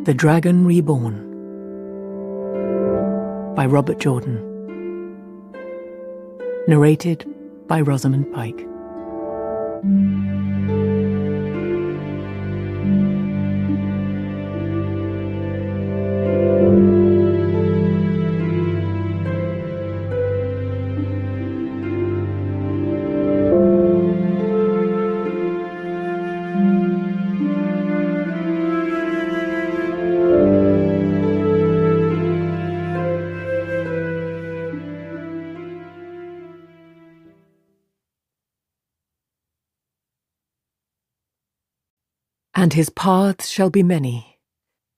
The Dragon Reborn by Robert Jordan. Narrated by Rosamund Pike. And his paths shall be many,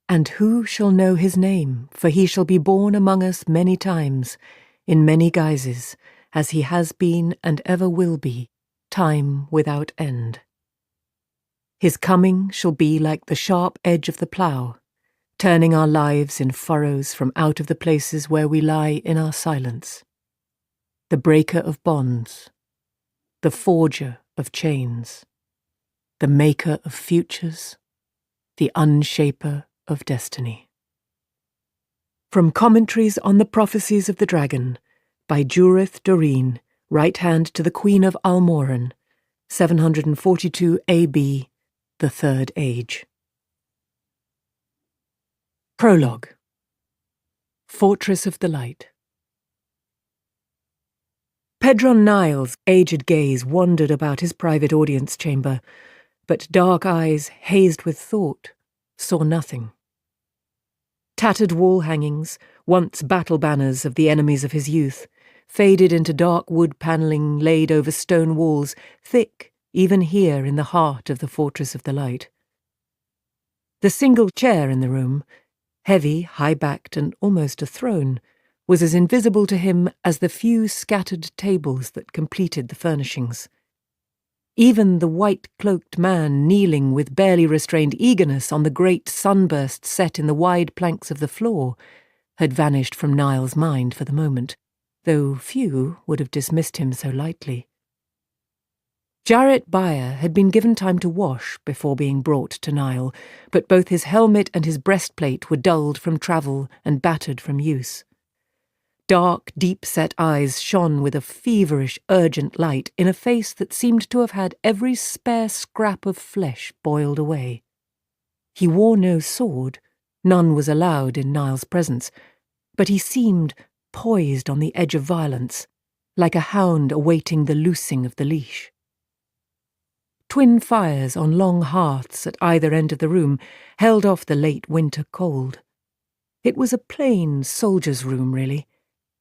and who shall know his name? For he shall be born among us many times, in many guises, as he has been and ever will be, time without end. His coming shall be like the sharp edge of the plough, turning our lives in furrows from out of the places where we lie in our silence. The breaker of bonds, the forger of chains, the maker of futures, the unshaper of destiny. From Commentaries on the Prophecies of the Dragon, by Jurith Doreen, right hand to the Queen of Almoran, 742 AB, the Third Age. Prologue. Fortress of the Light. Pedron Niles' aged gaze wandered about his private audience chamber, but dark eyes, hazed with thought, saw nothing. Tattered wall hangings, once battle banners of the enemies of his youth, faded into dark wood panelling laid over stone walls, thick even here in the heart of the Fortress of the Light. The single chair in the room, heavy, high-backed, and almost a throne, was as invisible to him as the few scattered tables that completed the furnishings. Even the white-cloaked man kneeling with barely restrained eagerness on the great sunburst set in the wide planks of the floor had vanished from Niles' mind for the moment, though few would have dismissed him so lightly. Jarrett Byer had been given time to wash before being brought to Nile, but both his helmet and his breastplate were dulled from travel and battered from use. Dark, deep-set eyes shone with a feverish, urgent light in a face that seemed to have had every spare scrap of flesh boiled away. He wore no sword, none was allowed in Niles' presence, but he seemed poised on the edge of violence, like a hound awaiting the loosing of the leash. Twin fires on long hearths at either end of the room held off the late winter cold. It was a plain soldier's room, really.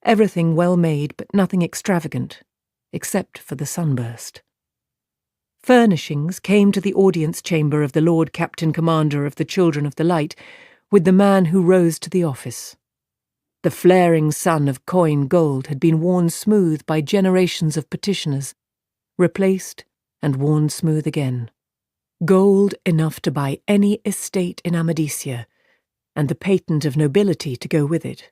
Everything well made, but nothing extravagant, except for the sunburst. Furnishings came to the audience chamber of the Lord Captain Commander of the Children of the Light with the man who rose to the office. The flaring sun of coin gold had been worn smooth by generations of petitioners, replaced and worn smooth again. Gold enough to buy any estate in Amadicia, and the patent of nobility to go with it.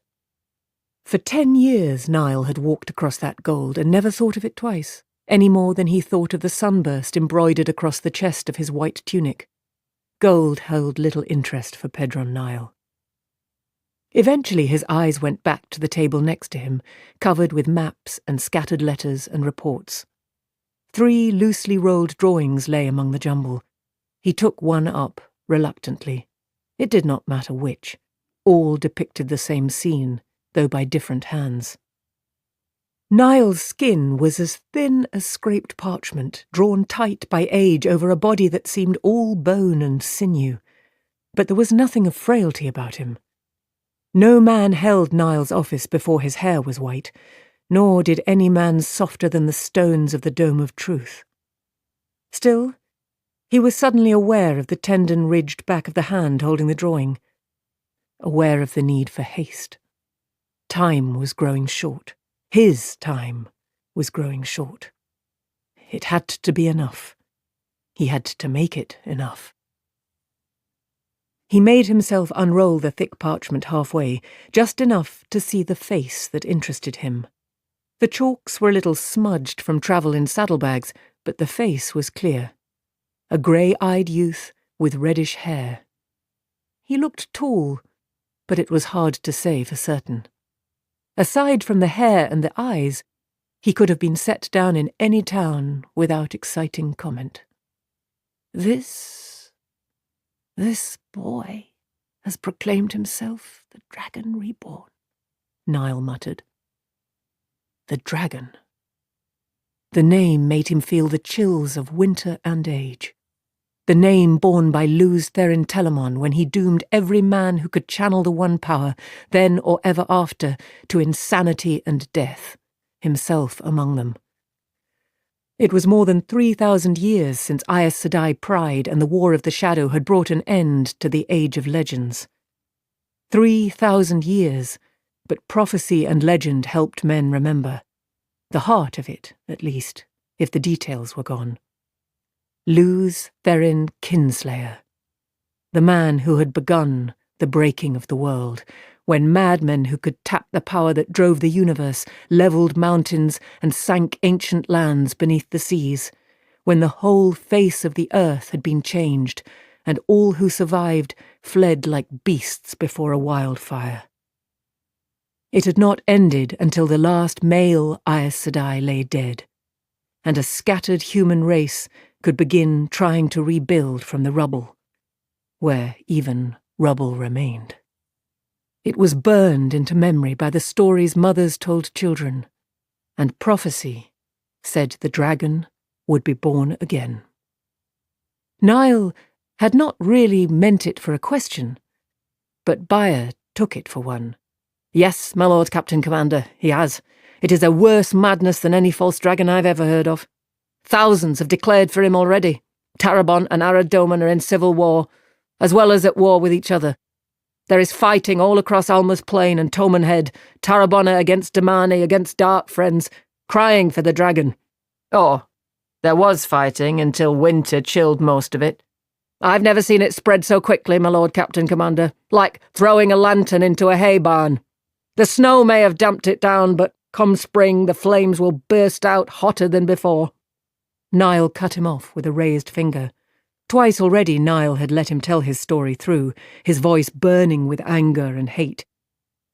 For 10 years Niall had walked across that gold and never thought of it twice, any more than he thought of the sunburst embroidered across the chest of his white tunic. Gold held little interest for Pedron Niall. Eventually his eyes went back to the table next to him, covered with maps and scattered letters and reports. 3 loosely rolled drawings lay among the jumble. He took one up, reluctantly. It did not matter which. All depicted the same scene, though by different hands. Niall's skin was as thin as scraped parchment, drawn tight by age over a body that seemed all bone and sinew. But there was nothing of frailty about him. No man held Niall's office before his hair was white, nor did any man softer than the stones of the Dome of Truth. Still, he was suddenly aware of the tendon-ridged back of the hand holding the drawing, aware of the need for haste. Time was growing short. His time was growing short. It had to be enough. He had to make it enough. He made himself unroll the thick parchment halfway, just enough to see the face that interested him. The chalks were a little smudged from travel in saddlebags, but the face was clear. A grey-eyed youth with reddish hair. He looked tall, but it was hard to say for certain. Aside from the hair and the eyes, he could have been set down in any town without exciting comment. This boy has proclaimed himself the Dragon Reborn, Niall muttered. The dragon. The name made him feel the chills of winter and age. The name borne by Luz Therin Telamon when he doomed every man who could channel the one power, then or ever after, to insanity and death, himself among them. It was more than 3,000 years since Aes Sedai Pride and the War of the Shadow had brought an end to the Age of Legends. 3,000 years, but prophecy and legend helped men remember. The heart of it, at least, if the details were gone. Luz Therin Kinslayer, the man who had begun the breaking of the world, when madmen who could tap the power that drove the universe levelled mountains and sank ancient lands beneath the seas, when the whole face of the earth had been changed, and all who survived fled like beasts before a wildfire. It had not ended until the last male Aes Sedai lay dead, and a scattered human race could begin trying to rebuild from the rubble, where even rubble remained. It was burned into memory by the stories mothers told children, and prophecy said the dragon would be born again. Niall had not really meant it for a question, but Bayer took it for one. Yes, my lord Captain Commander, he has. It is a worse madness than any false dragon I've ever heard of. Thousands have declared for him already. Tarabon and Aradoman are in civil war, as well as at war with each other. There is fighting all across Alma's Plain and Toman Head, Tarabona against Damani against Dark Friends, crying for the dragon. Oh, there was fighting until winter chilled most of it. I've never seen it spread so quickly, my lord Captain Commander, like throwing a lantern into a hay barn. The snow may have damped it down, but come spring the flames will burst out hotter than before. Niall cut him off with a raised finger. Twice already Niall had let him tell his story through, his voice burning with anger and hate.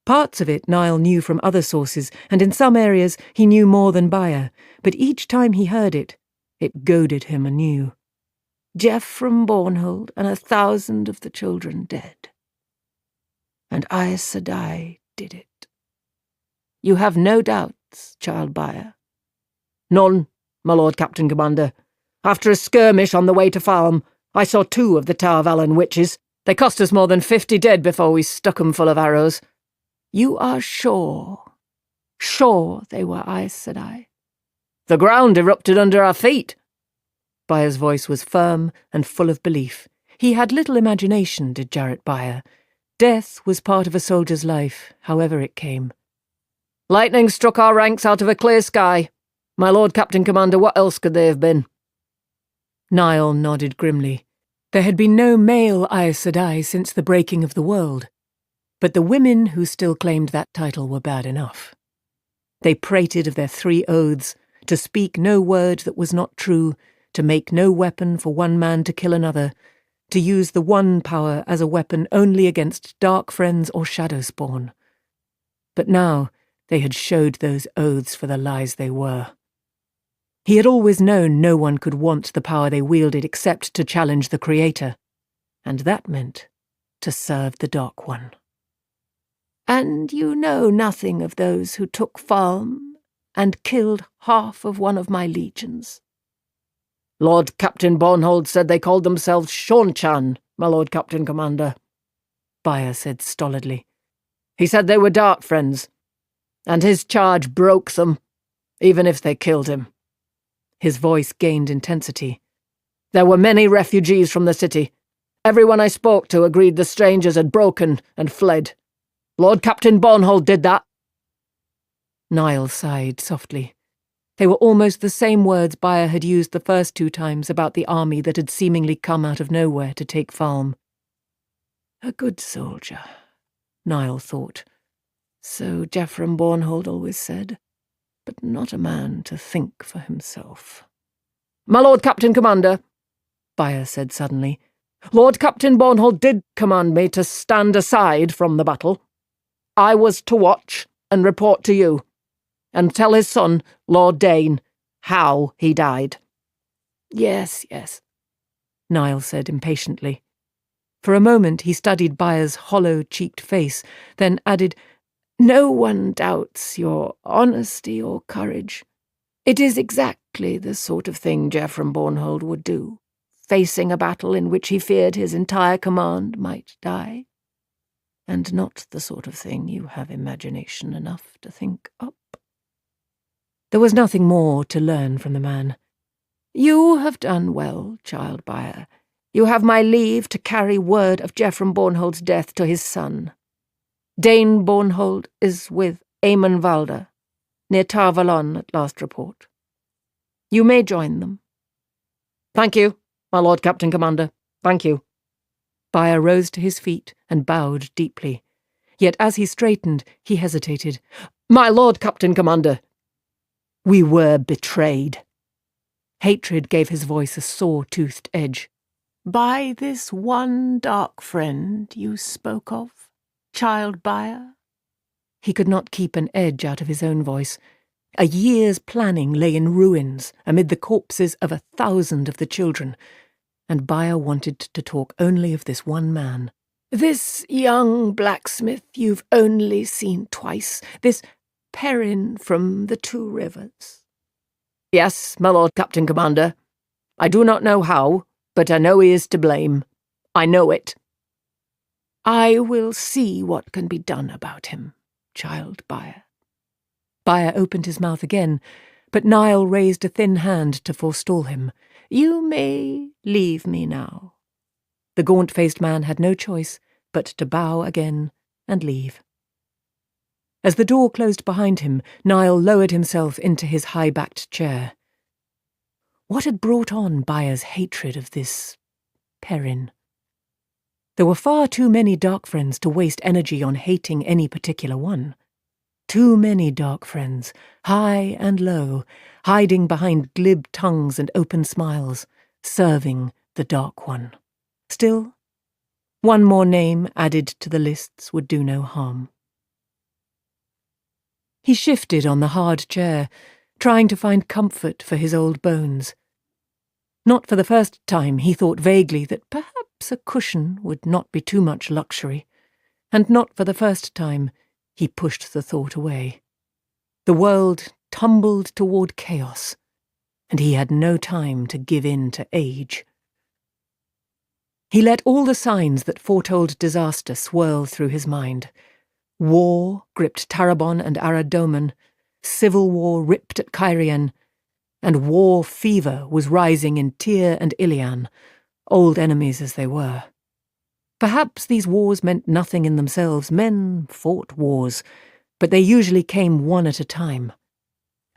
Parts of it Niall knew from other sources, and in some areas he knew more than Bayer, but each time he heard it, it goaded him anew. Jeff from Bornhold and 1,000 of the children dead. And Aes Sedai did it. You have no doubts, child Bayer? None, my lord Captain Commander. After a skirmish on the way to farm, I saw 2 of the Tar Valon witches. They cost us more than 50 dead before we stuck 'em full of arrows. You are sure they were Aes Sedai? The ground erupted under our feet. Bayer's voice was firm and full of belief. He had little imagination, did Jarrett Bayer. Death was part of a soldier's life, however it came. Lightning struck our ranks out of a clear sky. My lord Captain Commander, what else could they have been? Niall nodded grimly. There had been no male Aes Sedai since the breaking of the world, but the women who still claimed that title were bad enough. They prated of their 3 oaths, to speak no word that was not true, to make no weapon for one man to kill another, to use the one power as a weapon only against dark friends or shadow spawn. But now they had showed those oaths for the lies they were. He had always known no one could want the power they wielded except to challenge the Creator, and that meant to serve the Dark One. And you know nothing of those who took Falm and killed half of one of my legions? Lord Captain Bornhold said they called themselves Shaunchan, my lord Captain Commander, Bayer said stolidly. He said they were Dark Friends, and his charge broke them, even if they killed him. His voice gained intensity. There were many refugees from the city. Everyone I spoke to agreed the strangers had broken and fled. Lord Captain Bornhold did that. Niall sighed softly. They were almost the same words Bayer had used the first 2 times about the army that had seemingly come out of nowhere to take Falm. A good soldier, Niall thought. So Jephram Bornhold always said, but not a man to think for himself. My lord Captain Commander, Bayer said suddenly, Lord Captain Bornhold did command me to stand aside from the battle. I was to watch and report to you, and tell his son, Lord Dane, how he died." Yes, Niall said impatiently. For a moment he studied Byer's hollow-cheeked face, then added, "No one doubts your honesty or courage. It is exactly the sort of thing Geoffrey Bornhold would do, facing a battle in which he feared his entire command might die. And not the sort of thing you have imagination enough to think up." There was nothing more to learn from the man. "You have done well, child Byer. You have my leave to carry word of Geoffrey Bornhold's death to his son. Dane Bornhold is with Eamon Valda, near Tarvalon at last report. You may join them." "Thank you, my Lord Captain Commander. Thank you." Byer rose to his feet and bowed deeply. Yet as he straightened, he hesitated. "My Lord Captain Commander, we were betrayed." Hatred gave his voice a saw-toothed edge. "By this one dark friend you spoke of, child Byer?" He could not keep an edge out of his own voice. A year's planning lay in ruins amid the corpses of 1,000 of the children, and Byer wanted to talk only of this one man. "This young blacksmith you've only seen twice, this Perrin from the Two Rivers." "Yes, my Lord Captain Commander. I do not know how, but I know he is to blame. I know it." "I will see what can be done about him, child Byer." Byer opened his mouth again, but Niall raised a thin hand to forestall him. "You may leave me now." The gaunt-faced man had no choice but to bow again and leave. As the door closed behind him, Niall lowered himself into his high-backed chair. What had brought on Byer's hatred of this Perrin? There were far too many dark friends to waste energy on hating any particular one. Too many dark friends, high and low, hiding behind glib tongues and open smiles, serving the Dark One. Still, one more name added to the lists would do no harm. He shifted on the hard chair, trying to find comfort for his old bones. Not for the first time he thought vaguely that perhaps a cushion would not be too much luxury, and not for the first time he pushed the thought away. The world tumbled toward chaos, and he had no time to give in to age. He let all the signs that foretold disaster swirl through his mind. War gripped Tarabon and Aradoman, civil war ripped at Cairien, and war fever was rising in Tyr and Ilian, old enemies as they were. Perhaps these wars meant nothing in themselves. Men fought wars, but they usually came one at a time.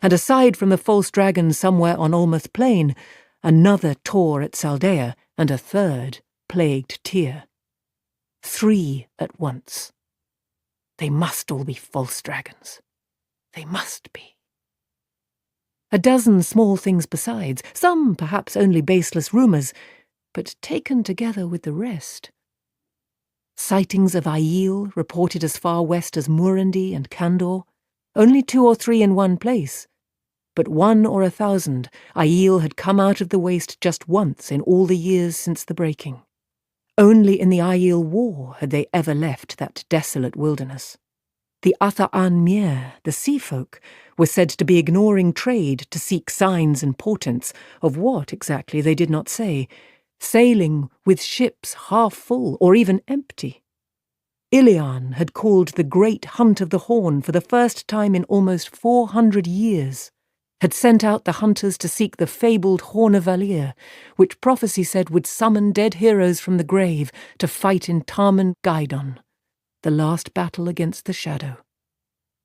And aside from the false dragon somewhere on Olmouth Plain, another tore at Saldea, and a third plagued Tyr. 3 at once. They must all be false dragons. They must be. A dozen small things besides, some perhaps only baseless rumours, but taken together with the rest. Sightings of Aiel reported as far west as Murundi and Kandor, only 2 or 3 in one place. But 1 or 1,000, Aiel had come out of the waste just once in all the years since the breaking. Only in the Aiel War had they ever left that desolate wilderness. The Atha'an Mier, the sea folk, were said to be ignoring trade to seek signs and portents of what exactly they did not say, sailing with ships half full or even empty. Ilian had called the Great Hunt of the Horn for the first time in almost 400 years, had sent out the hunters to seek the fabled Horn of Valir, which prophecy said would summon dead heroes from the grave to fight in Tarman Gaidon, the last battle against the Shadow.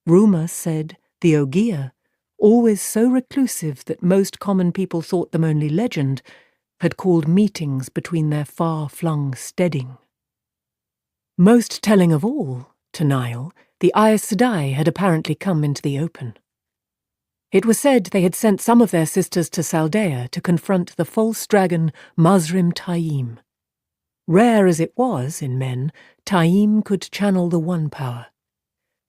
Rumour said the Ogier, always so reclusive that most common people thought them only legend, had called meetings between their far-flung steading. Most telling of all, to Niall, the Aes Sedai had apparently come into the open. It was said they had sent some of their sisters to Saldea to confront the false dragon Mazrim Taim. Rare as it was in men, Taim could channel the One power.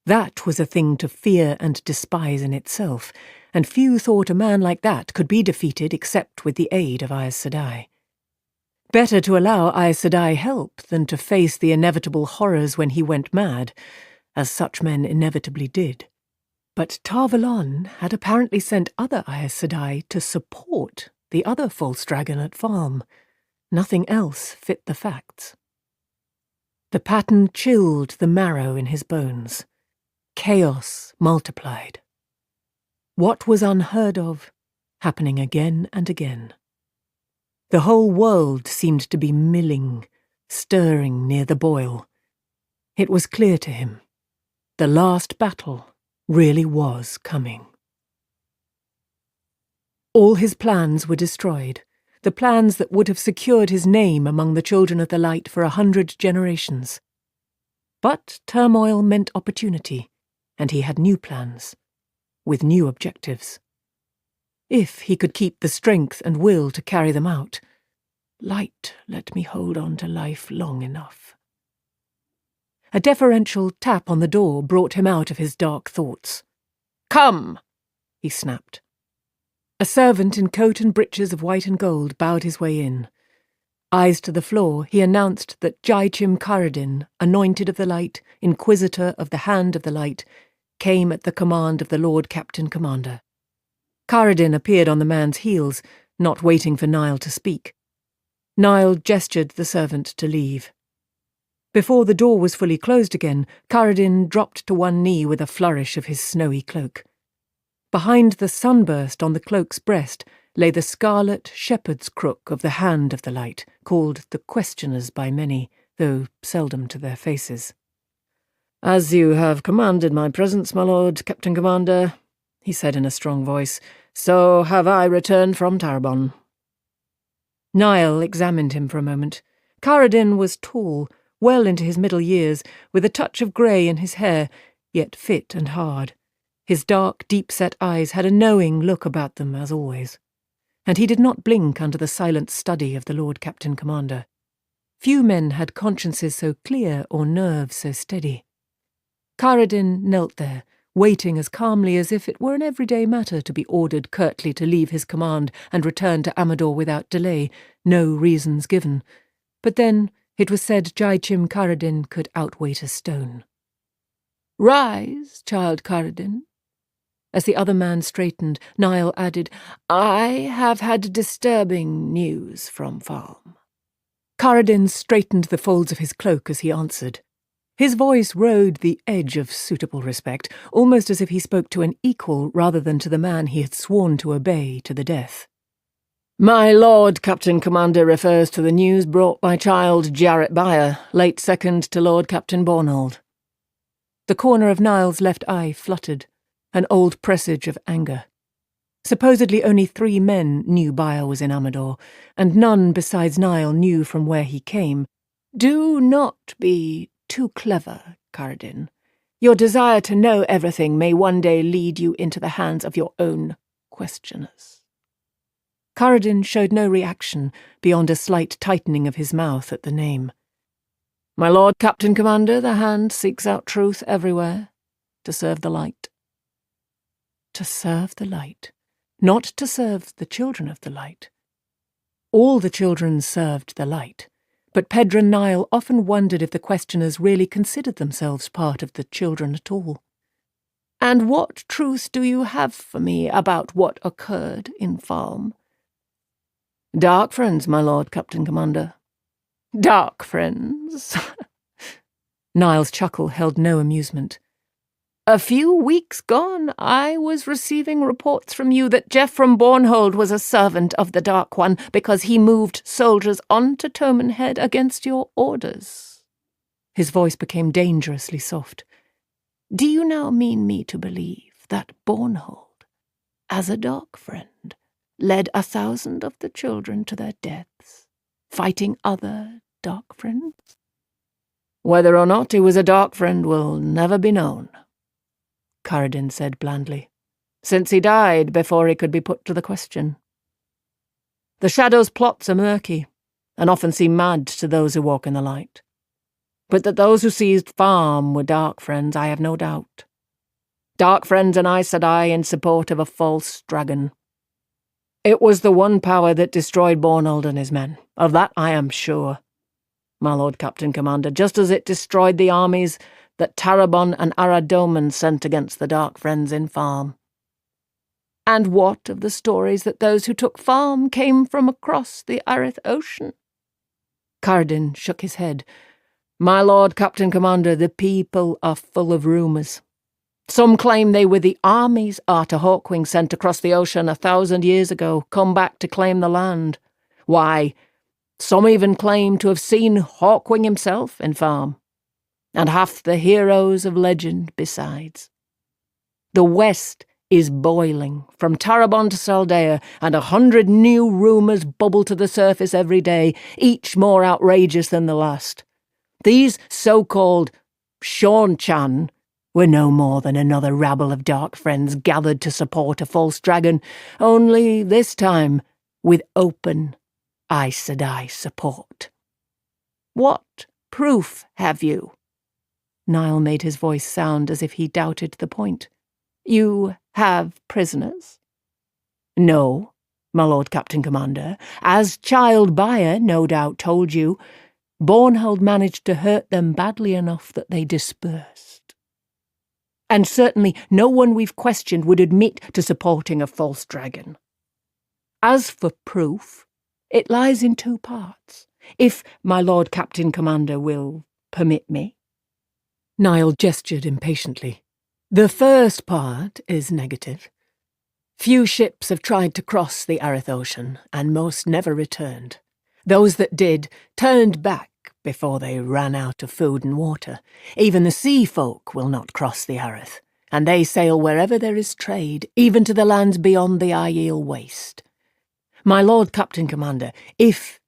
That was a thing to fear and despise in itself, and few thought a man like that could be defeated except with the aid of Aes Sedai. Better to allow Aes Sedai help than to face the inevitable horrors when he went mad, as such men inevitably did. But Tar Valon had apparently sent other Aes Sedai to support the other false dragon at Falm. Nothing else fit the facts. The pattern chilled the marrow in his bones. Chaos multiplied. What was unheard of, happening again and again. The whole world seemed to be milling, stirring near the boil. It was clear to him. The last battle really was coming. All his plans were destroyed, the plans that would have secured his name among the children of the light for 100 generations. But turmoil meant opportunity, and he had new plans, with new objectives. If he could keep the strength and will to carry them out. Light, let me hold on to life long enough. A deferential tap on the door brought him out of his dark thoughts. "Come!" he snapped. A servant in coat and breeches of white and gold bowed his way in. Eyes to the floor, he announced that Jaichim Karadin, anointed of the light, inquisitor of the hand of the light, came at the command of the Lord Captain Commander. Karadin appeared on the man's heels, not waiting for Niall to speak. Niall gestured the servant to leave. Before the door was fully closed again, Karadin dropped to one knee with a flourish of his snowy cloak. Behind the sunburst on the cloak's breast lay the scarlet shepherd's crook of the hand of the light, called the Questioners by many, though seldom to their faces. "As you have commanded my presence, my lord, Captain Commander," he said in a strong voice, "so have I returned from Tarabon." Niall examined him for a moment. Karadin was tall, well into his middle years, with a touch of grey in his hair, yet fit and hard. His dark, deep-set eyes had a knowing look about them, as always. And he did not blink under the silent study of the Lord Captain Commander. Few men had consciences so clear or nerves so steady. Karadin knelt there, waiting as calmly as if it were an everyday matter to be ordered curtly to leave his command and return to Amador without delay, no reasons given. But then it was said Jaichim Karadin could outweight a stone. "Rise, child Karadin." As the other man straightened, Niall added, "I have had disturbing news from Falm." Karadin straightened the folds of his cloak as he answered. His voice rode the edge of suitable respect, almost as if he spoke to an equal rather than to the man he had sworn to obey to the death. "My lord Captain Commander refers to the news brought by child Jarrett Byer, late second to Lord Captain Bornhold." The corner of Niall's left eye fluttered, an old presage of anger. Supposedly only 3 men knew Byer was in Amador, and none besides Niall knew from where he came. "Do not be too clever, Karadin. Your desire to know everything may one day lead you into the hands of your own questioners." Karadin showed no reaction beyond a slight tightening of his mouth at the name. "My lord Captain Commander, the hand seeks out truth everywhere, to serve the light." To serve the light, not to serve the children of the light. All the children served the light, but Pedron Niall often wondered if the questioners really considered themselves part of the children at all. "And what truth do you have for me about what occurred in Falm?" "Dark friends, my lord Captain Commander." "Dark friends?" Niall's chuckle held no amusement. "A few weeks gone, I was receiving reports from you that Jeff from Bornhold was a servant of the Dark One because he moved soldiers onto Tomenhead against your orders." His voice became dangerously soft. "Do you now mean me to believe that Bornhold, as a dark friend, led 1,000 of the children to their deaths, fighting other dark friends?" "Whether or not he was a dark friend will never be known," Karadin said blandly, "since he died before he could be put to the question. The Shadow's plots are murky. and often seem mad to those who walk in the light. But that those who seized Farm were dark friends, I have no doubt. Dark friends and Aes Sedai in support of a false dragon. It was the one power that destroyed Bornhold and his men. Of that I am sure, my Lord Captain Commander, just as it destroyed the armies that Tarabon and Aradoman sent against the Dark Friends in Farm. And what of the stories that those who took Farm came from across the Arith Ocean? Karadin shook his head. My Lord Captain Commander, the people are full of rumours. Some claim they were the armies Arthur Hawkwing sent across the ocean 1,000 years ago, come back to claim the land. Why, some even claim to have seen Hawkwing himself in Farm, and half the heroes of legend besides. The West is boiling, from Tarabon to Saldea, and 100 new rumours bubble to the surface every day, each more outrageous than the last. These so-called Sean-chan were no more than another rabble of dark friends gathered to support a false dragon, only this time with open Aes Sedai support. What proof have you? Niall made his voice sound as if he doubted the point. You have prisoners? No, my Lord Captain Commander. As Child Buyer no doubt told you, Bornhold managed to hurt them badly enough that they dispersed. And certainly no one we've questioned would admit to supporting a false dragon. As for proof, it lies in two parts, if my Lord Captain Commander will permit me. Niall gestured impatiently. The first part is negative. Few ships have tried to cross the Arith Ocean, and most never returned. Those that did turned back before they ran out of food and water. Even the sea folk will not cross the Arith, and they sail wherever there is trade, even to the lands beyond the Aiel Waste. My Lord Captain Commander, if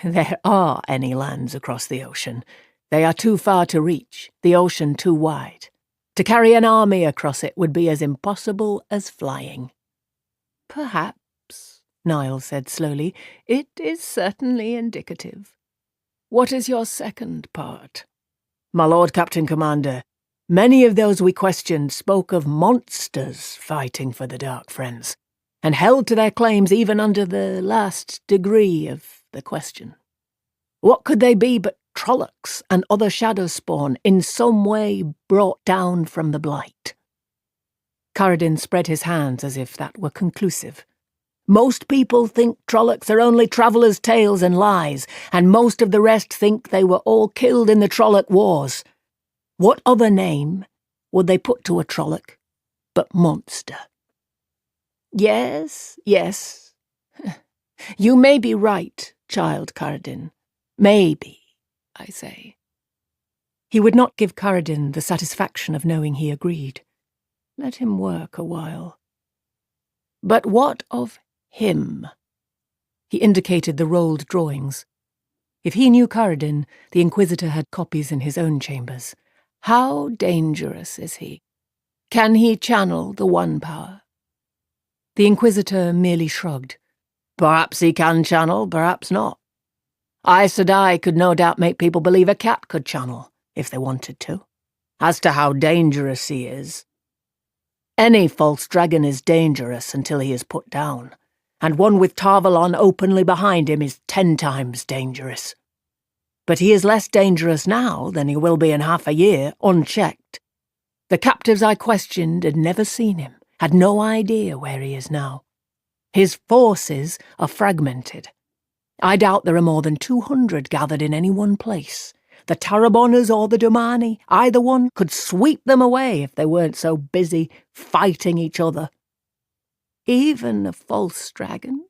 there are any lands across the ocean, they are too far to reach, the ocean too wide. To carry an army across it would be as impossible as flying. Perhaps, Niall said slowly, it is certainly indicative. What is your second part? My Lord Captain Commander, many of those we questioned spoke of monsters fighting for the Dark Friends, and held to their claims even under the last degree of the question. What could they be but Trollocs and other shadow spawn in some way brought down from the Blight? Karadin spread his hands as if that were conclusive. Most people think Trollocs are only travellers' tales and lies, and most of the rest think they were all killed in the Trolloc Wars. What other name would they put to a Trolloc but monster? Yes. You may be right, Child Karadin. Maybe, I say. He would not give Karadin the satisfaction of knowing he agreed. Let him work a while. But what of him? He indicated the rolled drawings. If he knew Karadin, the Inquisitor had copies in his own chambers. How dangerous is he? Can he channel the One Power? The Inquisitor merely shrugged. Perhaps he can channel, perhaps not. Aes Sedai could no doubt make people believe a cat could channel, if they wanted to. As to how dangerous he is, any false dragon is dangerous until he is put down, and one with Tarvalon openly behind him is 10 times dangerous. But he is less dangerous now than he will be in half a year, unchecked. The captives I questioned had never seen him, had no idea where he is now. His forces are fragmented. I doubt there are more than 200 gathered in any one place. The Taraboners or the Domani, either one, could sweep them away if they weren't so busy fighting each other. Even a false dragon,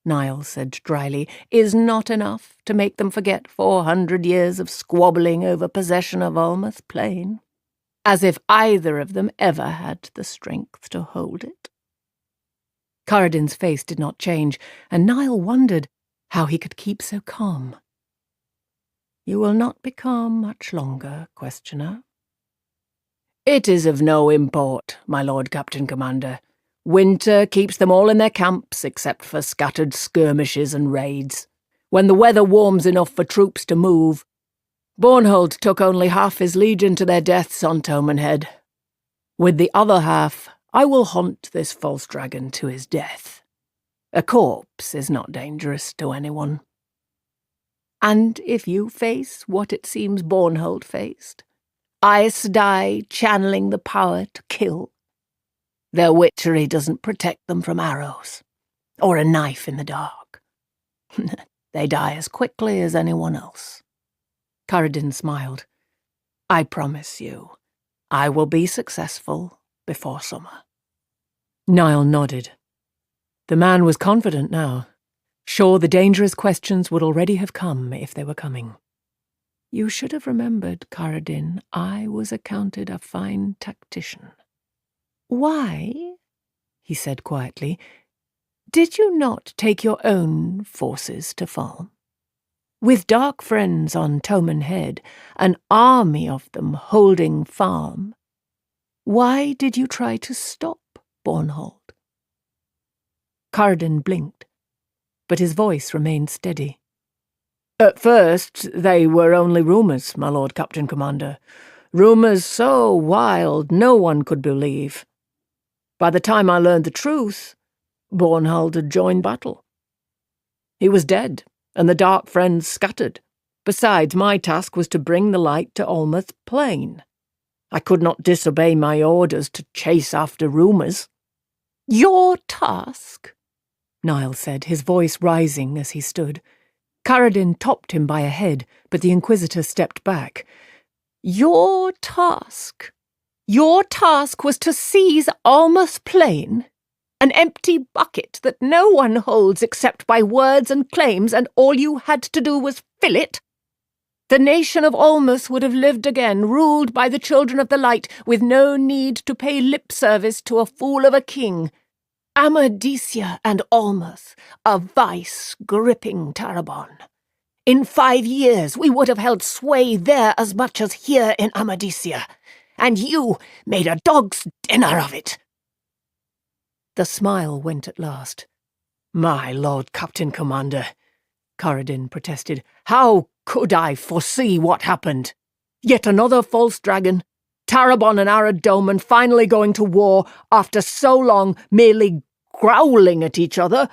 Niall said dryly, is not enough to make them forget 400 years of squabbling over possession of Almouth Plain, as if either of them ever had the strength to hold it. Karadin's face did not change, and Niall wondered how he could keep so calm. You will not be calm much longer, questioner. It is of no import, my Lord Captain Commander. Winter keeps them all in their camps except for scattered skirmishes and raids. When the weather warms enough for troops to move, Bornhold took only half his legion to their deaths on Tomenhead. With the other half, I will hunt this false dragon to his death. A corpse is not dangerous to anyone. And if you face what it seems Bornhold faced, Aes Sedai channeling the power to kill, their witchery doesn't protect them from arrows, or a knife in the dark. They die as quickly as anyone else. Karadin smiled. I promise you, I will be successful before summer. Niall nodded. The man was confident now. Sure, the dangerous questions would already have come if they were coming. You should have remembered, Karadin, I was accounted a fine tactician. Why, he said quietly, did you not take your own forces to Falm? With dark friends on Tomenhead, an army of them holding Farm, why did you try to stop Bornhold? Karadin blinked, but his voice remained steady. At first, they were only rumours, my Lord Captain Commander. Rumours so wild no one could believe. By the time I learned the truth, Bornhold had joined battle. He was dead, and the dark friends scattered. Besides, my task was to bring the light to Almouth Plain. I could not disobey my orders to chase after rumours. Your task? Niall said, his voice rising as he stood. Karadin topped him by a head, but the Inquisitor stepped back. Your task? Your task was to seize Almouth Plain? An empty bucket that no one holds except by words and claims, and all you had to do was fill it? The nation of Almouth would have lived again, ruled by the Children of the Light, with no need to pay lip service to a fool of a king. Amadisia and Almouth, a vice-gripping Tarabon. In 5 years we would have held sway there as much as here in Amadisia, and you made a dog's dinner of it. The smile went at last. My Lord Captain Commander, Karadin protested, how could I foresee what happened? Yet another false dragon, Tarabon and Aradoman finally going to war after so long merely growling at each other,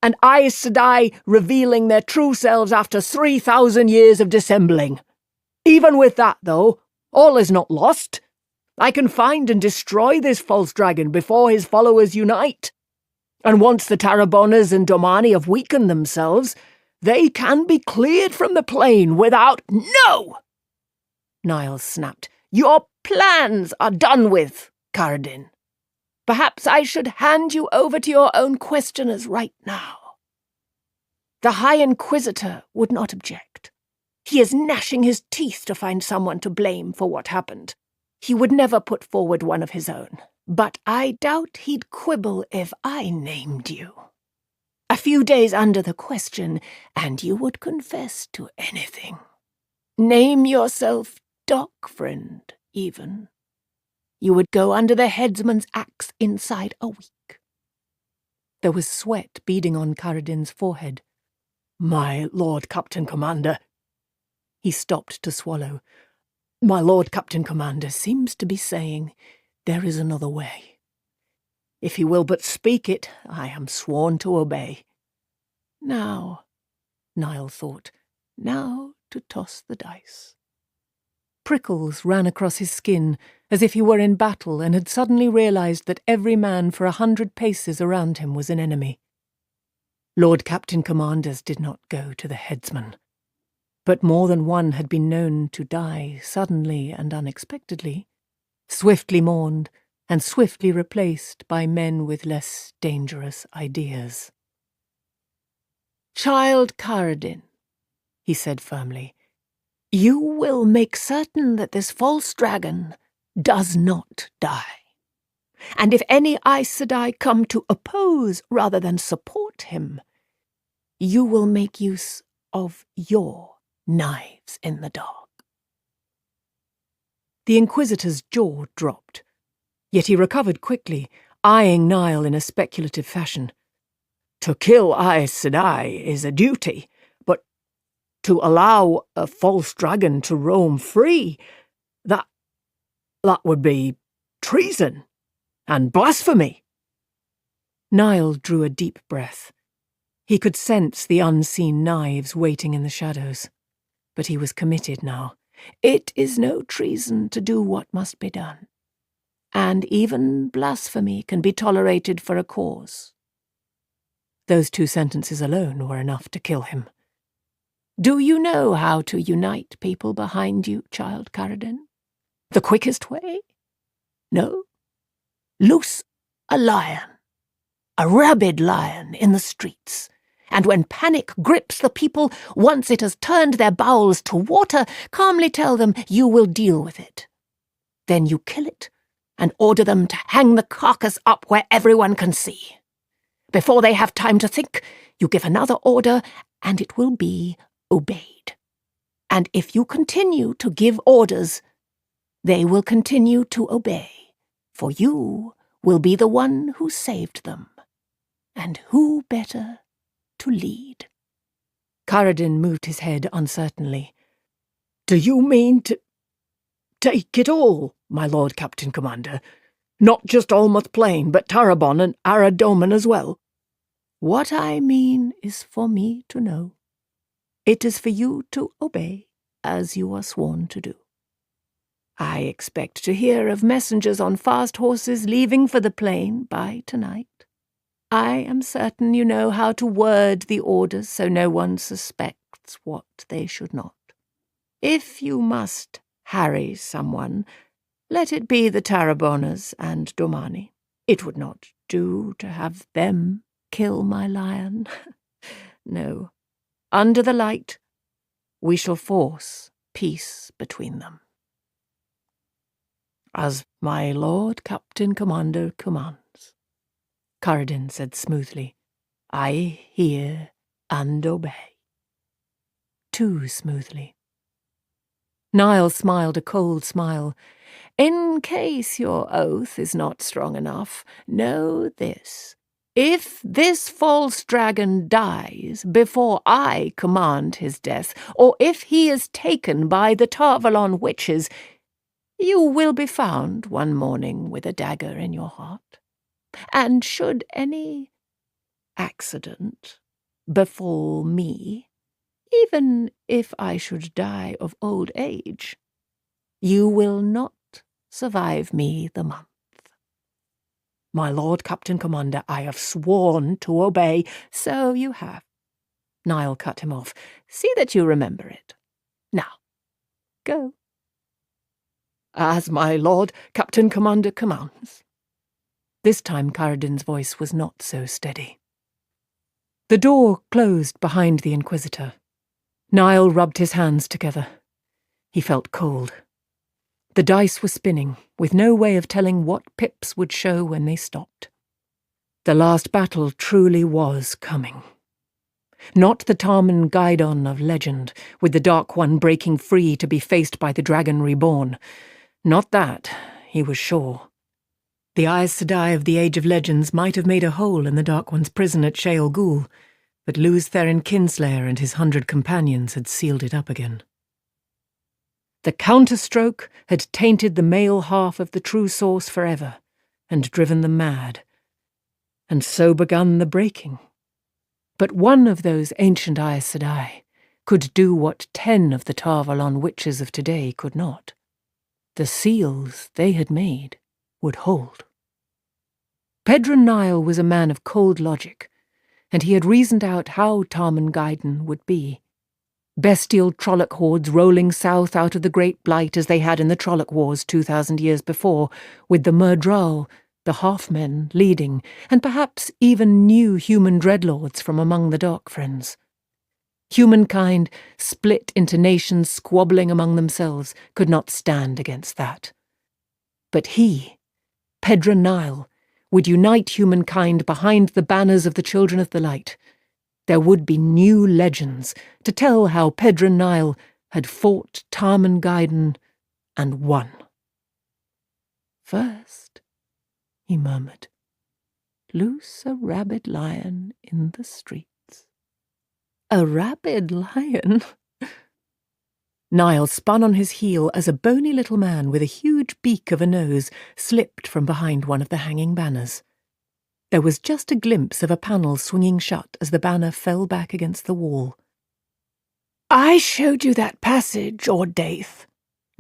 and Aes Sedai revealing their true selves after 3,000 years of dissembling. Even with that, though, all is not lost. I can find and destroy this false dragon before his followers unite. And once the Taraboners and Domani have weakened themselves, they can be cleared from the plain without— No! Niall snapped. Your plans are done with, Karadin. Perhaps I should hand you over to your own questioners right now. The High Inquisitor would not object. He is gnashing his teeth to find someone to blame for what happened. He would never put forward one of his own, but I doubt he'd quibble if I named you. A few days under the question, and you would confess to anything. Name yourself Doc Friend, even. You would go under the headsman's axe inside a week. There was sweat beading on Karadin's forehead. My Lord Captain Commander. He stopped to swallow. My Lord Captain Commander seems to be saying there is another way. If he will but speak it, I am sworn to obey. Now, Niall thought, now to toss the dice. Prickles ran across his skin, as if he were in battle and had suddenly realized that every man for 100 paces around him was an enemy. Lord Captain Commanders did not go to the headsman, but more than one had been known to die suddenly and unexpectedly, swiftly mourned and swiftly replaced by men with less dangerous ideas. Child Karadin, he said firmly, you will make certain that this false dragon does not die. And if any Aes Sedai come to oppose rather than support him, you will make use of your knives in the dark. The Inquisitor's jaw dropped, yet he recovered quickly, eyeing Niall in a speculative fashion. To kill Aes Sedai is a duty, to allow a false dragon to roam free, that would be treason and blasphemy." Niall drew a deep breath. He could sense the unseen knives waiting in the shadows. But he was committed now. "It is no treason to do what must be done. And even blasphemy can be tolerated for a cause." Those 2 sentences alone were enough to kill him. "Do you know how to unite people behind you, Child Caradin? The quickest way? No? Loose a lion, a rabid lion in the streets, and when panic grips the people, once it has turned their bowels to water, calmly tell them you will deal with it. Then you kill it and order them to hang the carcass up where everyone can see. Before they have time to think, you give another order and it will be obeyed. And if you continue to give orders, they will continue to obey, for you will be the one who saved them. And who better to lead?" Caradin moved his head uncertainly. "Do you mean to take it all, my Lord Captain Commander? Not just Almouth Plain, but Tarabon and Aradoman as well?" "What I mean is for me to know. It is for you to obey, as you are sworn to do. I expect to hear of messengers on fast horses leaving for the plain by tonight. I am certain you know how to word the orders so no one suspects what they should not. If you must harry someone, let it be the Taraboners and Domani. It would not do to have them kill my lion. No, under the light, we shall force peace between them." "As my Lord Captain Commander commands," Caradin said smoothly. "I hear and obey." Too smoothly. Niall smiled a cold smile. "In case your oath is not strong enough, know this. If this false dragon dies before I command his death, or if he is taken by the Tarvalon witches, you will be found one morning with a dagger in your heart. And should any accident befall me, even if I should die of old age, you will not survive me the month." "My Lord Captain Commander, I have sworn to obey." "So you have." Niall cut him off. "See that you remember it. Now, go." "As my Lord Captain Commander commands." This time Caradin's voice was not so steady. The door closed behind the Inquisitor. Niall rubbed his hands together. He felt cold. The dice were spinning, with no way of telling what pips would show when they stopped. The last battle truly was coming. Not the Tarman Guidon of legend, with the Dark One breaking free to be faced by the Dragon Reborn. Not that, he was sure. The Aes Sedai of the Age of Legends might have made a hole in the Dark One's prison at Shael Ghul, but Luz Therin Kinslayer and his 100 companions had sealed it up again. The counterstroke had tainted the male half of the true source forever, and driven them mad. And so begun the breaking. But one of those ancient Aes Sedai could do what 10 of the Tarvalon witches of today could not. The seals they had made would hold. Pedron Niall was a man of cold logic, and he had reasoned out how Tarman Gaiden would be. Bestial Trolloc hordes rolling south out of the Great Blight as they had in the Trolloc Wars 2,000 years before, with the Murdral, the Half-Men, leading, and perhaps even new human dreadlords from among the Dark Friends. Humankind, split into nations squabbling among themselves, could not stand against that. But he, Pedron Niall, would unite humankind behind the banners of the Children of the Light. There would be new legends to tell how Pedron Niall had fought Tarman Gaiden and won. "First," he murmured, "loose a rabid lion in the streets." "A rabid lion?" Niall spun on his heel as a bony little man with a huge beak of a nose slipped from behind one of the hanging banners. There was just a glimpse of a panel swinging shut as the banner fell back against the wall. "I showed you that passage, Ordaith,"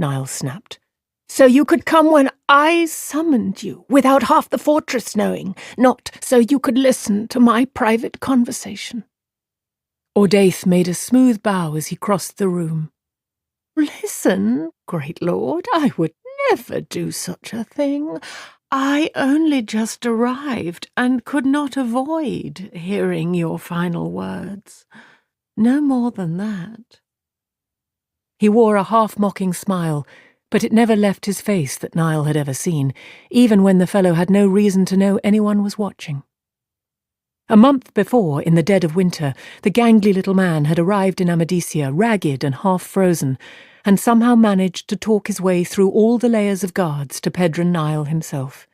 Niall snapped, "so you could come when I summoned you, without half the fortress knowing, not so you could listen to my private conversation." Ordaith made a smooth bow as he crossed the room. "Listen, great lord, I would never do such a thing. I only just arrived and could not avoid hearing your final words. No more than that." He wore a half-mocking smile, but it never left his face that Niall had ever seen, even when the fellow had no reason to know anyone was watching. A month before, in the dead of winter, the gangly little man had arrived in Amadisia, ragged and half-frozen, and somehow managed to talk his way through all the layers of guards to Pedron Niall himself.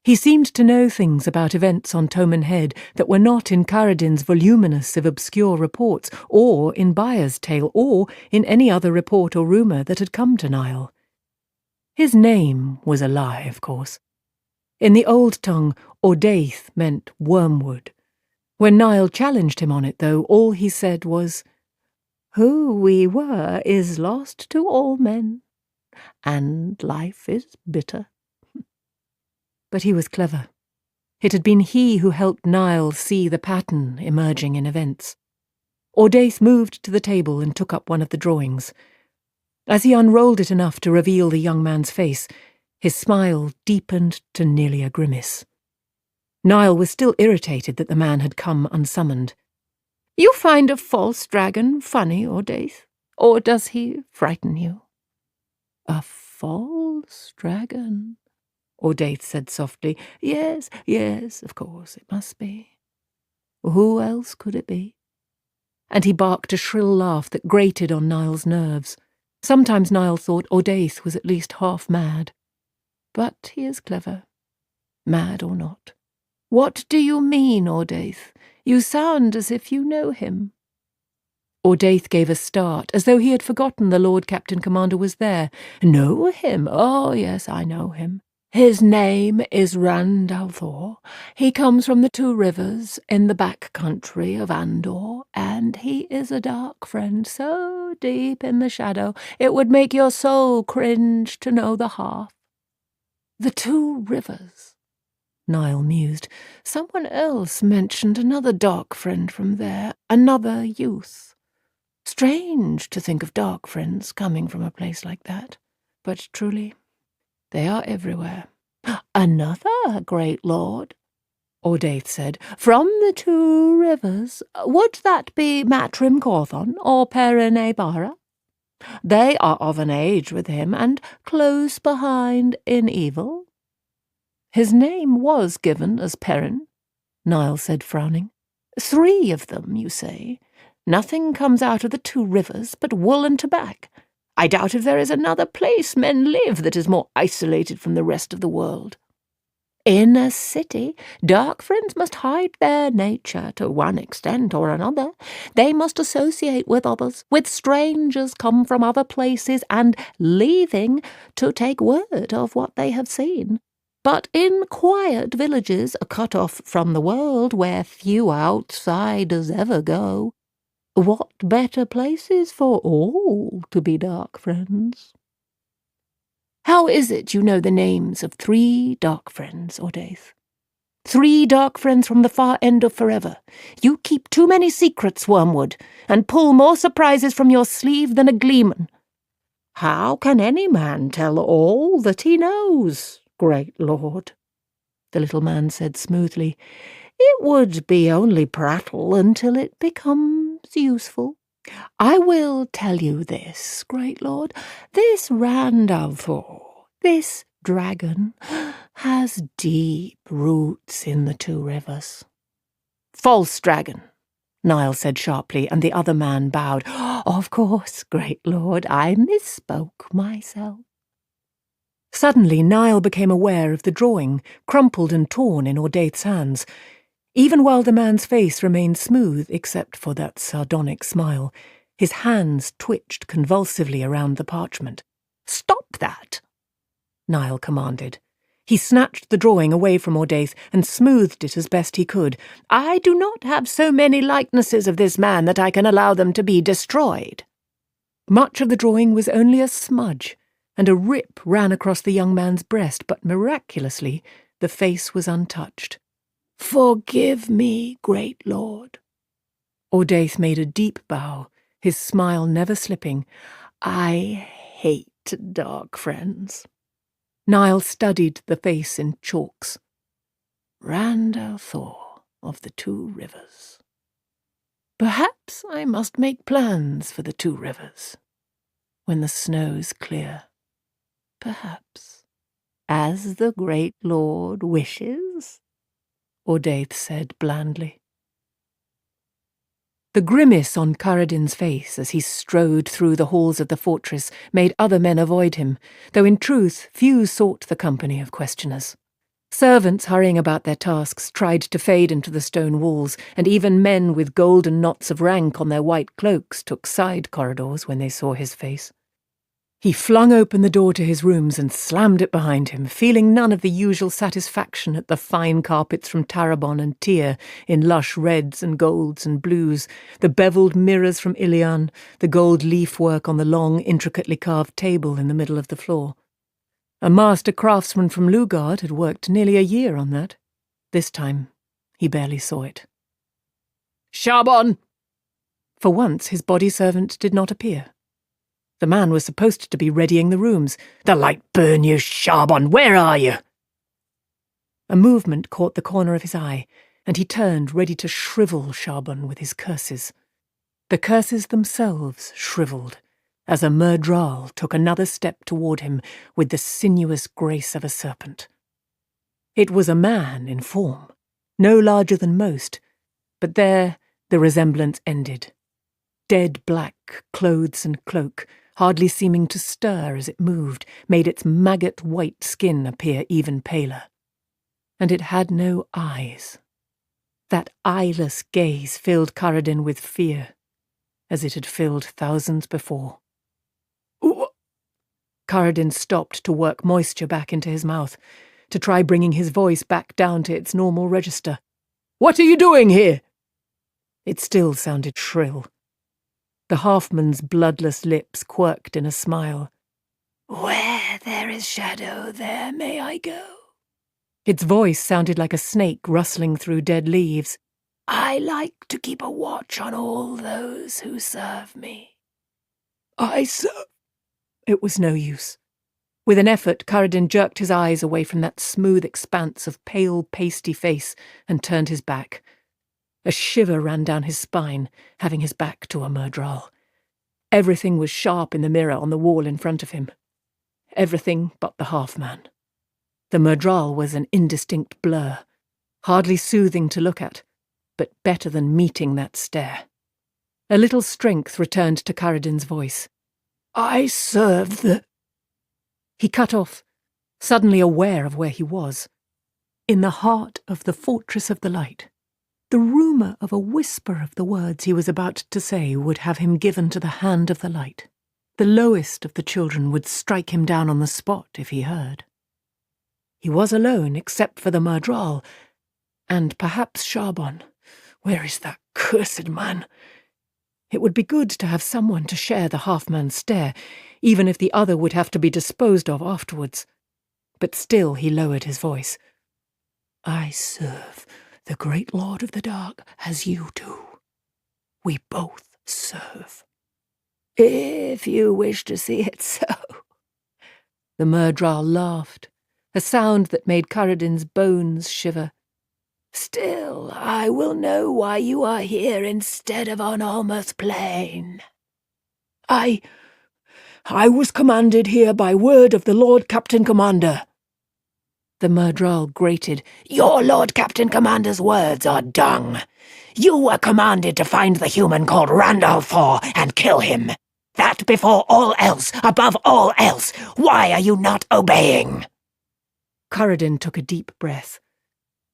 He seemed to know things about events on Toman Head that were not in Caradin's voluminous of obscure reports, or in Byer's tale, or in any other report or rumour that had come to Niall. His name was a lie, of course. In the old tongue, Ordaith meant wormwood. When Niall challenged him on it, though, all he said was, "Who we were is lost to all men, and life is bitter." But he was clever. It had been he who helped Niall see the pattern emerging in events. Ordaith moved to the table and took up one of the drawings. As he unrolled it enough to reveal the young man's face, his smile deepened to nearly a grimace. Niall was still irritated that the man had come unsummoned. "You find a false dragon funny, Ordaith, or does he frighten you?" "A false dragon?" Ordaith said softly. Yes, of course, it must be. Who else could it be?" And he barked a shrill laugh that grated on Niall's nerves. Sometimes Niall thought Ordaith was at least half mad. But he is clever, mad or not. "What do you mean, Ordaith? You sound as if you know him." Ordaith gave a start, as though he had forgotten the Lord Captain Commander was there. "Know him? Oh, yes, I know him. His name is Randalthor. He comes from the Two Rivers in the back country of Andor, and he is a dark friend so deep in the shadow it would make your soul cringe to know the half." "The Two Rivers," Niall mused. "Someone else mentioned another dark friend from there, another youth. Strange to think of dark friends coming from a place like that, but truly, they are everywhere." "Another great lord," Ordaith said, "from the Two Rivers. Would that be Matrim Cawthon or Perrin Bara? They are of an age with him, and close behind in evil." "His name was given as Perrin," Niall said, frowning. "3 of them, you say? Nothing comes out of the Two Rivers but wool and tobacco. I doubt if there is another place men live that is more isolated from the rest of the world. In a city, dark friends must hide their nature to one extent or another. They must associate with others, with strangers come from other places and leaving to take word of what they have seen. But in quiet villages, cut off from the world, where few outsiders ever go, what better places for all to be dark friends?" "How is it you know the names of 3 dark friends, Ordaith? 3 dark friends from the far end of forever. You keep too many secrets, Wormwood, and pull more surprises from your sleeve than a gleeman. How can any man tell all that he knows, great lord?" the little man said smoothly. "It would be only prattle until it becomes useful. I will tell you this, great lord. This Randalthor, this dragon, has deep roots in the Two Rivers." "False dragon," Niall said sharply, and the other man bowed. "Of course, great lord, I misspoke myself." Suddenly Niall became aware of the drawing, crumpled and torn in Ordaith's hands. Even while the man's face remained smooth, except for that sardonic smile, His hands twitched convulsively around the parchment. "Stop that!" Niall commanded. He snatched the drawing away from Ordaith and smoothed it as best he could. "I do not have so many likenesses of this man that I can allow them to be destroyed." Much of the drawing was only a smudge, and a rip ran across the young man's breast, but miraculously the face was untouched. "Forgive me, great lord." Ordaith made a deep bow, his smile never slipping. "I hate dark friends." Niall studied the face in chalks. "Randall Thor of the Two Rivers. Perhaps I must make plans for the Two Rivers when the snow's clear. Perhaps, as the great lord wishes," Ordaith said blandly. The grimace on Caradin's face as he strode through the halls of the fortress made other men avoid him, though in truth few sought the company of questioners. Servants hurrying about their tasks tried to fade into the stone walls, and even men with golden knots of rank on their white cloaks took side corridors when they saw his face. He flung open the door to his rooms and slammed it behind him, feeling none of the usual satisfaction at the fine carpets from Tarabon and Tyr in lush reds and golds and blues, the bevelled mirrors from Ilion, the gold leaf work on the long, intricately carved table in the middle of the floor. A master craftsman from Lugard had worked nearly a year on that. This time, he barely saw it. "Sharbon!" For once, his body servant did not appear. The man was supposed to be readying the rooms. "The light burn you, Sharbon! Where are you?" A movement caught the corner of his eye, and he turned, ready to shrivel Sharbon with his curses. The curses themselves shrivelled, as a Murdral took another step toward him with the sinuous grace of a serpent. It was a man in form, no larger than most, but there the resemblance ended. Dead black clothes and cloak, hardly seeming to stir as it moved, made its maggot-white skin appear even paler. And it had no eyes. That eyeless gaze filled Caradin with fear, as it had filled thousands before. Caradin stopped to work moisture back into his mouth, to try bringing his voice back down to its normal register. "What are you doing here?" It still sounded shrill. The halfman's bloodless lips quirked in a smile. "Where there is shadow, there may I go." Its voice sounded like a snake rustling through dead leaves. "I like to keep a watch on all those who serve me." "I serve—" It was no use. With an effort, Caradin jerked his eyes away from that smooth expanse of pale, pasty face and turned his back. A shiver ran down his spine, having his back to a Murdral. Everything was sharp in the mirror on the wall in front of him. Everything but the half-man. The Murdral was an indistinct blur, hardly soothing to look at, but better than meeting that stare. A little strength returned to Caradin's voice. "I serve the—" He cut off, suddenly aware of where he was. In the heart of the Fortress of the Light. The rumour of a whisper of the words he was about to say would have him given to the hand of the light. The lowest of the children would strike him down on the spot if he heard. He was alone except for the Murdral, and perhaps Sharbon. Where is that cursed man? It would be good to have someone to share the half-man's stare, even if the other would have to be disposed of afterwards. But still he lowered his voice. "I serve the great Lord of the Dark as you do. We both serve." "If you wish to see it so." The Murdral laughed, a sound that made Caradin's bones shiver. "Still, I will know why you are here instead of on Almoth Plain. I was commanded here by word of the Lord Captain Commander." The Murdral grated. "Your Lord Captain Commander's words are dung. You were commanded to find the human called Randall Thor and kill him. That before all else, above all else. Why are you not obeying?" Caradin took a deep breath.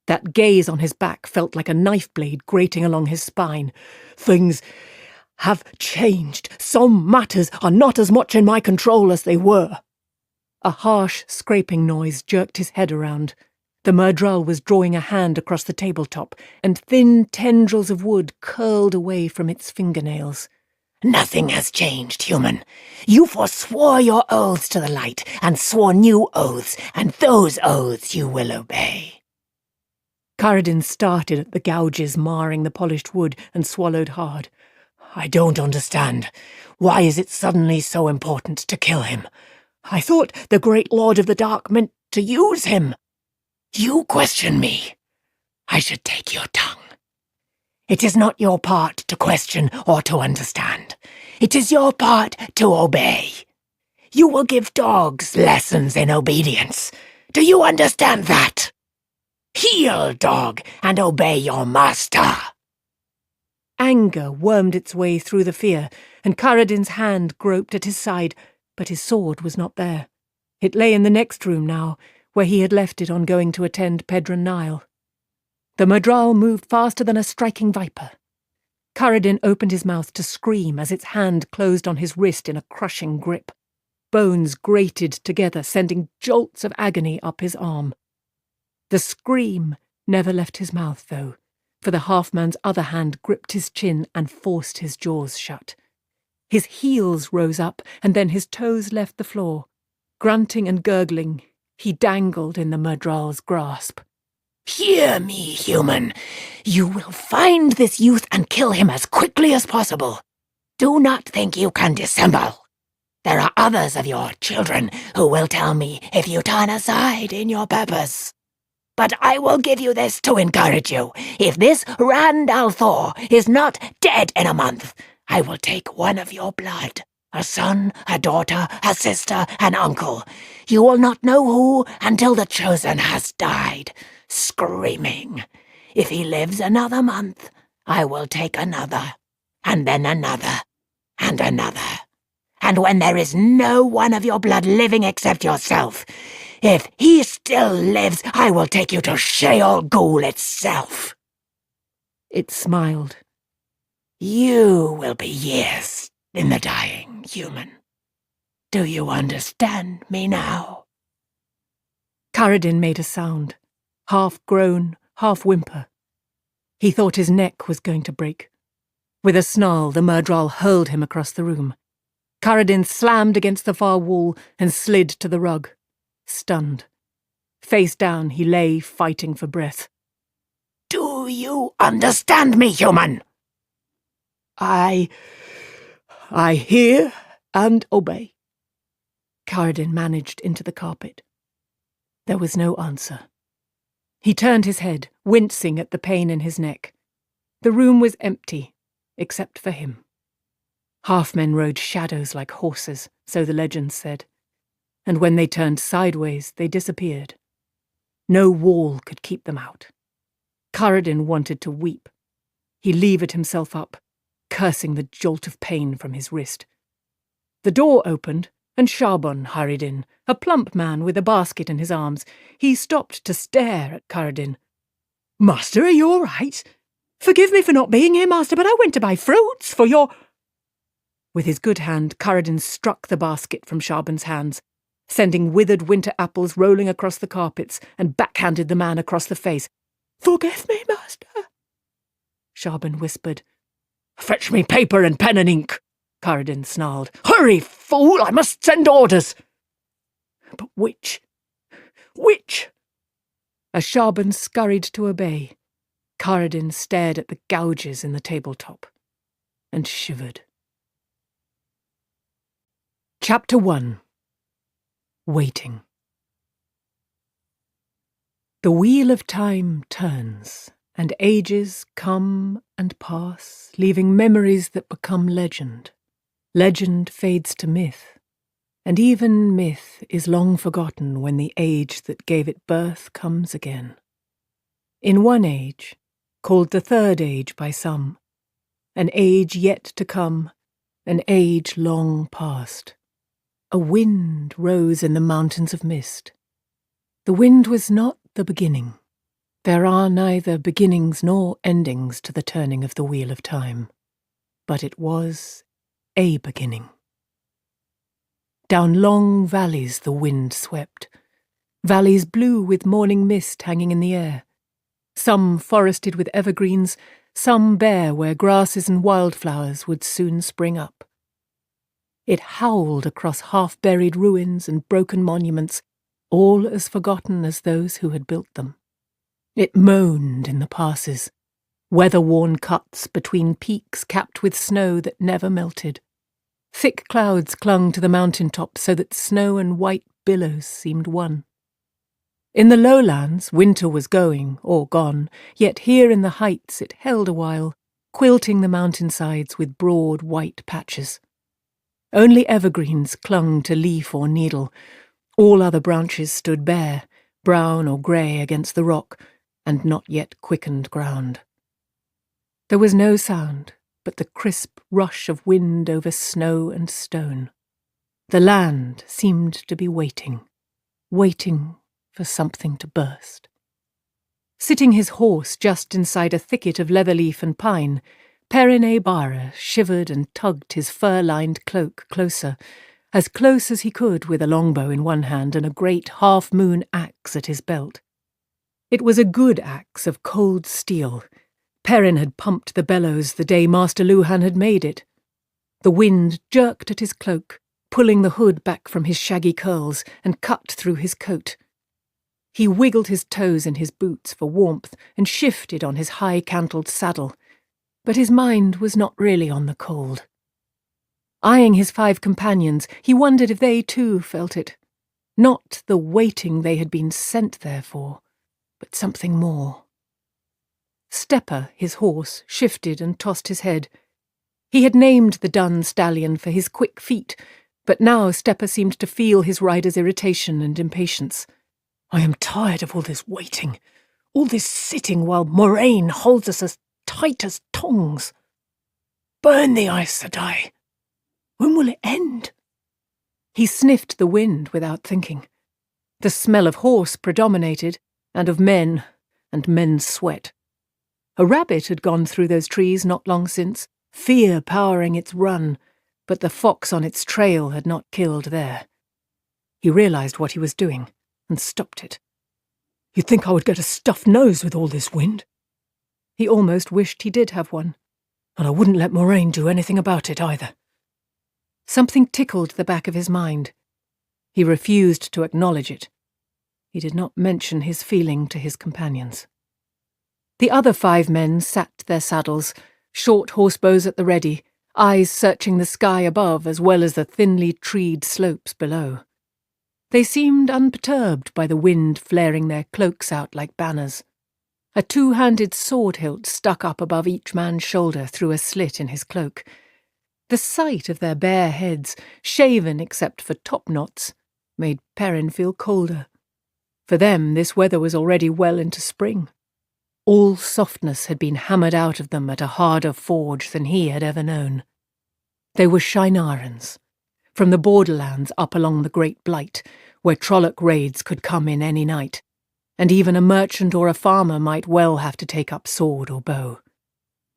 That gaze on his back felt like a knife blade grating along his spine. Things have changed. Some matters are not as much in my control as they were." A harsh scraping noise jerked his head around. The Murdral was drawing a hand across the tabletop, and thin tendrils of wood curled away from its fingernails. "Nothing has changed, human. You forswore your oaths to the light, and swore new oaths, and those oaths you will obey." Karadin started at the gouges marring the polished wood and swallowed hard. "I don't understand. Why is it suddenly so important to kill him? I thought the great Lord of the Dark meant to use him. You question me. I should take your tongue. It is not your part to question or to understand. It is your part to obey. You will give dogs lessons in obedience. Do you understand that? Heel, dog, and obey your master." Anger wormed its way through the fear, and Karadin's hand groped at his side, but his sword was not there. It lay in the next room now, where he had left it on going to attend Pedron Nile. The Murdral moved faster than a striking viper. Karadin opened his mouth to scream as its hand closed on his wrist in a crushing grip. Bones grated together, sending jolts of agony up his arm. The scream never left his mouth, though, for the half-man's other hand gripped his chin and forced his jaws shut. His heels rose up, and then his toes left the floor. Grunting and gurgling, he dangled in the Murdral's grasp. "Hear me, human. You will find this youth and kill him as quickly as possible. Do not think you can dissemble. There are others of your children who will tell me if you turn aside in your purpose. But I will give you this to encourage you. If this Randall Thor is not dead in a month, I will take one of your blood. A son, a daughter, a sister, an uncle. You will not know who until the chosen has died, screaming. If he lives another month, I will take another, and then another, and another. And when there is no one of your blood living except yourself, if he still lives, I will take you to Sheol Ghoul itself." It smiled. "You will be years in the dying, human. Do you understand me now?" Karadin made a sound, half groan, half whimper. He thought his neck was going to break. With a snarl, the Murdral hurled him across the room. Karadin slammed against the far wall and slid to the rug, stunned. Face down, he lay, fighting for breath. "Do you understand me, human?" I hear and obey." Karadin managed into the carpet. There was no answer. He turned his head, wincing at the pain in his neck. The room was empty, except for him. Half-men rode shadows like horses, so the legends said, and when they turned sideways, they disappeared. No wall could keep them out. Karadin wanted to weep. He levered himself up, cursing the jolt of pain from his wrist. The door opened, and Sharbon hurried in, a plump man with a basket in his arms. He stopped to stare at Karadin. "Master, are you all right? Forgive me for not being here, master, but I went to buy fruits for your—" With his good hand, Karadin struck the basket from Sharbon's hands, sending withered winter apples rolling across the carpets, and backhanded the man across the face. "Forgive me, master," Sharbon whispered. "Fetch me paper and pen and ink," Karadin snarled. "Hurry, fool, I must send orders." "But which? Which?" As Sharbon scurried to obey, Karadin stared at the gouges in the tabletop and shivered. Chapter 1. Waiting. The wheel of time turns, and ages come and pass, leaving memories that become legend. Legend fades to myth, and even myth is long forgotten when the age that gave it birth comes again. In one age, called the Third Age by some, an age yet to come, an age long past, a wind rose in the mountains of mist. The wind was not the beginning. There are neither beginnings nor endings to the turning of the wheel of time. but it was a beginning. Down long valleys the wind swept, valleys blue with morning mist hanging in the air, some forested with evergreens, some bare where grasses and wildflowers would soon spring up. It howled across half-buried ruins and broken monuments, all as forgotten as those who had built them. It moaned in the passes, weather-worn cuts between peaks capped with snow that never melted. Thick clouds clung to the mountain tops so that snow and white billows seemed one. In the lowlands, winter was going, or gone, yet here in the heights it held a while, quilting the mountainsides with broad white patches. Only evergreens clung to leaf or needle. All other branches stood bare, brown or grey against the rock, and not yet quickened ground. There was no sound but the crisp rush of wind over snow and stone. The land seemed to be waiting for something to burst. Sitting his horse just inside a thicket of leatherleaf and pine, Perrin-e-Bara shivered and tugged his fur-lined cloak closer, as close as he could with a longbow in one hand and a great half-moon axe at his belt. It was a good axe of cold steel. Perrin had pumped the bellows the day Master Luhan had made it. The wind jerked at his cloak, pulling the hood back from his shaggy curls and cut through his coat. He wiggled his toes in his boots for warmth and shifted on his high-cantled saddle, but his mind was not really on the cold. Eyeing his 5 companions, he wondered if they too felt it. Not the waiting they had been sent there for, but something more. Stepper, his horse, shifted and tossed his head. He had named the dun stallion for his quick feet, but now Stepper seemed to feel his rider's irritation and impatience. "I am tired of all this waiting, all this sitting while Moraine holds us as tight as tongs. Burn the Aes Sedai. When will it end?" He sniffed the wind without thinking. The smell of horse predominated, and of men, and men's sweat. A rabbit had gone through those trees not long since, fear powering its run, but the fox on its trail had not killed there. He realized what he was doing, and stopped it. "You'd think I would get a stuffed nose with all this wind." He almost wished he did have one. "And I wouldn't let Moraine do anything about it either." Something tickled the back of his mind. He refused to acknowledge it. He did not mention his feeling to his companions. The other 5 men sat their saddles, short horsebows at the ready, eyes searching the sky above as well as the thinly treed slopes below. They seemed unperturbed by the wind flaring their cloaks out like banners. A 2-handed sword hilt stuck up above each man's shoulder through a slit in his cloak. The sight of their bare heads, shaven except for top knots, made Perrin feel colder. For them, this weather was already well into spring. All softness had been hammered out of them at a harder forge than he had ever known. They were Shinarans, from the borderlands up along the Great Blight, where Trolloc raids could come in any night, and even a merchant or a farmer might well have to take up sword or bow.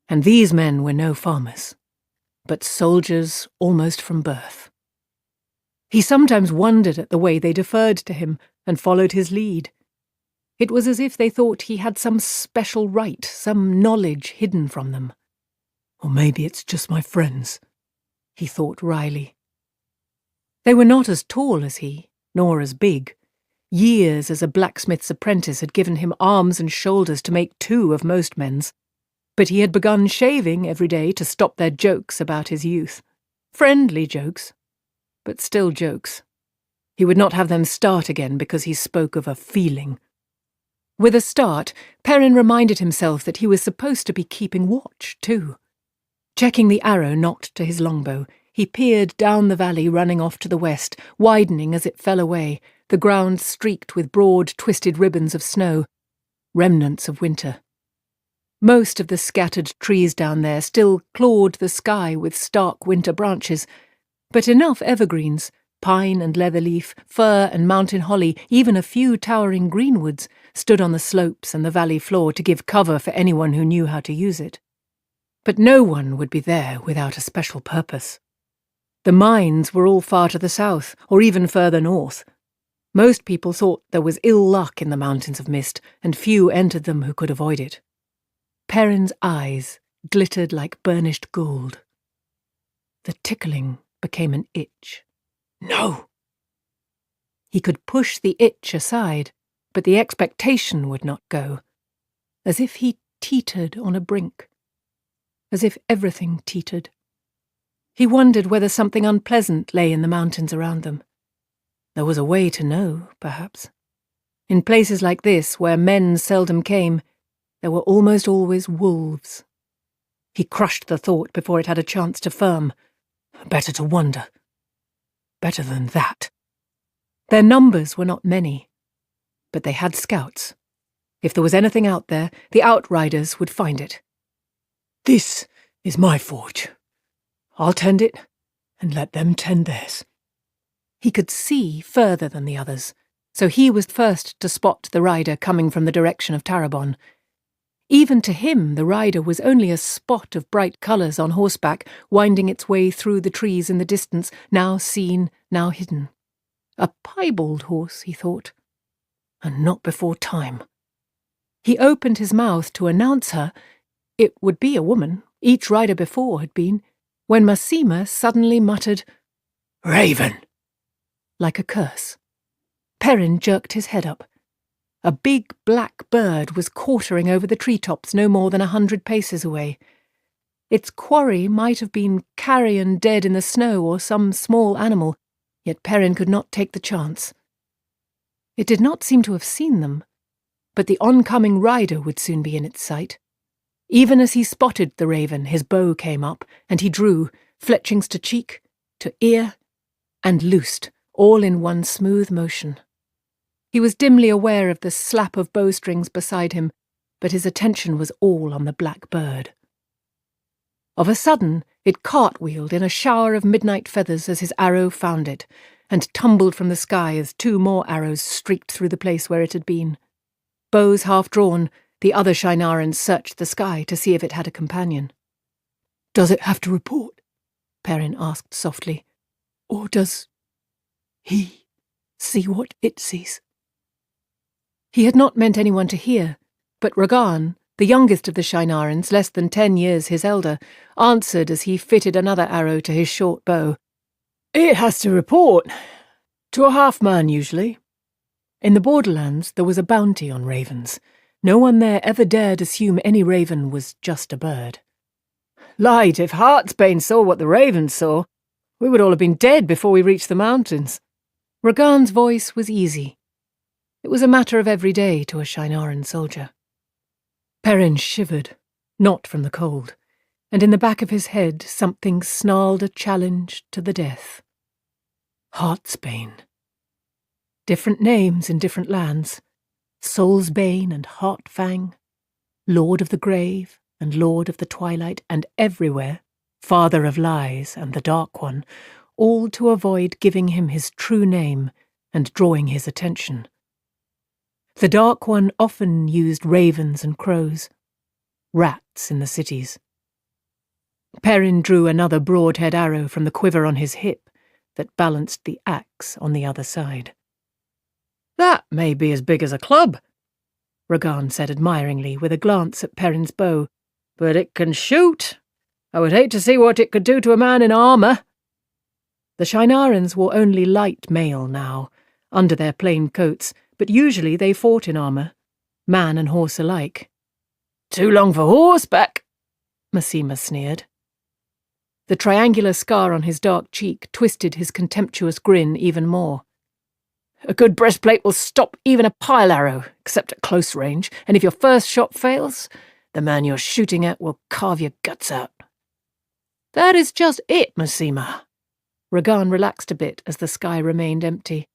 And these men were no farmers, but soldiers almost from birth. He sometimes wondered at the way they deferred to him and followed his lead. It was as if they thought he had some special right, some knowledge hidden from them. "Or maybe it's just my friends," he thought wryly. They were not as tall as he, nor as big. Years as a blacksmith's apprentice had given him arms and shoulders to make 2 of most men's, but he had begun shaving every day to stop their jokes about his youth. Friendly jokes, but still jokes. He would not have them start again because he spoke of a feeling. With a start, Perrin reminded himself that he was supposed to be keeping watch, too. Checking the arrow nocked to his longbow, he peered down the valley running off to the west, widening as it fell away, the ground streaked with broad, twisted ribbons of snow, remnants of winter. Most of the scattered trees down there still clawed the sky with stark winter branches, but enough evergreens, pine and leatherleaf, fir and mountain holly, even a few towering greenwoods, stood on the slopes and the valley floor to give cover for anyone who knew how to use it. But no one would be there without a special purpose. The mines were all far to the south, or even further north. Most people thought there was ill luck in the Mountains of Mist, and few entered them who could avoid it. Perrin's eyes glittered like burnished gold. The tickling became an itch. No! He could push the itch aside, but the expectation would not go, as if he teetered on a brink, as if everything teetered. He wondered whether something unpleasant lay in the mountains around them. There was a way to know, perhaps. In places like this, where men seldom came, there were almost always wolves. He crushed the thought before it had a chance to firm. Better to wonder. Better than that. Their numbers were not many, but they had scouts. If there was anything out there, the outriders would find it. This is my forge. I'll tend it, and let them tend theirs. He could see further than the others, so he was first to spot the rider coming from the direction of Tarabon. Even to him, the rider was only a spot of bright colours on horseback, winding its way through the trees in the distance, now seen, now hidden. A piebald horse, he thought, and not before time. He opened his mouth to announce her. It would be a woman, each rider before had been, when Masima suddenly muttered, "Raven!" like a curse. Perrin jerked his head up. A big black bird was quartering over the treetops no more than 100 paces away. Its quarry might have been carrion dead in the snow or some small animal, yet Perrin could not take the chance. It did not seem to have seen them, but the oncoming rider would soon be in its sight. Even as he spotted the raven, his bow came up, and he drew, fletchings to cheek, to ear, and loosed, all in one smooth motion. He was dimly aware of the slap of bowstrings beside him, but his attention was all on the black bird. Of a sudden, it cartwheeled in a shower of midnight feathers as his arrow found it, and tumbled from the sky as 2 more arrows streaked through the place where it had been. Bows half drawn, the other Shinarans searched the sky to see if it had a companion. "Does it have to report?" Perrin asked softly. "Or does he see what it sees?" He had not meant anyone to hear, but Ragan, the youngest of the Shinarans, less than 10 years his elder, answered as he fitted another arrow to his short bow. "It has to report. To a half-man, usually." In the borderlands there was a bounty on ravens. No one there ever dared assume any raven was just a bird. "Light, if Heartsbane saw what the ravens saw, we would all have been dead before we reached the mountains." Ragan's voice was easy. It was a matter of every day to a Shinaran soldier. Perrin shivered, not from the cold, and in the back of his head something snarled a challenge to the death. Heartsbane. Different names in different lands. Soulsbane and Heartfang, Lord of the Grave and Lord of the Twilight, and everywhere, Father of Lies and the Dark One, all to avoid giving him his true name and drawing his attention. The Dark One often used ravens and crows, rats in the cities. Perrin drew another broadhead arrow from the quiver on his hip that balanced the axe on the other side. "That may be as big as a club," Ragan said admiringly with a glance at Perrin's bow, "but it can shoot. I would hate to see what it could do to a man in armour." The Shinarans wore only light mail now, under their plain coats, but usually they fought in armour, man and horse alike. "Too long for horseback," Masima sneered. The triangular scar on his dark cheek twisted his contemptuous grin even more. "A good breastplate will stop even a pile arrow, except at close range, and if your first shot fails, the man you're shooting at will carve your guts out." "That is just it, Masima." Ragan relaxed a bit as the sky remained empty.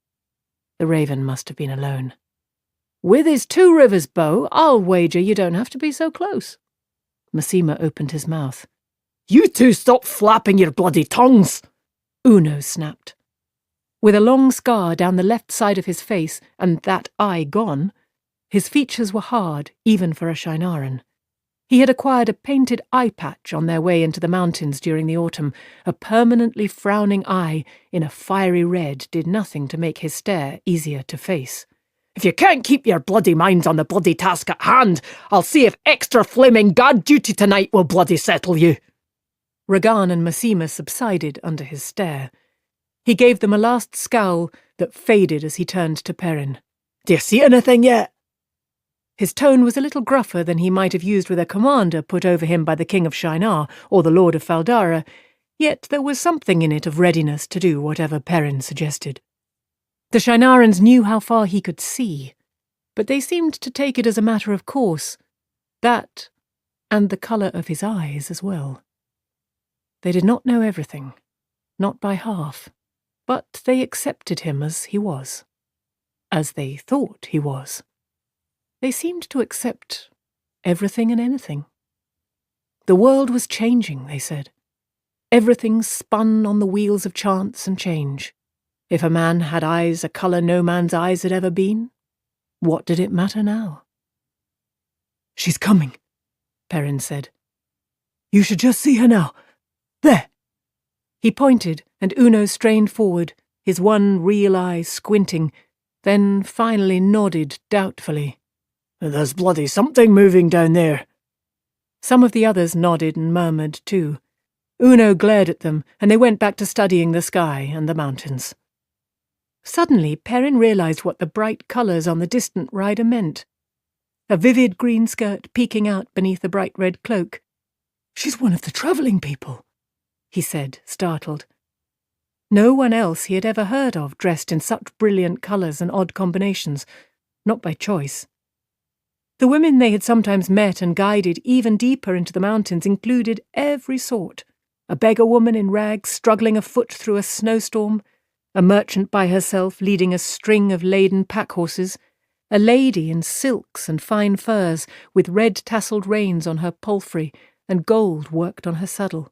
The raven must have been alone. "With his 2 rivers bow, I'll wager you don't have to be so close." Masima opened his mouth. "You 2 stop flapping your bloody tongues!" Uno snapped. With a long scar down the left side of his face, and that eye gone, his features were hard, even for a Shinaran. He had acquired a painted eye patch on their way into the mountains during the autumn. A permanently frowning eye in a fiery red did nothing to make his stare easier to face. "If you can't keep your bloody minds on the bloody task at hand, I'll see if extra flaming guard duty tonight will bloody settle you." Ragan and Massima subsided under his stare. He gave them a last scowl that faded as he turned to Perrin. "Do you see anything yet?" His tone was a little gruffer than he might have used with a commander put over him by the King of Shinar or the Lord of Faldara, yet there was something in it of readiness to do whatever Perrin suggested. The Shinarans knew how far he could see, but they seemed to take it as a matter of course. That, and the colour of his eyes as well. They did not know everything, not by half, but they accepted him as he was, as they thought he was. They seemed to accept everything and anything. The world was changing, they said. Everything spun on the wheels of chance and change. If a man had eyes a colour no man's eyes had ever been, what did it matter now? "She's coming," Perrin said. "You should just see her now. There." He pointed, and Uno strained forward, his one real eye squinting, then finally nodded doubtfully. "There's bloody something moving down there." Some of the others nodded and murmured too. Uno glared at them, and they went back to studying the sky and the mountains. Suddenly, Perrin realised what the bright colours on the distant rider meant. A vivid green skirt peeking out beneath a bright red cloak. "She's one of the travelling people," he said, startled. No one else he had ever heard of dressed in such brilliant colours and odd combinations, not by choice. The women they had sometimes met and guided even deeper into the mountains included every sort. A beggar woman in rags struggling afoot through a snowstorm, a merchant by herself leading a string of laden pack horses, a lady in silks and fine furs with red tasselled reins on her palfrey and gold worked on her saddle.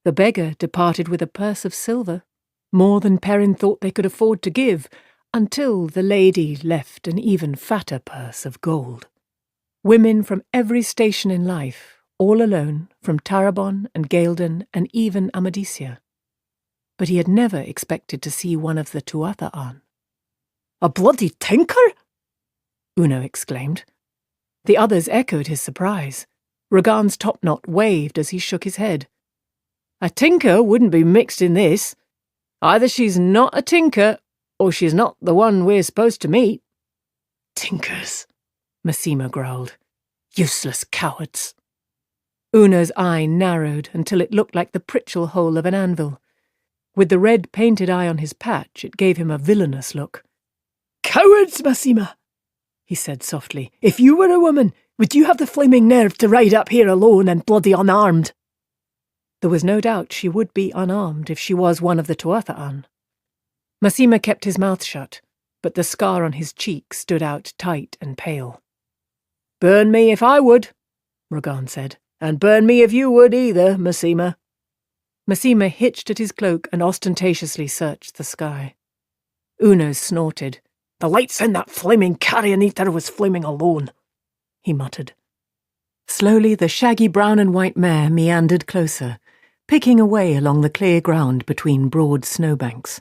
The beggar departed with a purse of silver, more than Perrin thought they could afford to give, until the lady left an even fatter purse of gold. Women from every station in life, all alone, from Tarabon and Gaelden and even Amadisia. But he had never expected to see one of the Tuatha'an. "A bloody tinker?" Uno exclaimed. The others echoed his surprise. Ragan's topknot waved as he shook his head. "A tinker wouldn't be mixed in this. Either she's not a tinker, or she's not the one we're supposed to meet." "Tinkers," Massima growled. "Useless cowards." Uno's eye narrowed until it looked like the pritchel hole of an anvil. With the red painted eye on his patch, it gave him a villainous look. "Cowards, Massima," he said softly. "If you were a woman, would you have the flaming nerve to ride up here alone and bloody unarmed?" There was no doubt she would be unarmed if she was one of the Tuatha'an. Massima kept his mouth shut, but the scar on his cheek stood out tight and pale. "Burn me if I would," Ragan said. "And burn me if you would either, Massima." Massima hitched at his cloak and ostentatiously searched the sky. Uno snorted. "The lights in that flaming carrion eater was flaming alone," he muttered. Slowly the shaggy brown and white mare meandered closer, picking away along the clear ground between broad snowbanks.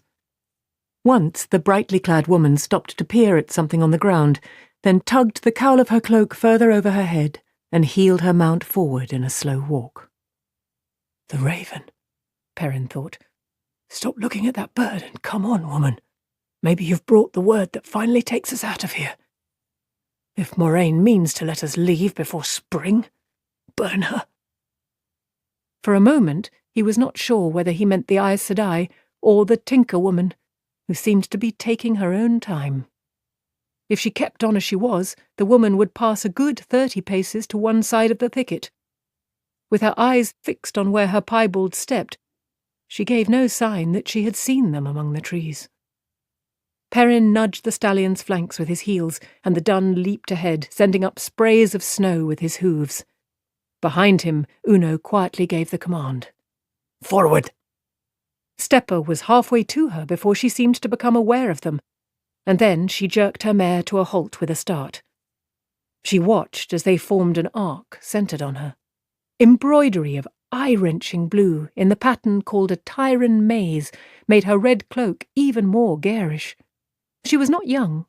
Once the brightly clad woman stopped to peer at something on the ground, then tugged the cowl of her cloak further over her head and heeled her mount forward in a slow walk. "The raven," Perrin thought. "Stop looking at that bird and come on, woman. Maybe you've brought the word that finally takes us out of here. If Moraine means to let us leave before spring, burn her." For a moment he was not sure whether he meant the Aes Sedai or the tinker woman, who seemed to be taking her own time. If she kept on as she was, the woman would pass a good 30 paces to one side of the thicket. With her eyes fixed on where her piebald stepped, she gave no sign that she had seen them among the trees. Perrin nudged the stallion's flanks with his heels, and the dun leaped ahead, sending up sprays of snow with his hooves. Behind him, Uno quietly gave the command. "Forward!" Stepper was halfway to her before she seemed to become aware of them, and then she jerked her mare to a halt with a start. She watched as they formed an arc centred on her. Embroidery of eye-wrenching blue in the pattern called a Tyran maze made her red cloak even more garish. She was not young.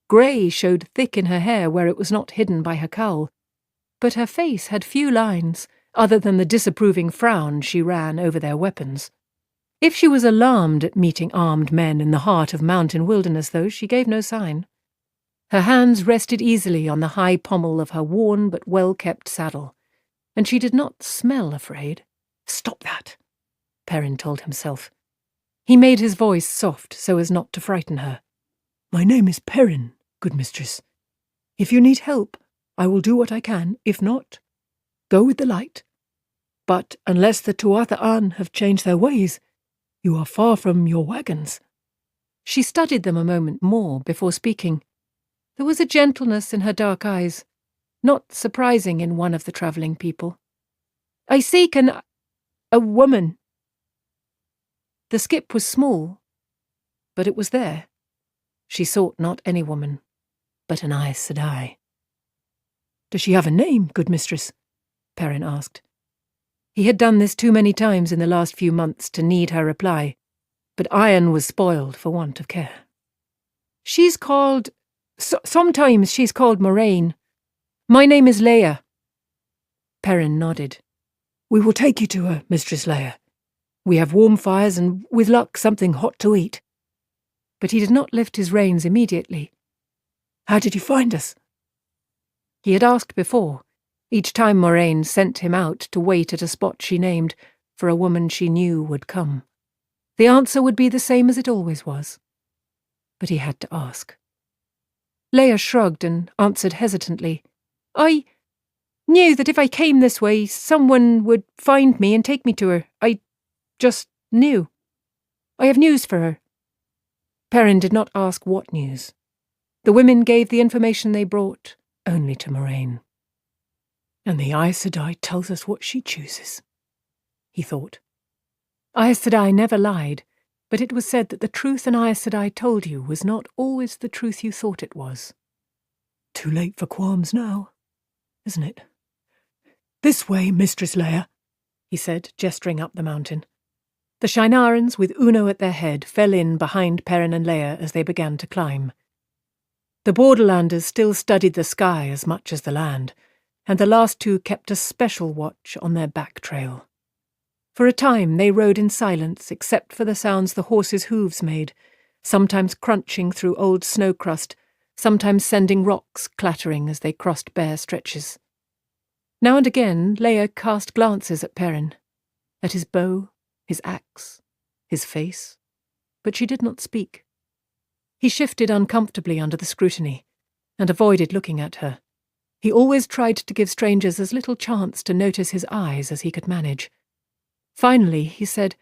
Grey showed thick in her hair where it was not hidden by her cowl, but her face had few lines, other than the disapproving frown she ran over their weapons. If she was alarmed at meeting armed men in the heart of mountain wilderness, though, she gave no sign. Her hands rested easily on the high pommel of her worn but well-kept saddle, and she did not smell afraid. "Stop that," Perrin told himself. He made his voice soft so as not to frighten her. "My name is Perrin, good mistress. If you need help, I will do what I can. If not, go with the light. But unless the Tuatha An have changed their ways, you are far from your wagons." She studied them a moment more before speaking. There was a gentleness in her dark eyes, not surprising in one of the travelling people. "I seek a woman." The skip was small, but it was there. She sought not any woman, but an Aes Sedai. "Does she have a name, good mistress?" Perrin asked. He had done this too many times in the last few months to need her reply, but Iron was spoiled for want of care. "She's called... sometimes she's called Moraine. My name is Leia." Perrin nodded. "We will take you to her, Mistress Leia. We have warm fires and, with luck, something hot to eat." But he did not lift his reins immediately. "How did you find us?" He had asked before, each time Moraine sent him out to wait at a spot she named for a woman she knew would come. The answer would be the same as it always was. But he had to ask. Leia shrugged and answered hesitantly. "I knew that if I came this way, someone would find me and take me to her. I just knew. I have news for her." Perrin did not ask what news. The women gave the information they brought only to Moraine. "And the Aes Sedai tells us what she chooses," he thought. Aes Sedai never lied, but it was said that the truth an Aes Sedai told you was not always the truth you thought it was. "Too late for qualms now, isn't it?" "This way, Mistress Leia," he said, gesturing up the mountain. The Shinarans, with Uno at their head, fell in behind Perrin and Leia as they began to climb. The Borderlanders still studied the sky as much as the land, and the last two kept a special watch on their back trail. For a time they rode in silence except for the sounds the horses' hooves made, sometimes crunching through old snow crust, sometimes sending rocks clattering as they crossed bare stretches. Now and again Leia cast glances at Perrin, at his bow, his axe, his face, but she did not speak. He shifted uncomfortably under the scrutiny, and avoided looking at her. He always tried to give strangers as little chance to notice his eyes as he could manage. Finally, he said,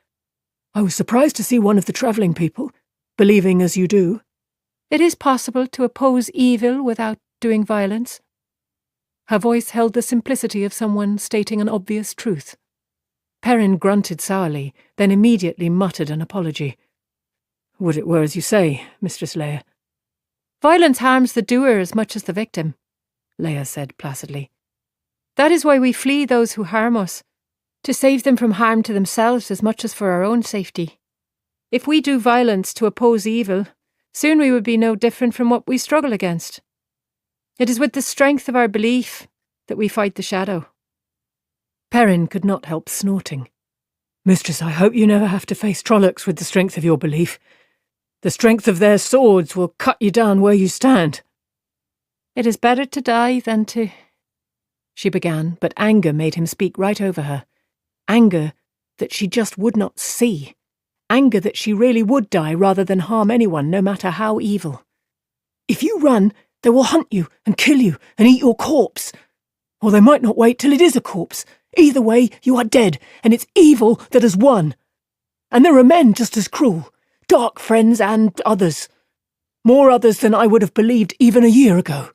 "I was surprised to see one of the travelling people, believing as you do." "It is possible to oppose evil without doing violence." Her voice held the simplicity of someone stating an obvious truth. Perrin grunted sourly, then immediately muttered an apology. "Would it were as you say, Mistress Leia." "Violence harms the doer as much as the victim," Leia said placidly. "That is why we flee those who harm us, to save them from harm to themselves as much as for our own safety. If we do violence to oppose evil, soon we would be no different from what we struggle against. It is with the strength of our belief that we fight the shadow." Perrin could not help snorting. "Mistress, I hope you never have to face Trollocs with the strength of your belief. The strength of their swords will cut you down where you stand." "It is better to die than to—" she began, but anger made him speak right over her. Anger that she just would not see. Anger that she really would die rather than harm anyone, no matter how evil. "If you run, they will hunt you and kill you and eat your corpse. Or they might not wait till it is a corpse. Either way, you are dead, and it's evil that has won. And there are men just as cruel, dark friends and others. More others than I would have believed even a year ago.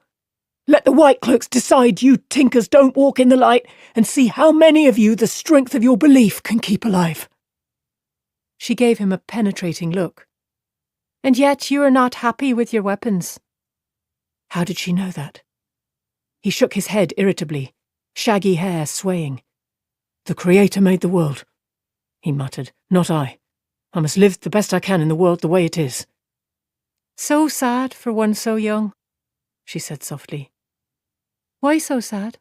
Let the White Cloaks decide you tinkers don't walk in the light, and see how many of you the strength of your belief can keep alive." She gave him a penetrating look. "And yet you are not happy with your weapons." How did she know that? He shook his head irritably, shaggy hair swaying. "The Creator made the world," he muttered, "not I. I must live the best I can in the world the way it is." "So sad for one so young," she said softly. "Why so sad?"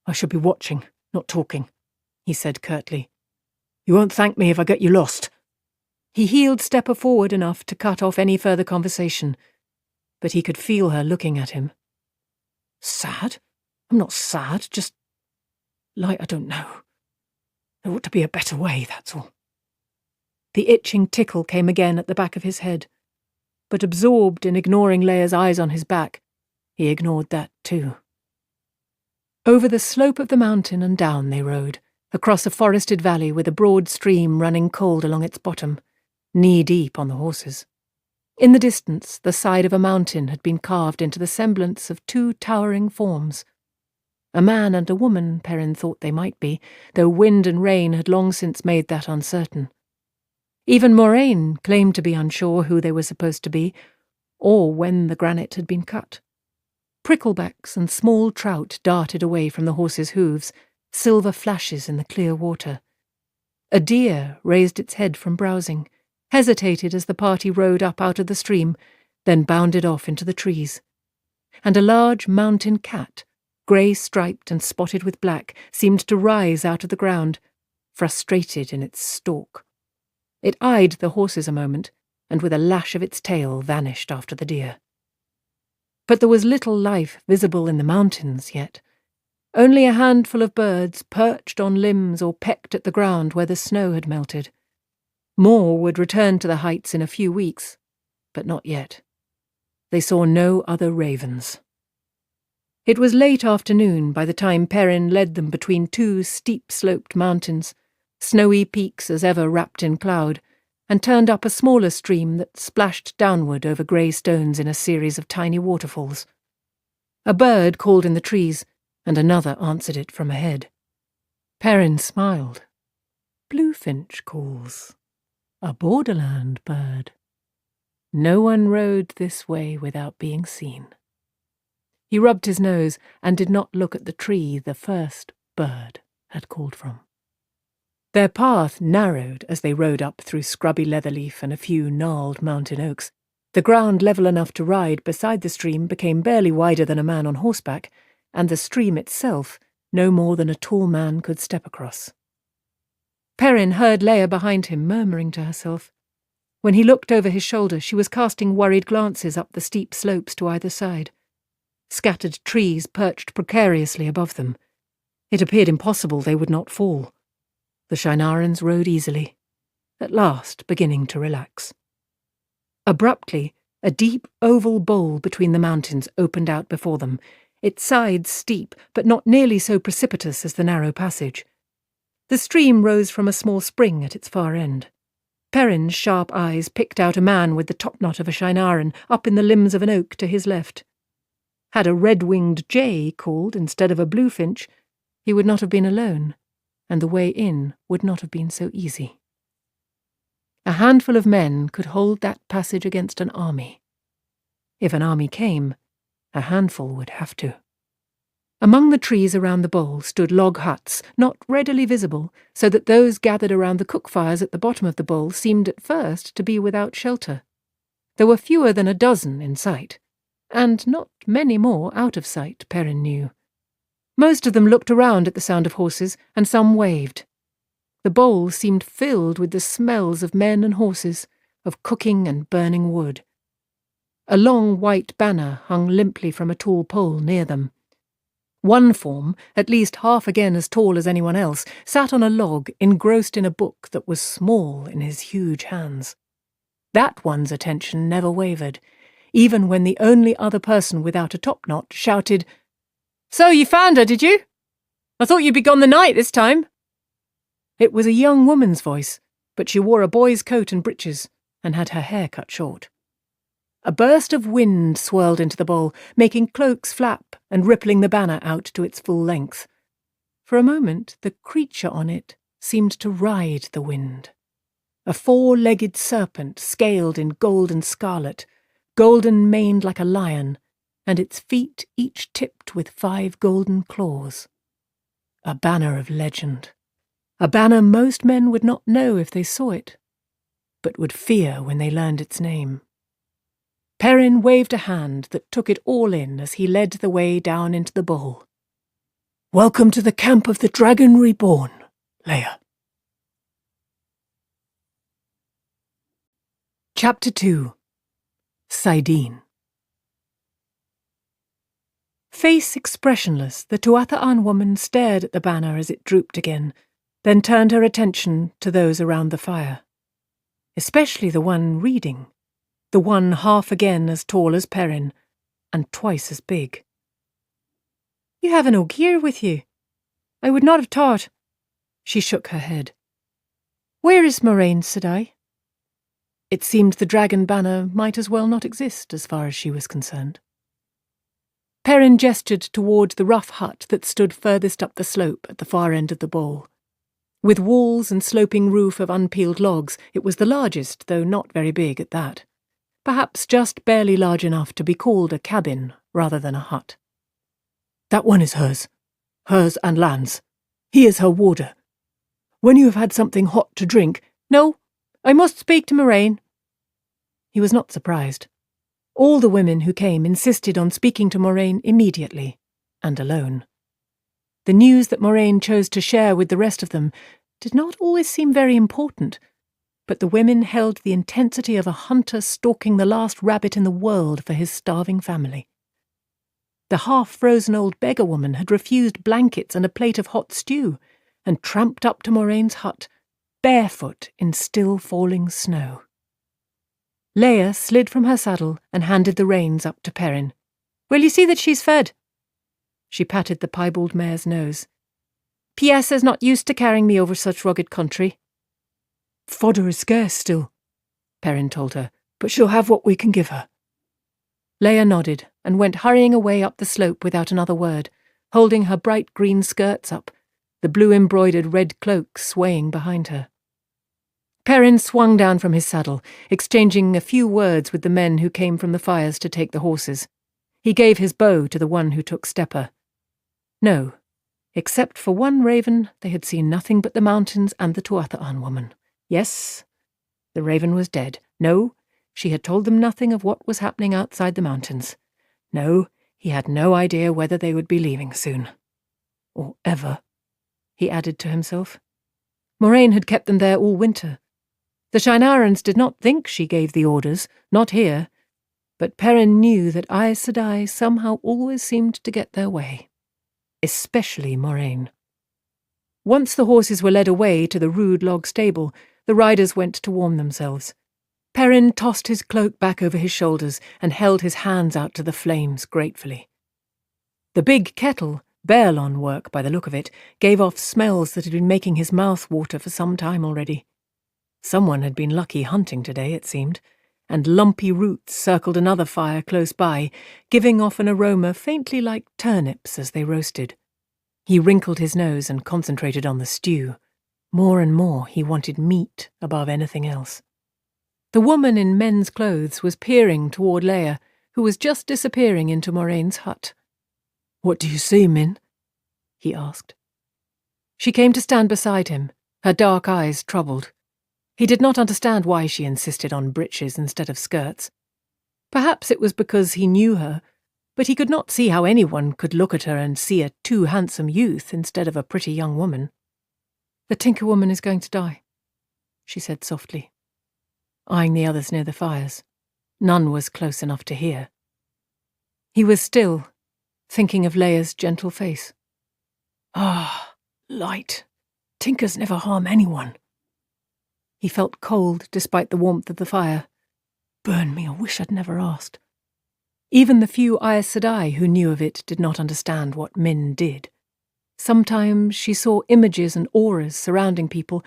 "I should be watching, not talking," he said curtly. "You won't thank me if I get you lost." He heeled Stepper forward enough to cut off any further conversation, but he could feel her looking at him. "Sad? I'm not sad, just... I don't know. There ought to be a better way, that's all." The itching tickle came again at the back of his head, but absorbed in ignoring Leia's eyes on his back, he ignored that too. Over the slope of the mountain and down they rode, across a forested valley with a broad stream running cold along its bottom, knee-deep on the horses. In the distance, the side of a mountain had been carved into the semblance of two towering forms. A man and a woman, Perrin thought they might be, though wind and rain had long since made that uncertain. Even Moraine claimed to be unsure who they were supposed to be, or when the granite had been cut. Pricklebacks and small trout darted away from the horses' hooves, silver flashes in the clear water. A deer raised its head from browsing, hesitated as the party rode up out of the stream, then bounded off into the trees. And a large mountain cat, grey-striped and spotted with black, seemed to rise out of the ground, frustrated in its stalk. It eyed the horses a moment, and with a lash of its tail vanished after the deer. But there was little life visible in the mountains yet. Only a handful of birds perched on limbs or pecked at the ground where the snow had melted. More would return to the heights in a few weeks, but not yet. They saw no other ravens. It was late afternoon by the time Perrin led them between two steep-sloped mountains, snowy peaks as ever wrapped in cloud, and turned up a smaller stream that splashed downward over grey stones in a series of tiny waterfalls. A bird called in the trees, and another answered it from ahead. Perrin smiled. Bluefinch calls. A borderland bird. No one rode this way without being seen. He rubbed his nose and did not look at the tree the first bird had called from. Their path narrowed as they rode up through scrubby leatherleaf and a few gnarled mountain oaks. The ground level enough to ride beside the stream became barely wider than a man on horseback, and the stream itself no more than a tall man could step across. Perrin heard Leia behind him murmuring to herself. When he looked over his shoulder, she was casting worried glances up the steep slopes to either side. Scattered trees perched precariously above them. It appeared impossible they would not fall. The Shinarans rode easily, at last beginning to relax. Abruptly, a deep oval bowl between the mountains opened out before them, its sides steep, but not nearly so precipitous as the narrow passage. The stream rose from a small spring at its far end. Perrin's sharp eyes picked out a man with the topknot of a Shinaran up in the limbs of an oak to his left. Had a red-winged jay called instead of a bluefinch, he would not have been alone, and the way in would not have been so easy. A handful of men could hold that passage against an army. If an army came, a handful would have to. Among the trees around the bowl stood log huts, not readily visible, so that those gathered around the cook fires at the bottom of the bowl seemed at first to be without shelter. There were fewer than a dozen in sight, and not many more out of sight, Perrin knew. Most of them looked around at the sound of horses, and some waved. The bowl seemed filled with the smells of men and horses, of cooking and burning wood. A long white banner hung limply from a tall pole near them. One form, at least half again as tall as anyone else, sat on a log engrossed in a book that was small in his huge hands. That one's attention never wavered, even when the only other person without a topknot shouted, "So you found her, did you? I thought you'd be gone the night this time." It was a young woman's voice, but she wore a boy's coat and breeches, and had her hair cut short. A burst of wind swirled into the bowl, making cloaks flap and rippling the banner out to its full length. For a moment, the creature on it seemed to ride the wind. A four-legged serpent scaled in gold and scarlet, golden-maned like a lion, and its feet each tipped with 5 golden claws. A banner of legend. A banner most men would not know if they saw it, but would fear when they learned its name. Perrin waved a hand that took it all in as he led the way down into the bowl. "Welcome to the camp of the Dragon Reborn, Leia." Chapter 2. Saidin. Face expressionless, the Tuatha'an woman stared at the banner as it drooped again, then turned her attention to those around the fire. Especially the one reading, the one half again as tall as Perrin, and twice as big. "You have an Ogier with you. I would not have thought." She shook her head. "Where is Moraine, Sedai?" It seemed the dragon banner might as well not exist as far as she was concerned. Perrin gestured toward the rough hut that stood furthest up the slope at the far end of the bowl. With walls and sloping roof of unpeeled logs, it was the largest, though not very big at that. Perhaps just barely large enough to be called a cabin rather than a hut. "That one is hers. Hers and Lan's. He is her warder. When you have had something hot to drink—" "No, I must speak to Moraine." He was not surprised. All the women who came insisted on speaking to Moraine immediately, and alone. The news that Moraine chose to share with the rest of them did not always seem very important, but the women held the intensity of a hunter stalking the last rabbit in the world for his starving family. The half-frozen old beggar woman had refused blankets and a plate of hot stew, and tramped up to Moraine's hut, barefoot in still-falling snow. Leia slid from her saddle and handed the reins up to Perrin. "Will you see that she's fed?" She patted the piebald mare's nose. "P.S. is not used to carrying me over such rugged country." "Fodder is scarce still," Perrin told her, "but she'll have what we can give her." Leia nodded and went hurrying away up the slope without another word, holding her bright green skirts up, the blue-embroidered red cloak swaying behind her. Perrin swung down from his saddle, exchanging a few words with the men who came from the fires to take the horses. He gave his bow to the one who took Stepper. No, except for one raven, they had seen nothing but the mountains and the Tuatha'an woman. Yes, the raven was dead. No, she had told them nothing of what was happening outside the mountains. No, he had no idea whether they would be leaving soon. Or ever, he added to himself. Moraine had kept them there all winter. The Shinarans did not think she gave the orders, not here, but Perrin knew that Aes Sedai somehow always seemed to get their way. Especially Moraine. Once the horses were led away to the rude log stable, the riders went to warm themselves. Perrin tossed his cloak back over his shoulders and held his hands out to the flames gratefully. The big kettle, Baerlon work by the look of it, gave off smells that had been making his mouth water for some time already. Someone had been lucky hunting today, it seemed, and lumpy roots circled another fire close by, giving off an aroma faintly like turnips as they roasted. He wrinkled his nose and concentrated on the stew. More and more he wanted meat above anything else. The woman in men's clothes was peering toward Leia, who was just disappearing into Moraine's hut. "What do you see, Min?" he asked. She came to stand beside him, her dark eyes troubled. He did not understand why she insisted on breeches instead of skirts. Perhaps it was because he knew her, but he could not see how anyone could look at her and see a too handsome youth instead of a pretty young woman. "The Tinker Woman is going to die," she said softly, eyeing the others near the fires. None was close enough to hear. He was still, thinking of Leia's gentle face. "Ah, light. Tinkers never harm anyone." He felt cold despite the warmth of the fire. Burn me, I wish I'd never asked. Even the few Aes Sedai who knew of it did not understand what Min did. Sometimes she saw images and auras surrounding people,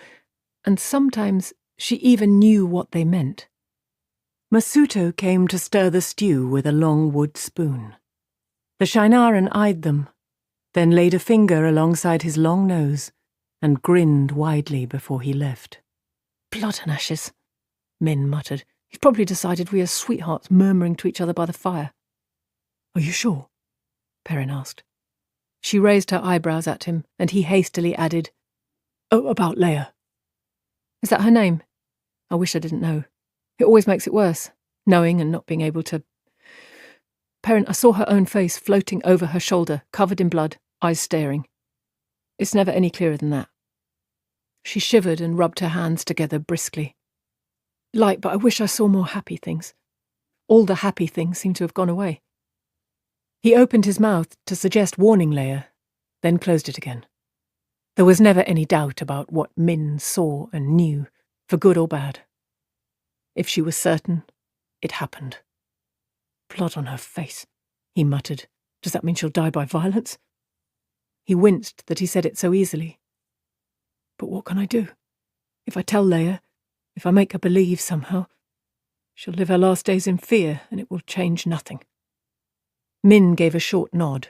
and sometimes she even knew what they meant. Masuto came to stir the stew with a long wood spoon. The Shinaran eyed them, then laid a finger alongside his long nose and grinned widely before he left. "Blood and ashes," Min muttered. "He's probably decided we are sweethearts murmuring to each other by the fire." Are you sure? Perrin asked. She raised her eyebrows at him, and he hastily added, Oh, about Leia. Is that her name? I wish I didn't know. It always makes it worse, knowing and not being able to. Perrin, I saw her own face floating over her shoulder, covered in blood, eyes staring. It's never any clearer than that. She shivered and rubbed her hands together briskly. Light, but I wish I saw more happy things. All the happy things seem to have gone away. He opened his mouth to suggest warning Leia, then closed it again. There was never any doubt about what Min saw and knew, for good or bad. If she was certain, it happened. Blood on her face, he muttered. Does that mean she'll die by violence? He winced that he said it so easily. But what can I do? If I tell Leia, if I make her believe somehow, she'll live her last days in fear, and it will change nothing. Min gave a short nod.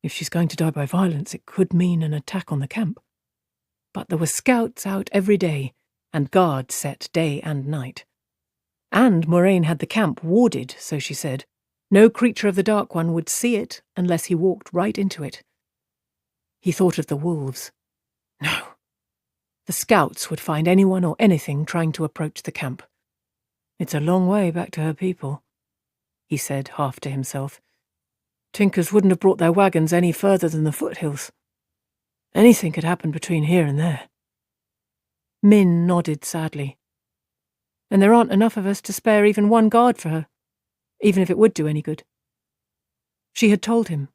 If she's going to die by violence, it could mean an attack on the camp. But there were scouts out every day, and guards set day and night. And Moraine had the camp warded, so she said. No creature of the Dark One would see it unless he walked right into it. He thought of the wolves. No. The scouts would find anyone or anything trying to approach the camp. It's a long way back to her people, he said half to himself. Tinkers wouldn't have brought their wagons any further than the foothills. Anything could happen between here and there. Min nodded sadly. And there aren't enough of us to spare even one guard for her, even if it would do any good. She had told him.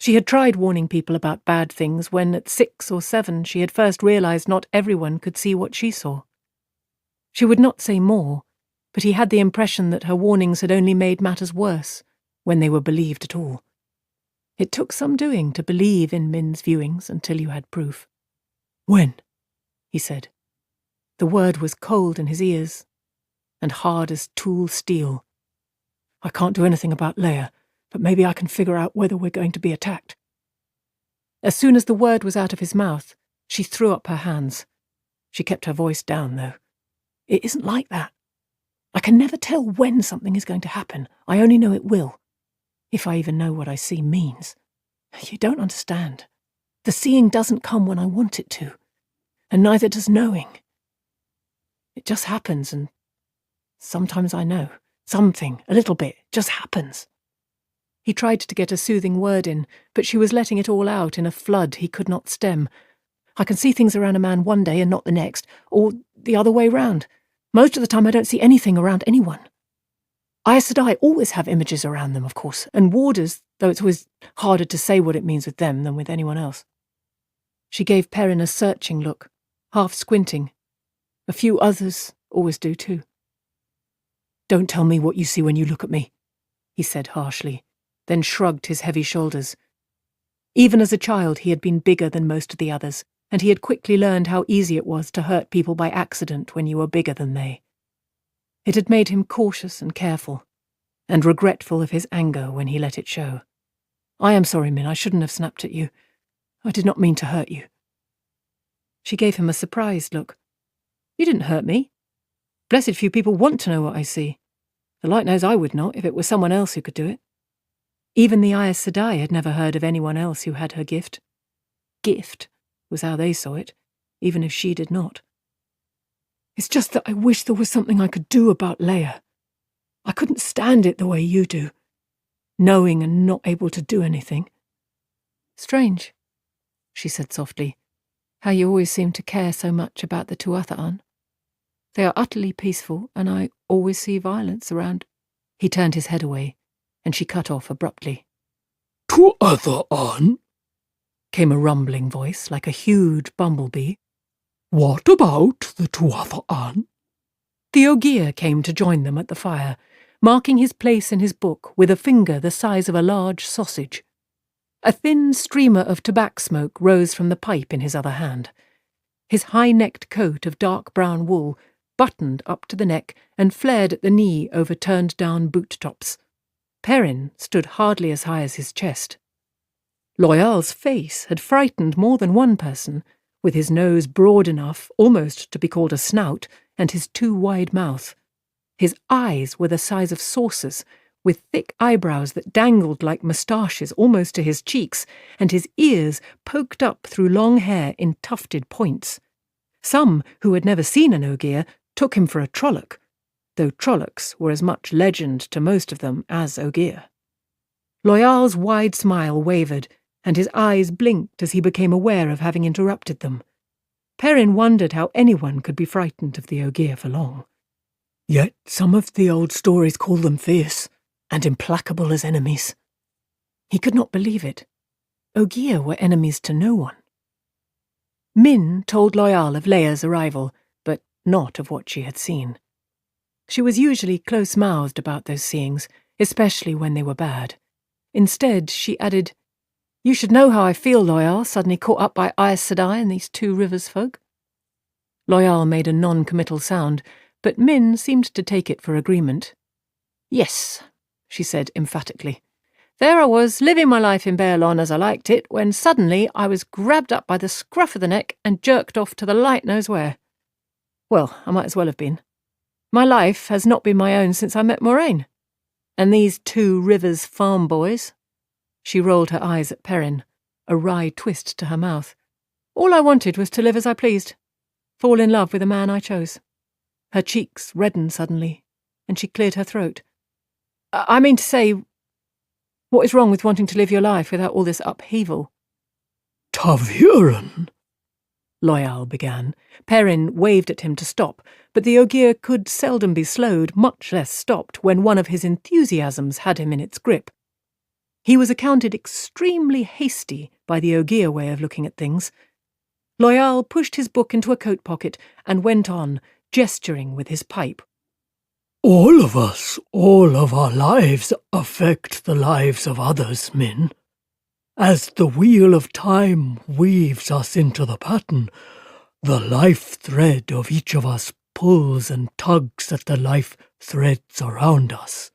She had tried warning people about bad things when at 6 or 7 she had first realized not everyone could see what she saw. She would not say more, but he had the impression that her warnings had only made matters worse when they were believed at all. It took some doing to believe in Min's viewings until you had proof. When? He said. The word was cold in his ears and hard as tool steel. I can't do anything about Leia, but maybe I can figure out whether we're going to be attacked. As soon as the word was out of his mouth, she threw up her hands. She kept her voice down, though. It isn't like that. I can never tell when something is going to happen. I only know it will. If I even know what I see means. You don't understand. The seeing doesn't come when I want it to, and neither does knowing. It just happens, and sometimes I know. Something, a little bit, just happens. He tried to get a soothing word in, but she was letting it all out in a flood he could not stem. I can see things around a man one day and not the next, or the other way round. Most of the time I don't see anything around anyone. Aes Sedai always have images around them, of course, and warders, though it's always harder to say what it means with them than with anyone else. She gave Perrin a searching look, half squinting. A few others always do too. Don't tell me what you see when you look at me, he said harshly, then shrugged his heavy shoulders. Even as a child he had been bigger than most of the others, and he had quickly learned how easy it was to hurt people by accident when you were bigger than they. It had made him cautious and careful, and regretful of his anger when he let it show. I am sorry, Min, I shouldn't have snapped at you. I did not mean to hurt you. She gave him a surprised look. You didn't hurt me. Blessed few people want to know what I see. The light knows I would not if it were someone else who could do it. Even the Aes Sedai had never heard of anyone else who had her gift. Gift was how they saw it, even if she did not. It's just that I wish there was something I could do about Leia. I couldn't stand it the way you do, knowing and not able to do anything. Strange, she said softly, how you always seem to care so much about the Tuatha'an. They are utterly peaceful, and I always see violence around. He turned his head away, and she cut off abruptly. Tuatha'an? Came a rumbling voice like a huge bumblebee. What about the Tuatha'an? The Ogier came to join them at the fire, marking his place in his book with a finger the size of a large sausage. A thin streamer of tobacco smoke rose from the pipe in his other hand. His high-necked coat of dark brown wool buttoned up to the neck and flared at the knee over turned-down boot-tops. Perrin stood hardly as high as his chest. Loyal's face had frightened more than one person, with his nose broad enough almost to be called a snout, and his too wide mouth. His eyes were the size of saucers, with thick eyebrows that dangled like moustaches almost to his cheeks, and his ears poked up through long hair in tufted points. Some who had never seen an Ogier took him for a Trolloc, though Trollocs were as much legend to most of them as Ogier. Loyal's wide smile wavered, and his eyes blinked as he became aware of having interrupted them. Perrin wondered how anyone could be frightened of the Ogier for long. Yet some of the old stories call them fierce and implacable as enemies. He could not believe it. Ogier were enemies to no one. Min told Loyal of Leia's arrival, but not of what she had seen. She was usually close-mouthed about those seeings, especially when they were bad. Instead, she added, "You should know how I feel, Loyal, suddenly caught up by Aes Sedai and these two rivers folk." Loyal made a non-committal sound, but Min seemed to take it for agreement. "Yes," she said emphatically. "There I was, living my life in Baerlon as I liked it, when suddenly I was grabbed up by the scruff of the neck and jerked off to the light knows where. Well, I might as well have been. My life has not been my own since I met Moraine. And these two rivers farm boys..." She rolled her eyes at Perrin, a wry twist to her mouth. "All I wanted was to live as I pleased, fall in love with the man I chose." Her cheeks reddened suddenly, and she cleared her throat. "I mean to say, what is wrong with wanting to live your life without all this upheaval?" "ta'veren," Loyal began. Perrin waved at him to stop, but the Ogier could seldom be slowed, much less stopped, when one of his enthusiasms had him in its grip. He was accounted extremely hasty by the Ogier way of looking at things. Loyal pushed his book into a coat pocket and went on, gesturing with his pipe. "All of us, all of our lives affect the lives of others, Min. As the wheel of time weaves us into the pattern, the life thread of each of us pulls and tugs at the life threads around us.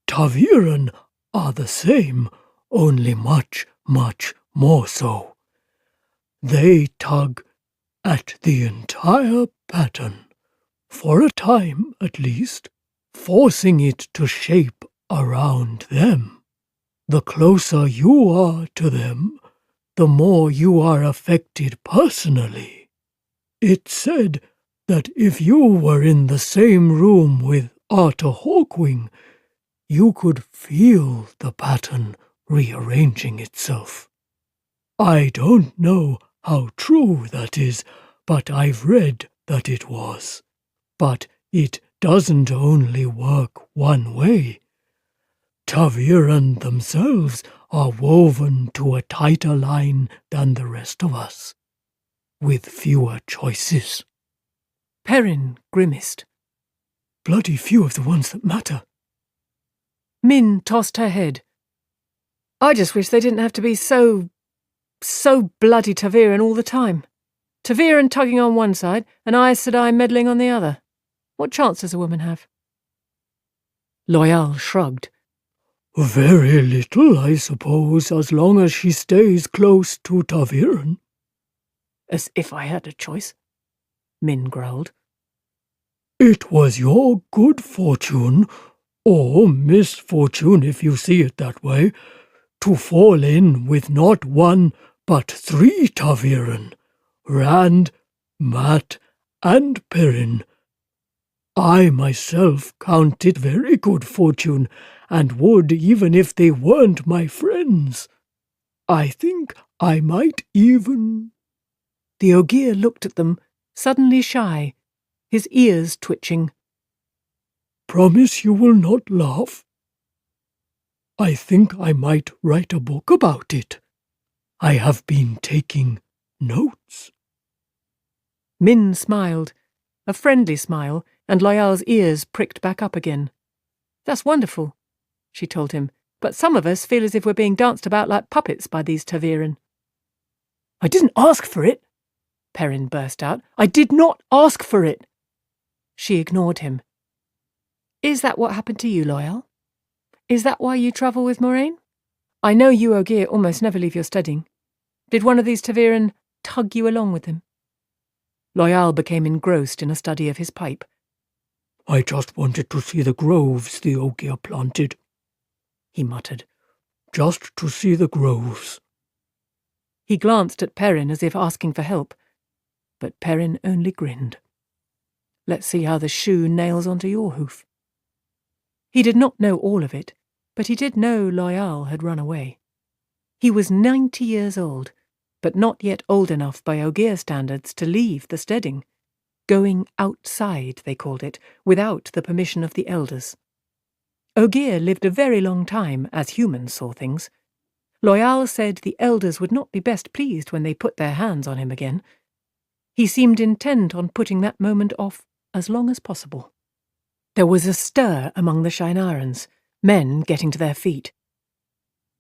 ta'veren are the same, only much, much more so. They tug at the entire pattern, for a time at least, forcing it to shape around them. The closer you are to them, the more you are affected personally. It's said that if you were in the same room with Arthur Hawkwing, you could feel the pattern rearranging itself. I don't know how true that is, but I've read that it was. But it doesn't only work one way. ta'veren themselves are woven to a tighter line than the rest of us, with fewer choices." Perrin grimaced. "Bloody few of the ones that matter." Min tossed her head. "I just wish they didn't have to be so bloody ta'veren all the time. ta'veren tugging on one side and Aes Sedai meddling on the other. What chance does a woman have?" Loyal shrugged. "Very little, I suppose, as long as she stays close to ta'veren." "As if I had a choice," Min growled. "It was your good fortune, or misfortune if you see it that way, to fall in with not one but 3 ta'veren, Rand, Mat, and Perrin. I myself count it very good fortune, and would even if they weren't my friends. I think I might even—" The Ogier looked at them, suddenly shy, his ears twitching. "Promise you will not laugh? I think I might write a book about it. I have been taking notes." Min smiled, a friendly smile, and Loyal's ears pricked back up again. "That's wonderful," she told him, "but some of us feel as if we're being danced about like puppets by these ta'veren." "I didn't ask for it," Perrin burst out. "I did not ask for it." She ignored him. "Is that what happened to you, Loyal? Is that why you travel with Moraine? I know you Ogier almost never leave your studying. Did one of these ta'veren tug you along with them?" Loyal became engrossed in a study of his pipe. I just wanted to see the groves the Ogier planted, he muttered. Just to see the groves. He glanced at Perrin as if asking for help, but Perrin only grinned. Let's see how the shoe nails onto your hoof. He did not know all of it, but he did know Loyal had run away. He was 90 years old, but not yet old enough by Ogier standards to leave the steading. Going outside, they called it, without the permission of the elders. Ogier lived a very long time, as humans saw things. Loyal said the elders would not be best pleased when they put their hands on him again. He seemed intent on putting that moment off as long as possible. There was a stir among the Shinarans, men getting to their feet.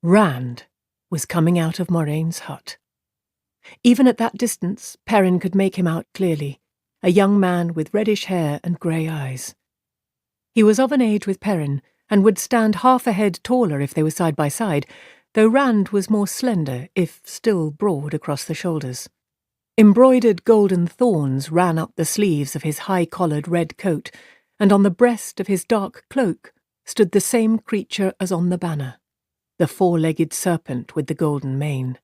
Rand was coming out of Moraine's hut. Even at that distance, Perrin could make him out clearly, a young man with reddish hair and grey eyes. He was of an age with Perrin, and would stand half a head taller if they were side by side, though Rand was more slender, if still broad across the shoulders. Embroidered golden thorns ran up the sleeves of his high-collared red coat, and on the breast of his dark cloak stood the same creature as on the banner, the four-legged serpent with the golden mane.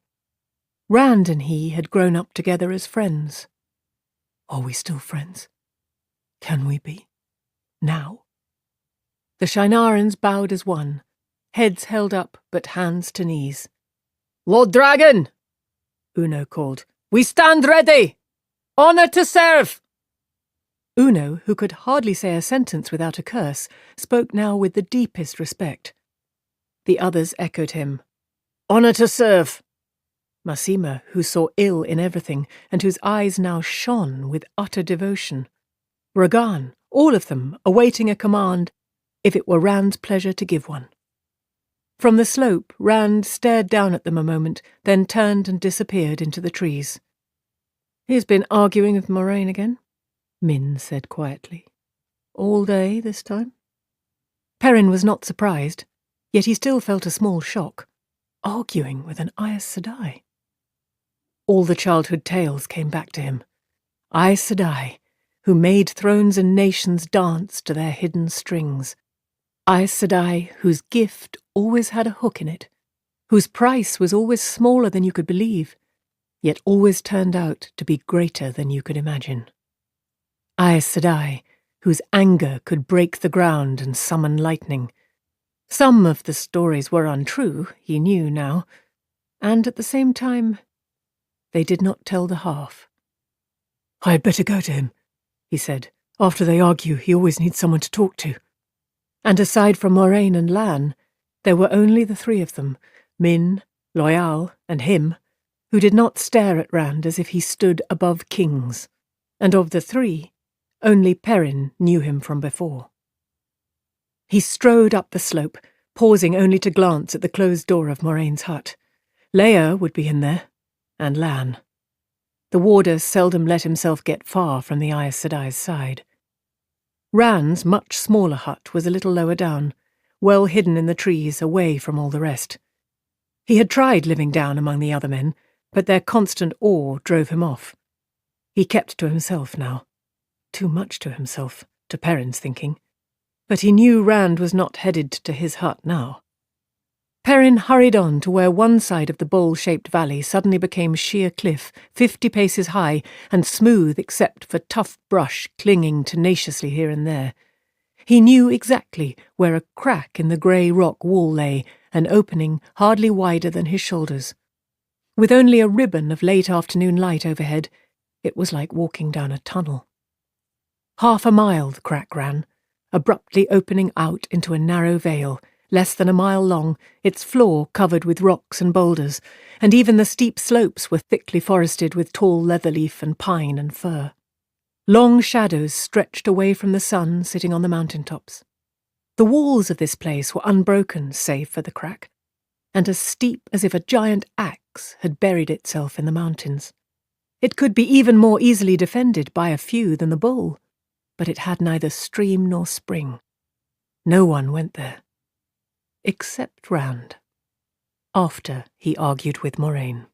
Rand and he had grown up together as friends. Are we still friends? Can we be? Now? The Shinarans bowed as one, heads held up but hands to knees. Lord Dragon, Uno called. we stand ready! Honour to serve! Uno, who could hardly say a sentence without a curse, spoke now with the deepest respect. The others echoed him. Honour to serve! Masima, who saw ill in everything, and whose eyes now shone with utter devotion. Ragan, all of them, awaiting a command, if it were Rand's pleasure to give one. From the slope, Rand stared down at them a moment, then turned and disappeared into the trees. He's been arguing with Moraine again, Min said quietly. all day this time. Perrin was not surprised, yet he still felt a small shock. Arguing with an Aes Sedai. All the childhood tales came back to him. Aes Sedai, who made thrones and nations dance to their hidden strings. Aes Sedai, whose gift always had a hook in it, whose price was always smaller than you could believe, yet always turned out to be greater than you could imagine. Aes Sedai, whose anger could break the ground and summon lightning. Some of the stories were untrue, he knew now, and at the same time, they did not tell the half. I had better go to him, he said. After they argue, he always needs someone to talk to. And aside from Moraine and Lan, there were only the three of them, Min, Loyal, and him, who did not stare at Rand as if he stood above kings. And of the three, only Perrin knew him from before. He strode up the slope, pausing only to glance at the closed door of Moraine's hut. Leia would be in there, and Lan. The warder seldom let himself get far from the Aes Sedai's side. Rand's much smaller hut was a little lower down, well hidden in the trees away from all the rest. He had tried living down among the other men, but their constant awe drove him off. He kept to himself now. Too much to himself, to Perrin's thinking. But he knew Rand was not headed to his hut now. Perrin hurried on to where one side of the bowl-shaped valley suddenly became sheer cliff, 50 paces high, and smooth except for tough brush clinging tenaciously here and there. He knew exactly where a crack in the grey rock wall lay, an opening hardly wider than his shoulders. With only a ribbon of late afternoon light overhead, it was like walking down a tunnel. 1/2 mile the crack ran, abruptly opening out into a narrow vale, less than a mile long, its floor covered with rocks and boulders, and even the steep slopes were thickly forested with tall leatherleaf and pine and fir. Long shadows stretched away from the sun sitting on the mountain tops. The walls of this place were unbroken save for the crack, and as steep as if a giant axe had buried itself in the mountains. It could be even more easily defended by a few than the bowl, but it had neither stream nor spring. No one went there. Except Rand. After he argued with Moraine.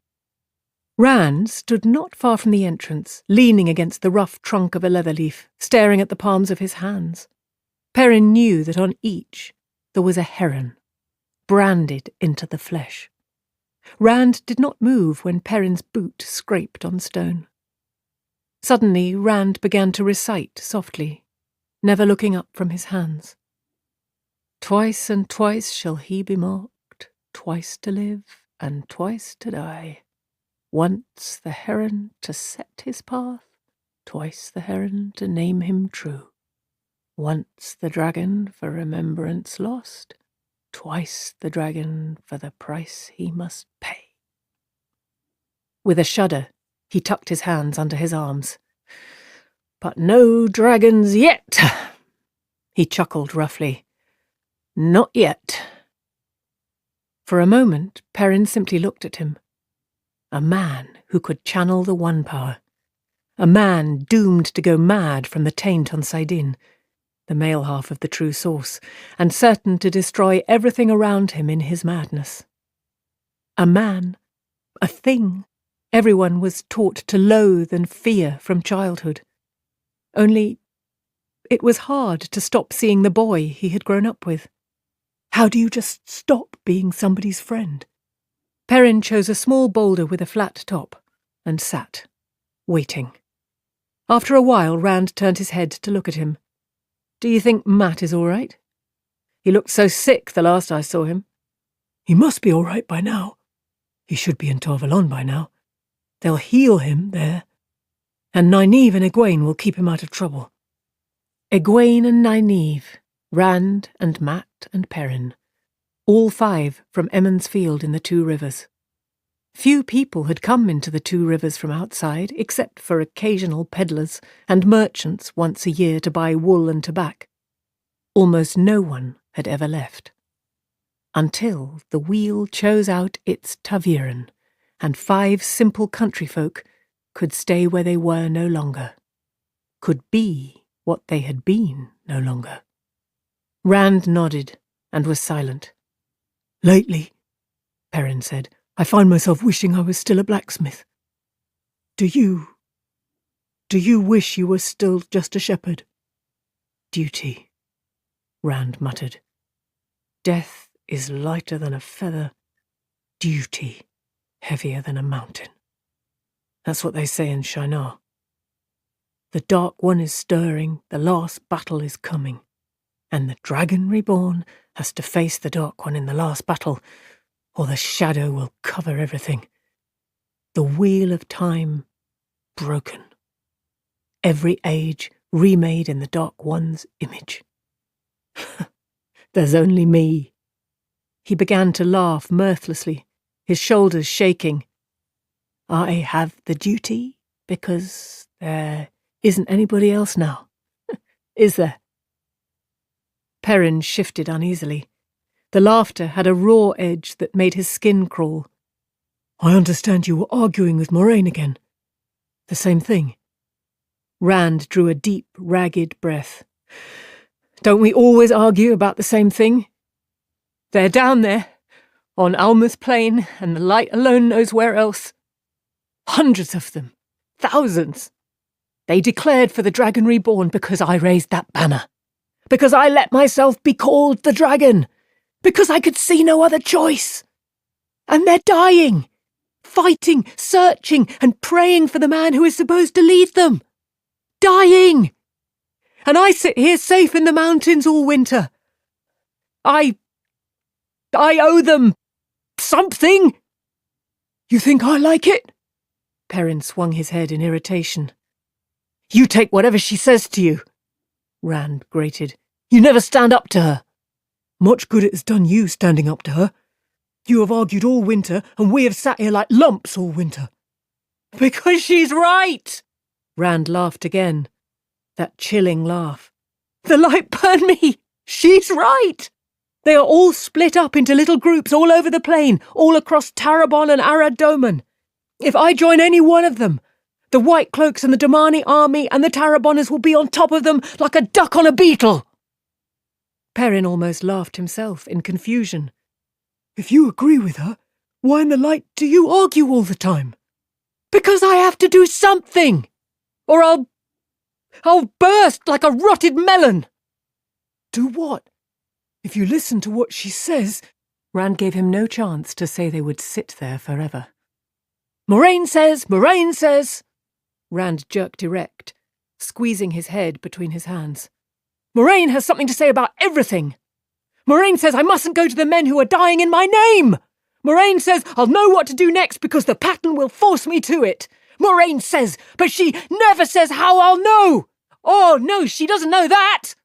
Rand stood not far from the entrance, leaning against the rough trunk of a leather leaf, staring at the palms of his hands. Perrin knew that on each there was a heron, branded into the flesh. Rand did not move when Perrin's boot scraped on stone. Suddenly Rand began to recite softly, never looking up from his hands. Twice and twice shall he be marked, twice to live and twice to die. Once the heron to set his path, twice the heron to name him true. Once the dragon for remembrance lost, twice the dragon for the price he must pay. With a shudder, he tucked his hands under his arms. But no dragons yet, he chuckled roughly. Not yet. For a moment, Perrin simply looked at him. A man who could channel the One Power. A man doomed to go mad from the taint on Saidin, the male half of the true source, and certain to destroy everything around him in his madness. A man, a thing, everyone was taught to loathe and fear from childhood. Only, it was hard to stop seeing the boy he had grown up with. How do you just stop being somebody's friend? Perrin chose a small boulder with a flat top and sat, waiting. After a while, Rand turned his head to look at him. Do you think Matt is all right? He looked so sick the last I saw him. He must be all right by now. He should be in Torvalon by now. They'll heal him there. And Nynaeve and Egwene will keep him out of trouble. Egwene and Nynaeve, Rand and Matt and Perrin, all 5 from Emmons Field in the Two Rivers. Few people had come into the Two Rivers from outside, except for occasional peddlers and merchants once a year to buy wool and tobacco. Almost no one had ever left. Until the wheel chose out its Taviran, and 5 simple country folk could stay where they were no longer, could be what they had been no longer. Rand nodded and was silent. Lately, Perrin said, I find myself wishing I was still a blacksmith. Do you wish you were still just a shepherd? Duty, Rand muttered. Death is lighter than a feather. Duty, heavier than a mountain. That's what they say in Shinar. The Dark One is stirring, the last battle is coming, and the Dragon Reborn has to face the Dark One in the last battle, or the shadow will cover everything. The wheel of time broken. Every age remade in the Dark One's image. There's only me. He began to laugh mirthlessly, his shoulders shaking. I have the duty because there isn't anybody else now, is there? Perrin shifted uneasily. The laughter had a raw edge that made his skin crawl. I understand you were arguing with Moraine again. The same thing. Rand drew a deep, ragged breath. Don't we always argue about the same thing? They're down there, on Alma's plain, and the light alone knows where else. Hundreds of them. Thousands. They declared for the Dragon Reborn because I raised that banner. Because I let myself be called the Dragon. Because I could see no other choice. And they're dying. Fighting, searching, and praying for the man who is supposed to lead them. Dying. And I sit here safe in the mountains all winter. I owe them something. You think I like it? Perrin swung his head in irritation. You take whatever she says to you, Rand grated. You never stand up to her. Much good it has done you standing up to her. You have argued all winter, and we have sat here like lumps all winter. Because she's right! Rand laughed again. That chilling laugh. The light burned me! She's right! They are all split up into little groups all over the plain, all across Tarabon and Arad Doman. If I join any one of them, the White Cloaks and the Damani army and the Taraboners will be on top of them like a duck on a beetle. Perrin almost laughed himself in confusion. If you agree with her, why in the light do you argue all the time? Because I have to do something, or I'll burst like a rotted melon. Do what? If you listen to what she says... Rand gave him no chance to say they would sit there forever. Moraine says! Moraine says! Rand jerked erect, squeezing his head between his hands. Moraine has something to say about everything. Moraine says I mustn't go to the men who are dying in my name. Moraine says I'll know what to do next because the pattern will force me to it. Moraine says, but she never says how I'll know. Oh, no, she doesn't know that.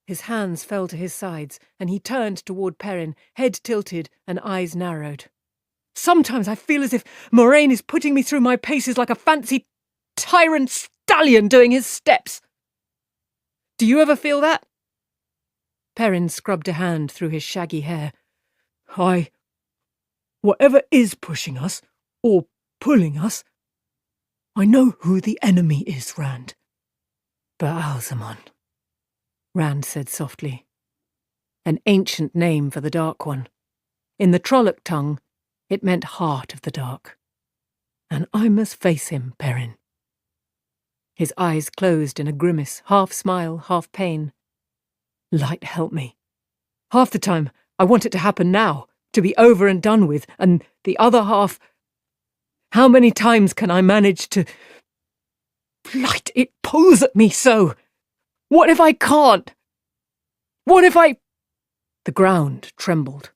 His hands fell to his sides, and he turned toward Perrin, head tilted and eyes narrowed. Sometimes I feel as if Moraine is putting me through my paces like a fancy tyrant stallion doing his steps. Do you ever feel that? Perrin scrubbed a hand through his shaggy hair. Whatever is pushing us, or pulling us, I know who the enemy is, Rand. Baalzamon, Rand said softly. An ancient name for the Dark One. In the Trolloc tongue, it meant heart of the dark. And I must face him, Perrin. His eyes closed in a grimace, half smile, half pain. Light help me. Half the time, I want it to happen now, to be over and done with, and the other half... How many times can I manage to... Light, it pulls at me so. What if I can't? What if I... The ground trembled.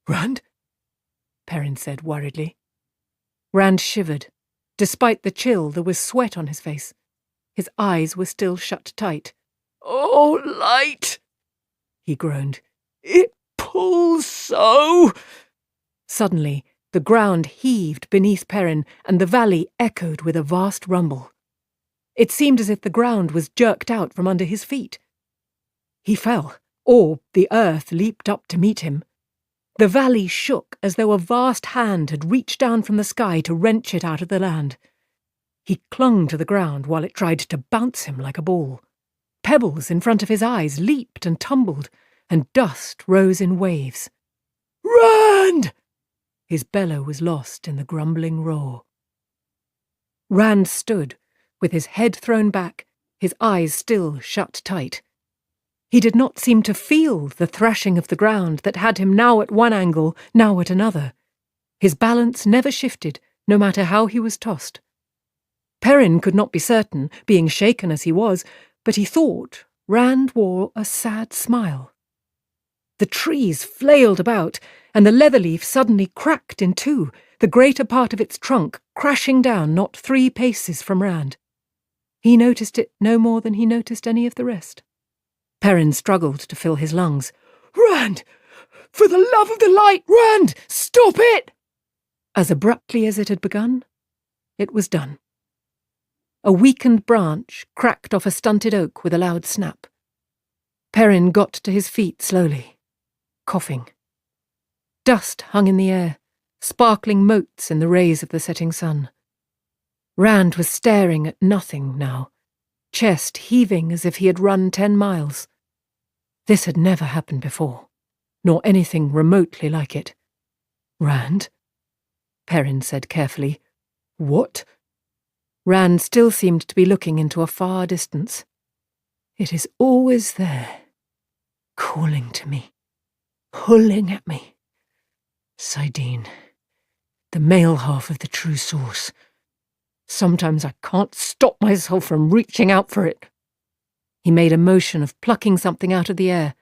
Rand? Perrin said worriedly. Rand shivered. Despite the chill, there was sweat on his face. His eyes were still shut tight. Oh, Light, he groaned. It pulls so. Suddenly, the ground heaved beneath Perrin, and the valley echoed with a vast rumble. It seemed as if the ground was jerked out from under his feet. He fell, or the earth leaped up to meet him. The valley shook as though a vast hand had reached down from the sky to wrench it out of the land. He clung to the ground while it tried to bounce him like a ball. Pebbles in front of his eyes leaped and tumbled, and dust rose in waves. Rand! His bellow was lost in the grumbling roar. Rand stood, with his head thrown back, his eyes still shut tight. He did not seem to feel the thrashing of the ground that had him now at one angle, now at another. His balance never shifted, no matter how he was tossed. Perrin could not be certain, being shaken as he was, but he thought Rand wore a sad smile. The trees flailed about, and the leatherleaf suddenly cracked in two, the greater part of its trunk crashing down not 3 paces from Rand. He noticed it no more than he noticed any of the rest. Perrin struggled to fill his lungs. Rand! For the love of the light, Rand! Stop it! As abruptly as it had begun, it was done. A weakened branch cracked off a stunted oak with a loud snap. Perrin got to his feet slowly, coughing. Dust hung in the air, sparkling motes in the rays of the setting sun. Rand was staring at nothing now, chest heaving as if he had run 10 miles. This had never happened before, nor anything remotely like it. Rand? Perrin said carefully. What? Rand still seemed to be looking into a far distance. It is always there, calling to me, pulling at me. Saidin, the male half of the true source. Sometimes I can't stop myself from reaching out for it. He made a motion of plucking something out of the air,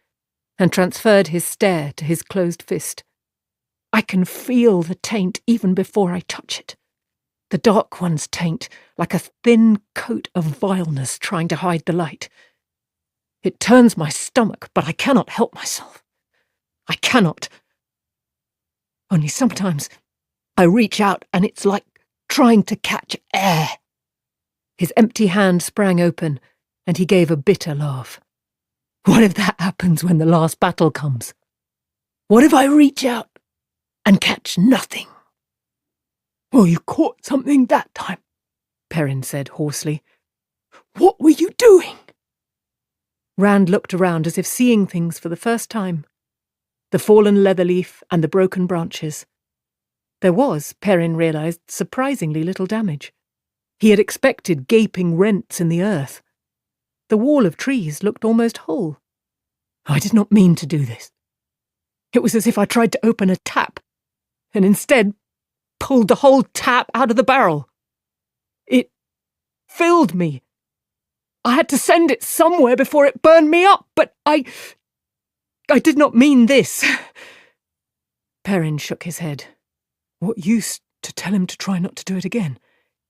and transferred his stare to his closed fist. I can feel the taint even before I touch it. The Dark One's taint, like a thin coat of vileness trying to hide the light. It turns my stomach, but I cannot help myself. I cannot. Only sometimes I reach out and it's like trying to catch air. His empty hand sprang open, and he gave a bitter laugh. What if that happens when the last battle comes? What if I reach out and catch nothing? Well, you caught something that time, Perrin said hoarsely. What were you doing? Rand looked around as if seeing things for the first time. The fallen leatherleaf and the broken branches. There was, Perrin realized, surprisingly little damage. He had expected gaping rents in the earth. The wall of trees looked almost whole, I did not mean to do this. It was as if I tried to open a tap, and instead pulled the whole tap out of the barrel. It filled me. I had to send it somewhere before it burned me up, but I did not mean this. Perrin shook his head. What use to tell him to try not to do it again?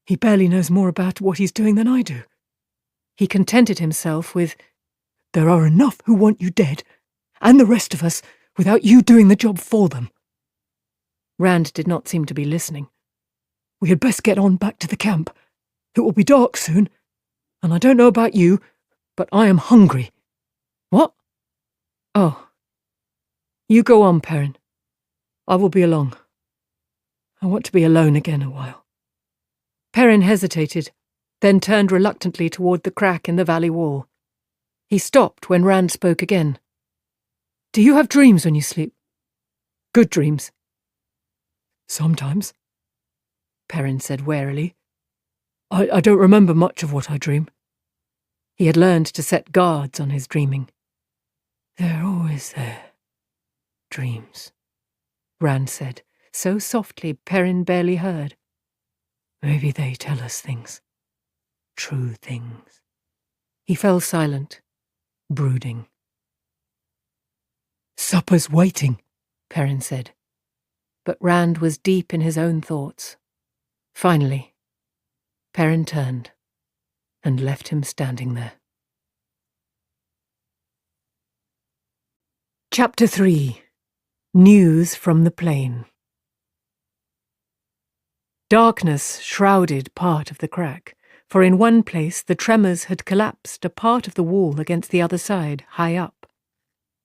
He barely knows more about what he's doing than I do. He contented himself with, "There are enough who want you dead, and the rest of us, without you doing the job for them." Rand did not seem to be listening. "We had best get on back to the camp. It will be dark soon, and I don't know about you, but I am hungry." "What?" "Oh. You go on, Perrin. I will be along. I want to be alone again a while." Perrin hesitated, then turned reluctantly toward the crack in the valley wall. He stopped when Rand spoke again. "Do you have dreams when you sleep? Good dreams?" "Sometimes," Perrin said warily. I don't remember much of what I dream." He had learned to set guards on his dreaming. "They're always there. Dreams," Rand said, so softly Perrin barely heard. "Maybe they tell us things. True things." He fell silent, brooding. "Supper's waiting," Perrin said. But Rand was deep in his own thoughts. Finally, Perrin turned and left him standing there. Chapter 3. News from the Plain. Darkness shrouded part of the crack, for in one place the tremors had collapsed a part of the wall against the other side, high up.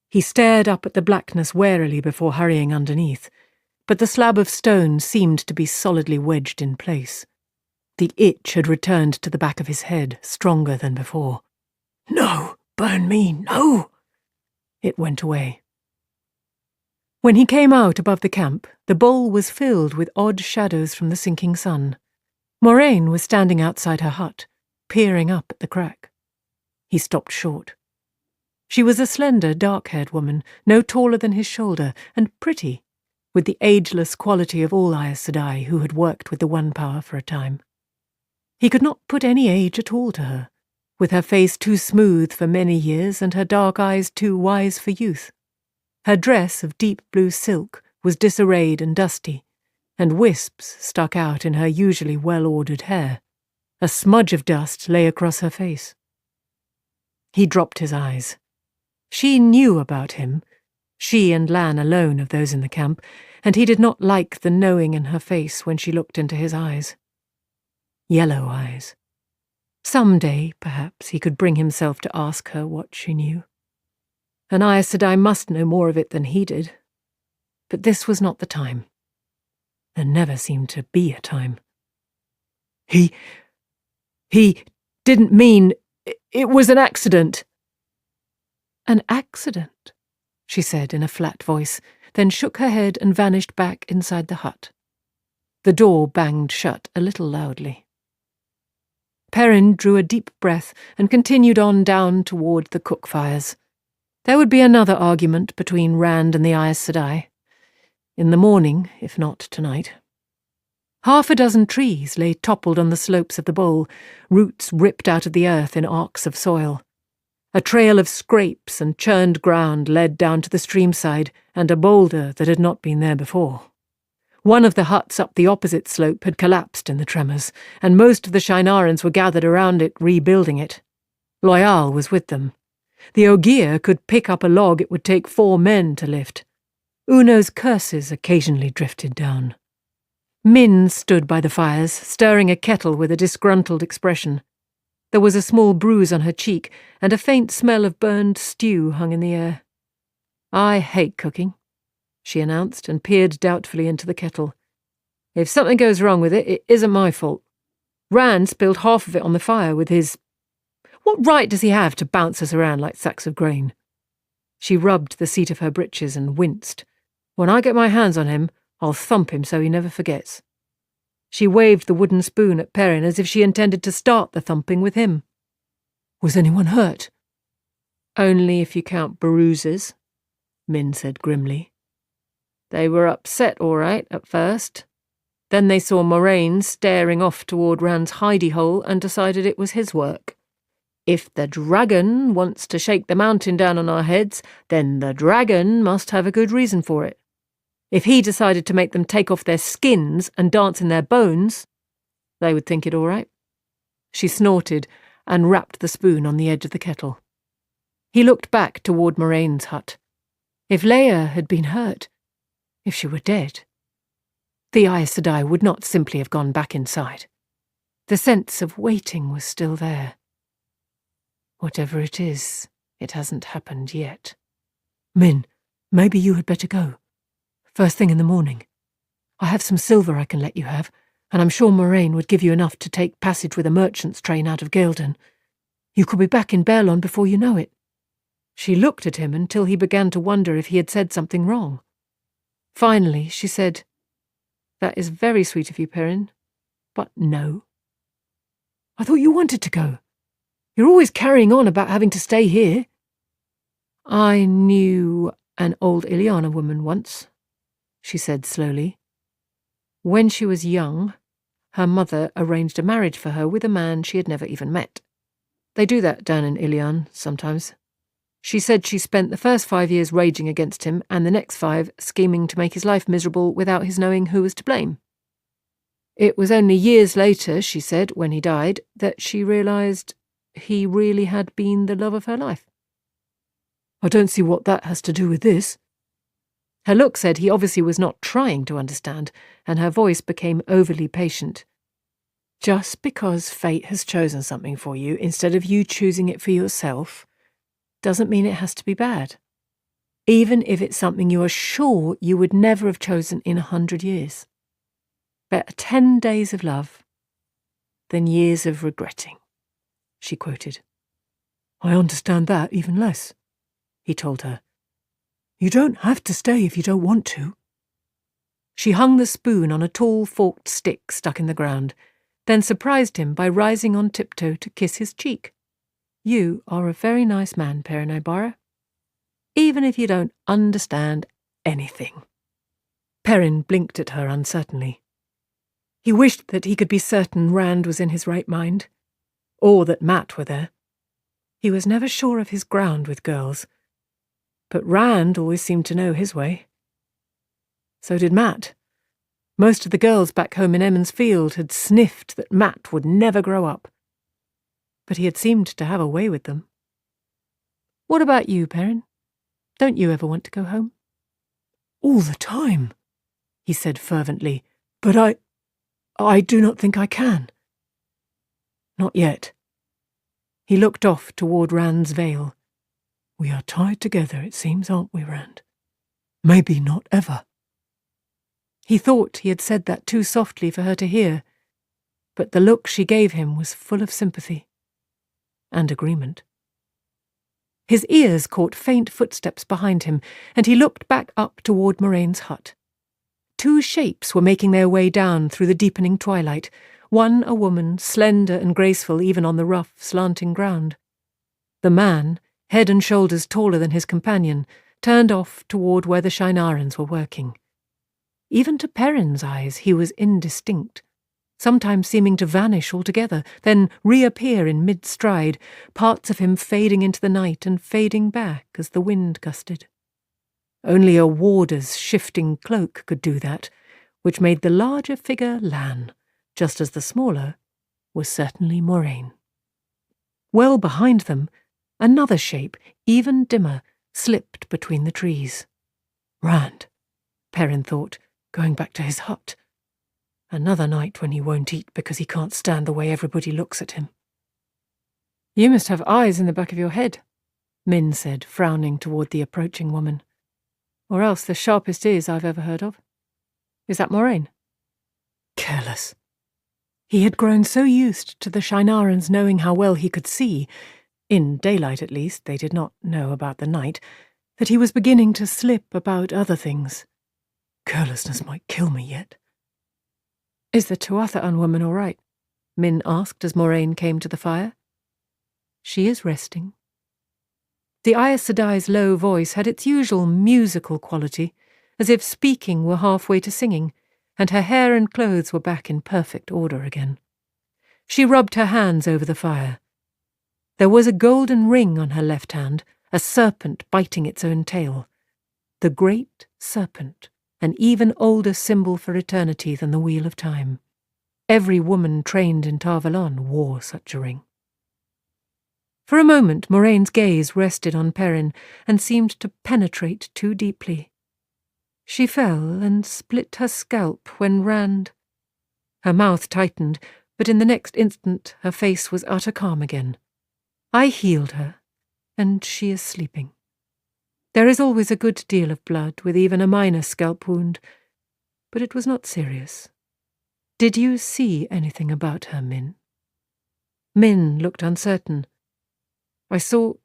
He stared up at the blackness warily before hurrying underneath, but the slab of stone seemed to be solidly wedged in place. The itch had returned to the back of his head, stronger than before. "No, burn me, no!" It went away. When he came out above the camp, the bowl was filled with odd shadows from the sinking sun. Moraine was standing outside her hut, peering up at the crack. He stopped short. She was a slender, dark-haired woman, no taller than his shoulder, and pretty, with the ageless quality of all Aes Sedai who had worked with the One Power for a time. He could not put any age at all to her, with her face too smooth for many years and her dark eyes too wise for youth. Her dress of deep blue silk was disarrayed and dusty, and wisps stuck out in her usually well-ordered hair. A smudge of dust lay across her face. He dropped his eyes. She knew about him, she and Lan alone of those in the camp, and he did not like the knowing in her face when she looked into his eyes. Yellow eyes. Some day, perhaps, he could bring himself to ask her what she knew. And Aes Sedai must know more of it than he did. But this was not the time. There never seemed to be a time. He didn't mean... It was an accident. "An accident," she said in a flat voice, then shook her head and vanished back inside the hut. The door banged shut a little loudly. Perrin drew a deep breath and continued on down toward the cook fires. There would be another argument between Rand and the Aes Sedai. In the morning, if not tonight. Half a dozen trees lay toppled on the slopes of the bowl, roots ripped out of the earth in arcs of soil. A trail of scrapes and churned ground led down to the streamside and a boulder that had not been there before. One of the huts up the opposite slope had collapsed in the tremors, and most of the Shinarans were gathered around it, rebuilding it. Loyal was with them. The Ogier could pick up a log it would take 4 men to lift. Uno's curses occasionally drifted down. Min stood by the fires, stirring a kettle with a disgruntled expression. There was a small bruise on her cheek, and a faint smell of burned stew hung in the air. "I hate cooking," she announced, and peered doubtfully into the kettle. "If something goes wrong with it, it isn't my fault. Rand spilled half of it on the fire with his... What right does he have to bounce us around like sacks of grain?" She rubbed the seat of her breeches and winced. "When I get my hands on him, I'll thump him so he never forgets." She waved the wooden spoon at Perrin as if she intended to start the thumping with him. "Was anyone hurt?" Only if you count bruises, Min said grimly. They were upset, all right, at first. Then they saw Moraine staring off toward Rand's hidey hole and decided it was his work. If the dragon wants to shake the mountain down on our heads, then the dragon must have a good reason for it. If he decided to make them take off their skins and dance in their bones, they would think it all right. She snorted and rapped the spoon on the edge of the kettle. He looked back toward Moraine's hut. If Leia had been hurt, if she were dead, the Aes Sedai would not simply have gone back inside. The sense of waiting was still there. Whatever it is, it hasn't happened yet. Min, maybe you had better go. First thing in the morning. I have some silver I can let you have, and I'm sure Moraine would give you enough to take passage with a merchant's train out of Gaelden. You could be back in Baerlon before you know it. She looked at him until he began to wonder if he had said something wrong. Finally, she said, "That is very sweet of you, Perrin, but no." "I thought you wanted to go. You're always carrying on about having to stay here." "I knew an old Ileana woman once," she said slowly. "When she was young, her mother arranged a marriage for her with a man she had never even met. They do that down in Ilion sometimes. She said she spent the first 5 years raging against him and the next 5 scheming to make his life miserable without his knowing who was to blame. It was only years later, she said, when he died, that she realised he really had been the love of her life." "I don't see what that has to do with this." Her look said he obviously was not trying to understand, and her voice became overly patient. "Just because fate has chosen something for you instead of you choosing it for yourself doesn't mean it has to be bad, even if it's something you are sure you would never have chosen in 100 years. Better 10 days of love than years of regretting," she quoted. "I understand that even less," he told her. "You don't have to stay if you don't want to." She hung the spoon on a tall forked stick stuck in the ground, then surprised him by rising on tiptoe to kiss his cheek. "You are a very nice man, Perrin Aybara, even if you don't understand anything." Perrin blinked at her uncertainly. He wished that he could be certain Rand was in his right mind, or that Mat were there. He was never sure of his ground with girls, but Rand always seemed to know his way. So did Mat. Most of the girls back home in Emmons Field had sniffed that Mat would never grow up, but he had seemed to have a way with them. "What about you, Perrin? Don't you ever want to go home?" "All the time," he said fervently, "but I do not think I can." "Not yet." He looked off toward Rand's Vale. "We are tied together, it seems, aren't we, Rand? Maybe not ever." He thought he had said that too softly for her to hear, but the look she gave him was full of sympathy and agreement. His ears caught faint footsteps behind him, and he looked back up toward Moraine's hut. 2 shapes were making their way down through the deepening twilight, one a woman, slender and graceful even on the rough, slanting ground. The man, head and shoulders taller than his companion, turned off toward where the Shinarans were working. Even to Perrin's eyes he was indistinct, sometimes seeming to vanish altogether, then reappear in mid-stride, parts of him fading into the night and fading back as the wind gusted. Only a warder's shifting cloak could do that, which made the larger figure Lan, just as the smaller was certainly Moraine. Well behind them, another shape, even dimmer, slipped between the trees. Rand, Perrin thought, going back to his hut. Another night when he won't eat because he can't stand the way everybody looks at him. "You must have eyes in the back of your head," Min said, frowning toward the approaching woman. "Or else the sharpest ears I've ever heard of. Is that Moraine?" Careless. He had grown so used to the Shinarans knowing how well he could see, in daylight at least, they did not know about the night, that he was beginning to slip about other things. Carelessness might kill me yet. "Is the Tuatha'an woman all right?" Min asked as Moraine came to the fire. "She is resting." The Aes Sedai's low voice had its usual musical quality, as if speaking were halfway to singing, and her hair and clothes were back in perfect order again. She rubbed her hands over the fire. There was a golden ring on her left hand, a serpent biting its own tail. The great serpent, an even older symbol for eternity than the Wheel of Time. Every woman trained in Tar Valon wore such a ring. For a moment Moraine's gaze rested on Perrin and seemed to penetrate too deeply. She fell and split her scalp when Rand... Her mouth tightened, but in the next instant her face was utter calm again. I healed her, and she is sleeping. There is always a good deal of blood with even a minor scalp wound, but it was not serious. Did you see anything about her, Min? Min looked uncertain. I thought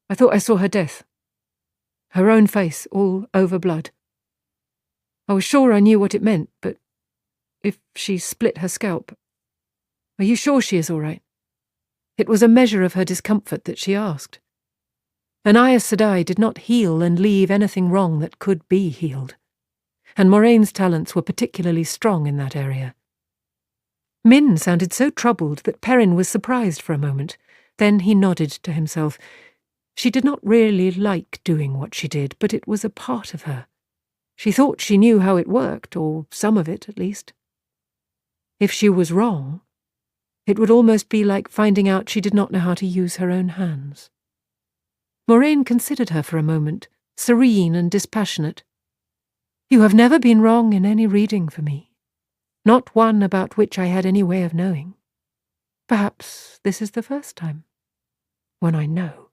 I saw her death. Her own face, all over blood. I was sure I knew what it meant, but if she split her scalp... Are you sure she is all right? It was a measure of her discomfort that she asked. An Aes Sedai did not heal and leave anything wrong that could be healed, and Moraine's talents were particularly strong in that area. Min sounded so troubled that Perrin was surprised for a moment. Then he nodded to himself. She did not really like doing what she did, but it was a part of her. She thought she knew how it worked, or some of it at least. If she was wrong, it would almost be like finding out she did not know how to use her own hands. Moraine considered her for a moment, serene and dispassionate. You have never been wrong in any reading for me, not one about which I had any way of knowing. Perhaps this is the first time. When I know,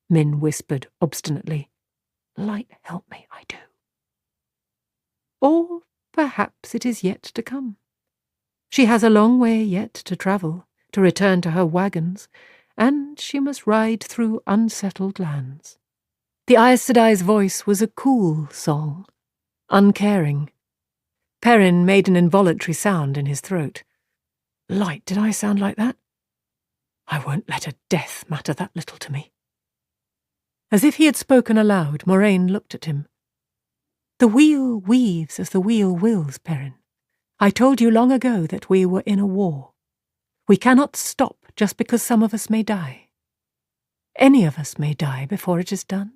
Min whispered obstinately. Light help me, I do. Or perhaps it is yet to come. She has a long way yet to travel, to return to her wagons, and she must ride through unsettled lands. The Aes Sedai's voice was a cool song, uncaring. Perrin made an involuntary sound in his throat. Light, did I sound like that? I won't let a death matter that little to me. As if he had spoken aloud, Moraine looked at him. The wheel weaves as the wheel wills, Perrin. I told you long ago that we were in a war. We cannot stop just because some of us may die. Any of us may die before it is done.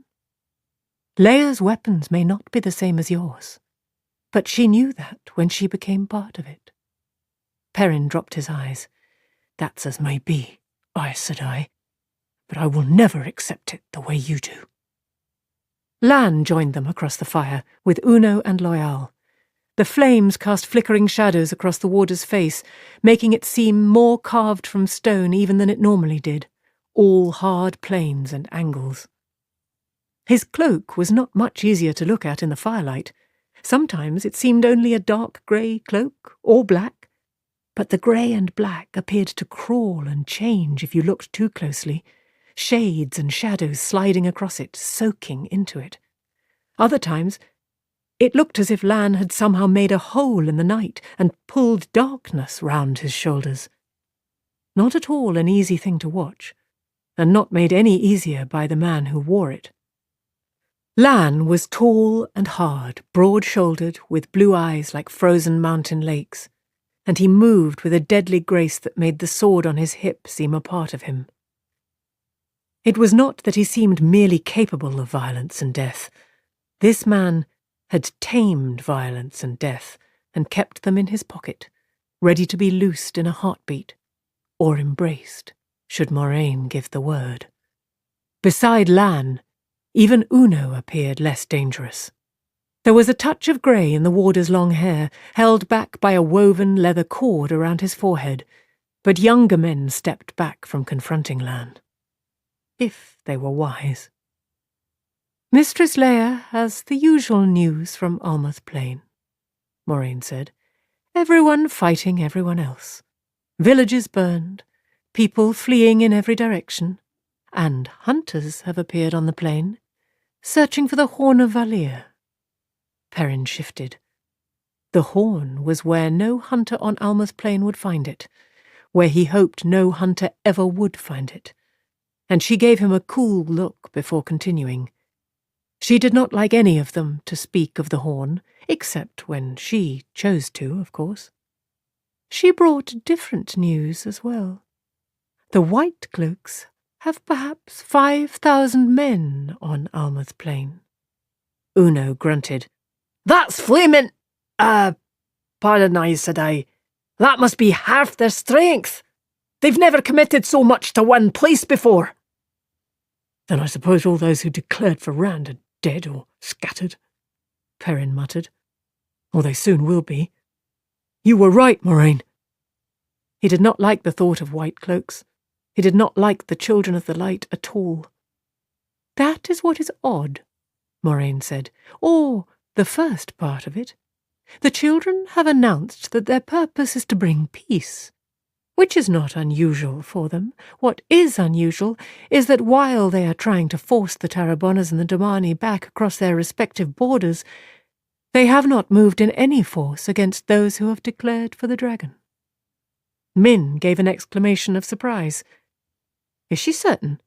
Leia's weapons may not be the same as yours, but she knew that when she became part of it. Perrin dropped his eyes. That's as may be, Aes Sedai, but I will never accept it the way you do. Lan joined them across the fire, with Uno and Loyal. The flames cast flickering shadows across the warder's face, making it seem more carved from stone even than it normally did, all hard planes and angles. His cloak was not much easier to look at in the firelight. Sometimes it seemed only a dark grey cloak, or black, but the grey and black appeared to crawl and change if you looked too closely, shades and shadows sliding across it, soaking into it. Other times, it looked as if Lan had somehow made a hole in the night and pulled darkness round his shoulders. Not at all an easy thing to watch, and not made any easier by the man who wore it. Lan was tall and hard, broad-shouldered, with blue eyes like frozen mountain lakes, and he moved with a deadly grace that made the sword on his hip seem a part of him. It was not that he seemed merely capable of violence and death. This man had tamed violence and death and kept them in his pocket, ready to be loosed in a heartbeat, or embraced, should Moraine give the word. Beside Lan, even Uno appeared less dangerous. There was a touch of grey in the warder's long hair, held back by a woven leather cord around his forehead, but younger men stepped back from confronting Lan. If they were wise. Mistress Leia has the usual news from Almoth Plain, Moraine said. Everyone fighting everyone else. Villages burned, people fleeing in every direction, and hunters have appeared on the plain, searching for the Horn of Valir. Perrin shifted. The Horn was where no hunter on Almoth Plain would find it, where he hoped no hunter ever would find it. and she gave him a cool look before continuing. She did not like any of them to speak of the horn, except when she chose to, of course. She brought different news as well. The White Cloaks have perhaps 5,000 men on Almouth Plain. Uno grunted. That's flaming! Pardon, Aes Sedai. That must be half their strength. They've never committed so much to one place before. Then I suppose all those who declared for Rand are dead or scattered, Perrin muttered. Or they soon will be. You were right, Moraine. He did not like the thought of White Cloaks. He did not like the Children of the Light at all. That is what is odd, Moraine said, or the first part of it. The children have announced that their purpose is to bring peace, which is not unusual for them. What is unusual is that while they are trying to force the Tarrabonas and the Domani back across their respective borders, they have not moved in any force against those who have declared for the dragon. Min gave an exclamation of surprise. Is she certain?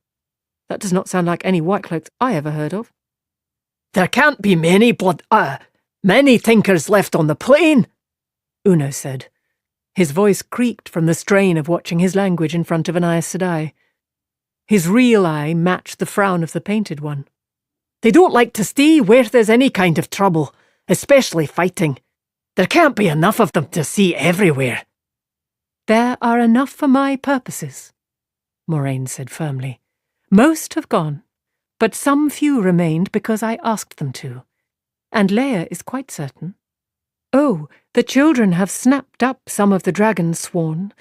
That does not sound like any Whitecloaks I ever heard of. There can't be many thinkers left on the plain, Uno said. His voice creaked from the strain of watching his language in front of an Aes Sedai. His real eye matched the frown of the painted one. They don't like to stay where there's any kind of trouble, especially fighting. There can't be enough of them to see everywhere. There are enough for my purposes, Moraine said firmly. Most have gone, but some few remained because I asked them to. And Leia is quite certain. Oh, the children have snapped up some of the dragon's sworn,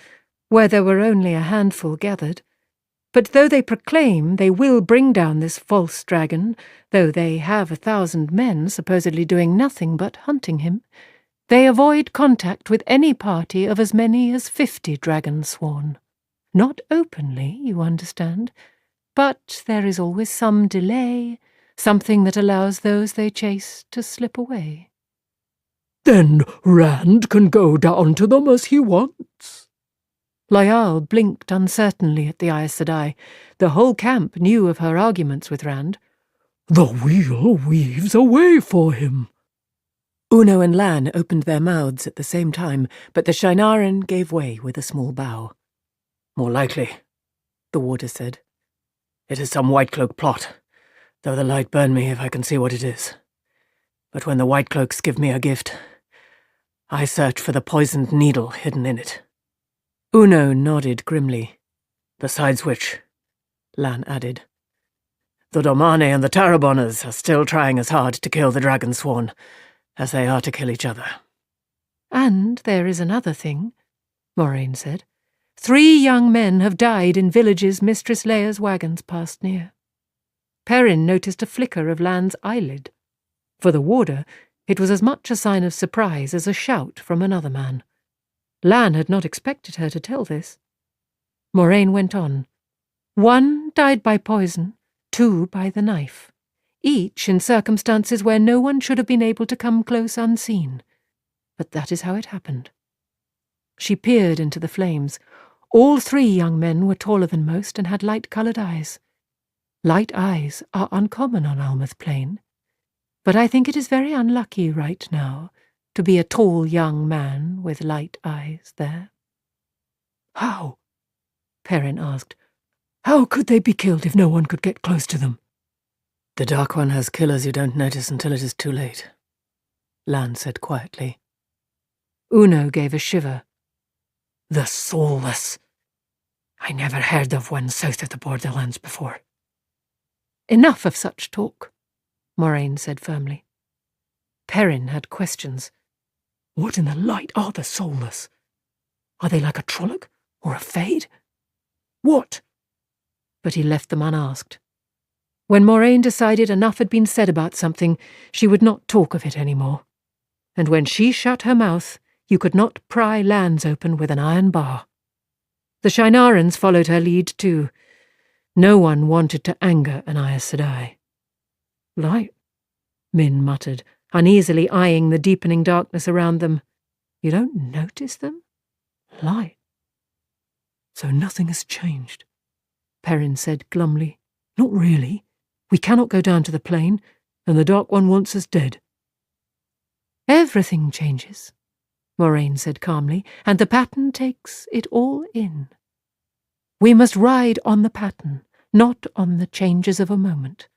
where there were only a handful gathered. But though they proclaim they will bring down this false dragon, though they have 1,000 men supposedly doing nothing but hunting him, they avoid contact with any party of as many as 50 dragons sworn. Not openly, you understand, but there is always some delay, something that allows those they chase to slip away. Then Rand can go down to them as he wants. Loial blinked uncertainly at the Aes Sedai. The whole camp knew of her arguments with Rand. The wheel weaves a way for him. Uno and Lan opened their mouths at the same time, but the Shinaran gave way with a small bow. More likely, the warder said. It is some White Cloak plot, though the light burn me if I can see what it is. But when the White Cloaks give me a gift, I search for the poisoned needle hidden in it. Uno nodded grimly. Besides which, Lan added, the Domani and the Tarrabonas are still trying as hard to kill the dragon sworn as they are to kill each other. And there is another thing, Moraine said. 3 young men have died in villages Mistress Leia's wagons passed near. Perrin noticed a flicker of Lan's eyelid. For the warder, it was as much a sign of surprise as a shout from another man. Lan had not expected her to tell this. Moraine went on. 1 died by poison, 2 by the knife, each in circumstances where no one should have been able to come close unseen. But that is how it happened. She peered into the flames. All 3 young men were taller than most and had light-coloured eyes. Light eyes are uncommon on Almouth Plain, but I think it is very unlucky right now to be a tall young man with light eyes there. How? Perrin asked. How could they be killed if no one could get close to them? The Dark One has killers you don't notice until it is too late, Lan said quietly. Uno gave a shiver. The Soulless. I never heard of one south of the Borderlands before. Enough of such talk, Moraine said firmly. Perrin had questions. What in the light are the Soulless? Are they like a Trolloc or a Fade? What? But he left them unasked. When Moraine decided enough had been said about something, she would not talk of it any more. And when she shut her mouth, you could not pry Lan's open with an iron bar. The Shinarans followed her lead too. No one wanted to anger an Aes Sedai. Light, Min muttered, uneasily eyeing the deepening darkness around them. You don't notice them? Light. So nothing has changed. Perrin said glumly. "Not really. We cannot go down to the plain, and the Dark One wants us dead." "Everything changes," Moraine said calmly, "and the pattern takes it all in. We must ride on the pattern, not on the changes of a moment."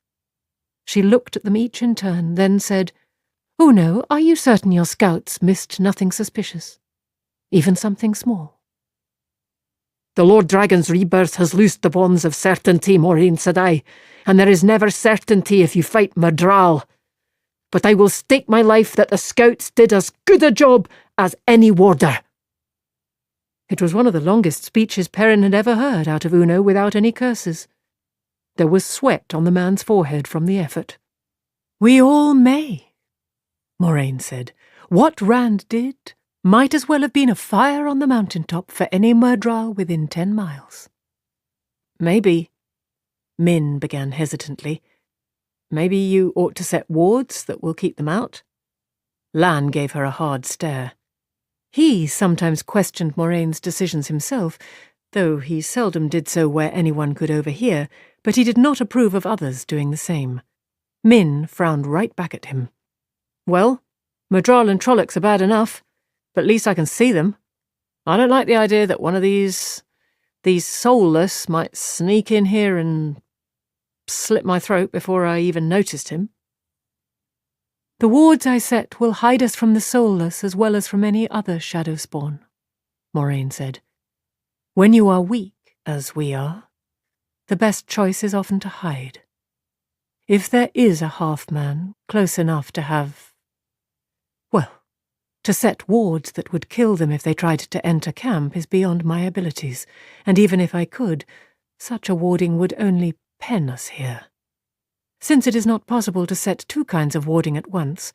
She looked at them each in turn, then said, "Uno, are you certain your scouts missed nothing suspicious? Even something small?" "The Lord Dragon's rebirth has loosed the bonds of certainty," Moraine said I, "and there is never certainty if you fight Madral. But I will stake my life that the scouts did as good a job as any warder." It was one of the longest speeches Perrin had ever heard out of Uno without any curses. There was sweat on the man's forehead from the effort. "We all may," Moraine said. "What Rand did might as well have been a fire on the mountaintop for any Murdral within 10 miles. "Maybe," Min began hesitantly, "maybe you ought to set wards that will keep them out." Lan gave her a hard stare. He sometimes questioned Moraine's decisions himself, though he seldom did so where anyone could overhear, but he did not approve of others doing the same. Min frowned right back at him. "Well, Madral and Trollocs are bad enough, but at least I can see them. I don't like the idea that one of these soulless might sneak in here and slit my throat before I even noticed him." "The wards I set will hide us from the soulless as well as from any other shadow spawn," Moraine said. "When you are weak, as we are, the best choice is often to hide. If there is a half-man close enough to have, well, to set wards that would kill them if they tried to enter camp is beyond my abilities, and even if I could, such a warding would only pen us here. Since it is not possible to set 2 kinds of warding at once,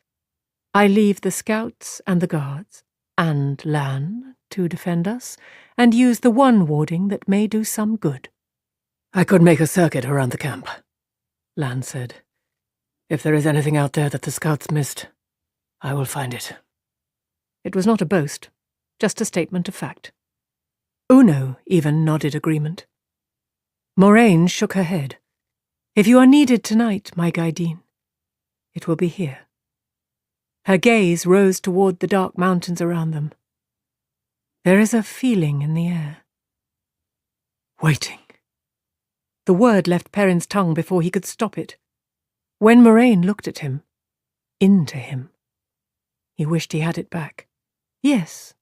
I leave the scouts and the guards, and Lan, to defend us, and use the one warding that may do some good." "I could make a circuit around the camp," Lan said. "If there is anything out there that the scouts missed, I will find it." It was not a boast, just a statement of fact. Uno even nodded agreement. Moraine shook her head. "If you are needed tonight, my Gaidin, it will be here." Her gaze rose toward the dark mountains around them. "There is a feeling in the air." "Waiting." The word left Perrin's tongue before he could stop it. When Moraine looked at him, into him, he wished he had it back. "Yes,"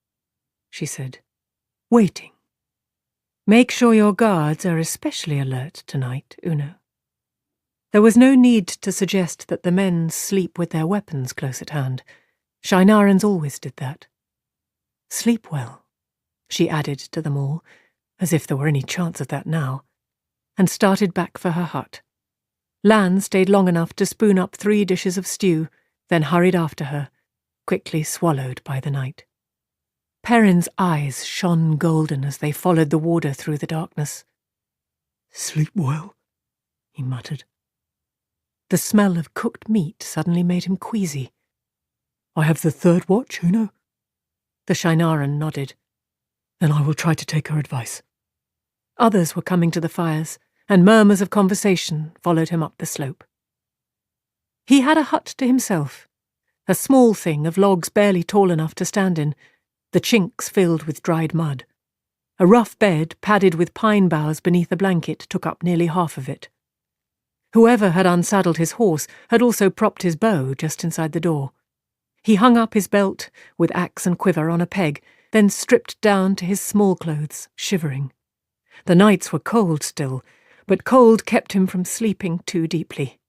she said. "Waiting. Make sure your guards are especially alert tonight, Uno." There was no need to suggest that the men sleep with their weapons close at hand. Shinarans always did that. "Sleep well," she added to them all, as if there were any chance of that now, and started back for her hut. Lan stayed long enough to spoon up 3 dishes of stew, then hurried after her, quickly swallowed by the night. Perrin's eyes shone golden as they followed the warder through the darkness. "Sleep well," he muttered. The smell of cooked meat suddenly made him queasy. "I have the 3rd watch, Uno." The Shinaran nodded. "Then I will try to take her advice." Others were coming to the fires, and murmurs of conversation followed him up the slope. He had a hut to himself, a small thing of logs barely tall enough to stand in, the chinks filled with dried mud. A rough bed padded with pine boughs beneath a blanket took up nearly half of it. Whoever had unsaddled his horse had also propped his bow just inside the door. He hung up his belt, with axe and quiver, on a peg, then stripped down to his small clothes, shivering. The nights were cold still, but cold kept him from sleeping too deeply.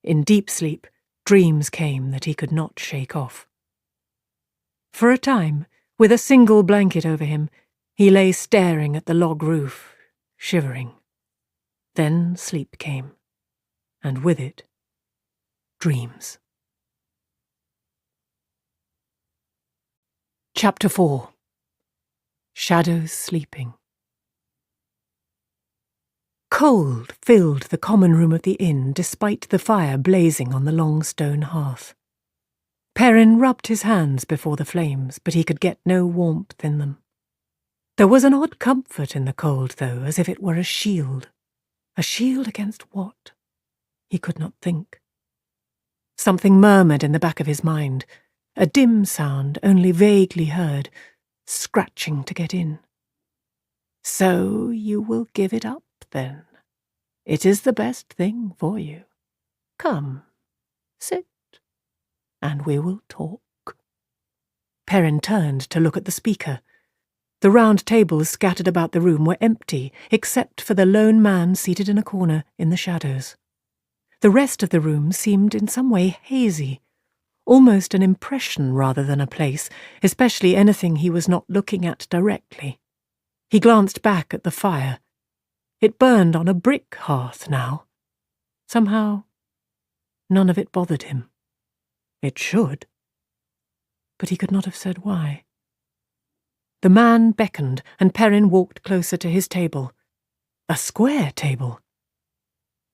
In deep sleep, dreams came that he could not shake off. For a time, with a single blanket over him, he lay staring at the log roof, shivering. Then sleep came, and with it, dreams. Chapter 4. Shadows Sleeping. Cold filled the common room of the inn despite the fire blazing on the long stone hearth. Perrin rubbed his hands before the flames, but he could get no warmth in them. There was an odd comfort in the cold, though, as if it were a shield. A shield against what? He could not think. Something murmured in the back of his mind, a dim sound only vaguely heard, scratching to get in. So you will give it up, then. It is the best thing for you. Come, sit, and we will talk. Perrin turned to look at the speaker. The round tables scattered about the room were empty, except for the lone man seated in a corner in the shadows. The rest of the room seemed in some way hazy, almost an impression rather than a place, especially anything he was not looking at directly. He glanced back at the fire. It burned on a brick hearth now. Somehow, none of it bothered him. It should. But he could not have said why. The man beckoned, and Perrin walked closer to his table. A square table.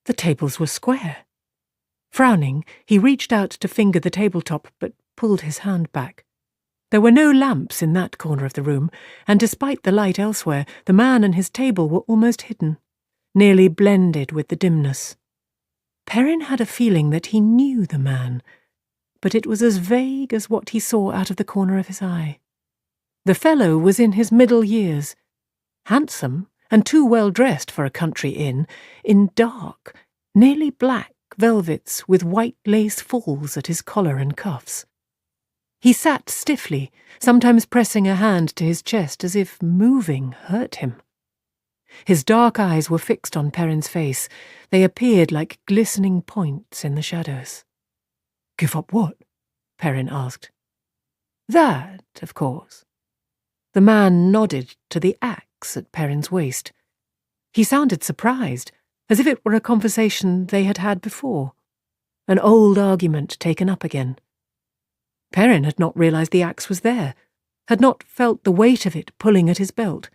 The tables were square. Frowning, he reached out to finger the tabletop, but pulled his hand back. There were no lamps in that corner of the room, and despite the light elsewhere, the man and his table were almost hidden, nearly blended with the dimness. Perrin had a feeling that he knew the man, but it was as vague as what he saw out of the corner of his eye. The fellow was in his middle years, handsome and too well dressed for a country inn, in dark, nearly black velvets with white lace falls at his collar and cuffs. He sat stiffly, sometimes pressing a hand to his chest as if moving hurt him. His dark eyes were fixed on Perrin's face. They appeared like glistening points in the shadows. Give up what? Perrin asked. That, of course. The man nodded to the axe at Perrin's waist. He sounded surprised, as if it were a conversation they had had before, an old argument taken up again. Perrin had not realized the axe was there, had not felt the weight of it pulling at his belt.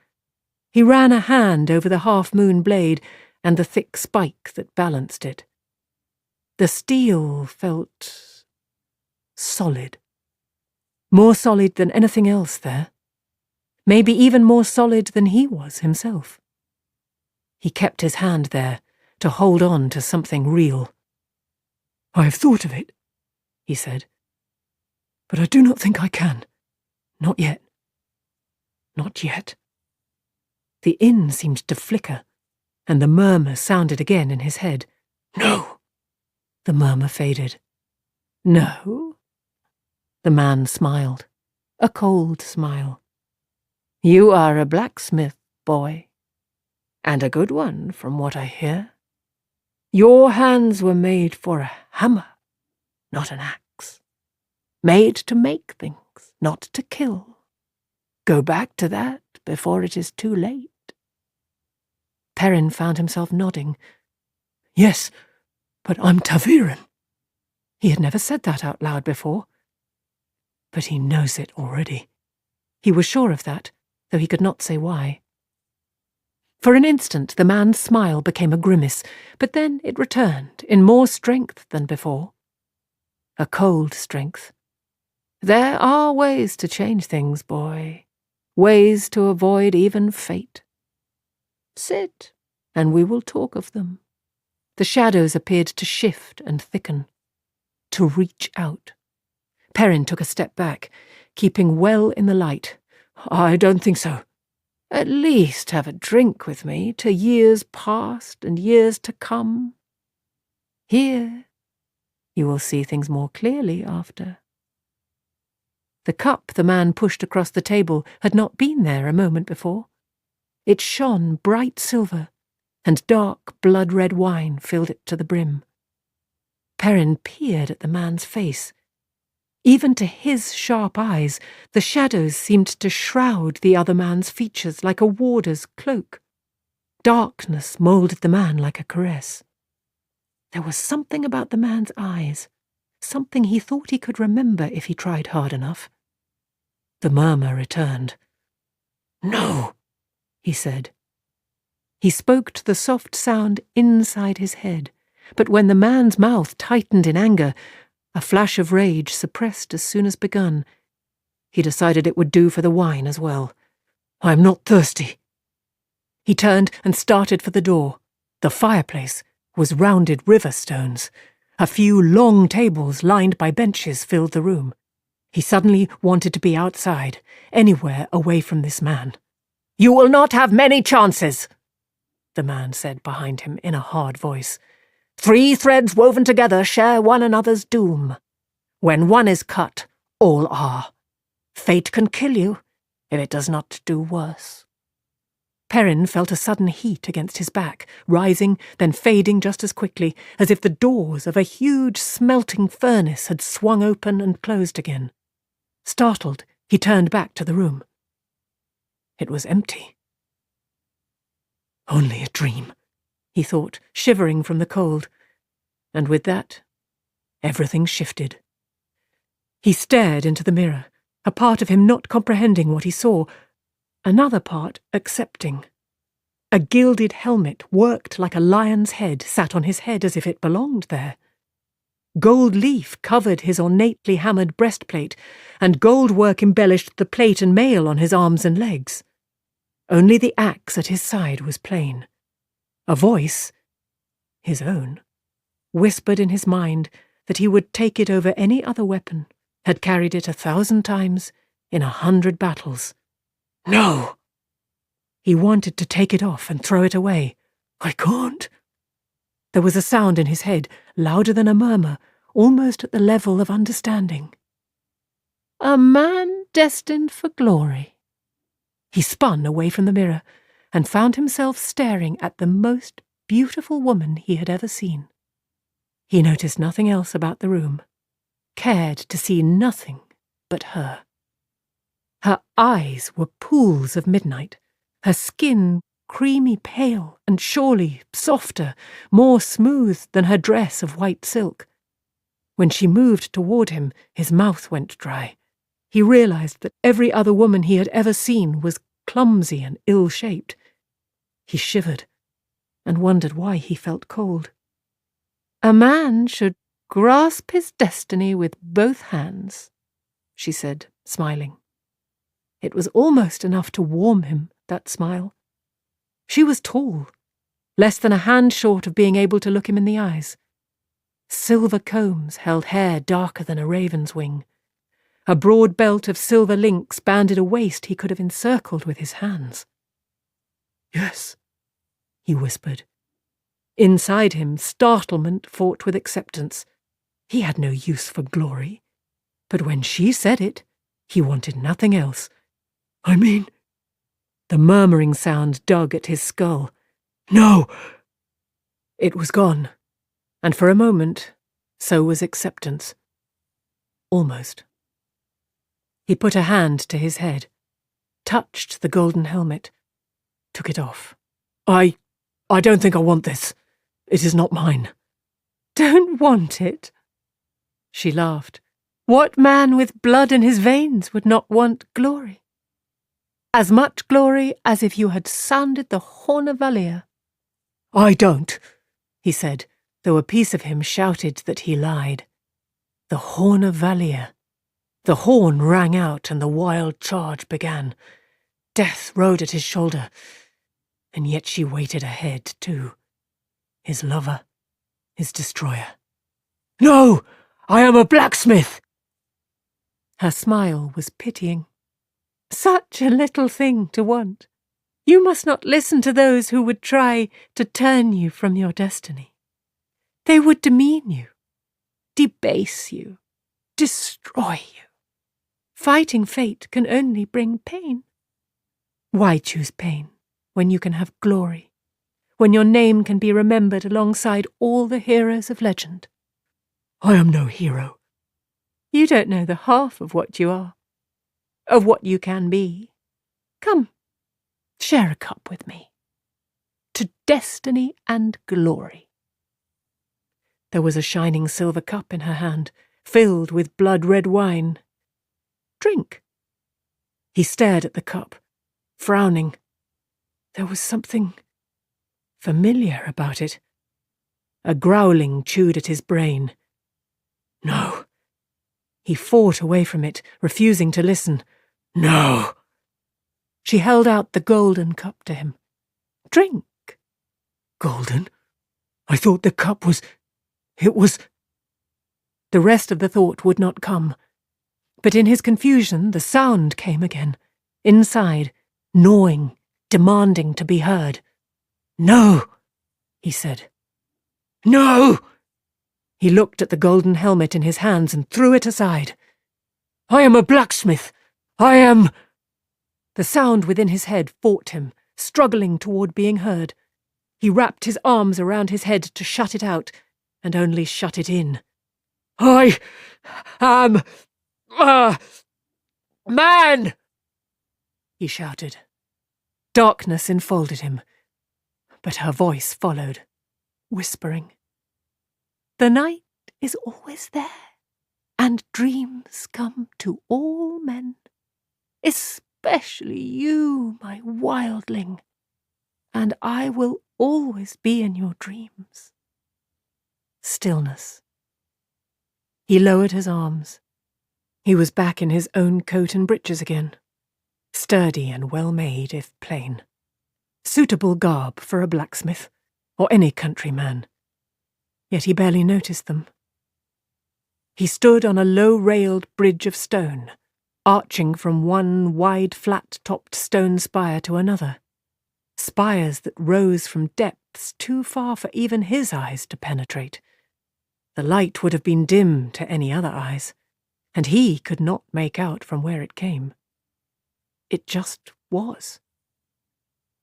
He ran a hand over the half-moon blade and the thick spike that balanced it. The steel felt solid. More solid than anything else there. Maybe even more solid than he was himself. He kept his hand there to hold on to something real. I have thought of it, he said, but I do not think I can. Not yet. Not yet. The inn seemed to flicker, and the murmur sounded again in his head. No. The murmur faded. No? The man smiled, a cold smile. You are a blacksmith, boy, and a good one from what I hear. Your hands were made for a hammer, not an axe. Made to make things, not to kill. Go back to that before it is too late. Perrin found himself nodding. Yes, but I'm ta'veren. He had never said that out loud before. But he knows it already. He was sure of that, though he could not say why. For an instant the man's smile became a grimace, but then it returned in more strength than before. A cold strength. There are ways to change things, boy. Ways to avoid even fate. Sit, and we will talk of them. The shadows appeared to shift and thicken, to reach out. Perrin took a step back, keeping well in the light. I don't think so. At least have a drink with me to years past and years to come. Here, you will see things more clearly after. The cup the man pushed across the table had not been there a moment before. It shone bright silver, and dark blood-red wine filled it to the brim. Perrin peered at the man's face. Even to his sharp eyes, the shadows seemed to shroud the other man's features like a warder's cloak. Darkness moulded the man like a caress. There was something about the man's eyes, something he thought he could remember if he tried hard enough. The murmur returned. No, he said. He spoke to the soft sound inside his head, but when the man's mouth tightened in anger, a flash of rage suppressed as soon as begun, he decided it would do for the wine as well. I am not thirsty. He turned and started for the door. The fireplace was rounded river stones. A few long tables lined by benches filled the room. He suddenly wanted to be outside, anywhere away from this man. "You will not have many chances," the man said behind him in a hard voice. 3 threads woven together share one another's doom. When one is cut, all are. Fate can kill you, if it does not do worse. Perrin felt a sudden heat against his back, rising, then fading just as quickly, as if the doors of a huge smelting furnace had swung open and closed again. Startled, he turned back to the room. It was empty. Only a dream, he thought, shivering from the cold. And with that, everything shifted. He stared into the mirror, a part of him not comprehending what he saw, another part accepting. A gilded helmet worked like a lion's head sat on his head as if it belonged there. Gold leaf covered his ornately hammered breastplate, and gold work embellished the plate and mail on his arms and legs. Only the axe at his side was plain. A voice, his own, whispered in his mind that he would take it over any other weapon, had carried it 1,000 times in 100 battles. No! He wanted to take it off and throw it away. I can't. There was a sound in his head, louder than a murmur, almost at the level of understanding. A man destined for glory. He spun away from the mirror and found himself staring at the most beautiful woman he had ever seen. He noticed nothing else about the room, cared to see nothing but her. Her eyes were pools of midnight, her skin creamy pale and surely softer, more smooth than her dress of white silk. When she moved toward him, his mouth went dry. He realized that every other woman he had ever seen was clumsy and ill-shaped. He shivered and wondered why he felt cold. A man should grasp his destiny with both hands, she said, smiling. It was almost enough to warm him, that smile. She was tall, less than a hand short of being able to look him in the eyes. Silver combs held hair darker than a raven's wing. A broad belt of silver links banded a waist he could have encircled with his hands. Yes, he whispered. Inside him, startlement fought with acceptance. He had no use for glory. But when she said it, he wanted nothing else. I mean... The murmuring sound dug at his skull. No! It was gone, and for a moment, so was acceptance. Almost. He put a hand to his head, touched the golden helmet, took it off. I don't think I want this. It is not mine. Don't want it? She laughed. What man with blood in his veins would not want glory? As much glory as if you had sounded the horn of Valia. I don't, he said, though a piece of him shouted that he lied. The horn of Valia. The horn rang out and the wild charge began. Death rode at his shoulder, and yet she waited ahead too. His lover, his destroyer. No! I am a blacksmith! Her smile was pitying. Such a little thing to want. You must not listen to those who would try to turn you from your destiny. They would demean you, debase you, destroy you. Fighting fate can only bring pain. Why choose pain when you can have glory, when your name can be remembered alongside all the heroes of legend? I am no hero. You don't know the half of what you are, of what you can be. Come, share a cup with me. To destiny and glory. There was a shining silver cup in her hand, filled with blood-red wine. Drink. He stared at the cup, frowning. There was something familiar about it. A growling chewed at his brain. No. He fought away from it, refusing to listen. No. She held out the golden cup to him. Drink. Golden? I thought the cup was... It was... The rest of the thought would not come. But in his confusion, the sound came again. Inside, gnawing, demanding to be heard. No, he said. No! He looked at the golden helmet in his hands and threw it aside. I am a blacksmith. I am... The sound within his head fought him, struggling toward being heard. He wrapped his arms around his head to shut it out, and only shut it in. I am... man! He shouted. Darkness enfolded him, but her voice followed, whispering. The night is always there, and dreams come to all men, especially you, my wildling, and I will always be in your dreams. Stillness. He lowered his arms. He was back in his own coat and breeches again, sturdy and well-made if plain. Suitable garb for a blacksmith, or any countryman. Yet he barely noticed them. He stood on a low-railed bridge of stone, arching from one wide flat-topped stone spire to another. Spires that rose from depths too far for even his eyes to penetrate. The light would have been dim to any other eyes, and he could not make out from where it came. It just was.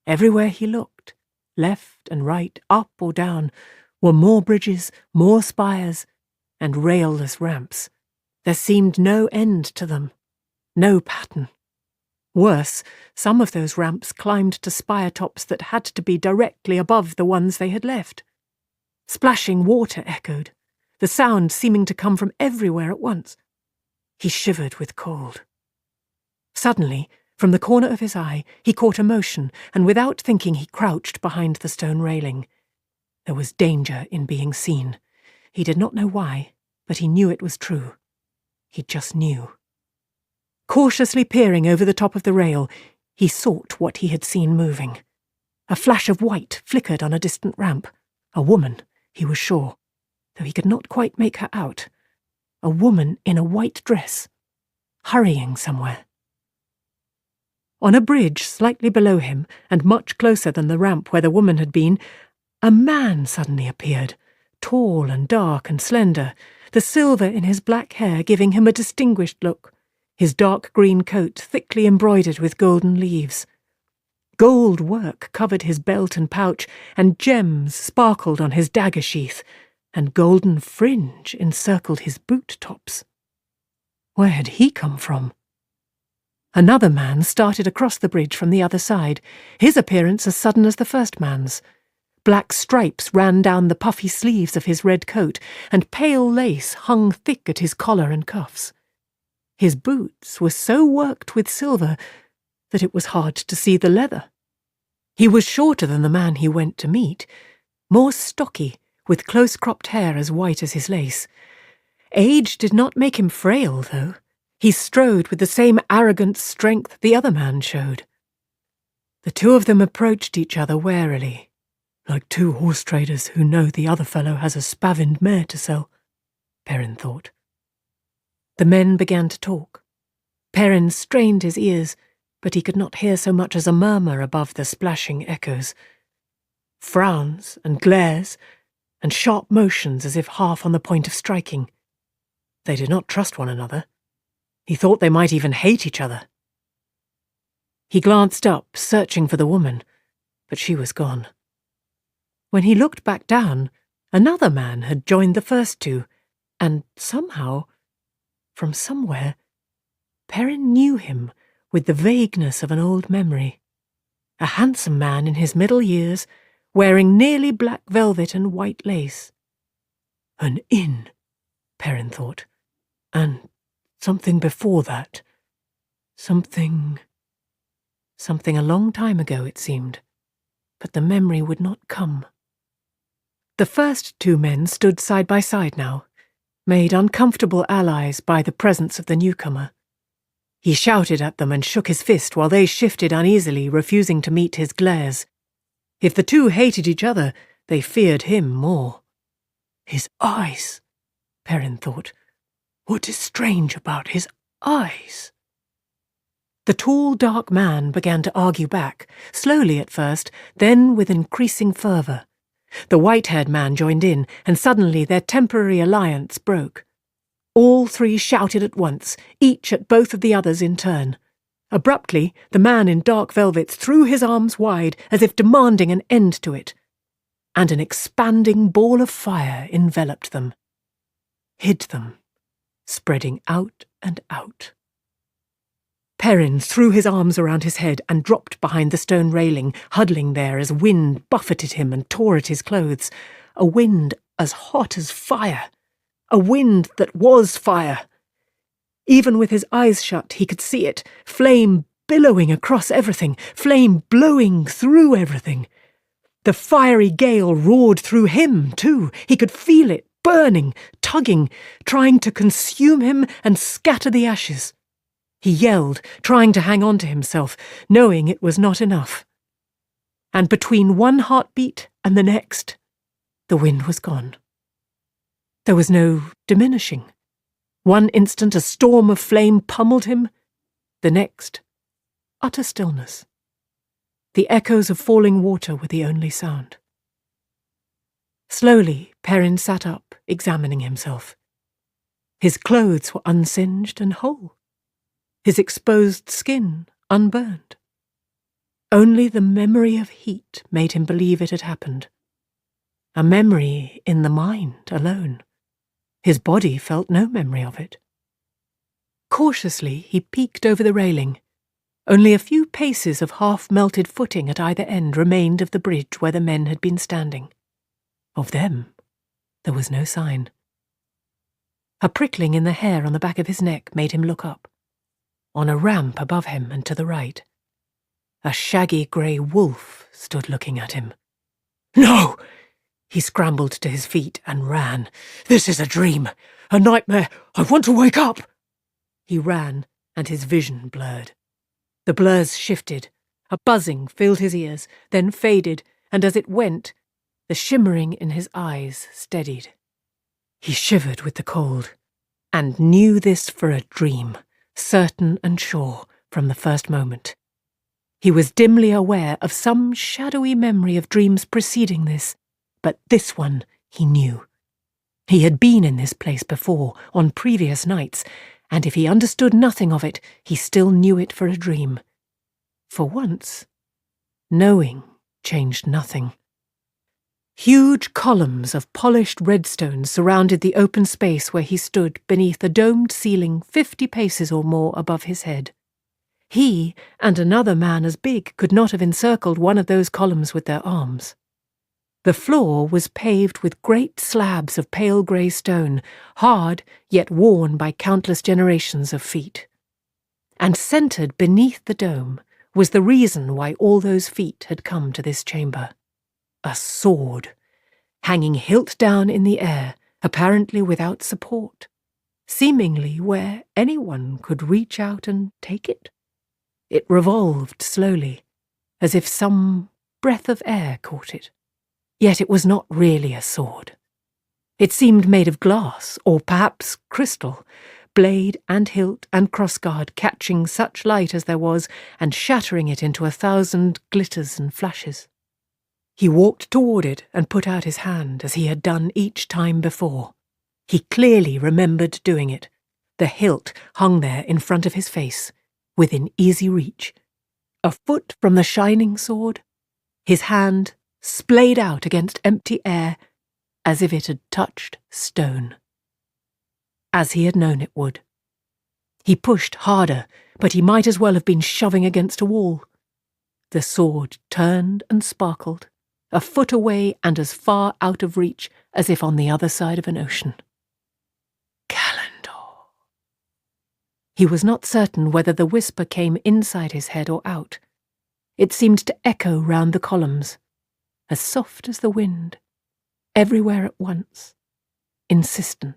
Everywhere he looked, left and right, up or down, were more bridges, more spires, and railless ramps. There seemed no end to them, no pattern. Worse, some of those ramps climbed to spire tops that had to be directly above the ones they had left. Splashing water echoed, the sound seeming to come from everywhere at once. He shivered with cold. Suddenly, from the corner of his eye, he caught a motion, and without thinking he crouched behind the stone railing. There was danger in being seen. He did not know why, but he knew it was true. He just knew. Cautiously peering over the top of the rail, he sought what he had seen moving. A flash of white flickered on a distant ramp. A woman, he was sure, though he could not quite make her out. A woman in a white dress, hurrying somewhere. On a bridge slightly below him, and much closer than the ramp where the woman had been, a man suddenly appeared, tall and dark and slender, the silver in his black hair giving him a distinguished look, his dark green coat thickly embroidered with golden leaves. Gold work covered his belt and pouch, and gems sparkled on his dagger sheath, and golden fringe encircled his boot tops. Where had he come from? Another man started across the bridge from the other side, his appearance as sudden as the first man's. Black stripes ran down the puffy sleeves of his red coat, and pale lace hung thick at his collar and cuffs. His boots were so worked with silver that it was hard to see the leather. He was shorter than the man he went to meet, more stocky, with close-cropped hair as white as his lace. Age did not make him frail, though. He strode with the same arrogant strength the other man showed. The two of them approached each other warily, like two horse traders who know the other fellow has a spavined mare to sell, Perrin thought. The men began to talk. Perrin strained his ears, but he could not hear so much as a murmur above the splashing echoes. Frowns and glares, and sharp motions as if half on the point of striking. They did not trust one another. He thought they might even hate each other. He glanced up, searching for the woman, but she was gone. When he looked back down, another man had joined the first two, and somehow, from somewhere, Perrin knew him with the vagueness of an old memory. A handsome man in his middle years, wearing nearly black velvet and white lace. An inn, Perrin thought, and something before that. Something a long time ago, it seemed, but the memory would not come. The first two men stood side by side now, made uncomfortable allies by the presence of the newcomer. He shouted at them and shook his fist while they shifted uneasily, refusing to meet his glares. If the two hated each other, they feared him more. His eyes, Perrin thought. What is strange about his eyes? The tall, dark man began to argue back, slowly at first, then with increasing fervour. The white-haired man joined in, and suddenly their temporary alliance broke. All three shouted at once, each at both of the others in turn. Abruptly, the man in dark velvets threw his arms wide, as if demanding an end to it, and an expanding ball of fire enveloped them, hid them, spreading out and out. Perrin threw his arms around his head and dropped behind the stone railing, huddling there as wind buffeted him and tore at his clothes. A wind as hot as fire. A wind that was fire. Even with his eyes shut, he could see it, flame billowing across everything, flame blowing through everything. The fiery gale roared through him, too. He could feel it, burning, tugging, trying to consume him and scatter the ashes. He yelled, trying to hang on to himself, knowing it was not enough. And between one heartbeat and the next, the wind was gone. There was no diminishing. One instant a storm of flame pummeled him, the next, utter stillness. The echoes of falling water were the only sound. Slowly, Perrin sat up, examining himself. His clothes were unsinged and whole. His exposed skin unburned. Only the memory of heat made him believe it had happened. A memory in the mind alone. His body felt no memory of it. Cautiously, he peeked over the railing. Only a few paces of half-melted footing at either end remained of the bridge where the men had been standing. Of them, there was no sign. A prickling in the hair on the back of his neck made him look up. On a ramp above him and to the right, a shaggy grey wolf stood looking at him. No! He scrambled to his feet and ran. This is a dream, a nightmare. I want to wake up. He ran, and his vision blurred. The blurs shifted. A buzzing filled his ears, then faded, and as it went, the shimmering in his eyes steadied. He shivered with the cold, and knew this for a dream, certain and sure from the first moment. He was dimly aware of some shadowy memory of dreams preceding this, but this one he knew. He had been in this place before, on previous nights, and if he understood nothing of it, he still knew it for a dream. For once, knowing changed nothing. Huge columns of polished redstone surrounded the open space where he stood beneath a domed ceiling 50 paces or more above his head. He and another man as big could not have encircled one of those columns with their arms. The floor was paved with great slabs of pale grey stone, hard yet worn by countless generations of feet. And centred beneath the dome was the reason why all those feet had come to this chamber. A sword, hanging hilt down in the air, apparently without support, seemingly where anyone could reach out and take it. It revolved slowly, as if some breath of air caught it. Yet it was not really a sword. It seemed made of glass, or perhaps crystal, blade and hilt and crossguard catching such light as there was and shattering it into 1,000 glitters and flashes. He walked toward it and put out his hand as he had done each time before. He clearly remembered doing it. The hilt hung there in front of his face, within easy reach. A foot from the shining sword, his hand splayed out against empty air as if it had touched stone. As he had known it would. He pushed harder, but he might as well have been shoving against a wall. The sword turned and sparkled, a foot away and as far out of reach as if on the other side of an ocean. Calendar. He was not certain whether the whisper came inside his head or out. It seemed to echo round the columns, as soft as the wind, everywhere at once, insistent.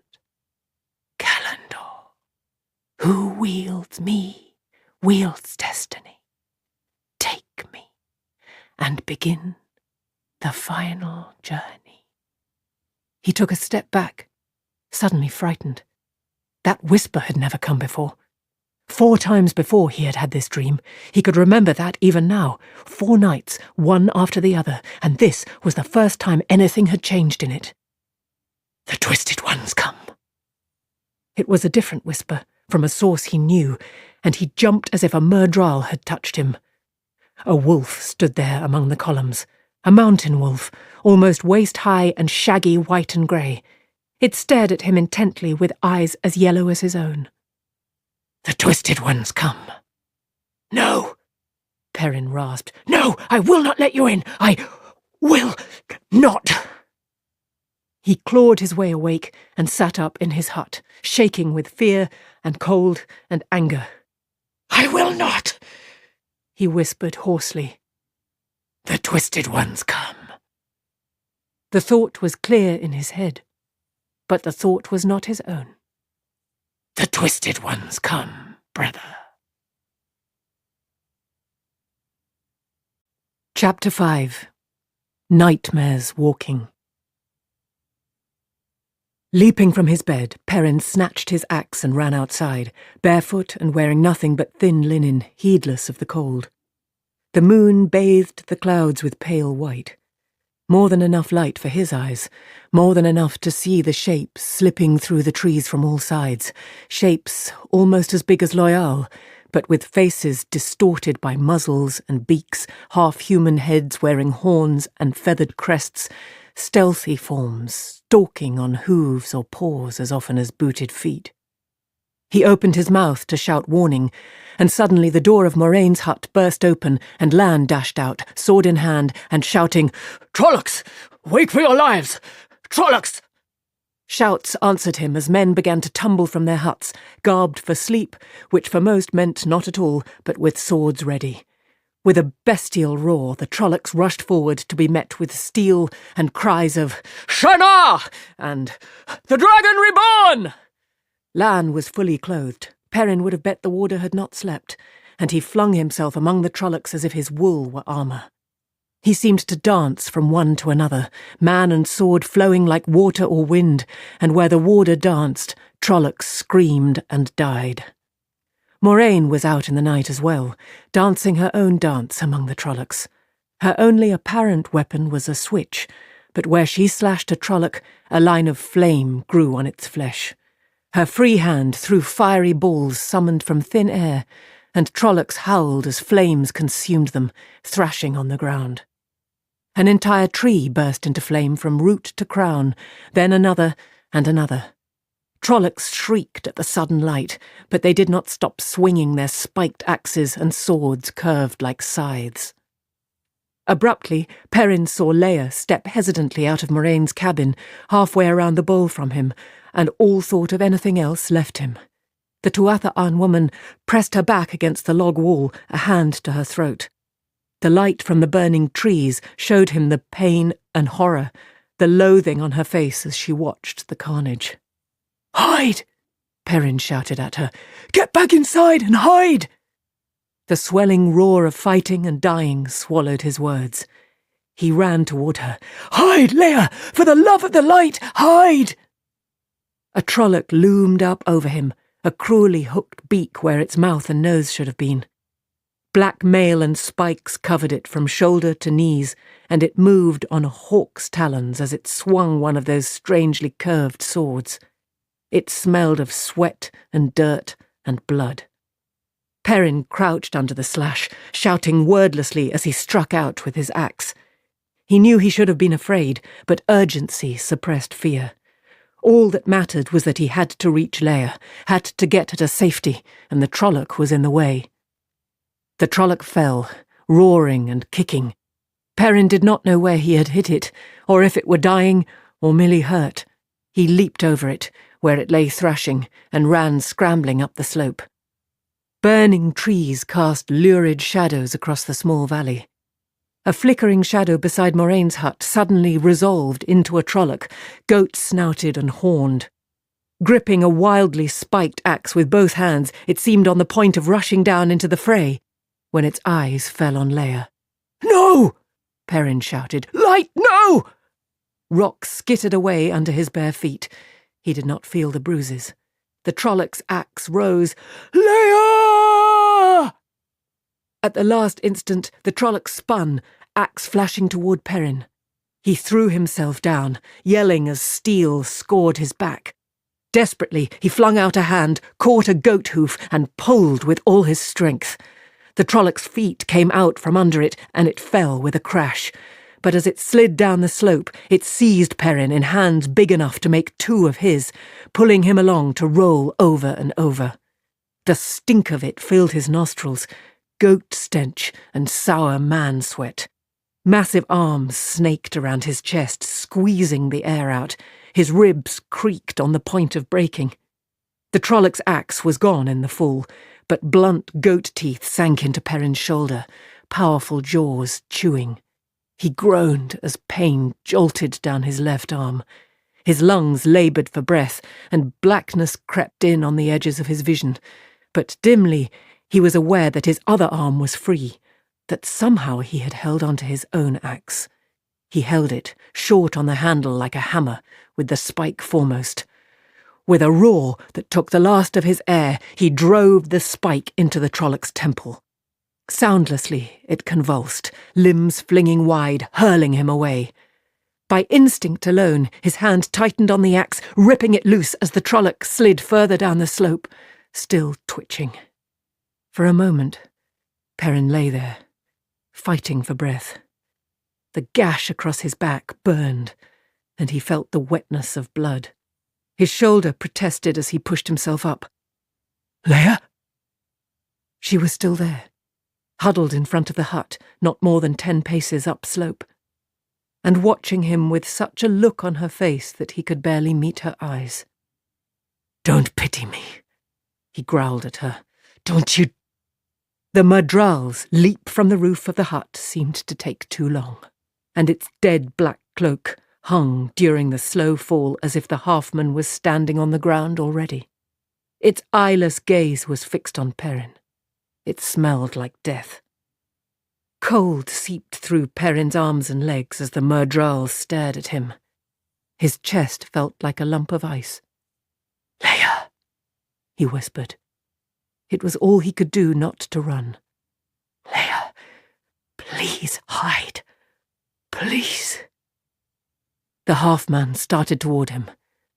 Calendar. Who wields me, wields destiny. Take me, and begin The final journey. He took a step back, suddenly frightened. That whisper had never come before. 4 times before he had had this dream. He could remember that even now. 4 nights, one after the other, and this was the first time anything had changed in it. The Twisted Ones come. It was a different whisper, from a source he knew, and he jumped as if a murdral had touched him. A wolf stood there among the columns, a mountain wolf, almost waist-high and shaggy white and grey. It stared at him intently with eyes as yellow as his own. The Twisted Ones come. No, Perrin rasped. No, I will not let you in. I will not. He clawed his way awake and sat up in his hut, shaking with fear and cold and anger. I will not, he whispered hoarsely. The Twisted Ones come. The thought was clear in his head, but the thought was not his own. The Twisted Ones come, brother. Chapter 5. Nightmares Walking. Leaping from his bed, Perrin snatched his axe and ran outside, barefoot and wearing nothing but thin linen, heedless of the cold. The moon bathed the clouds with pale white. More than enough light for his eyes, more than enough to see the shapes slipping through the trees from all sides, shapes almost as big as Loyal, but with faces distorted by muzzles and beaks, half-human heads wearing horns and feathered crests, stealthy forms, stalking on hooves or paws as often as booted feet. He opened his mouth to shout warning, and suddenly the door of Moraine's hut burst open and Lan dashed out, sword in hand, and shouting, Trollocs! Wake for your lives! Trollocs! Shouts answered him as men began to tumble from their huts, garbed for sleep, which for most meant not at all, but with swords ready. With a bestial roar, the Trollocs rushed forward to be met with steel and cries of Shana! And The Dragon Reborn! Lan was fully clothed. Perrin would have bet the warder had not slept, and he flung himself among the Trollocs as if his wool were armour. He seemed to dance from one to another, man and sword flowing like water or wind, and where the warder danced, Trollocs screamed and died. Moraine was out in the night as well, dancing her own dance among the Trollocs. Her only apparent weapon was a switch, but where she slashed a Trolloc, a line of flame grew on its flesh. Her free hand threw fiery balls summoned from thin air, and Trollocs howled as flames consumed them, thrashing on the ground. An entire tree burst into flame from root to crown, then another and another. Trollocs shrieked at the sudden light, but they did not stop swinging their spiked axes and swords curved like scythes. Abruptly, Perrin saw Leia step hesitantly out of Moraine's cabin, halfway around the bowl from him, and all thought of anything else left him. The Tuatha'an woman pressed her back against the log wall, a hand to her throat. The light from the burning trees showed him the pain and horror, the loathing on her face as she watched the carnage. "Hide!" Perrin shouted at her. "Get back inside and hide!" The swelling roar of fighting and dying swallowed his words. He ran toward her. "Hide, Leia! For the love of the light, hide!" A Trolloc loomed up over him, a cruelly hooked beak where its mouth and nose should have been. Black mail and spikes covered it from shoulder to knees, and it moved on a hawk's talons as it swung one of those strangely curved swords. It smelled of sweat and dirt and blood. Perrin crouched under the slash, shouting wordlessly as he struck out with his axe. He knew he should have been afraid, but urgency suppressed fear. All that mattered was that he had to reach Leia, had to get her to safety, and the Trolloc was in the way. The Trolloc fell, roaring and kicking. Perrin did not know where he had hit it, or if it were dying or merely hurt. He leaped over it, where it lay thrashing, and ran scrambling up the slope. Burning trees cast lurid shadows across the small valley. A flickering shadow beside Moraine's hut suddenly resolved into a Trolloc, goat-snouted and horned. Gripping a wildly spiked axe with both hands, it seemed on the point of rushing down into the fray, when its eyes fell on Leia. "No!" Perrin shouted. "Light, no!" Rocks skittered away under his bare feet. He did not feel the bruises. The Trollocs' axe rose. "Leia!" At the last instant, the Trolloc spun, axe flashing toward Perrin. He threw himself down, yelling as steel scored his back. Desperately, he flung out a hand, caught a goat hoof, and pulled with all his strength. The Trolloc's feet came out from under it, and it fell with a crash. But as it slid down the slope, it seized Perrin in hands big enough to make two of his, pulling him along to roll over and over. The stink of it filled his nostrils, goat stench and sour man sweat. Massive arms snaked around his chest, squeezing the air out. His ribs creaked on the point of breaking. The Trolloc's axe was gone in the fall, but blunt goat teeth sank into Perrin's shoulder, powerful jaws chewing. He groaned as pain jolted down his left arm. His lungs laboured for breath, and blackness crept in on the edges of his vision. But dimly, he was aware that his other arm was free, that somehow he had held onto his own axe. He held it, short on the handle like a hammer, with the spike foremost. With a roar that took the last of his air, he drove the spike into the Trolloc's temple. Soundlessly, it convulsed, limbs flinging wide, hurling him away. By instinct alone, his hand tightened on the axe, ripping it loose as the Trolloc slid further down the slope, still twitching. For a moment, Perrin lay there, fighting for breath. The gash across his back burned, and he felt the wetness of blood. His shoulder protested as he pushed himself up. "Leia?" She was still there, huddled in front of the hut, not more than 10 paces upslope, and watching him with such a look on her face that he could barely meet her eyes. "Don't pity me," he growled at her. "Don't you—" The Murdral's leap from the roof of the hut seemed to take too long, and its dead black cloak hung during the slow fall as if the halfman was standing on the ground already. Its eyeless gaze was fixed on Perrin. It smelled like death. Cold seeped through Perrin's arms and legs as the Murdral stared at him. His chest felt like a lump of ice. "Leia," he whispered. It was all he could do not to run. "Leia, please hide. Please." The half-man started toward him,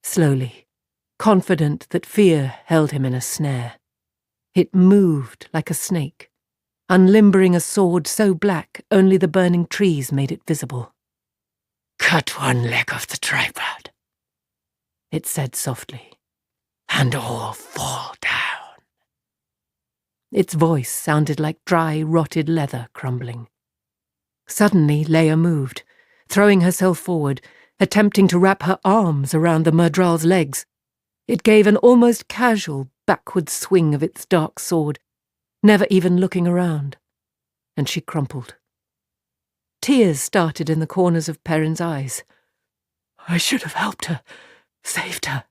slowly, confident that fear held him in a snare. It moved like a snake, unlimbering a sword so black only the burning trees made it visible. "Cut one leg off the tripod," it said softly, "and all fall down." Its voice sounded like dry, rotted leather crumbling. Suddenly, Leia moved, throwing herself forward, attempting to wrap her arms around the Murdral's legs. It gave an almost casual, backward swing of its dark sword, never even looking around, and she crumpled. Tears started in the corners of Perrin's eyes. "I should have helped her, saved her.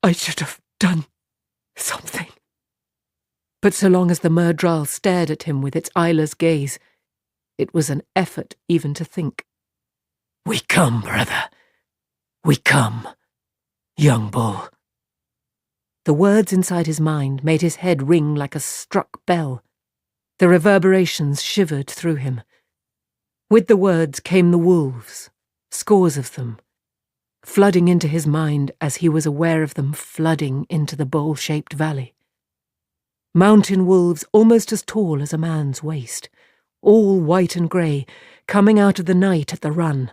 I should have done something." But so long as the Murdral stared at him with its eyeless gaze, it was an effort even to think. "We come, brother. We come, young bull." The words inside his mind made his head ring like a struck bell. The reverberations shivered through him. With the words came the wolves, scores of them, flooding into his mind as he was aware of them flooding into the bowl-shaped valley. Mountain wolves almost as tall as a man's waist, all white and grey, coming out of the night at the run,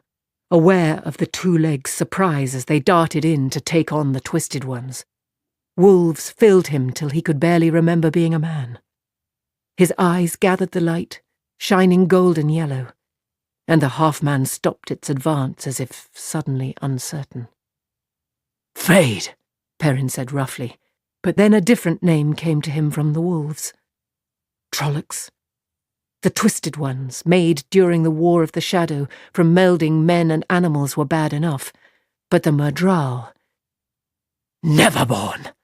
aware of the two legs' surprise as they darted in to take on the twisted ones. Wolves filled him till he could barely remember being a man. His eyes gathered the light, shining golden yellow, and the half-man stopped its advance as if suddenly uncertain. "Fade," Perrin said roughly, but then a different name came to him from the wolves. Trollocs. The twisted ones, made during the War of the Shadow from melding men and animals, were bad enough, but the Murdral— "Neverborn,"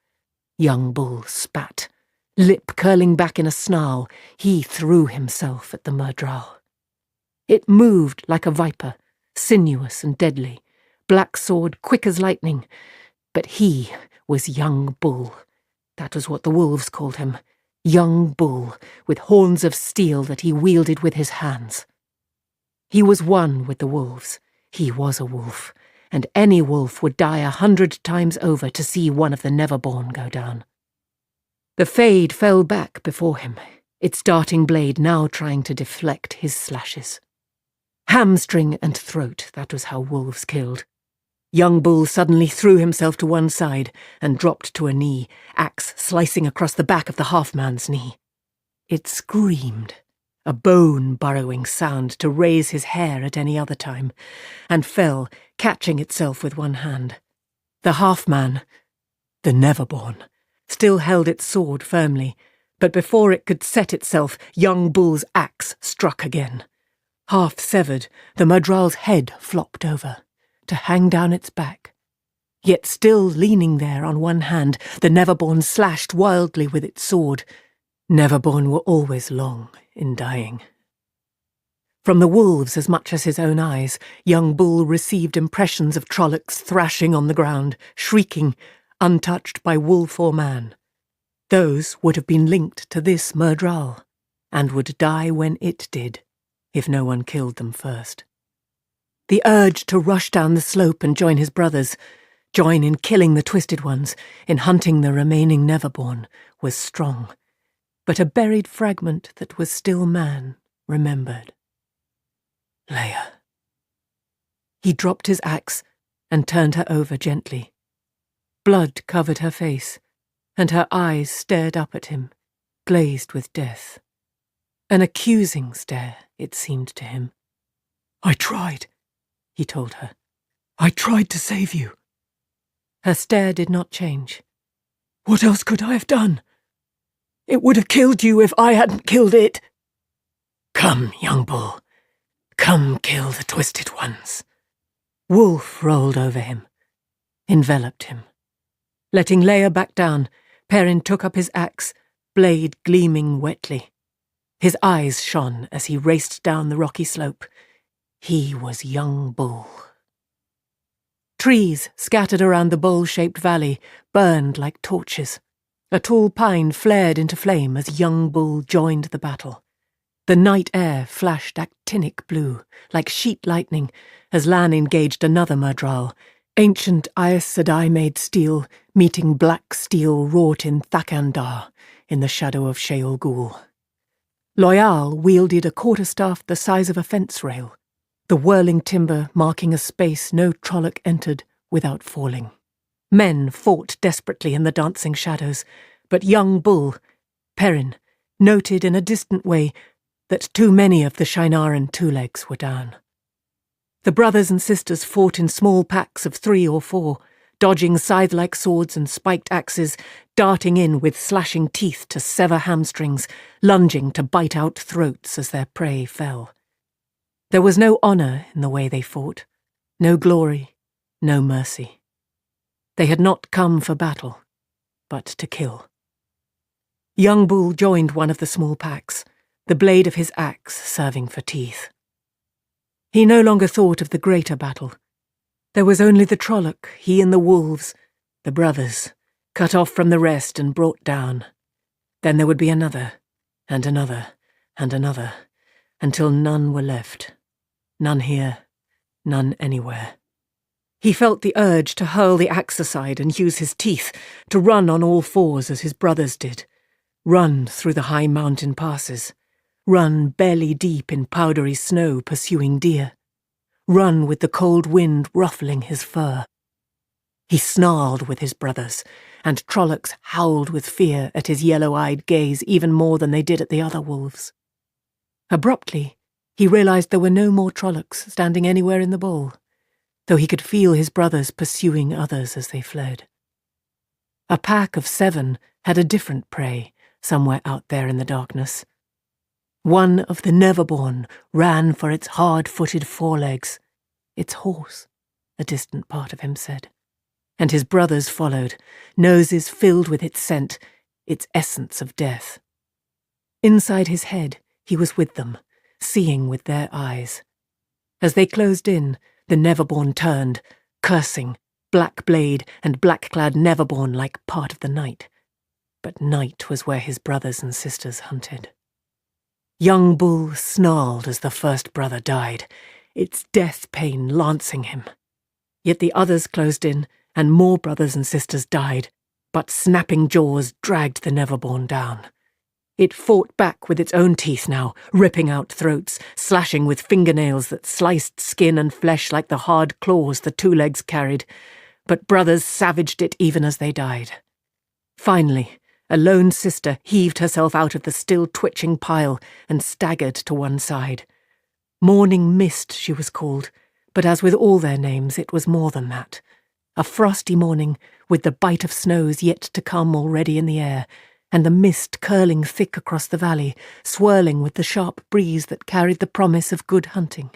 young bull spat. Lip curling back in a snarl, he threw himself at the Murdral. It moved like a viper, sinuous and deadly, black sword quick as lightning. But he was young Bull. That was what the wolves called him. Young Bull, with horns of steel that he wielded with his hands. He was one with the wolves. He was a wolf, and any wolf would die 100 times over to see one of the Neverborn go down. The Fade fell back before him, its darting blade now trying to deflect his slashes. Hamstring and throat, that was how wolves killed. Young Bull suddenly threw himself to one side and dropped to a knee, axe slicing across the back of the half-man's knee. It screamed, a bone-burrowing sound to raise his hair at any other time, and fell, catching itself with one hand. The half-man, the Neverborn, still held its sword firmly, but before it could set itself, young Bull's axe struck again. Half severed, the Murdral's head flopped over, to hang down its back. Yet still leaning there on one hand, the Neverborn slashed wildly with its sword. Neverborn were always long in dying. From the wolves as much as his own eyes, young Bull received impressions of Trollocs thrashing on the ground, shrieking, untouched by wolf or man. Those would have been linked to this Murdral, and would die when it did, if no one killed them first. The urge to rush down the slope and join his brothers, join in killing the Twisted Ones, in hunting the remaining Neverborn, was strong. But a buried fragment that was still man remembered. Leia. He dropped his axe and turned her over gently. Blood covered her face, and her eyes stared up at him, glazed with death. An accusing stare, it seemed to him. I tried, he told her. I tried to save you. Her stare did not change. What else could I have done? It would have killed you if I hadn't killed it. Come, young Bull. Come kill the Twisted Ones. Wolf rolled over him, enveloped him. Letting Leia back down, Perrin took up his axe, blade gleaming wetly. His eyes shone as he raced down the rocky slope. He was young Bull. Trees scattered around the bowl-shaped valley burned like torches. A tall pine flared into flame as young Bull joined the battle. The night air flashed actinic blue, like sheet lightning, as Lan engaged another Murdral, ancient Aes Sedai-made steel, meeting black steel wrought in Thakandar, in the shadow of Sheol Ghul. Loyal wielded a quarterstaff the size of a fence rail, the whirling timber marking a space no Trolloc entered without falling. Men fought desperately in the dancing shadows, but young Bull, Perrin, noted in a distant way that too many of the Shienaran two-legs were down. The brothers and sisters fought in small packs of 3 or 4, dodging scythe-like swords and spiked axes, darting in with slashing teeth to sever hamstrings, lunging to bite out throats as their prey fell. There was no honour in the way they fought, no glory, no mercy. They had not come for battle, but to kill. Young Bull joined one of the small packs, the blade of his axe serving for teeth. He no longer thought of the greater battle. There was only the Trolloc, he and the wolves, the brothers, cut off from the rest and brought down. Then there would be another, and another, and another, until none were left. None here, none anywhere. He felt the urge to hurl the axe aside and use his teeth, to run on all fours as his brothers did. Run through the high mountain passes. Run belly deep in powdery snow pursuing deer. Run with the cold wind ruffling his fur. He snarled with his brothers, and Trollocs howled with fear at his yellow-eyed gaze even more than they did at the other wolves. Abruptly, he realized there were no more Trollocs standing anywhere in the bowl, though he could feel his brothers pursuing others as they fled. A pack of 7 had a different prey somewhere out there in the darkness. One of the Neverborn ran for its hard-footed forelegs, its horse, a distant part of him said, and his brothers followed, noses filled with its scent, its essence of death. Inside his head, he was with them, seeing with their eyes. As they closed in, the Neverborn turned, cursing, black blade and black-clad Neverborn like part of the night. But night was where his brothers and sisters hunted. Young Bull snarled as the first brother died, its death pain lancing him. Yet the others closed in, and more brothers and sisters died, but snapping jaws dragged the Neverborn down. It fought back with its own teeth now, ripping out throats, slashing with fingernails that sliced skin and flesh like the hard claws the two legs carried, but brothers savaged it even as they died. Finally, a lone sister heaved herself out of the still twitching pile and staggered to one side. Morning Mist, she was called, but as with all their names, it was more than that. A frosty morning, with the bite of snows yet to come already in the air, and the mist curling thick across the valley, swirling with the sharp breeze that carried the promise of good hunting.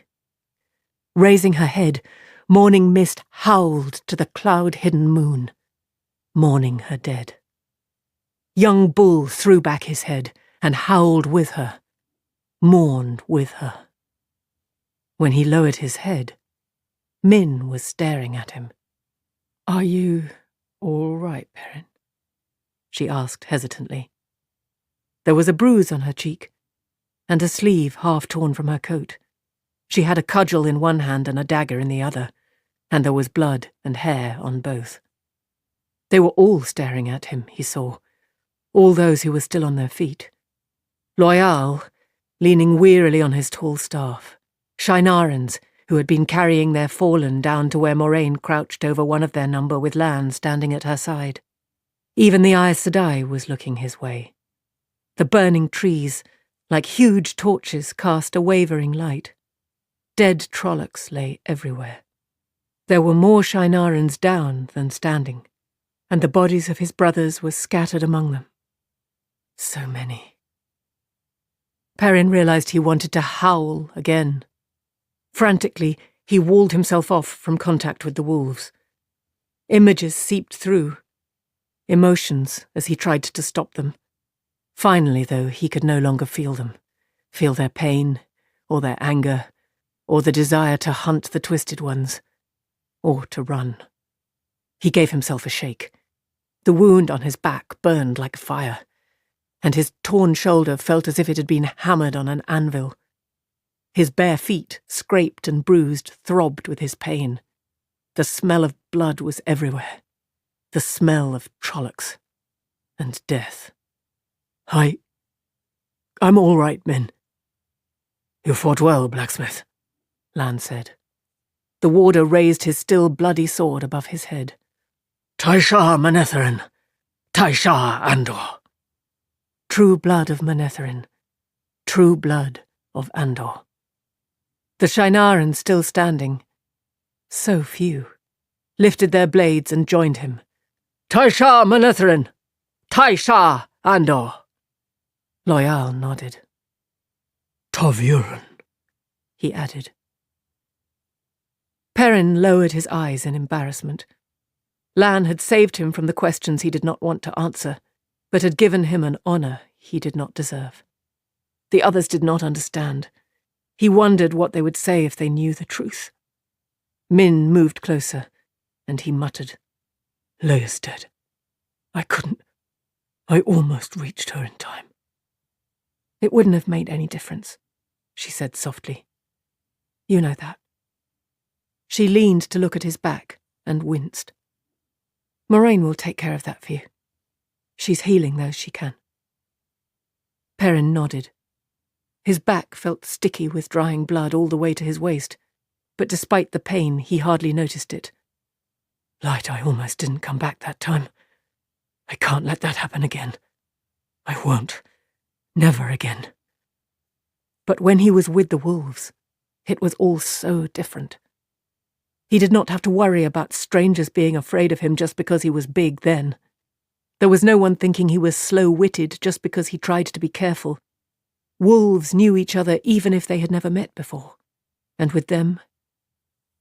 Raising her head, Morning Mist howled to the cloud-hidden moon, mourning her dead. Young Bull threw back his head and howled with her, mourned with her. When he lowered his head, Min was staring at him. "Are you all right, Perrin?" she asked hesitantly. There was a bruise on her cheek, and a sleeve half torn from her coat. She had a cudgel in one hand and a dagger in the other, and there was blood and hair on both. They were all staring at him, he saw, all those who were still on their feet. Loyal, leaning wearily on his tall staff. Shinarans, who had been carrying their fallen down to where Moraine crouched over one of their number with Lan standing at her side. Even the Aes Sedai was looking his way. The burning trees, like huge torches, cast a wavering light. Dead Trollocs lay everywhere. There were more Shinarans down than standing, and the bodies of his brothers were scattered among them. So many. Perrin realized he wanted to howl again. Frantically, he walled himself off from contact with the wolves. Images seeped through. Emotions as he tried to stop them. Finally, though, he could no longer feel them. Feel their pain, or their anger, or the desire to hunt the twisted ones, or to run. He gave himself a shake. The wound on his back burned like fire, and his torn shoulder felt as if it had been hammered on an anvil. His bare feet, scraped and bruised, throbbed with his pain. The smell of blood was everywhere. The smell of Trollocs and death. I'm all right, Min." "You fought well, blacksmith," Lan said. The warder raised his still bloody sword above his head. "Taishar Manetheren, Taishar Andor." True blood of Manetheren, true blood of Andor. The Shinarans still standing, so few, lifted their blades and joined him. "Taishar Manetheren, Taishar Andor." Loyal nodded. "Taviran," he added. Perrin lowered his eyes in embarrassment. Lan had saved him from the questions he did not want to answer, but had given him an honor he did not deserve. The others did not understand. He wondered what they would say if they knew the truth. Min moved closer, and he muttered, "Leia's dead. I couldn't. I almost reached her in time." "It wouldn't have made any difference," she said softly. "You know that." She leaned to look at his back and winced. "Moraine will take care of that for you. She's healing those she can." Perrin nodded. His back felt sticky with drying blood all the way to his waist, but despite the pain, he hardly noticed it. "Light, I almost didn't come back that time. I can't let that happen again. I won't. Never again." But when he was with the wolves, it was all so different. He did not have to worry about strangers being afraid of him just because he was big then. There was no one thinking he was slow-witted just because he tried to be careful. Wolves knew each other even if they had never met before, and with them,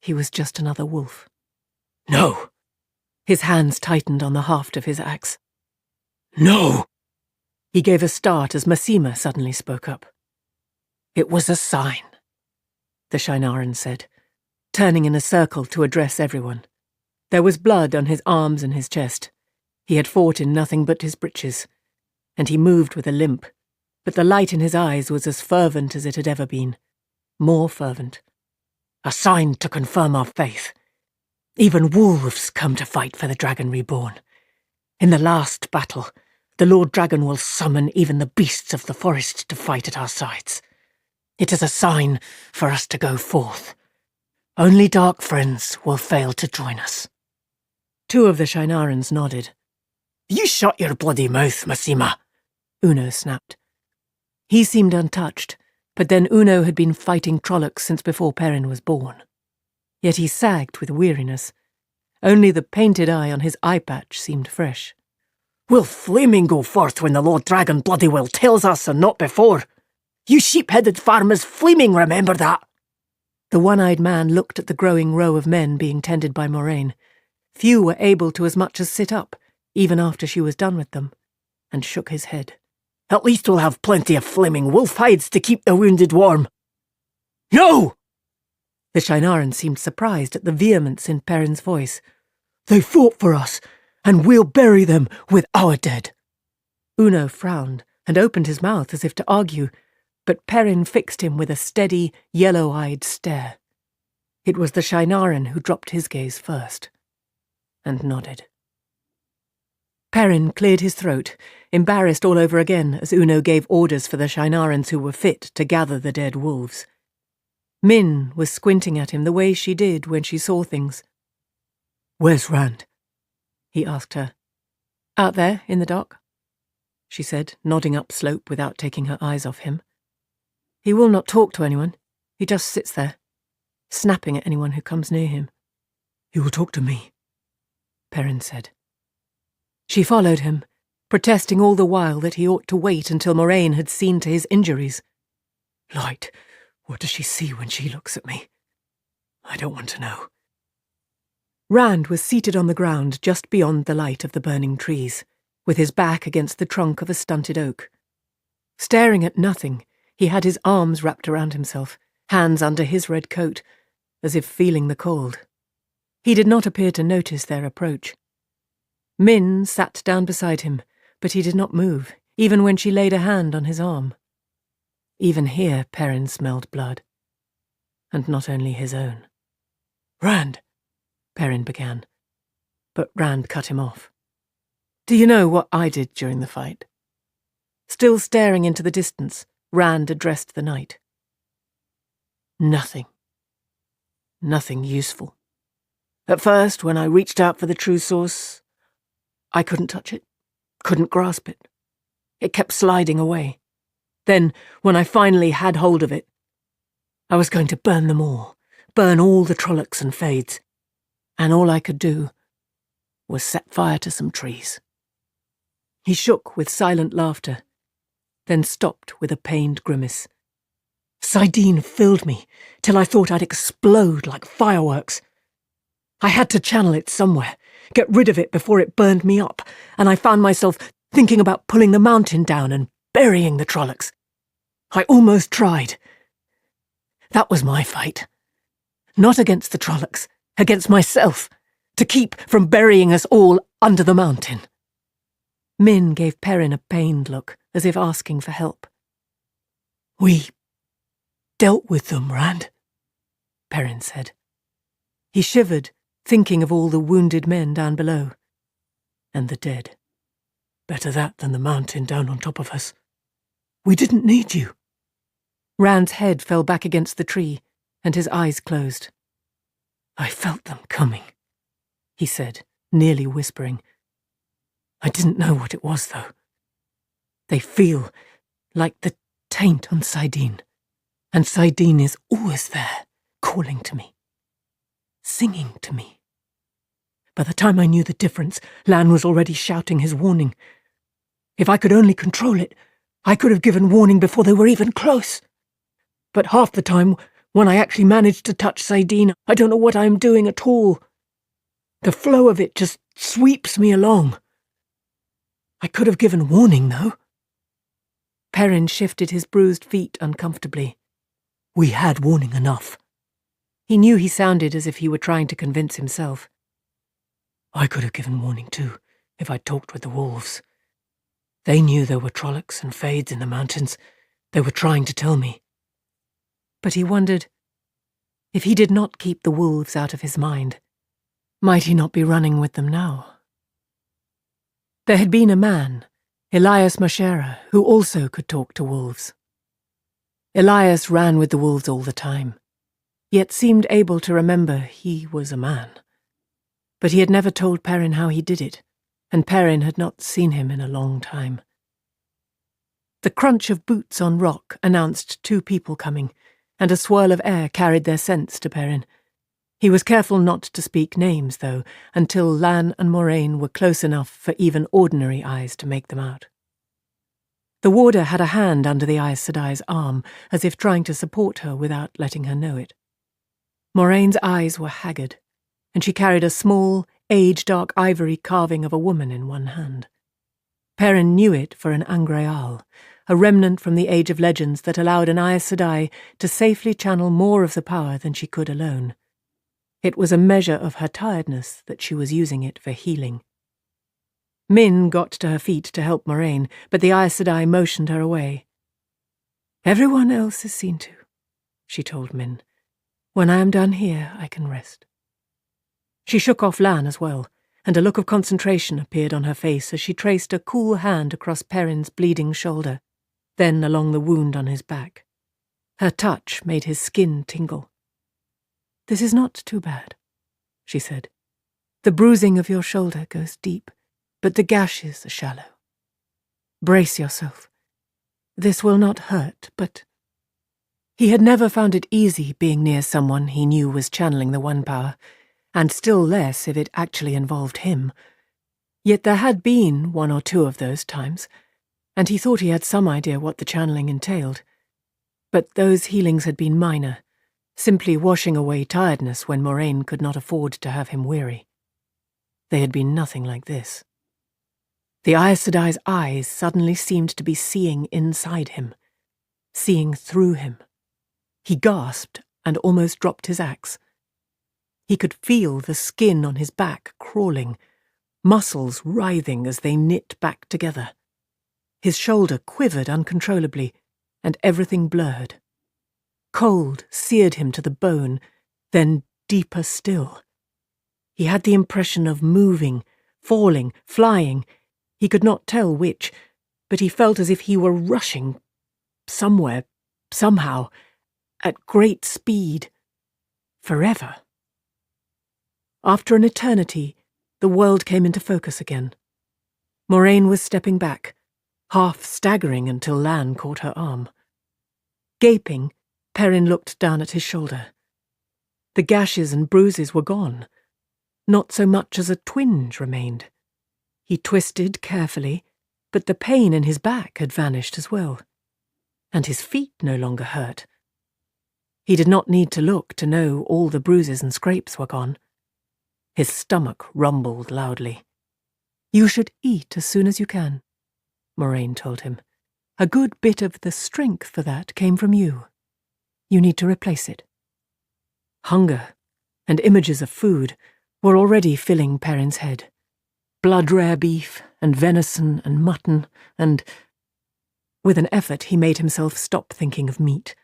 he was just another wolf. "No." His hands tightened on the haft of his axe. "No." He gave a start as Massima suddenly spoke up. It was a sign, the Shinaran said, turning in a circle to address everyone. There was blood on his arms and his chest. He had fought in nothing but his breeches, and he moved with a limp, but the light in his eyes was as fervent as it had ever been, more fervent. a sign to confirm our faith. Even wolves come to fight for the dragon reborn. In the last battle, the Lord Dragon will summon even the beasts of the forest to fight at our sides. It is a sign for us to go forth. Only dark friends will fail to join us. 2 of the Shinarans nodded. You shut your bloody mouth, Masima, Uno snapped. He seemed untouched, but then Uno had been fighting Trollocs since before Perrin was born. Yet he sagged with weariness. Only the painted eye on his eye patch seemed fresh. Will flaming go forth when the Lord Dragon bloody well tells us and not before? You sheep-headed farmers flaming, remember that? The one-eyed man looked at the growing row of men being tended by Moraine. Few were able to as much as sit up, even after she was done with them, and shook his head. At least we'll have plenty of flaming wolf hides to keep the wounded warm. No! The Shinaran seemed surprised at the vehemence in Perrin's voice. They fought for us, and we'll bury them with our dead. Uno frowned and opened his mouth as if to argue, but Perrin fixed him with a steady, yellow-eyed stare. It was the Shinaran who dropped his gaze first, and nodded. Perrin cleared his throat, embarrassed all over again as Uno gave orders for the Shinarans who were fit to gather the dead wolves. Min was squinting at him the way she did when she saw things. Where's Rand? He asked her. Out there, in the dock, she said, nodding up slope without taking her eyes off him. He will not talk to anyone. He just sits there, snapping at anyone who comes near him. He will talk to me, Perrin said. She followed him, protesting all the while that he ought to wait until Moraine had seen to his injuries. Light, what does she see when she looks at me? I don't want to know. Rand was seated on the ground just beyond the light of the burning trees, with his back against the trunk of a stunted oak. Staring at nothing, he had his arms wrapped around himself, hands under his red coat, as if feeling the cold. He did not appear to notice their approach. Min sat down beside him, but he did not move, even when she laid a hand on his arm. Even here Perrin smelled blood, and not only his own. Rand, Perrin began, but Rand cut him off. Do you know what I did during the fight? Still staring into the distance, Rand addressed the night. Nothing. Nothing useful. At first, when I reached out for the true source, I couldn't touch it, couldn't grasp it. It kept sliding away. Then, when I finally had hold of it, I was going to burn them all, burn all the Trollocs and Fades, and all I could do was set fire to some trees. He shook with silent laughter, then stopped with a pained grimace. Saidin filled me till I thought I'd explode like fireworks. I had to channel it somewhere, get rid of it before it burned me up, and I found myself thinking about pulling the mountain down and burying the Trollocs. I almost tried. That was my fight. Not against the Trollocs, against myself, to keep from burying us all under the mountain. Min gave Perrin a pained look, as if asking for help. We dealt with them, Rand, Perrin said. He shivered, thinking of all the wounded men down below, and the dead. Better that than the mountain down on top of us. We didn't need you. Rand's head fell back against the tree, and his eyes closed. I felt them coming, he said, nearly whispering. I didn't know what it was, though. They feel like the taint on Saidin, and Saidin is always there, calling to me, singing to me. By the time I knew the difference, Lan was already shouting his warning. If I could only control it, I could have given warning before they were even close. But half the time, when I actually managed to touch Saidin, I don't know what I am doing at all. The flow of it just sweeps me along. I could have given warning, though. Perrin shifted his bruised feet uncomfortably, We had warning enough. He knew he sounded as if he were trying to convince himself. I could have given warning too, if I'd talked with the wolves. They knew there were Trollocs and Fades in the mountains. They were trying to tell me. But he wondered, if he did not keep the wolves out of his mind, might he not be running with them now? There had been a man, Elias Mashera, who also could talk to wolves. Elias ran with the wolves all the time, yet seemed able to remember he was a man. But he had never told Perrin how he did it, and Perrin had not seen him in a long time. The crunch of boots on rock announced 2 people coming, and a swirl of air carried their scents to Perrin. He was careful not to speak names, though, until Lan and Moraine were close enough for even ordinary eyes to make them out. The warder had a hand under the Aes Sedai's arm, as if trying to support her without letting her know it. Moraine's eyes were haggard, and she carried a small, age-dark ivory carving of a woman in one hand. Perrin knew it for an Angreal, a remnant from the Age of Legends that allowed an Aes Sedai to safely channel more of the power than she could alone. It was a measure of her tiredness that she was using it for healing. Min got to her feet to help Moraine, but the Aes Sedai motioned her away. "Everyone else is seen to," she told Min. "When I am done here, I can rest." She shook off Lan as well, and a look of concentration appeared on her face as she traced a cool hand across Perrin's bleeding shoulder, then along the wound on his back. Her touch made his skin tingle. "This is not too bad," she said. "The bruising of your shoulder goes deep, but the gashes are shallow. Brace yourself. This will not hurt, but—" He had never found it easy being near someone he knew was channeling the One Power, and still less if it actually involved him. Yet there had been 1 or 2 of those times, and he thought he had some idea what the channeling entailed. But those healings had been minor, simply washing away tiredness when Moraine could not afford to have him weary. They had been nothing like this. The Aes Sedai's eyes suddenly seemed to be seeing inside him, seeing through him. He gasped and almost dropped his axe. He could feel the skin on his back crawling, muscles writhing as they knit back together. His shoulder quivered uncontrollably, and everything blurred. Cold seared him to the bone, then deeper still. He had the impression of moving, falling, flying. He could not tell which, but he felt as if he were rushing somewhere, somehow, at great speed, forever. After an eternity, the world came into focus again. Moraine was stepping back, half staggering until Lan caught her arm. Gaping, Perrin looked down at his shoulder. The gashes and bruises were gone. Not so much as a twinge remained. He twisted carefully, but the pain in his back had vanished as well. And his feet no longer hurt. He did not need to look to know all the bruises and scrapes were gone. His stomach rumbled loudly. "You should eat as soon as you can," Moraine told him. "A good bit of the strength for that came from you. You need to replace it." Hunger and images of food were already filling Perrin's head. Blood-rare beef and venison and mutton and— With an effort he made himself stop thinking of meat.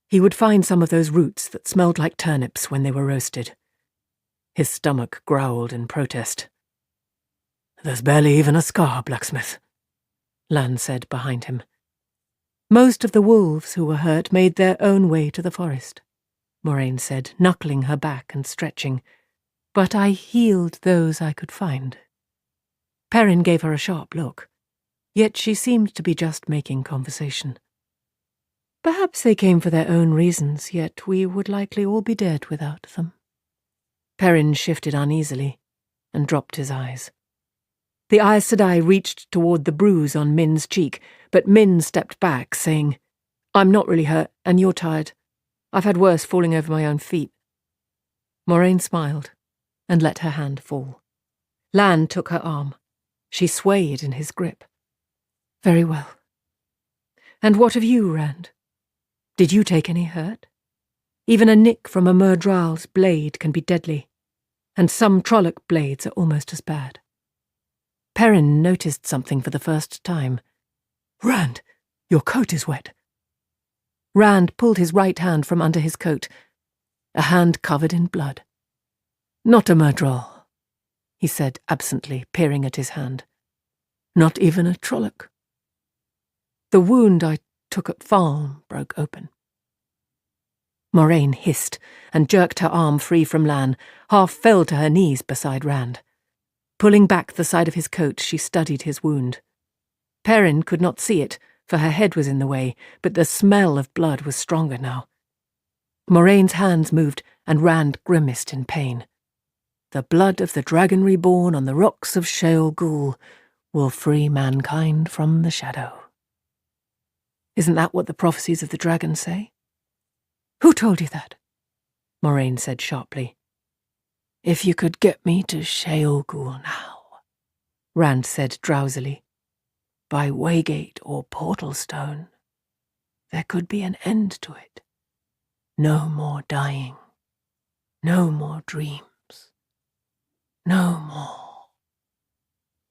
He would find some of those roots that smelled like turnips when they were roasted. His stomach growled in protest. "There's barely even a scar, blacksmith," Lan said behind him. "Most of the wolves who were hurt made their own way to the forest," Moraine said, knuckling her back and stretching. "But I healed those I could find." Perrin gave her a sharp look, yet she seemed to be just making conversation. "Perhaps they came for their own reasons, yet we would likely all be dead without them." Perrin shifted uneasily and dropped his eyes. The Aes Sedai reached toward the bruise on Min's cheek, but Min stepped back, saying, "I'm not really hurt, and you're tired. I've had worse falling over my own feet." Moraine smiled and let her hand fall. Lan took her arm. She swayed in his grip. "Very well. And what of you, Rand?" Did you take any hurt? Even a nick from a murdral's blade can be deadly, and some Trolloc blades are almost as bad. Perrin noticed something for the first time. Rand, your coat is wet. Rand pulled his right hand from under his coat, a hand covered in blood. Not a murdral, he said absently, peering at his hand. Not even a Trolloc. The wound I took at Farm broke open. Moraine hissed and jerked her arm free from Lan, half fell to her knees beside Rand. Pulling back the side of his coat, she studied his wound. Perrin could not see it, for her head was in the way, but the smell of blood was stronger now. Moraine's hands moved, and Rand grimaced in pain. The blood of the dragon reborn on the rocks of Sheol Ghul will free mankind from the shadow. Isn't that what the prophecies of the dragon say? Who told you that? Moraine said sharply. If you could get me to Sheol Ghul now, Rand said drowsily, by Waygate or Portal Stone, there could be an end to it. No more dying. No more dreams. No more.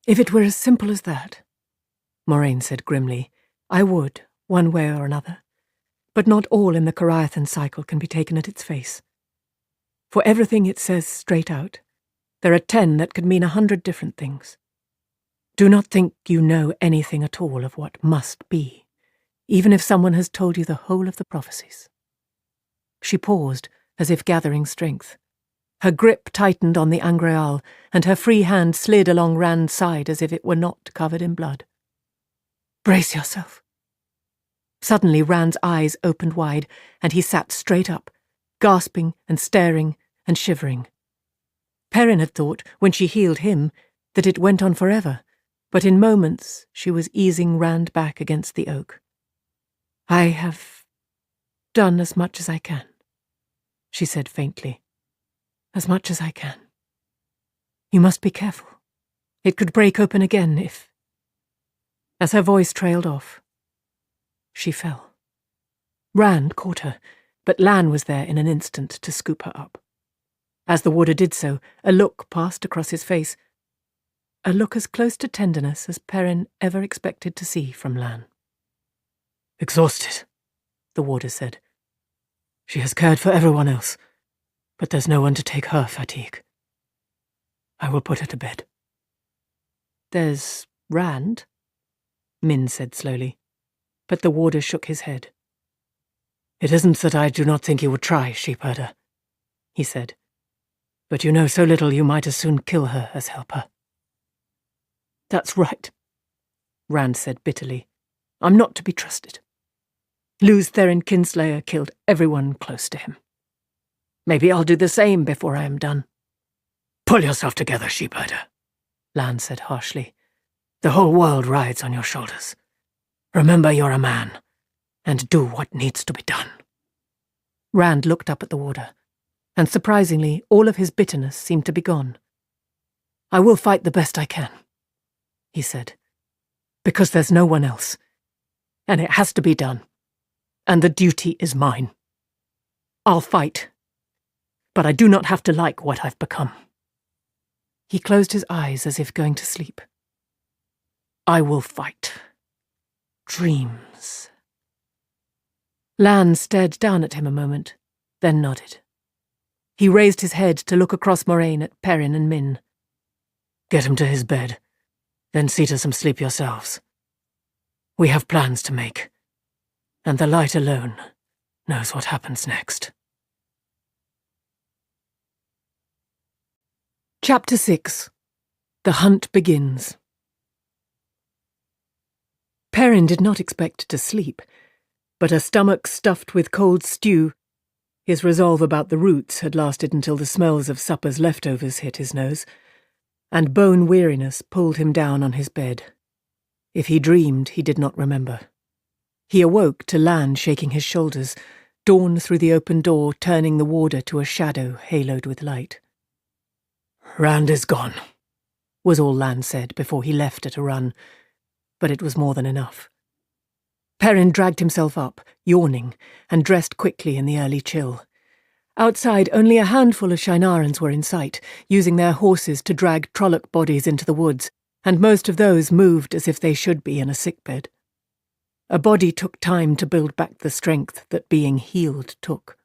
If it were as simple as that, Moraine said grimly, I would, one way or another. But not all in the Coriathan cycle can be taken at its face. For everything it says straight out, there are 10 that could mean 100 different things. Do not think you know anything at all of what must be, even if someone has told you the whole of the prophecies. She paused, as if gathering strength. Her grip tightened on the Angreal, and her free hand slid along Rand's side as if it were not covered in blood. Brace yourself. Suddenly Rand's eyes opened wide, and he sat straight up, gasping and staring and shivering. Perrin had thought, when she healed him, that it went on forever, but in moments she was easing Rand back against the oak. I have done as much as I can, she said faintly. As much as I can. You must be careful. It could break open again if... As her voice trailed off, she fell. Rand caught her, but Lan was there in an instant to scoop her up. As the warder did so, a look passed across his face, a look as close to tenderness as Perrin ever expected to see from Lan. Exhausted, the warder said. She has cared for everyone else, but there's no one to take her fatigue. I will put her to bed. There's Rand, Min said slowly, but the warder shook his head. It isn't that I do not think you would try, sheepherder, he said, but you know so little you might as soon kill her as help her. That's right, Rand said bitterly. I'm not to be trusted. Luz Therin Kinslayer killed everyone close to him. Maybe I'll do the same before I am done. Pull yourself together, sheepherder, Lan said harshly. The whole world rides on your shoulders. Remember you're a man, and do what needs to be done. Rand looked up at the warder, and surprisingly, all of his bitterness seemed to be gone. I will fight the best I can, he said, because there's no one else, and it has to be done, and the duty is mine. I'll fight, but I do not have to like what I've become. He closed his eyes as if going to sleep. I will fight. Dreams. Lan stared down at him a moment, then nodded. He raised his head to look across Moraine at Perrin and Min. Get him to his bed, then see to some sleep yourselves. We have plans to make, and the light alone knows what happens next. Chapter 6. The Hunt Begins. Perrin did not expect to sleep, but a stomach stuffed with cold stew, his resolve about the roots had lasted until the smells of supper's leftovers hit his nose, and bone weariness pulled him down on his bed. If he dreamed, he did not remember. He awoke to Lan shaking his shoulders, dawn through the open door turning the warder to a shadow haloed with light. Rand is gone, was all Lan said before he left at a run, but it was more than enough. Perrin dragged himself up, yawning, and dressed quickly in the early chill. Outside, only a handful of Shinarans were in sight, using their horses to drag Trolloc bodies into the woods, and most of those moved as if they should be in a sickbed. A body took time to build back the strength that being healed took.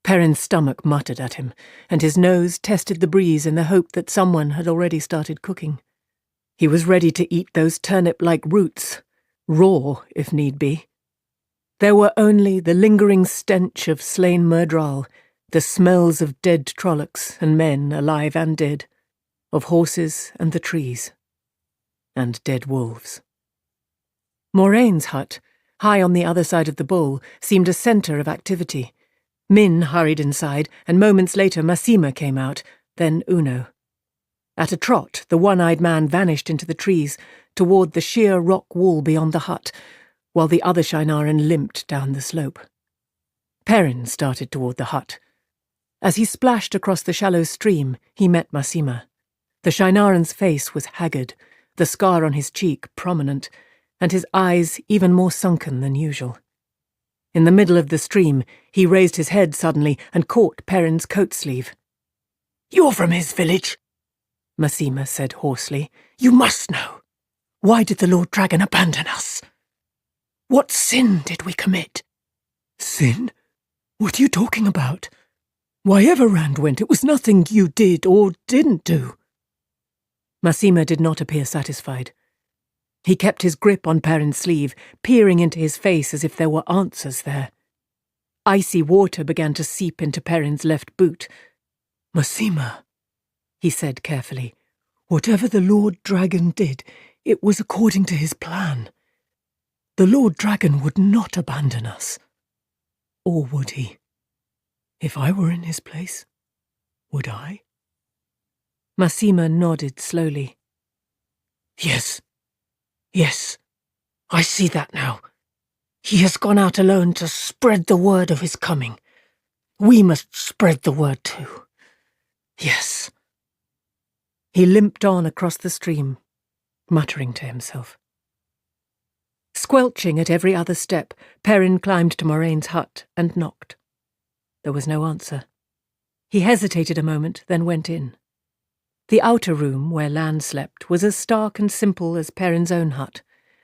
Perrin's stomach muttered at him, and his nose tested the breeze in the hope that someone had already started cooking. He was ready to eat those turnip-like roots, raw if need be. There were only the lingering stench of slain Myrddraal, the smells of dead Trollocs and men alive and dead, of horses and the trees, and dead wolves. Moraine's hut, high on the other side of the bowl, seemed a centre of activity. Min hurried inside, and moments later Massima came out, then Uno. At a trot, the one-eyed man vanished into the trees, toward the sheer rock wall beyond the hut, while the other Shinaran limped down the slope. Perrin started toward the hut. As he splashed across the shallow stream, he met Massima. The Shinaran's face was haggard, the scar on his cheek prominent, and his eyes even more sunken than usual. In the middle of the stream, he raised his head suddenly and caught Perrin's coat sleeve. "You're from his village," Massima said hoarsely. "You must know. Why did the Lord Dragon abandon us? What sin did we commit?" Sin? What are you talking about? Why ever Rand went, it was nothing you did or didn't do. Massima did not appear satisfied. He kept his grip on Perrin's sleeve, peering into his face as if there were answers there. Icy water began to seep into Perrin's left boot. Massima, he said carefully, whatever the Lord Dragon did, it was according to his plan. The Lord Dragon would not abandon us. Or would he? If I were in his place, would I? Massima nodded slowly. Yes, I see that now. He has gone out alone to spread the word of his coming. We must spread the word too. Yes. He limped on across the stream, muttering to himself. Squelching at every other step, Perrin climbed to Moraine's hut and knocked. There was no answer. He hesitated a moment, then went in. The outer room, where Lan slept, was as stark and simple as Perrin's own hut,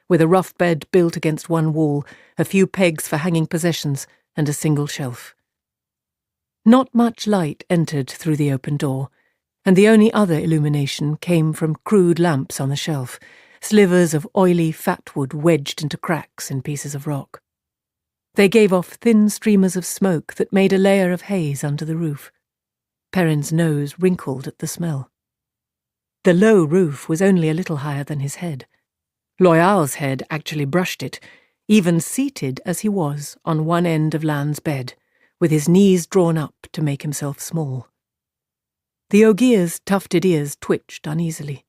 with a rough bed built against one wall, a few pegs for hanging possessions, and a single shelf. Not much light entered through the open door, and the only other illumination came from crude lamps on the shelf, slivers of oily fat wood wedged into cracks in pieces of rock. They gave off thin streamers of smoke that made a layer of haze under the roof. Perrin's nose wrinkled at the smell. The low roof was only a little higher than his head. Loyal's head actually brushed it, even seated as he was on one end of Lan's bed, with his knees drawn up to make himself small. The Ogier's tufted ears twitched uneasily.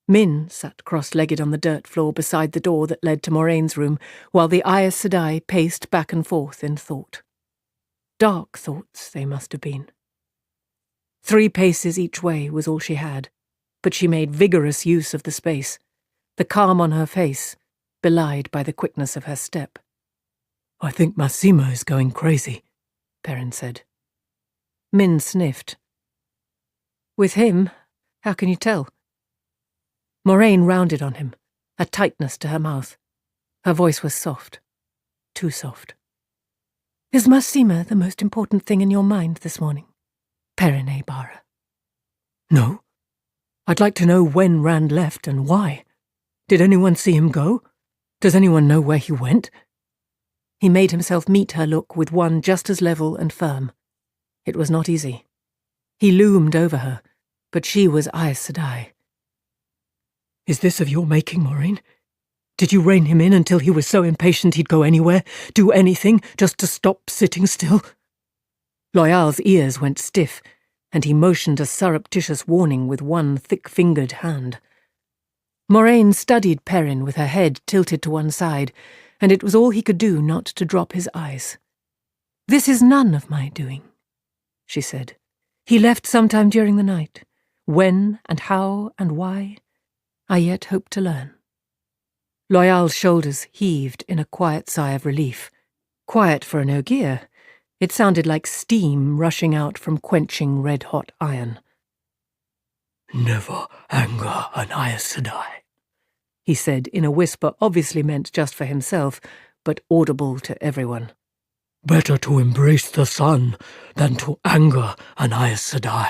Min sat cross-legged on the dirt floor beside the door that led to Moraine's room, while the Aes Sedai paced back and forth in thought. Dark thoughts they must have been. 3 paces each way was all she had, but she made vigorous use of the space, the calm on her face belied by the quickness of her step. I think Massima is going crazy, Perrin said. Min sniffed. With him, how can you tell? Moraine rounded on him, a tightness to her mouth. Her voice was soft, too soft. Is Massima the most important thing in your mind this morning, Perrin Bara? No. I'd like to know when Rand left and why. Did anyone see him go? Does anyone know where he went? He made himself meet her look with one just as level and firm. It was not easy. He loomed over her, but she was Aes Sedai. Is this of your making, Moraine? Did you rein him in until he was so impatient he'd go anywhere, do anything, just to stop sitting still? Loyal's ears went stiff, and he motioned a surreptitious warning with one thick-fingered hand. Moraine studied Perrin with her head tilted to one side, and it was all he could do not to drop his eyes. "This is none of my doing," she said. "He left sometime during the night. When and how and why, I yet hope to learn." Loyal's shoulders heaved in a quiet sigh of relief. Quiet for an Ogier. It sounded like steam rushing out from quenching red-hot iron. Never anger an Aes Sedai, he said in a whisper obviously meant just for himself, but audible to everyone. Better to embrace the sun than to anger an Aes Sedai.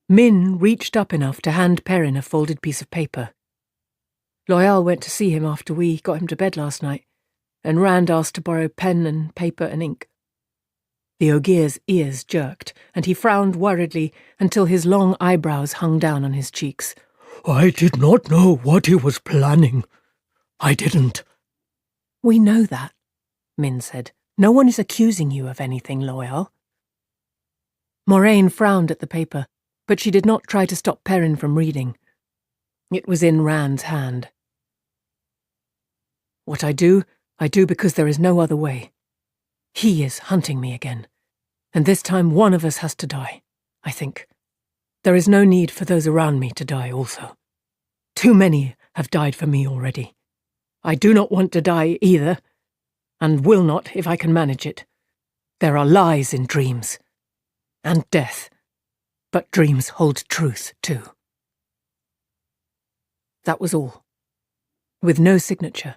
Min reached up enough to hand Perrin a folded piece of paper. Loyal went to see him after we got him to bed last night, and Rand asked to borrow pen and paper and ink. The Ogier's ears jerked, and he frowned worriedly until his long eyebrows hung down on his cheeks. I did not know what he was planning. I didn't. We know that, Min said. No one is accusing you of anything, Loyal. Moraine frowned at the paper, but she did not try to stop Perrin from reading. It was in Rand's hand. What I do because there is no other way. He is hunting me again, and this time one of us has to die, I think. There is no need for those around me to die also. Too many have died for me already. I do not want to die either, and will not if I can manage it. There are lies in dreams, and death, but dreams hold truth too. That was all, with no signature.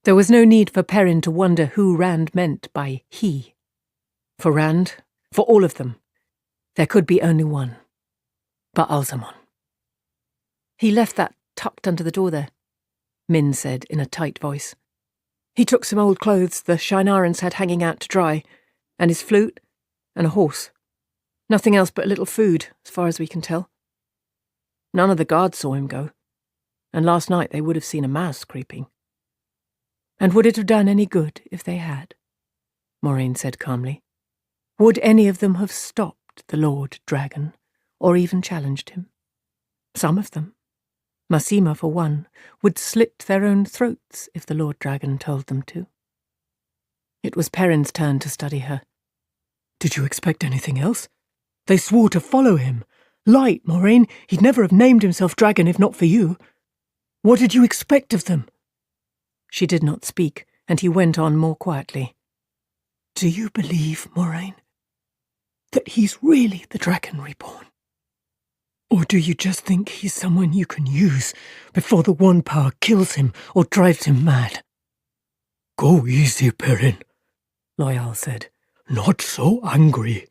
There was no need for Perrin to wonder who Rand meant by he. For Rand, for all of them, there could be only one. Ba'alzamon. He left that tucked under the door there, Min said in a tight voice. He took some old clothes the Shinarans had hanging out to dry, and his flute, and a horse. Nothing else but a little food, as far as we can tell. None of the guards saw him go, and last night they would have seen a mouse creeping. And would it have done any good if they had? Moraine said calmly. Would any of them have stopped the Lord Dragon, or even challenged him? Some of them, Masima for one, would slit their own throats if the Lord Dragon told them to. It was Perrin's turn to study her. Did you expect anything else? They swore to follow him. Light, Moraine, he'd never have named himself Dragon if not for you. What did you expect of them? She did not speak, and he went on more quietly. Do you believe, Moraine, that he's really the Dragon Reborn? Or do you just think he's someone you can use before the One Power kills him or drives him mad? Go easy, Perrin, Loyal said. Not so angry.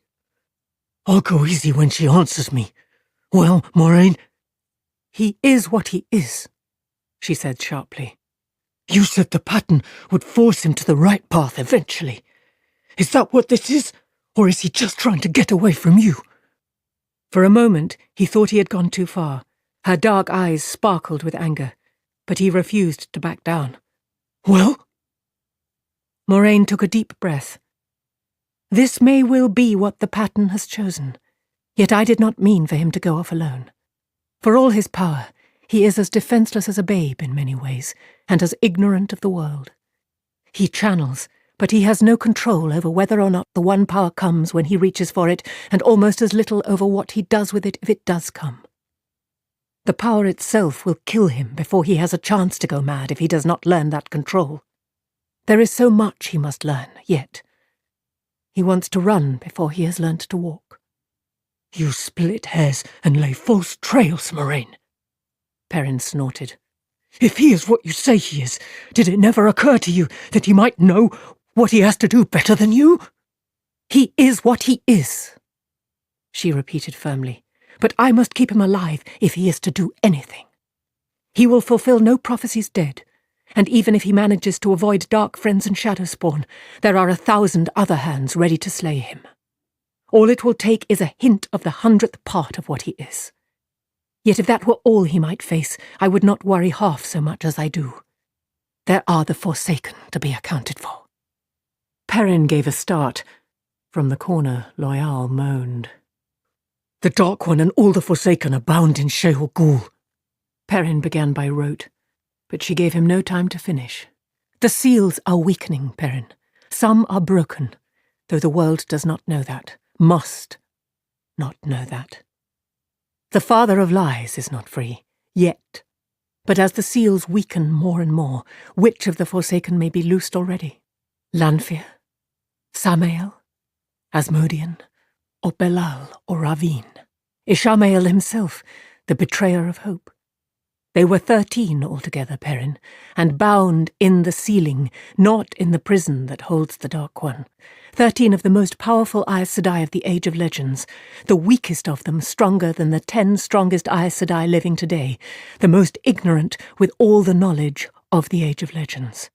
I'll go easy when she answers me. Well, Moraine? He is what he is, she said sharply. You said the pattern would force him to the right path eventually. Is that what this is, or is he just trying to get away from you? For a moment, he thought he had gone too far. Her dark eyes sparkled with anger, but he refused to back down. Well? Moraine took a deep breath. This may well be what the pattern has chosen, yet I did not mean for him to go off alone. For all his power, he is as defenseless as a babe in many ways, and as ignorant of the world. He channels, but he has no control over whether or not the One Power comes when he reaches for it, and almost as little over what he does with it if it does come. The power itself will kill him before he has a chance to go mad if he does not learn that control. There is so much he must learn, yet. He wants to run before he has learnt to walk. You split hairs and lay false trails, Moraine. Perrin snorted. If he is what you say he is, did it never occur to you that he might know what he has to do better than you? He is what he is, she repeated firmly, but I must keep him alive if he is to do anything. He will fulfill no prophecies dead, and even if he manages to avoid dark friends and shadow spawn, there are 1,000 other hands ready to slay him. All it will take is a hint of the 100th part of what he is. Yet if that were all he might face, I would not worry half so much as I do. There are the Forsaken to be accounted for. Perrin gave a start. From the corner, Loyal moaned. The Dark One and all the Forsaken are bound in Sheol Ghul. Perrin began by rote, but she gave him no time to finish. The seals are weakening, Perrin. Some are broken, though the world does not know that, must not know that. The father of lies is not free, yet. But as the seals weaken more and more, which of the Forsaken may be loosed already? Lanfear? Samael? Asmodean? Or Belal or Ravine? Ishamael himself, the betrayer of hope? They were 13 altogether, Perrin, and bound in the ceiling, not in the prison that holds the Dark One. 13 of the most powerful Aes Sedai of the Age of Legends, the weakest of them stronger than the 10 strongest Aes Sedai living today, the most ignorant with all the knowledge of the Age of Legends.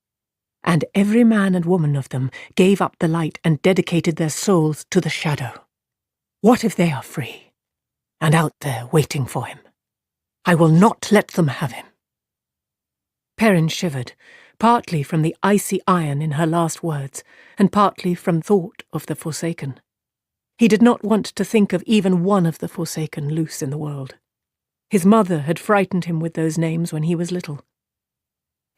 And every man and woman of them gave up the light and dedicated their souls to the shadow. What if they are free, and out there waiting for him? I will not let them have him. Perrin shivered, partly from the icy iron in her last words, and partly from thought of the Forsaken. He did not want to think of even one of the Forsaken loose in the world. His mother had frightened him with those names when he was little.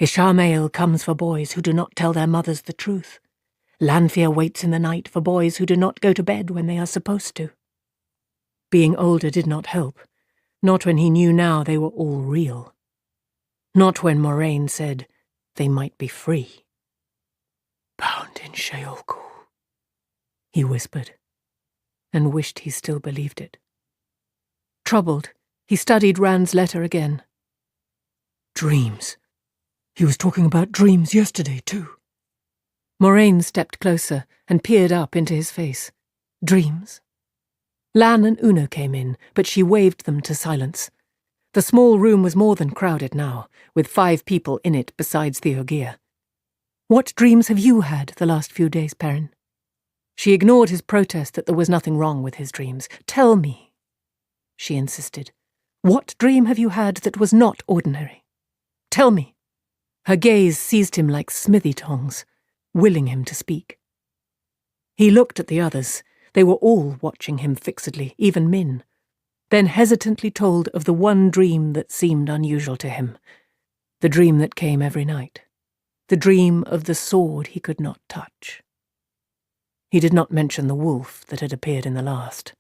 Ishamael comes for boys who do not tell their mothers the truth. Lanfear waits in the night for boys who do not go to bed when they are supposed to. Being older did not help. Not when he knew now they were all real. Not when Moraine said they might be free. Bound in Sheolku, he whispered, and wished he still believed it. Troubled, he studied Rand's letter again. Dreams. He was talking about dreams yesterday, too. Moraine stepped closer and peered up into his face. Dreams? Lan and Una came in, but she waved them to silence. The small room was more than crowded now, with 5 people in it besides the Ogier. What dreams have you had the last few days, Perrin? She ignored his protest that there was nothing wrong with his dreams. Tell me, she insisted. What dream have you had that was not ordinary? Tell me. Her gaze seized him like smithy tongs, willing him to speak. He looked at the others. They were all watching him fixedly, even Min, then hesitantly told of the one dream that seemed unusual to him, the dream that came every night, the dream of the sword he could not touch. He did not mention the wolf that had appeared in the last.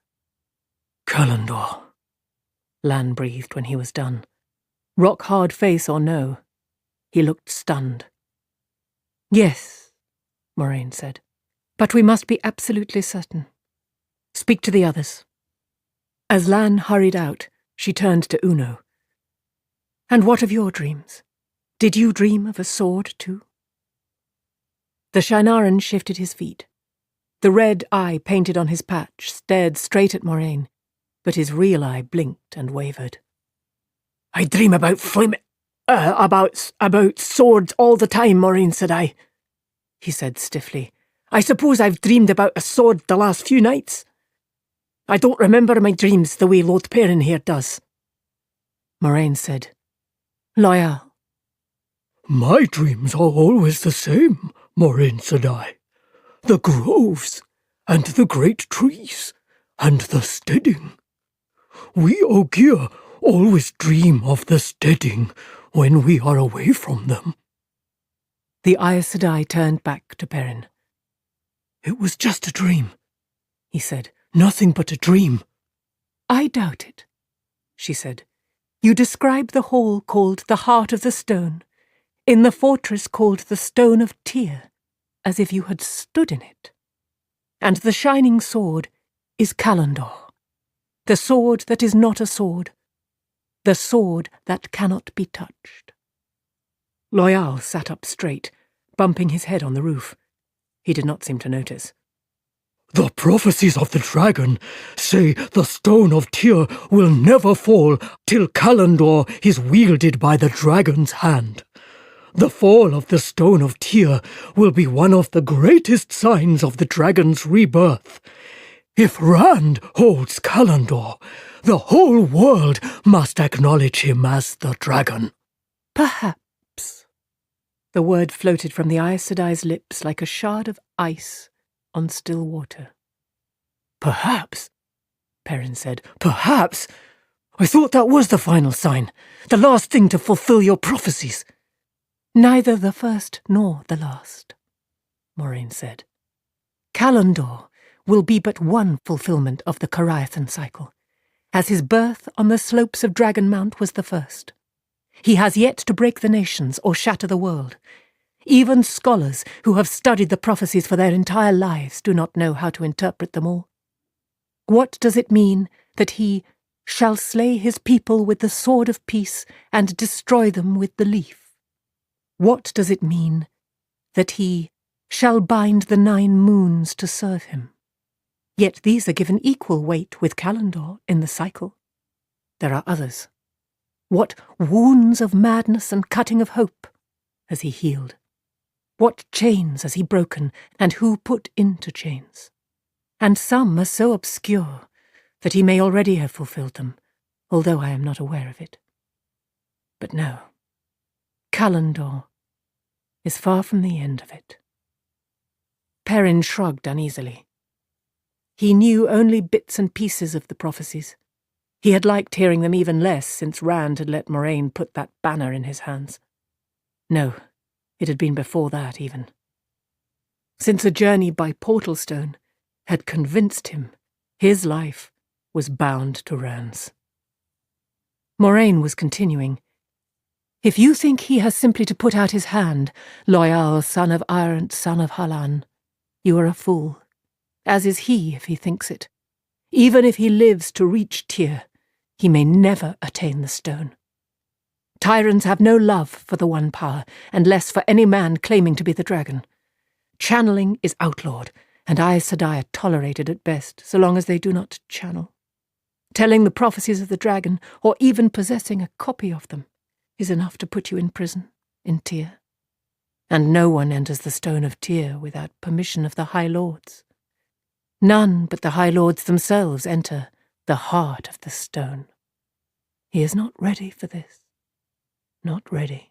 Kalandor, Lan breathed when he was done. Rock-hard face or no, he looked stunned. Yes, Moraine said, but we must be absolutely certain. Speak to the others. As Lan hurried out, she turned to Uno. And what of your dreams? Did you dream of a sword too? The Shinaran shifted his feet. The red eye painted on his patch stared straight at Moraine, but his real eye blinked and wavered. I dream about about swords all the time, Moraine said I, he said stiffly. I suppose I've dreamed about a sword the last few nights. I don't remember my dreams the way Lord Perrin here does. Moraine said, Loyal. My dreams are always the same, Moraine said I. The groves, and the great trees, and the steading. We Ogier always dream of the steading when we are away from them. The Aes Sedai turned back to Perrin. It was just a dream, he said. Nothing but a dream. I doubt it, she said. You describe the hall called the Heart of the Stone, in the fortress called the Stone of Tyr, as if you had stood in it. And the shining sword is Kalandor, the sword that is not a sword, the sword that cannot be touched. Loyal sat up straight, bumping his head on the roof. He did not seem to notice. The prophecies of the dragon say the stone of Tyr will never fall till Kalandor is wielded by the dragon's hand. The fall of the stone of Tyr will be one of the greatest signs of the dragon's rebirth. If Rand holds Kalandor, the whole world must acknowledge him as the dragon. Perhaps. The word floated from the Aes Sedai's lips like a shard of ice on still water. Perhaps, Perrin said. Perhaps. I thought that was the final sign, the last thing to fulfill your prophecies. Neither the first nor the last, Moraine said. Kalandor will be but one fulfillment of the Cariathan cycle, as his birth on the slopes of Dragon Mount was the first. He has yet to break the nations or shatter the world. Even scholars who have studied the prophecies for their entire lives do not know how to interpret them all. What does it mean that he shall slay his people with the sword of peace and destroy them with the leaf? What does it mean that he shall bind the 9 moons to serve him? Yet these are given equal weight with Calendar in the cycle. There are others. What wounds of madness and cutting of hope has he healed? What chains has he broken, and who put into chains? And some are so obscure that he may already have fulfilled them, although I am not aware of it. But no, Calendar is far from the end of it. Perrin shrugged uneasily. He knew only bits and pieces of the prophecies. He had liked hearing them even less since Rand had let Moraine put that banner in his hands. No, it had been before that even. Since a journey by Portalstone had convinced him his life was bound to Rand's. Moraine was continuing. If you think he has simply to put out his hand, Loial, son of Irant, son of Halan, you are a fool, as is he if he thinks it. Even if he lives to reach Tyr, he may never attain the stone. Tyrants have no love for the one power, and less for any man claiming to be the dragon. Channeling is outlawed, and Aes Sedai are tolerated at best, so long as they do not channel. Telling the prophecies of the dragon, or even possessing a copy of them, is enough to put you in prison, in Tyr. And no one enters the stone of Tyr without permission of the High Lords. None but the High Lords themselves enter the heart of the stone. He is not ready for this. Not ready.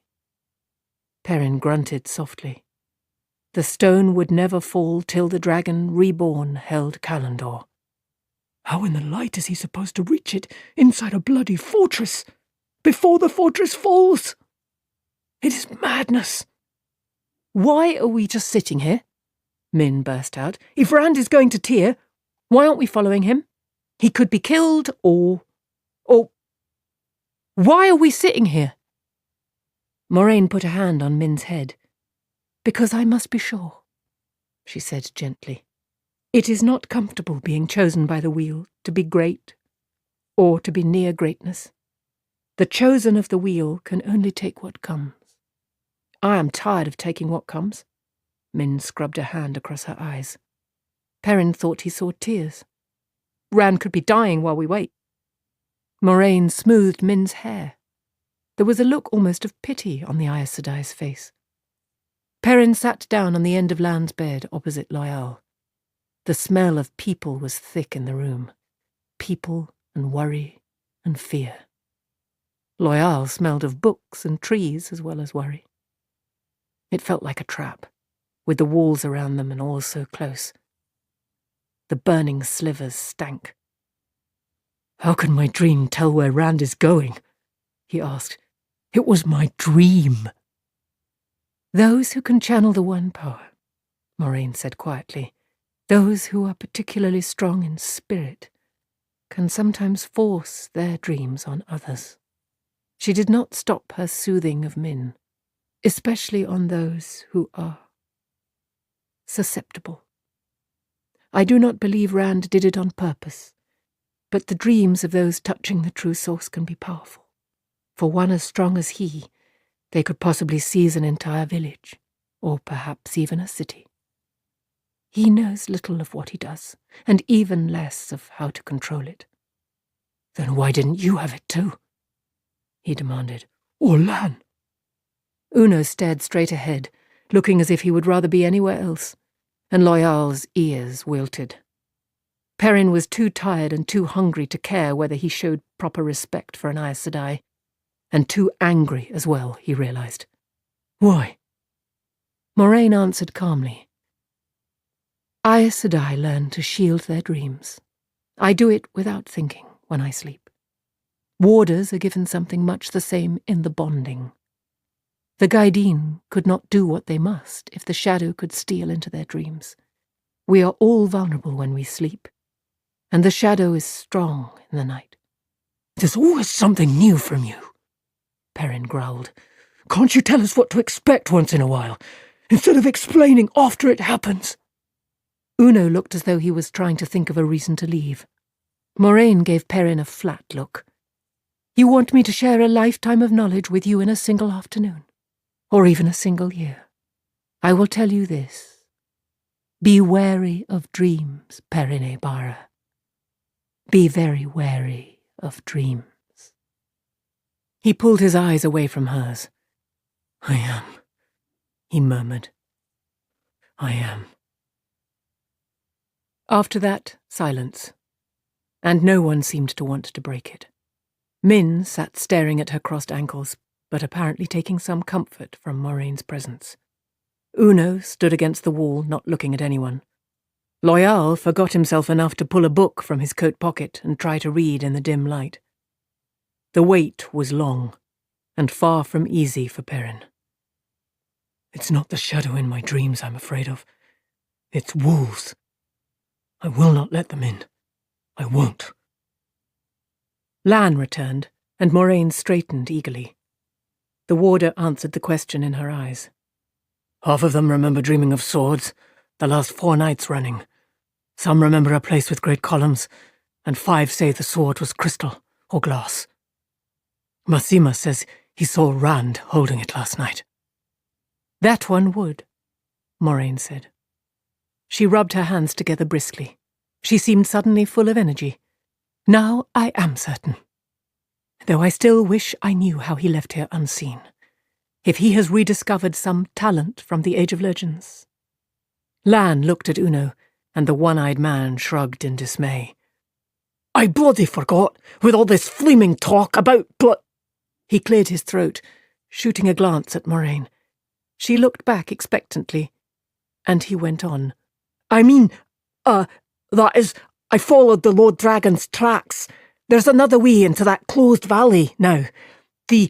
Perrin grunted softly. The stone would never fall till the dragon reborn held Calendar. How in the light is he supposed to reach it inside a bloody fortress? Before the fortress falls? It is madness. Why are we just sitting here? Min burst out. If Rand is going to Tyr, why aren't we following him? He could be killed, or... Why are we sitting here? Moraine put a hand on Min's head. Because I must be sure, she said gently. It is not comfortable being chosen by the wheel to be great, or to be near greatness. The chosen of the wheel can only take what comes. I am tired of taking what comes. Min scrubbed a hand across her eyes. Perrin thought he saw tears. Rand could be dying while we wait. Moraine smoothed Min's hair. There was a look almost of pity on the Aes Sedai's face. Perrin sat down on the end of Lan's bed opposite Loial. The smell of people was thick in the room. People and worry and fear. Loial smelled of books and trees as well as worry. It felt like a trap, with the walls around them and all so close. The burning slivers stank. How can my dream tell where Rand is going? He asked. It was my dream. Those who can channel the one power, Moraine said quietly, those who are particularly strong in spirit, can sometimes force their dreams on others. She did not stop her soothing of Min, especially on those who are susceptible. I do not believe Rand did it on purpose, but the dreams of those touching the true source can be powerful. For one as strong as he, they could possibly seize an entire village, or perhaps even a city. He knows little of what he does, and even less of how to control it. Then why didn't you have it too? He demanded. Or Lan? Uno stared straight ahead, looking as if he would rather be anywhere else, and Loial's ears wilted. Perrin was too tired and too hungry to care whether he showed proper respect for an Aes Sedai, and too angry as well, he realized. Why? Moraine answered calmly. Aes Sedai learn to shield their dreams. I do it without thinking when I sleep. Warders are given something much the same in the bonding. The Gaidin could not do what they must if the shadow could steal into their dreams. We are all vulnerable when we sleep, and the shadow is strong in the night. There's always something new from you. Perrin growled. "Can't you tell us what to expect once in a while, instead of explaining after it happens?" Uno looked as though he was trying to think of a reason to leave. Moraine gave Perrin a flat look. "You want me to share a lifetime of knowledge with you in a single afternoon, or even a single year? I will tell you this. Be wary of dreams, Perrine Bara. Be very wary of dreams." He pulled his eyes away from hers. "I am," he murmured. "I am." After that, silence. And no one seemed to want to break it. Min sat staring at her crossed ankles, but apparently taking some comfort from Moraine's presence. Uno stood against the wall, not looking at anyone. Loyal forgot himself enough to pull a book from his coat pocket and try to read in the dim light. The wait was long, and far from easy for Perrin. "It's not the shadow in my dreams I'm afraid of. It's wolves. I will not let them in. I won't." Lan returned, and Moraine straightened eagerly. The warder answered the question in her eyes. "Half of them remember dreaming of swords, the last 4 nights running. Some remember a place with great columns, and 5 say the sword was crystal or glass. Massima says he saw Rand holding it last night." "That one would," Moraine said. She rubbed her hands together briskly. She seemed suddenly full of energy. "Now I am certain. Though I still wish I knew how he left here unseen. If he has rediscovered some talent from the Age of Legends." Lan looked at Uno, and the one-eyed man shrugged in dismay. "I bloody forgot, with all this flaming talk about He cleared his throat, shooting a glance at Moraine. She looked back expectantly, and he went on. "I mean, that is, I followed the Lord Dragon's tracks. There's another way into that closed valley now. The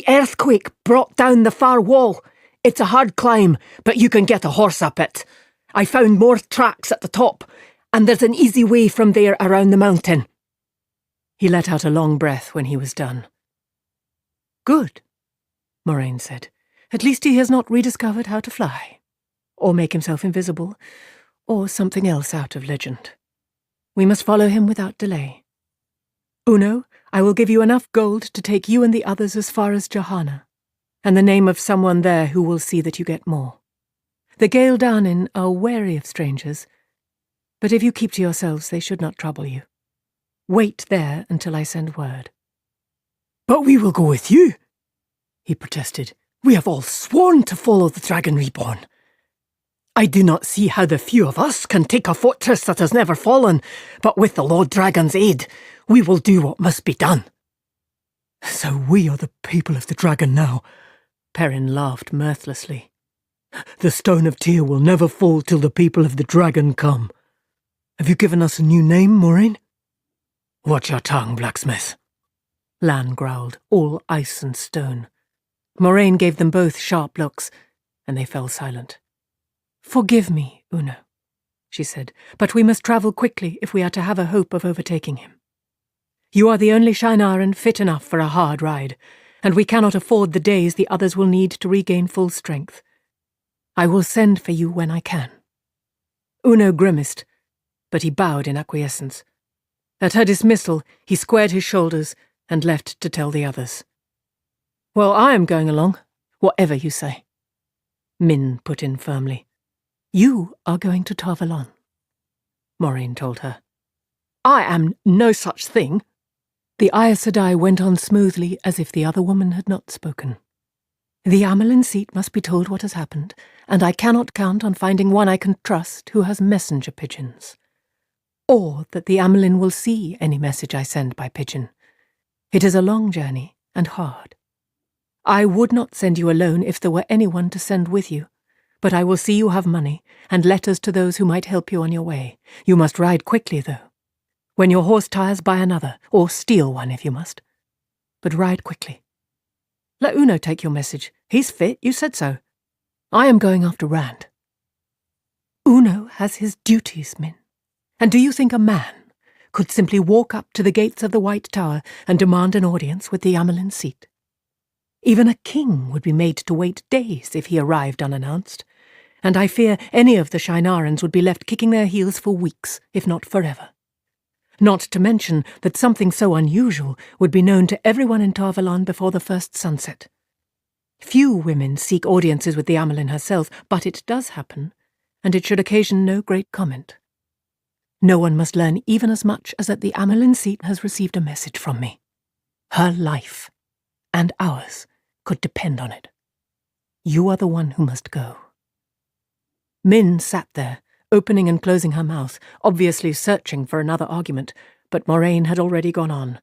earthquake brought down the far wall. It's a hard climb, but you can get a horse up it. I found more tracks at the top, and there's an easy way from there around the mountain." He let out a long breath when he was done. "Good," Moraine said. "At least he has not rediscovered how to fly, or make himself invisible, or something else out of legend. We must follow him without delay. Uno, I will give you enough gold to take you and the others as far as Johanna, and the name of someone there who will see that you get more. The Gale Danin are wary of strangers, but if you keep to yourselves they should not trouble you. Wait there until I send word." "But we will go with you," he protested. "We have all sworn to follow the Dragon Reborn. I do not see how the few of us can take a fortress that has never fallen, but with the Lord Dragon's aid, we will do what must be done." "So we are the people of the Dragon now," Perrin laughed mirthlessly. "The Stone of Tyr will never fall till the people of the Dragon come. Have you given us a new name, Moraine?" "Watch your tongue, blacksmith," Lan growled, all ice and stone. Moraine gave them both sharp looks, and they fell silent. "Forgive me, Uno," she said, "but we must travel quickly if we are to have a hope of overtaking him. You are the only Shienaran fit enough for a hard ride, and we cannot afford the days the others will need to regain full strength. I will send for you when I can." Uno grimaced, but he bowed in acquiescence. At her dismissal, he squared his shoulders and left to tell the others. "Well, I am going along, whatever you say," Min put in firmly. "You are going to Tarvalon," Moraine told her. "I am no such thing." The Aes Sedai went on smoothly as if the other woman had not spoken. "The Amelin seat must be told what has happened, and I cannot count on finding one I can trust who has messenger pigeons. Or that the Amelin will see any message I send by pigeon. It is a long journey and hard. I would not send you alone if there were anyone to send with you, but I will see you have money and letters to those who might help you on your way. You must ride quickly, though. When your horse tires, buy another, or steal one if you must. But ride quickly. Let Uno take your message. He's fit, you said so. I am going after Rand." "Uno has his duties, Min. And do you think a man could simply walk up to the gates of the White Tower and demand an audience with the Amelin seat? Even a king would be made to wait days if he arrived unannounced, and I fear any of the Shinarans would be left kicking their heels for weeks, if not forever. Not to mention that something so unusual would be known to everyone in Tarvalon before the first sunset. Few women seek audiences with the Amelin herself, but it does happen, and it should occasion no great comment. No one must learn even as much as that the Amelin seat has received a message from me. Her life, and ours, could depend on it. You are the one who must go. Min sat there, opening and closing her mouth, obviously searching for another argument, but Moraine had already gone on.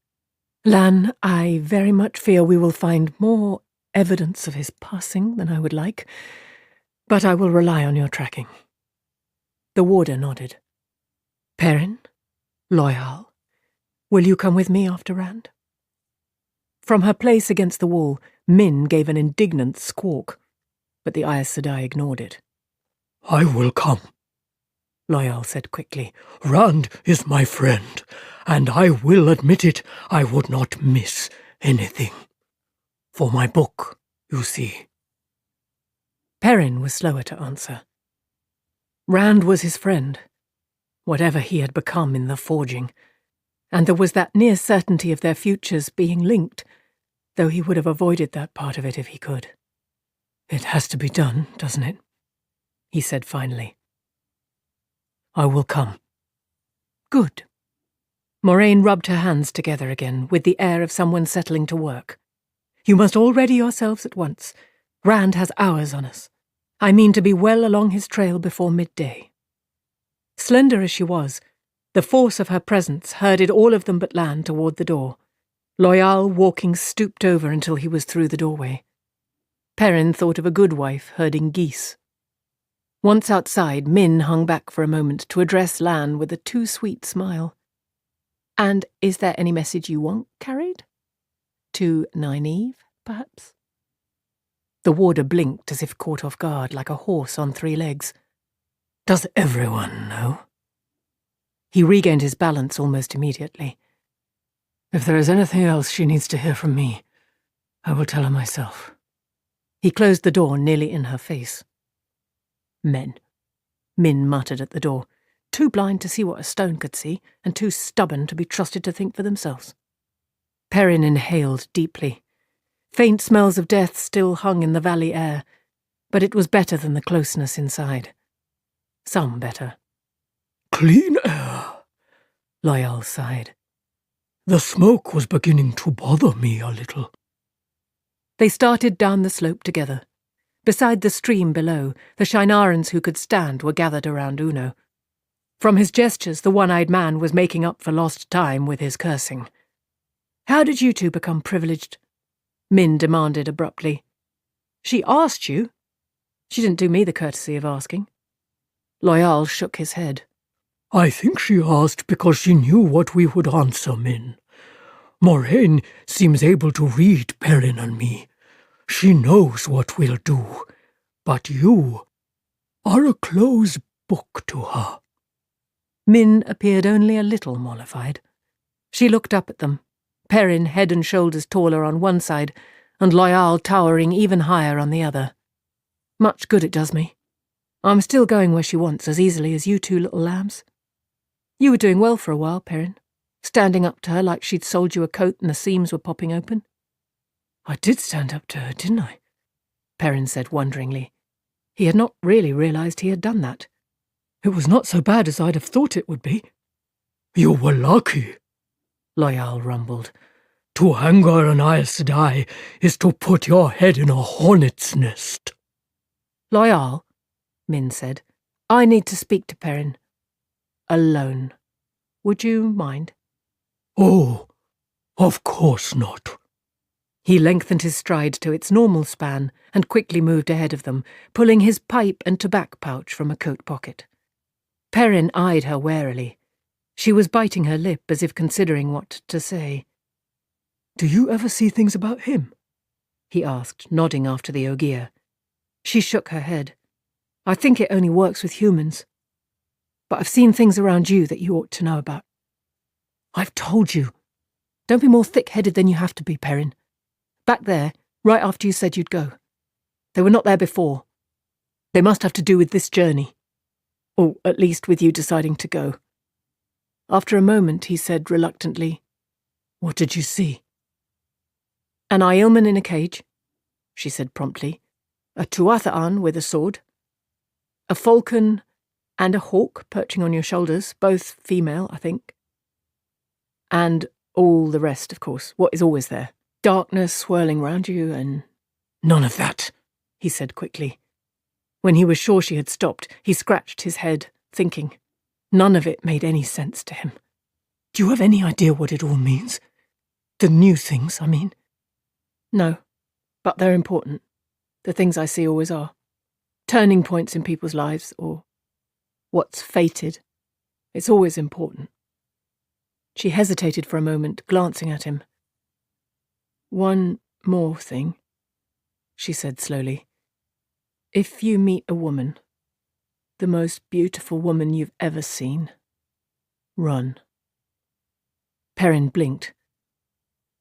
Lan, I very much fear we will find more evidence of his passing than I would like, but I will rely on your tracking. The warder nodded. Perrin? Loyal? Will you come with me after Rand? From her place against the wall, Min gave an indignant squawk, but the Aes Sedai ignored it. I will come, Loyal said quickly. Rand is my friend, and I will admit it, I would not miss anything. For my book, you see. Perrin was slower to answer. Rand was his friend, whatever he had become in the forging, and there was that near certainty of their futures being linked, though he would have avoided that part of it if he could. It has to be done, doesn't it? He said finally. I will come. Good. Moraine rubbed her hands together again, with the air of someone settling to work. You must all ready yourselves at once. Rand has hours on us. I mean to be well along his trail before midday. Slender as she was, the force of her presence herded all of them but Lan toward the door. Loyal walking stooped over until he was through the doorway. Perrin thought of a good wife herding geese. Once outside, Min hung back for a moment to address Lan with a too-sweet smile. And is there any message you want carried? To Nynaeve, perhaps? The warder blinked as if caught off guard, like a horse on 3 legs. Does everyone know? He regained his balance almost immediately. If there is anything else she needs to hear from me, I will tell her myself. He closed the door nearly in her face. Men, Min muttered at the door, too blind to see what a stone could see, and too stubborn to be trusted to think for themselves. Perrin inhaled deeply. Faint smells of death still hung in the valley air, but it was better than the closeness inside. Some better. Clean air, Loyal sighed. The smoke was beginning to bother me a little. They started down the slope together. Beside the stream below, the Shinarans who could stand were gathered around Uno. From his gestures, the one-eyed man was making up for lost time with his cursing. How did you two become privileged? Min demanded abruptly. She asked you? She didn't do me the courtesy of asking. Loyal shook his head. I think she asked because she knew what we would answer, Min. Moraine seems able to read Perrin and me. She knows what we'll do, but you are a closed book to her. Min appeared only a little mollified. She looked up at them, Perrin head and shoulders taller on one side, and Loyal towering even higher on the other. Much good it does me. I'm still going where she wants as easily as you two little lambs. You were doing well for a while, Perrin, standing up to her like she'd sold you a coat and the seams were popping open. I did stand up to her, didn't I? Perrin said wonderingly. He had not really realized he had done that. It was not so bad as I'd have thought it would be. You were lucky, Loyal rumbled. To anger an Aes Sedai is to put your head in a hornet's nest. Loyal, Min said. I need to speak to Perrin. Alone. Would you mind? Oh, of course not. He lengthened his stride to its normal span and quickly moved ahead of them, pulling his pipe and tobacco pouch from a coat pocket. Perrin eyed her warily. She was biting her lip as if considering what to say. Do you ever see things about him? He asked, nodding after the Ogier. She shook her head. I think it only works with humans. But I've seen things around you that you ought to know about. I've told you. Don't be more thick-headed than you have to be, Perrin. Back there, Right after you said you'd go. They were not there before. They must have to do with this journey. Or at least with you deciding to go. After a moment, he said reluctantly, "What did you see?" "An Ailman in a cage," she said promptly. "A Tuatha'an with a sword. A falcon and a hawk perching on your shoulders, both female, I think. And all the rest, of course, what is always there. Darkness swirling round you and—" "None of that," he said quickly. When he was sure she had stopped, he scratched his head, thinking. None of it made any sense to him. "Do you have any idea what it all means? The new things, I mean?" "No, but they're important. The things I see always are. Turning points in people's lives, or what's fated. It's always important." She hesitated for a moment, glancing at him. "One more thing," she said slowly. "If you meet a woman, the most beautiful woman you've ever seen, run." Perrin blinked.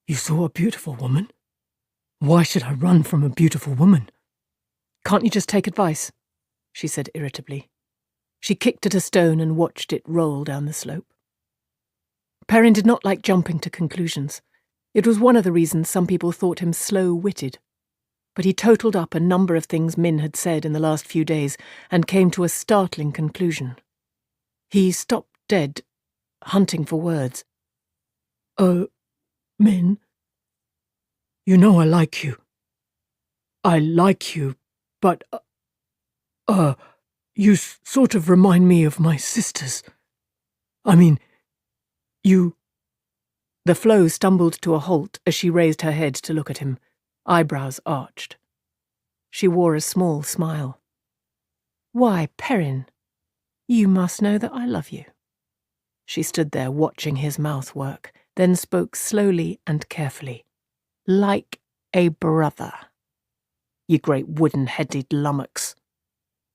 "You saw a beautiful woman? Why should I run from a beautiful woman?" "Can't you just take advice?" she said irritably. She kicked at a stone and watched it roll down the slope. Perrin did not like jumping to conclusions. It was one of the reasons some people thought him slow-witted. But he totaled up a number of things Min had said in the last few days and came to a startling conclusion. He stopped dead, hunting for words. "Oh, Min, you know I like you. I like you, but, you sort of remind me of my sisters. I mean, you—" The flow stumbled to a halt as she raised her head to look at him, eyebrows arched. She wore a small smile. "Why, Perrin, you must know that I love you." She stood there watching his mouth work, then spoke slowly and carefully. "Like a brother. You great wooden-headed lummox.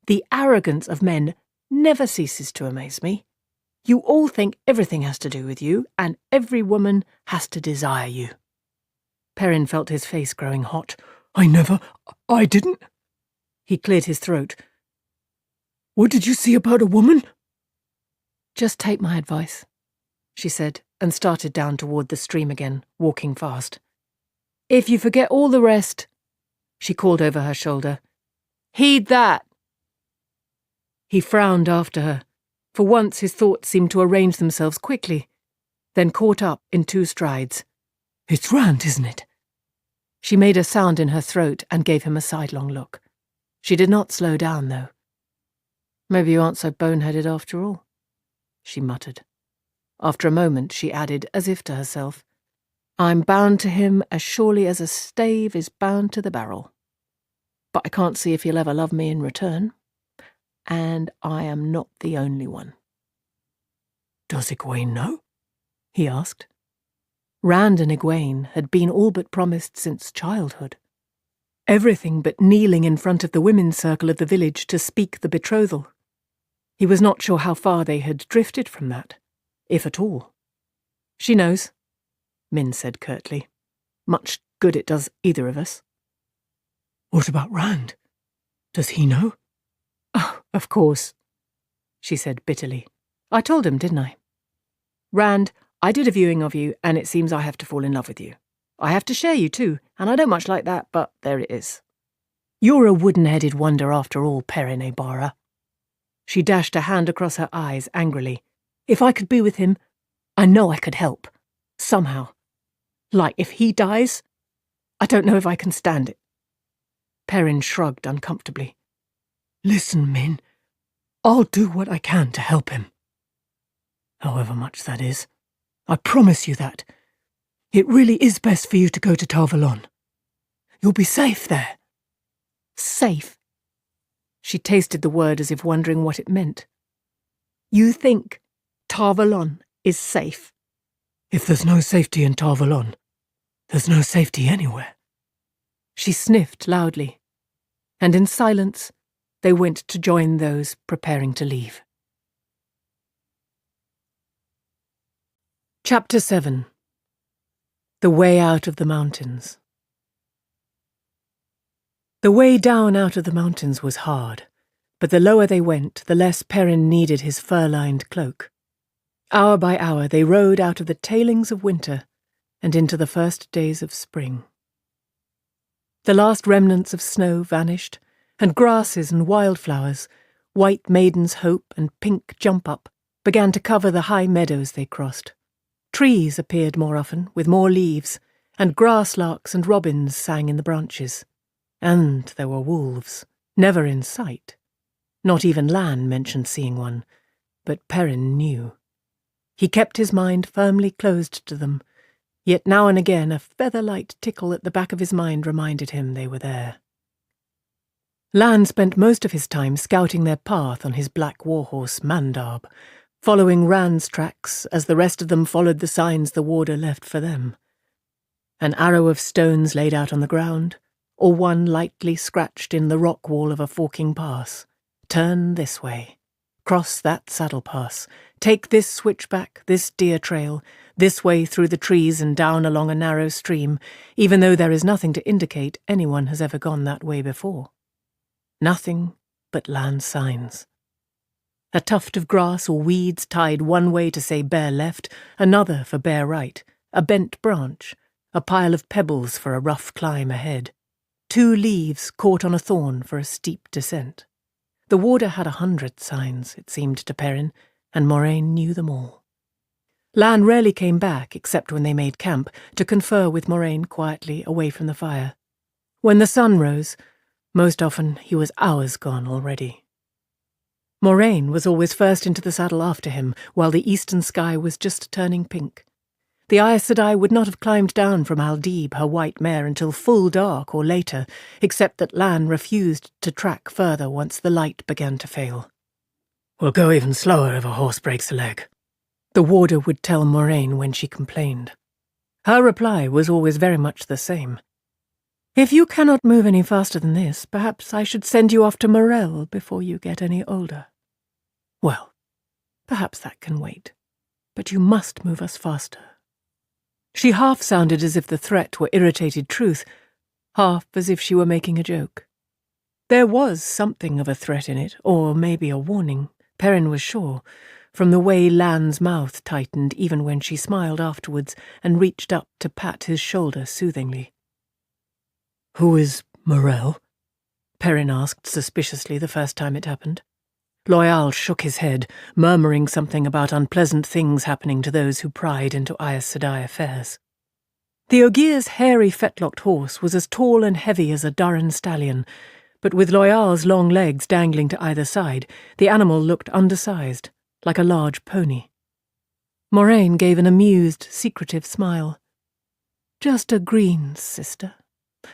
The arrogance of men never ceases to amaze me. You all think everything has to do with you, and every woman has to desire you." Perrin felt his face growing hot. I didn't." He cleared his throat. "What did you see about a woman?" "Just take my advice," she said, and started down toward the stream again, walking fast. "If you forget all the rest," she called over her shoulder, "heed that." He frowned after her. For once his thoughts seemed to arrange themselves quickly, then caught up in 2 strides. "It's Rand, isn't it?" She made a sound in her throat and gave him a sidelong look. She did not slow down, though. "Maybe you aren't so boneheaded after all," she muttered. After a moment she added, as if to herself, "I'm bound to him as surely as a stave is bound to the barrel. But I can't see if he'll ever love me in return. And I am not the only one." "Does Egwene know?" he asked. Rand and Egwene had been all but promised since childhood. Everything but kneeling in front of the women's circle of the village to speak the betrothal. He was not sure how far they had drifted from that, if at all. "She knows," Min said curtly. "Much good it does either of us." "What about Rand? Does he know?" "Oh, of course," she said bitterly. "I told him, didn't I? Rand, I did a viewing of you, and it seems I have to fall in love with you. I have to share you too, and I don't much like that, but there it is. You're a wooden-headed wonder after all, Perrin Ebara." She dashed a hand across her eyes angrily. "If I could be with him, I know I could help. Somehow. Like, if he dies, I don't know if I can stand it." Perrin shrugged uncomfortably. "Listen, Min, I'll do what I can to help him. However much that is. I promise you that. It really is best for you to go to Tarvalon. You'll be safe there." "Safe?" She tasted the word as if wondering what it meant. "You think Tarvalon is safe?" "If there's no safety in Tarvalon, there's no safety anywhere." She sniffed loudly, and in silence they went to join those preparing to leave. Chapter 7. The Way Out of the Mountains. The way down out of the mountains was hard, but the lower they went, the less Perrin needed his fur-lined cloak. Hour by hour they rode out of the tailings of winter and into the first days of spring. The last remnants of snow vanished, and grasses and wildflowers, white maiden's hope and pink jump-up, began to cover the high meadows they crossed. Trees appeared more often, with more leaves, and grass-larks and robins sang in the branches. And there were wolves, never in sight. Not even Lan mentioned seeing one, but Perrin knew. He kept his mind firmly closed to them, yet now and again a feather-light tickle at the back of his mind reminded him they were there. Lan spent most of his time scouting their path on his black warhorse Mandarb, following Rand's tracks as the rest of them followed the signs the warder left for them. An arrow of stones laid out on the ground, or one lightly scratched in the rock wall of a forking pass. Turn this way. Cross that saddle pass. Take this switchback, this deer trail, this way through the trees and down along a narrow stream, even though there is nothing to indicate anyone has ever gone that way before. Nothing but land signs. A tuft of grass or weeds tied one way to say bear left, another for bear right, a bent branch, a pile of pebbles for a rough climb ahead. 2 leaves caught on a thorn for a steep descent. The warder had 100 signs, it seemed to Perrin, and Moraine knew them all. Lan rarely came back, except when they made camp, to confer with Moraine quietly away from the fire. When the sun rose, most often he was hours gone already. Moraine was always first into the saddle after him, while the eastern sky was just turning pink. The Aes Sedai would not have climbed down from Aldib, her white mare, until full dark or later, except that Lan refused to track further once the light began to fail. "We'll go even slower if a horse breaks a leg," the warder would tell Moraine when she complained. Her reply was always very much the same. "If you cannot move any faster than this, perhaps I should send you off to Morel before you get any older." Well, perhaps that can wait, but you must move us faster. She half sounded as if the threat were irritated truth, half as if she were making a joke. There was something of a threat in it, or maybe a warning, Perrin was sure, from the way Lan's mouth tightened even when she smiled afterwards and reached up to pat his shoulder soothingly. "Who is Morel?" Perrin asked suspiciously the first time it happened. Loial shook his head, murmuring something about unpleasant things happening to those who pried into Aes Sedai affairs. The Ogier's hairy fetlocked horse was as tall and heavy as a Durran stallion, but with Loial's long legs dangling to either side, the animal looked undersized, like a large pony. Moraine gave an amused, secretive smile. "Just a Greens, sister.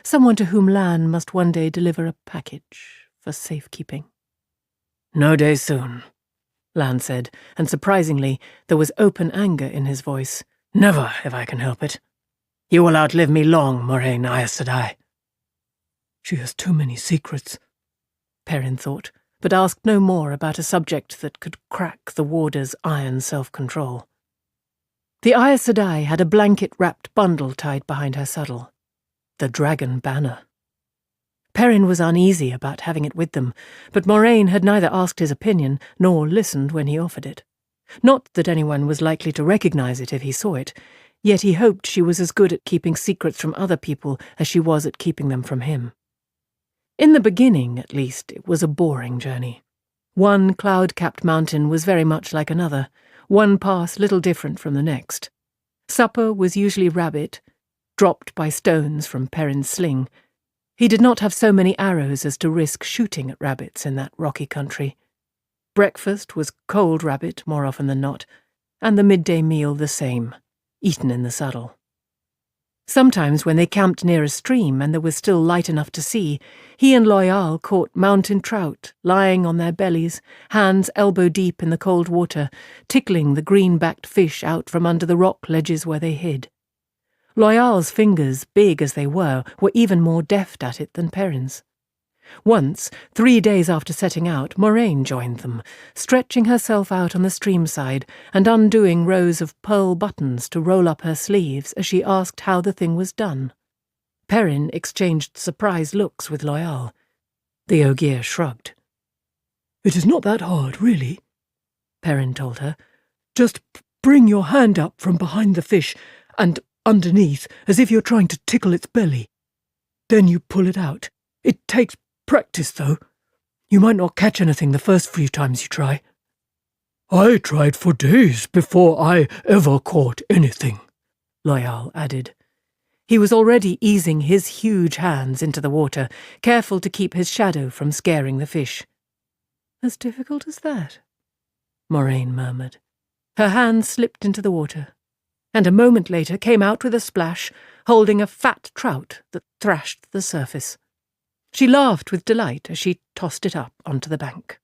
Someone to whom Lan must one day deliver a package for safekeeping." "No day soon," Lan said, and surprisingly, there was open anger in his voice. "Never, if I can help it. You will outlive me long, Moraine Aes Sedai." "She has too many secrets," Perrin thought, but asked no more about a subject that could crack the warder's iron self-control. The Aes Sedai had a blanket-wrapped bundle tied behind her saddle. The dragon banner. Perrin was uneasy about having it with them, but Moraine had neither asked his opinion nor listened when he offered it. Not that anyone was likely to recognize it if he saw it, yet he hoped she was as good at keeping secrets from other people as she was at keeping them from him. In the beginning, at least, it was a boring journey. One cloud-capped mountain was very much like another, one pass little different from the next. Supper was usually rabbit, dropped by stones from Perrin's sling. He did not have so many arrows as to risk shooting at rabbits in that rocky country. Breakfast was cold rabbit more often than not, and the midday meal the same, eaten in the saddle. Sometimes when they camped near a stream and there was still light enough to see, he and Loial caught mountain trout lying on their bellies, hands elbow-deep in the cold water, tickling the green-backed fish out from under the rock ledges where they hid. Loial's fingers, big as they were even more deft at it than Perrin's. Once, 3 days after setting out, Moraine joined them, stretching herself out on the stream-side and undoing rows of pearl buttons to roll up her sleeves as she asked how the thing was done. Perrin exchanged surprised looks with Loyal. The Ogier shrugged. "It is not that hard, really," Perrin told her. "Just bring your hand up from behind the fish and underneath, as if you're trying to tickle its belly. Then you pull it out. It takes practice, though. You might not catch anything the first few times you try." "I tried for days before I ever caught anything," Loyal added. He was already easing his huge hands into the water, careful to keep his shadow from scaring the fish. "As difficult as that?" Moraine murmured. Her hand slipped into the water, and a moment later came out with a splash, holding a fat trout that thrashed the surface. She laughed with delight as she tossed it up onto the bank.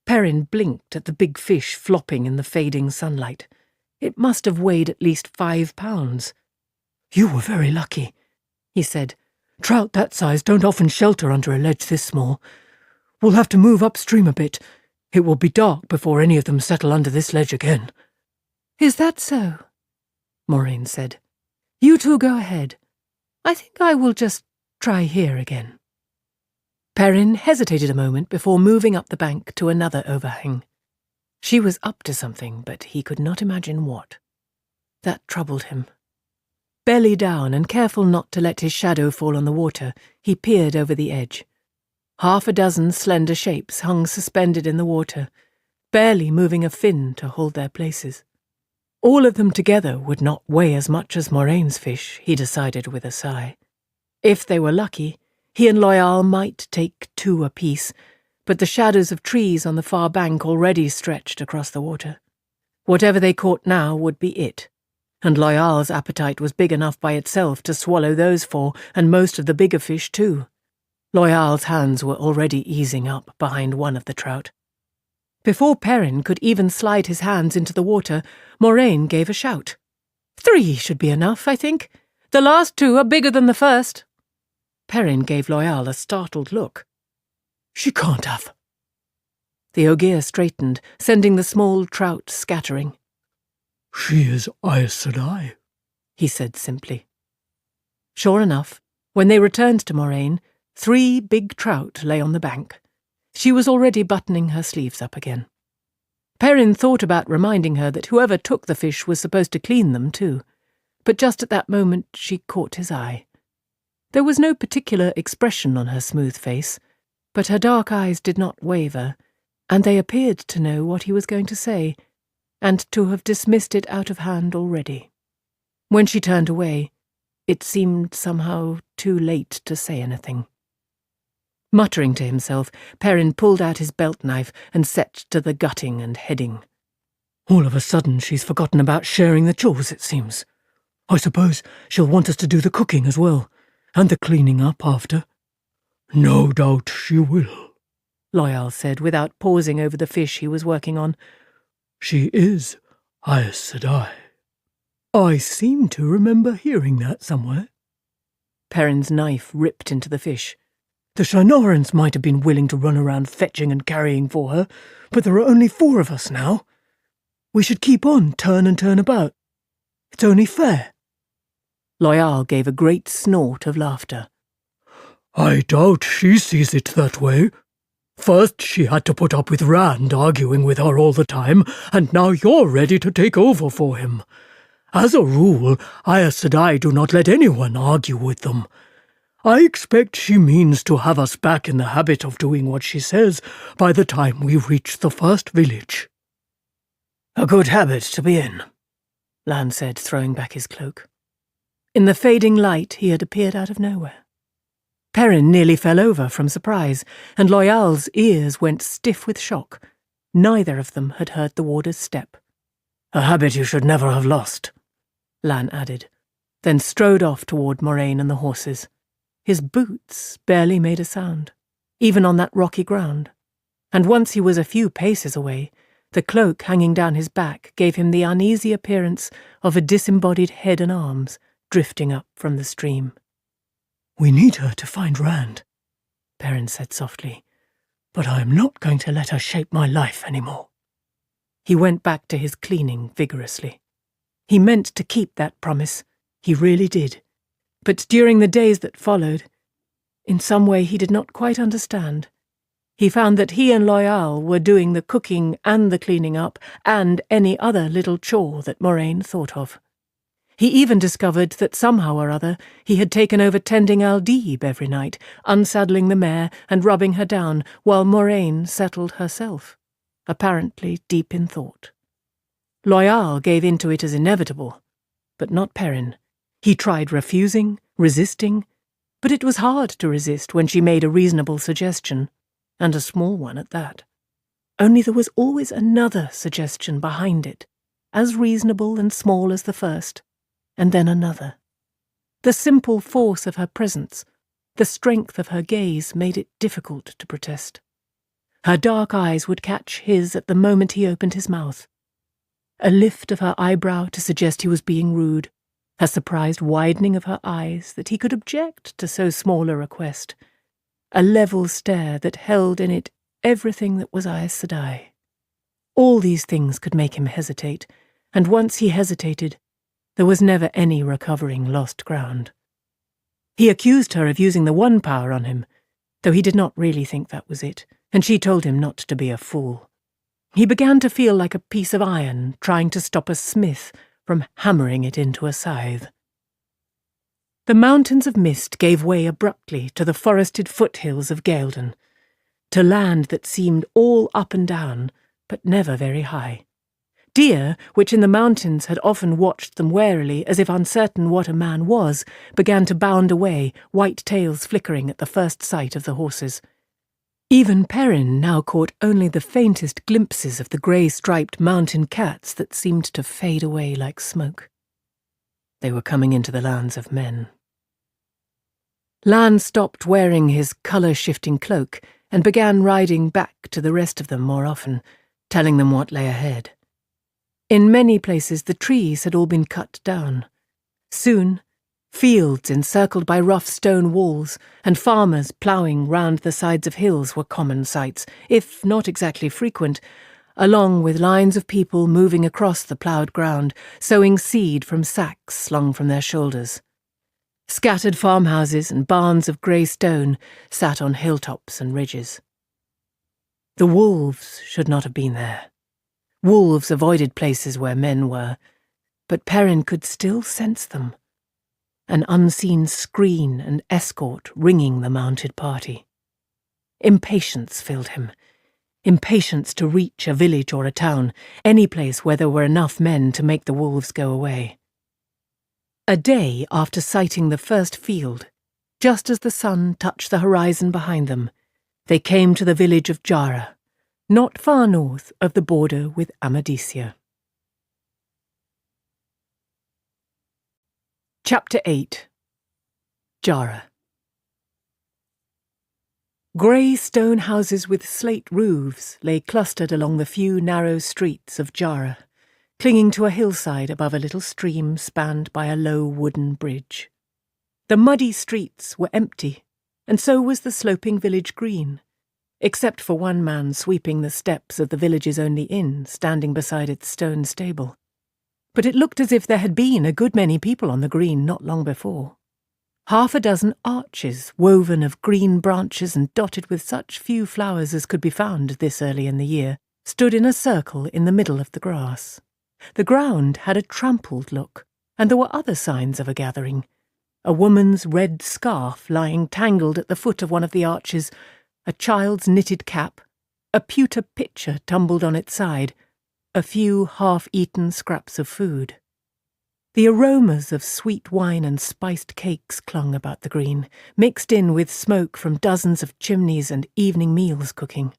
Perrin blinked at the big fish flopping in the fading sunlight. It must have weighed at least 5 pounds. "You were very lucky," he said. "Trout that size don't often shelter under a ledge this small. We'll have to move upstream a bit. It will be dark before any of them settle under this ledge again." "Is that so?" Moraine said. "You two go ahead. I think I will just try here again." Perrin hesitated a moment before moving up the bank to another overhang. She was up to something, but he could not imagine what. That troubled him. Belly down and careful not to let his shadow fall on the water, he peered over the edge. 6 slender shapes hung suspended in the water, barely moving a fin to hold their places. All of them together would not weigh as much as Moraine's fish, he decided with a sigh. If they were lucky, he and Loyal might take 2 apiece, but the shadows of trees on the far bank already stretched across the water. Whatever they caught now would be it, and Loyal's appetite was big enough by itself to swallow those 4 and most of the bigger fish too. Loyal's hands were already easing up behind one of the trout. Before Perrin could even slide his hands into the water, Moraine gave a shout. 3 should be enough, I think. The last 2 are bigger than the first." Perrin gave Loyal a startled look. "She can't have." The Ogier straightened, sending the small trout scattering. "She is Aes Sedai," he said simply. Sure enough, when they returned to Moraine, 3 big trout lay on the bank. She was already buttoning her sleeves up again. Perrin thought about reminding her that whoever took the fish was supposed to clean them too, but just at that moment she caught his eye. There was no particular expression on her smooth face, but her dark eyes did not waver, and they appeared to know what he was going to say, and to have dismissed it out of hand already. When she turned away, it seemed somehow too late to say anything. Muttering to himself, Perrin pulled out his belt knife and set to the gutting and heading. "All of a sudden she's forgotten about sharing the chores, it seems. I suppose she'll want us to do the cooking as well, and the cleaning up after." "No doubt she will," Loyal said without pausing over the fish he was working on. "She is Aes Sedai. I seem to remember hearing that somewhere." Perrin's knife ripped into the fish. "The Shinorans might have been willing to run around fetching and carrying for her, but there are only 4 of us now. We should keep on turn and turn about. It's only fair." Loyal gave a great snort of laughter. "I doubt she sees it that way. First she had to put up with Rand arguing with her all the time, and now you're ready to take over for him. As a rule, Aes Sedai do not let anyone argue with them. I expect she means to have us back in the habit of doing what she says by the time we reach the first village." "A good habit to be in," Lan said, throwing back his cloak. In the fading light he had appeared out of nowhere. Perrin nearly fell over from surprise, and Loyal's ears went stiff with shock. Neither of them had heard the warder's step. "A habit you should never have lost," Lan added, then strode off toward Moraine and the horses. His boots barely made a sound, even on that rocky ground, and once he was a few paces away, the cloak hanging down his back gave him the uneasy appearance of a disembodied head and arms drifting up from the stream. "We need her to find Rand," Perrin said softly, "but I am not going to let her shape my life anymore." He went back to his cleaning vigorously. He meant to keep that promise. He really did. But during the days that followed, in some way he did not quite understand, he found that he and Loyal were doing the cooking and the cleaning up and any other little chore that Moraine thought of. He even discovered that somehow or other he had taken over tending Aldebe every night, unsaddling the mare and rubbing her down, while Moraine settled herself, apparently deep in thought. Loyal gave in to it as inevitable, but not Perrin. He tried refusing, resisting, but it was hard to resist when she made a reasonable suggestion, and a small one at that. Only there was always another suggestion behind it, as reasonable and small as the first, and then another. The simple force of her presence, the strength of her gaze made it difficult to protest. Her dark eyes would catch his at the moment he opened his mouth. A lift of her eyebrow to suggest he was being rude, a surprised widening of her eyes that he could object to so small a request, a level stare that held in it everything that was Aes Sedai. All these things could make him hesitate, and once he hesitated, there was never any recovering lost ground. He accused her of using the one power on him, though he did not really think that was it, and she told him not to be a fool. He began to feel like a piece of iron trying to stop a smith from hammering it into a scythe. The mountains of mist gave way abruptly to the forested foothills of Gaeldon, to land that seemed all up and down, but never very high. Deer, which in the mountains had often watched them warily as if uncertain what a man was, began to bound away, white tails flickering at the first sight of the horses. Even Perrin now caught only the faintest glimpses of the grey-striped mountain cats that seemed to fade away like smoke. They were coming into the lands of men. Lan stopped wearing his colour-shifting cloak and began riding back to the rest of them more often, telling them what lay ahead. In many places the trees had all been cut down. Soon, fields encircled by rough stone walls and farmers ploughing round the sides of hills were common sights, if not exactly frequent, along with lines of people moving across the ploughed ground, sowing seed from sacks slung from their shoulders. Scattered farmhouses and barns of grey stone sat on hilltops and ridges. The wolves should not have been there. Wolves avoided places where men were, but Perrin could still sense them. An unseen screen and escort ringing the mounted party. Impatience filled him. Impatience to reach a village or a town, any place where there were enough men to make the wolves go away. A day after sighting the first field, just as the sun touched the horizon behind them, they came to the village of Jara, not far north of the border with Amadicia. Chapter 8. Jara. Grey stone houses with slate roofs lay clustered along the few narrow streets of Jara, clinging to a hillside above a little stream spanned by a low wooden bridge. The muddy streets were empty, and so was the sloping village green, except for one man sweeping the steps of the village's only inn standing beside its stone stable. But it looked as if there had been a good many people on the green not long before. Half a dozen arches, woven of green branches and dotted with such few flowers as could be found this early in the year, stood in a circle in the middle of the grass. The ground had a trampled look, and there were other signs of a gathering. A woman's red scarf lying tangled at the foot of one of the arches, a child's knitted cap, a pewter pitcher tumbled on its side, a few half-eaten scraps of food. The aromas of sweet wine and spiced cakes clung about the green, mixed in with smoke from dozens of chimneys and evening meals cooking.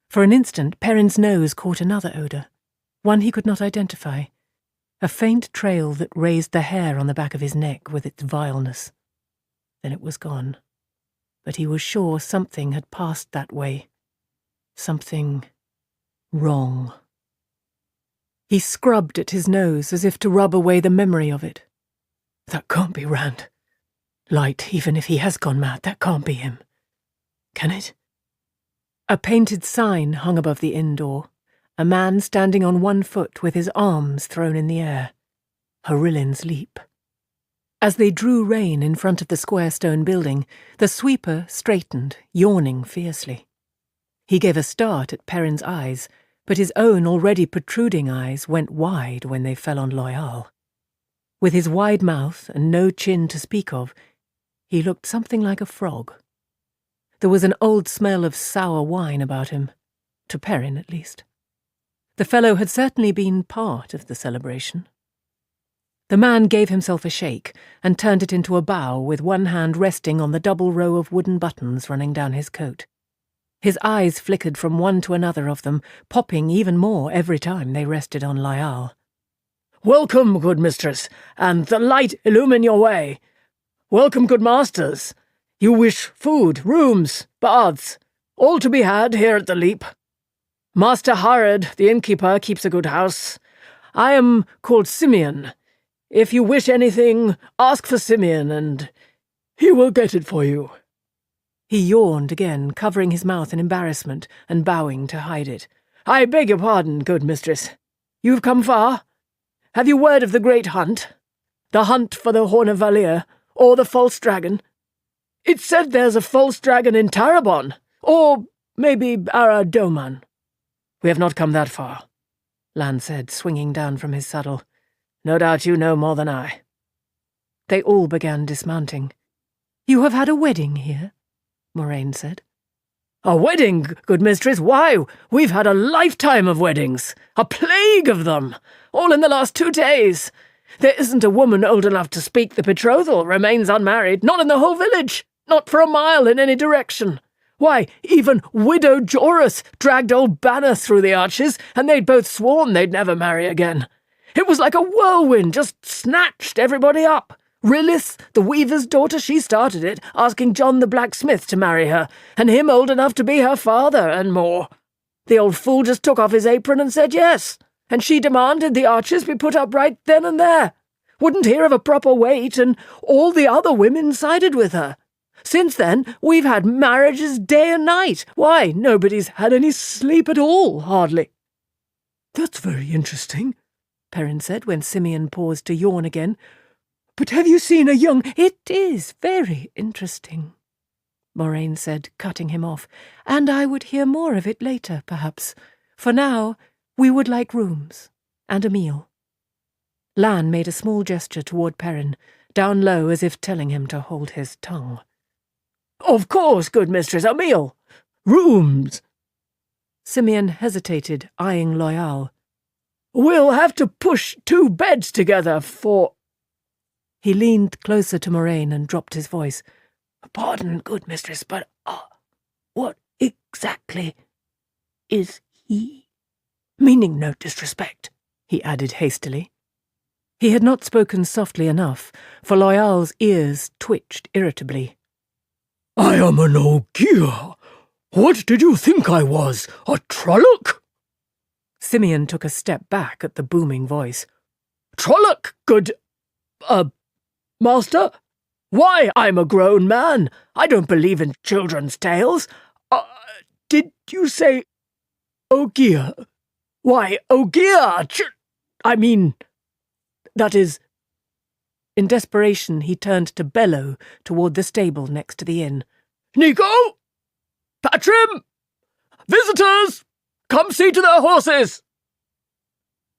For an instant, Perrin's nose caught another odour, one he could not identify, a faint trail that raised the hair on the back of his neck with its vileness. Then it was gone, but he was sure something had passed that way. Something wrong. He scrubbed at his nose as if to rub away the memory of it. That can't be Rand. Light, even if he has gone mad, that can't be him. Can it? A painted sign hung above the inn door, a man standing on one foot with his arms thrown in the air. Harillin's Leap. As they drew rein in front of the square stone building, the sweeper straightened, yawning fiercely. He gave a start at Perrin's eyes, but his own already protruding eyes went wide when they fell on Loyal. With his wide mouth and no chin to speak of, he looked something like a frog. There was an old smell of sour wine about him, to Perrin at least. The fellow had certainly been part of the celebration. The man gave himself a shake and turned it into a bow with one hand resting on the double row of wooden buttons running down his coat. His eyes flickered from one to another of them, popping even more every time they rested on Loyal. "Welcome, good mistress, and the light illumine your way. Welcome, good masters. You wish food, rooms, baths, all to be had here at the Leap. Master Harrod, the innkeeper, keeps a good house. I am called Simeon. If you wish anything, ask for Simeon, and he will get it for you." He yawned again, covering his mouth in embarrassment and bowing to hide it. "I beg your pardon, good mistress. You've come far? Have you word of the great hunt? The hunt for the Horn of Valir, or the false dragon? It's said there's a false dragon in Tarabon, or maybe Aradoman." "We have not come that far," Lan said, swinging down from his saddle. "No doubt you know more than I." They all began dismounting. "You have had a wedding here?" Moraine said. "A wedding, good mistress? Why, we've had a lifetime of weddings, a plague of them, all in the last 2 days. There isn't a woman old enough to speak the betrothal remains unmarried, not in the whole village, not for a mile in any direction. Why, even Widow Joris dragged old Banner through the arches, and they'd both sworn they'd never marry again. It was like a whirlwind, just snatched everybody up. Rilith, the weaver's daughter, she started it, asking John the blacksmith to marry her, and him old enough to be her father, and more. The old fool just took off his apron and said yes, and she demanded the arches be put up right then and there. Wouldn't hear of a proper wait, and all the other women sided with her. Since then, we've had marriages day and night. Why, nobody's had any sleep at all, hardly." "That's very interesting," Perrin said when Simeon paused to yawn again. "But have you seen a young—" "It is very interesting," Moraine said, cutting him off, "and I would hear more of it later, perhaps. For now, we would like rooms and a meal." Lan made a small gesture toward Perrin, down low as if telling him to hold his tongue. "Of course, good mistress, a meal. Rooms." Simeon hesitated, eyeing Loyal. "We'll have to push 2 beds together for—" He leaned closer to Moraine and dropped his voice. "Pardon, good mistress, but, what exactly is he? Meaning no disrespect," he added hastily. He had not spoken softly enough, for Loyal's ears twitched irritably. "I am an Ogier. What did you think I was, a Trolloc?" Simeon took a step back at the booming voice. "Trolloc, good, master? Why, I'm a grown man. I don't believe in children's tales. Did you say Ogier? Why, Ogier, I mean, that is—" In desperation, he turned to bellow toward the stable next to the inn. "Nico! Patrim! Visitors! Come see to their horses!"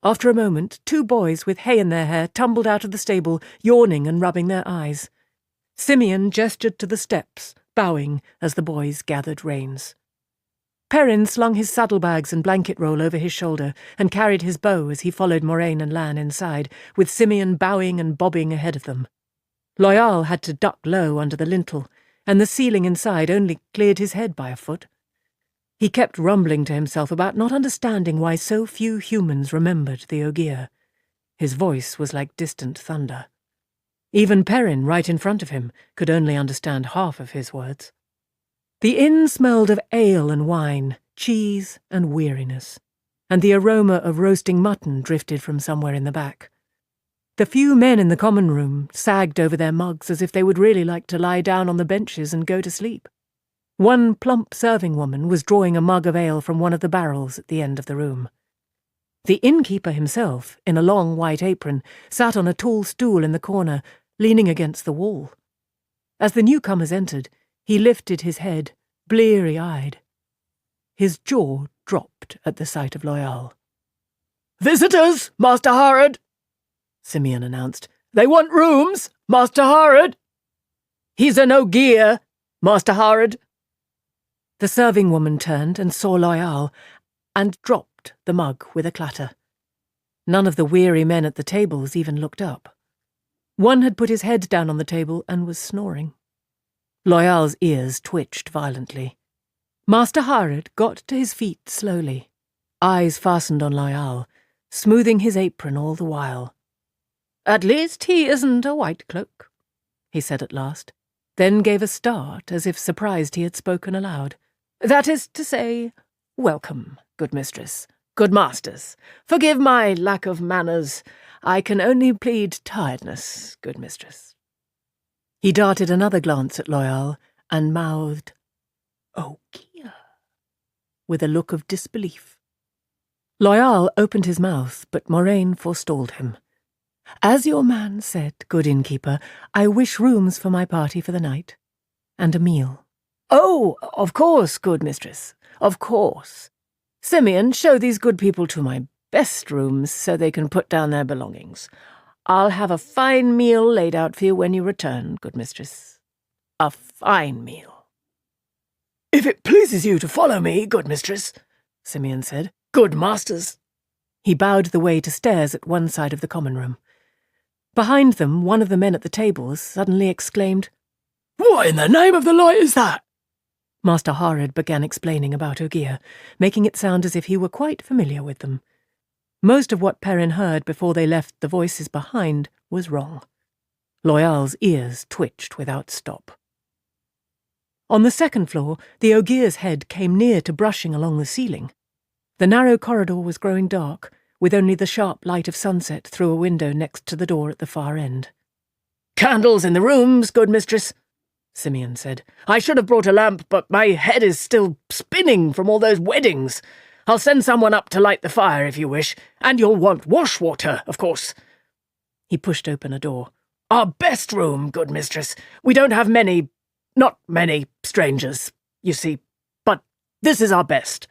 After a moment, 2 boys with hay in their hair tumbled out of the stable, yawning and rubbing their eyes. Simeon gestured to the steps, bowing as the boys gathered reins. Perrin slung his saddlebags and blanket roll over his shoulder and carried his bow as he followed Moraine and Lan inside, with Simeon bowing and bobbing ahead of them. Loyal had to duck low under the lintel, and the ceiling inside only cleared his head by a foot. He kept rumbling to himself about not understanding why so few humans remembered the Ogier. His voice was like distant thunder. Even Perrin, right in front of him, could only understand half of his words. The inn smelled of ale and wine, cheese and weariness, and the aroma of roasting mutton drifted from somewhere in the back. The few men in the common room sagged over their mugs as if they would really like to lie down on the benches and go to sleep. One plump serving woman was drawing a mug of ale from one of the barrels at the end of the room. The innkeeper himself, in a long white apron, sat on a tall stool in the corner, leaning against the wall. As the newcomers entered, he lifted his head, bleary-eyed. His jaw dropped at the sight of Loyal. "Visitors, Master Harrod," Simeon announced. "They want rooms, Master Harrod. He's an Ogier, Master Harrod." The serving woman turned and saw Loyal, and dropped the mug with a clatter. None of the weary men at the tables even looked up. One had put his head down on the table and was snoring. Loyal's ears twitched violently. Master Harrod got to his feet slowly, eyes fastened on Loyal, smoothing his apron all the while. "At least he isn't a white cloak," he said at last, then gave a start as if surprised he had spoken aloud. "That is to say, welcome, good mistress, good masters. Forgive my lack of manners. I can only plead tiredness, good mistress." He darted another glance at Loyal and mouthed, "Oh, Kia," with a look of disbelief. Loyal opened his mouth, but Moraine forestalled him. "As your man said, good innkeeper, I wish rooms for my party for the night, and a meal." "Oh, of course, good mistress, of course. Simeon, show these good people to my best rooms so they can put down their belongings. I'll have a fine meal laid out for you when you return, good mistress. A fine meal." "If it pleases you to follow me, good mistress," Simeon said. "Good masters." He bowed the way to stairs at one side of the common room. Behind them, one of the men at the tables suddenly exclaimed, "What in the name of the light is that?" Master Harrod began explaining about Ogier, making it sound as if he were quite familiar with them. Most of what Perrin heard before they left the voices behind was wrong. Loyal's ears twitched without stop. On the second floor, the Ogier's head came near to brushing along the ceiling. The narrow corridor was growing dark, with only the sharp light of sunset through a window next to the door at the far end. "Candles in the rooms, good mistress," Simeon said. "I should have brought a lamp, but my head is still spinning from all those weddings. I'll send someone up to light the fire if you wish, and you'll want wash water, of course." He pushed open a door. "Our best room, good mistress. We don't have not many strangers, you see, but this is our best."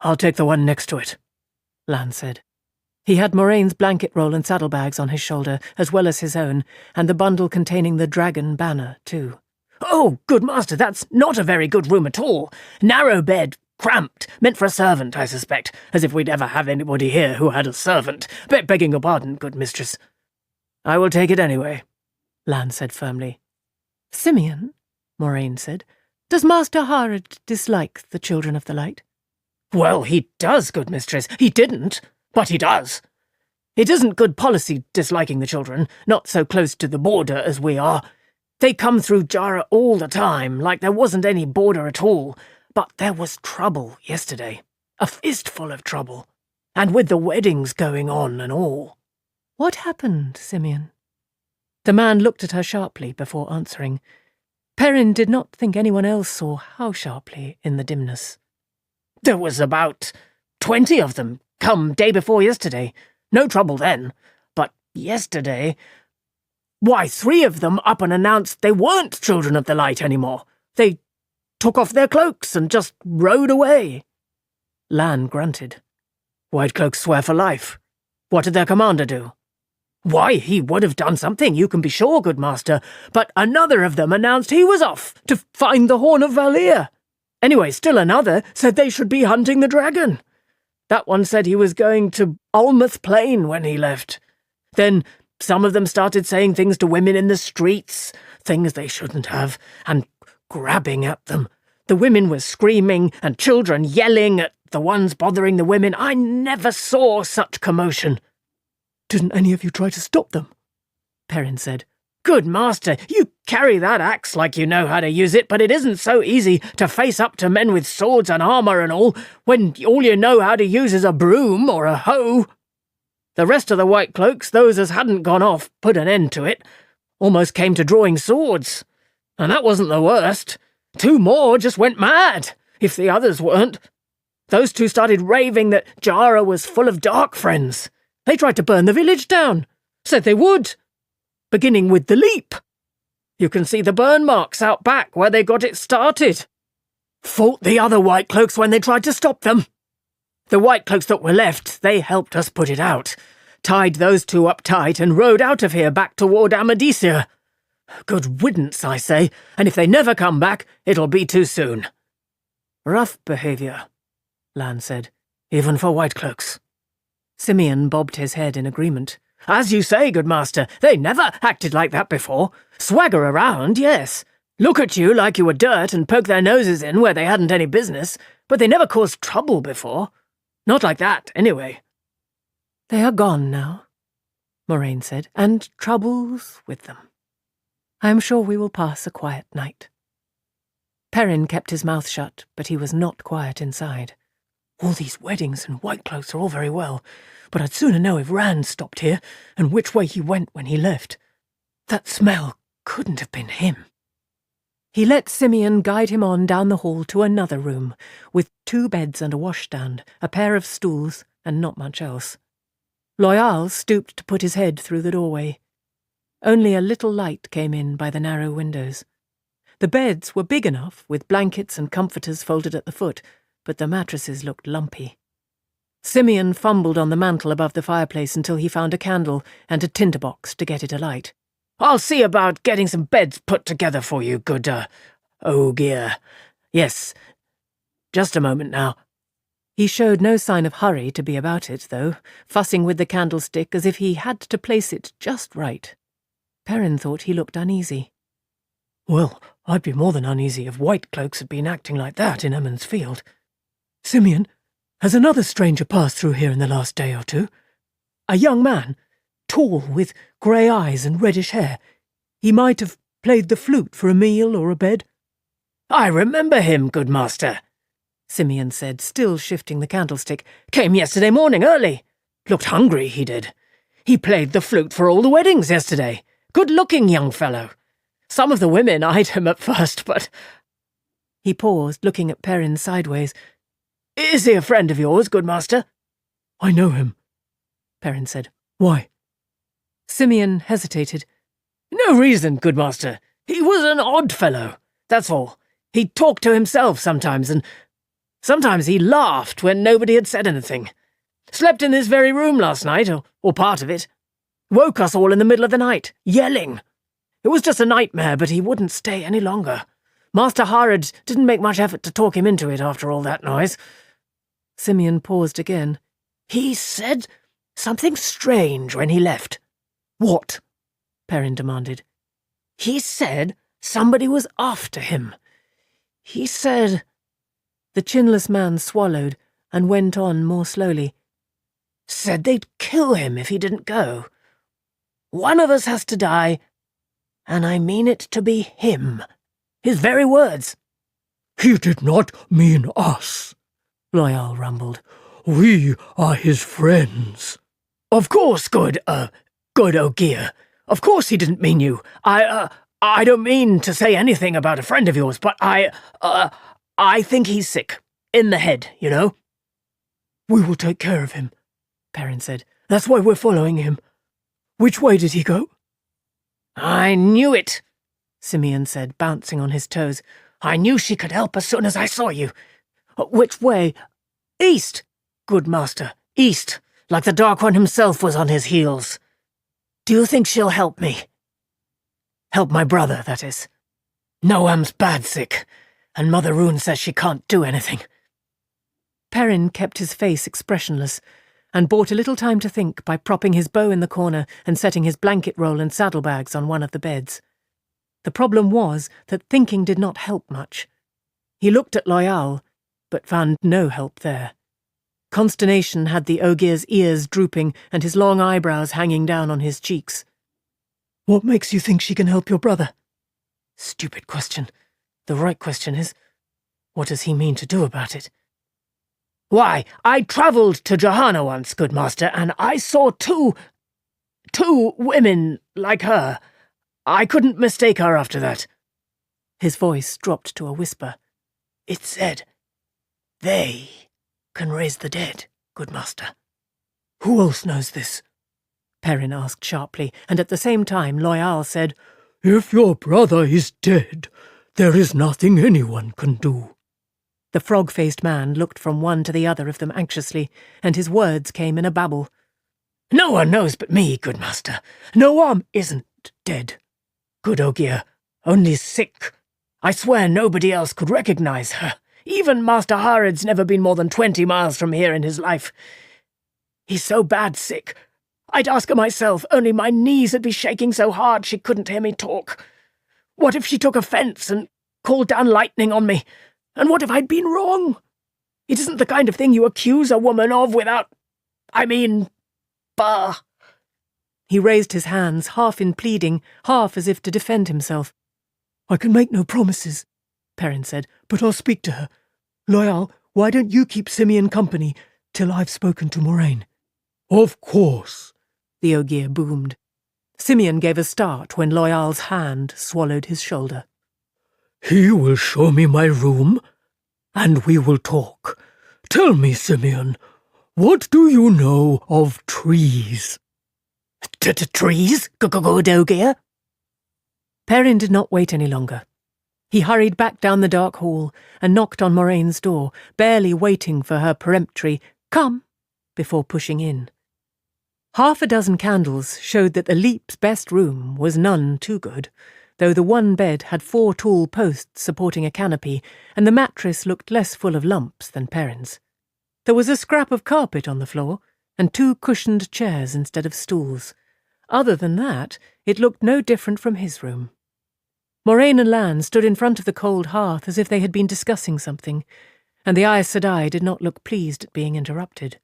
"I'll take the one next to it," Lan said. He had Moraine's blanket roll and saddlebags on his shoulder, as well as his own, and the bundle containing the dragon banner, too. "Oh, good master, that's not a very good room at all. Narrow bed, cramped, meant for a servant, I suspect, as if we'd ever have anybody here who had a servant. Begging your pardon, good mistress." "I will take it anyway," Lan said firmly. "Simeon," Moraine said, "does Master Harrod dislike the Children of the Light?" "Well, he does, good mistress. He didn't, but he does. It isn't good policy disliking the children, not so close to the border as we are. They come through Jara all the time, like there wasn't any border at all. But there was trouble yesterday, a fistful of trouble, and with the weddings going on and all." "What happened, Simeon?" The man looked at her sharply before answering. Perrin did not think anyone else saw how sharply in the dimness. "There was about 20 of them come day before yesterday. No trouble then. But yesterday, why, 3 of them up and announced they weren't Children of the Light anymore. They took off their cloaks and just rode away." Lan grunted. "White cloaks swear for life. What did their commander do?" "Why, he would have done something, you can be sure, good master, but another of them announced he was off to find the Horn of Valir. Anyway, still another said they should be hunting the dragon. That one said he was going to Almouth Plain when he left. Then some of them started saying things to women in the streets, things they shouldn't have, and grabbing at them. The women were screaming, and children yelling at the ones bothering the women. I never saw such commotion." "Didn't any of you try to stop them?" Perrin said. "Good master, you carry that axe like you know how to use it, but it isn't so easy to face up to men with swords and armour and all, when all you know how to use is a broom or a hoe. The rest of the white cloaks, those as hadn't gone off, put an end to it. Almost came to drawing swords. And that wasn't the worst. 2 more just went mad, if the others weren't. Those 2 started raving that Jara was full of dark friends. They tried to burn the village down. Said they would. beginning with the leap. You can see the burn marks out back where they got it started. Fought the other White Cloaks when they tried to stop them. The White Cloaks that were left, they helped us put it out. Tied those two up tight and rode out of here back toward Amadisia. Good riddance, I say, and if they never come back, it'll be too soon. Rough behaviour, Lan said, even for White Cloaks. Simeon bobbed his head in agreement. As you say, good master, they never acted like that before. Swagger around, yes. Look at you like you were dirt and poke their noses in where they hadn't any business, but they never caused trouble before. Not like that, anyway. They are gone now, Moraine said, and troubles with them. I am sure we will pass a quiet night. Perrin kept his mouth shut, but he was not quiet inside. All these weddings and White Cloaks are all very well, but I'd sooner know if Rand stopped here and which way he went when he left. That smell couldn't have been him. He let Simeon guide him on down the hall to another room, with 2 beds and a washstand, a pair of stools, and not much else. Loyal stooped to put his head through the doorway. Only a little light came in by the narrow windows. The beds were big enough, with blankets and comforters folded at the foot, but the mattresses looked lumpy. Simeon fumbled on the mantel above the fireplace until he found a candle and a tinderbox to get it alight. I'll see about getting some beds put together for you, good, Ogier. Yes, just a moment now. He showed no sign of hurry to be about it, though, fussing with the candlestick as if he had to place it just right. Perrin thought he looked uneasy. Well, I'd be more than uneasy if White Cloaks had been acting like that in Emond's Field. Simeon, has another stranger passed through here in the last day or two? A young man, tall, with grey eyes and reddish hair. He might have played the flute for a meal or a bed. I remember him, good master, Simeon said, still shifting the candlestick. Came yesterday morning early. Looked hungry, he did. He played the flute for all the weddings yesterday. Good-looking young fellow. Some of the women eyed him at first, but... He paused, looking at Perrin sideways. Is he a friend of yours, good master? I know him, Perrin said. Why? Simeon hesitated. No reason, good master. He was an odd fellow, that's all. He talked to himself sometimes, and sometimes he laughed when nobody had said anything. Slept in this very room last night, or part of it. Woke us all in the middle of the night, yelling. It was just a nightmare, but he wouldn't stay any longer. Master Harrod didn't make much effort to talk him into it after all that noise. Simeon paused again. He said something strange when he left. What? Perrin demanded. He said somebody was after him. He said... The chinless man swallowed and went on more slowly. Said they'd kill him if he didn't go. One of us has to die, and I mean it to be him. His very words. He did not mean us, Loyal rumbled. We are his friends. Of course, good Ogier. Of course he didn't mean you. I don't mean to say anything about a friend of yours, but I think he's sick. In the head, you know. We will take care of him, Perrin said. That's why we're following him. Which way did he go? I knew it, Simeon said, bouncing on his toes. I knew she could help as soon as I saw you. Which way? East, good master. East, like the Dark One himself was on his heels. Do you think she'll help me? Help my brother, that is. Noam's bad sick, and Mother Rune says she can't do anything. Perrin kept his face expressionless, and bought a little time to think by propping his bow in the corner and setting his blanket roll and saddlebags on one of the beds. The problem was that thinking did not help much. He looked at Loyal, but found no help there. Consternation had the Ogier's ears drooping and his long eyebrows hanging down on his cheeks. What makes you think she can help your brother? Stupid question. The right question is, what does he mean to do about it? Why, I travelled to Johanna once, good master, and I saw two women like her. I couldn't mistake her after that. His voice dropped to a whisper. It said, they can raise the dead, good master. Who else knows this? Perrin asked sharply, and at the same time Loyal said, If your brother is dead, there is nothing anyone can do. The frog-faced man looked from one to the other of them anxiously, and his words came in a babble. No one knows but me, good master. Noam isn't dead. Good Ogier, only sick. I swear nobody else could recognize her. Even Master Hared's never been more than 20 miles from here in his life. He's so bad sick. I'd ask her myself, only my knees would be shaking so hard she couldn't hear me talk. What if she took offence and called down lightning on me? And what if I'd been wrong? It isn't the kind of thing you accuse a woman of without... bah. He raised his hands, half in pleading, half as if to defend himself. I can make no promises, Perrin said, but I'll speak to her. Loyal, why don't you keep Simeon company till I've spoken to Moraine? Of course, the Ogier boomed. Simeon gave a start when Loyal's hand swallowed his shoulder. He will show me my room, and we will talk. Tell me, Simeon, what do you know of trees? Trees? Good Ogier? Perrin did not wait any longer. He hurried back down the dark hall and knocked on Moraine's door, barely waiting for her peremptory "Come," before pushing in. Half a dozen candles showed that the Leap's best room was none too good, though the one bed had 4 tall posts supporting a canopy, and the mattress looked less full of lumps than Perrin's. There was a scrap of carpet on the floor, and 2 cushioned chairs instead of stools. Other than that, it looked no different from his room. Moraine and Lan stood in front of the cold hearth as if they had been discussing something, and the Aes Sedai did not look pleased at being interrupted.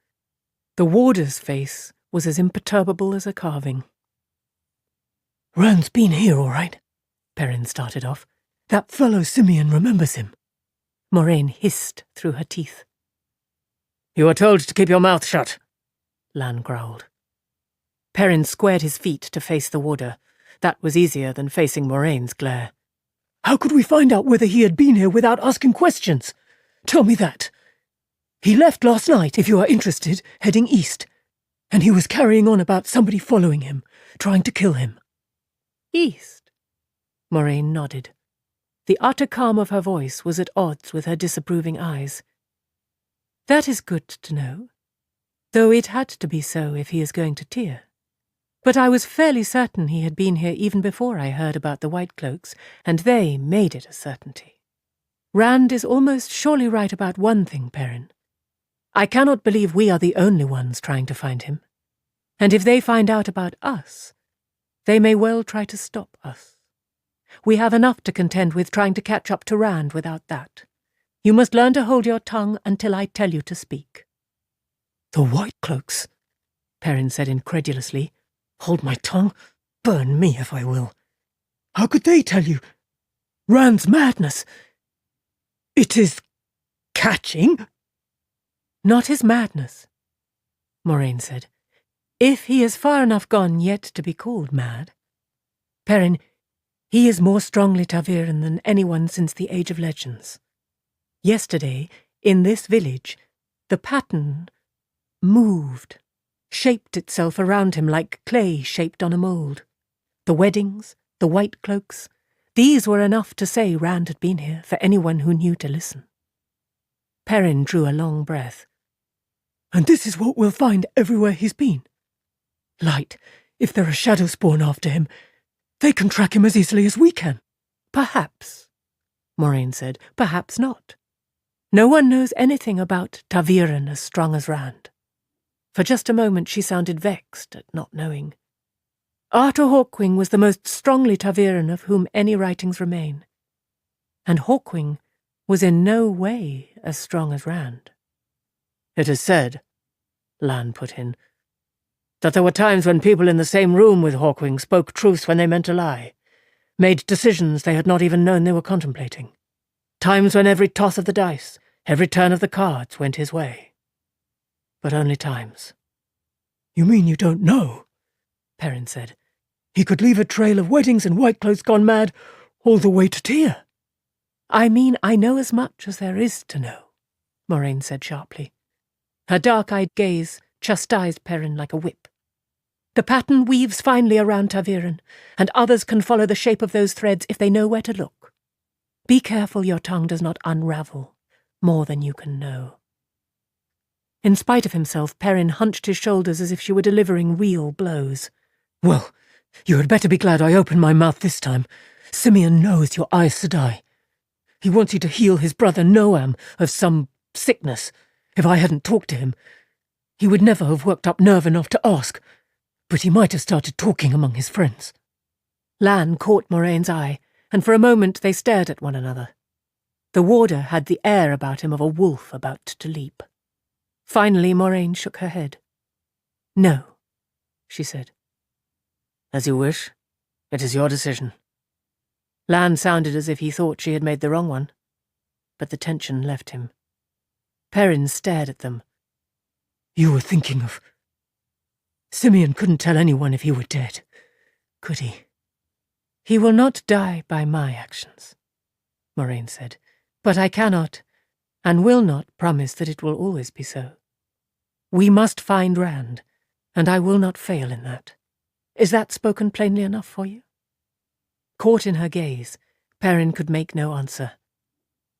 The warder's face was as imperturbable as a carving. Rand's been here, all right, Perrin started off. That fellow Simeon remembers him. Moraine hissed through her teeth. You are told to keep your mouth shut, Lan growled. Perrin squared his feet to face the warder. That was easier than facing Moraine's glare. How could we find out whether he had been here without asking questions? Tell me that. He left last night, if you are interested, heading east, and he was carrying on about somebody following him, trying to kill him. East? Moraine nodded. The utter calm of her voice was at odds with her disapproving eyes. That is good to know, though it had to be so if he is going to Tyr. But I was fairly certain he had been here even before I heard about the White Cloaks, and they made it a certainty. Rand is almost surely right about one thing, Perrin. I cannot believe we are the only ones trying to find him. And if they find out about us, they may well try to stop us. We have enough to contend with trying to catch up to Rand without that. You must learn to hold your tongue until I tell you to speak. The White Cloaks, Perrin said incredulously. Hold my tongue? Burn me if I will. How could they tell you? Rand's madness. It is catching? Not his madness, Moraine said. If he is far enough gone yet to be called mad. Perrin, he is more strongly Taviran than anyone since the Age of Legends. Yesterday, in this village, the pattern moved, shaped itself around him like clay shaped on a mould. The weddings, the White Cloaks, these were enough to say Rand had been here for anyone who knew to listen. Perrin drew a long breath. And this is what we'll find everywhere he's been. Light, if there are shadows spawn after him, they can track him as easily as we can. Perhaps, Moraine said, perhaps not. No one knows anything about Taviran as strong as Rand. For just a moment she sounded vexed at not knowing. Arthur Hawkwing was the most strongly Taviran of whom any writings remain. And Hawkwing was in no way as strong as Rand. It is said, Lan put in, that there were times when people in the same room with Hawkwing spoke truths when they meant to lie, made decisions they had not even known they were contemplating. Times when every toss of the dice, every turn of the cards went his way. But only times. You mean you don't know? Perrin said. He could leave a trail of weddings and White Cloaks gone mad all the way to Tyr. I mean, I know as much as there is to know, Moraine said sharply. Her dark-eyed gaze chastised Perrin like a whip. The pattern weaves finely around Taviran, and others can follow the shape of those threads if they know where to look. Be careful your tongue does not unravel more than you can know." In spite of himself, Perrin hunched his shoulders as if she were delivering real blows. "Well, you had better be glad I opened my mouth this time. Simeon knows your Aes Sedai. He wants you to heal his brother Noam of some sickness. If I hadn't talked to him, he would never have worked up nerve enough to ask, but he might have started talking among his friends." Lan caught Moraine's eye, and for a moment they stared at one another. The warder had the air about him of a wolf about to leap. Finally, Moraine shook her head. "No," she said. "As you wish. It is your decision." Lan sounded as if he thought she had made the wrong one, but the tension left him. Perrin stared at them. "You were thinking of... Simeon couldn't tell anyone if he were dead, could he?" "He will not die by my actions," Moraine said, "but I cannot, and will not, promise that it will always be so. We must find Rand, and I will not fail in that. Is that spoken plainly enough for you?" Caught in her gaze, Perrin could make no answer.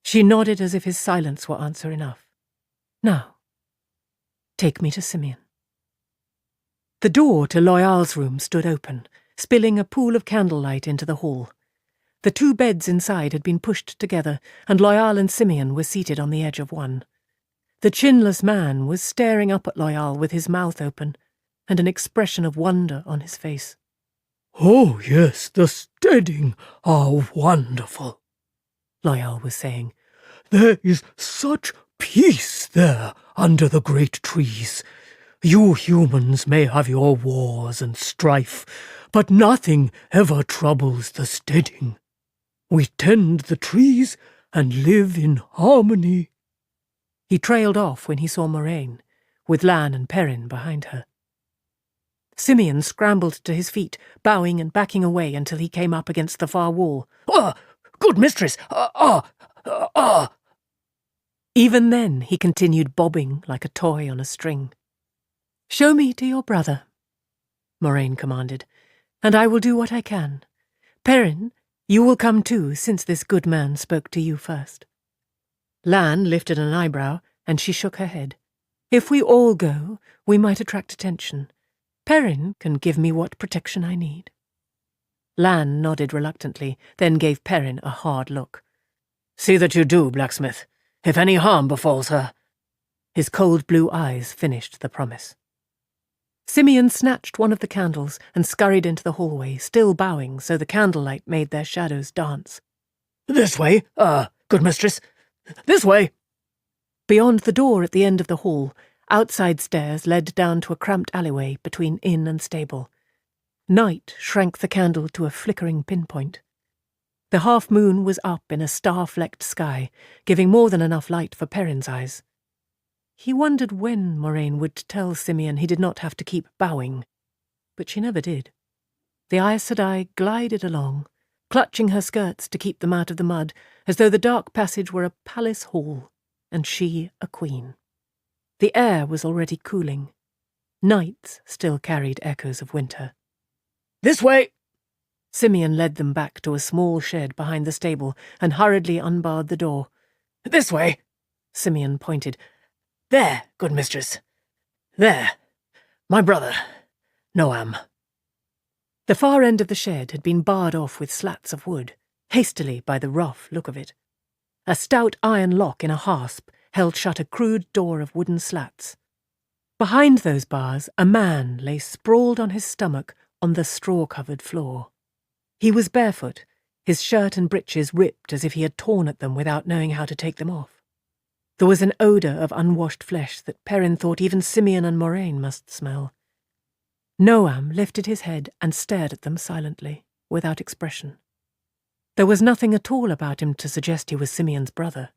She nodded as if his silence were answer enough. "Now, take me to Simeon." The door to Loyal's room stood open, spilling a pool of candlelight into the hall. The two beds inside had been pushed together, and Loyal and Simeon were seated on the edge of one. The chinless man was staring up at Loyal with his mouth open, and an expression of wonder on his face. "Oh, yes, the steading are wonderful," Loyal was saying. "There is such peace there under the great trees. You humans may have your wars and strife, but nothing ever troubles the steading. We tend the trees and live in harmony." He trailed off when he saw Moraine, with Lan and Perrin behind her. Simeon scrambled to his feet, bowing and backing away until he came up against the far wall. Good mistress! Even then he continued bobbing like a toy on a string. "Show me to your brother," Moraine commanded, "and I will do what I can. Perrin, you will come too, since this good man spoke to you first." Lan lifted an eyebrow, and she shook her head. "If we all go, we might attract attention. Perrin can give me what protection I need." Lan nodded reluctantly, then gave Perrin a hard look. "See that you do, blacksmith, if any harm befalls her." His cold blue eyes finished the promise. Simeon snatched one of the candles and scurried into the hallway, still bowing so the candlelight made their shadows dance. "This way, good mistress. This way." Beyond the door at the end of the hall, outside stairs led down to a cramped alleyway between inn and stable. Night shrank the candle to a flickering pinpoint. The half-moon was up in a star-flecked sky, giving more than enough light for Perrin's eyes. He wondered when Moraine would tell Simeon he did not have to keep bowing, but she never did. The Aes Sedai glided along, clutching her skirts to keep them out of the mud, as though the dark passage were a palace hall, and she a queen. The air was already cooling. Nights still carried echoes of winter. "This way!" Simeon led them back to a small shed behind the stable and hurriedly unbarred the door. "This way!" Simeon pointed. "There, good mistress. There. My brother, Noam." The far end of the shed had been barred off with slats of wood, hastily by the rough look of it. A stout iron lock in a hasp held shut a crude door of wooden slats. Behind those bars, a man lay sprawled on his stomach on the straw-covered floor. He was barefoot, his shirt and breeches ripped as if he had torn at them without knowing how to take them off. There was an odour of unwashed flesh that Perrin thought even Simeon and Moraine must smell. Noam lifted his head and stared at them silently, without expression. There was nothing at all about him to suggest he was Simeon's brother.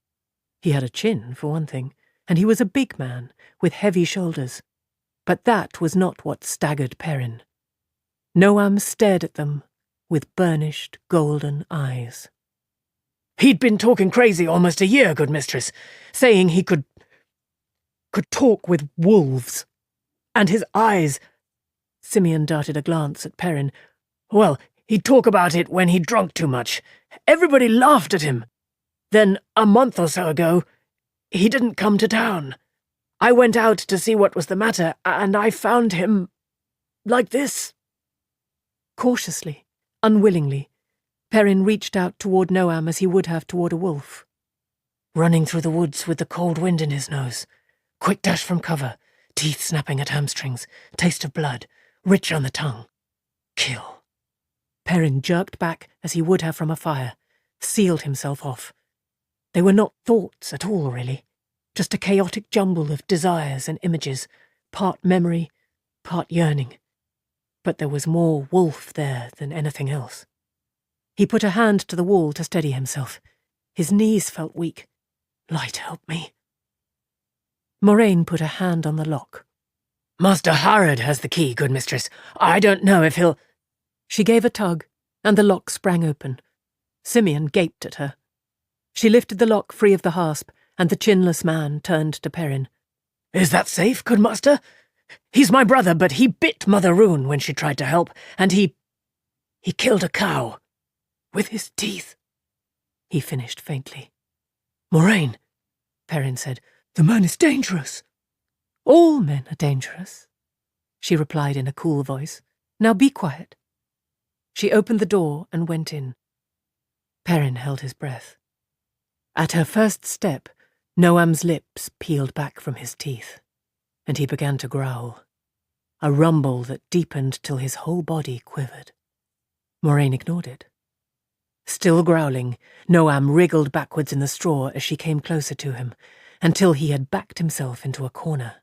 He had a chin, for one thing, and he was a big man, with heavy shoulders. But that was not what staggered Perrin. Noam stared at them with burnished, golden eyes. "He'd been talking crazy almost a year, good mistress, saying he could talk with wolves. And his eyes, Simeon darted a glance at Perrin. "Well, he'd talk about it when he drunk too much. Everybody laughed at him. Then, a month or so ago, he didn't come to town. I went out to see what was the matter, and I found him like this." Cautiously, unwillingly, Perrin reached out toward Noam as he would have toward a wolf. Running through the woods with the cold wind in his nose. Quick dash from cover, teeth snapping at hamstrings, taste of blood, rich on the tongue. Kill. Perrin jerked back as he would have from a fire, sealed himself off. They were not thoughts at all, really. Just a chaotic jumble of desires and images, part memory, part yearning. But there was more wolf there than anything else. He put a hand to the wall to steady himself. His knees felt weak. "Light help me." Moraine put a hand on the lock. "Master Harrod has the key, good mistress. I don't know if he'll—" She gave a tug, and the lock sprang open. Simeon gaped at her. She lifted the lock free of the hasp, and the chinless man turned to Perrin. "Is that safe, good master? He's my brother, but he bit Mother Rune when she tried to help, and he killed a cow. With his teeth," he finished faintly. "Moraine," Perrin said, "the man is dangerous." "All men are dangerous," she replied in a cool voice. "Now be quiet." She opened the door and went in. Perrin held his breath. At her first step, Noam's lips peeled back from his teeth, and he began to growl, a rumble that deepened till his whole body quivered. Moraine ignored it. Still growling, Noam wriggled backwards in the straw as she came closer to him, until he had backed himself into a corner.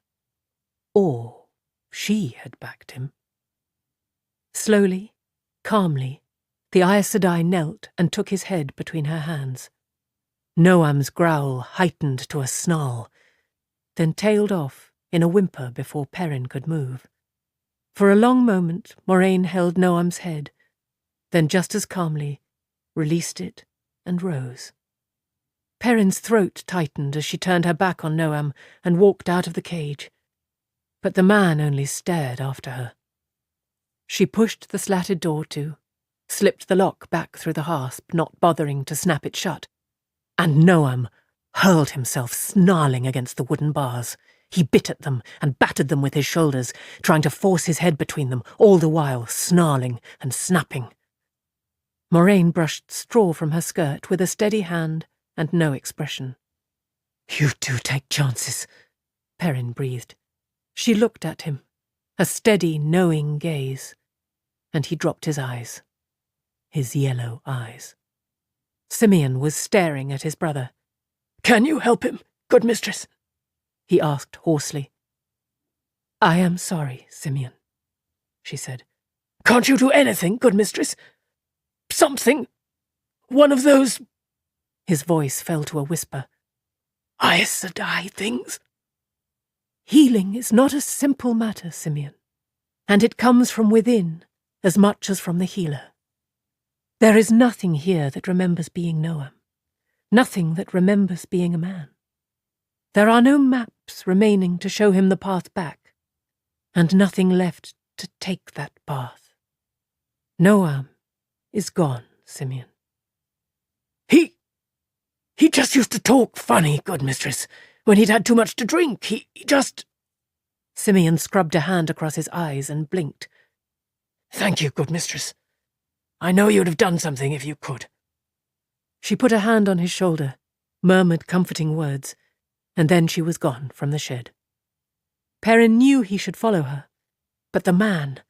Or she had backed him. Slowly, calmly, the Aes Sedai knelt and took his head between her hands. Noam's growl heightened to a snarl, then tailed off in a whimper before Perrin could move. For a long moment, Moraine held Noam's head, then just as calmly released it and rose. Perrin's throat tightened as she turned her back on Noam and walked out of the cage, but the man only stared after her. She pushed the slatted door to, slipped the lock back through the hasp, not bothering to snap it shut, and Noam hurled himself snarling against the wooden bars. He bit at them and battered them with his shoulders, trying to force his head between them, all the while snarling and snapping. Moraine brushed straw from her skirt with a steady hand and no expression. "You do take chances," Perrin breathed. She looked at him, a steady, knowing gaze, and he dropped his eyes. His yellow eyes. Simeon was staring at his brother. "Can you help him, good mistress?" he asked hoarsely. "I am sorry, Simeon," she said. "Can't you do anything, good mistress? Something? One of those—" His voice fell to a whisper. "Aes Sedai things?" "Healing is not a simple matter, Simeon, and it comes from within as much as from the healer. There is nothing here that remembers being Noam, nothing that remembers being a man. There are no maps remaining to show him the path back, and nothing left to take that path. Noam is gone, Simeon." He just used to talk funny, good mistress. When he'd had too much to drink, he just—" Simeon scrubbed a hand across his eyes and blinked. "Thank you, good mistress. I know you'd have done something if you could." She put a hand on his shoulder, murmured comforting words, and then she was gone from the shed. Perrin knew he should follow her, but the man,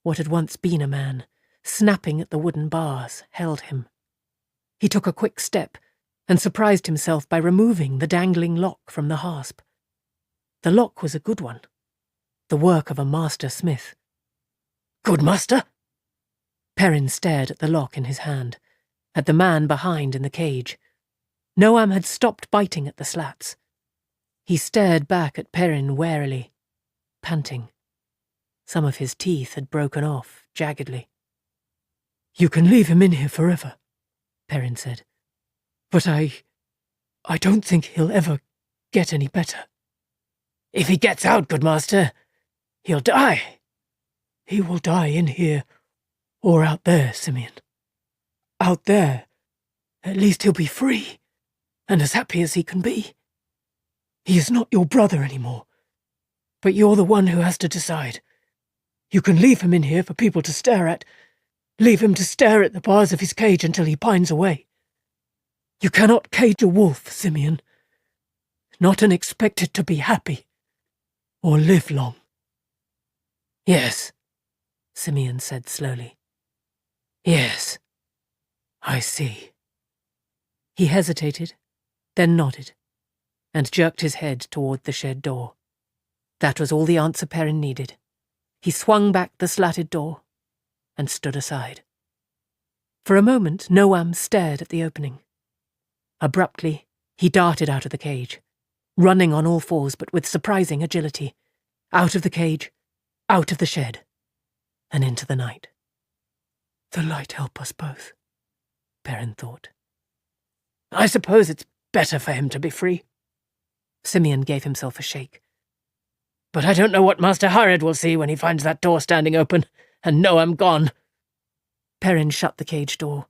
what had once been a man, snapping at the wooden bars, held him. He took a quick step and surprised himself by removing the dangling lock from the hasp. The lock was a good one, the work of a master smith. "Good master?" Perrin stared at the lock in his hand, at the man behind in the cage. Noam had stopped biting at the slats. He stared back at Perrin warily, panting. Some of his teeth had broken off jaggedly. "You can leave him in here forever," Perrin said. "But I don't think he'll ever get any better." "If he gets out, good master, he'll die. He will die in here or out there, Simeon. Out there, at least he'll be free and as happy as he can be. He is not your brother anymore, but you're the one who has to decide. You can leave him in here for people to stare at. Leave him to stare at the bars of his cage until he pines away. You cannot cage a wolf, Simeon. Not and expect it to be happy or live long. Yes, Simeon said slowly. Yes, I see. He hesitated, then nodded, and jerked his head toward the shed door. That was all the answer Perrin needed. He swung back the slatted door and stood aside. For a moment, Noam stared at the opening. Abruptly, he darted out of the cage, running on all fours but with surprising agility, out of the cage, out of the shed, and into the night. The light help us both, Perrin thought. I suppose it's better for him to be free. Simeon gave himself a shake. But I don't know what Master Harrod will see when he finds that door standing open, and Noam gone. Perrin shut the cage door.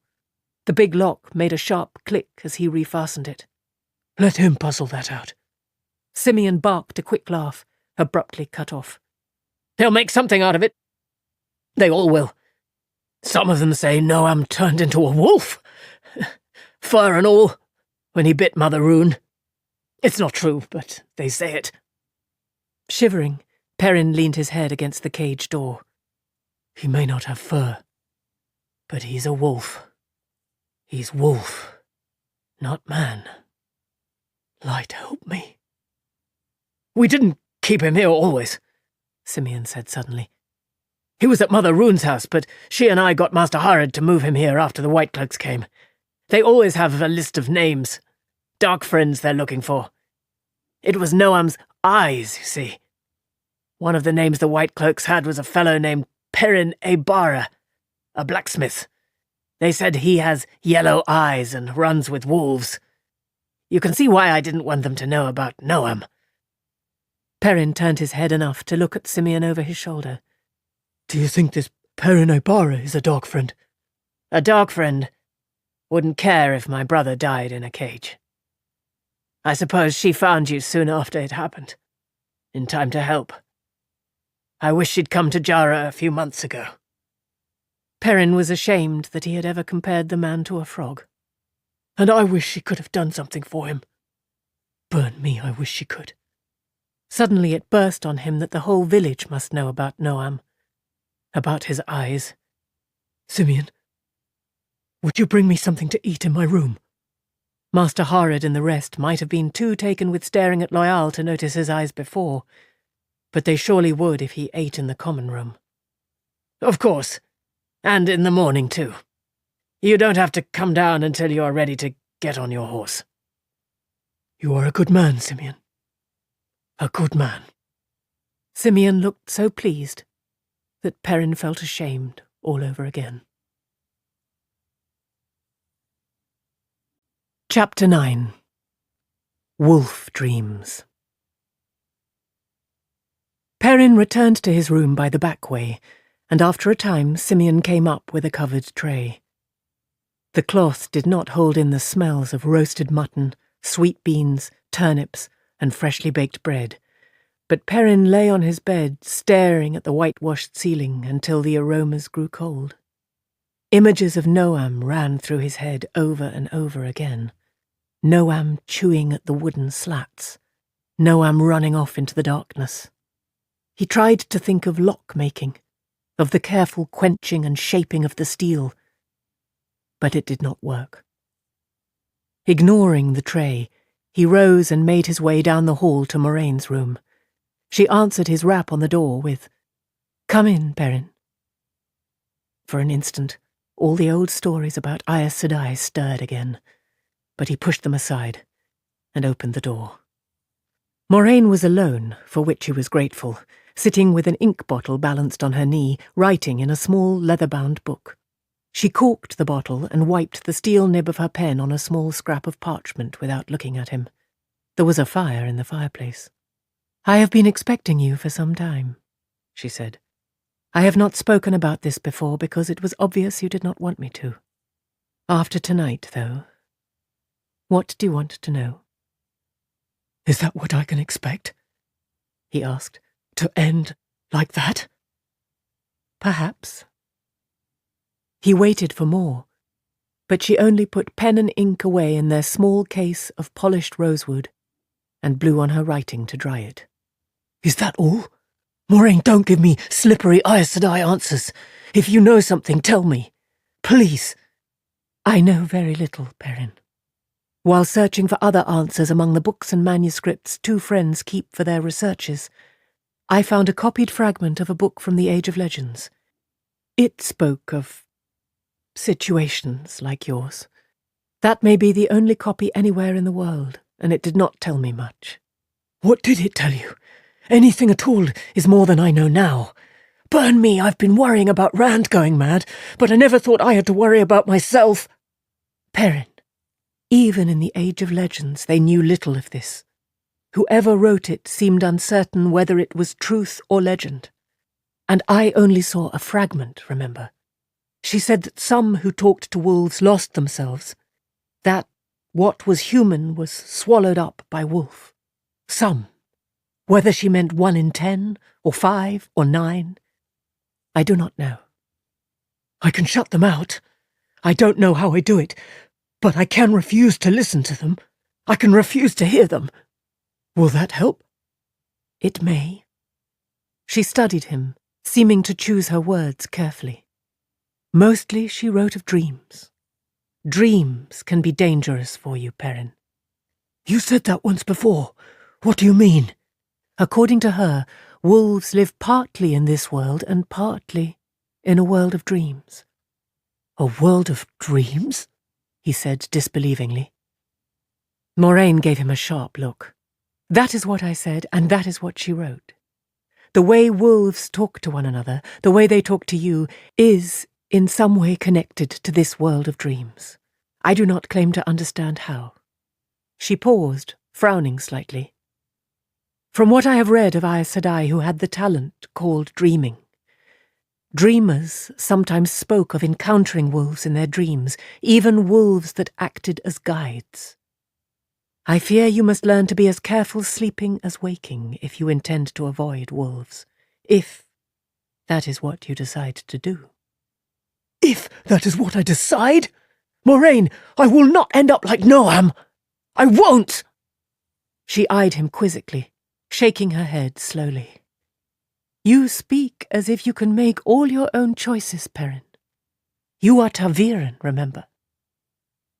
The big lock made a sharp click as he refastened it. Let him puzzle that out. Simeon barked a quick laugh, abruptly cut off. He'll make something out of it. They all will. Some of them say Noam turned into a wolf, fur and all, when he bit Mother Rune. It's not true, but they say it. Shivering, Perrin leaned his head against the cage door. He may not have fur, but he's a wolf. He's wolf, not man. Light help me. We didn't keep him here always, Simeon said suddenly. He was at Mother Rune's house, but she and I got Master Harrod to move him here after the White Cloaks came. They always have a list of names, dark friends they're looking for. It was Noam's eyes, you see. One of the names the White Cloaks had was a fellow named Perrin Abara, a blacksmith. They said he has yellow eyes and runs with wolves. You can see why I didn't want them to know about Noam. Perrin turned his head enough to look at Simeon over his shoulder. Do you think this Perrin Abara is a dark friend? A dark friend wouldn't care if my brother died in a cage. I suppose she found you soon after it happened, in time to help. I wish she'd come to Jara a few months ago. Perrin was ashamed that he had ever compared the man to a frog. And I wish she could have done something for him. Burn me, I wish she could. Suddenly it burst on him that the whole village must know about Noam, about his eyes. Simeon, would you bring me something to eat in my room? Master Harrod and the rest might have been too taken with staring at Loyal to notice his eyes before, but they surely would if he ate in the common room. Of course, and in the morning too. You don't have to come down until you are ready to get on your horse. You are a good man, Simeon. A good man. Simeon looked so pleased that Perrin felt ashamed all over again. Chapter 9. Wolf Dreams. Perrin returned to his room by the back way, and after a time Simeon came up with a covered tray. The cloth did not hold in the smells of roasted mutton, sweet beans, turnips, and freshly baked bread, but Perrin lay on his bed staring at the whitewashed ceiling until the aromas grew cold. Images of Noam ran through his head over and over again. Noam chewing at the wooden slats. Noam running off into the darkness. He tried to think of lock-making, of the careful quenching and shaping of the steel, but it did not work. Ignoring the tray, he rose and made his way down the hall to Moraine's room. She answered his rap on the door with, "Come in, Perrin." For an instant, all the old stories about Aes Sedai stirred again, but he pushed them aside and opened the door. Moraine was alone, for which he was grateful, sitting with an ink bottle balanced on her knee, writing in a small leather-bound book. She corked the bottle and wiped the steel nib of her pen on a small scrap of parchment without looking at him. There was a fire in the fireplace. "I have been expecting you for some time," she said. I have not spoken about this before because it was obvious you did not want me to. After tonight, though, what do you want to know? Is that what I can expect? He asked. To end like that? Perhaps. He waited for more, but she only put pen and ink away in their small case of polished rosewood and blew on her writing to dry it. Is that all? Moraine, don't give me slippery Aes Sedai answers. If you know something, tell me. Please. I know very little, Perrin. While searching for other answers among the books and manuscripts 2 friends keep for their researches, I found a copied fragment of a book from the Age of Legends. It spoke of situations like yours. That may be the only copy anywhere in the world, and it did not tell me much. What did it tell you? Anything at all is more than I know now. Burn me, I've been worrying about Rand going mad, but I never thought I had to worry about myself. Perrin, even in the Age of Legends they knew little of this. Whoever wrote it seemed uncertain whether it was truth or legend. And I only saw a fragment, remember. She said that some who talked to wolves lost themselves, that what was human was swallowed up by wolf. Some. Whether she meant 1 in 10, or 5, or 9, I do not know. I can shut them out. I don't know how I do it, but I can refuse to listen to them. I can refuse to hear them. Will that help? It may. She studied him, seeming to choose her words carefully. Mostly she wrote of dreams. Dreams can be dangerous for you, Perrin. You said that once before. What do you mean? According to her, wolves live partly in this world and partly in a world of dreams. A world of dreams? He said disbelievingly. Moraine gave him a sharp look. That is what I said, and that is what she wrote. The way wolves talk to one another, the way they talk to you, is in some way connected to this world of dreams. I do not claim to understand how. She paused, frowning slightly. From what I have read of Aes Sedai who had the talent called dreaming, dreamers sometimes spoke of encountering wolves in their dreams, even wolves that acted as guides. I fear you must learn to be as careful sleeping as waking if you intend to avoid wolves, if that is what you decide to do. If that is what I decide? Moraine, I will not end up like Noam! I won't! She eyed him quizzically, shaking her head slowly. You speak as if you can make all your own choices, Perrin. You are ta'veren, remember?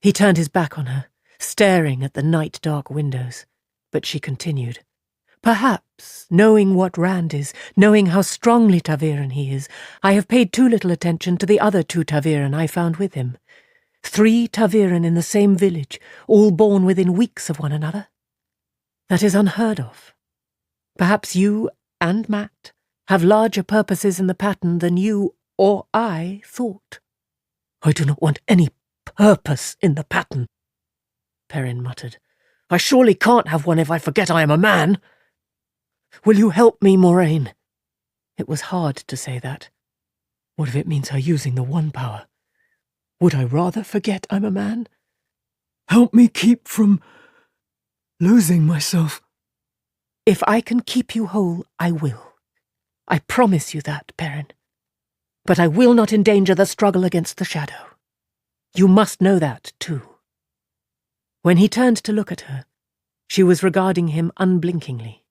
He turned his back on her, staring at the night-dark windows, but she continued. Perhaps, knowing what Rand is, knowing how strongly ta'veren he is, I have paid too little attention to the other 2 ta'veren I found with him. 3 ta'veren in the same village, all born within weeks of one another. That is unheard of. Perhaps you and Matt have larger purposes in the pattern than you or I thought. I do not want any purpose in the pattern, Perrin muttered. I surely can't have one if I forget I am a man. Will you help me, Moraine? It was hard to say that. What if it means her using the one power? Would I rather forget I'm a man? Help me keep from losing myself. If I can keep you whole, I will. I promise you that, Perrin. But I will not endanger the struggle against the shadow. You must know that, too. When he turned to look at her, she was regarding him unblinkingly.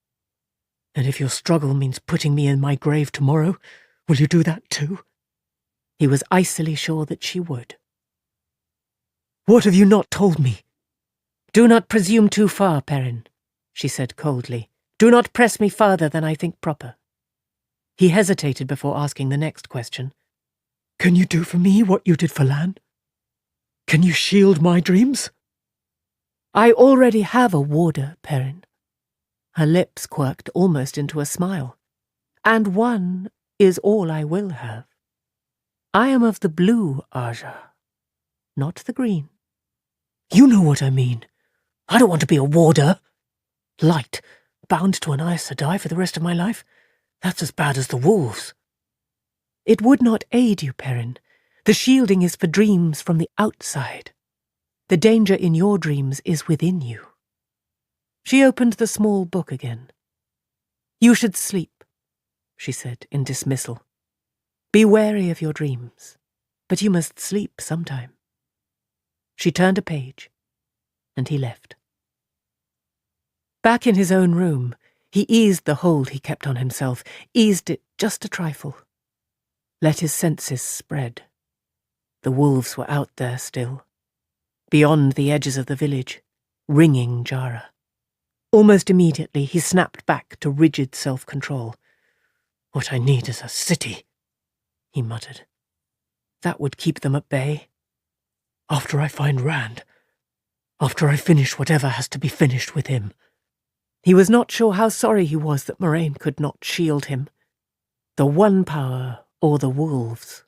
And if your struggle means putting me in my grave tomorrow, will you do that too? He was icily sure that she would. What have you not told me? Do not presume too far, Perrin, she said coldly. Do not press me farther than I think proper. He hesitated before asking the next question. Can you do for me what you did for Lan? Can you shield my dreams? I already have a warder, Perrin. Her lips quirked almost into a smile. And one is all I will have. I am of the blue Aja, not the green. You know what I mean. I don't want to be a warder. Light, bound to an Aes Sedai for the rest of my life? That's as bad as the wolves. It would not aid you, Perrin. The shielding is for dreams from the outside. The danger in your dreams is within you. She opened the small book again. You should sleep, she said in dismissal. Be wary of your dreams, but you must sleep sometime. She turned a page, and he left. Back in his own room, he eased the hold he kept on himself, eased it just a trifle. Let his senses spread. The wolves were out there still, beyond the edges of the village, ringing Jara. Almost immediately he snapped back to rigid self-control. What I need is a city, he muttered. That would keep them at bay. After I find Rand. After I finish whatever has to be finished with him. He was not sure how sorry he was that Moraine could not shield him. The One Power or the wolves.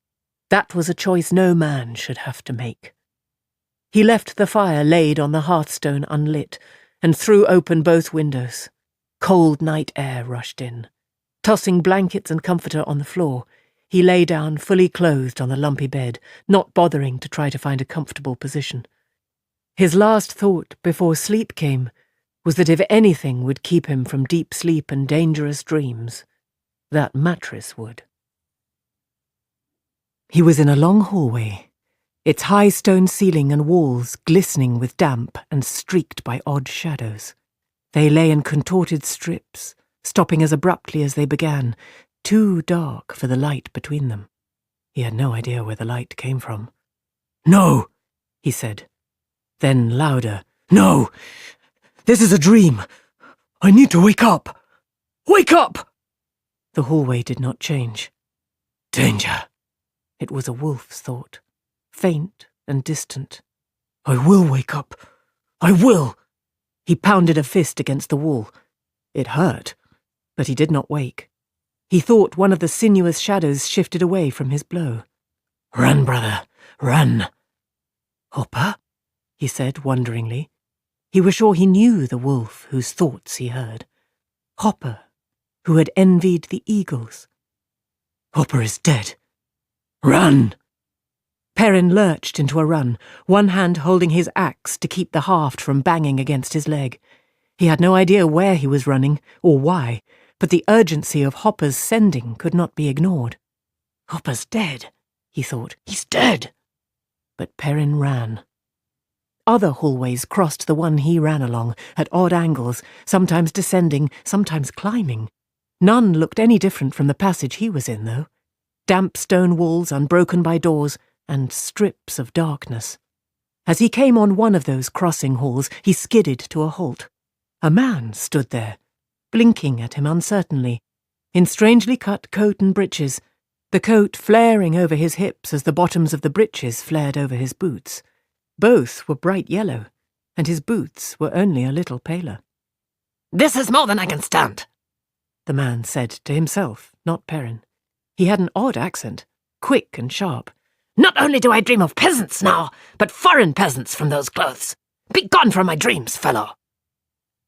That was a choice no man should have to make. He left the fire laid on the hearthstone unlit and threw open both windows. Cold night air rushed in. Tossing blankets and comforter on the floor, he lay down fully clothed on the lumpy bed, not bothering to try to find a comfortable position. His last thought before sleep came was that if anything would keep him from deep sleep and dangerous dreams, that mattress would. He was in a long hallway, its high stone ceiling and walls glistening with damp and streaked by odd shadows. They lay in contorted strips, stopping as abruptly as they began, too dark for the light between them. He had no idea where the light came from. "No," he said. Then louder, "No! This is a dream! I need to wake up! Wake up!" The hallway did not change. Danger! It was a wolf's thought, faint and distant. I will wake up. I will! He pounded a fist against the wall. It hurt, but he did not wake. He thought one of the sinuous shadows shifted away from his blow. Run, brother, run! Hopper? He said wonderingly. He was sure he knew the wolf whose thoughts he heard. Hopper, who had envied the eagles. Hopper is dead. Run! Perrin lurched into a run, one hand holding his axe to keep the haft from banging against his leg. He had no idea where he was running, or why, but the urgency of Hopper's sending could not be ignored. Hopper's dead, he thought. He's dead! But Perrin ran. Other hallways crossed the one he ran along, at odd angles, sometimes descending, sometimes climbing. None looked any different from the passage he was in, though. Damp stone walls unbroken by doors, and strips of darkness. As he came on one of those crossing halls, he skidded to a halt. A man stood there, blinking at him uncertainly, in strangely cut coat and breeches, the coat flaring over his hips as the bottoms of the breeches flared over his boots. Both were bright yellow, and his boots were only a little paler. "This is more than I can stand," the man said to himself, not Perrin. He had an odd accent, quick and sharp. "Not only do I dream of peasants now, but foreign peasants from those clothes. Be gone from my dreams, fellow."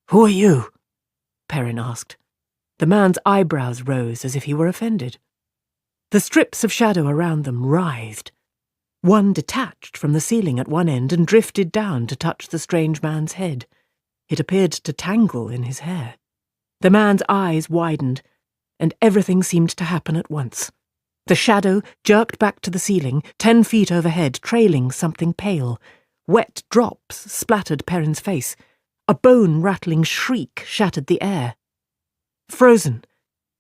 Who are you? Perrin asked. The man's eyebrows rose as if he were offended. The strips of shadow around them writhed. One detached from the ceiling at one end and drifted down to touch the strange man's head. It appeared to tangle in his hair. The man's eyes widened, and everything seemed to happen at once. The shadow jerked back to the ceiling, 10 feet overhead, trailing something pale. Wet drops splattered Perrin's face. A bone-rattling shriek shattered the air. Frozen,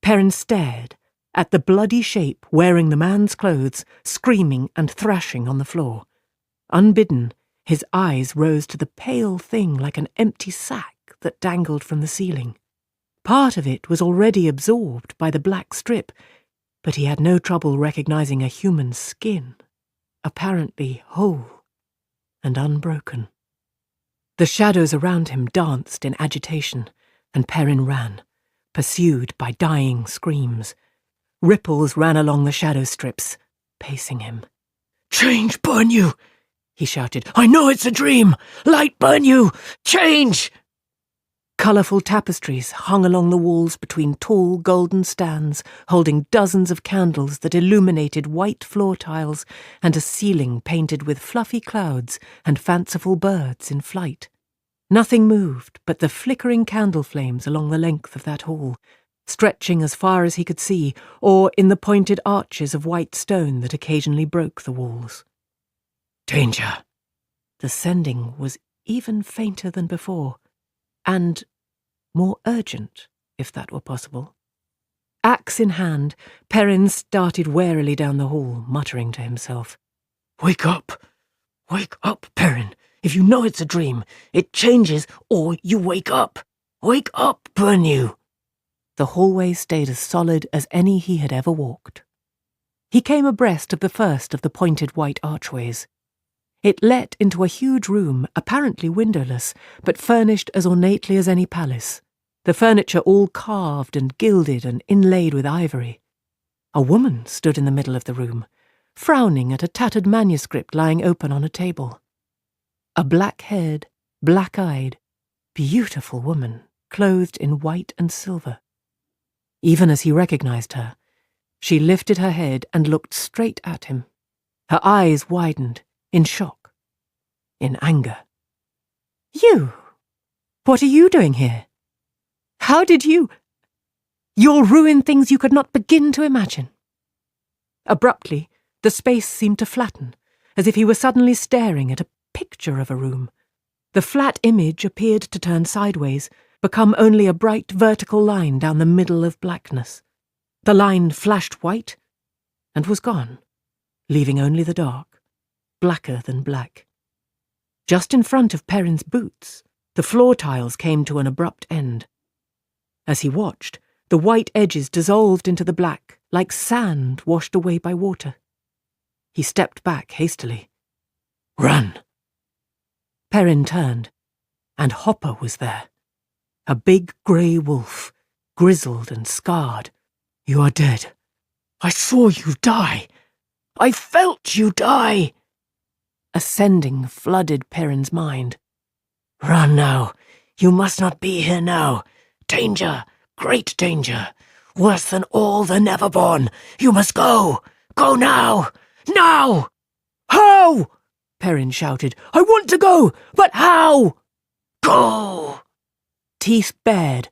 Perrin stared at the bloody shape wearing the man's clothes, screaming and thrashing on the floor. Unbidden, his eyes rose to the pale thing like an empty sack that dangled from the ceiling. Part of it was already absorbed by the black strip, but he had no trouble recognizing a human skin, apparently whole and unbroken. The shadows around him danced in agitation, and Perrin ran, pursued by dying screams. Ripples ran along the shadow strips, pacing him. "Change burn you!" he shouted. "I know it's a dream! Light burn you! Change!" Colourful tapestries hung along the walls between tall golden stands holding dozens of candles that illuminated white floor tiles and a ceiling painted with fluffy clouds and fanciful birds in flight. Nothing moved but the flickering candle flames along the length of that hall, stretching as far as he could see, or in the pointed arches of white stone that occasionally broke the walls. Danger! The sending was even fainter than before, and more urgent, if that were possible. Axe in hand, Perrin started warily down the hall, muttering to himself. Wake up! Wake up, Perrin! If you know it's a dream, it changes, or you wake up! Wake up, burn you! The hallway stayed as solid as any he had ever walked. He came abreast of the first of the pointed white archways. It led into a huge room, apparently windowless, but furnished as ornately as any palace, the furniture all carved and gilded and inlaid with ivory. A woman stood in the middle of the room, frowning at a tattered manuscript lying open on a table. A black-haired, black-eyed, beautiful woman, clothed in white and silver. Even as he recognized her, she lifted her head and looked straight at him. Her eyes widened, in shock, in anger. You? What are you doing here? How did you? You'll ruin things you could not begin to imagine. Abruptly, the space seemed to flatten, as if he were suddenly staring at a picture of a room. The flat image appeared to turn sideways, become only a bright vertical line down the middle of blackness. The line flashed white and was gone, leaving only the dark, blacker than black. Just in front of Perrin's boots, the floor tiles came to an abrupt end. As he watched, the white edges dissolved into the black, like sand washed away by water. He stepped back hastily. Run! Perrin turned, and Hopper was there. A big grey wolf, grizzled and scarred. You are dead. I saw you die. I felt you die. Ascending flooded Perrin's mind. Run now. You must not be here now. Danger, great danger. Worse than all the Neverborn. You must go. Go now. Now! How? Perrin shouted. I want to go, but how? Go! Teeth bared,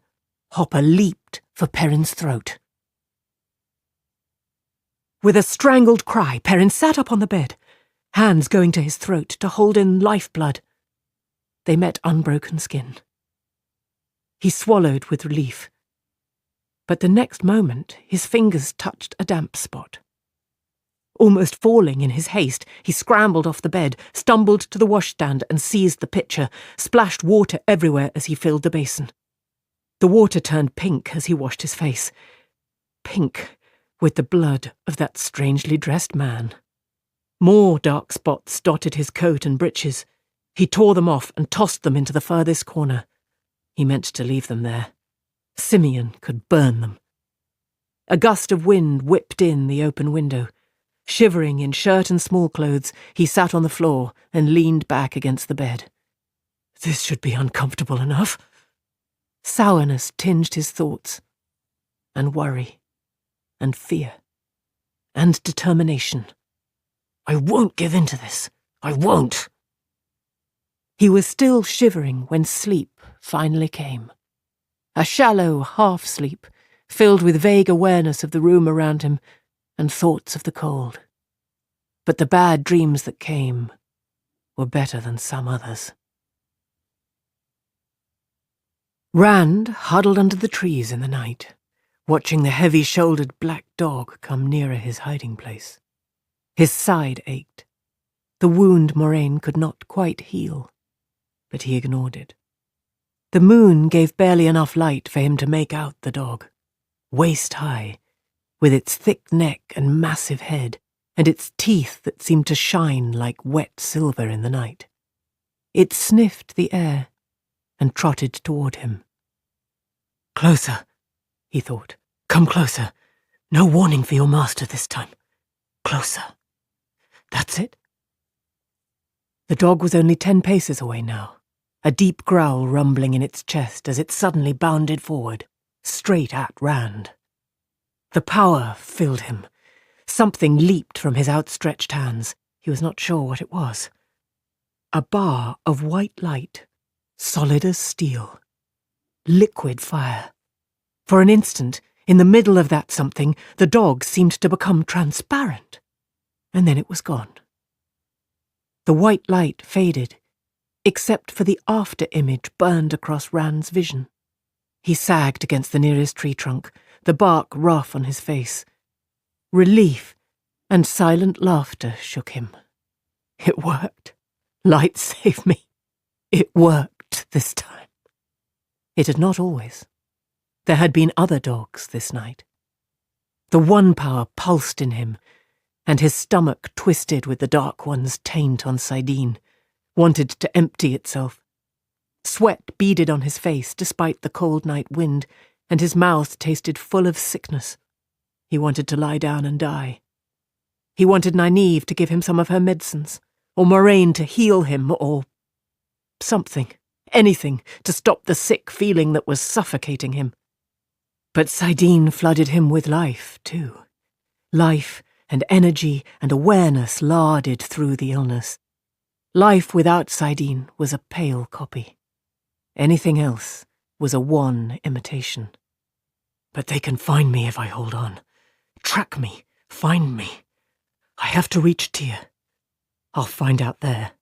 Hopper leaped for Perrin's throat. With a strangled cry, Perrin sat up on the bed, hands going to his throat to hold in lifeblood. They met unbroken skin. He swallowed with relief. But the next moment, his fingers touched a damp spot. Almost falling in his haste, he scrambled off the bed, stumbled to the washstand and seized the pitcher, splashed water everywhere as he filled the basin. The water turned pink as he washed his face. Pink with the blood of that strangely dressed man. More dark spots dotted his coat and breeches. He tore them off and tossed them into the furthest corner. He meant to leave them there. Simeon could burn them. A gust of wind whipped in the open window. Shivering in shirt and small clothes, he sat on the floor and leaned back against the bed. This should be uncomfortable enough. Sourness tinged his thoughts, and worry, and fear, and determination. I won't give in to this. I won't. He was still shivering when sleep finally came. A shallow half-sleep, filled with vague awareness of the room around him and thoughts of the cold. But the bad dreams that came were better than some others. Rand huddled under the trees in the night, watching the heavy-shouldered black dog come nearer his hiding place. His side ached. The wound Moraine could not quite heal, but he ignored it. The moon gave barely enough light for him to make out the dog, waist-high, with its thick neck and massive head, and its teeth that seemed to shine like wet silver in the night. It sniffed the air and trotted toward him. Closer, he thought. Come closer. No warning for your master this time. Closer. That's it. The dog was only 10 paces away now, a deep growl rumbling in its chest as it suddenly bounded forward, straight at Rand. The power filled him. Something leaped from his outstretched hands. He was not sure what it was. A bar of white light, solid as steel. Liquid fire. For an instant, in the middle of that something, the dog seemed to become transparent. And then it was gone. The white light faded, except for the after-image burned across Rand's vision. He sagged against the nearest tree trunk, the bark rough on his face. Relief and silent laughter shook him. It worked. Light save me. It worked this time. It had not always. There had been other dogs this night. The one power pulsed in him, and his stomach twisted with the Dark One's taint on Sidene, wanted to empty itself. Sweat beaded on his face despite the cold night wind, and his mouth tasted full of sickness. He wanted to lie down and die. He wanted Nynaeve to give him some of her medicines, or Moraine to heal him, or something, anything, to stop the sick feeling that was suffocating him. But Sidene flooded him with life, too. Life and energy and awareness larded through the illness. Life without Sidene was a pale copy. Anything else was a wan imitation. But they can find me if I hold on. Track me, find me. I have to reach Tyr. I'll find out there.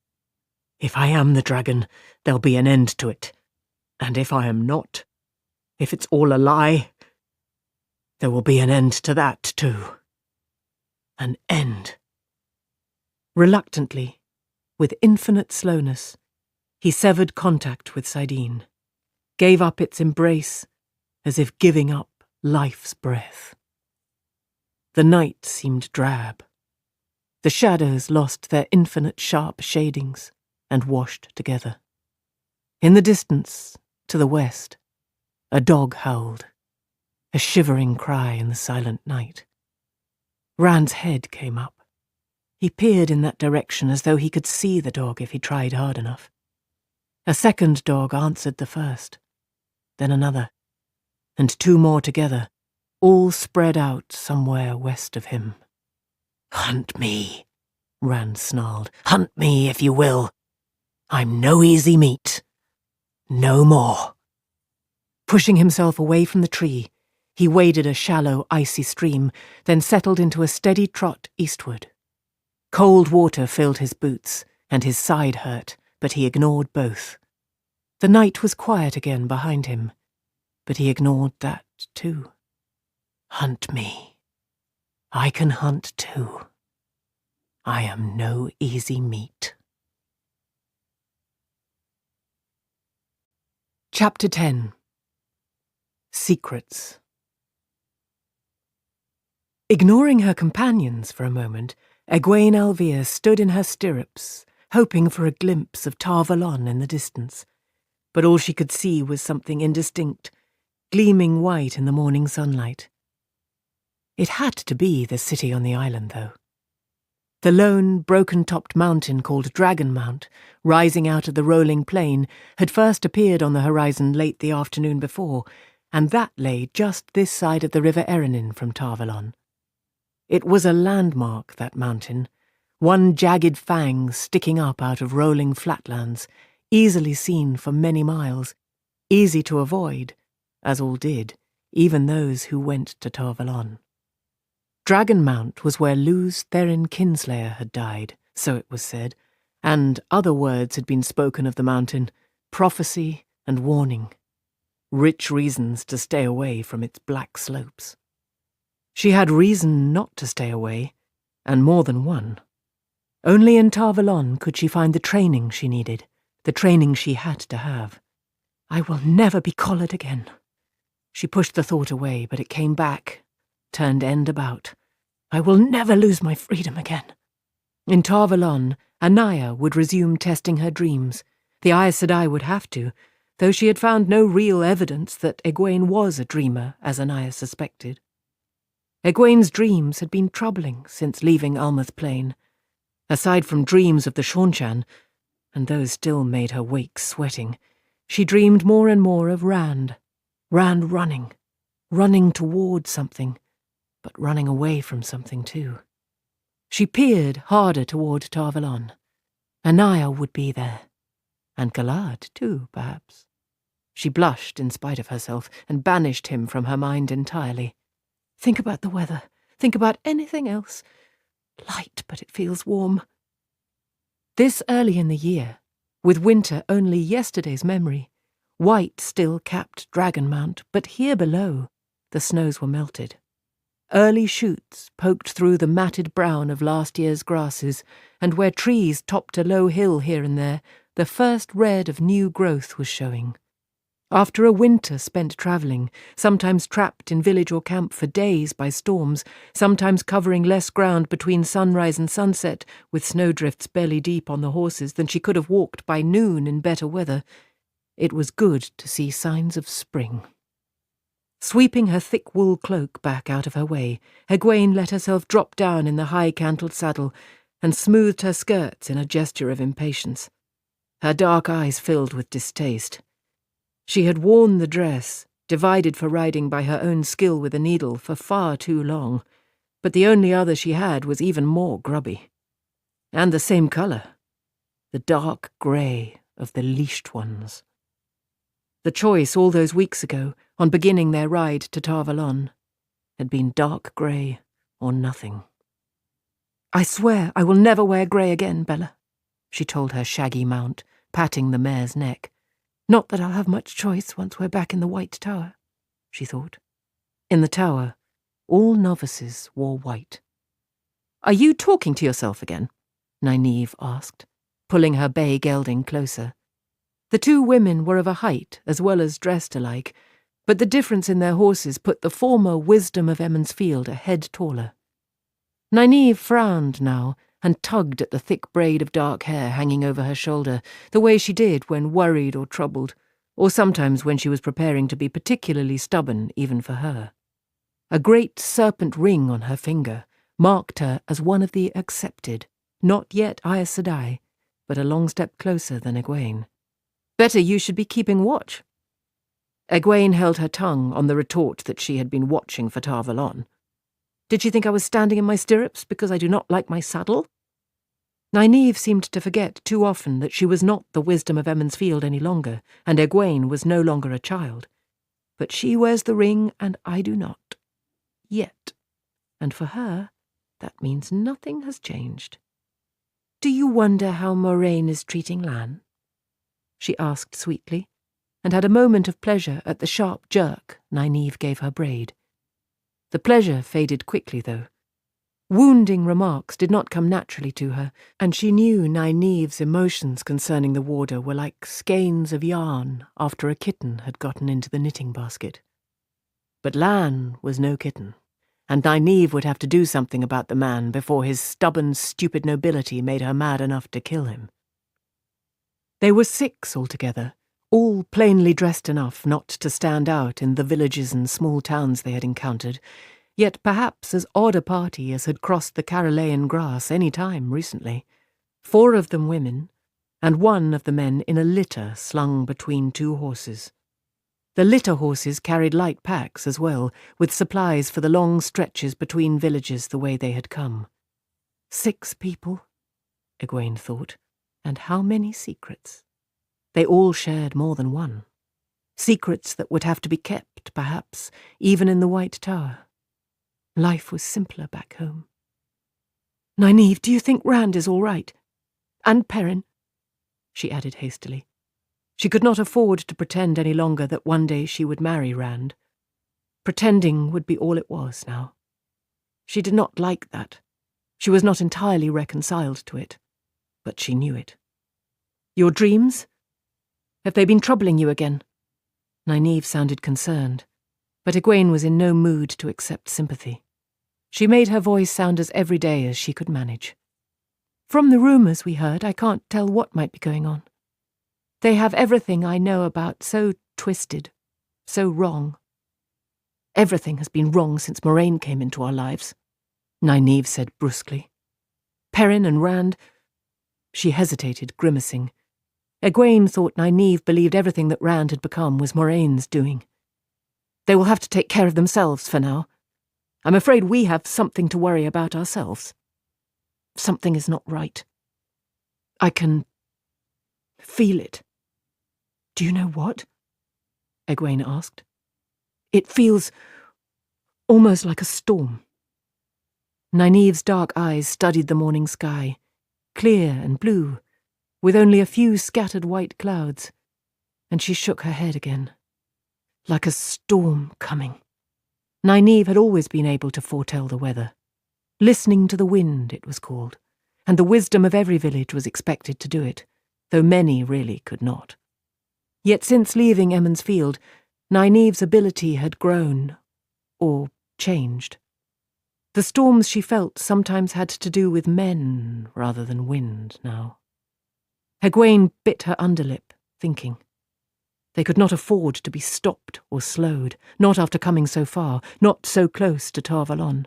If I am the dragon, there'll be an end to it. And if I am not, if it's all a lie, there will be an end to that too. An end. Reluctantly, with infinite slowness, he severed contact with Sidene, gave up its embrace as if giving up life's breath. The night seemed drab. The shadows lost their infinite sharp shadings and washed together. In the distance, to the west, a dog howled, a shivering cry in the silent night. Rand's head came up. He peered in that direction as though he could see the dog if he tried hard enough. A second dog answered the first, then another, and two more together, all spread out somewhere west of him. "Hunt me," Rand snarled. "Hunt me if you will. I'm no easy meat. No more." Pushing himself away from the tree, he waded a shallow, icy stream, then settled into a steady trot eastward. Cold water filled his boots, and his side hurt, but he ignored both. The night was quiet again behind him, but he ignored that too. Hunt me. I can hunt too. I am no easy meat. Chapter 10. Secrets. Ignoring her companions for a moment, Egwene Alvir stood in her stirrups, hoping for a glimpse of Tar Valon in the distance. But all she could see was something indistinct, gleaming white in the morning sunlight. It had to be the city on the island, though. The lone, broken-topped mountain called Dragon Mount, rising out of the rolling plain, had first appeared on the horizon late the afternoon before, and that lay just this side of the River Erenin from Tar Valon. It was a landmark, that mountain, one jagged fang sticking up out of rolling flatlands, easily seen for many miles, easy to avoid, as all did, even those who went to Tar Valon. Dragon Mount was where Luz Therin Kinslayer had died, so it was said, and other words had been spoken of the mountain, prophecy and warning. Rich reasons to stay away from its black slopes. She had reason not to stay away, and more than one. Only in Tar Valon could she find the training she needed, the training she had to have. I will never be collared again. She pushed the thought away, but it came back, turned end about. I will never lose my freedom again. In Tar Valon, Anaya would resume testing her dreams. The Aes Sedai would have to, though she had found no real evidence that Egwene was a dreamer, as Anaya suspected. Egwene's dreams had been troubling since leaving Almouth Plain. Aside from dreams of the Shaunchan, and those still made her wake sweating, she dreamed more and more of Rand. Rand running towards something, but running away from something too. She peered harder toward Tarvalon. Anaya would be there. And Galad too, perhaps. She blushed in spite of herself and banished him from her mind entirely. Think about the weather. Think about anything else. Light, but it feels warm. This early in the year, with winter only yesterday's memory, white still capped Dragon Mount, but here below, the snows were melted. Early shoots poked through the matted brown of last year's grasses, and where trees topped a low hill here and there, the first red of new growth was showing. After a winter spent travelling, sometimes trapped in village or camp for days by storms, sometimes covering less ground between sunrise and sunset, with snowdrifts belly deep on the horses than she could have walked by noon in better weather, it was good to see signs of spring. Sweeping her thick wool cloak back out of her way, Egwene let herself drop down in the high-cantled saddle and smoothed her skirts in a gesture of impatience. Her dark eyes filled with distaste. She had worn the dress, divided for riding by her own skill with a needle, for far too long, but the only other she had was even more grubby. And the same colour, the dark grey of the leashed ones. The choice all those weeks ago, on beginning their ride to Tarvalon, had been dark grey or nothing. "I swear I will never wear grey again, Bella," she told her shaggy mount, patting the mare's neck. "Not that I'll have much choice once we're back in the White Tower," she thought. In the tower, all novices wore white. "Are you talking to yourself again?" Nynaeve asked, pulling her bay gelding closer. The two women were of a height as well as dressed alike, but the difference in their horses put the former wisdom of Emond's Field a head taller. Nynaeve frowned now and tugged at the thick braid of dark hair hanging over her shoulder, the way she did when worried or troubled, or sometimes when she was preparing to be particularly stubborn even for her. A great serpent ring on her finger marked her as one of the accepted, not yet Aes Sedai, but a long step closer than Egwene. "Better you should be keeping watch." Egwene held her tongue on the retort that she had been watching for Tarvalon. Did she think I was standing in my stirrups because I do not like my saddle? Nynaeve seemed to forget too often that she was not the wisdom of Emond's Field any longer, and Egwene was no longer a child. But she wears the ring, and I do not. Yet. And for her, that means nothing has changed. "Do you wonder how Moraine is treating Lan?" she asked sweetly, and had a moment of pleasure at the sharp jerk Nynaeve gave her braid. The pleasure faded quickly, though. Wounding remarks did not come naturally to her, and she knew Nynaeve's emotions concerning the warder were like skeins of yarn after a kitten had gotten into the knitting basket. But Lan was no kitten, and Nynaeve would have to do something about the man before his stubborn, stupid nobility made her mad enough to kill him. They were 6 altogether, all plainly dressed enough not to stand out in the villages and small towns they had encountered, yet perhaps as odd a party as had crossed the Carolean grass any time recently. 4 of them women, and 1 of the men in a litter slung between 2 horses. The litter horses carried light packs as well, with supplies for the long stretches between villages the way they had come. 6 people, Egwene thought, and how many secrets? They all shared more than one. Secrets that would have to be kept, perhaps, even in the White Tower. Life was simpler back home. "Nynaeve, do you think Rand is all right? And Perrin?" she added hastily. She could not afford to pretend any longer that one day she would marry Rand. Pretending would be all it was now. She did not like that. She was not entirely reconciled to it, but she knew it. "Your dreams? Have they been troubling you again?" Nynaeve sounded concerned, but Egwene was in no mood to accept sympathy. She made her voice sound as everyday as she could manage. "From the rumours we heard, I can't tell what might be going on. They have everything I know about so twisted, so wrong. Everything has been wrong since Moraine came into our lives," Nynaeve said brusquely. "Perrin and Rand—" She hesitated, grimacing, Egwene thought Nynaeve believed everything that Rand had become was Moraine's doing. They will have to take care of themselves for now. I'm afraid we have something to worry about ourselves. Something is not right. I can feel it. Do you know what? Egwene asked. It feels almost like a storm. Nynaeve's dark eyes studied the morning sky, clear and blue, with only a few scattered white clouds, and she shook her head again. Like a storm coming. Nynaeve had always been able to foretell the weather. Listening to the wind, it was called, and the wisdom of every village was expected to do it, though many really could not. Yet since leaving Emond's Field, Nynaeve's ability had grown, or changed. The storms she felt sometimes had to do with men rather than wind now. Egwene bit her underlip, thinking. They could not afford to be stopped or slowed, not after coming so far, not so close to Tar Valon.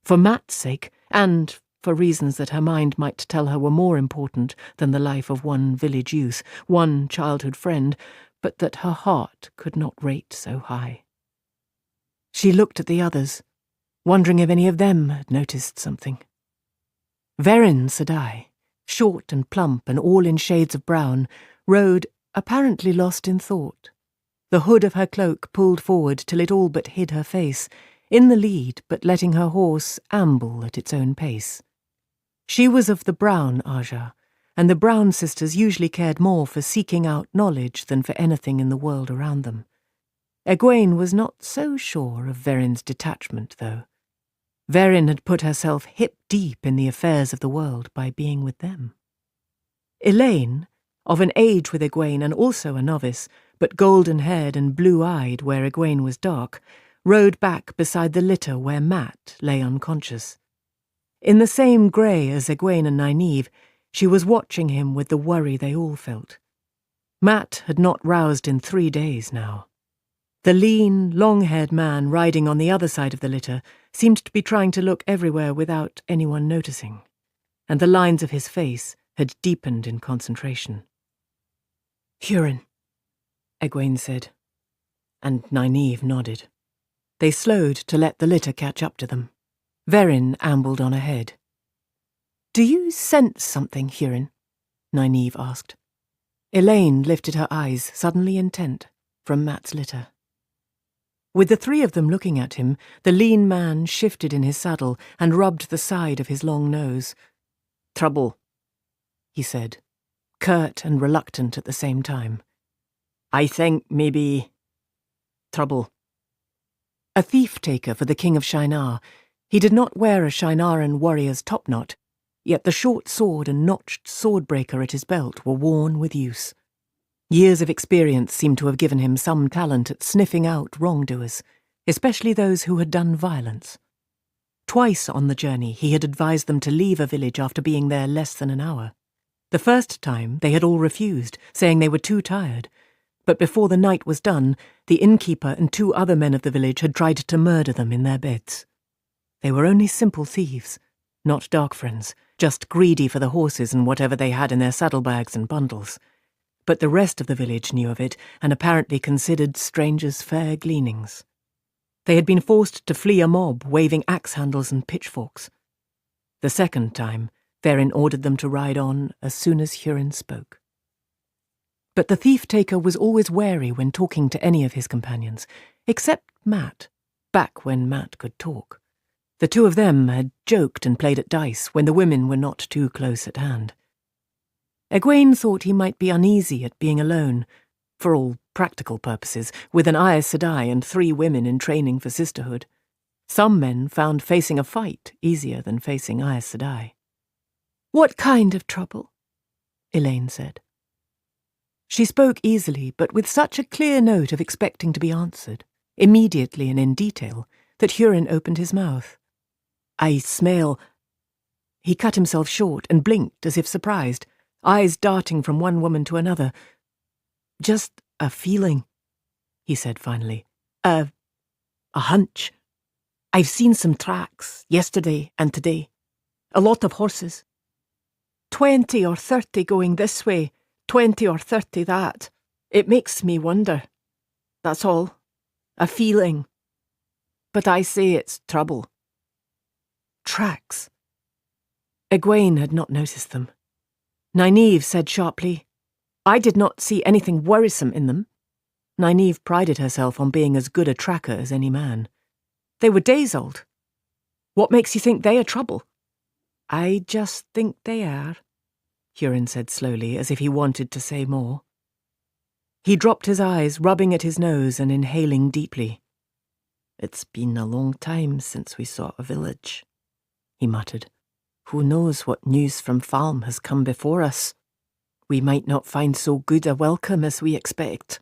For Mat's sake, and for reasons that her mind might tell her were more important than the life of one village youth, one childhood friend, but that her heart could not rate so high. She looked at the others, wondering if any of them had noticed something. Verin Sedai, short and plump and all in shades of brown, rode apparently lost in thought, the hood of her cloak pulled forward till it all but hid her face, in the lead but letting her horse amble at its own pace. She was of the Brown Aja, and the Brown sisters usually cared more for seeking out knowledge than for anything in the world around them. Egwene was not so sure of Verin's detachment, though. Verin had put herself hip-deep in the affairs of the world by being with them. Elaine, of an age with Egwene and also a novice, but golden-haired and blue-eyed where Egwene was dark, rode back beside the litter where Mat lay unconscious. In the same grey as Egwene and Nynaeve, she was watching him with the worry they all felt. Mat had not roused in 3 days now. The lean, long-haired man riding on the other side of the litter seemed to be trying to look everywhere without anyone noticing, and the lines of his face had deepened in concentration. "Hurin," Egwene said, and Nynaeve nodded. They slowed to let the litter catch up to them. Verin ambled on ahead. "Do you sense something, Hurin?" Nynaeve asked. Elaine lifted her eyes, suddenly intent, from Mat's litter. With the 3 of them looking at him, the lean man shifted in his saddle and rubbed the side of his long nose. "Trouble," he said, curt and reluctant at the same time. "I think maybe trouble." A thief-taker for the king of Shinar, he did not wear a Shinaran warrior's topknot, yet the short sword and notched sword-breaker at his belt were worn with use. Years of experience seemed to have given him some talent at sniffing out wrongdoers, especially those who had done violence. Twice on the journey he had advised them to leave a village after being there less than an hour. The first time they had all refused, saying they were too tired, but before the night was done, the innkeeper and 2 other men of the village had tried to murder them in their beds. They were only simple thieves, not dark friends, just greedy for the horses and whatever they had in their saddlebags and bundles. But the rest of the village knew of it and apparently considered strangers fair gleanings. They had been forced to flee a mob waving axe handles and pitchforks. The second time, Verin ordered them to ride on as soon as Hurin spoke. But the thief-taker was always wary when talking to any of his companions, except Mat, back when Mat could talk. The 2 of them had joked and played at dice when the women were not too close at hand. Egwene thought he might be uneasy at being alone, for all practical purposes, with an Aes Sedai and 3 women in training for sisterhood. Some men found facing a fight easier than facing Aes Sedai. "What kind of trouble?" Elaine said. She spoke easily, but with such a clear note of expecting to be answered, immediately and in detail, that Hurin opened his mouth. "I smell—" He cut himself short and blinked as if surprised, eyes darting from one woman to another. "Just a feeling," he said finally. A hunch. I've seen some tracks, yesterday and today. A lot of horses. 20 or 30 going this way, 20 or 30, that. It makes me wonder. That's all. A feeling. But I say it's trouble. Tracks. Egwene had not noticed them. Nynaeve said sharply, "I did not see anything worrisome in them." Nynaeve prided herself on being as good a tracker as any man. They were days old. "What makes you think they are trouble?" "I just think they are," Hurin said slowly, as if he wanted to say more. He dropped his eyes, rubbing at his nose and inhaling deeply. "It's been a long time since we saw a village," he muttered. "Who knows what news from Falm has come before us? We might not find so good a welcome as we expect.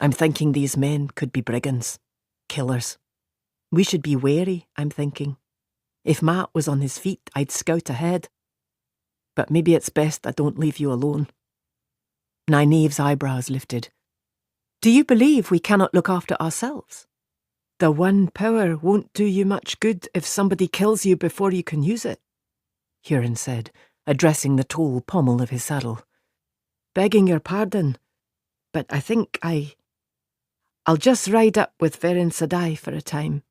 I'm thinking these men could be brigands, killers. We should be wary, I'm thinking. If Matt was on his feet, I'd scout ahead. But maybe it's best I don't leave you alone." Nynaeve's eyebrows lifted. "Do you believe we cannot look after ourselves? The one power won't do you much good if somebody kills you before you can use it," Hurin said, addressing the tall pommel of his saddle. "Begging your pardon, but I think I'll just ride up with Verin Sadai for a time."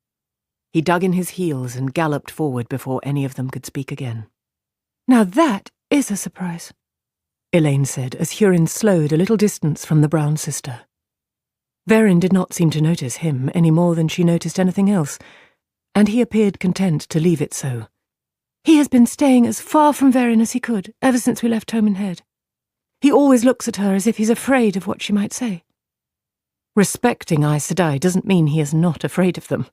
He dug in his heels and galloped forward before any of them could speak again. "Now that is a surprise," Elaine said as Hurin slowed a little distance from the brown sister. Verin did not seem to notice him any more than she noticed anything else, and he appeared content to leave it so. "He has been staying as far from Verin as he could ever since we left home in Head. He always looks at her as if he's afraid of what she might say." "Respecting Aes Sedai doesn't mean he is not afraid of them,"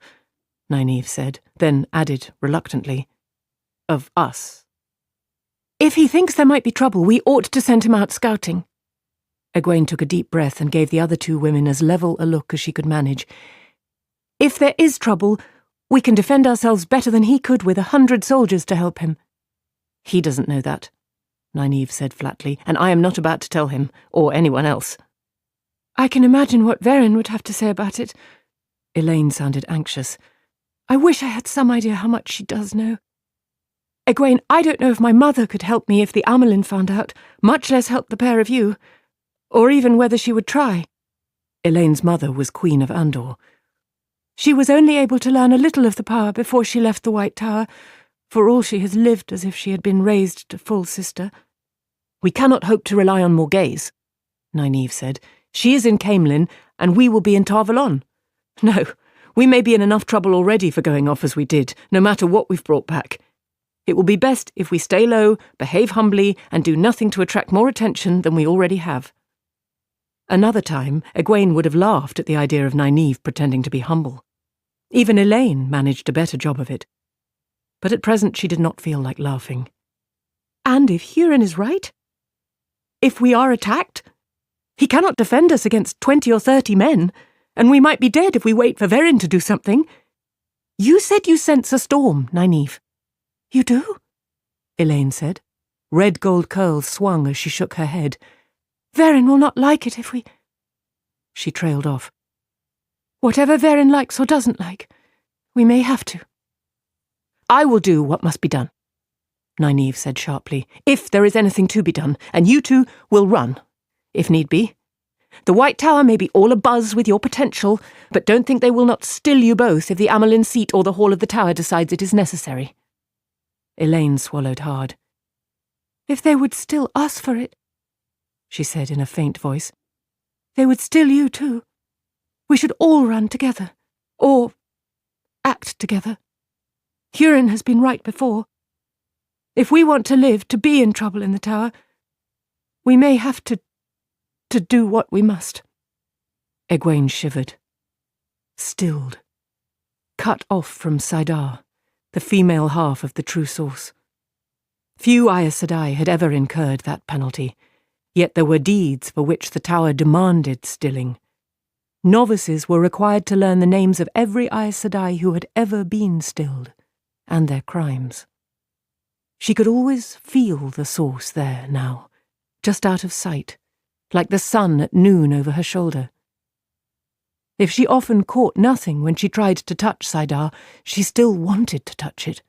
Nynaeve said, then added reluctantly, "of us." "If he thinks there might be trouble, we ought to send him out scouting." Egwene took a deep breath and gave the other two women as level a look as she could manage. "If there is trouble, we can defend ourselves better than he could with 100 soldiers to help him." "He doesn't know that," Nynaeve said flatly, "and I am not about to tell him, or anyone else." "I can imagine what Verin would have to say about it." Elaine sounded anxious. "I wish I had some idea how much she does know. Egwene, I don't know if my mother could help me if the Amelin found out, much less help the pair of you, or even whether she would try." Elaine's mother was Queen of Andor. "She was only able to learn a little of the power before she left the White Tower. For all, she has lived as if she had been raised to full sister." "We cannot hope to rely on Morghese," Nynaeve said. "She is in Caemlyn, and we will be in Tar Valon. No, we may be in enough trouble already for going off as we did, no matter what we've brought back. It will be best if we stay low, behave humbly, and do nothing to attract more attention than we already have." Another time, Egwene would have laughed at the idea of Nynaeve pretending to be humble. Even Elaine managed a better job of it. But at present she did not feel like laughing. "And if Hurin is right? If we are attacked? He cannot defend us against 20 or 30 men, and we might be dead if we wait for Verin to do something. You said you sense a storm, Nynaeve." "You do?" Elaine said. Red gold curls swung as she shook her head. "Verin will not like it if we—" She trailed off. "Whatever Verin likes or doesn't like, we may have to." "I will do what must be done," Nynaeve said sharply, "if there is anything to be done, and you two will run, if need be. The White Tower may be all abuzz with your potential, but don't think they will not still you both if the Amelin seat or the Hall of the Tower decides it is necessary." Elaine swallowed hard. "If they would still us for it," she said in a faint voice, "they would still you too. We should all run together, or act together. Hurin has been right before. If we want to live, to be in trouble in the Tower, we may have to do what we must." Egwene shivered. Stilled. Cut off from Saidar, the female half of the true source. Few Aes Sedai had ever incurred that penalty, yet there were deeds for which the Tower demanded stilling. Novices were required to learn the names of every Aes Sedai who had ever been stilled, and their crimes. She could always feel the source there now, just out of sight, like the sun at noon over her shoulder. If she often caught nothing when she tried to touch Saidar, she still wanted to touch it.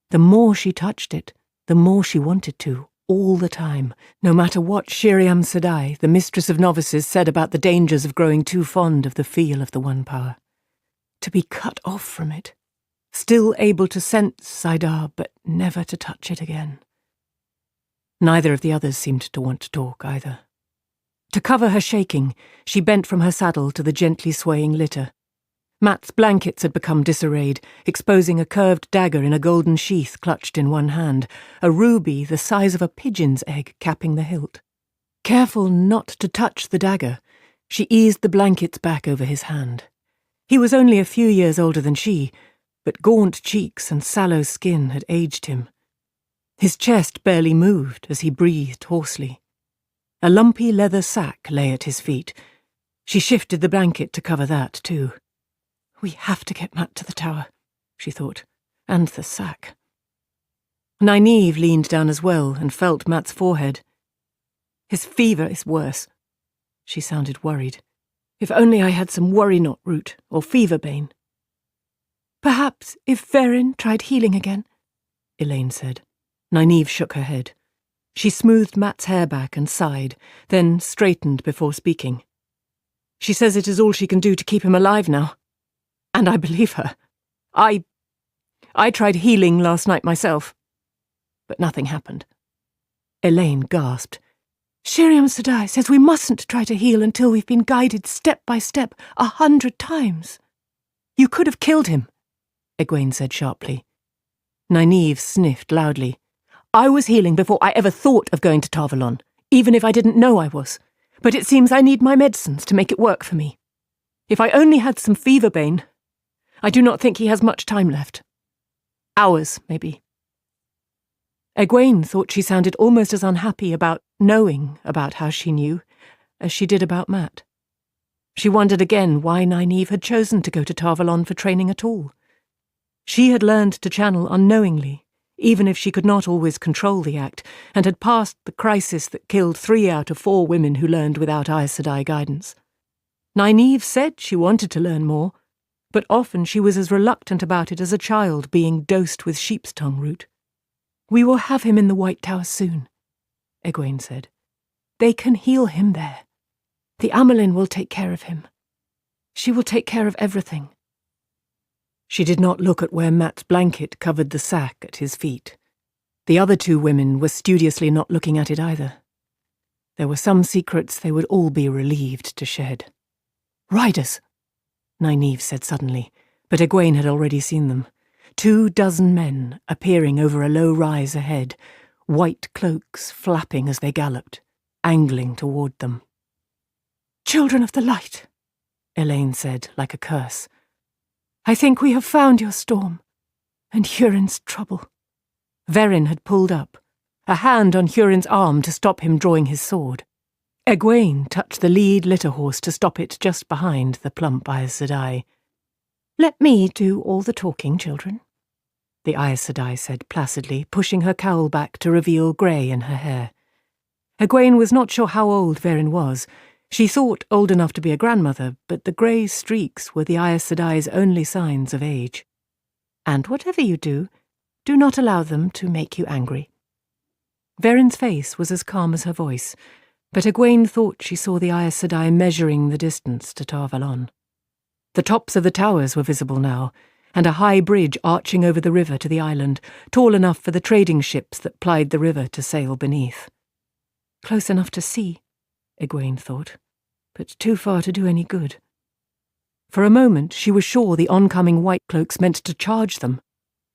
The more she touched it, the more she wanted to, all the time, no matter what Shiriam Sadai, the mistress of novices, said about the dangers of growing too fond of the feel of the One Power. To be cut off from it, still able to sense Saidar, but never to touch it again. Neither of the others seemed to want to talk either. To cover her shaking, she bent from her saddle to the gently swaying litter. Matt's blankets had become disarrayed, exposing a curved dagger in a golden sheath clutched in one hand, a ruby the size of a pigeon's egg capping the hilt. Careful not to touch the dagger, she eased the blankets back over his hand. He was only a few years older than she, but gaunt cheeks and sallow skin had aged him. His chest barely moved as he breathed hoarsely. A lumpy leather sack lay at his feet. She shifted the blanket to cover that, too. We have to get Matt to the tower, she thought, and the sack. Nynaeve leaned down as well and felt Matt's forehead. His fever is worse. She sounded worried. If only I had some worry-knot root or fever bane. Perhaps if Verin tried healing again, Elaine said. Nynaeve shook her head. She smoothed Matt's hair back and sighed, then straightened before speaking. She says it is all she can do to keep him alive now. And I believe her. I tried healing last night myself, but nothing happened. Elaine gasped. Shiriam Sadai says we mustn't try to heal until we've been guided step by step 100 times. You could have killed him, Egwene said sharply. Nynaeve sniffed loudly. I was healing before I ever thought of going to Tarvalon, even if I didn't know I was. But it seems I need my medicines to make it work for me. If I only had some fever bane, I do not think he has much time left. Hours, maybe. Egwene thought she sounded almost as unhappy about knowing about how she knew as she did about Matt. She wondered again why Nynaeve had chosen to go to Tarvalon for training at all. She had learned to channel unknowingly, even if she could not always control the act, and had passed the crisis that killed 3 out of 4 women who learned without Aes Sedai guidance. Nynaeve said she wanted to learn more, but often she was as reluctant about it as a child being dosed with sheep's tongue root. We will have him in the White Tower soon, Egwene said. They can heal him there. The Amelin will take care of him. She will take care of everything. She did not look at where Matt's blanket covered the sack at his feet. The other 2 women were studiously not looking at it either. There were some secrets they would all be relieved to shed. Riders, Nynaeve said suddenly, but Egwene had already seen them. 24 men appearing over a low rise ahead, white cloaks flapping as they galloped, angling toward them. Children of the light, Elaine said like a curse. I think we have found your storm, and Hurin's trouble. Verin had pulled up, a hand on Hurin's arm to stop him drawing his sword. Egwene touched the lead litter horse to stop it just behind the plump Aes Sedai. Let me do all the talking, children, the Aes Sedai said placidly, pushing her cowl back to reveal grey in her hair. Egwene was not sure how old Verin was. She thought old enough to be a grandmother, but the grey streaks were the Aes Sedai's only signs of age. And whatever you do, do not allow them to make you angry. Verin's face was as calm as her voice, but Egwene thought she saw the Aes Sedai measuring the distance to Tarvalon. The tops of the towers were visible now, and a high bridge arching over the river to the island, tall enough for the trading ships that plied the river to sail beneath. Close enough to see, Egwene thought, but too far to do any good. For a moment she was sure the oncoming white cloaks meant to charge them,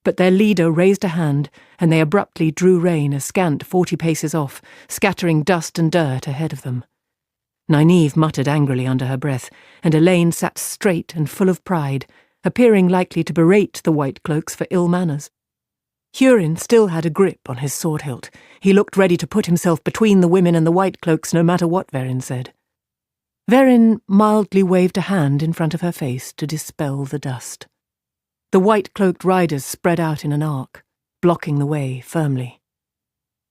but their leader raised a hand, and they abruptly drew rein a scant 40 paces off, scattering dust and dirt ahead of them. Nynaeve muttered angrily under her breath, and Elaine sat straight and full of pride, appearing likely to berate the white cloaks for ill manners. Hurin still had a grip on his sword hilt. He looked ready to put himself between the women and the white cloaks no matter what Verin said. Verin mildly waved a hand in front of her face to dispel the dust. The white-cloaked riders spread out in an arc, blocking the way firmly.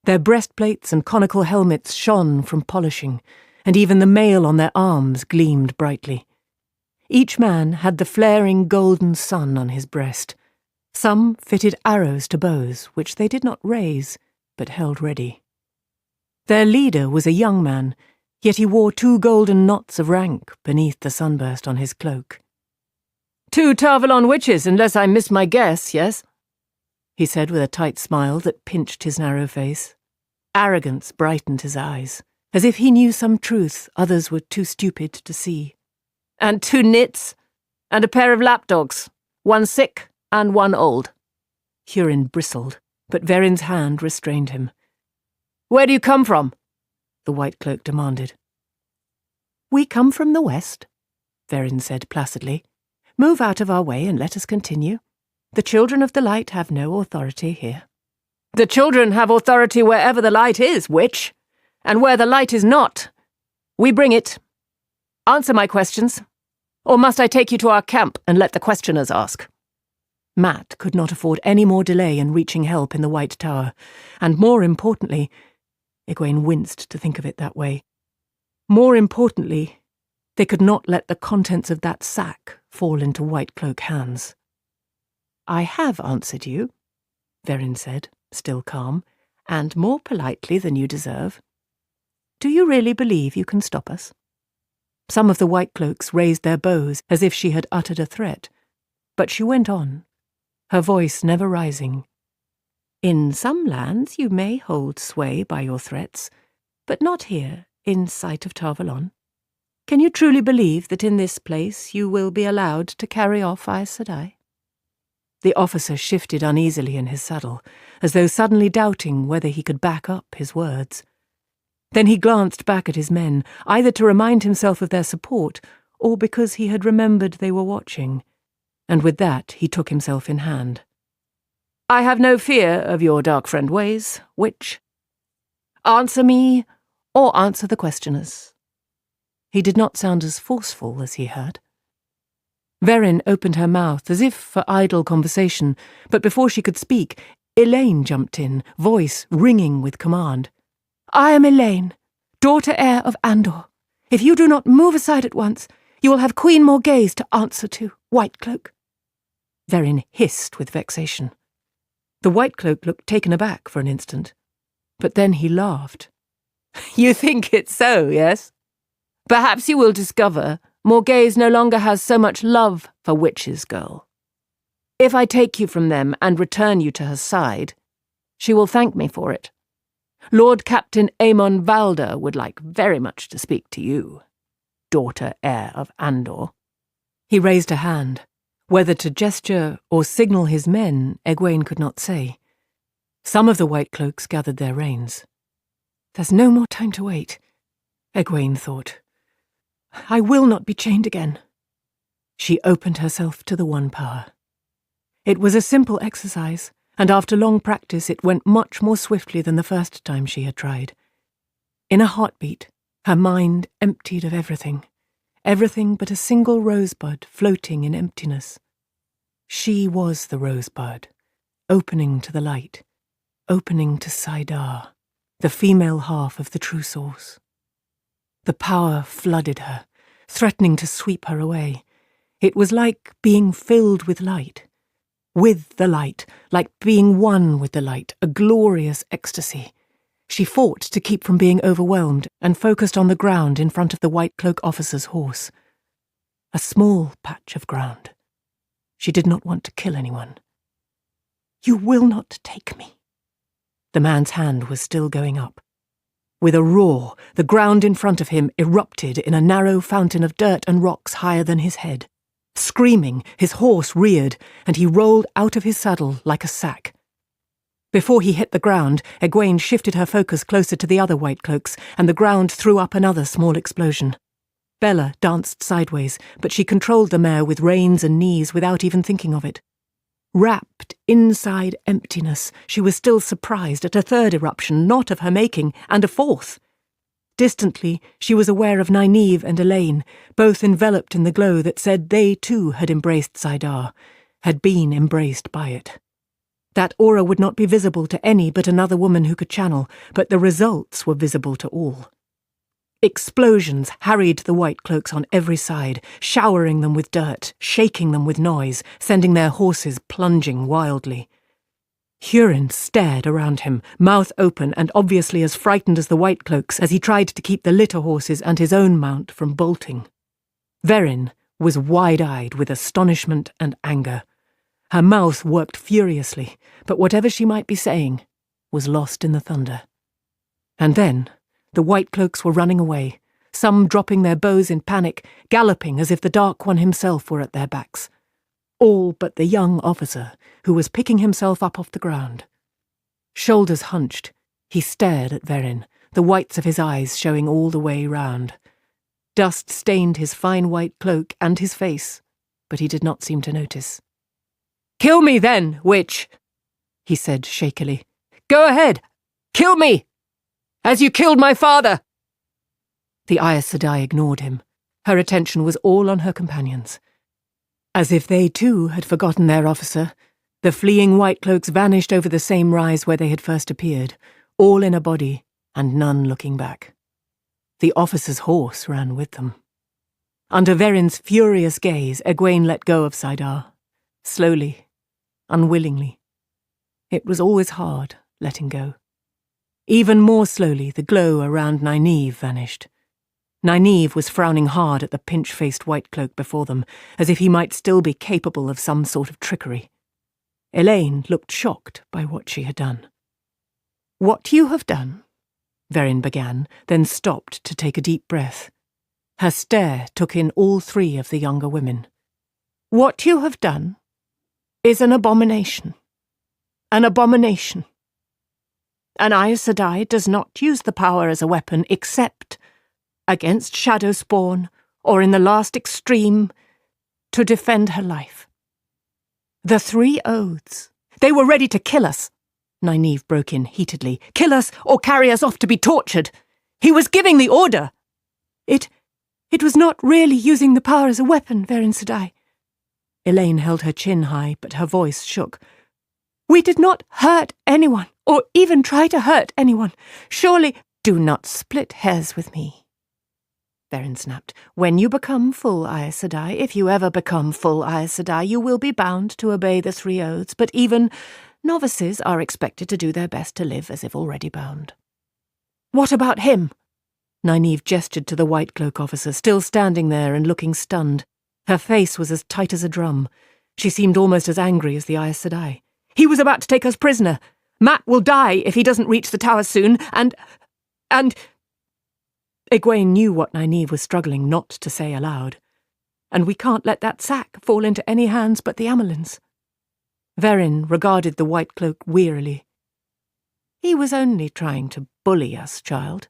Their breastplates and conical helmets shone from polishing, and even the mail on their arms gleamed brightly. Each man had the flaring golden sun on his breast. Some fitted arrows to bows, which they did not raise, but held ready. Their leader was a young man, yet he wore 2 golden knots of rank beneath the sunburst on his cloak. 2 Tarvalon witches, unless I miss my guess, yes? He said with a tight smile that pinched his narrow face. Arrogance brightened his eyes, as if he knew some truth others were too stupid to see. And 2 nits, and a pair of lapdogs, 1 sick and 1 old. Hurin bristled, but Verin's hand restrained him. Where do you come from? The white cloak demanded. We come from the west, Verin said placidly. Move out of our way and let us continue. The children of the light have no authority here. The children have authority wherever the light is, witch. And where the light is not, we bring it. Answer my questions. Or must I take you to our camp and let the questioners ask? Matt could not afford any more delay in reaching help in the White Tower, and more importantly, Egwene winced to think of it that way, more importantly, they could not let the contents of that sack fall into White Cloak hands. I have answered you, Verin said, still calm, and more politely than you deserve. Do you really believe you can stop us? Some of the White Cloaks raised their bows as if she had uttered a threat, but she went on, her voice never rising. In some lands you may hold sway by your threats, but not here, in sight of Tarvalon. Can you truly believe that in this place you will be allowed to carry off Aes Sedai? The officer shifted uneasily in his saddle, as though suddenly doubting whether he could back up his words. Then he glanced back at his men, either to remind himself of their support, or because he had remembered they were watching, and with that he took himself in hand. I have no fear of your dark friend ways, witch. Answer me, or answer the questioners. He did not sound as forceful as he had. Verin opened her mouth as if for idle conversation, but before she could speak, Elaine jumped in, voice ringing with command. I am Elaine, daughter heir of Andor. If you do not move aside at once, you will have Queen Morghese to answer to, White Cloak. Verin hissed with vexation. The White Cloak looked taken aback for an instant, but then he laughed. You think it's so, yes? Perhaps you will discover Morghese no longer has so much love for witches, girl. If I take you from them and return you to her side, she will thank me for it. Lord Captain Aemon Valder would like very much to speak to you, daughter heir of Andor. He raised a hand. Whether to gesture or signal his men, Egwene could not say. Some of the White Cloaks gathered their reins. There's no more time to wait, Egwene thought. I will not be chained again. She opened herself to the One Power. It was a simple exercise, and after long practice it went much more swiftly than the first time she had tried. In a heartbeat, her mind emptied of everything but a single rosebud floating in emptiness. She was the rosebud, opening to the light, opening to Saidar, the female half of the true source. The power flooded her, threatening to sweep her away. It was like being filled with the light, like being one with the light, a glorious ecstasy. She fought to keep from being overwhelmed and focused on the ground in front of the White Cloak officer's horse. A small patch of ground. She did not want to kill anyone. You will not take me. The man's hand was still going up. With a roar, the ground in front of him erupted in a narrow fountain of dirt and rocks higher than his head. Screaming, his horse reared, and he rolled out of his saddle like a sack. Before he hit the ground, Egwene shifted her focus closer to the other White Cloaks, and the ground threw up another small explosion. Bella danced sideways, but she controlled the mare with reins and knees without even thinking of it. Wrapped inside emptiness, she was still surprised at a third eruption, not of her making, and a fourth. Distantly, she was aware of Nynaeve and Elaine, both enveloped in the glow that said they too had embraced Saidar, had been embraced by it. That aura would not be visible to any but another woman who could channel, but the results were visible to all. Explosions harried the White Cloaks on every side, showering them with dirt, shaking them with noise, sending their horses plunging wildly. Hurin stared around him, mouth open and obviously as frightened as the white cloaks as he tried to keep the litter horses and his own mount from bolting. Verin was wide-eyed with astonishment and anger. Her mouth worked furiously, but whatever she might be saying was lost in the thunder. And then the white cloaks were running away, some dropping their bows in panic, galloping as if the Dark One himself were at their backs. All but the young officer, who was picking himself up off the ground. Shoulders hunched, he stared at Verin, the whites of his eyes showing all the way round. Dust stained his fine white cloak and his face, but he did not seem to notice. "Kill me then, witch," he said shakily. "Go ahead, kill me, as you killed my father." The Aes Sedai ignored him. Her attention was all on her companions. As if they too had forgotten their officer, the fleeing white cloaks vanished over the same rise where they had first appeared, all in a body and none looking back. The officer's horse ran with them. Under Verin's furious gaze, Egwene let go of Saidar, slowly, unwillingly. It was always hard, letting go. Even more slowly, the glow around Nynaeve vanished. Nynaeve was frowning hard at the pinch-faced white cloak before them, as if he might still be capable of some sort of trickery. Elaine looked shocked by what she had done. "What you have done," Verin began, then stopped to take a deep breath. Her stare took in all three of the younger women. "What you have done is an abomination. An abomination. An Aes Sedai does not use the power as a weapon except against shadow spawn, or in the last extreme, to defend her life. The 3 oaths. They were ready to kill us," Nynaeve broke in heatedly. "Kill us or carry us off to be tortured. He was giving the order." It was not really using the power as a weapon, Verin Sedai. Elaine held her chin high, but her voice shook. "We did not hurt anyone, or even try to hurt anyone. Surely—" "Do not split hairs with me," Verin snapped. "When you become full Aes Sedai, if you ever become full Aes Sedai, you will be bound to obey the 3 oaths, but even novices are expected to do their best to live as if already bound." "What about him?" Nynaeve gestured to the white cloak officer, still standing there and looking stunned. Her face was as tight as a drum. She seemed almost as angry as the Aes Sedai. "He was about to take us prisoner. Mat will die if he doesn't reach the tower soon, and... Egwene knew what Nynaeve was struggling not to say aloud. "And we can't let that sack fall into any hands but the Amyrlin's." Verin regarded the white cloak wearily. "He was only trying to bully us, child.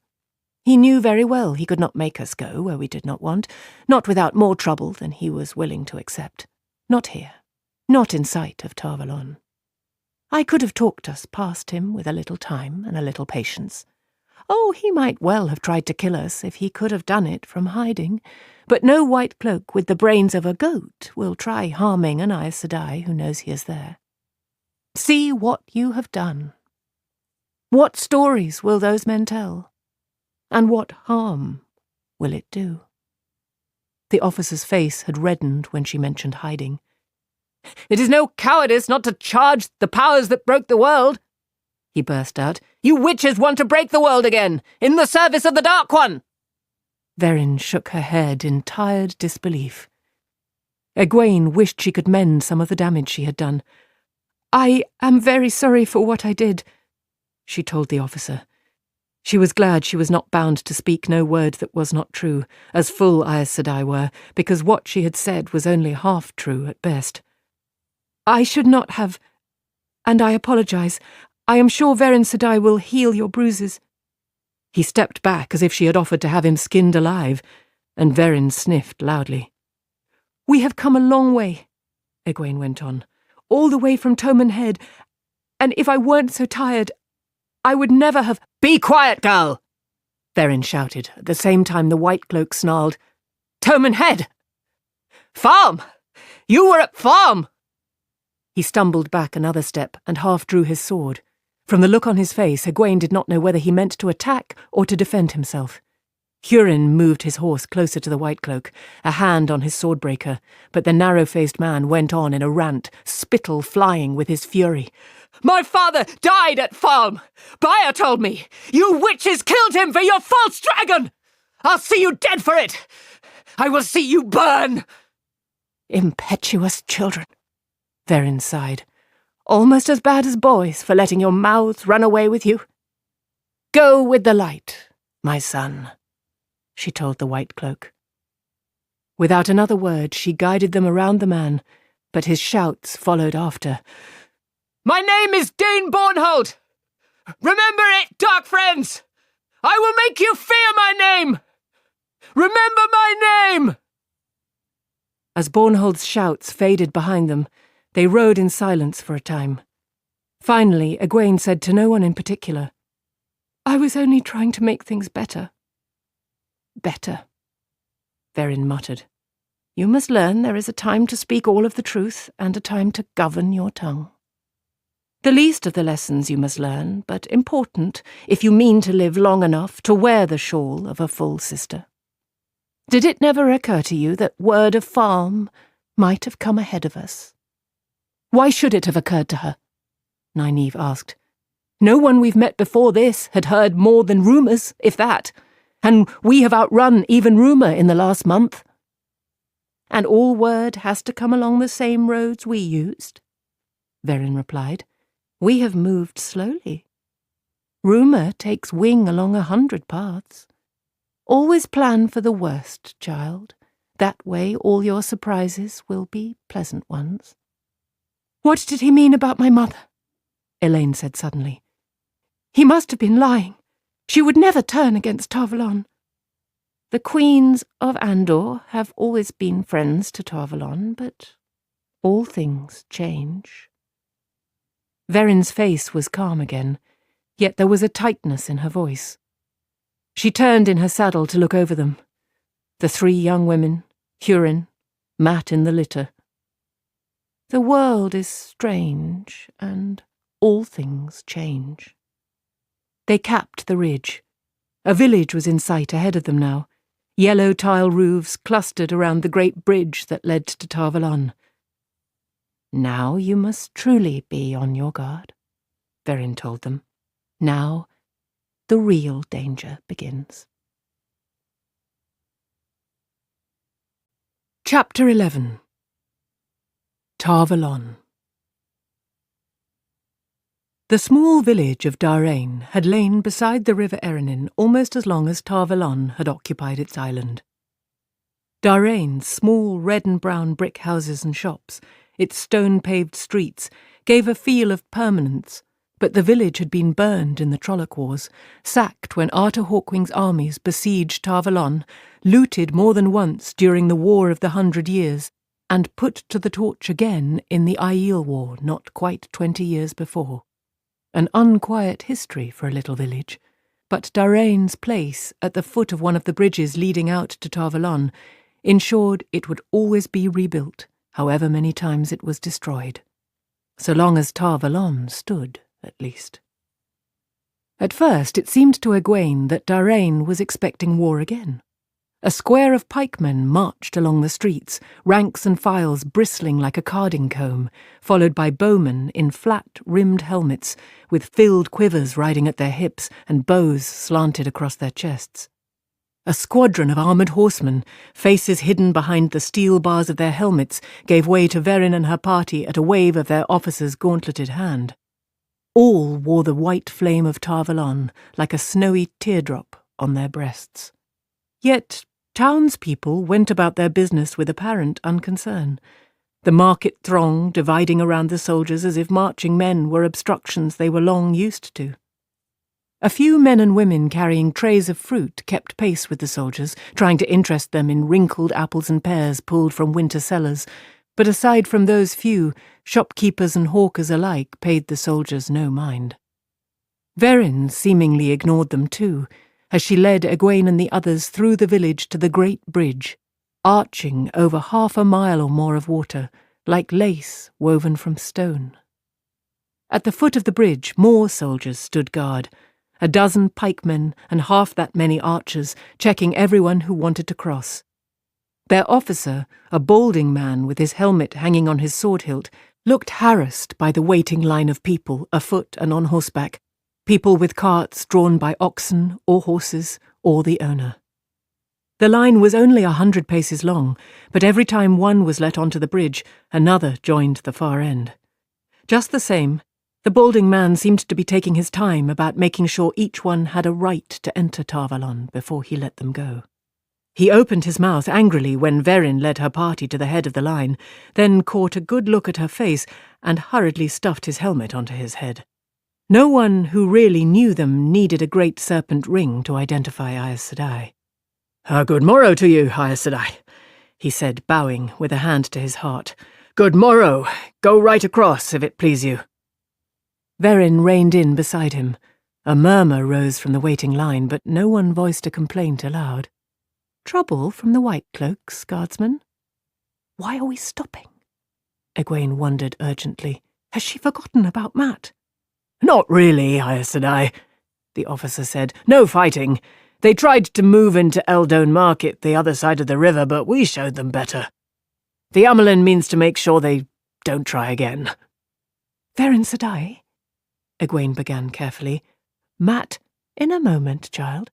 He knew very well he could not make us go where we did not want, not without more trouble than he was willing to accept. Not here, not in sight of Tarvalon. I could have talked us past him with a little time and a little patience. Oh, he might well have tried to kill us if he could have done it from hiding, but no white cloak with the brains of a goat will try harming an Aes Sedai who knows he is there. See what you have done. What stories will those men tell? And what harm will it do?" The officer's face had reddened when she mentioned hiding. "It is no cowardice not to charge the powers that broke the world," he burst out. "You witches want to break the world again, in the service of the Dark One!" Verin shook her head in tired disbelief. Egwene wished she could mend some of the damage she had done. "I am very sorry for what I did," she told the officer. She was glad she was not bound to speak no word that was not true, as full Aes Sedai were, because what she had said was only half true at best. "I should not have, and I apologize. I am sure Verin Sedai will heal your bruises." He stepped back as if she had offered to have him skinned alive, and Verin sniffed loudly. "We have come a long way," Egwene went on, "all the way from Toman Head, and if I weren't so tired, I would never have—" "Be quiet, girl!" Verin shouted. At the same time the white cloak snarled, "Toman Head! Farm! You were at Farm!" He stumbled back another step and half drew his sword. From the look on his face, Egwene did not know whether he meant to attack or to defend himself. Hurin moved his horse closer to the White Cloak, a hand on his swordbreaker, but the narrow-faced man went on in a rant, spittle flying with his fury. My father died at Falm. Baia told me. You witches killed him for your false dragon. I'll see you dead for it. I will see you burn. Impetuous children, Verin sighed. Almost as bad as boys for letting your mouths run away with you. Go with the light, my son, she told the White Cloak. Without another word, she guided them around the man, but his shouts followed after. My name is Dane Bornhold. Remember it, dark friends. I will make you fear my name. Remember my name. As Bornhold's shouts faded behind them, they rode in silence for a time. Finally, Egwene said to no one in particular, I was only trying to make things better. Better, Verin muttered. You must learn there is a time to speak all of the truth and a time to govern your tongue. The least of the lessons you must learn, but important if you mean to live long enough to wear the shawl of a full sister. Did it never occur to you that word of Falm might have come ahead of us? Why should it have occurred to her? Nynaeve asked. No one we've met before this had heard more than rumours, if that, and we have outrun even rumour in the last month. And all word has to come along the same roads we used, Verin replied. We have moved slowly. Rumour takes wing along 100 paths. Always plan for the worst, child. That way all your surprises will be pleasant ones. What did he mean about my mother? Elaine said suddenly. He must have been lying. She would never turn against Tarvalon. The queens of Andor have always been friends to Tarvalon, but all things change. Verin's face was calm again, yet there was a tightness in her voice. She turned in her saddle to look over them. The 3 young women, Hurin, Mat in the litter. The world is strange, and all things change. They capped the ridge. A village was in sight ahead of them now. Yellow tile roofs clustered around the great bridge that led to Tarvalon. Now you must truly be on your guard, Verin told them. Now the real danger begins. Chapter 11. Tarvalon. The small village of Darain had lain beside the river Erenin almost as long as Tarvalon had occupied its island. Darain's small red and brown brick houses and shops, its stone-paved streets, gave a feel of permanence, but the village had been burned in the Trolloc Wars, sacked when Arthur Hawkwing's armies besieged Tarvalon, looted more than once during the War of the 100 Years, and put to the torch again in the Aiel War not quite 20 years before. An unquiet history for a little village, but Darain's place at the foot of one of the bridges leading out to Tarvalon ensured it would always be rebuilt, however many times it was destroyed. So long as Tarvalon stood, at least. At first it seemed to Egwene that Darain was expecting war again. A square of pikemen marched along the streets, ranks and files bristling like a carding comb, followed by bowmen in flat-rimmed helmets, with filled quivers riding at their hips and bows slanted across their chests. A squadron of armoured horsemen, faces hidden behind the steel bars of their helmets, gave way to Verin and her party at a wave of their officer's gauntleted hand. All wore the white flame of Tarvalon like a snowy teardrop on their breasts. Yet townspeople went about their business with apparent unconcern, the market throng dividing around the soldiers as if marching men were obstructions they were long used to. A few men and women carrying trays of fruit kept pace with the soldiers, trying to interest them in wrinkled apples and pears pulled from winter cellars, but aside from those few, shopkeepers and hawkers alike paid the soldiers no mind. Verin seemingly ignored them too, as she led Egwene and the others through the village to the great bridge, arching over 1/2 mile or more of water, like lace woven from stone. At the foot of the bridge more soldiers stood guard, a dozen pikemen and half that many archers checking everyone who wanted to cross. Their officer, a balding man with his helmet hanging on his sword hilt, looked harassed by the waiting line of people afoot and on horseback, people with carts drawn by oxen or horses or the owner. The line was only 100 paces long, but every time one was let onto the bridge, another joined the far end. Just the same, the balding man seemed to be taking his time about making sure each one had a right to enter Tarvalon before he let them go. He opened his mouth angrily when Verin led her party to the head of the line, then caught a good look at her face and hurriedly stuffed his helmet onto his head. No one who really knew them needed a great serpent ring to identify Aes Sedai. Good morrow to you, Aes Sedai, he said, bowing with a hand to his heart. Good morrow. Go right across, if it please you. Verin reined in beside him. A murmur rose from the waiting line, but no one voiced a complaint aloud. Trouble from the White Cloaks, guardsman? Why are we stopping? Egwene wondered urgently. Has she forgotten about Mat? Not really, Aes Sedai, the officer said. No fighting. They tried to move into Eldone Market, the other side of the river, but we showed them better. The Amelin means to make sure they don't try again. Verin Sedai, Egwene began carefully. Mat, in a moment, child,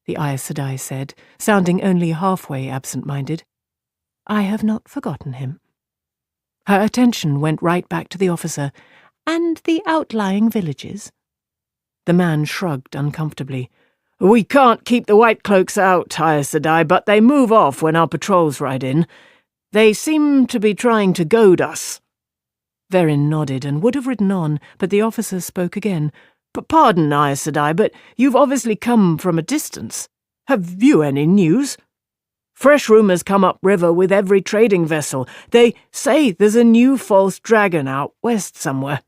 the Aes Sedai said, sounding only halfway absent-minded. I have not forgotten him. Her attention went right back to the officer, and the outlying villages. The man shrugged uncomfortably. We can't keep the White Cloaks out, Aes Sedai, but they move off when our patrols ride in. They seem to be trying to goad us. Verin nodded and would have ridden on, but the officer spoke again. Pardon, Aes Sedai, but you've obviously come from a distance. Have you any news? Fresh rumours come upriver with every trading vessel. They say there's a new false dragon out west somewhere.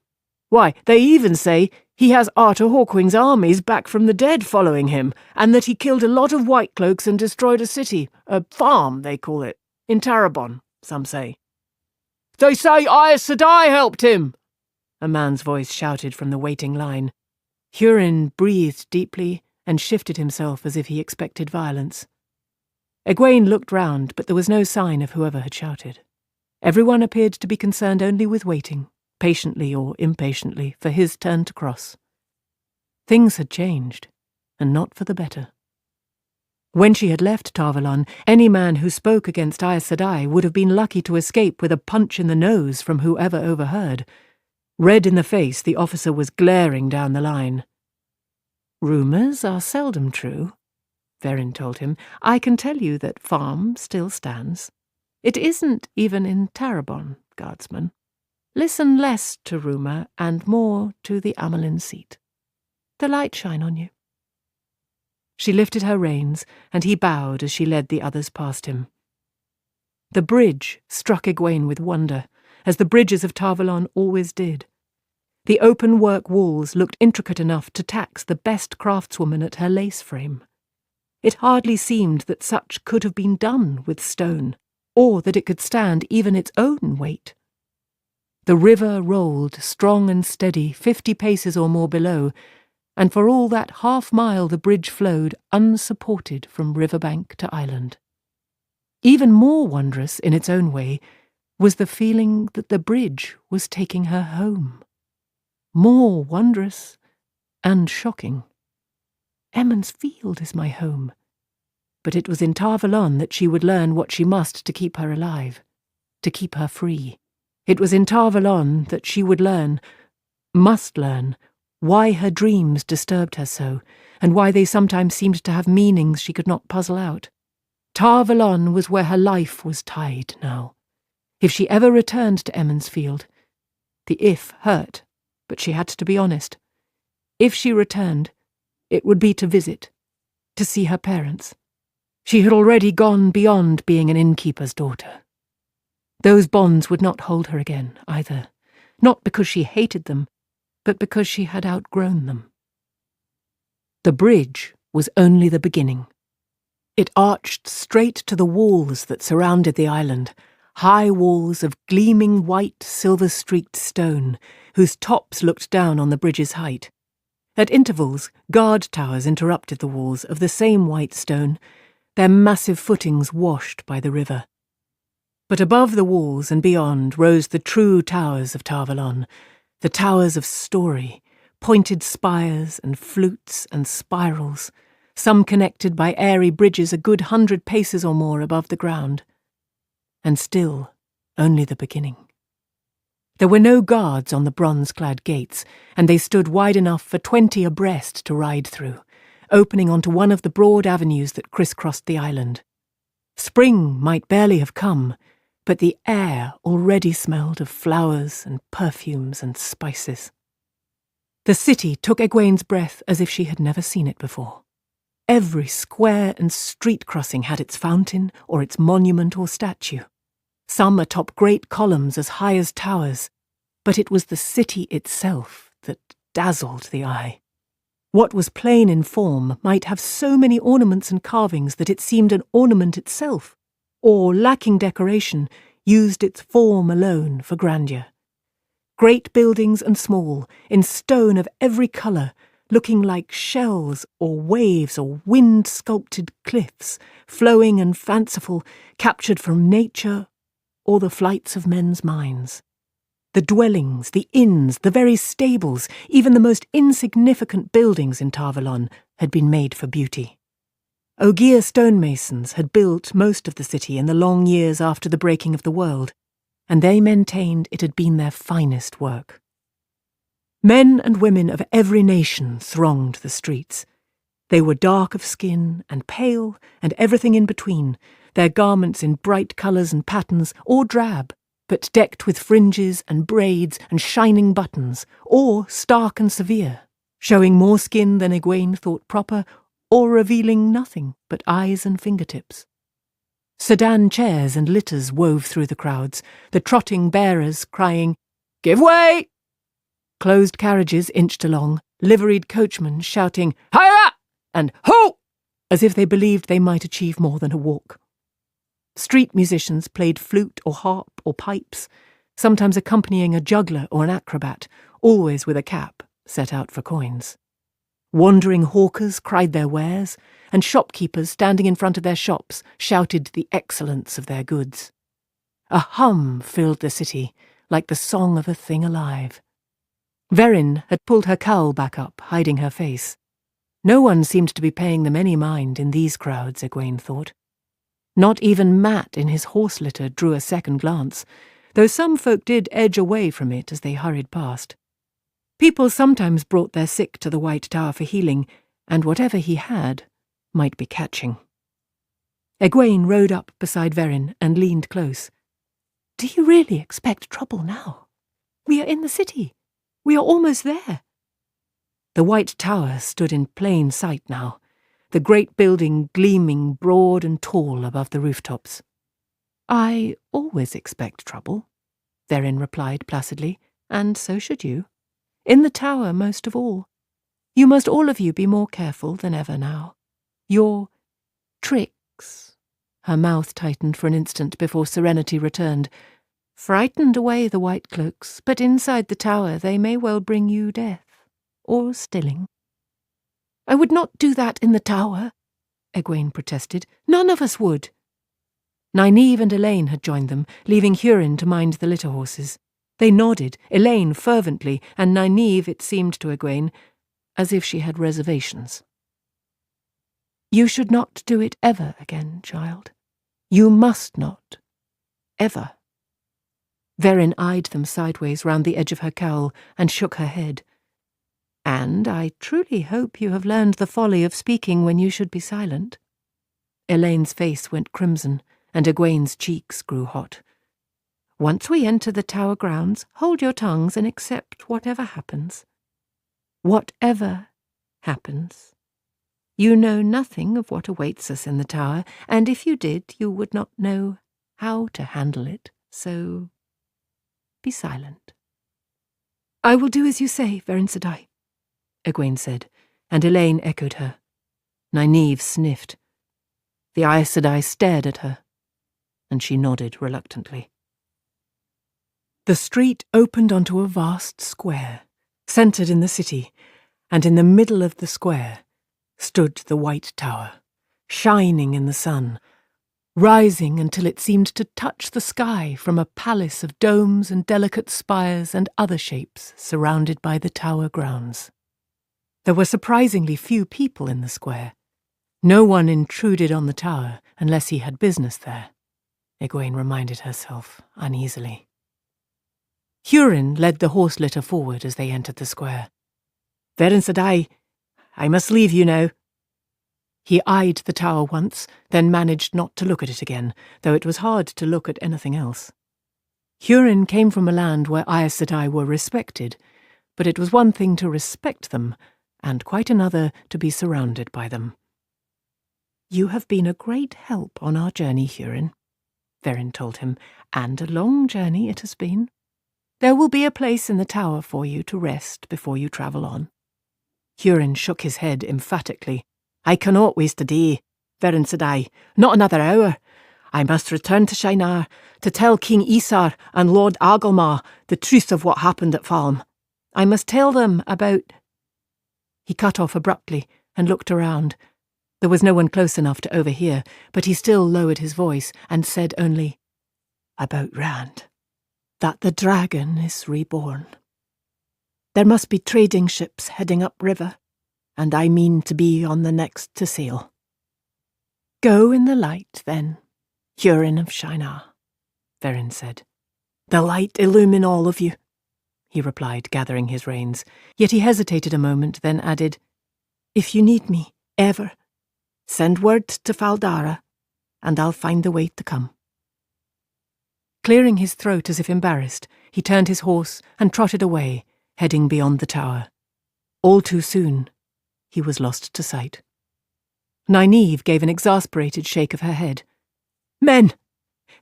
Why, they even say he has Arthur Hawkwing's armies back from the dead following him, and that he killed a lot of White Cloaks and destroyed a city, a farm, they call it, in Tarabon, some say. They say Aes Sedai helped him, a man's voice shouted from the waiting line. Hurin breathed deeply and shifted himself as if he expected violence. Egwene looked round, but there was no sign of whoever had shouted. Everyone appeared to be concerned only with waiting, patiently or impatiently, for his turn to cross. Things had changed, and not for the better. When she had left Tarvalon, any man who spoke against Aes Sedai would have been lucky to escape with a punch in the nose from whoever overheard. Red in the face, the officer was glaring down the line. Rumours are seldom true, Verin told him. I can tell you that farm still stands. It isn't even in Tarabon, guardsman. Listen less to rumour and more to the Amelin seat. The light shine on you. She lifted her reins, and he bowed as she led the others past him. The bridge struck Egwene with wonder, as the bridges of Tarvalon always did. The open-work walls looked intricate enough to tax the best craftswoman at her lace frame. It hardly seemed that such could have been done with stone, or that it could stand even its own weight. The river rolled strong and steady 50 paces or more below, and for all that half-mile the bridge flowed unsupported from riverbank to island. Even more wondrous in its own way was the feeling that the bridge was taking her home. More wondrous and shocking. Emond's Field is my home. But it was in Tarvalon that she would learn what she must to keep her alive, to keep her free. It was in Tarvalon that she would learn, must learn, why her dreams disturbed her so, and why they sometimes seemed to have meanings she could not puzzle out. Tarvalon was where her life was tied now. If she ever returned to Emond's Field, the if hurt, but she had to be honest. If she returned, it would be to visit, to see her parents. She had already gone beyond being an innkeeper's daughter. Those bonds would not hold her again, either, not because she hated them, but because she had outgrown them. The bridge was only the beginning. It arched straight to the walls that surrounded the island, high walls of gleaming white, silver-streaked stone, whose tops looked down on the bridge's height. At intervals, guard towers interrupted the walls of the same white stone, their massive footings washed by the river. But above the walls and beyond rose the true towers of Tarvalon, the towers of story, pointed spires and flutes and spirals, some connected by airy bridges a good 100 paces or more above the ground. And still, only the beginning. There were no guards on the bronze-clad gates, and they stood wide enough for 20 abreast to ride through, opening onto one of the broad avenues that crisscrossed the island. Spring might barely have come, but the air already smelled of flowers and perfumes and spices. The city took Egwene's breath as if she had never seen it before. Every square and street crossing had its fountain or its monument or statue, some atop great columns as high as towers, but it was the city itself that dazzled the eye. What was plain in form might have so many ornaments and carvings that it seemed an ornament itself, or, lacking decoration, used its form alone for grandeur. Great buildings and small, in stone of every colour, looking like shells or waves or wind-sculpted cliffs, flowing and fanciful, captured from nature or the flights of men's minds. The dwellings, the inns, the very stables, even the most insignificant buildings in Tarvalon had been made for beauty. Ogier stonemasons had built most of the city in the long years after the breaking of the world, and they maintained it had been their finest work. Men and women of every nation thronged the streets. They were dark of skin and pale and everything in between, their garments in bright colours and patterns, or drab, but decked with fringes and braids and shining buttons, or stark and severe, showing more skin than Egwene thought proper, or revealing nothing but eyes and fingertips. Sedan chairs and litters wove through the crowds, the trotting bearers crying, "Give way!" Closed carriages inched along, liveried coachmen shouting, "Higher!" and "Ho!" as if they believed they might achieve more than a walk. Street musicians played flute or harp or pipes, sometimes accompanying a juggler or an acrobat, always with a cap set out for coins. Wandering hawkers cried their wares, and shopkeepers standing in front of their shops shouted the excellence of their goods. A hum filled the city, like the song of a thing alive. Verin had pulled her cowl back up, hiding her face. No one seemed to be paying them any mind in these crowds, Egwene thought. Not even Mat in his horse litter drew a second glance, though some folk did edge away from it as they hurried past. People sometimes brought their sick to the White Tower for healing, and whatever he had might be catching. Egwene rode up beside Verin and leaned close. "Do you really expect trouble now? We are in the city. We are almost there." The White Tower stood in plain sight now, the great building gleaming broad and tall above the rooftops. "I always expect trouble," Verin replied placidly, "and so should you. In the tower most of all. You must all of you be more careful than ever now. Your tricks," her mouth tightened for an instant before serenity returned, "frightened away the white cloaks, but inside the tower they may well bring you death, or stilling." "I would not do that in the tower," Egwene protested. "None of us would." Nynaeve and Elaine had joined them, leaving Hurin to mind the litter horses. They nodded, Elaine fervently, and Nynaeve, it seemed to Egwene, as if she had reservations. "You should not do it ever again, child. You must not. Ever." Verin eyed them sideways round the edge of her cowl and shook her head. "And I truly hope you have learned the folly of speaking when you should be silent." Elaine's face went crimson, and Egwene's cheeks grew hot. "Once we enter the tower grounds, hold your tongues and accept whatever happens. Whatever happens. You know nothing of what awaits us in the tower, and if you did, you would not know how to handle it, so be silent." "I will do as you say, Verin Sedai," Egwene said, and Elaine echoed her. Nynaeve sniffed. The Aes Sedai stared at her, and she nodded reluctantly. The street opened onto a vast square, centred in the city, and in the middle of the square stood the White Tower, shining in the sun, rising until it seemed to touch the sky from a palace of domes and delicate spires and other shapes surrounded by the tower grounds. There were surprisingly few people in the square. No one intruded on the tower unless he had business there, Egwene reminded herself uneasily. Hurin led the horse litter forward as they entered the square. "Verin said I must leave you now." He eyed the tower once, then managed not to look at it again, though it was hard to look at anything else. Hurin came from a land where Aes Sedai were respected, but it was one thing to respect them, and quite another to be surrounded by them. "You have been a great help on our journey, Hurin," Verin told him, "and a long journey it has been. There will be a place in the tower for you to rest before you travel on." Hurin shook his head emphatically. "I cannot waste a day," Verin said "not another hour. I must return to Shinar to tell King Isar and Lord Agelmar the truth of what happened at Falm. I must tell them about—" He cut off abruptly and looked around. There was no one close enough to overhear, but he still lowered his voice and said only, "About Rand. That the dragon is reborn. There must be trading ships heading upriver, and I mean to be on the next to sail. Go in the light, then, Hurin of Shinar," Verin said. "The light illumine all of you," he replied, gathering his reins. Yet he hesitated a moment, then added, "If you need me, ever, send word to Faldara, and I'll find the way to come." Clearing his throat as if embarrassed, he turned his horse and trotted away, heading beyond the tower. All too soon, he was lost to sight. Nynaeve gave an exasperated shake of her head. "Men!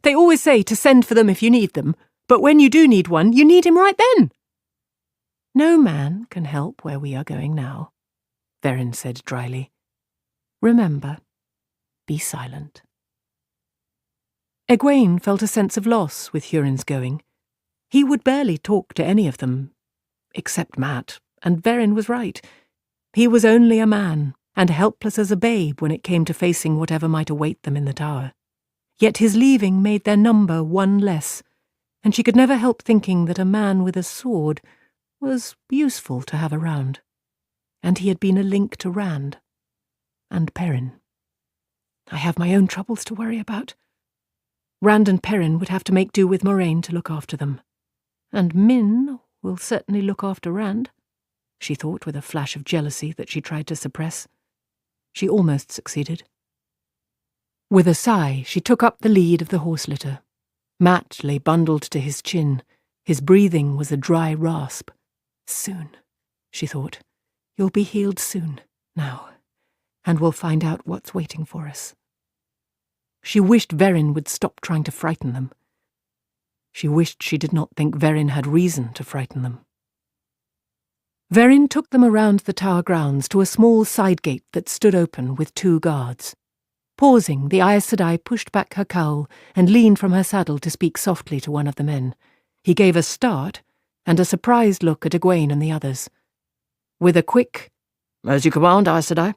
They always say to send for them if you need them, but when you do need one, you need him right then." "No man can help where we are going now," Verin said dryly. "Remember, be silent." Egwene felt a sense of loss with Hurin's going. He would barely talk to any of them, except Mat, and Verin was right. He was only a man, and helpless as a babe when it came to facing whatever might await them in the tower. Yet his leaving made their number one less, and she could never help thinking that a man with a sword was useful to have around. And he had been a link to Rand. And Perrin. "I have my own troubles to worry about." Rand and Perrin would have to make do with Moraine to look after them. "And Min will certainly look after Rand," she thought with a flash of jealousy that she tried to suppress. She almost succeeded. With a sigh, she took up the lead of the horse litter. Mat lay bundled to his chin. His breathing was a dry rasp. "Soon," she thought. "You'll be healed soon, now, and we'll find out what's waiting for us." She wished Verin would stop trying to frighten them. She wished she did not think Verin had reason to frighten them. Verin took them around the tower grounds to a small side gate that stood open with 2 guards. Pausing, the Aes Sedai pushed back her cowl and leaned from her saddle to speak softly to one of the men. He gave a start and a surprised look at Egwene and the others. With a quick, "As you command, Aes Sedai,"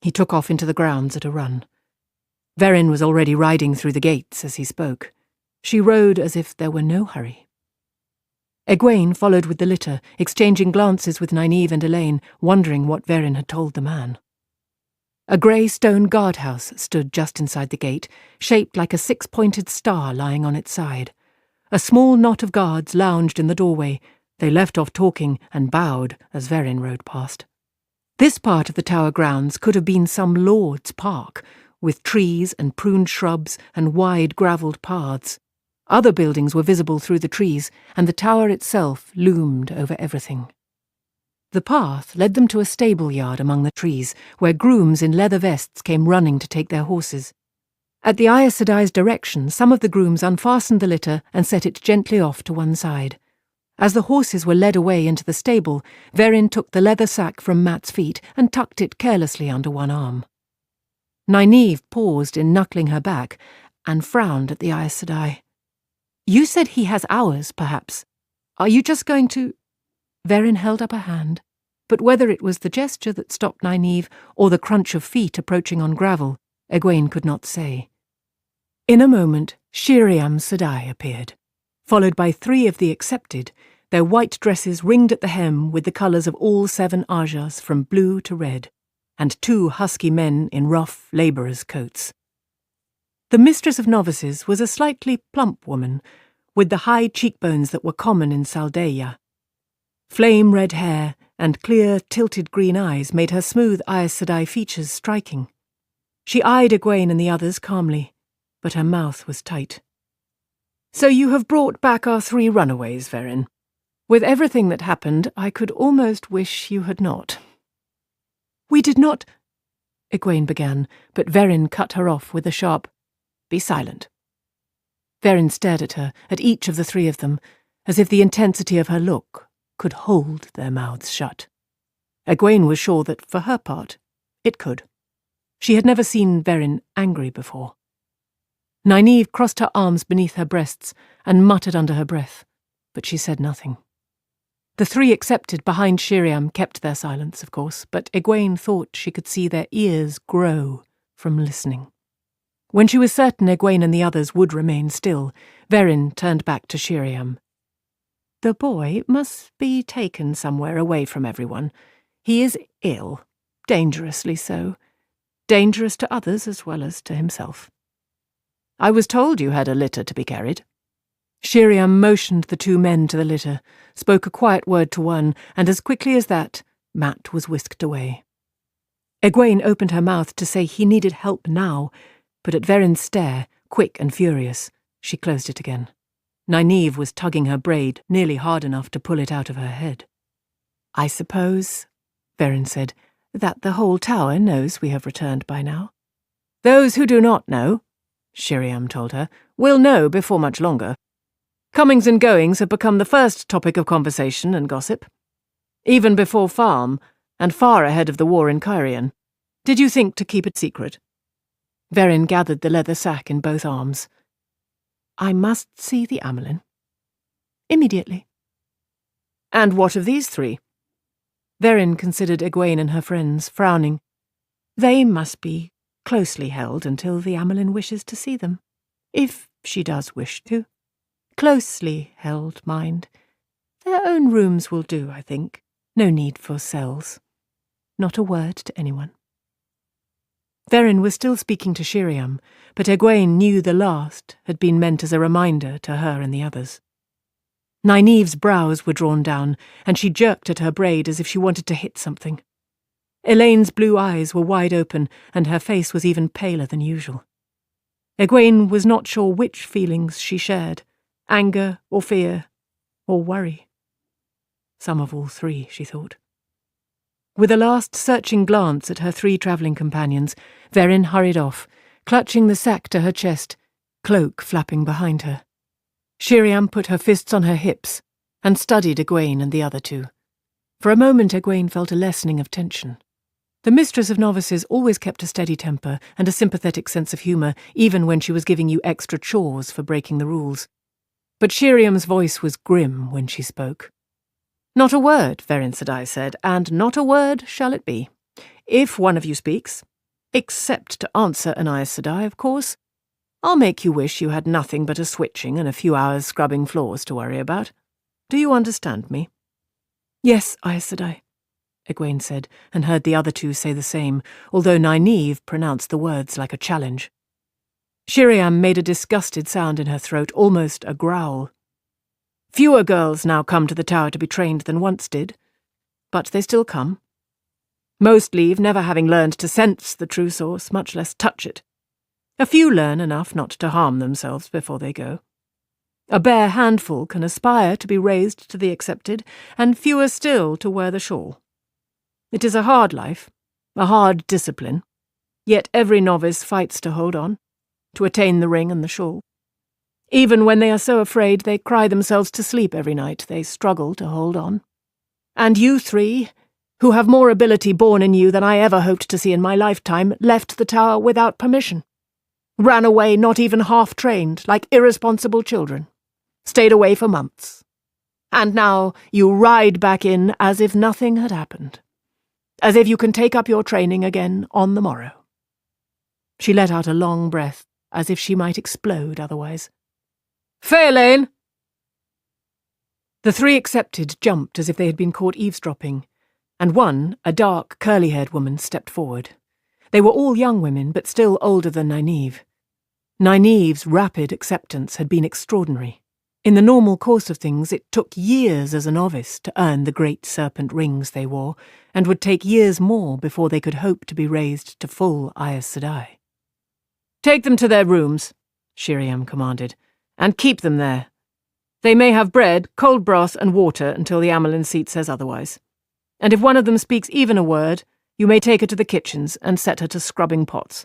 he took off into the grounds at a run. Verin was already riding through the gates as he spoke. She rode as if there were no hurry. Egwene followed with the litter, exchanging glances with Nynaeve and Elaine, wondering what Verin had told the man. A grey stone guardhouse stood just inside the gate, shaped like a 6-pointed star lying on its side. A small knot of guards lounged in the doorway. They left off talking and bowed as Verin rode past. This part of the tower grounds could have been some lord's park, with trees and pruned shrubs and wide gravelled paths. Other buildings were visible through the trees, and the tower itself loomed over everything. The path led them to a stable yard among the trees, where grooms in leather vests came running to take their horses. At the Aes Sedai's direction, some of the grooms unfastened the litter and set it gently off to one side. As the horses were led away into the stable, Verin took the leather sack from Mat's feet and tucked it carelessly under one arm. Nynaeve paused in knuckling her back and frowned at the Aes Sedai. "You said he has hours, perhaps. Are you just going to—" Verin held up a hand. but whether it was the gesture that stopped Nynaeve or the crunch of feet approaching on gravel, Egwene could not say. In a moment, Shiriam Sedai appeared, followed by 3 of the accepted, their white dresses ringed at the hem with the colours of all 7 Ajas from blue to red, and 2 husky men in rough labourers' coats. The mistress of novices was a slightly plump woman, with the high cheekbones that were common in Saldeia. Flame-red hair and clear, tilted green eyes made her smooth Aes Sedai features striking. She eyed Egwene and the others calmly, but her mouth was tight. "So you have brought back our 3 runaways, Verin. With everything that happened, I could almost wish you had not." "We did not—" Egwene began, but Verin cut her off with a sharp, "Be silent." Verin stared at her, at each of the 3 of them, as if the intensity of her look could hold their mouths shut. Egwene was sure that, for her part, it could. She had never seen Verin angry before. Nynaeve crossed her arms beneath her breasts and muttered under her breath, but she said nothing. The 3 accepted behind Shiriam kept their silence, of course, but Egwene thought she could see their ears grow from listening. When she was certain Egwene and the others would remain still, Verin turned back to Shiriam. "The boy must be taken somewhere away from everyone. He is ill, dangerously so. Dangerous to others as well as to himself. I was told you had a litter to be carried." Shiriam motioned the 2 men to the litter, spoke a quiet word to one, and as quickly as that, Mat was whisked away. Egwene opened her mouth to say he needed help now, but at Verin's stare, quick and furious, she closed it again. Nynaeve was tugging her braid nearly hard enough to pull it out of her head. "I suppose," Verin said, "that the whole tower knows we have returned by now." "Those who do not know," Shiriam told her, "will know before much longer. Comings and goings have become the first topic of conversation and gossip. Even before Farm, and far ahead of the war in Cairhien. Did you think to keep it secret?" Verin gathered the leather sack in both arms. "I must see the Amelin." "Immediately." "And what of these 3? Verin considered Egwene and her friends, frowning. "They must be closely held until the Amelin wishes to see them. If she does wish to. Closely held, mind. Their own rooms will do, I think. No need for cells. Not a word to anyone." Verin was still speaking to Shiriam, but Egwene knew the last had been meant as a reminder to her and the others. Nynaeve's brows were drawn down, and she jerked at her braid as if she wanted to hit something. Elaine's blue eyes were wide open, and her face was even paler than usual. Egwene was not sure which feelings she shared, anger or fear or worry. Some of all 3, she thought. With a last searching glance at her 3 travelling companions, Verin hurried off, clutching the sack to her chest, cloak flapping behind her. Shiriam put her fists on her hips and studied Egwene and the other 2. For a moment Egwene felt a lessening of tension. The mistress of novices always kept a steady temper and a sympathetic sense of humour, even when she was giving you extra chores for breaking the rules. But Shiriam's voice was grim when she spoke. "Not a word," Verin Sedai said, "and not a word shall it be. If one of you speaks, except to answer an Aes Sedai, of course, I'll make you wish you had nothing but a switching and a few hours scrubbing floors to worry about. Do you understand me?" "Yes, Aes Sedai," Egwene said, and heard the other 2 say the same, although Nynaeve pronounced the words like a challenge. Shiriam made a disgusted sound in her throat, almost a growl. "Fewer girls now come to the tower to be trained than once did, but they still come. Most leave never having learned to sense the true source, much less touch it. A few learn enough not to harm themselves before they go. A bare handful can aspire to be raised to the accepted, and fewer still to wear the shawl. It is a hard life, a hard discipline, yet every novice fights to hold on, to attain the ring and the shawl. Even when they are so afraid they cry themselves to sleep every night, they struggle to hold on. And you 3, who have more ability born in you than I ever hoped to see in my lifetime, left the tower without permission. Ran away not even half-trained, like irresponsible children. Stayed away for months. And now you ride back in as if nothing had happened. As if you can take up your training again on the morrow." She let out a long breath, as if she might explode otherwise. "Fairlane!" The three accepted jumped as if they had been caught eavesdropping, and one, a dark, curly-haired woman, stepped forward. They were all young women, but still older than Nynaeve. Nynaeve's rapid acceptance had been extraordinary. In the normal course of things, it took years as a novice to earn the great serpent rings they wore, and would take years more before they could hope to be raised to full Aes Sedai. "Take them to their rooms," Shiriam commanded, "and keep them there. They may have bread, cold broth, and water until the Amelin seat says otherwise. And if one of them speaks even a word, you may take her to the kitchens and set her to scrubbing pots."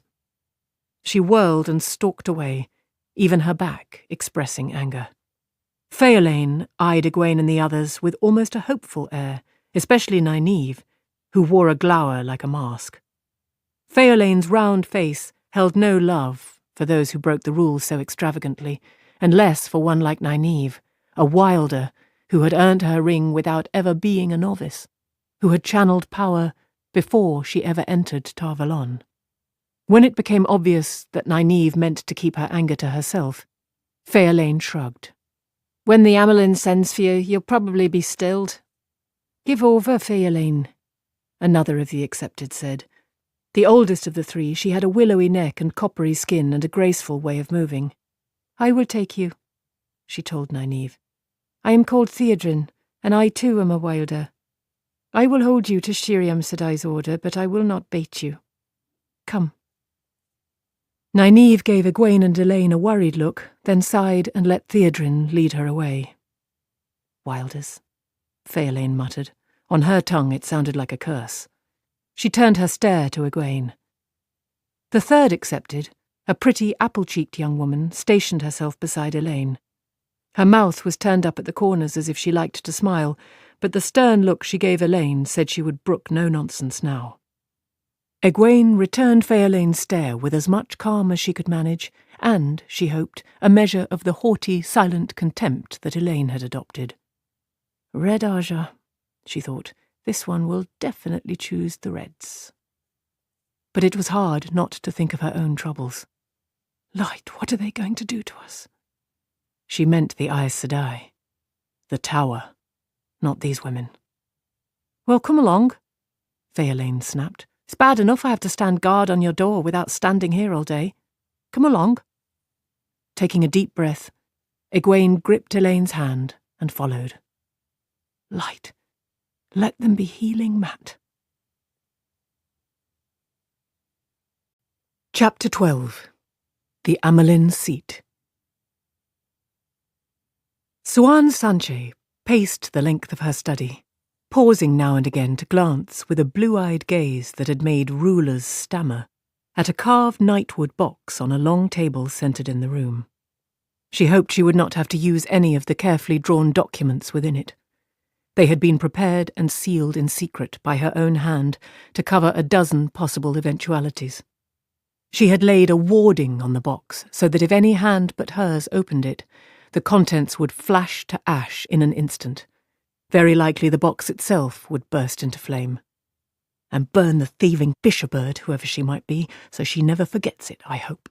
She whirled and stalked away, even her back expressing anger. Fairlane eyed Egwene and the others with almost a hopeful air, especially Nynaeve, who wore a glower like a mask. Fairlane's round face held no love for those who broke the rules so extravagantly, and less for one like Nynaeve, a wilder who had earned her ring without ever being a novice, who had channeled power before she ever entered Tar Valon. When it became obvious that Nynaeve meant to keep her anger to herself, Fairlane shrugged. "When the Amelin sends for you, you'll probably be stilled." "Give over, Fairlane," another of the accepted said. The oldest of the three, she had a willowy neck and coppery skin and a graceful way of moving. "I will take you," she told Nynaeve. "I am called Theodrin, and I too am a wilder. I will hold you to Shiriam Sedai's order, but I will not bait you. Come." Nynaeve gave Egwene and Elaine a worried look, then sighed and let Theodrin lead her away. "Wilders," Fairlane muttered. On her tongue it sounded like a curse. She turned her stare to Egwene. The third accepted, a pretty apple-cheeked young woman, stationed herself beside Elaine. Her mouth was turned up at the corners as if she liked to smile, but the stern look she gave Elaine said she would brook no nonsense now. Egwene returned Fairlane's stare with as much calm as she could manage, and, she hoped, a measure of the haughty, silent contempt that Elaine had adopted. "Red Aja," she thought, "this one will definitely choose the Reds." But it was hard not to think of her own troubles. Light, what are they going to do to us? She meant the Aes Sedai. The Tower, not these women. "Well, come along," Fairlane snapped. "It's bad enough I have to stand guard on your door without standing here all day. Come along." Taking a deep breath, Egwene gripped Elaine's hand and followed. Light, let them be healing Mat. Chapter 12. The Amelin Seat. Siuan Sanche paced the length of her study, pausing now and again to glance with a blue-eyed gaze that had made rulers stammer at a carved nightwood box on a long table centred in the room. She hoped she would not have to use any of the carefully drawn documents within it. They had been prepared and sealed in secret by her own hand to cover a dozen possible eventualities. She had laid a warding on the box so that if any hand but hers opened it, the contents would flash to ash in an instant. Very likely the box itself would burst into flame. "And burn the thieving fisher-bird, whoever she might be, so she never forgets it, I hope,"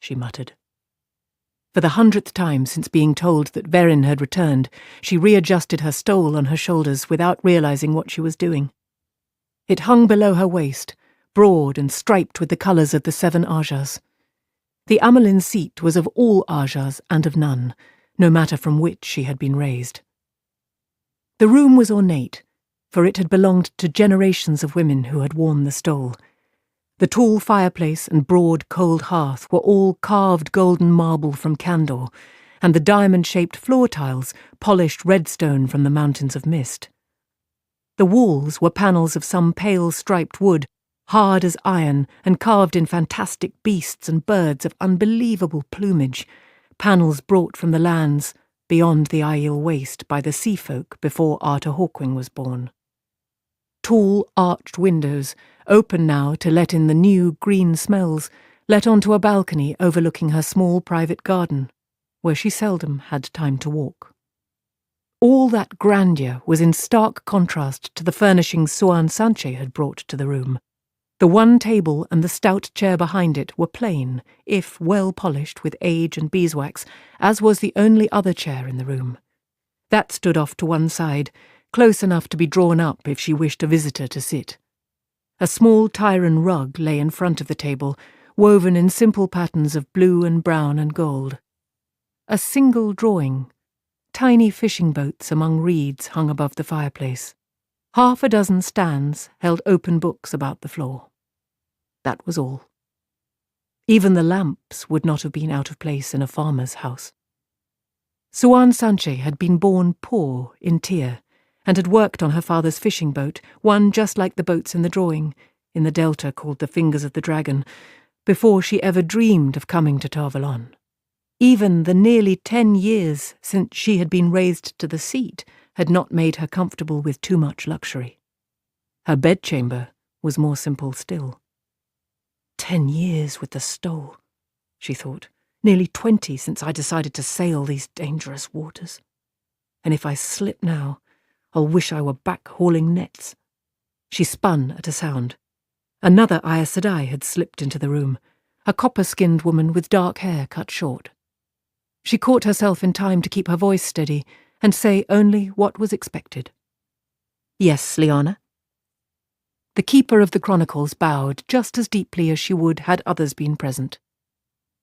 she muttered. For the 100th time since being told that Verin had returned, she readjusted her stole on her shoulders without realizing what she was doing. It hung below her waist, broad and striped with the colours of the 7 Ajas. The Amelin seat was of all Ajas and of none, no matter from which she had been raised. The room was ornate, for it had belonged to generations of women who had worn the stole. The tall fireplace and broad, cold hearth were all carved golden marble from Candor, and the diamond-shaped floor tiles polished red stone from the mountains of mist. The walls were panels of some pale striped wood, hard as iron and carved in fantastic beasts and birds of unbelievable plumage, panels brought from the lands beyond the Aiel Waste by the sea folk before Arthur Hawkwing was born. Tall, arched windows, open now to let in the new green smells, let onto a balcony overlooking her small private garden, where she seldom had time to walk. All that grandeur was in stark contrast to the furnishings Suan Sanche had brought to the room. The one table and the stout chair behind it were plain, if well polished with age and beeswax, as was the only other chair in the room. That stood off to one side, close enough to be drawn up if she wished a visitor to sit. A small Tyran rug lay in front of the table, woven in simple patterns of blue and brown and gold. A single drawing, tiny fishing boats among reeds hung above the fireplace. 6 stands held open books about the floor. That was all. Even the lamps would not have been out of place in a farmer's house. Suan Sanche had been born poor in Tyr, and had worked on her father's fishing boat, one just like the boats in the drawing, in the delta called the Fingers of the Dragon, before she ever dreamed of coming to Tarvalon. Even the nearly 10 years since she had been raised to the seat had not made her comfortable with too much luxury. Her bedchamber was more simple still. 10 years with the stole, she thought. Nearly 20 since I decided to sail these dangerous waters. And if I slip now, I'll wish I were back hauling nets. She spun at a sound. Another Aes Sedai had slipped into the room, a copper-skinned woman with dark hair cut short. She caught herself in time to keep her voice steady and say only what was expected. "Yes, Lyanna?" The keeper of the chronicles bowed just as deeply as she would had others been present.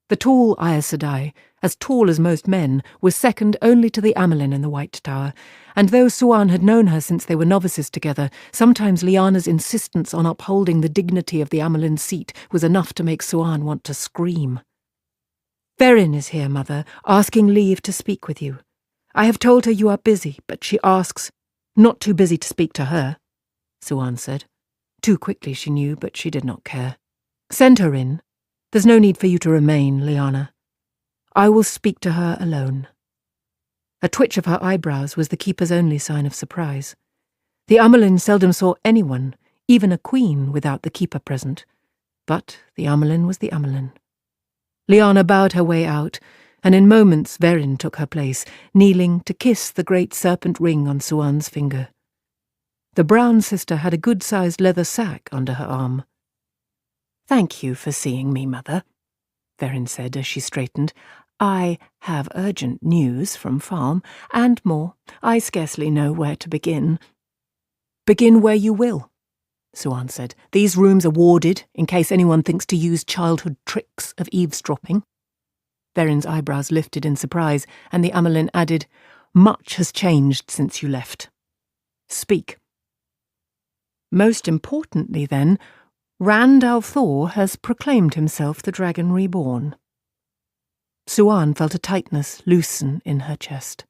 The tall Aes Sedai, as tall as most men, was second only to the Amelin in the White Tower, and though Suan had known her since they were novices together, sometimes Lyanna's insistence on upholding the dignity of the Amelin seat was enough to make Suan want to scream. "Verin is here, Mother, asking leave to speak with you. I have told her you are busy, but she asks—" "Not too busy to speak to her," Suan said. Too quickly, she knew, but she did not care. "Send her in. There's no need for you to remain, Lyanna. I will speak to her alone." A twitch of her eyebrows was the keeper's only sign of surprise. The Amelin seldom saw anyone, even a queen, without the keeper present. But the Amelin was the Amelin. Lyanna bowed her way out, and in moments Verin took her place, kneeling to kiss the great serpent ring on Suan's finger. The brown sister had a good-sized leather sack under her arm. "Thank you for seeing me, Mother," Verin said as she straightened. "I have urgent news from farm, and more. I scarcely know where to begin." "Begin where you will," Suan said. "These rooms are warded, in case anyone thinks to use childhood tricks of eavesdropping." Verin's eyebrows lifted in surprise, and the Amelin added, "Much has changed since you left. Speak." "Most importantly, then, Rand al'Thor has proclaimed himself the Dragon Reborn." Suan felt a tightness loosen in her chest.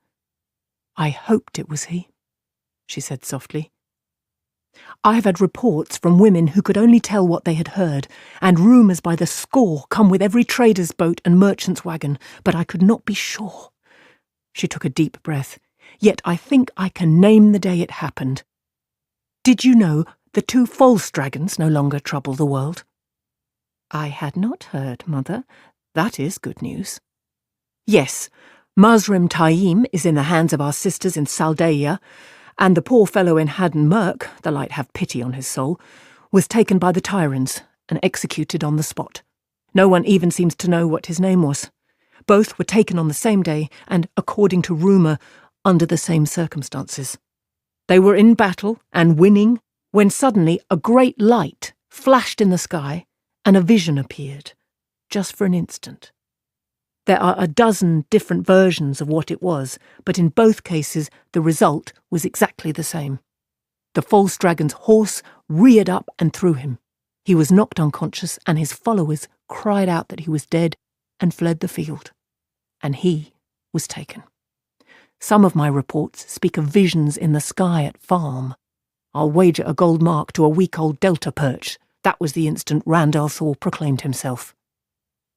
"I hoped it was he," she said softly. "I have had reports from women who could only tell what they had heard, and rumours by the score come with every trader's boat and merchant's wagon, but I could not be sure." She took a deep breath. "Yet I think I can name the day it happened. Did you know the 2 false dragons no longer trouble the world?" "I had not heard, Mother. That is good news." "Yes, Mazrim Taim is in the hands of our sisters in Saldaia, and the poor fellow in Haddon Merk, the light have pity on his soul, was taken by the Tyrans and executed on the spot. No one even seems to know what his name was. Both were taken on the same day and, according to rumour, under the same circumstances. They were in battle and winning when suddenly a great light flashed in the sky and a vision appeared, just for an instant. There are a dozen different versions of what it was, but in both cases the result was exactly the same. The false dragon's horse reared up and threw him. He was knocked unconscious, and his followers cried out that he was dead and fled the field. And he was taken. Some of my reports speak of visions in the sky at farm. I'll wager a gold mark to a week-old delta perch. That was the instant Rand al'Thor proclaimed himself.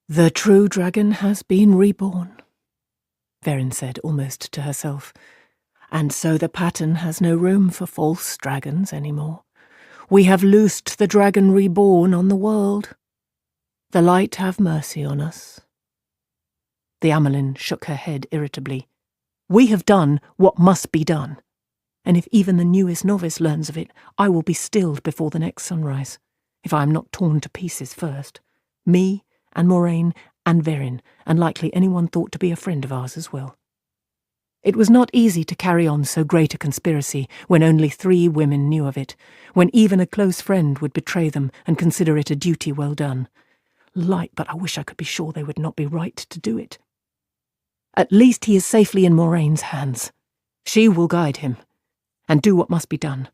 "The true dragon has been reborn," Verin said almost to herself. "And so the pattern has no room for false dragons anymore. We have loosed the dragon reborn on the world. The light have mercy on us." The Amelin shook her head irritably. We have done what must be done, and if even the newest novice learns of it, I will be stilled before the next sunrise, if I am not torn to pieces first. Me, and Moraine, and Verin, and likely anyone thought to be a friend of ours as well. It was not easy to carry on so great a conspiracy when only 3 women knew of it, when even a close friend would betray them and consider it a duty well done. Light, but I wish I could be sure they would not be right to do it. At least he is safely in Moraine's hands. She will guide him, and do what must be done.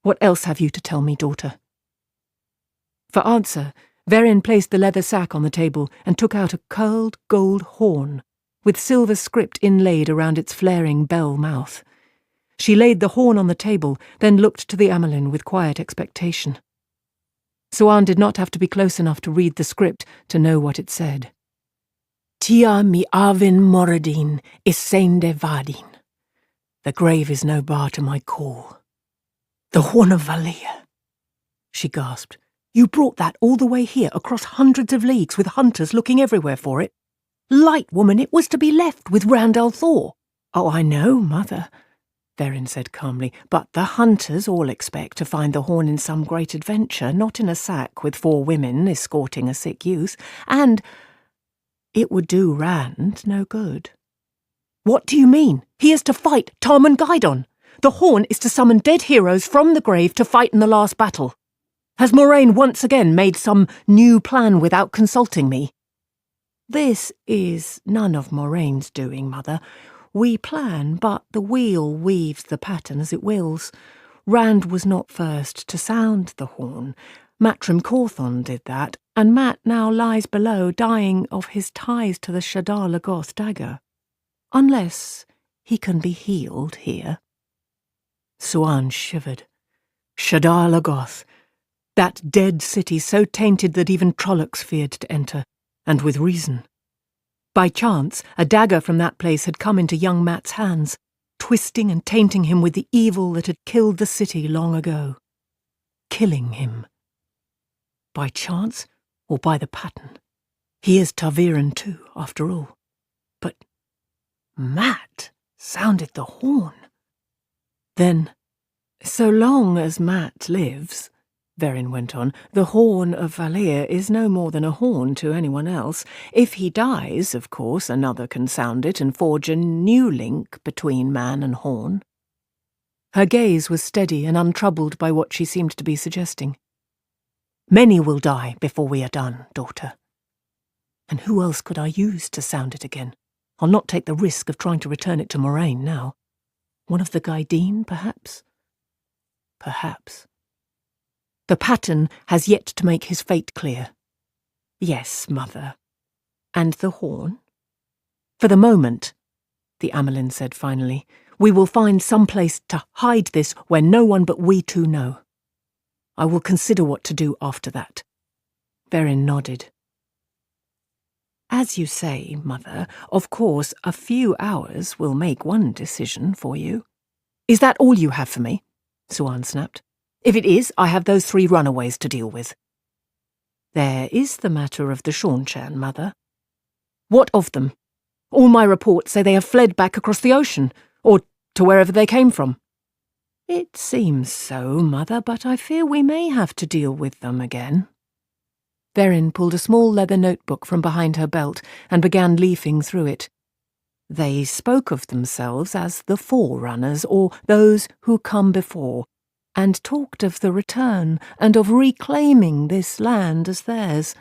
What else have you to tell me, daughter? For answer, Verin placed the leather sack on the table and took out a curled gold horn, with silver script inlaid around its flaring bell mouth. She laid the horn on the table, then looked to the Amelin with quiet expectation. Suan did not have to be close enough to read the script to know what it said. Tia mi avin moradin isende vadin. The grave is no bar to my call. The horn of Valia. She gasped. You brought that all the way here, across hundreds of leagues, with hunters looking everywhere for it? Light, woman, it was to be left with Randall Thor. Oh, I know, mother, Verin said calmly, but the hunters all expect to find the horn in some great adventure, not in a sack with 4 women escorting a sick youth, and it would do Rand no good. What do you mean? He is to fight Tom and Guidon. The horn is to summon dead heroes from the grave to fight in the last battle. Has Moraine once again made some new plan without consulting me? This is none of Moraine's doing, mother. We plan, but the wheel weaves the pattern as it wills. Rand was not first to sound the horn. Matrim Cawthon did that, and Mat now lies below, dying of his ties to the Shadar Lagoth dagger. Unless he can be healed here. Suan shivered. Shadar Lagoth, that dead city so tainted that even Trollocs feared to enter, and with reason. By chance, a dagger from that place had come into young Mat's hands, twisting and tainting him with the evil that had killed the city long ago. Killing him. By chance, or by the pattern? He is Taviran too, after all. But Mat sounded the horn. Then, so long as Mat lives, Verin went on, the horn of Valir is no more than a horn to anyone else. If he dies, of course, another can sound it and forge a new link between man and horn. Her gaze was steady and untroubled by what she seemed to be suggesting. Many will die before we are done, daughter. And who else could I use to sound it again? I'll not take the risk of trying to return it to Moraine now. One of the Gaideen, perhaps? Perhaps. The pattern has yet to make his fate clear. Yes, mother. And the horn? For the moment, the Amelin said finally, we will find some place to hide this where no one but we 2 know. I will consider what to do after that. Verin nodded. As you say, mother, of course a few hours will make one decision for you. Is that all you have for me? Suan snapped. If it is, I have those 3 runaways to deal with. There is the matter of the Shaunchan, mother. What of them? All my reports say they have fled back across the ocean, or to wherever they came from. It seems so, mother, but I fear we may have to deal with them again. Verin pulled a small leather notebook from behind her belt and began leafing through it. They spoke of themselves as the Forerunners, or those who come before, and talked of the return and of reclaiming this land as theirs.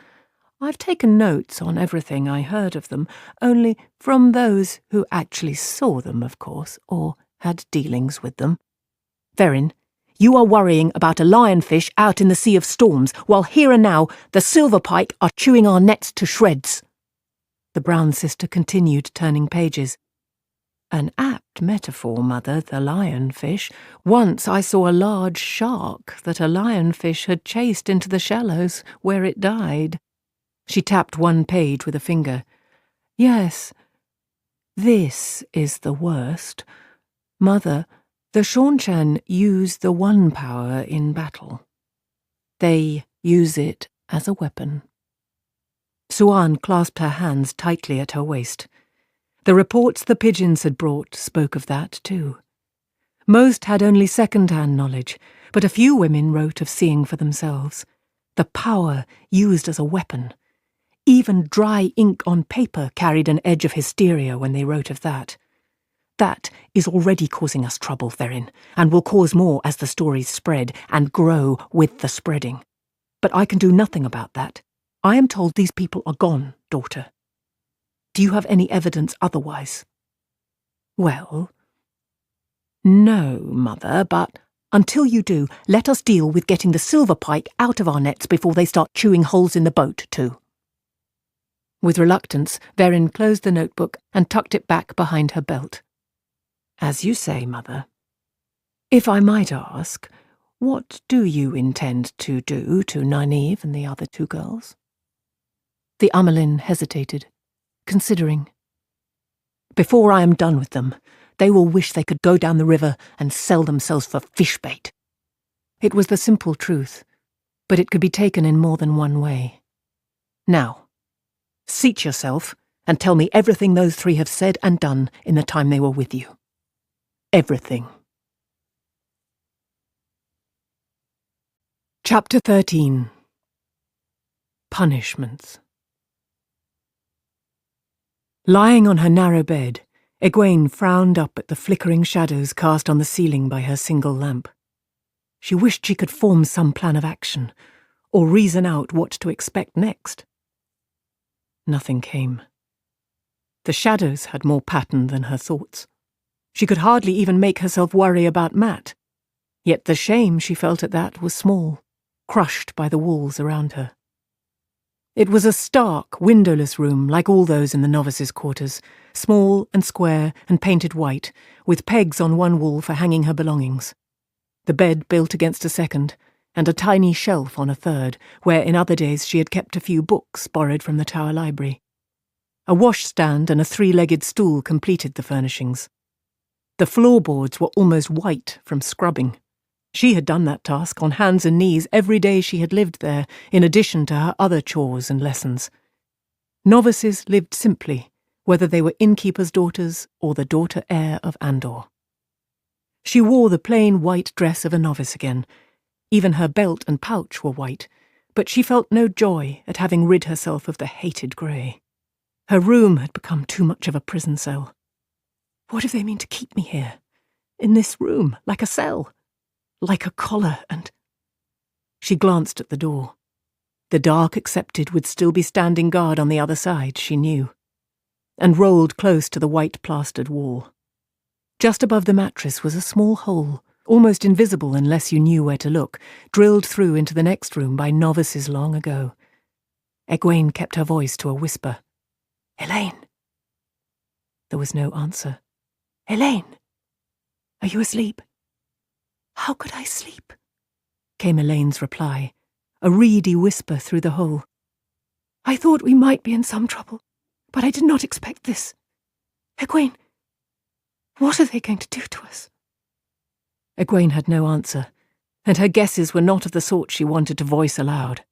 I've taken notes on everything I heard of them, only from those who actually saw them, of course, or had dealings with them. Verin, you are worrying about a lionfish out in the Sea of Storms, while here and now the silverpike are chewing our nets to shreds. The brown sister continued turning pages. An apt metaphor, mother, the lionfish. Once I saw a large shark that a lionfish had chased into the shallows, where it died. She tapped one page with a finger. Yes, this is the worst. Mother, the Shaunchan use the One Power in battle. They use it as a weapon. Suan clasped her hands tightly at her waist. The reports the pigeons had brought spoke of that, too. Most had only second-hand knowledge, but a few women wrote of seeing for themselves. The power used as a weapon. Even dry ink on paper carried an edge of hysteria when they wrote of that. That is already causing us trouble, Therin, and will cause more as the stories spread and grow with the spreading. But I can do nothing about that. I am told these people are gone, daughter. Do you have any evidence otherwise? Well, no, Mother, but until you do, let us deal with getting the silver pike out of our nets before they start chewing holes in the boat, too. With reluctance, Verin closed the notebook and tucked it back behind her belt. As you say, Mother. If I might ask, what do you intend to do to Nynaeve and the other two girls? The Amelin hesitated, considering. Before I am done with them, they will wish they could go down the river and sell themselves for fish bait. It was the simple truth, but it could be taken in more than one way. Now, seat yourself and tell me everything those three have said and done in the time they were with you. Everything. Chapter 13. Punishments. Lying on her narrow bed, Egwene frowned up at the flickering shadows cast on the ceiling by her single lamp. She wished she could form some plan of action, or reason out what to expect next. Nothing came. The shadows had more pattern than her thoughts. She could hardly even make herself worry about Matt, yet the shame she felt at that was small, crushed by the walls around her. It was a stark, windowless room like all those in the novices' quarters, small and square and painted white, with pegs on one wall for hanging her belongings. The bed built against a second, and a tiny shelf on a third, where in other days she had kept a few books borrowed from the Tower Library. A washstand and a three-legged stool completed the furnishings. The floorboards were almost white from scrubbing. She had done that task on hands and knees every day she had lived there, in addition to her other chores and lessons. Novices lived simply, whether they were innkeepers' daughters or the daughter-heir of Andor. She wore the plain white dress of a novice again. Even her belt and pouch were white, but she felt no joy at having rid herself of the hated grey. Her room had become too much of a prison cell. What if they mean to keep me here? In this room, like a cell? Like a collar and... She glanced at the door. The dark accepted would still be standing guard on the other side, she knew, and rolled close to the white-plastered wall. Just above the mattress was a small hole, almost invisible unless you knew where to look, drilled through into the next room by novices long ago. Egwene kept her voice to a whisper. "Elaine." There was no answer. "Elaine, are you asleep?" "How could I sleep?" came Elaine's reply, a reedy whisper through the hole. "I thought we might be in some trouble, but I did not expect this. Egwene, what are they going to do to us?" Egwene had no answer, and her guesses were not of the sort she wanted to voice aloud.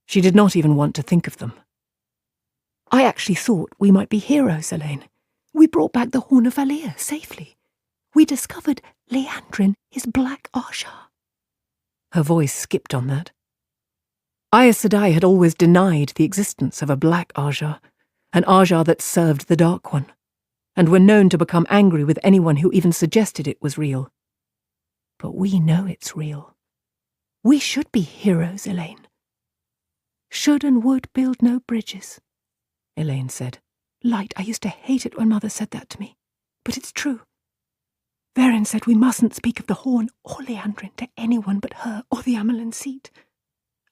She did not even want to think of them. "I actually thought we might be heroes, Elaine. We brought back the Horn of Valir safely. We discovered Leandrin is Black Aja." Her voice skipped on that. Aes Sedai had always denied the existence of a Black Aja, an Aja that served the Dark One, and were known to become angry with anyone who even suggested it was real. But we know it's real. We should be heroes, Elaine. "Should and would build no bridges," Elaine said. "Light, I used to hate it when Mother said that to me, but it's true. Verin said we mustn't speak of the Horn or Leandrin to anyone but her or the Amelin seat.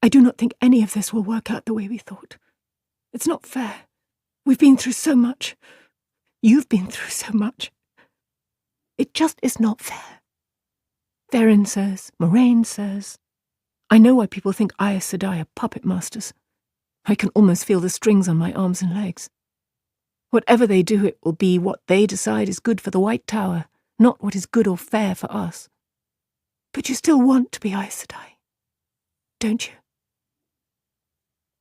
I do not think any of this will work out the way we thought. It's not fair. We've been through so much. You've been through so much. It just is not fair. Verin says, Moraine says. I know why people think Aes Sedai are puppet masters. I can almost feel the strings on my arms and legs. Whatever they do, it will be what they decide is good for the White Tower, not what is good or fair for us. But you still want to be Aes Sedai, don't you?"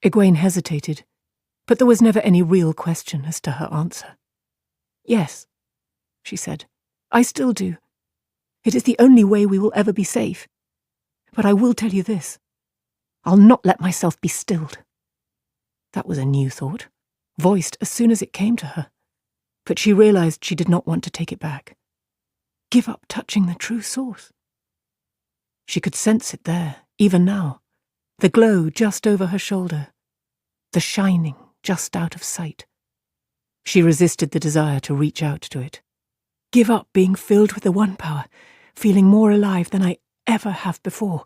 Egwene hesitated, but there was never any real question as to her answer. Yes, she said. I still do. It is the only way we will ever be safe. But I will tell you this. I'll not let myself be stilled. That was a new thought, voiced as soon as it came to her. But she realized she did not want to take it back. Give up touching the true source. She could sense it there, even now. The glow just over her shoulder. The shining just out of sight. She resisted the desire to reach out to it. Give up being filled with the one power, feeling more alive than I ever have before.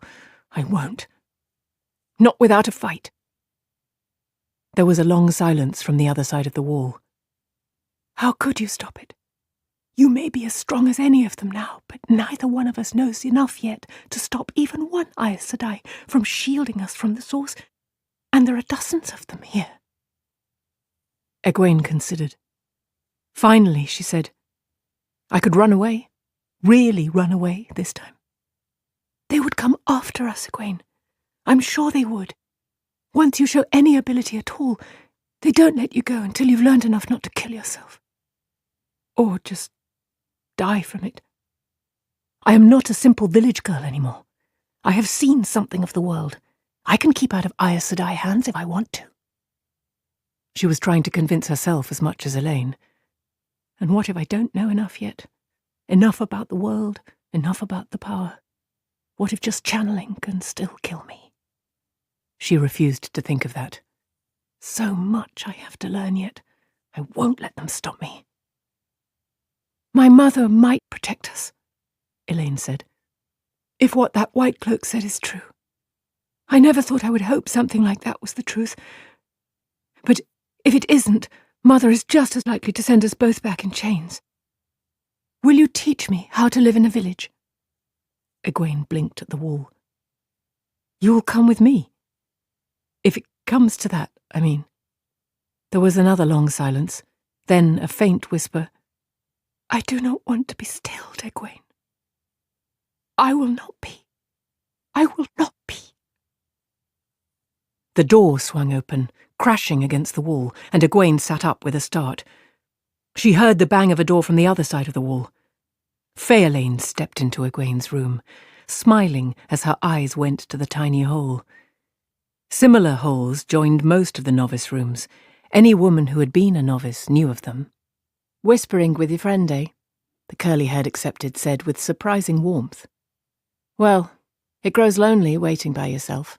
I won't. Not without a fight. There was a long silence from the other side of the wall. How could you stop it? You may be as strong as any of them now, but neither one of us knows enough yet to stop even one Aes Sedai from shielding us from the source, and there are dozens of them here. Egwene considered. Finally, she said, I could run away, really run away this time. They would come after us, Egwene. I'm sure they would. Once you show any ability at all, they don't let you go until you've learned enough not to kill yourself. Or just die from it. I am not a simple village girl anymore. I have seen something of the world. I can keep out of Aes Sedai hands if I want to. She was trying to convince herself as much as Elaine. And what if I don't know enough yet? Enough about the world, enough about the power. What if just channeling can still kill me? She refused to think of that. So much I have to learn yet. I won't let them stop me. My mother might protect us, Elaine said, if what that white cloak said is true. I never thought I would hope something like that was the truth. But if it isn't, Mother is just as likely to send us both back in chains. Will you teach me how to live in a village? Egwene blinked at the wall. You will come with me. If it comes to that, I mean. There was another long silence, then a faint whisper. I do not want to be stilled, Egwene. I will not be. I will not be. The door swung open, crashing against the wall, and Egwene sat up with a start. She heard the bang of a door from the other side of the wall. Fealane stepped into Egwene's room, smiling as her eyes went to the tiny hole. Similar holes joined most of the novice rooms. Any woman who had been a novice knew of them. Whispering with your friend, eh? The curly-haired accepted said with surprising warmth. Well, it grows lonely waiting by yourself.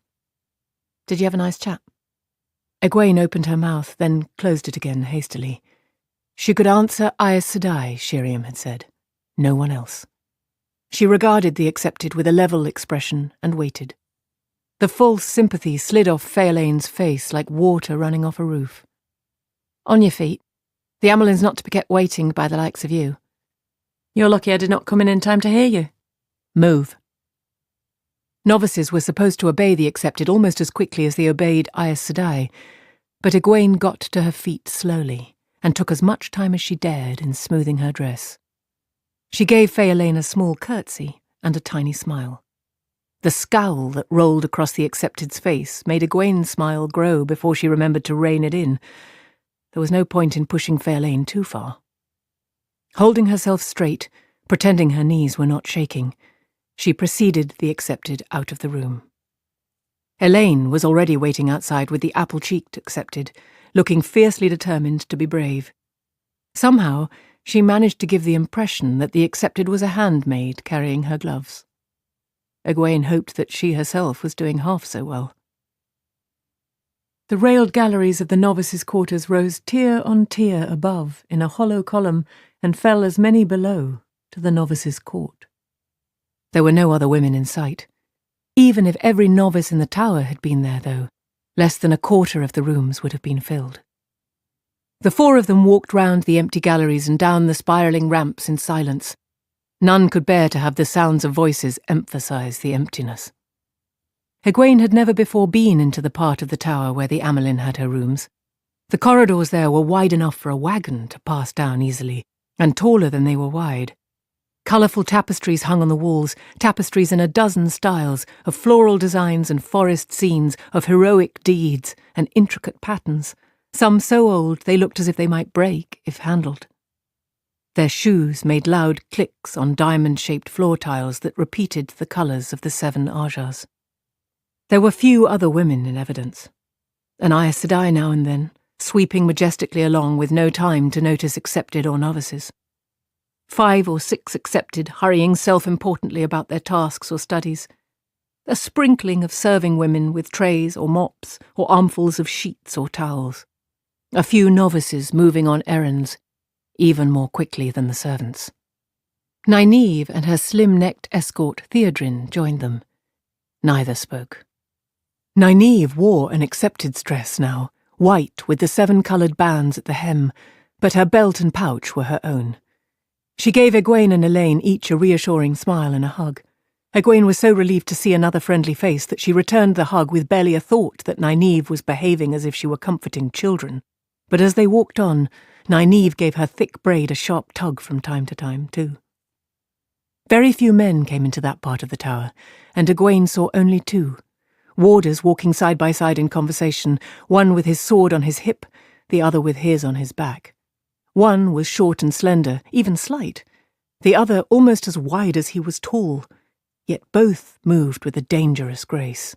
Did you have a nice chat? Egwene opened her mouth, then closed it again hastily. She could answer Aes Sedai, Shiriam had said. No one else. She regarded the accepted with a level expression and waited. The false sympathy slid off Fealane's face like water running off a roof. On your feet. The Amelin's not to be kept waiting by the likes of you. You're lucky I did not come in time to hear you. Move. Novices were supposed to obey the accepted almost as quickly as they obeyed Aes Sedai, but Egwene got to her feet slowly and took as much time as she dared in smoothing her dress. She gave Fealane a small curtsy and a tiny smile. The scowl that rolled across the accepted's face made Egwene's smile grow before she remembered to rein it in. There was no point in pushing Fealane too far. Holding herself straight, pretending her knees were not shaking, she preceded the accepted out of the room. Elaine was already waiting outside with the apple-cheeked accepted, looking fiercely determined to be brave. Somehow, she managed to give the impression that the accepted was a handmaid carrying her gloves. Egwene hoped that she herself was doing half so well. The railed galleries of the novices' quarters rose tier on tier above in a hollow column and fell as many below to the novices' court. There were no other women in sight. Even if every novice in the tower had been there, though, less than a quarter of the rooms would have been filled. The four of them walked round the empty galleries and down the spiralling ramps in silence. None could bear to have the sounds of voices emphasize the emptiness. Egwene had never before been into the part of the tower where the Amelin had her rooms. The corridors there were wide enough for a wagon to pass down easily, and taller than they were wide. Colourful tapestries hung on the walls, tapestries in a dozen styles, of floral designs and forest scenes, of heroic deeds and intricate patterns, some so old they looked as if they might break if handled. Their shoes made loud clicks on diamond-shaped floor tiles that repeated the colours of the 7 Ajas. There were few other women in evidence. An Aes Sedai now and then, sweeping majestically along with no time to notice accepted or novices. 5 or 6 accepted, hurrying self-importantly about their tasks or studies. A sprinkling of serving women with trays or mops or armfuls of sheets or towels. A few novices moving on errands, even more quickly than the servants. Nynaeve and her slim-necked escort Theodrin joined them. Neither spoke. Nynaeve wore an accepted's dress now, white with the 7 coloured bands at the hem, but her belt and pouch were her own. She gave Egwene and Elaine each a reassuring smile and a hug. Egwene was so relieved to see another friendly face that she returned the hug with barely a thought that Nynaeve was behaving as if she were comforting children. But as they walked on, Nynaeve gave her thick braid a sharp tug from time to time, too. Very few men came into that part of the tower, and Egwene saw only 2. Warders walking side by side in conversation, one with his sword on his hip, the other with his on his back. One was short and slender, even slight, the other almost as wide as he was tall, yet both moved with a dangerous grace.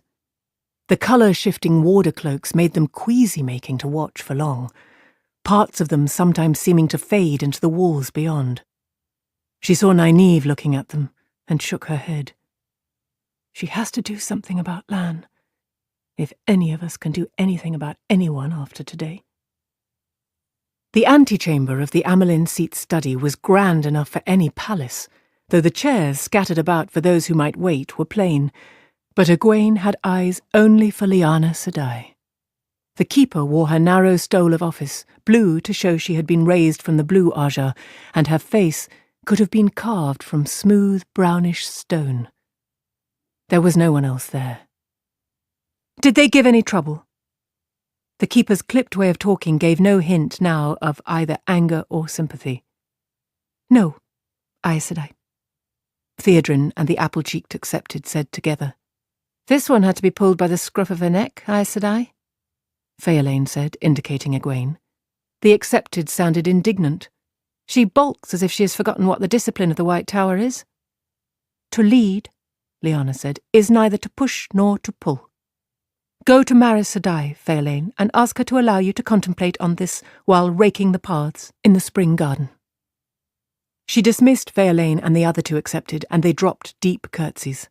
The colour-shifting warder cloaks made them queasy-making to watch for long, parts of them sometimes seeming to fade into the walls beyond. She saw Nynaeve looking at them and shook her head. She has to do something about Lan, if any of us can do anything about anyone after today. The antechamber of the Amelin Seat's study was grand enough for any palace, though the chairs scattered about for those who might wait were plain, but Egwene had eyes only for Lyanna Sedai. The keeper wore her narrow stole of office, blue to show she had been raised from the blue Aja, and her face could have been carved from smooth brownish stone. There was no one else there. "Did they give any trouble?" The keeper's clipped way of talking gave no hint now of either anger or sympathy. "No," Aes Sedai. Theodrin and the apple-cheeked accepted said together. "This one had to be pulled by the scruff of her neck, Aes Sedai," Faelain said, indicating Egwene. The accepted sounded indignant. "She balks as if she has forgotten what the discipline of the White Tower is." "To lead," Lyanna said, "is neither to push nor to pull. Go to Maris Sedai, Faelain, and ask her to allow you to contemplate on this while raking the paths in the spring garden." She dismissed Faelain and the other 2 accepted, and they dropped deep curtsies.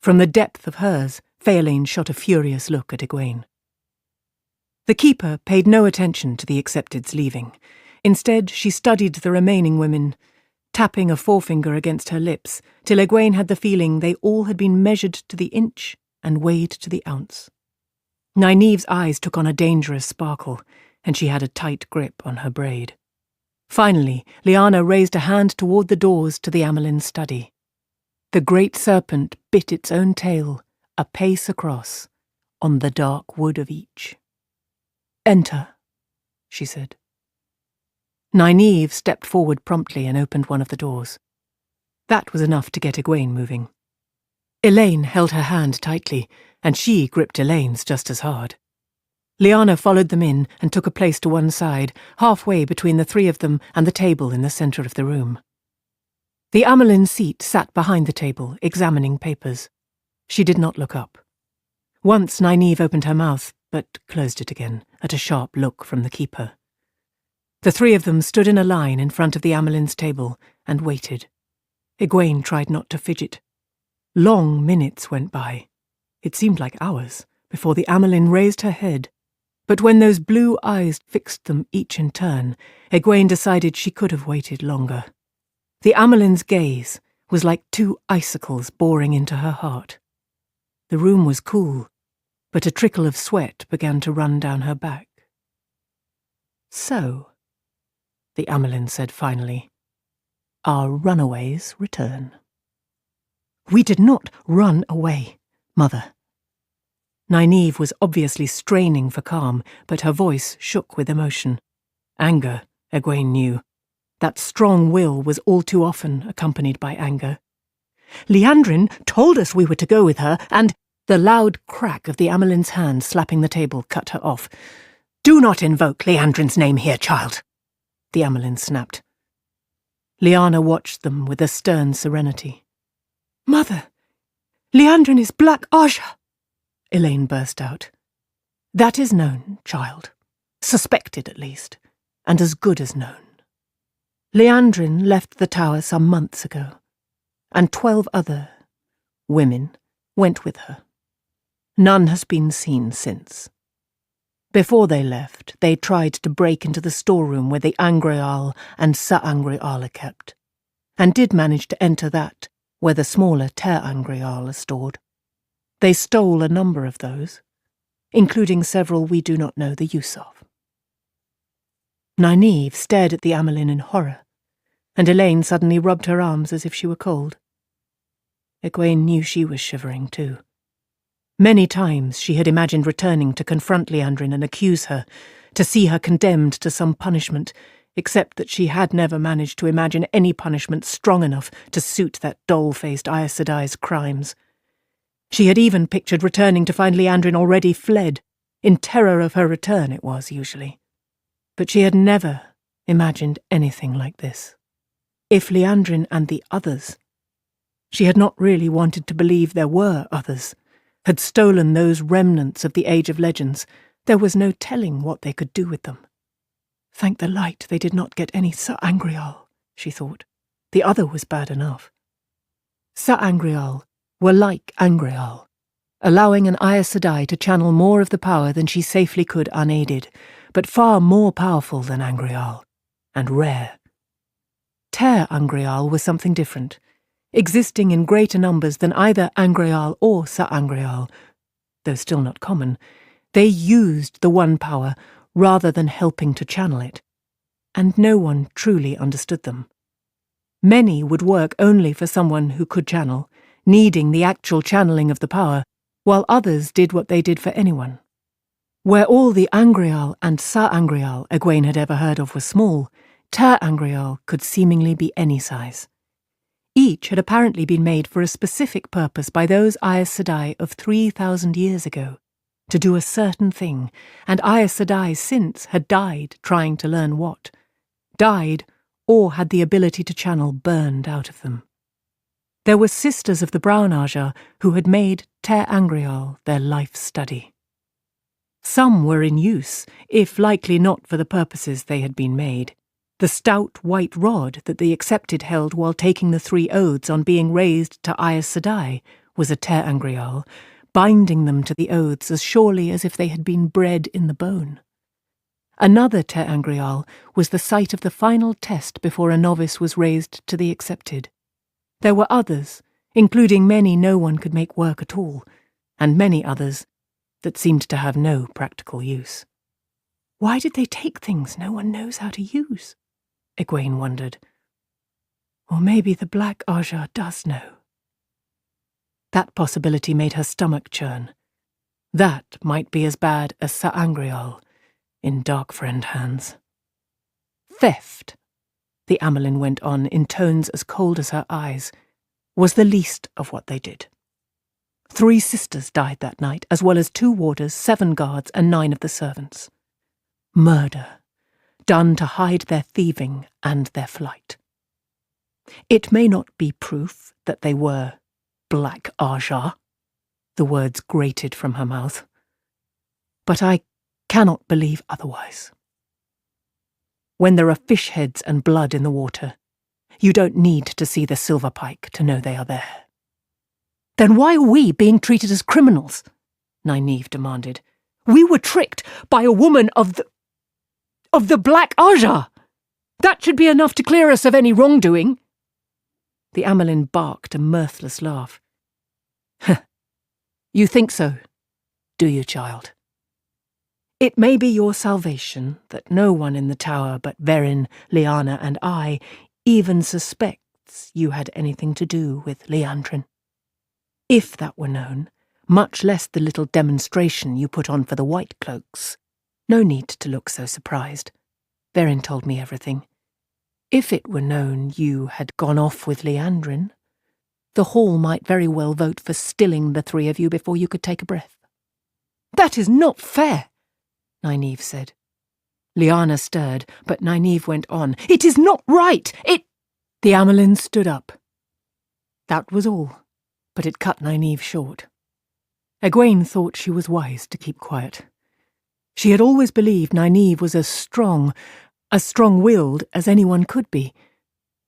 From the depth of hers, Faelain shot a furious look at Egwene. The keeper paid no attention to the accepteds leaving. Instead, she studied the remaining women, tapping a forefinger against her lips, till Egwene had the feeling they all had been measured to the inch and weighed to the ounce. Nynaeve's eyes took on a dangerous sparkle, and she had a tight grip on her braid. Finally, Lyanna raised a hand toward the doors to the Amelin's study. The great serpent bit its own tail, a pace across, on the dark wood of each. "Enter," she said. Nynaeve stepped forward promptly and opened one of the doors. That was enough to get Egwene moving. Elaine held her hand tightly, and she gripped Elaine's just as hard. Lyanna followed them in and took a place to one side, halfway between the 3 of them and the table in the centre of the room. The Amelin Seat sat behind the table, examining papers. She did not look up. Once Nynaeve opened her mouth, but closed it again, at a sharp look from the keeper. The 3 of them stood in a line in front of the Amelin's table and waited. Egwene tried not to fidget. Long minutes went by. It seemed like hours before the Amelin raised her head. But when those blue eyes fixed them each in turn, Egwene decided she could have waited longer. The Amelin's gaze was like 2 icicles boring into her heart. The room was cool, but a trickle of sweat began to run down her back. "So," the Amelin said finally, "our runaways return." "We did not run away, Mother." Nynaeve was obviously straining for calm, but her voice shook with emotion. Anger, Egwene knew. That strong will was all too often accompanied by anger. "Liandrin told us we were to go with her, and—" The loud crack of the Amelin's hand slapping the table cut her off. "Do not invoke Liandrin's name here, child," the Amelin snapped. Lyanna watched them with a stern serenity. Mother, Liandrin is Black Aja, Elaine burst out. That is known, child. Suspected, at least, and as good as known. Liandrin left the tower some months ago, and 12 other women went with her. None has been seen since. Before they left, they tried to break into the storeroom where the Angreal and Sa-Angreal are kept, and did manage to enter that, where the smaller Ter-Angreal are stored. They stole a number of those, including several we do not know the use of. Nynaeve stared at the Amelin in horror, and Elaine suddenly rubbed her arms as if she were cold. Egwene knew she was shivering too. Many times she had imagined returning to confront Liandrin and accuse her, to see her condemned to some punishment, except that she had never managed to imagine any punishment strong enough to suit that doll-faced Aes Sedai's crimes. She had even pictured returning to find Liandrin already fled, in terror of her return it was usually. But she had never imagined anything like this. If Liandrin and the others, she had not really wanted to believe there were others, had stolen those remnants of the Age of Legends, there was no telling what they could do with them. Thank the light they did not get any Sa-Angreal, she thought. The other was bad enough. Sa-Angreal were like Angreal, allowing an Aes Sedai to channel more of the power than she safely could unaided, but far more powerful than Angreal, and rare. Ter-Angreal was something different, existing in greater numbers than either Angreal or Sa-Angreal, though still not common. They used the one power rather than helping to channel it, and no one truly understood them. Many would work only for someone who could channel, needing the actual channeling of the power, while others did what they did for anyone. Where all the Angreal and Sa-Angreal Egwene had ever heard of were small, Ter-Angreal could seemingly be any size. Each had apparently been made for a specific purpose by those Aes Sedai of 3,000 years ago, to do a certain thing, and Aes Sedai since had died trying to learn what. Died, or had the ability to channel burned out of them. There were sisters of the Brown Aja who had made Ter-Angreal their life study. Some were in use, if likely not for the purposes they had been made. The stout white rod that the Accepted held while taking the 3 oaths on being raised to Aes Sedai was a Ter-Angreal, binding them to the oaths as surely as if they had been bred in the bone. Another Ter-Angreal was the site of the final test before a novice was raised to the Accepted. There were others, including many no one could make work at all, and many others that seemed to have no practical use. Why did they take things no one knows how to use? Egwene wondered. Or maybe the Black Aja does know. That possibility made her stomach churn. That might be as bad as Sa-Angreal in Darkfriend hands. Theft, the Amelin went on in tones as cold as her eyes, was the least of what they did. 3 sisters died that night, as well as 2 warders, 7 guards, and 9 of the servants. Murder, done to hide their thieving and their flight. It may not be proof that they were Black Aja, the words grated from her mouth, but I cannot believe otherwise. When there are fish heads and blood in the water, you don't need to see the silver pike to know they are there. Then why are we being treated as criminals? Nynaeve demanded. We were tricked by a woman of the Black Aja. That should be enough to clear us of any wrongdoing. The Amelin barked a mirthless laugh. You think so, do you, child? It may be your salvation that no one in the tower but Verin, Lyanna, and I even suspects you had anything to do with Liandrin. If that were known, much less the little demonstration you put on for the White Cloaks, no need to look so surprised. Verin told me everything. If it were known you had gone off with Liandrin, the Hall might very well vote for stilling the 3 of you before you could take a breath. That is not fair, Nynaeve said. Lyanna stirred, but Nynaeve went on. It is not right! The Amelin stood up. That was all, but it cut Nynaeve short. Egwene thought she was wise to keep quiet. She had always believed Nynaeve was as strong-willed as anyone could be,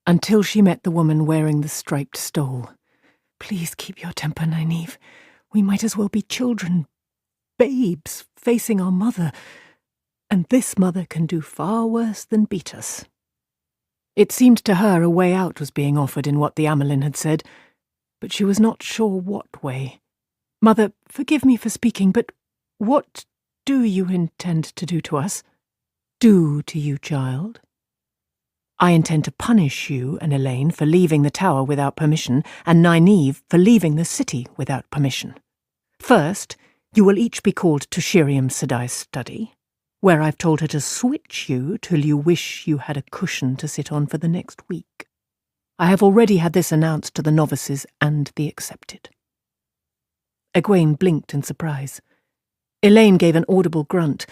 until she met the woman wearing the striped stole. Please keep your temper, Nynaeve. We might as well be children, babes, facing our mother, and this mother can do far worse than beat us. It seemed to her a way out was being offered in what the Amelin had said, but she was not sure what way. Mother, forgive me for speaking, but what do you intend to do to us? Do to you, child? I intend to punish you and Elaine for leaving the tower without permission, and Nynaeve for leaving the city without permission. First, you will each be called to Shiriam Sedai's study, where I've told her to switch you till you wish you had a cushion to sit on for the next week. I have already had this announced to the novices and the accepted. Egwene blinked in surprise. Elaine gave an audible grunt,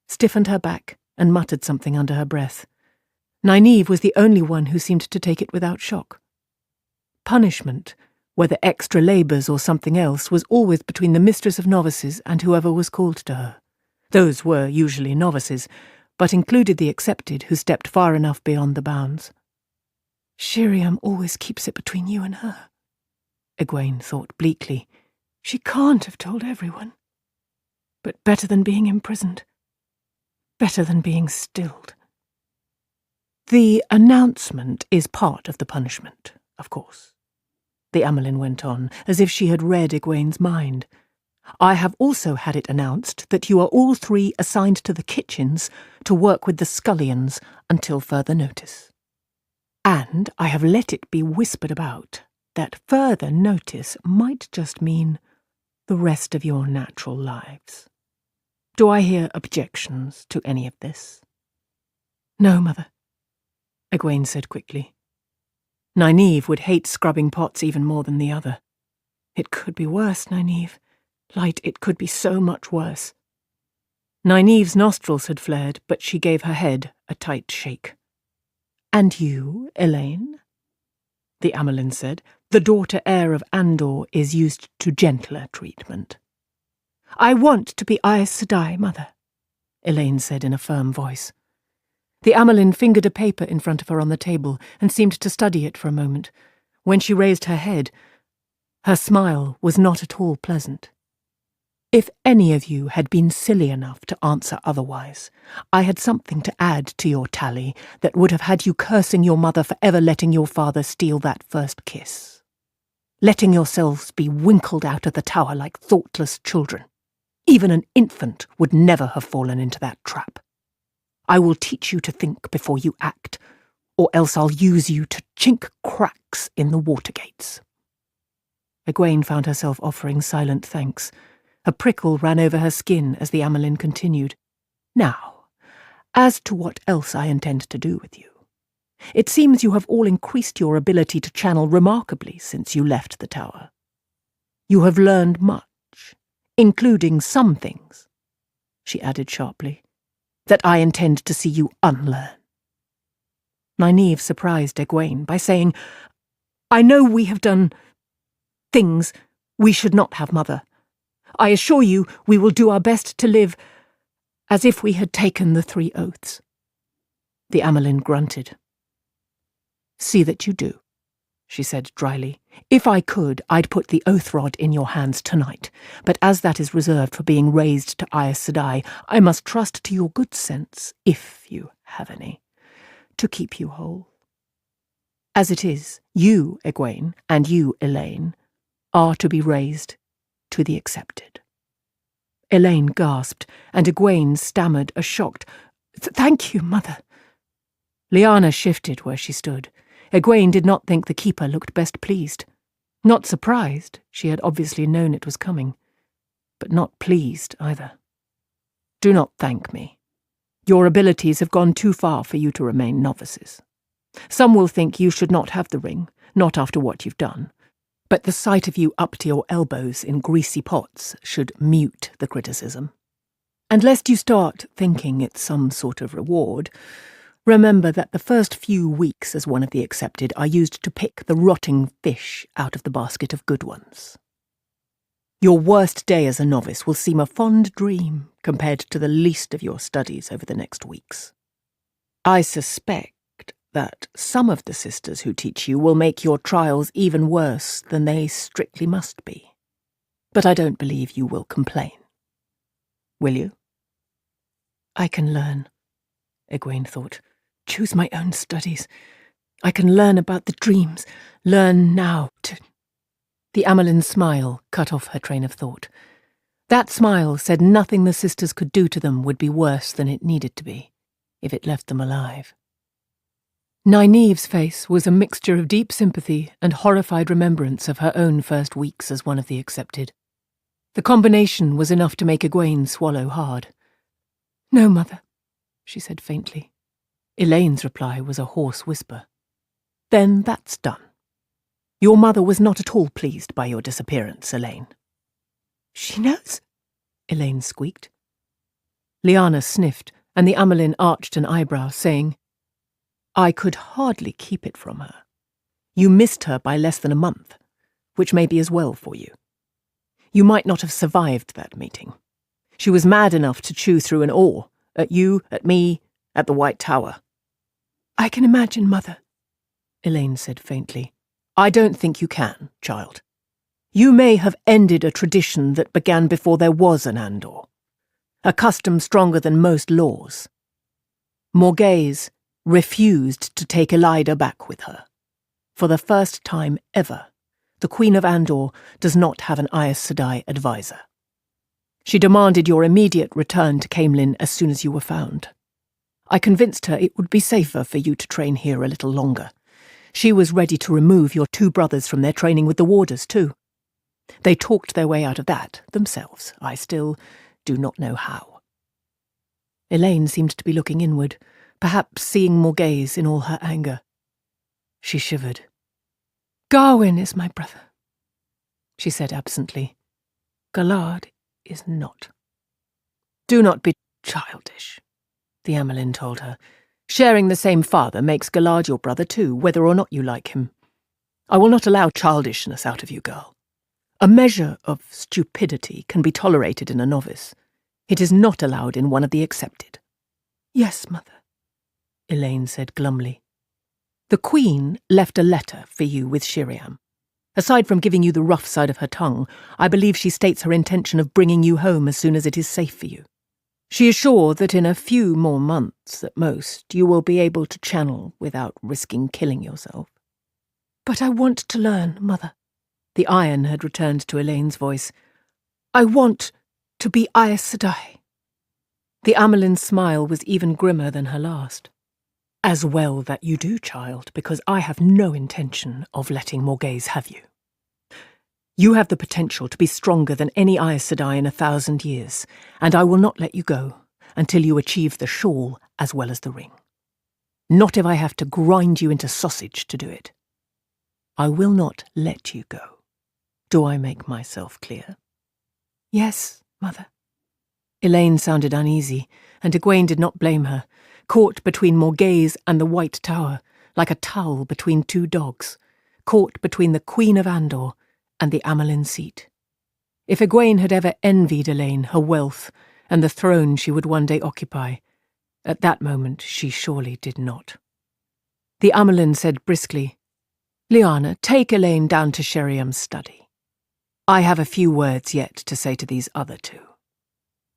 stiffened her back, and muttered something under her breath. Nynaeve was the only one who seemed to take it without shock. Punishment, whether extra labours or something else, was always between the mistress of novices and whoever was called to her. Those were usually novices, but included the accepted who stepped far enough beyond the bounds. Shiriam always keeps it between you and her, Egwene thought bleakly. She can't have told everyone. But better than being imprisoned. Better than being stilled. The announcement is part of the punishment, of course, the Amelin went on, as if she had read Egwene's mind. I have also had it announced that you are all three assigned to the kitchens to work with the scullions until further notice. And I have let it be whispered about that further notice might just mean the rest of your natural lives. Do I hear objections to any of this? No, Mother, Egwene said quickly. Nynaeve would hate scrubbing pots even more than the other. It could be worse, Nynaeve. Light, it could be so much worse. Nynaeve's nostrils had flared, but she gave her head a tight shake. And you, Elaine? The Amelin said. The daughter heir of Andor is used to gentler treatment. I want to be Aes Sedai, Mother, Elaine said in a firm voice. The Amelin fingered a paper in front of her on the table and seemed to study it for a moment. When she raised her head, her smile was not at all pleasant. If any of you had been silly enough to answer otherwise, I had something to add to your tally that would have had you cursing your mother for ever letting your father steal that first kiss. Letting yourselves be winkled out of the tower like thoughtless children. Even an infant would never have fallen into that trap. I will teach you to think before you act, or else I'll use you to chink cracks in the water gates. Egwene found herself offering silent thanks. A prickle ran over her skin as the Amelin continued. Now, as to what else I intend to do with you. It seems you have all increased your ability to channel remarkably since you left the tower. You have learned much, including some things, she added sharply, that I intend to see you unlearn. Nynaeve surprised Egwene by saying, I know we have done things we should not have, Mother. I assure you we will do our best to live as if we had taken the 3 oaths. The Amelin grunted. See that you do, she said dryly. If I could, I'd put the oath rod in your hands tonight, but as that is reserved for being raised to Aes Sedai, I must trust to your good sense, if you have any, to keep you whole. As it is, you, Egwene, and you, Elaine, are to be raised to the accepted. Elaine gasped, and Egwene stammered a shocked, Thank you, Mother. Lyanna shifted where she stood. Egwene did not think the keeper looked best pleased. Not surprised, she had obviously known it was coming, but not pleased either. Do not thank me. Your abilities have gone too far for you to remain novices. Some will think you should not have the ring, not after what you've done, but the sight of you up to your elbows in greasy pots should mute the criticism. And lest you start thinking it's some sort of reward, Remember that the first few weeks as one of the accepted are used to pick the rotting fish out of the basket of good ones. Your worst day as a novice will seem a fond dream compared to the least of your studies over the next weeks. I suspect that some of the sisters who teach you will make your trials even worse than they strictly must be. But I don't believe you will complain. Will you? I can learn, Egwene thought. Choose my own studies. I can learn about the dreams. Learn now to... The Amelin smile cut off her train of thought. That smile said nothing the sisters could do to them would be worse than it needed to be, if it left them alive. Nynaeve's face was a mixture of deep sympathy and horrified remembrance of her own first weeks as one of the accepted. The combination was enough to make Egwene swallow hard. No, Mother, she said faintly. Elaine's reply was a hoarse whisper. Then that's done. Your mother was not at all pleased by your disappearance, Elaine. She knows? Elaine squeaked. Lyanna sniffed, and the Amelin arched an eyebrow, saying, I could hardly keep it from her. You missed her by less than a month, which may be as well for you. You might not have survived that meeting. She was mad enough to chew through an oar, at you, at me, at the White Tower. I can imagine, Mother, Elaine said faintly. I don't think you can, child. You may have ended a tradition that began before there was an Andor, a custom stronger than most laws. Morghese refused to take Elida back with her. For the first time ever, the Queen of Andor does not have an Aes Sedai advisor. She demanded your immediate return to Caemlyn as soon as you were found. I convinced her it would be safer for you to train here a little longer. She was ready to remove your two brothers from their training with the warders, too. They talked their way out of that themselves. I still do not know how. Elaine seemed to be looking inward, perhaps seeing Morghese in all her anger. She shivered. Garwin is my brother, she said absently. Galad is not. Do not be childish, the Amelin told her. Sharing the same father makes Galad your brother too, whether or not you like him. I will not allow childishness out of you, girl. A measure of stupidity can be tolerated in a novice. It is not allowed in one of the accepted. Yes, Mother, Elaine said glumly. The Queen left a letter for you with Shiriam. Aside from giving you the rough side of her tongue, I believe she states her intention of bringing you home as soon as it is safe for you. She is sure that in a few more months, at most, you will be able to channel without risking killing yourself. But I want to learn, Mother. The iron had returned to Elaine's voice. I want to be Aes Sedai. The Amelin's smile was even grimmer than her last. As well that you do, child, because I have no intention of letting Morghese have you. You have the potential to be stronger than any Aes Sedai in 1,000 years, and I will not let you go until you achieve the shawl as well as the ring. Not if I have to grind you into sausage to do it. I will not let you go. Do I make myself clear? Yes, Mother. Elaine sounded uneasy, and Egwene did not blame her, caught between Morghese and the White Tower, like a towel between two dogs, caught between the Queen of Andor and the Amelin seat. If Egwene had ever envied Elaine her wealth and the throne she would one day occupy, at that moment she surely did not. The Amelin said briskly, Lyanna, take Elaine down to Sheriam's study. I have a few words yet to say to these other two.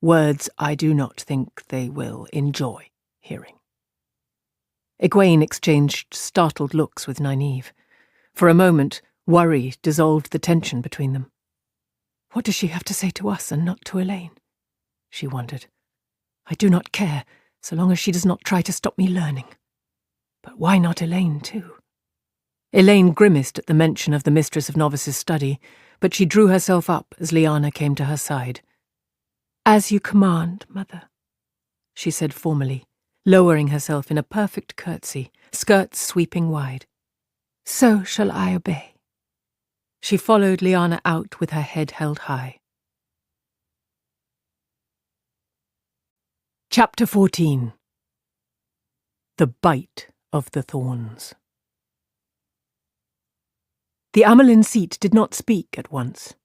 Words I do not think they will enjoy hearing. Egwene exchanged startled looks with Nynaeve. For a moment, worry dissolved the tension between them. What does she have to say to us and not to Elaine? She wondered. I do not care, so long as she does not try to stop me learning. But why not Elaine, too? Elaine grimaced at the mention of the Mistress of Novices' study, but she drew herself up as Lyanna came to her side. As you command, Mother, she said formally, lowering herself in a perfect curtsy, skirts sweeping wide. So shall I obey. She followed Lyanna out with her head held high. Chapter 14. The Bite of the Thorns. The Amelin seat did not speak at once.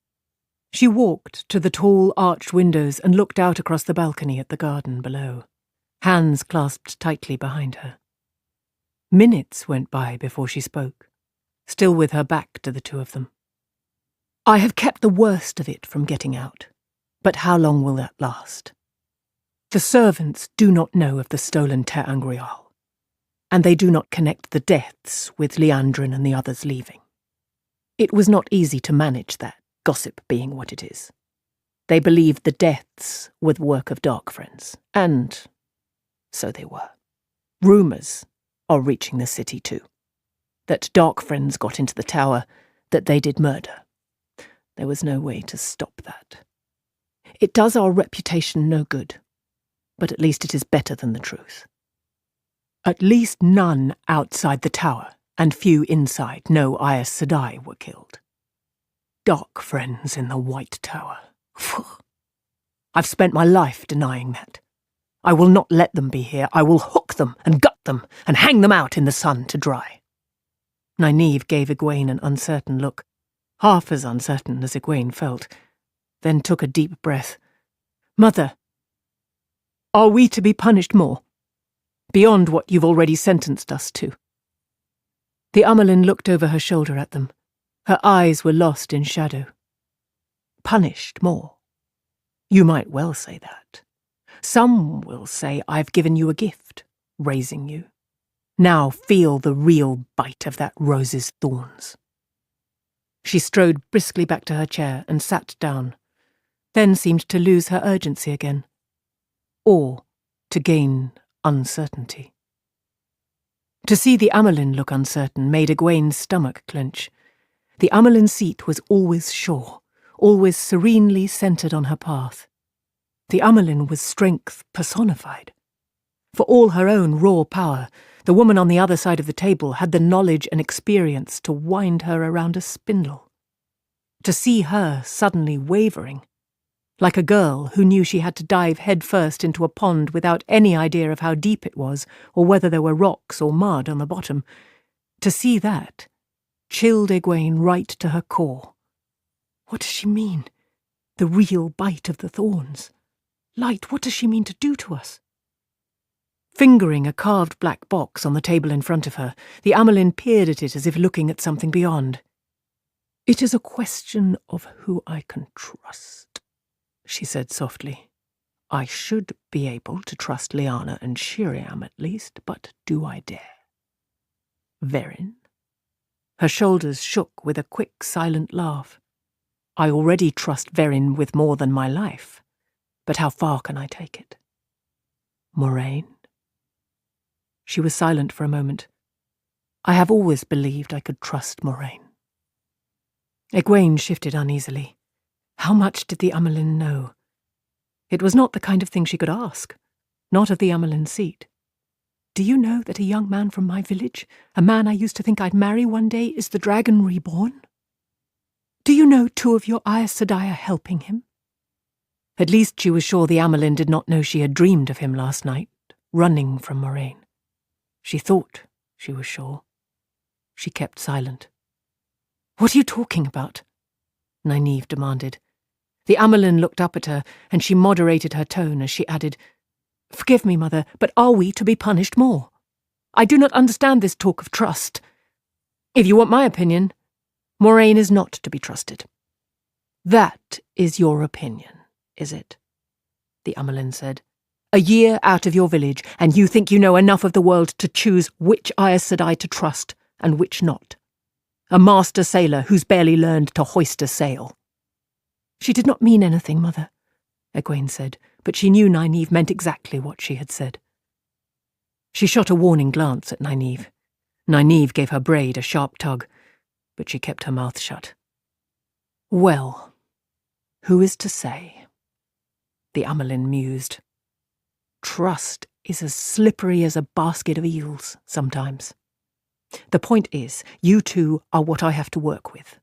She walked to the tall arched windows and looked out across the balcony at the garden below, hands clasped tightly behind her. Minutes went by before she spoke, still with her back to the two of them. I have kept the worst of it from getting out, but how long will that last? The servants do not know of the stolen Ter Angrial, and they do not connect the deaths with Leandrin and the others leaving. It was not easy to manage that, gossip being what it is. They believed the deaths were the work of dark friends, and so they were. Rumours are reaching the city too, that dark friends got into the tower, that they did murder. There was no way to stop that. It does our reputation no good, but at least it is better than the truth. At least none outside the tower, and few inside, know Aes Sedai were killed. Dark friends in the White Tower. I've spent my life denying that. I will not let them be here. I will hook them and gut them and hang them out in the sun to dry. Nynaeve gave Egwene an uncertain look, half as uncertain as Egwene felt, then took a deep breath. Mother, are we to be punished more? Beyond what you've already sentenced us to? The Amelin looked over her shoulder at them. Her eyes were lost in shadow. Punished more? You might well say that. Some will say I've given you a gift, raising you. Now feel the real bite of that rose's thorns. She strode briskly back to her chair and sat down, then seemed to lose her urgency again, or to gain uncertainty. To see the Amelin look uncertain made Egwene's stomach clench. The Amelin seat was always sure, always serenely centred on her path. The Amelin was strength personified. For all her own raw power, the woman on the other side of the table had the knowledge and experience to wind her around a spindle. To see her suddenly wavering, like a girl who knew she had to dive headfirst into a pond without any idea of how deep it was or whether there were rocks or mud on the bottom, to see that chilled Egwene right to her core. What does she mean? The real bite of the thorns. Light, what does she mean to do to us? Fingering a carved black box on the table in front of her, the Amelin peered at it as if looking at something beyond. It is a question of who I can trust, she said softly. I should be able to trust Lyanna and Shiriam at least, but do I dare? Verin? Her shoulders shook with a quick, silent laugh. I already trust Verin with more than my life, but how far can I take it? Moraine? She was silent for a moment. I have always believed I could trust Moraine. Egwene shifted uneasily. How much did the Amelin know? It was not the kind of thing she could ask, not of the Amelin seat. Do you know that a young man from my village, a man I used to think I'd marry one day, is the dragon reborn? Do you know 2 of your Aes Sedai are helping him? At least she was sure the Amelin did not know she had dreamed of him last night, running from Moraine. She thought she was sure. She kept silent. What are you talking about? Nynaeve demanded. The Amelin looked up at her, and she moderated her tone as she added, Forgive me, Mother, but are we to be punished more? I do not understand this talk of trust. If you want my opinion, Moraine is not to be trusted. That is your opinion, is it? The Amelin said. A year out of your village, and you think you know enough of the world to choose which Aes Sedai to trust and which not. A master sailor who's barely learned to hoist a sail. She did not mean anything, Mother, Egwene said, but she knew Nynaeve meant exactly what she had said. She shot a warning glance at Nynaeve. Nynaeve gave her braid a sharp tug, but she kept her mouth shut. Well, who is to say? The Amelin mused. Trust is as slippery as a basket of eels, sometimes. The point is, you 2 are what I have to work with,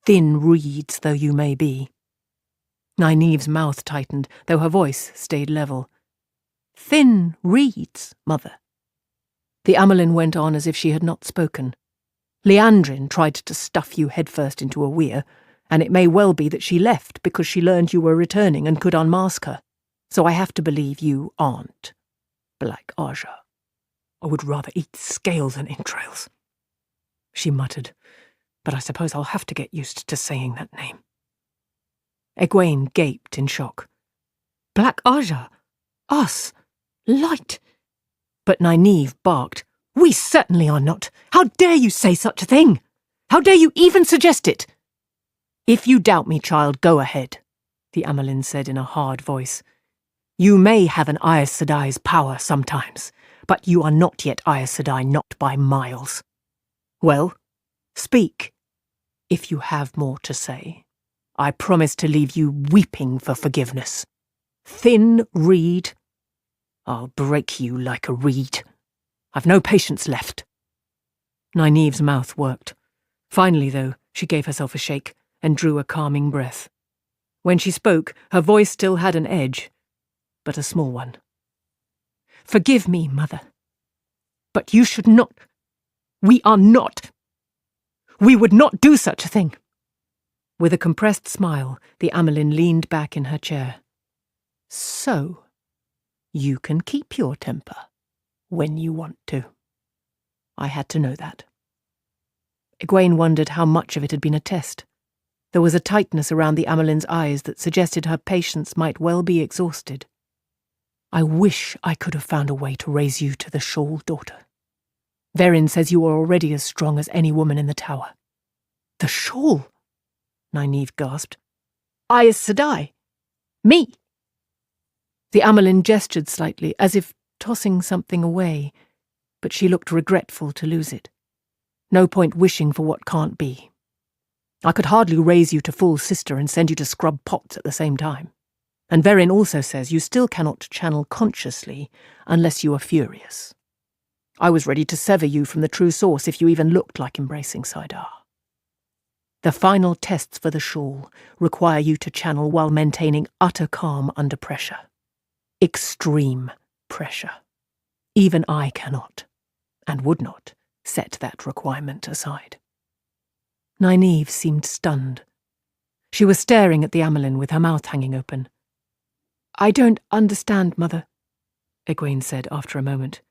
thin reeds though you may be. Nynaeve's mouth tightened, though her voice stayed level. Thin reeds, Mother. The Amelin went on as if she had not spoken. Leandrin tried to stuff you headfirst into a weir, and it may well be that she left because she learned you were returning and could unmask her. So I have to believe you aren't Black Aja. I would rather eat scales than entrails, she muttered, but I suppose I'll have to get used to saying that name. Egwene gaped in shock. Black Aja? Us? Light? But Nynaeve barked. We certainly are not. How dare you say such a thing? How dare you even suggest it? If you doubt me, child, go ahead, the Amelin said in a hard voice. You may have an Aes Sedai's power sometimes, but you are not yet Aes Sedai, not by miles. Well, speak, if you have more to say. I promise to leave you weeping for forgiveness. Thin reed, I'll break you like a reed. I've no patience left. Nynaeve's mouth worked. Finally, though, she gave herself a shake and drew a calming breath. When she spoke, her voice still had an edge, but a small one. Forgive me, Mother. But you should not. We are not. We would not do such a thing. With a compressed smile, the Amelin leaned back in her chair. So, you can keep your temper when you want to. I had to know that. Egwene wondered how much of it had been a test. There was a tightness around the Amelin's eyes that suggested her patience might well be exhausted. I wish I could have found a way to raise you to the shawl, daughter. Verin says you are already as strong as any woman in the tower. The shawl? Nynaeve gasped. Aes Sedai? Me? The Amelin gestured slightly, as if tossing something away, but she looked regretful to lose it. No point wishing for what can't be. I could hardly raise you to full sister and send you to scrub pots at the same time. And Verin also says you still cannot channel consciously unless you are furious. I was ready to sever you from the true source if you even looked like embracing Saidar. The final tests for the shawl require you to channel while maintaining utter calm under pressure. Extreme pressure. Even I cannot, and would not, set that requirement aside. Nynaeve seemed stunned. She was staring at the Amelin with her mouth hanging open. I don't understand, Mother, Egwene said after a moment.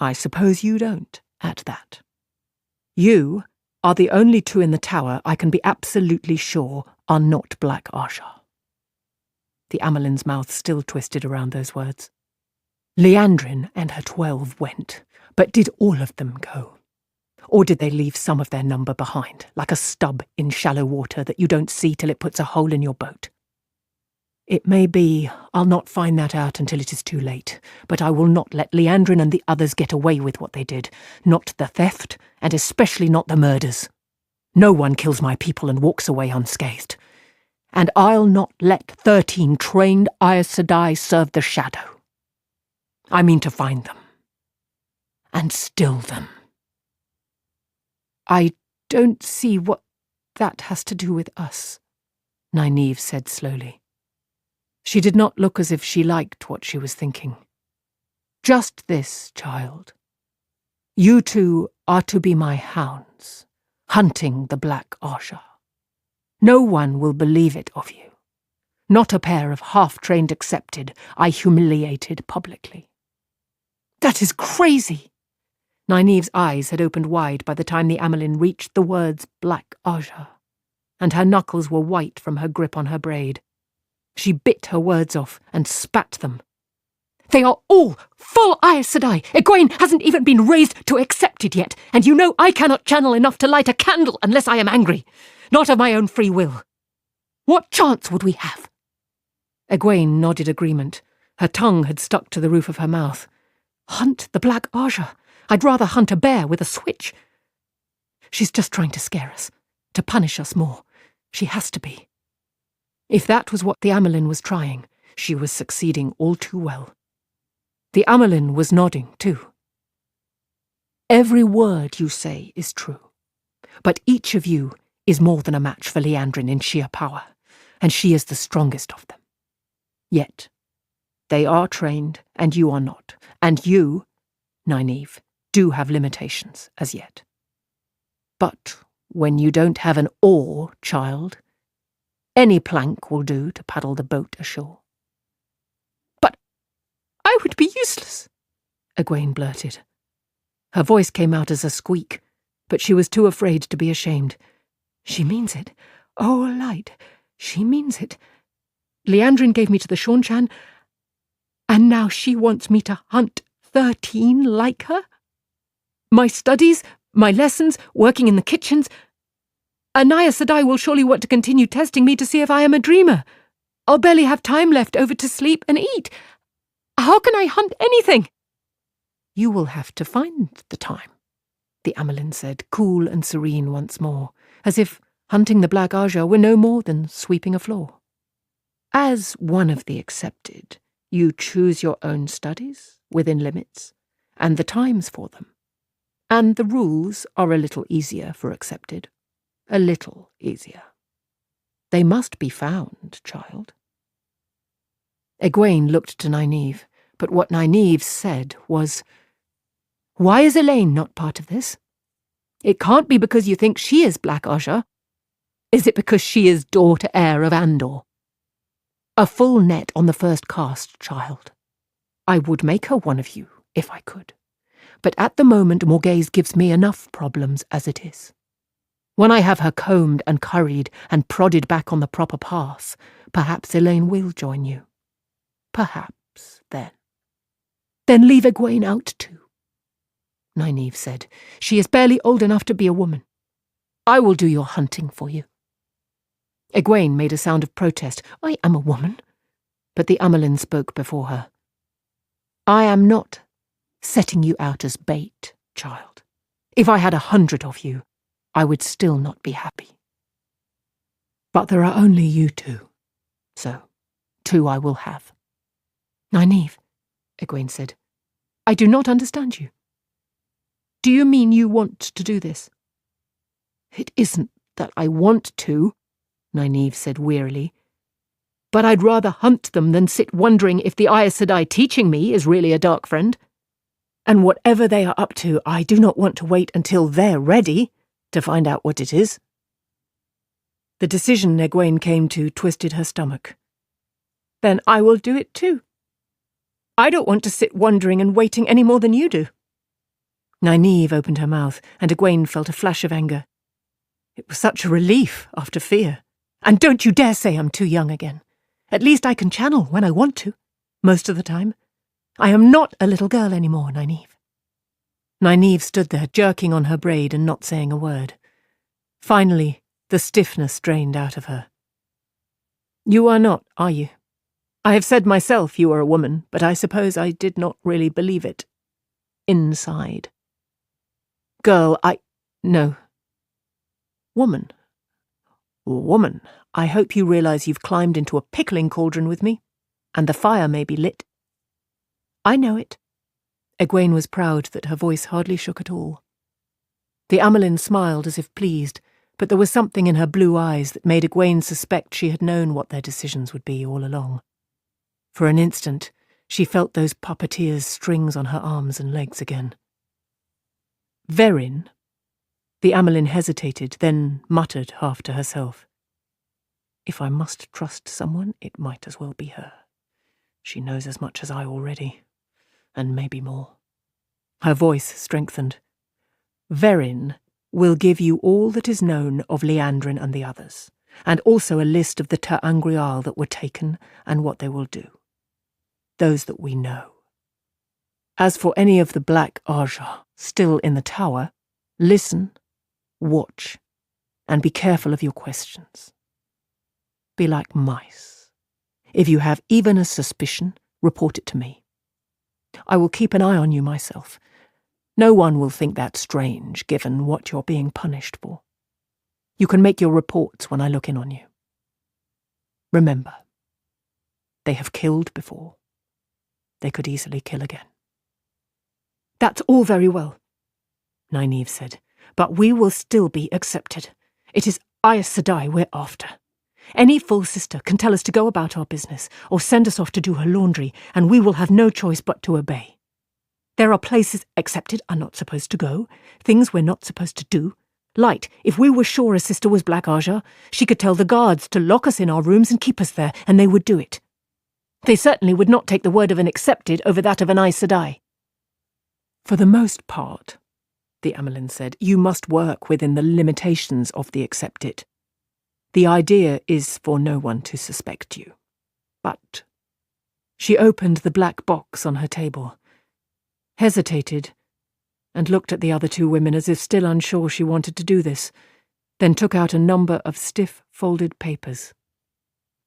I suppose you don't, at that. You are the only two in the tower I can be absolutely sure are not Black Aja. The Amelin's mouth still twisted around those words. Leandrin and her 12 went, but did all of them go? Or did they leave some of their number behind, like a stub in shallow water that you don't see till it puts a hole in your boat? It may be I'll not find that out until it is too late, but I will not let Leandrin and the others get away with what they did. Not the theft, and especially not the murders. No one kills my people and walks away unscathed. And I'll not let 13 trained Aes Sedai serve the shadow. I mean to find them. And still them. I don't see what that has to do with us, Nynaeve said slowly. She did not look as if she liked what she was thinking. Just this, child. You two are to be my hounds, hunting the Black Aja. No one will believe it of you. Not a pair of half-trained accepted I humiliated publicly. That is crazy. Nynaeve's eyes had opened wide by the time the Amelin reached the words Black Aja, and her knuckles were white from her grip on her braid. She bit her words off and spat them. They are all full Aes Sedai. Egwene hasn't even been raised to accepted yet, and you know I cannot channel enough to light a candle unless I am angry. Not of my own free will. What chance would we have? Egwene nodded agreement. Her tongue had stuck to the roof of her mouth. Hunt the Black Aja. I'd rather hunt a bear with a switch. She's just trying to scare us, to punish us more. She has to be. If that was what the Amelin was trying, she was succeeding all too well. The Amelin was nodding, too. Every word you say is true, but each of you is more than a match for Leandrin in sheer power, and she is the strongest of them. Yet, they are trained, and you are not, and you, Nynaeve, do have limitations, as yet. But when you don't have an oar, child, any plank will do to paddle the boat ashore. But I would be useless, Egwene blurted. Her voice came out as a squeak, but she was too afraid to be ashamed. She means it. Oh, Light, she means it. Liandrin gave me to the Shaunchan, and now she wants me to hunt 13 like her? My studies, my lessons, working in the kitchens. Anaya Sedai will surely want to continue testing me to see if I am a dreamer. I'll barely have time left over to sleep and eat. How can I hunt anything? You will have to find the time, the Amelin said, cool and serene once more, as if hunting the Black Aja were no more than sweeping a floor. As one of the accepted, you choose your own studies, within limits, and the times for them. And the rules are a little easier for accepted. A little easier. They must be found, child. Egwene looked to Nynaeve, but what Nynaeve said was, "Why is Elaine not part of this? It can't be because you think she is Black Aja. Is it because she is daughter heir of Andor? A full net on the first cast, child. I would make her one of you, if I could. But at the moment Morghese gives me enough problems as it is. When I have her combed and curried and prodded back on the proper path, perhaps Elaine will join you. Perhaps, then. Then leave Egwene out too," Nynaeve said. "She is barely old enough to be a woman. I will do your hunting for you." Egwene made a sound of protest. "I am a woman." But the Amelin spoke before her. "I am not setting you out as bait, child. If I had 100 of you, I would still not be happy. But there are only you two, so 2 I will have." "Nynaeve," Egwene said, "I do not understand you. Do you mean you want to do this?" "It isn't that I want to," Nynaeve said wearily. "But I'd rather hunt them than sit wondering if the Aes Sedai teaching me is really a dark friend. And whatever they are up to, I do not want to wait until they're ready to find out what it is." The decision Egwene came to twisted her stomach. "Then I will do it too. I don't want to sit wondering and waiting any more than you do." Nynaeve opened her mouth, and Egwene felt a flash of anger. It was such a relief after fear. "And don't you dare say I'm too young again. At least I can channel when I want to, most of the time. I am not a little girl anymore, Nynaeve." Nynaeve stood there, jerking on her braid and not saying a word. Finally, the stiffness drained out of her. "You are not, are you? I have said myself you are a woman, but I suppose I did not really believe it. Inside. Girl, no. Woman. Woman, I hope you realize you've climbed into a pickling cauldron with me, and the fire may be lit." "I know it." Egwene was proud that her voice hardly shook at all. The Amelin smiled as if pleased, but there was something in her blue eyes that made Egwene suspect she had known what their decisions would be all along. For an instant, she felt those puppeteer's strings on her arms and legs again. "Verin." The Amelin hesitated, then muttered half to herself. "If I must trust someone, it might as well be her. She knows as much as I already, and maybe more." Her voice strengthened. "Verin will give you all that is known of Liandrin and the others, and also a list of the Ter Angrial that were taken and what they will do. Those that we know. As for any of the Black Aja still in the tower, listen, watch, and be careful of your questions. Be like mice. If you have even a suspicion, report it to me. I will keep an eye on you myself. No one will think that strange, given what you're being punished for. You can make your reports when I look in on you. Remember, they have killed before. They could easily kill again." "That's all very well," Nynaeve said, "but we will still be accepted. It is Aes Sedai we're after. Any full sister can tell us to go about our business, or send us off to do her laundry, and we will have no choice but to obey. There are places accepted are not supposed to go, things we're not supposed to do. Light, if we were sure a sister was Black Aja, she could tell the guards to lock us in our rooms and keep us there, and they would do it. They certainly would not take the word of an accepted over that of an Aes Sedai. For the most part, the Amelin said, you must work within the limitations of the accepted. The idea is for no one to suspect you. But she opened the black box on her table, hesitated, and looked at the other two women as if still unsure she wanted to do this, then took out a number of stiff, folded papers.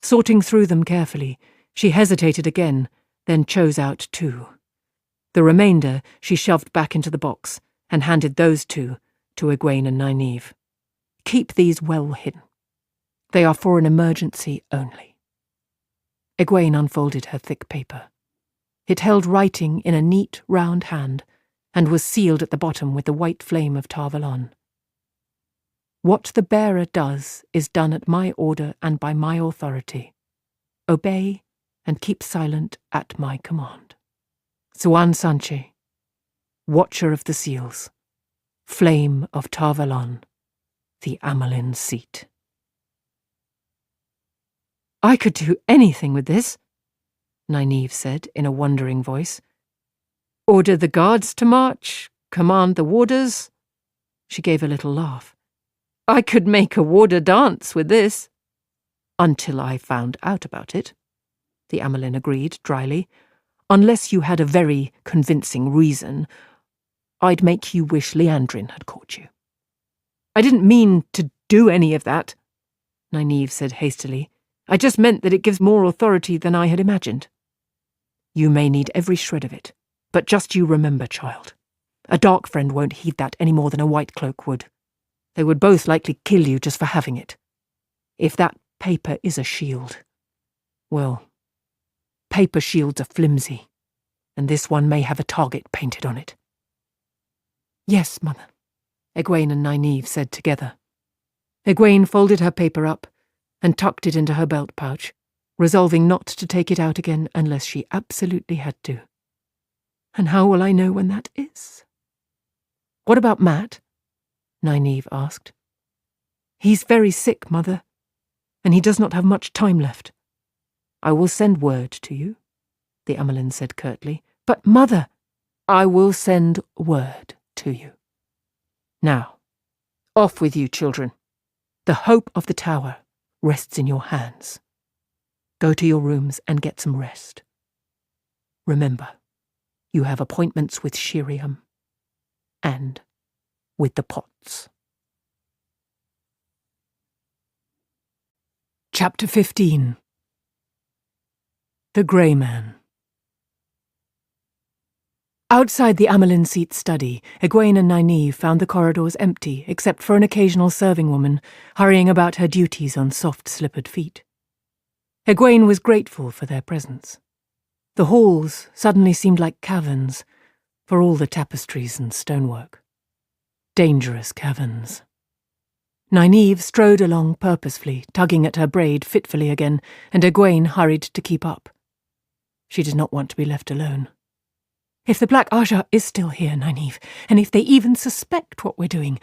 Sorting through them carefully, she hesitated again, then chose out 2. The remainder she shoved back into the box and handed those 2 to Egwene and Nynaeve. Keep these well hidden. They are for an emergency only. Egwene unfolded her thick paper. It held writing in a neat, round hand, and was sealed at the bottom with the white flame of Tar Valon. What the bearer does is done at my order and by my authority. Obey and keep silent at my command. Suan Sanche, Watcher of the Seals, Flame of Tar Valon, the Amelin seat. I could do anything with this, Nynaeve said in a wondering voice. Order the guards to march, command the warders. She gave a little laugh. I could make a warder dance with this. Until I found out about it, the Amelin agreed dryly. Unless you had a very convincing reason, I'd make you wish Liandrin had caught you. I didn't mean to do any of that, Nynaeve said hastily. I just meant that it gives more authority than I had imagined. You may need every shred of it, but just you remember, child. A dark friend won't heed that any more than a white cloak would. They would both likely kill you just for having it. If that paper is a shield, well, paper shields are flimsy, and this one may have a target painted on it. Yes, Mother, Egwene and Nynaeve said together. Egwene folded her paper up and tucked it into her belt pouch, resolving not to take it out again unless she absolutely had to. And how will I know when that is? What about Matt? Nynaeve asked. He's very sick, Mother, and he does not have much time left. I will send word to you, the Amelin said curtly. But, Mother, I will send word to you. Now, off with you, children. The hope of the tower rests in your hands. Go to your rooms and get some rest. Remember, you have appointments with Shiriam and with the Pots. Chapter 15. The Grey Man. Outside the Amelin seat's study, Egwene and Nynaeve found the corridors empty except for an occasional serving woman hurrying about her duties on soft, slippered feet. Egwene was grateful for their presence. The halls suddenly seemed like caverns, for all the tapestries and stonework. Dangerous caverns. Nynaeve strode along purposefully, tugging at her braid fitfully again, and Egwene hurried to keep up. She did not want to be left alone. If the Black Aja is still here, Nynaeve, and if they even suspect what we're doing,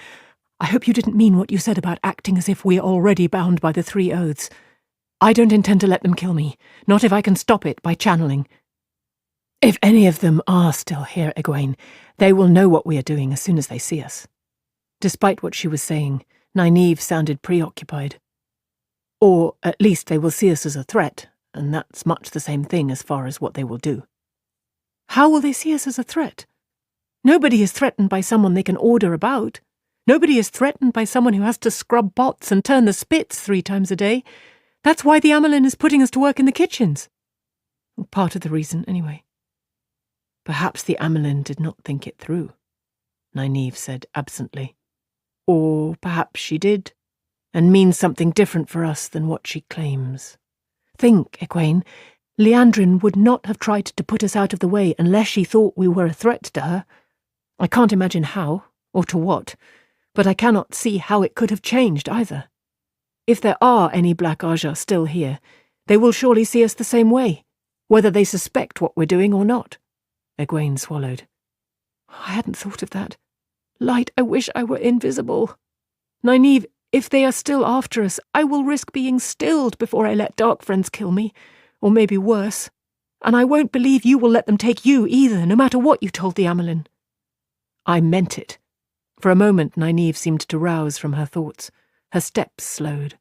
I hope you didn't mean what you said about acting as if we're already bound by the 3 oaths. I don't intend to let them kill me, not if I can stop it by channeling. If any of them are still here, Egwene, they will know what we are doing as soon as they see us. Despite what she was saying, Nynaeve sounded preoccupied. Or at least they will see us as a threat, and that's much the same thing as far as what they will do. How will they see us as a threat? Nobody is threatened by someone they can order about. Nobody is threatened by someone who has to scrub pots and turn the spits 3 times a day. That's why the Amelin is putting us to work in the kitchens. Part of the reason, anyway. Perhaps the Amelin did not think it through, Nynaeve said absently. Or perhaps she did, and means something different for us than what she claims. Think, Egwene, Liandrin would not have tried to put us out of the way unless she thought we were a threat to her. I can't imagine how, or to what, but I cannot see how it could have changed either. If there are any Black Aja still here, they will surely see us the same way, whether they suspect what we're doing or not. Egwene swallowed. I hadn't thought of that. Light, I wish I were invisible. Nynaeve, if they are still after us, I will risk being stilled before I let dark friends kill me, or maybe worse. And I won't believe you will let them take you either, no matter what you told the Amelin. I meant it. For a moment, Nynaeve seemed to rouse from her thoughts. Her steps slowed.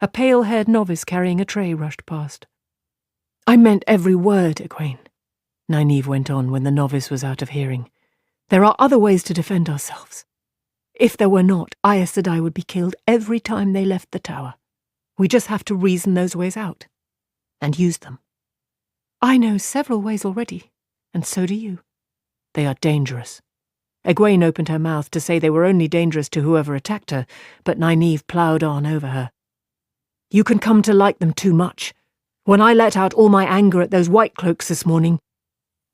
A pale-haired novice carrying a tray rushed past. I meant every word, Egwene, Nynaeve went on when the novice was out of hearing. There are other ways to defend ourselves. If there were not, Aes Sedai would be killed every time they left the tower. We just have to reason those ways out. And use them. I know several ways already, and so do you. They are dangerous. Egwene opened her mouth to say they were only dangerous to whoever attacked her, but Nynaeve ploughed on over her. You can come to like them too much. When I let out all my anger at those white cloaks this morning,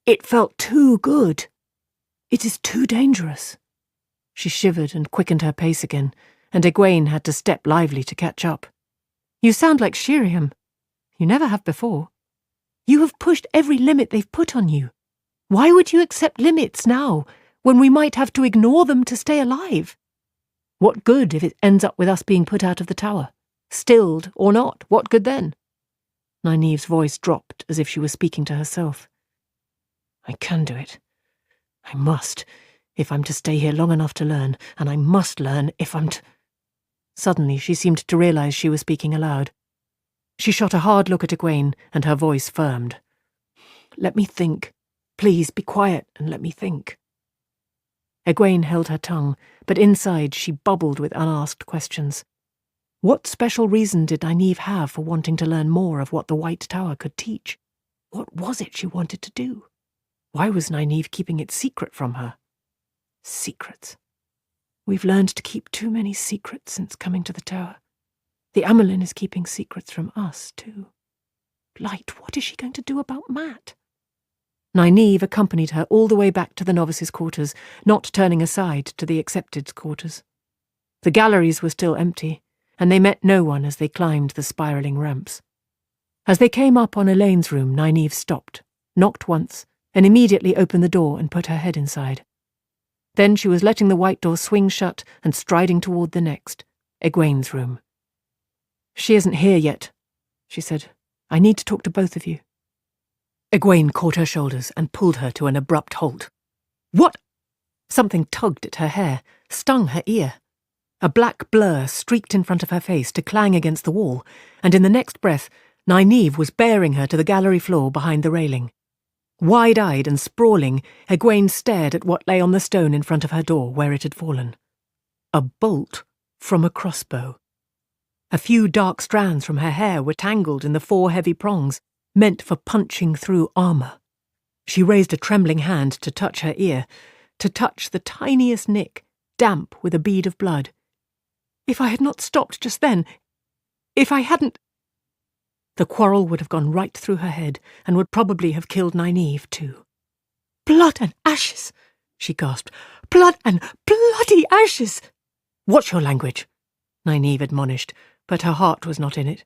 it felt too good. It is too dangerous. She shivered and quickened her pace again, and Egwene had to step lively to catch up. You sound like Shiriam. You never have before. You have pushed every limit they've put on you. Why would you accept limits now, when we might have to ignore them to stay alive? What good if it ends up with us being put out of the tower? Stilled or not, what good then? Nynaeve's voice dropped as if she was speaking to herself. I can do it. I must, if I'm to stay here long enough to learn, and I must learn if I'm to... Suddenly she seemed to realize she was speaking aloud. She shot a hard look at Egwene, and her voice firmed. Let me think. Please, be quiet and let me think. Egwene held her tongue, but inside she bubbled with unasked questions. What special reason did Nynaeve have for wanting to learn more of what the White Tower could teach? What was it she wanted to do? Why was Nynaeve keeping it secret from her? Secrets. We've learned to keep too many secrets since coming to the tower. The Amelin is keeping secrets from us, too. Light, what is she going to do about Matt? Nynaeve accompanied her all the way back to the novices' quarters, not turning aside to the accepted's quarters. The galleries were still empty, and they met no one as they climbed the spiralling ramps. As they came up on Elaine's room, Nynaeve stopped, knocked once, and immediately opened the door and put her head inside. Then she was letting the white door swing shut and striding toward the next, Egwene's room. She isn't here yet, she said. I need to talk to both of you. Egwene caught her shoulders and pulled her to an abrupt halt. What? Something tugged at her hair, stung her ear. A black blur streaked in front of her face to clang against the wall, and in the next breath, Nynaeve was bearing her to the gallery floor behind the railing. Wide-eyed and sprawling, Egwene stared at what lay on the stone in front of her door where it had fallen. A bolt from a crossbow. A few dark strands from her hair were tangled in the 4 heavy prongs, meant for punching through armour. She raised a trembling hand to touch her ear, to touch the tiniest nick, damp with a bead of blood. If I had not stopped just then, if I hadn't... The quarrel would have gone right through her head and would probably have killed Nynaeve too. Blood and ashes, she gasped. Blood and bloody ashes! Watch your language, Nynaeve admonished, but her heart was not in it.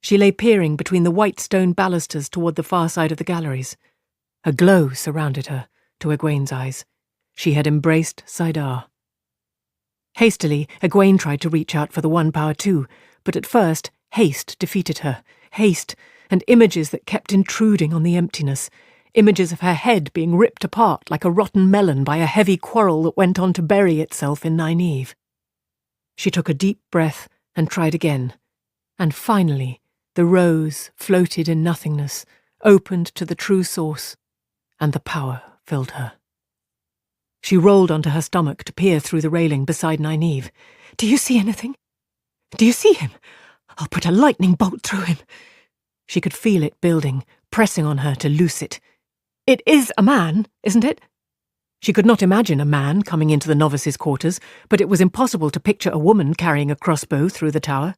She lay peering between the white stone balusters toward the far side of the galleries. A glow surrounded her, to Egwene's eyes. She had embraced Saidar. Hastily, Egwene tried to reach out for the one power too, but at first haste defeated her. Haste, and images that kept intruding on the emptiness. Images of her head being ripped apart like a rotten melon by a heavy quarrel that went on to bury itself in Nynaeve. She took a deep breath and tried again, and finally the rose floated in nothingness, opened to the true source, and the power filled her. She rolled onto her stomach to peer through the railing beside Nynaeve. Do you see anything? Do you see him? I'll put a lightning bolt through him. She could feel it building, pressing on her to loose it. It is a man, isn't it? She could not imagine a man coming into the novices' quarters, but it was impossible to picture a woman carrying a crossbow through the tower.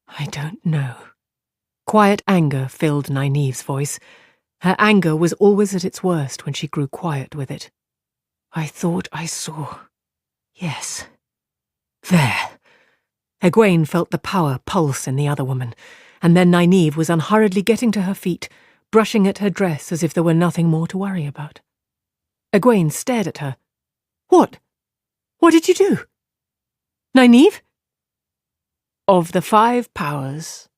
I don't know. Quiet anger filled Nynaeve's voice. Her anger was always at its worst when she grew quiet with it. I thought I saw... Yes. There. Egwene felt the power pulse in the other woman, and then Nynaeve was unhurriedly getting to her feet, brushing at her dress as if there were nothing more to worry about. Egwene stared at her. What? What did you do? Nynaeve? Of the 5 powers,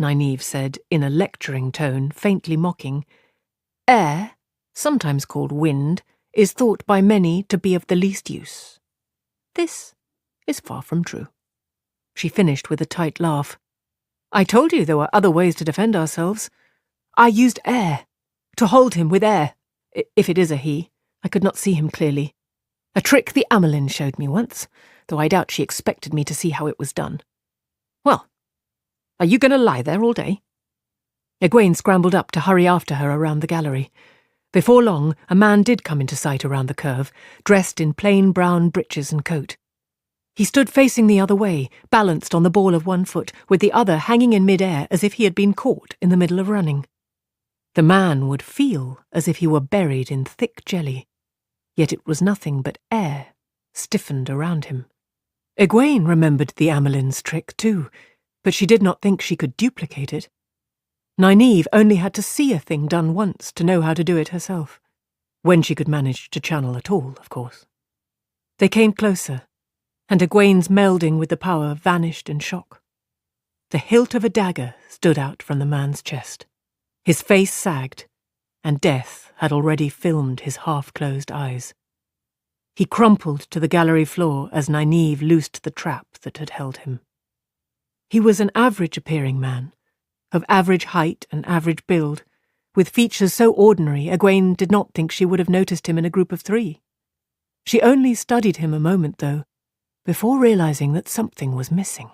Nynaeve said in a lecturing tone, faintly mocking, air, sometimes called wind, is thought by many to be of the least use. This is far from true. She finished with a tight laugh. I told you there were other ways to defend ourselves. I used air, to hold him with air, if it is a he. I could not see him clearly. A trick the Amelin showed me once, though I doubt she expected me to see how it was done. Well, are you going to lie there all day? Egwene scrambled up to hurry after her around the gallery. Before long, a man did come into sight around the curve, dressed in plain brown breeches and coat. He stood facing the other way, balanced on the ball of one foot, with the other hanging in mid-air as if he had been caught in the middle of running. The man would feel as if he were buried in thick jelly, yet it was nothing but air, stiffened around him. Egwene remembered the Amelin's trick too, but she did not think she could duplicate it. Nynaeve only had to see a thing done once to know how to do it herself, when she could manage to channel at all, of course. They came closer, and Egwene's melding with the power vanished in shock. The hilt of a dagger stood out from the man's chest. His face sagged, and death had already filmed his half-closed eyes. He crumpled to the gallery floor as Nynaeve loosed the trap that had held him. He was an average-appearing man, of average height and average build, with features so ordinary Egwene did not think she would have noticed him in a group of 3. She only studied him a moment, though, before realizing that something was missing.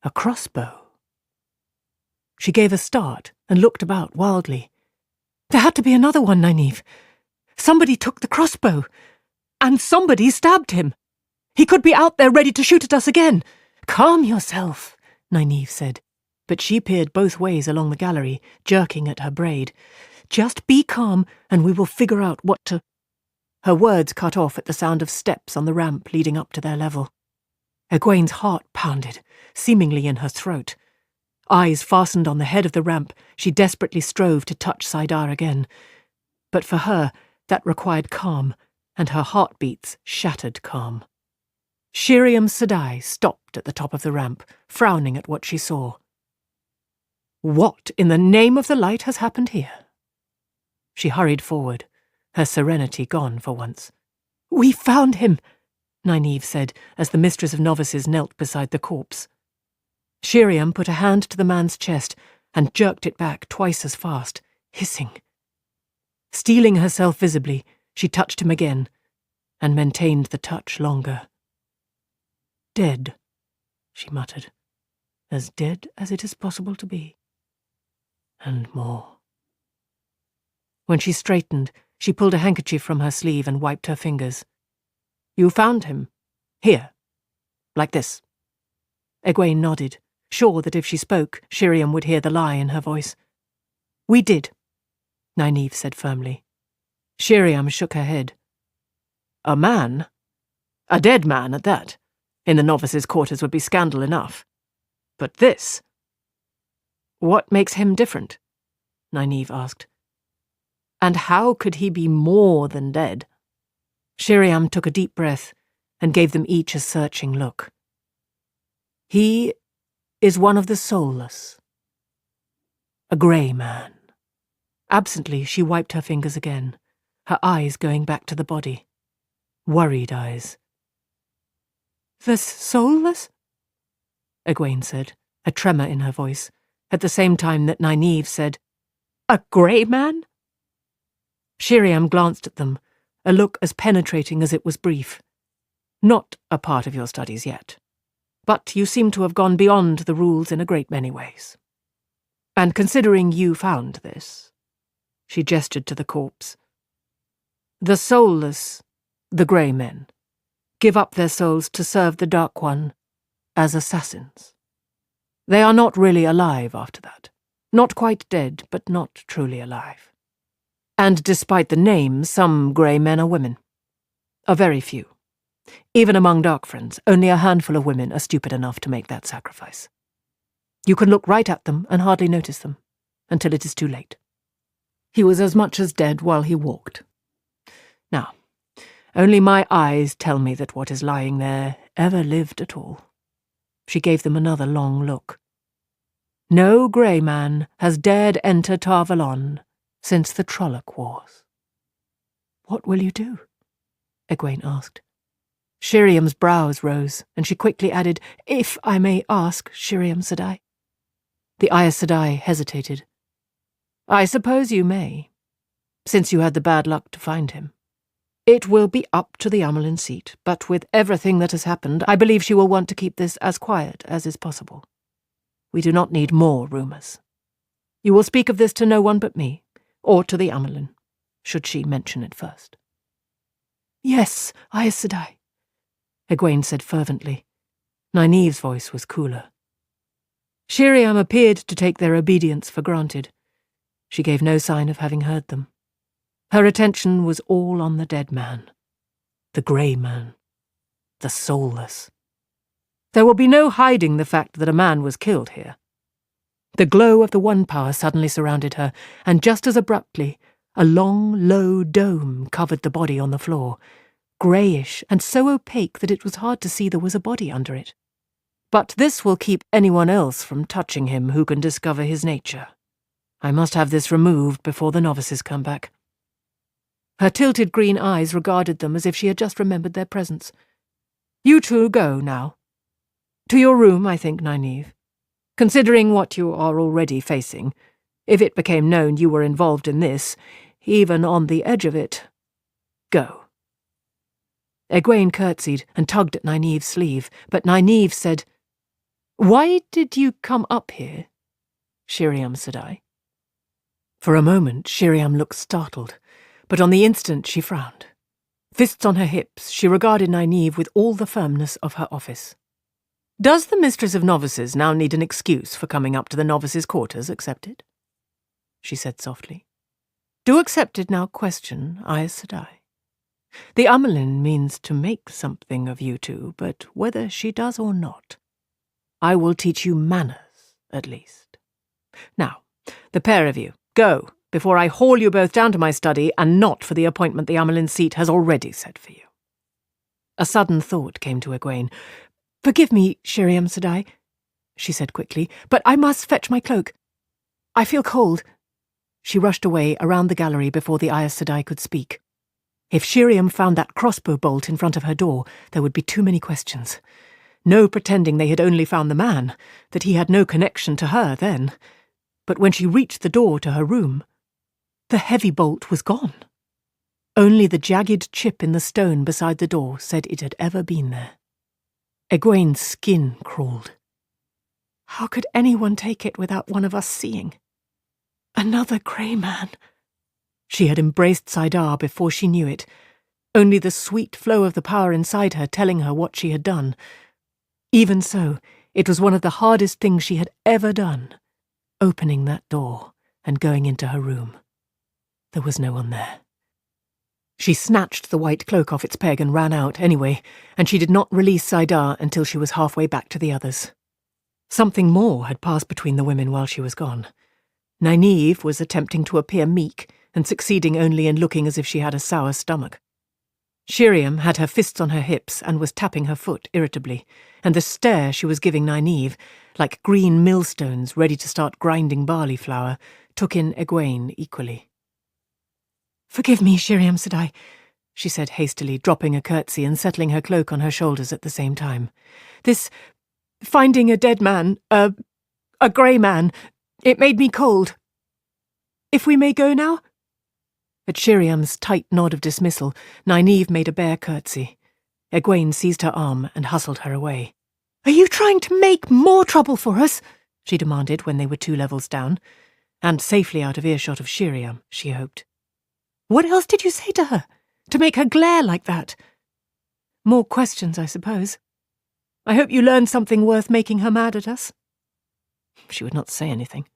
A crossbow. She gave a start and looked about wildly. There had to be another one, Nynaeve. Somebody took the crossbow, and somebody stabbed him. He could be out there ready to shoot at us again. Calm yourself, Nynaeve said, but she peered both ways along the gallery, jerking at her braid. Just be calm, and we will figure out what to... Her words cut off at the sound of steps on the ramp leading up to their level. Egwene's heart pounded, seemingly in her throat. Eyes fastened on the head of the ramp, she desperately strove to touch Saidar again. But for her, that required calm, and her heartbeats shattered calm. Shiriam Sedai stopped at the top of the ramp, frowning at what she saw. What in the name of the light has happened here? She hurried forward, her serenity gone for once. We found him, Nynaeve said, as the mistress of novices knelt beside the corpse. Shiriam put a hand to the man's chest and jerked it back twice as fast, hissing. Steeling herself visibly, she touched him again, and maintained the touch longer. Dead, she muttered, as dead as it is possible to be. And more. When she straightened, she pulled a handkerchief from her sleeve and wiped her fingers. You found him? Here. Like this. Egwene nodded, sure that if she spoke, Shiriam would hear the lie in her voice. We did, Nynaeve said firmly. Shiriam shook her head. A man? A dead man at that. In the novices' quarters would be scandal enough. But this... What makes him different? Nynaeve asked. And how could he be more than dead? Shiriam took a deep breath and gave them each a searching look. He is one of the soulless. A grey man. Absently, she wiped her fingers again, her eyes going back to the body. Worried eyes. The soulless? Egwene said, a tremor in her voice, at the same time that Nynaeve said, A grey man? Shiriam glanced at them, a look as penetrating as it was brief. Not a part of your studies yet, but you seem to have gone beyond the rules in a great many ways. And considering you found this, she gestured to the corpse, the soulless, the grey men, give up their souls to serve the Dark One as assassins. They are not really alive after that. Not quite dead, but not truly alive. And despite the name, some grey men are women. A very few. Even among dark friends, only a handful of women are stupid enough to make that sacrifice. You can look right at them and hardly notice them, until it is too late. He was as much as dead while he walked. Only my eyes tell me that what is lying there ever lived at all." She gave them another long look. "No grey man has dared enter Tarvalon since the Trolloc Wars." "What will you do?" Egwene asked. Shiriam's brows rose, and she quickly added, "If I may ask, Shiriam Sedai." The Aes Sedai hesitated. "I suppose you may, since you had the bad luck to find him. It will be up to the Amelin seat, but with everything that has happened, I believe she will want to keep this as quiet as is possible. We do not need more rumours. You will speak of this to no one but me, or to the Amelin, should she mention it first." "Yes, Aes Sedai," Egwene said fervently. Nynaeve's voice was cooler. Shiriam appeared to take their obedience for granted. She gave no sign of having heard them. Her attention was all on the dead man, the grey man, the soulless. There will be no hiding the fact that a man was killed here. The glow of the One Power suddenly surrounded her, and just as abruptly, a long, low dome covered the body on the floor, greyish and so opaque that it was hard to see there was a body under it. But this will keep anyone else from touching him who can discover his nature. I must have this removed before the novices come back. Her tilted green eyes regarded them as if she had just remembered their presence. "You two go now. To your room, I think, Nynaeve. Considering what you are already facing, if it became known you were involved in this, even on the edge of it, go." Egwene curtsied and tugged at Nynaeve's sleeve, but Nynaeve said, "Why did you come up here, Shiriam Sedai?" For a moment, Shiriam looked startled, but on the instant she frowned. Fists on her hips, she regarded Nynaeve with all the firmness of her office. "Does the Mistress of Novices now need an excuse for coming up to the novices' quarters, accepted?" she said softly. "Do accepted now question, Aes Sedai. The Amelin means to make something of you two, but whether she does or not, I will teach you manners, at least. Now, the pair of you, go, before I haul you both down to my study, and not for the appointment the Amelin seat has already set for you." A sudden thought came to Egwene. "Forgive me, Shiriam Sedai," she said quickly, "but I must fetch my cloak. I feel cold." She rushed away around the gallery before the Aes Sedai could speak. If Shiriam found that crossbow bolt in front of her door, there would be too many questions. No pretending they had only found the man, that he had no connection to her then. But when she reached the door to her room, the heavy bolt was gone. Only the jagged chip in the stone beside the door said it had ever been there. Egwene's skin crawled. How could anyone take it without one of us seeing? Another grey man. She had embraced Saidar before she knew it, only the sweet flow of the power inside her telling her what she had done. Even so, it was one of the hardest things she had ever done, opening that door and going into her room. There was no one there. She snatched the white cloak off its peg and ran out anyway, and she did not release Saidar until she was halfway back to the others. Something more had passed between the women while she was gone. Nynaeve was attempting to appear meek and succeeding only in looking as if she had a sour stomach. Shiriam had her fists on her hips and was tapping her foot irritably, and the stare she was giving Nynaeve, like green millstones ready to start grinding barley flour, took in Egwene equally. "Forgive me, Shiriam Sedai," she said hastily, dropping a curtsy and settling her cloak on her shoulders at the same time. "This finding a dead man, a grey man, it made me cold. If we may go now?" At Shiriam's tight nod of dismissal, Nynaeve made a bare curtsy. Egwene seized her arm and hustled her away. "Are you trying to make more trouble for us?" she demanded when they were 2 levels down, and safely out of earshot of Shiriam, she hoped. "What else did you say to her, to make her glare like that?" "More questions, I suppose. I hope you learned something worth making her mad at us." She would not say anything,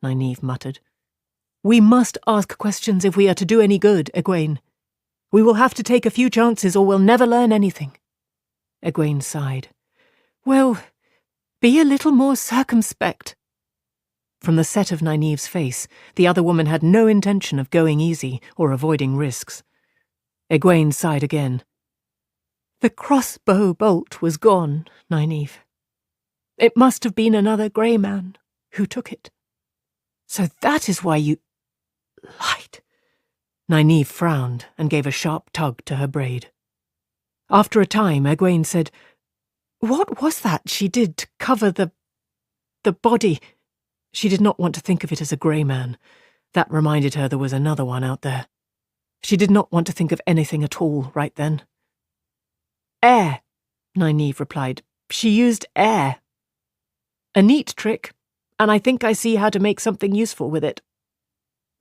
Nynaeve muttered. "We must ask questions if we are to do any good, Egwene. We will have to take a few chances or we'll never learn anything." Egwene sighed. "Well, be a little more circumspect." From the set of Nynaeve's face, the other woman had no intention of going easy or avoiding risks. Egwene sighed again. The crossbow bolt was gone, Nynaeve. It must have been another grey man who took it. So that is why you Light. Nynaeve frowned and gave a sharp tug to her braid. After a time, Egwene said, "What was that she did to cover the body?" She did not want to think of it as a grey man. That reminded her there was another one out there. She did not want to think of anything at all right then. "Air," Nynaeve replied. "She used air. A neat trick, and I think I see how to make something useful with it."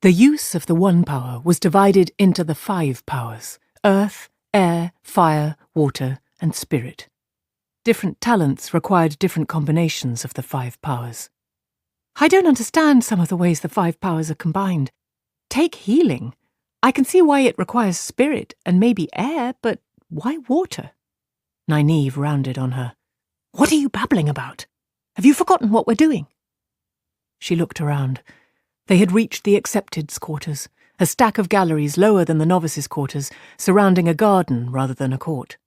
The use of the one power was divided into the 5 powers: earth, air, fire, water, and spirit. Different talents required different combinations of the 5 powers. I don't understand some of the ways the 5 powers are combined. Take healing. I can see why it requires spirit and maybe air, but why water? Nynaeve rounded on her. What are you babbling about? Have you forgotten what we're doing? She looked around. They had reached the Accepted's quarters, a stack of galleries lower than the novices' quarters, surrounding a garden rather than a court.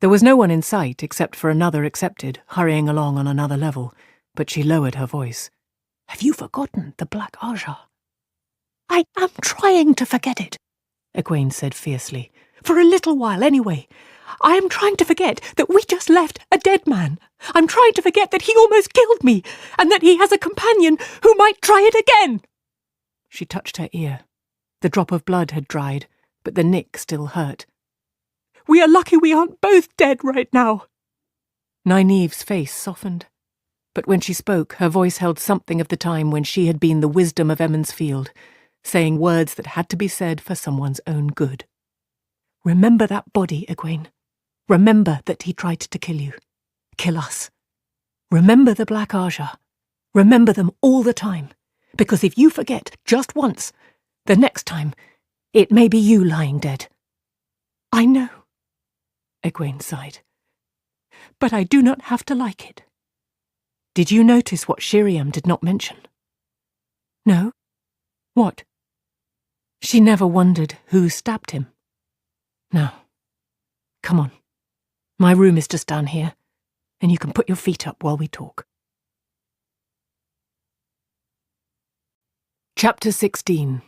There was no one in sight except for another Accepted hurrying along on another level, but she lowered her voice. Have you forgotten the Black Aja? I am trying to forget it, Egwene said fiercely. For a little while, anyway. I am trying to forget that we just left a dead man. I'm trying to forget that he almost killed me, and that he has a companion who might try it again. She touched her ear. The drop of blood had dried, but the nick still hurt. We are lucky we aren't both dead right now. Nynaeve's face softened, but when she spoke, her voice held something of the time when she had been the wisdom of Emond's Field, saying words that had to be said for someone's own good. Remember that body, Egwene. Remember that he tried to kill you. Kill us. Remember the Black Aja. Remember them all the time, because if you forget just once, the next time, it may be you lying dead. I know, Egwene sighed. But I do not have to like it. Did you notice what Shiriam did not mention? No. What? She never wondered who stabbed him. Now, come on. My room is just down here, and you can put your feet up while we talk. Chapter 16.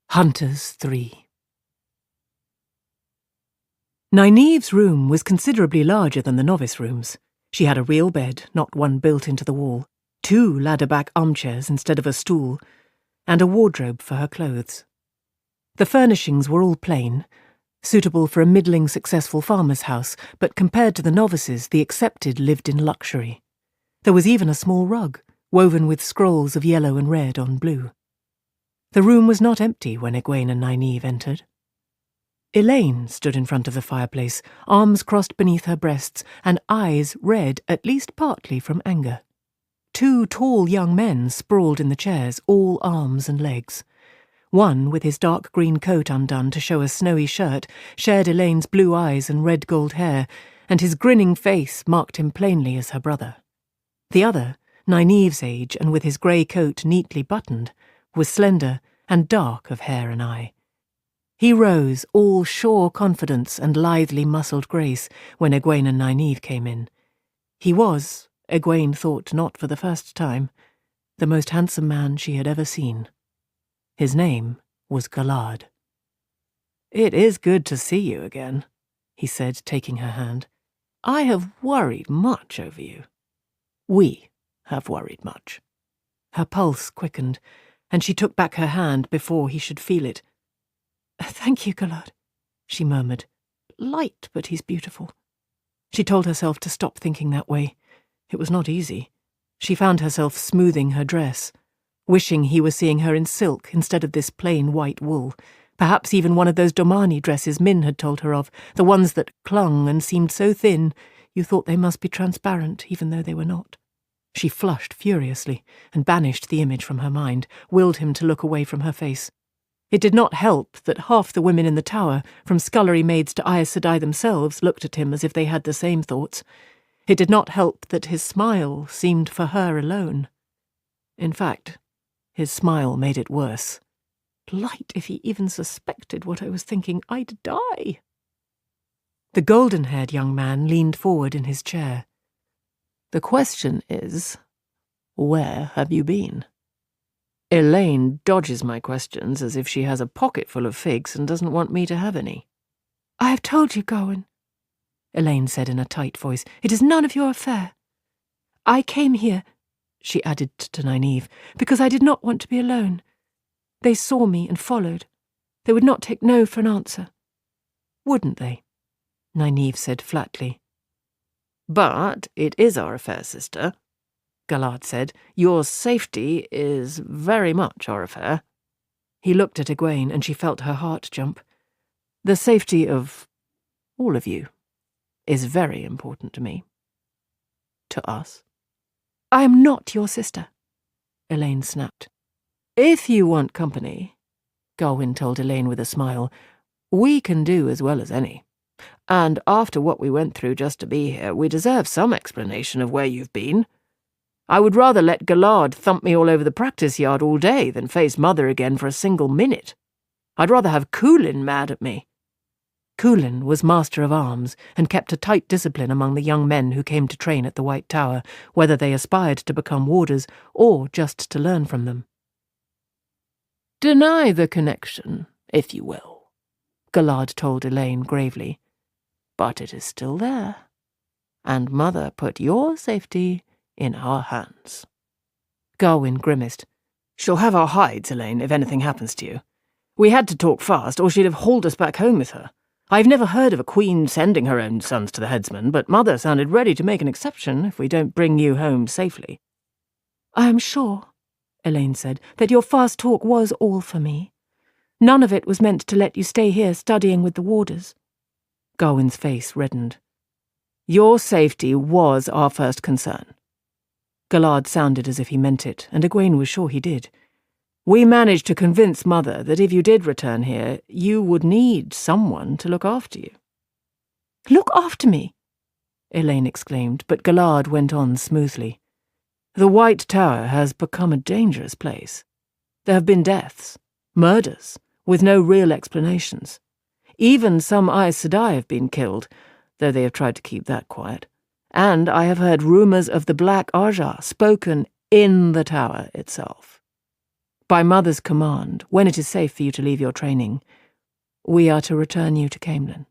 Hunters 3. Nynaeve's room was considerably larger than the novice rooms. She had a real bed, not one built into the wall, 2 ladder-back armchairs instead of a stool, and a wardrobe for her clothes. The furnishings were all plain, suitable for a middling successful farmer's house, but compared to the novices, the Accepted lived in luxury. There was even a small rug, woven with scrolls of yellow and red on blue. The room was not empty when Egwene and Nynaeve entered. Elaine stood in front of the fireplace, arms crossed beneath her breasts, and eyes red at least partly from anger. 2 tall young men sprawled in the chairs, all arms and legs. One, with his dark green coat undone to show a snowy shirt, shared Elaine's blue eyes and red gold hair, and his grinning face marked him plainly as her brother. The other, Nynaeve's age and with his grey coat neatly buttoned, was slender and dark of hair and eye. He rose, all sure confidence and lithely muscled grace, when Egwene and Nynaeve came in. He was, Egwene thought not for the first time, the most handsome man she had ever seen. His name was Galad. "It is good to see you again," he said, taking her hand. "I have worried much over you. We have worried much." Her pulse quickened, and she took back her hand before he should feel it. "Thank you, Galad," she murmured. "Light, but he's beautiful." She told herself to stop thinking that way. It was not easy. She found herself smoothing her dress, wishing he were seeing her in silk instead of this plain white wool, perhaps even one of those Domani dresses Min had told her of, the ones that clung and seemed so thin you thought they must be transparent even though they were not. She flushed furiously and banished the image from her mind, willed him to look away from her face. It did not help that half the women in the tower, from scullery maids to Aes Sedai themselves, looked at him as if they had the same thoughts. It did not help that his smile seemed for her alone. In fact, his smile made it worse. Light, if he even suspected what I was thinking, I'd die. The golden-haired young man leaned forward in his chair. The question is, where have you been? Elaine dodges my questions as if she has a pocket full of figs and doesn't want me to have any. I have told you, Gawain, Elaine said in a tight voice. It is none of your affair. I came here, she added to Nynaeve, because I did not want to be alone. They saw me and followed. They would not take no for an answer. Wouldn't they? Nynaeve said flatly. But it is our affair, sister, Galad said. Your safety is very much our affair. He looked at Egwene and she felt her heart jump. The safety of all of you is very important to me. To us. I am not your sister, Elaine snapped. If you want company, Gawain told Elaine with a smile, we can do as well as any. And after what we went through just to be here, we deserve some explanation of where you've been. I would rather let Galad thump me all over the practice yard all day than face Mother again for a single minute. I'd rather have Coolin mad at me. Coolin was master of arms and kept a tight discipline among the young men who came to train at the White Tower, whether they aspired to become warders or just to learn from them. Deny the connection, if you will, Galad told Elaine gravely. But it is still there, and Mother put your safety in our hands. Gawain grimaced. She'll have our hides, Elaine, if anything happens to you. We had to talk fast, or she'd have hauled us back home with her. I've never heard of a queen sending her own sons to the headsman, but Mother sounded ready to make an exception if we don't bring you home safely. I am sure, Elaine said, that your fast talk was all for me. None of it was meant to let you stay here studying with the warders. Gawain's face reddened. Your safety was our first concern. Galad sounded as if he meant it, and Egwene was sure he did. We managed to convince Mother that if you did return here, you would need someone to look after you. Look after me? Elaine exclaimed, but Galad went on smoothly. The White Tower has become a dangerous place. There have been deaths, murders, with no real explanations. Even some Aes Sedai have been killed, though they have tried to keep that quiet. And I have heard rumours of the Black Arja spoken in the tower itself. By Mother's command, when it is safe for you to leave your training, we are to return you to Caemlyn.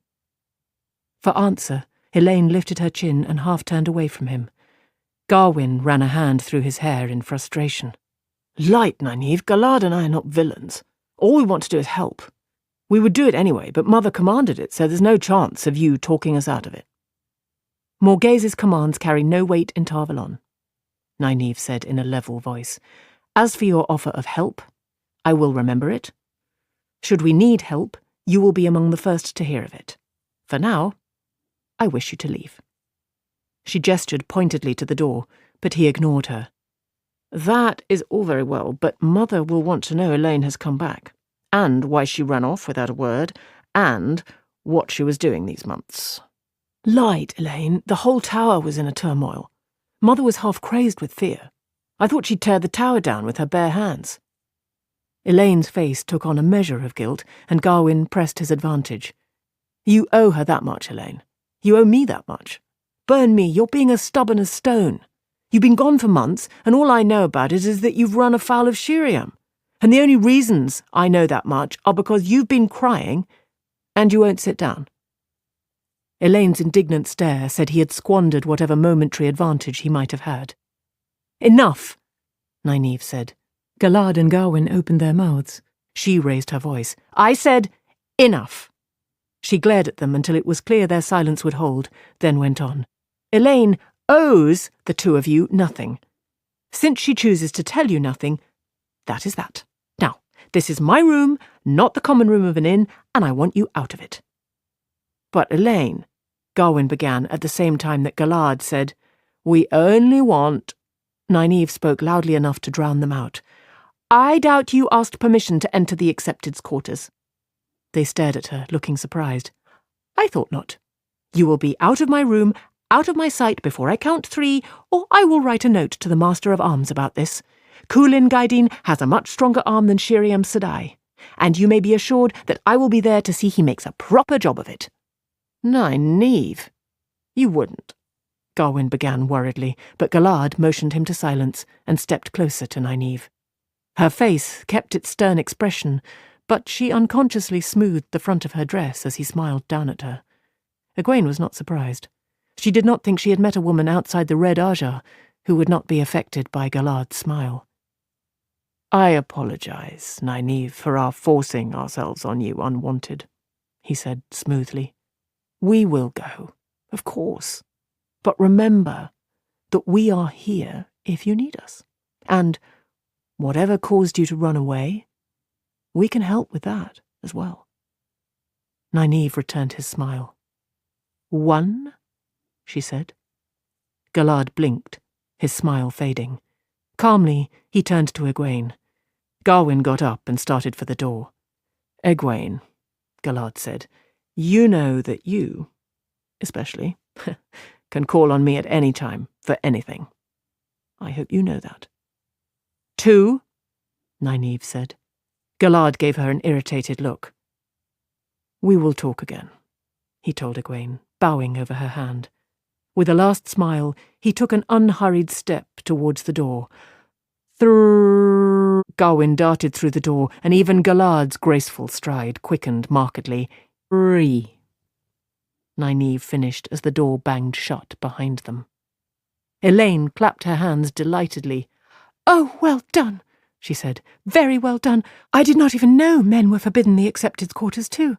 For answer, Elaine lifted her chin and half turned away from him. Gawain ran a hand through his hair in frustration. Light, Nynaeve, Galad and I are not villains. All we want to do is help. We would do it anyway, but Mother commanded it, so there's no chance of you talking us out of it. Morghez's commands carry no weight in Tarvalon, Nynaeve said in a level voice. As for your offer of help, I will remember it. Should we need help, you will be among the first to hear of it. For now, I wish you to leave. She gestured pointedly to the door, but he ignored her. That is all very well, but Mother will want to know Elaine has come back, and why she ran off without a word, and what she was doing these months. Lied, Elaine. The whole tower was in a turmoil. Mother was half crazed with fear. I thought she'd tear the tower down with her bare hands. Elaine's face took on a measure of guilt, and Gawain pressed his advantage. You owe her that much, Elaine. You owe me that much. Burn me, you're being as stubborn as stone. You've been gone for months, and all I know about it is that you've run afoul of Shiriam. And the only reasons I know that much are because you've been crying, and you won't sit down. Elaine's indignant stare said he had squandered whatever momentary advantage he might have had. Enough, Nynaeve said. Galad and Gawain opened their mouths. She raised her voice. I said, enough. She glared at them until it was clear their silence would hold, then went on. Elaine owes the two of you nothing. Since she chooses to tell you nothing, that is that. Now, this is my room, not the common room of an inn, and I want you out of it. But Elaine, Gawain began at the same time that Galad said, we only want... Nynaeve spoke loudly enough to drown them out. I doubt you asked permission to enter the Accepted's quarters. They stared at her, looking surprised. I thought not. You will be out of my room, out of my sight before I count 3, or I will write a note to the Master of Arms about this. Coolin Gaidin has a much stronger arm than Shiriam Sedai. and you may be assured that I will be there to see he makes a proper job of it." "Nynaeve, you wouldn't," Garwin began worriedly, but Galad motioned him to silence and stepped closer to Nynaeve. Her face kept its stern expression, but she unconsciously smoothed the front of her dress as he smiled down at her. Egwene was not surprised. She did not think she had met a woman outside the Red Ajar who would not be affected by Galad's smile. "I apologize, Nynaeve, for our forcing ourselves on you unwanted," he said smoothly. "We will go, of course, but remember that we are here if you need us, and whatever caused you to run away, we can help with that as well." Nynaeve returned his smile. "One?" she said. Galad blinked, his smile fading. Calmly, he turned to Egwene. Garwin got up and started for the door. "Egwene," Galad said, "you know that you, especially, can call on me at any time for anything. I hope you know that." "Two?" Nynaeve said. Galad gave her an irritated look. "We will talk again," he told Egwene, bowing over her hand. With a last smile, he took an unhurried step towards the door. Garwin darted through the door, and even Galad's graceful stride quickened markedly. "Three," Nynaeve finished as the door banged shut behind them. Elaine clapped her hands delightedly. "Oh, well done," she said. "Very well done. I did not even know men were forbidden the accepted quarters too."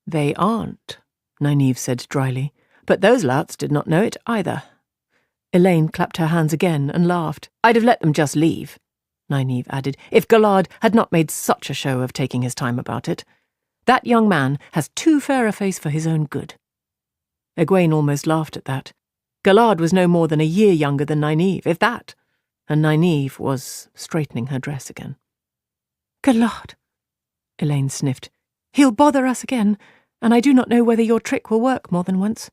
"They aren't," Nynaeve said dryly, "but those louts did not know it either." Elaine clapped her hands again and laughed. "I'd have let them just leave," Nynaeve added, "if Galad had not made such a show of taking his time about it. That young man has too fair a face for his own good." Egwene almost laughed at that. Galad was no more than a year younger than Nynaeve, if that, and Nynaeve was straightening her dress again. "Galad," Elaine sniffed. "He'll bother us again, and I do not know whether your trick will work more than once.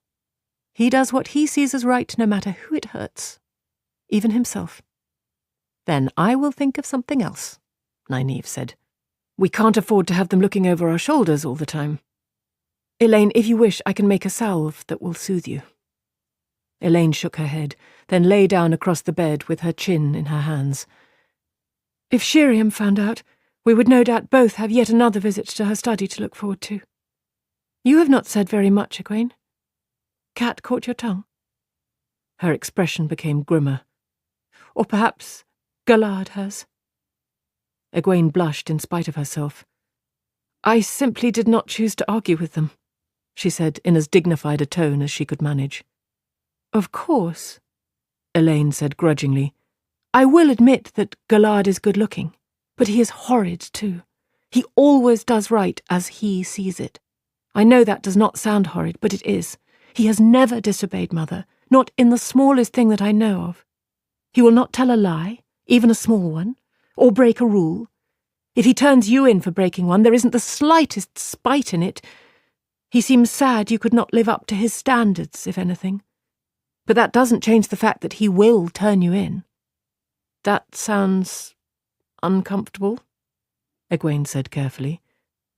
He does what he sees as right, no matter who it hurts, even himself." "Then I will think of something else," Nynaeve said. "We can't afford to have them looking over our shoulders all the time. Elaine, if you wish, I can make a salve that will soothe you." Elaine shook her head, then lay down across the bed with her chin in her hands. "If Shiriam found out, we would no doubt both have yet another visit to her study to look forward to. You have not said very much, Egwene. Cat caught your tongue?" Her expression became grimmer. "Or perhaps Galad has." Egwene blushed in spite of herself. "I simply did not choose to argue with them," she said in as dignified a tone as she could manage. "Of course," Elaine said grudgingly, "I will admit that Galad is good-looking, but he is horrid too. He always does right as he sees it. I know that does not sound horrid, but it is. He has never disobeyed Mother, not in the smallest thing that I know of. He will not tell a lie, even a small one, or break a rule. If he turns you in for breaking one, there isn't the slightest spite in it. He seems sad you could not live up to his standards, if anything. But that doesn't change the fact that he will turn you in." "That sounds uncomfortable," Egwene said carefully,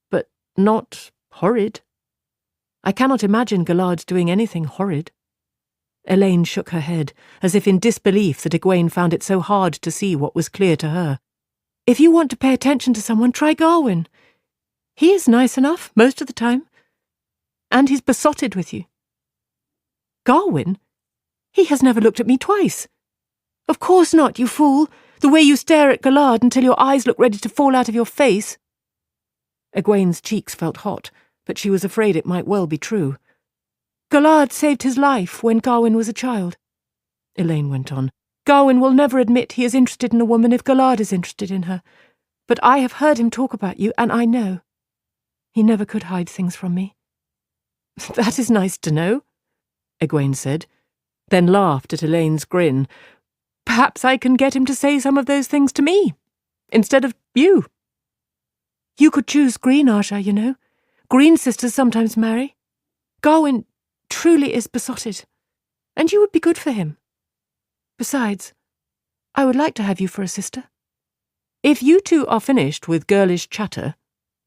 "but not horrid. I cannot imagine Galad doing anything horrid." Elaine shook her head, as if in disbelief that Egwene found it so hard to see what was clear to her. "If you want to pay attention to someone, try Garwin. He is nice enough, most of the time. And he's besotted with you." "Garwin? He has never looked at me twice." "Of course not, you fool. The way you stare at Galad until your eyes look ready to fall out of your face." Egwene's cheeks felt hot, but she was afraid it might well be true. "Galad saved his life when Garwin was a child," Elaine went on. "Garwin will never admit he is interested in a woman if Galad is interested in her. But I have heard him talk about you, and I know. He never could hide things from me." "That is nice to know," Egwene said, then laughed at Elaine's grin. "Perhaps I can get him to say some of those things to me, instead of you." "You could choose Green Aja, you know. Green sisters sometimes marry. Garwin truly is besotted, and you would be good for him. Besides, I would like to have you for a sister." "If you two are finished with girlish chatter,"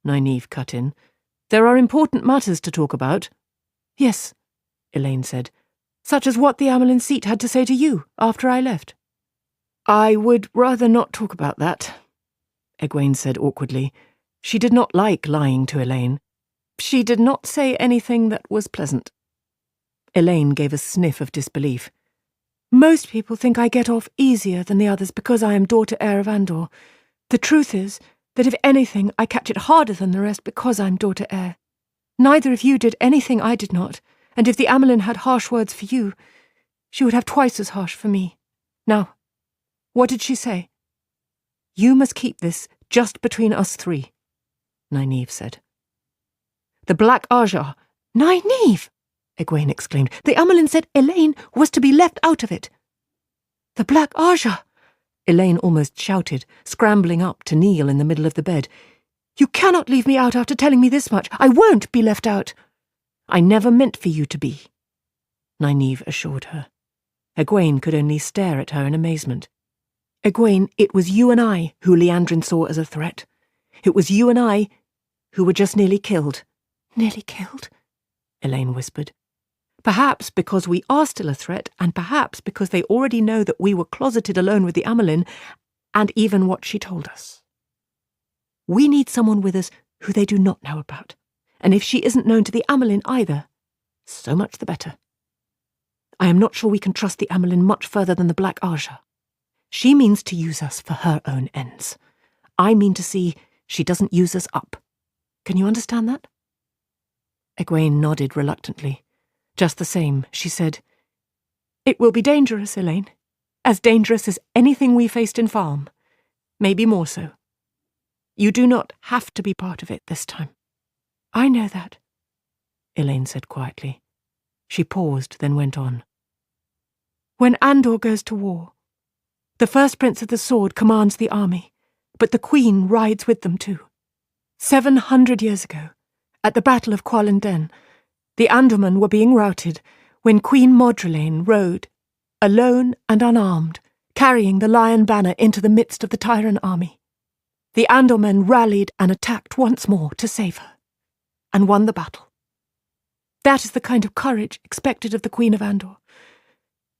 Nynaeve cut in. "There are important matters to talk about." "Yes," Elaine said. "such as what the Amelin seat had to say to you after I left." "I would rather not talk about that," Egwene said awkwardly. She did not like lying to Elaine. She did not say anything that was pleasant. Elaine gave a sniff of disbelief. "Most people think I get off easier than the others because I am daughter heir of Andor. The truth is that if anything, I catch it harder than the rest because I'm daughter heir. Neither of you did anything I did not, and if the Amelin had harsh words for you, she would have twice as harsh for me. Now, what did she say?" "You must keep this just between us three," Nynaeve said. "The Black Aja—" "Nynaeve!" Egwene exclaimed. "The Amelin said Elaine was to be left out of it." "The Black Aja!" Elaine almost shouted, scrambling up to kneel in the middle of the bed. "You cannot leave me out after telling me this much. I won't be left out." "I never meant for you to be," Nynaeve assured her. Egwene could only stare at her in amazement. "Egwene, it was you and I who Liandrin saw as a threat. It was you and I who were just nearly killed." "Nearly killed?" Elaine whispered. "Perhaps because we are still a threat, and perhaps because they already know that we were closeted alone with the Amelin, and even what she told us. We need someone with us who they do not know about, and if she isn't known to the Amelin either, so much the better. I am not sure we can trust the Amelin much further than the Black Aja. She means to use us for her own ends. I mean to see she doesn't use us up. Can you understand that?" Egwene nodded reluctantly. Just the same, she said, "It will be dangerous, Elaine. As dangerous as anything we faced in Farm. Maybe more so. You do not have to be part of it this time." "I know that," Elaine said quietly. She paused, then went on. "When Andor goes to war, the First Prince of the Sword commands the army, but the Queen rides with them too. 700 years ago, at the Battle of Quallen Den, the Andormen were being routed when Queen Modrelaine rode, alone and unarmed, carrying the Lion Banner into the midst of the Tyrant army. The Andormen rallied and attacked once more to save her, and won the battle. That is the kind of courage expected of the Queen of Andor.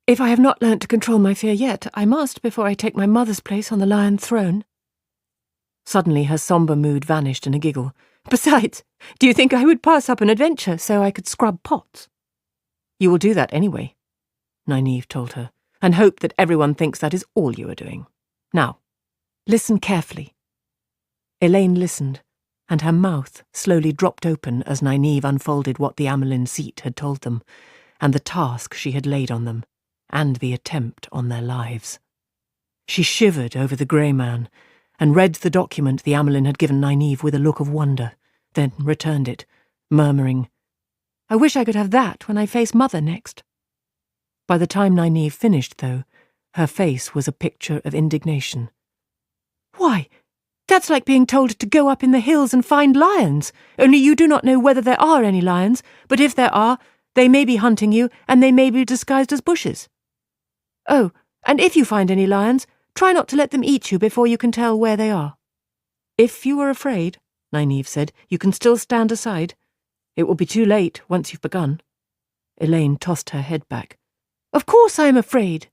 If I have not learnt to control my fear yet, I must before I take my mother's place on the Lion Throne." Suddenly her sombre mood vanished in a giggle. "Besides, do you think I would pass up an adventure so I could scrub pots?" "You will do that anyway," Nynaeve told her, "and hope that everyone thinks that is all you are doing. Now, listen carefully." Elaine listened, and her mouth slowly dropped open as Nynaeve unfolded what the Amelin seat had told them, and the task she had laid on them, and the attempt on their lives. She shivered over the grey man, and read the document the Amelin had given Nynaeve with a look of wonder, then returned it, murmuring, "I wish I could have that when I face Mother next." By the time Nynaeve finished, though, her face was a picture of indignation. "Why, that's like being told to go up in the hills and find lions, only you do not know whether there are any lions, but if there are, they may be hunting you, and they may be disguised as bushes. Oh, and if you find any lions, try not to let them eat you before you can tell where they are." "If you are afraid," Nynaeve said, "you can still stand aside. It will be too late once you've begun." Elaine tossed her head back. "Of course I am afraid.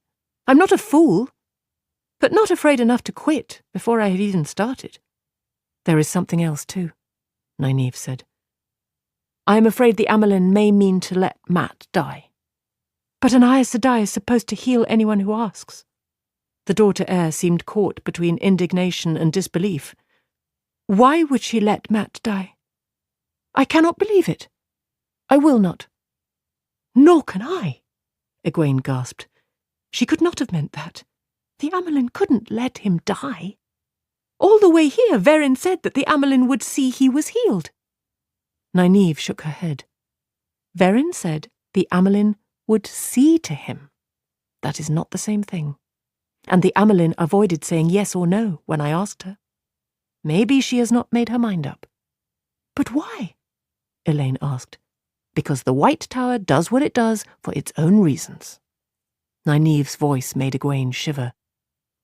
I'm not a fool. But not afraid enough to quit before I have even started." "There is something else too," Nynaeve said. "I am afraid the Amelin may mean to let Mat die." "But an Aes Sedai is supposed to heal anyone who asks." The daughter heir seemed caught between indignation and disbelief. "Why would she let Mat die? I cannot believe it. I will not." "Nor can I," Egwene gasped. "She could not have meant that. The Amelin couldn't let him die. All the way here, Verin said that the Amelin would see he was healed." Nynaeve shook her head. "Verin said the Amelin would see to him. That is not the same thing. And the Amelin avoided saying yes or no when I asked her. Maybe she has not made her mind up." "But why?" Elaine asked. "Because the White Tower does what it does for its own reasons." Nynaeve's voice made Egwene shiver.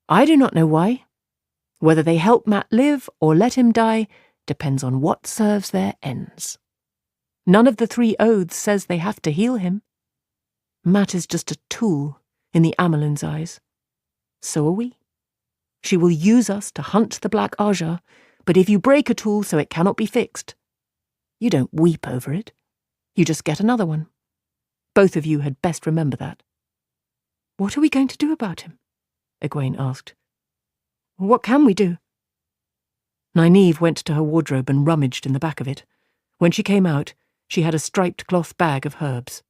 "I do not know why. Whether they help Mat live or let him die depends on what serves their ends. None of the 3 oaths says they have to heal him. Matt is just a tool in the Amelin's eyes. So are we. She will use us to hunt the Black Aja, but if you break a tool so it cannot be fixed, you don't weep over it. You just get another one. Both of you had best remember that. What are we going to do about him? Egwene asked. What can we do? Nynaeve went to her wardrobe and rummaged in the back of it. When she came out, she had a striped cloth bag of herbs.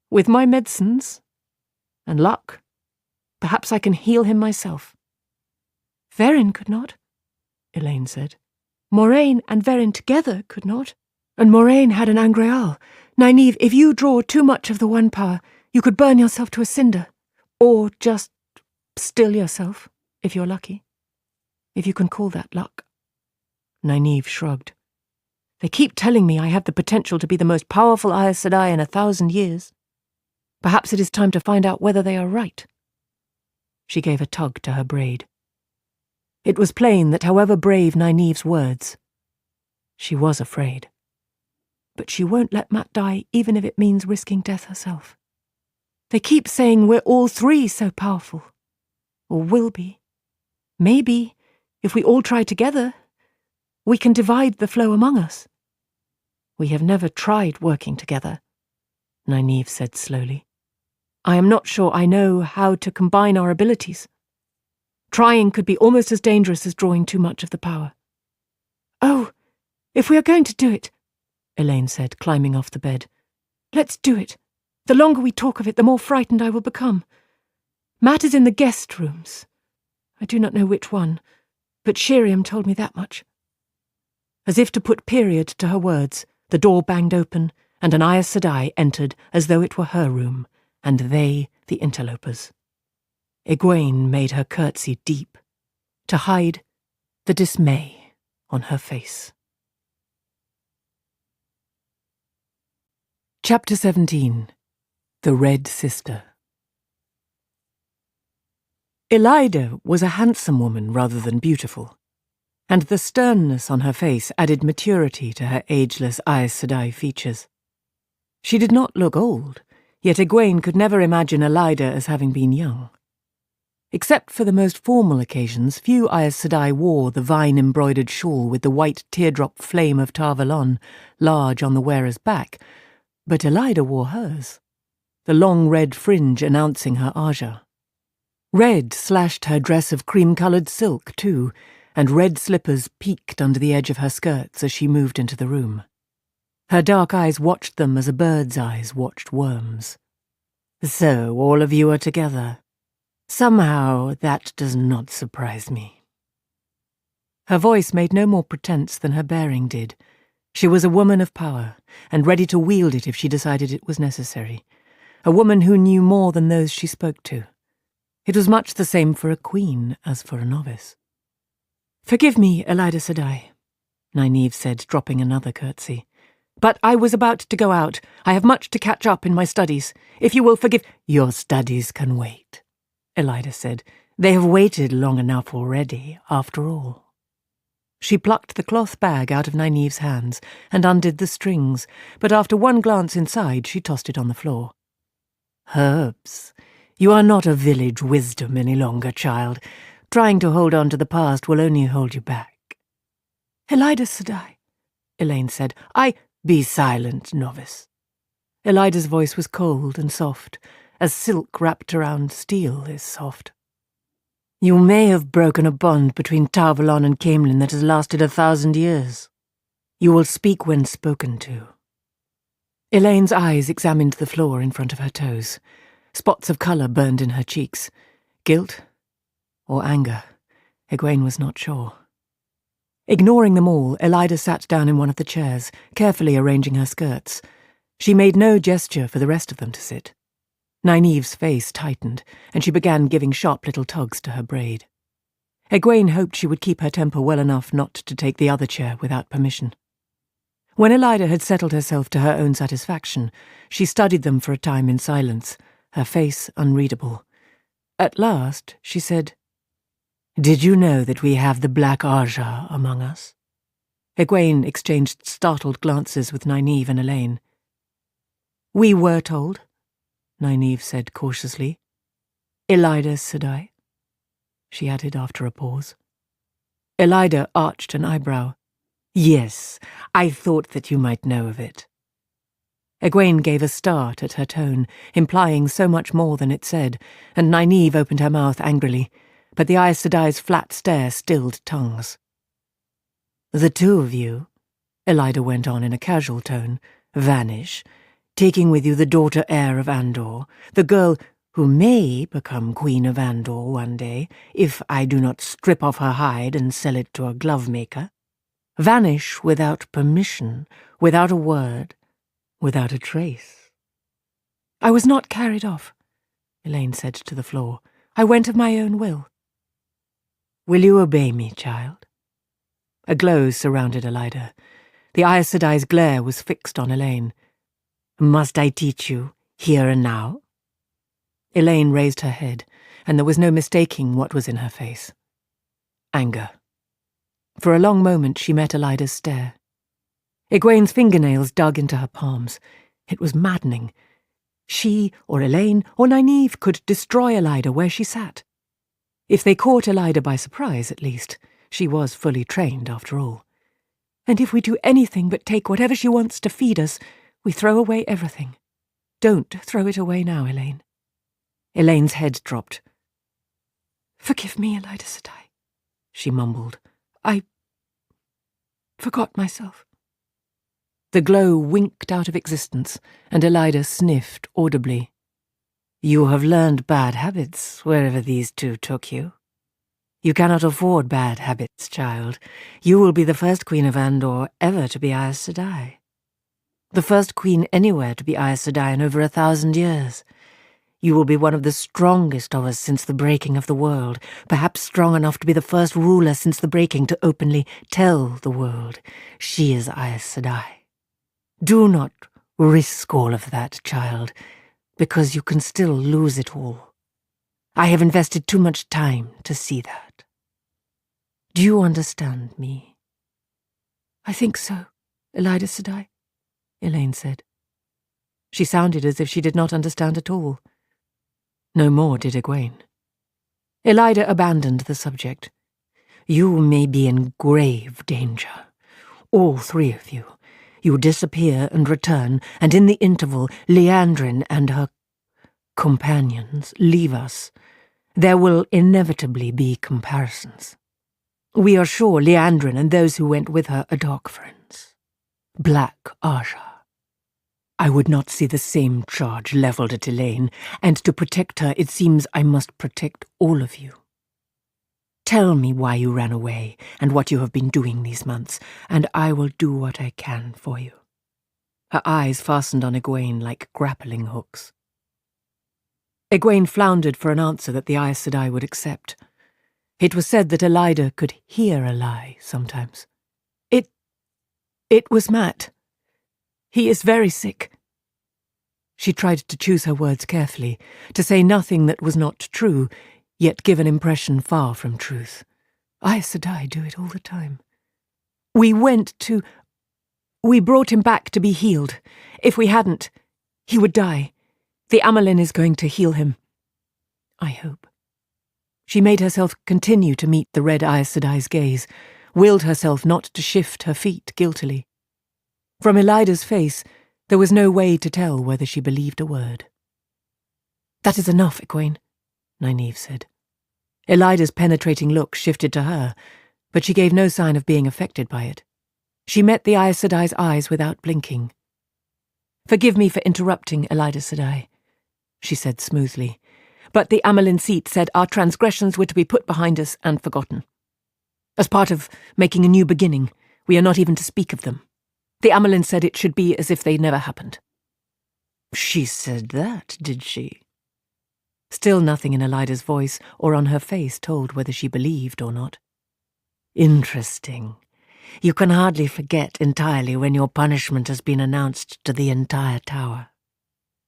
With my medicines and luck, perhaps I can heal him myself. Verin could not, Elaine said. Moraine and Verin together could not. And Moraine had an Angreal. Nynaeve, if you draw too much of the one power, you could burn yourself to a cinder. Or just still yourself, if you're lucky. If you can call that luck. Nynaeve shrugged. They keep telling me I have the potential to be the most powerful Aes Sedai in 1,000 years. Perhaps it is time to find out whether they are right. She gave a tug to her braid. It was plain that however brave Nynaeve's words, she was afraid. But she won't let Matt die even if it means risking death herself. They keep saying we're all 3 so powerful. Or will be. Maybe, if we all try together, we can divide the flow among us. We have never tried working together, Nynaeve said slowly. I am not sure I know how to combine our abilities. Trying could be almost as dangerous as drawing too much of the power. Oh, if we are going to do it, Elaine said, climbing off the bed. Let's do it. The longer we talk of it, the more frightened I will become. Matt is in the guest rooms. I do not know which one, but Shiriam told me that much. As if to put period to her words, the door banged open, and an Aes Sedai entered as though it were her room, and they the interlopers. Egwene made her curtsy deep, to hide the dismay on her face. Chapter 17. The Red Sister. Elida was a handsome woman rather than beautiful, and the sternness on her face added maturity to her ageless Aes Sedai features. She did not look old, yet Egwene could never imagine Elida as having been young. Except for the most formal occasions, few Aes Sedai wore the vine-embroidered shawl with the white teardrop flame of Tar Valon large on the wearer's back, but Elida wore hers, the long red fringe announcing her Aja. Red slashed her dress of cream-coloured silk, too, and red slippers peeked under the edge of her skirts as she moved into the room. Her dark eyes watched them as a bird's eyes watched worms. So all of you are together. Somehow that does not surprise me. Her voice made no more pretense than her bearing did. She was a woman of power, and ready to wield it if she decided it was necessary. A woman who knew more than those she spoke to. It was much the same for a queen as for a novice. "Forgive me, Elida Sedai," Nynaeve said, dropping another curtsy. "But I was about to go out. I have much to catch up in my studies. If you will forgive—" "Your studies can wait," Elida said. "They have waited long enough already, after all." She plucked the cloth bag out of Nynaeve's hands and undid the strings, but after one glance inside she tossed it on the floor. "Herbs. You are not a village wisdom any longer, child. Trying to hold on to the past will only hold you back." "Elida Sedai," Elaine said. Be silent, novice." Elida's voice was cold and soft, as silk wrapped around steel is soft. "You may have broken a bond between Tar Valon and Caemlyn that has lasted 1,000 years. You will speak when spoken to." Elaine's eyes examined the floor in front of her toes. Spots of colour burned in her cheeks. Guilt or anger? Egwene was not sure. Ignoring them all, Elida sat down in one of the chairs, carefully arranging her skirts. She made no gesture for the rest of them to sit. Nynaeve's face tightened, and she began giving sharp little tugs to her braid. Egwene hoped she would keep her temper well enough not to take the other chair without permission. When Elida had settled herself to her own satisfaction, she studied them for a time in silence, her face unreadable. At last, she said, "Did you know that we have the Black Aja among us?" Egwene exchanged startled glances with Nynaeve and Elaine. "We were told," Nynaeve said cautiously. "Elida Sedai," she added after a pause. Elida arched an eyebrow. "Yes, I thought that you might know of it." Egwene gave a start at her tone, implying so much more than it said, and Nynaeve opened her mouth angrily, but the Aes Sedai's flat stare stilled tongues. "The two of you," Elida went on in a casual tone, "vanish, taking with you the daughter heir of Andor, the girl who may become Queen of Andor one day, if I do not strip off her hide and sell it to a glove maker. Vanish without permission, without a word, without a trace." "I was not carried off," Elaine said to the floor. "I went of my own will." "Will you obey me, child?" A glow surrounded Elida. The Aes Sedai's glare was fixed on Elaine. "Must I teach you, here and now?" Elaine raised her head, and there was no mistaking what was in her face. Anger. For a long moment she met Elida's stare. Egwene's fingernails dug into her palms. It was maddening. She, or Elaine, or Nynaeve could destroy Elida where she sat. If they caught Elida by surprise, at least, she was fully trained after all. "And if we do anything but take whatever she wants to feed us, we throw away everything. Don't throw it away now, Elaine." Elaine's head dropped. "Forgive me, Elida Sedai," she mumbled. "I forgot myself." The glow winked out of existence, and Elida sniffed audibly. "You have learned bad habits wherever these two took you. You cannot afford bad habits, child. You will be the first Queen of Andor ever to be Aes Sedai. The first queen anywhere to be Aes Sedai in over 1,000 years. You will be one of the strongest of us since the breaking of the world, perhaps strong enough to be the first ruler since the breaking to openly tell the world she is Aes Sedai. Do not risk all of that, child, because you can still lose it all. I have invested too much time to see that. Do you understand me?" "I think so, Elida Sedai," Elaine said. She sounded as if she did not understand at all. No more did Egwene. Elida abandoned the subject. "You may be in grave danger. All three of you. You disappear and return, and in the interval, Liandrin and her companions leave us. There will inevitably be comparisons. We are sure Liandrin and those who went with her are dark friends. Black Aja. I would not see the same charge levelled at Elaine, and to protect her it seems I must protect all of you. Tell me why you ran away and what you have been doing these months, and I will do what I can for you." Her eyes fastened on Egwene like grappling hooks. Egwene floundered for an answer that the Aes Sedai would accept. It was said that Elida could hear a lie sometimes. It was Matt. He is very sick." She tried to choose her words carefully, to say nothing that was not true, yet give an impression far from truth. Aes Sedai do it all the time. We brought him back to be healed. If we hadn't, he would die. The Amelin is going to heal him. I hope. She made herself continue to meet the red Aes Sedai's gaze, willed herself not to shift her feet guiltily. From Elida's face, there was no way to tell whether she believed a word. "That is enough, Egwene," Nynaeve said. Elida's penetrating look shifted to her, but she gave no sign of being affected by it. She met the Aes Sedai's eyes without blinking. "Forgive me for interrupting, Elida Sedai," she said smoothly, "but the Amelin seat said our transgressions were to be put behind us and forgotten. As part of making a new beginning, we are not even to speak of them. The Amelin said it should be as if they never happened." "She said that, did she?" Still nothing in Elida's voice or on her face told whether she believed or not. "Interesting. You can hardly forget entirely when your punishment has been announced to the entire tower.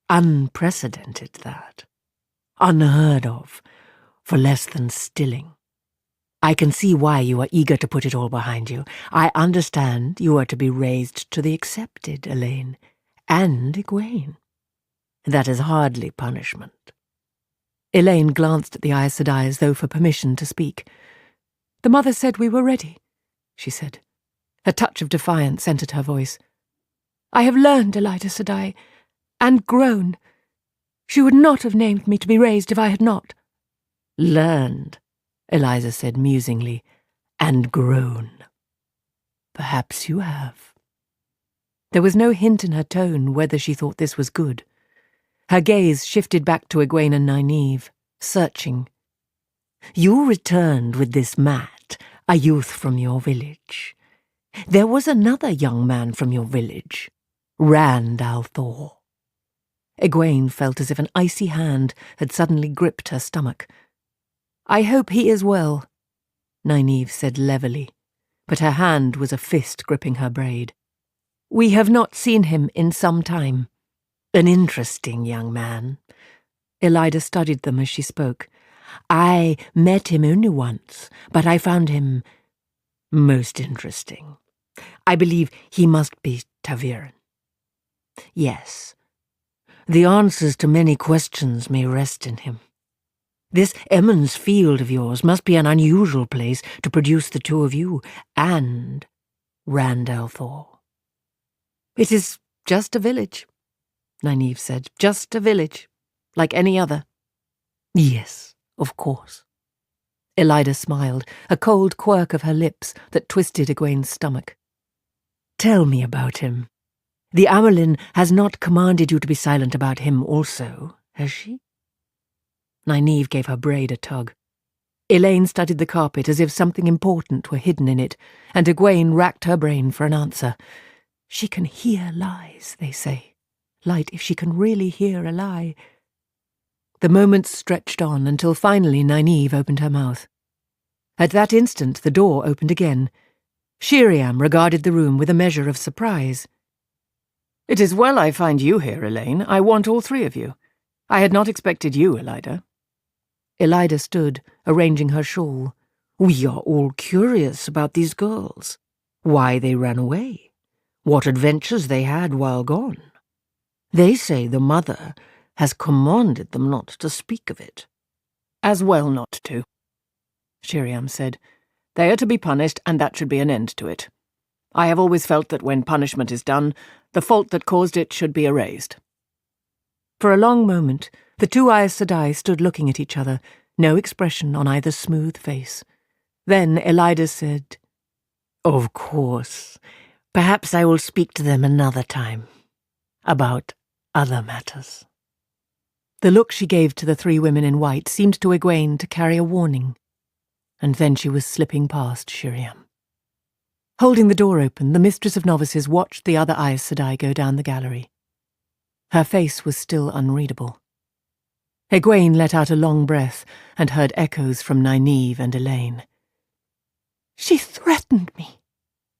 Unprecedented, that. Unheard of, for less than stilling. I can see why you are eager to put it all behind you. I understand you are to be raised to the accepted, Elaine, and Egwene. That is hardly punishment. Elaine glanced at the Aes Sedai as though for permission to speak. The mother said we were ready, she said. A touch of defiance entered her voice. I have learned, Elida Sedai, and grown. She would not have named me to be raised if I had not. Learned, Eliza said musingly, and grown. Perhaps you have. There was no hint in her tone whether she thought this was good. Her gaze shifted back to Egwene and Nynaeve, searching. You returned with this Mat, a youth from your village. There was another young man from your village, Rand al'Thor. Egwene felt as if an icy hand had suddenly gripped her stomach. I hope he is well, Nynaeve said levelly, but her hand was a fist gripping her braid. We have not seen him in some time. An interesting young man. Elida studied them as she spoke. I met him only once, but I found him most interesting. I believe he must be ta'veren. Yes, the answers to many questions may rest in him. This Emond's Field of yours must be an unusual place to produce the two of you, and Rand al'Thor. It is just a village, Nynaeve said. Just a village, like any other. Yes, of course. Elida smiled, a cold quirk of her lips that twisted Egwene's stomach. Tell me about him. The Amyrlin has not commanded you to be silent about him also, has she? Nynaeve gave her braid a tug. Elaine studied the carpet as if something important were hidden in it, and Egwene racked her brain for an answer. She can hear lies, they say. Light if she can really hear a lie. The moments stretched on until finally Nynaeve opened her mouth. At that instant the door opened again. Shiriam regarded the room with a measure of surprise. It is well I find you here, Elaine. I want all three of you. I had not expected you, Elida. Elida stood, arranging her shawl. We are all curious about these girls. Why they ran away. What adventures they had while gone. They say the mother has commanded them not to speak of it. As well not to, Shiriam said. They are to be punished, and that should be an end to it. I have always felt that when punishment is done, the fault that caused it should be erased. For a long moment, the two Aes Sedai stood looking at each other, no expression on either smooth face. Then Elida said, Of course. Perhaps I will speak to them another time. About other matters. The look she gave to the three women in white seemed to Egwene to carry a warning, and then she was slipping past Shiriam. Holding the door open, the Mistress of Novices watched the other Aes Sedai go down the gallery. Her face was still unreadable. Egwene let out a long breath and heard echoes from Nynaeve and Elaine. She threatened me,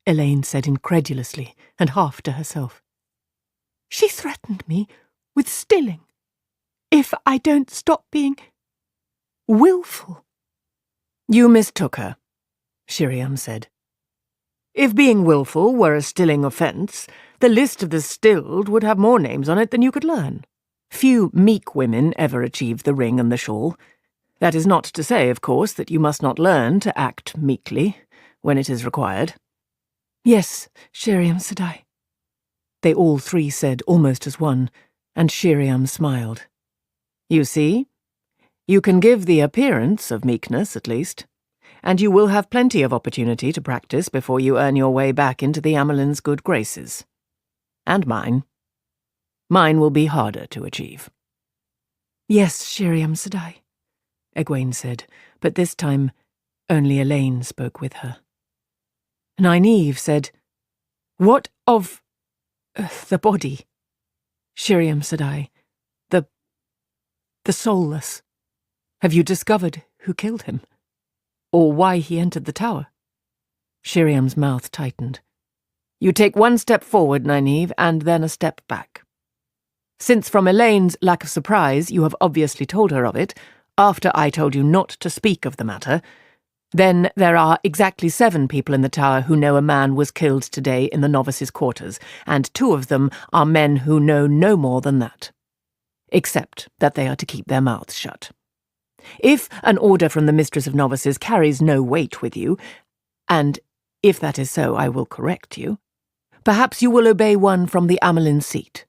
Elaine said incredulously and half to herself. She threatened me with stilling, if I don't stop being willful. You mistook her, Shiriam said. If being willful were a stilling offence, the list of the stilled would have more names on it than you could learn. Few meek women ever achieve the ring and the shawl. That is not to say, of course, that you must not learn to act meekly when it is required. Yes, Shiriam Sedai. They all three said almost as one, and Shiriam smiled. You see? You can give the appearance of meekness, at least, and you will have plenty of opportunity to practice before you earn your way back into the Amyrlin's good graces. And mine. Mine will be harder to achieve. Yes, Shiriam Sedai, Egwene said, but this time only Elaine spoke with her. Nynaeve said, What of the body? Shiriam Sedai, the soulless. Have you discovered who killed him? Or why he entered the tower? Shiriam's mouth tightened. You take one step forward, Nynaeve, and then a step back. Since from Elaine's lack of surprise you have obviously told her of it, after I told you not to speak of the matter, Then there are exactly 7 people in the tower who know a man was killed today in the novices' quarters, and 2 of them are men who know no more than that. Except that they are to keep their mouths shut. If an order from the Mistress of Novices carries no weight with you, and if that is so, I will correct you, perhaps you will obey one from the Amelin seat.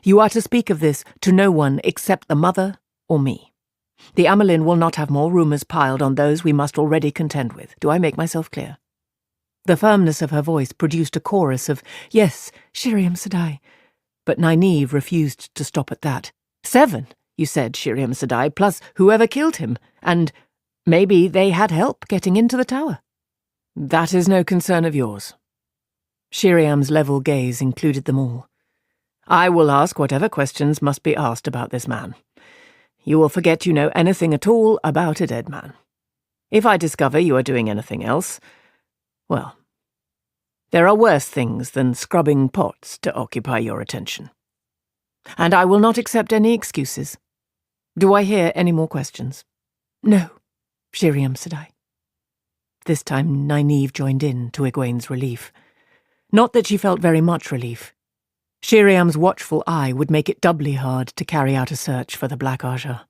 You are to speak of this to no one except the mother or me. The Amelin will not have more rumours piled on those we must already contend with. Do I make myself clear? The firmness of her voice produced a chorus of, "Yes, Shiriam Sadai," but Nynaeve refused to stop at that. 7, you said, Shiriam Sadai, plus whoever killed him, and maybe they had help getting into the tower. That is no concern of yours. Shiriam's level gaze included them all. I will ask whatever questions must be asked about this man. You will forget you know anything at all about a dead man. If I discover you are doing anything else, well, there are worse things than scrubbing pots to occupy your attention. And I will not accept any excuses. Do I hear any more questions? No, Shiriam Sadai. This time Nynaeve joined in, to Egwene's relief. Not that she felt very much relief. Shiriam's watchful eye would make it doubly hard to carry out a search for the Black Aja.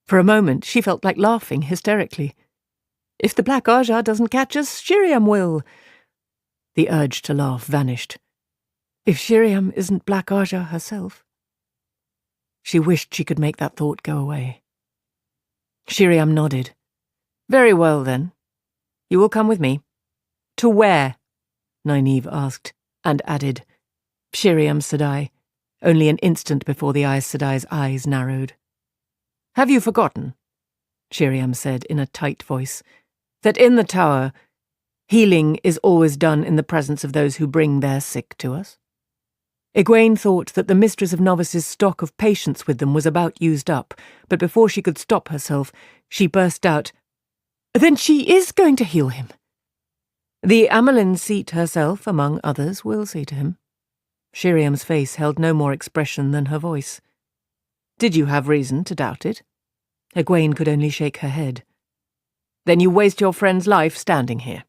For a moment she felt like laughing hysterically. If the Black Aja doesn't catch us, Shiriam will. The urge to laugh vanished. If Shiriam isn't Black Aja herself. She wished she could make that thought go away. Shiriam nodded. Very well, then. You will come with me. To where? Nynaeve asked, and added, Shiriam Sadai, only an instant before the Aes Sedai's eyes narrowed. Have you forgotten, Shiriam said in a tight voice, that in the tower, healing is always done in the presence of those who bring their sick to us? Egwene thought that the Mistress of Novices' stock of patience with them was about used up, but before she could stop herself, she burst out, Then she is going to heal him. The Amelin seat herself, among others, will say to him. Shiriam's face held no more expression than her voice. Did you have reason to doubt it? Egwene could only shake her head. Then you waste your friend's life standing here.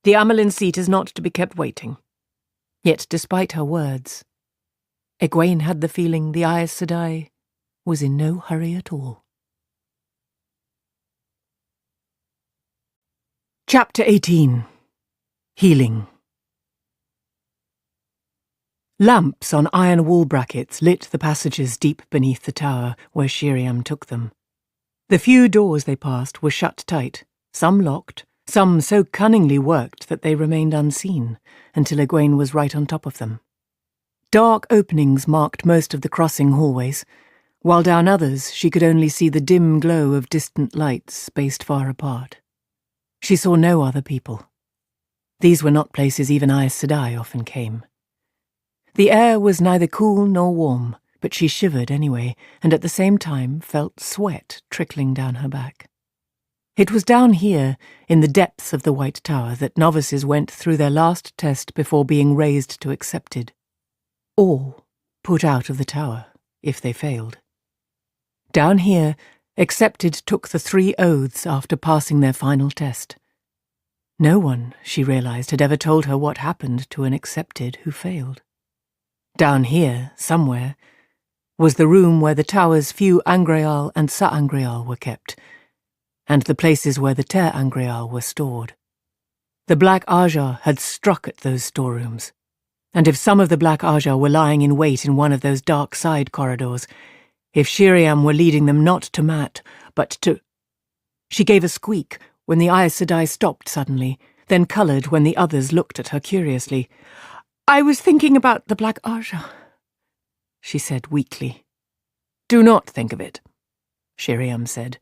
The Amelin seat is not to be kept waiting. Yet despite her words, Egwene had the feeling the Aes Sedai was in no hurry at all. Chapter 18. Healing. Lamps on iron wall brackets lit the passages deep beneath the tower where Shiriam took them. The few doors they passed were shut tight, some locked, some so cunningly worked that they remained unseen until Egwene was right on top of them. Dark openings marked most of the crossing hallways, while down others she could only see the dim glow of distant lights spaced far apart. She saw no other people. These were not places even Aes Sedai often came. The air was neither cool nor warm, but she shivered anyway, and at the same time felt sweat trickling down her back. It was down here, in the depths of the White Tower, that novices went through their last test before being raised to accepted. Or put out of the tower, if they failed. Down here, accepted took the 3 oaths after passing their final test. No one, she realized, had ever told her what happened to an accepted who failed. Down here, somewhere, was the room where the tower's few Angreal and Sa-Angreal were kept, and the places where the Ter-Angreal were stored. The Black Aja had struck at those storerooms, and if some of the Black Aja were lying in wait in one of those dark side corridors, if Shiriam were leading them not to Mat, but to... She gave a squeak when the Aes Sedai stopped suddenly, then coloured when the others looked at her curiously. I was thinking about the Black Aja, she said weakly. Do not think of it, Shiriam said,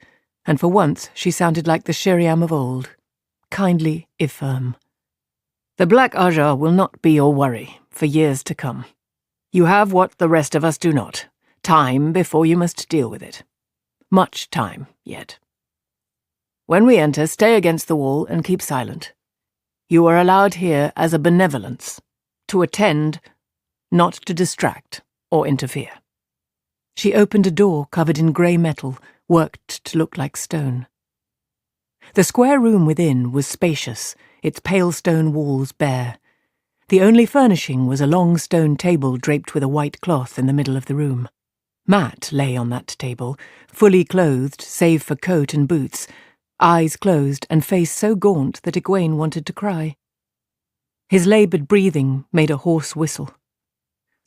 and for once she sounded like the Shiriam of old, kindly if firm. The Black Aja will not be your worry for years to come. You have what the rest of us do not, time before you must deal with it. Much time yet. When we enter, stay against the wall and keep silent. You are allowed here as a benevolence, to attend, not to distract or interfere. She opened a door covered in grey metal, worked to look like stone. The square room within was spacious, its pale stone walls bare. The only furnishing was a long stone table draped with a white cloth in the middle of the room. Matt lay on that table, fully clothed save for coat and boots, eyes closed and face so gaunt that Egwene wanted to cry. His laboured breathing made a hoarse whistle.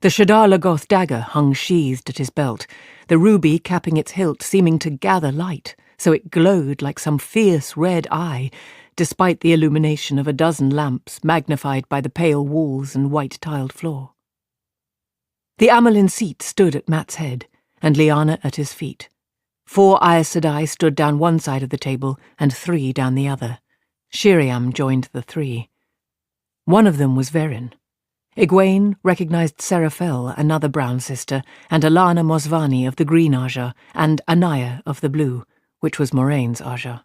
The Shadar Logoth dagger hung sheathed at his belt, the ruby capping its hilt seeming to gather light, so it glowed like some fierce red eye, despite the illumination of a dozen lamps magnified by the pale walls and white-tiled floor. The Amelin seat stood at Matt's head, and Lyanna at his feet. 4 Aes Sedai stood down one side of the table, and 3 down the other. Shiriam joined the 3. One of them was Verin. Egwene recognised Serafel, another brown sister, and Alana Mosvani of the green Aja, and Anaya of the blue, which was Moraine's Aja.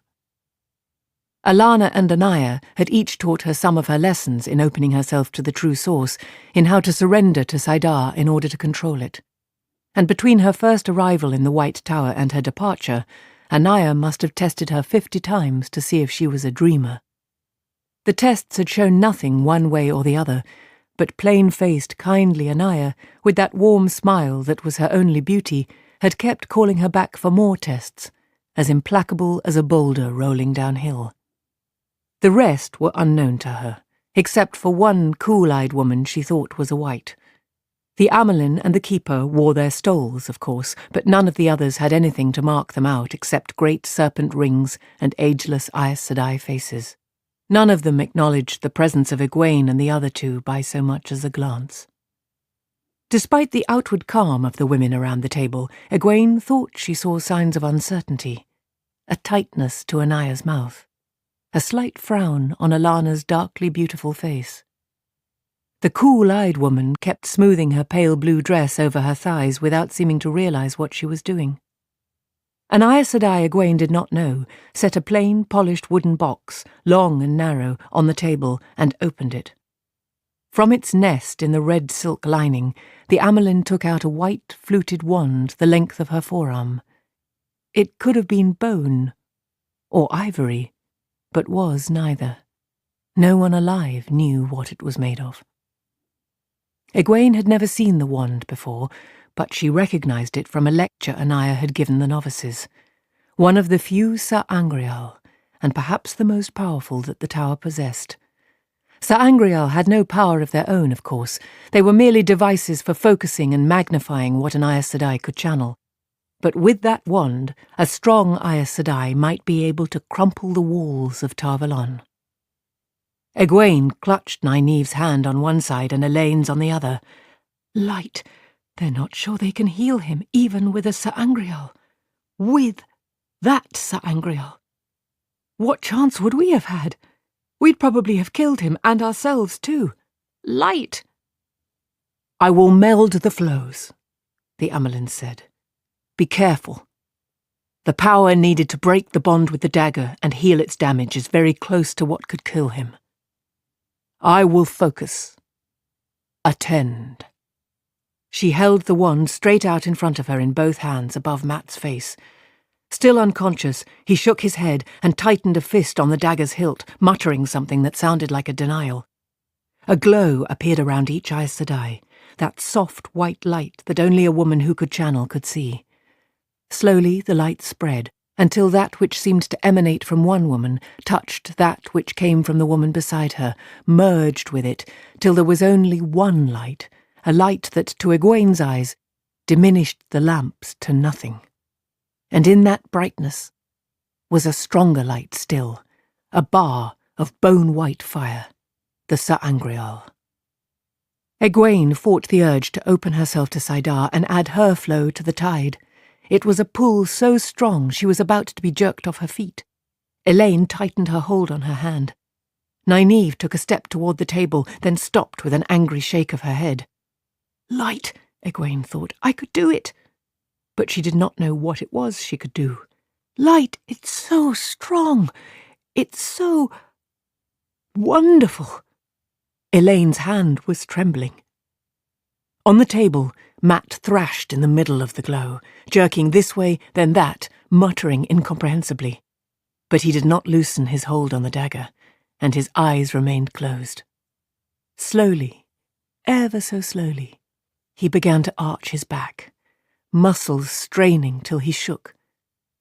Alana and Anaya had each taught her some of her lessons in opening herself to the true source, in how to surrender to Saidar in order to control it. And between her first arrival in the White Tower and her departure, Anaya must have tested her 50 times to see if she was a dreamer. The tests had shown nothing one way or the other, but plain-faced, kindly Anaya, with that warm smile that was her only beauty, had kept calling her back for more tests, as implacable as a boulder rolling downhill. The rest were unknown to her, except for one cool-eyed woman she thought was a white. The Amelin and the Keeper wore their stoles, of course, but none of the others had anything to mark them out except great serpent rings and ageless Aes Sedai faces. None of them acknowledged the presence of Egwene and the other 2 by so much as a glance. Despite the outward calm of the women around the table, Egwene thought she saw signs of uncertainty, a tightness to Anaya's mouth, a slight frown on Alana's darkly beautiful face. The cool-eyed woman kept smoothing her pale blue dress over her thighs without seeming to realise what she was doing. An Aes Sedai Egwene did not know set a plain, polished wooden box, long and narrow, on the table and opened it. From its nest in the red silk lining, the Amelin took out a white, fluted wand the length of her forearm. It could have been bone, or ivory, but was neither. No one alive knew what it was made of. Egwene had never seen the wand before, but she recognised it from a lecture Anaya had given the novices. One of the few Sa'angreal, and perhaps the most powerful that the tower possessed. Sa'angreal had no power of their own, of course. They were merely devices for focusing and magnifying what an Aes Sedai could channel. But with that wand, a strong Aes Sedai might be able to crumple the walls of Tar Valon. Egwene clutched Nynaeve's hand on one side and Elaine's on the other. Light. They're not sure they can heal him, even with a Sa'angreal. With that Sa'angreal. What chance would we have had? We'd probably have killed him, and ourselves too. Light! I will meld the flows, the Amelin said. Be careful. The power needed to break the bond with the dagger and heal its damage is very close to what could kill him. I will focus. Attend. She held the wand straight out in front of her in both hands above Matt's face. Still unconscious, he shook his head and tightened a fist on the dagger's hilt, muttering something that sounded like a denial. A glow appeared around each Aes Sedai, that soft white light that only a woman who could channel could see. Slowly the light spread, until that which seemed to emanate from one woman touched that which came from the woman beside her, merged with it, till there was only one light, a light that, to Egwene's eyes, diminished the lamps to nothing. And in that brightness was a stronger light still, a bar of bone-white fire, the Sa'angreal. Egwene fought the urge to open herself to Saidar and add her flow to the tide. It was a pull so strong she was about to be jerked off her feet. Elaine tightened her hold on her hand. Nynaeve took a step toward the table, then stopped with an angry shake of her head. Light, Egwene thought. I could do it. But she did not know what it was she could do. Light, it's so strong. It's so wonderful. Elaine's hand was trembling. On the table, Matt thrashed in the middle of the glow, jerking this way, then that, muttering incomprehensibly. But he did not loosen his hold on the dagger, and his eyes remained closed. Slowly, ever so slowly, he began to arch his back, muscles straining till he shook.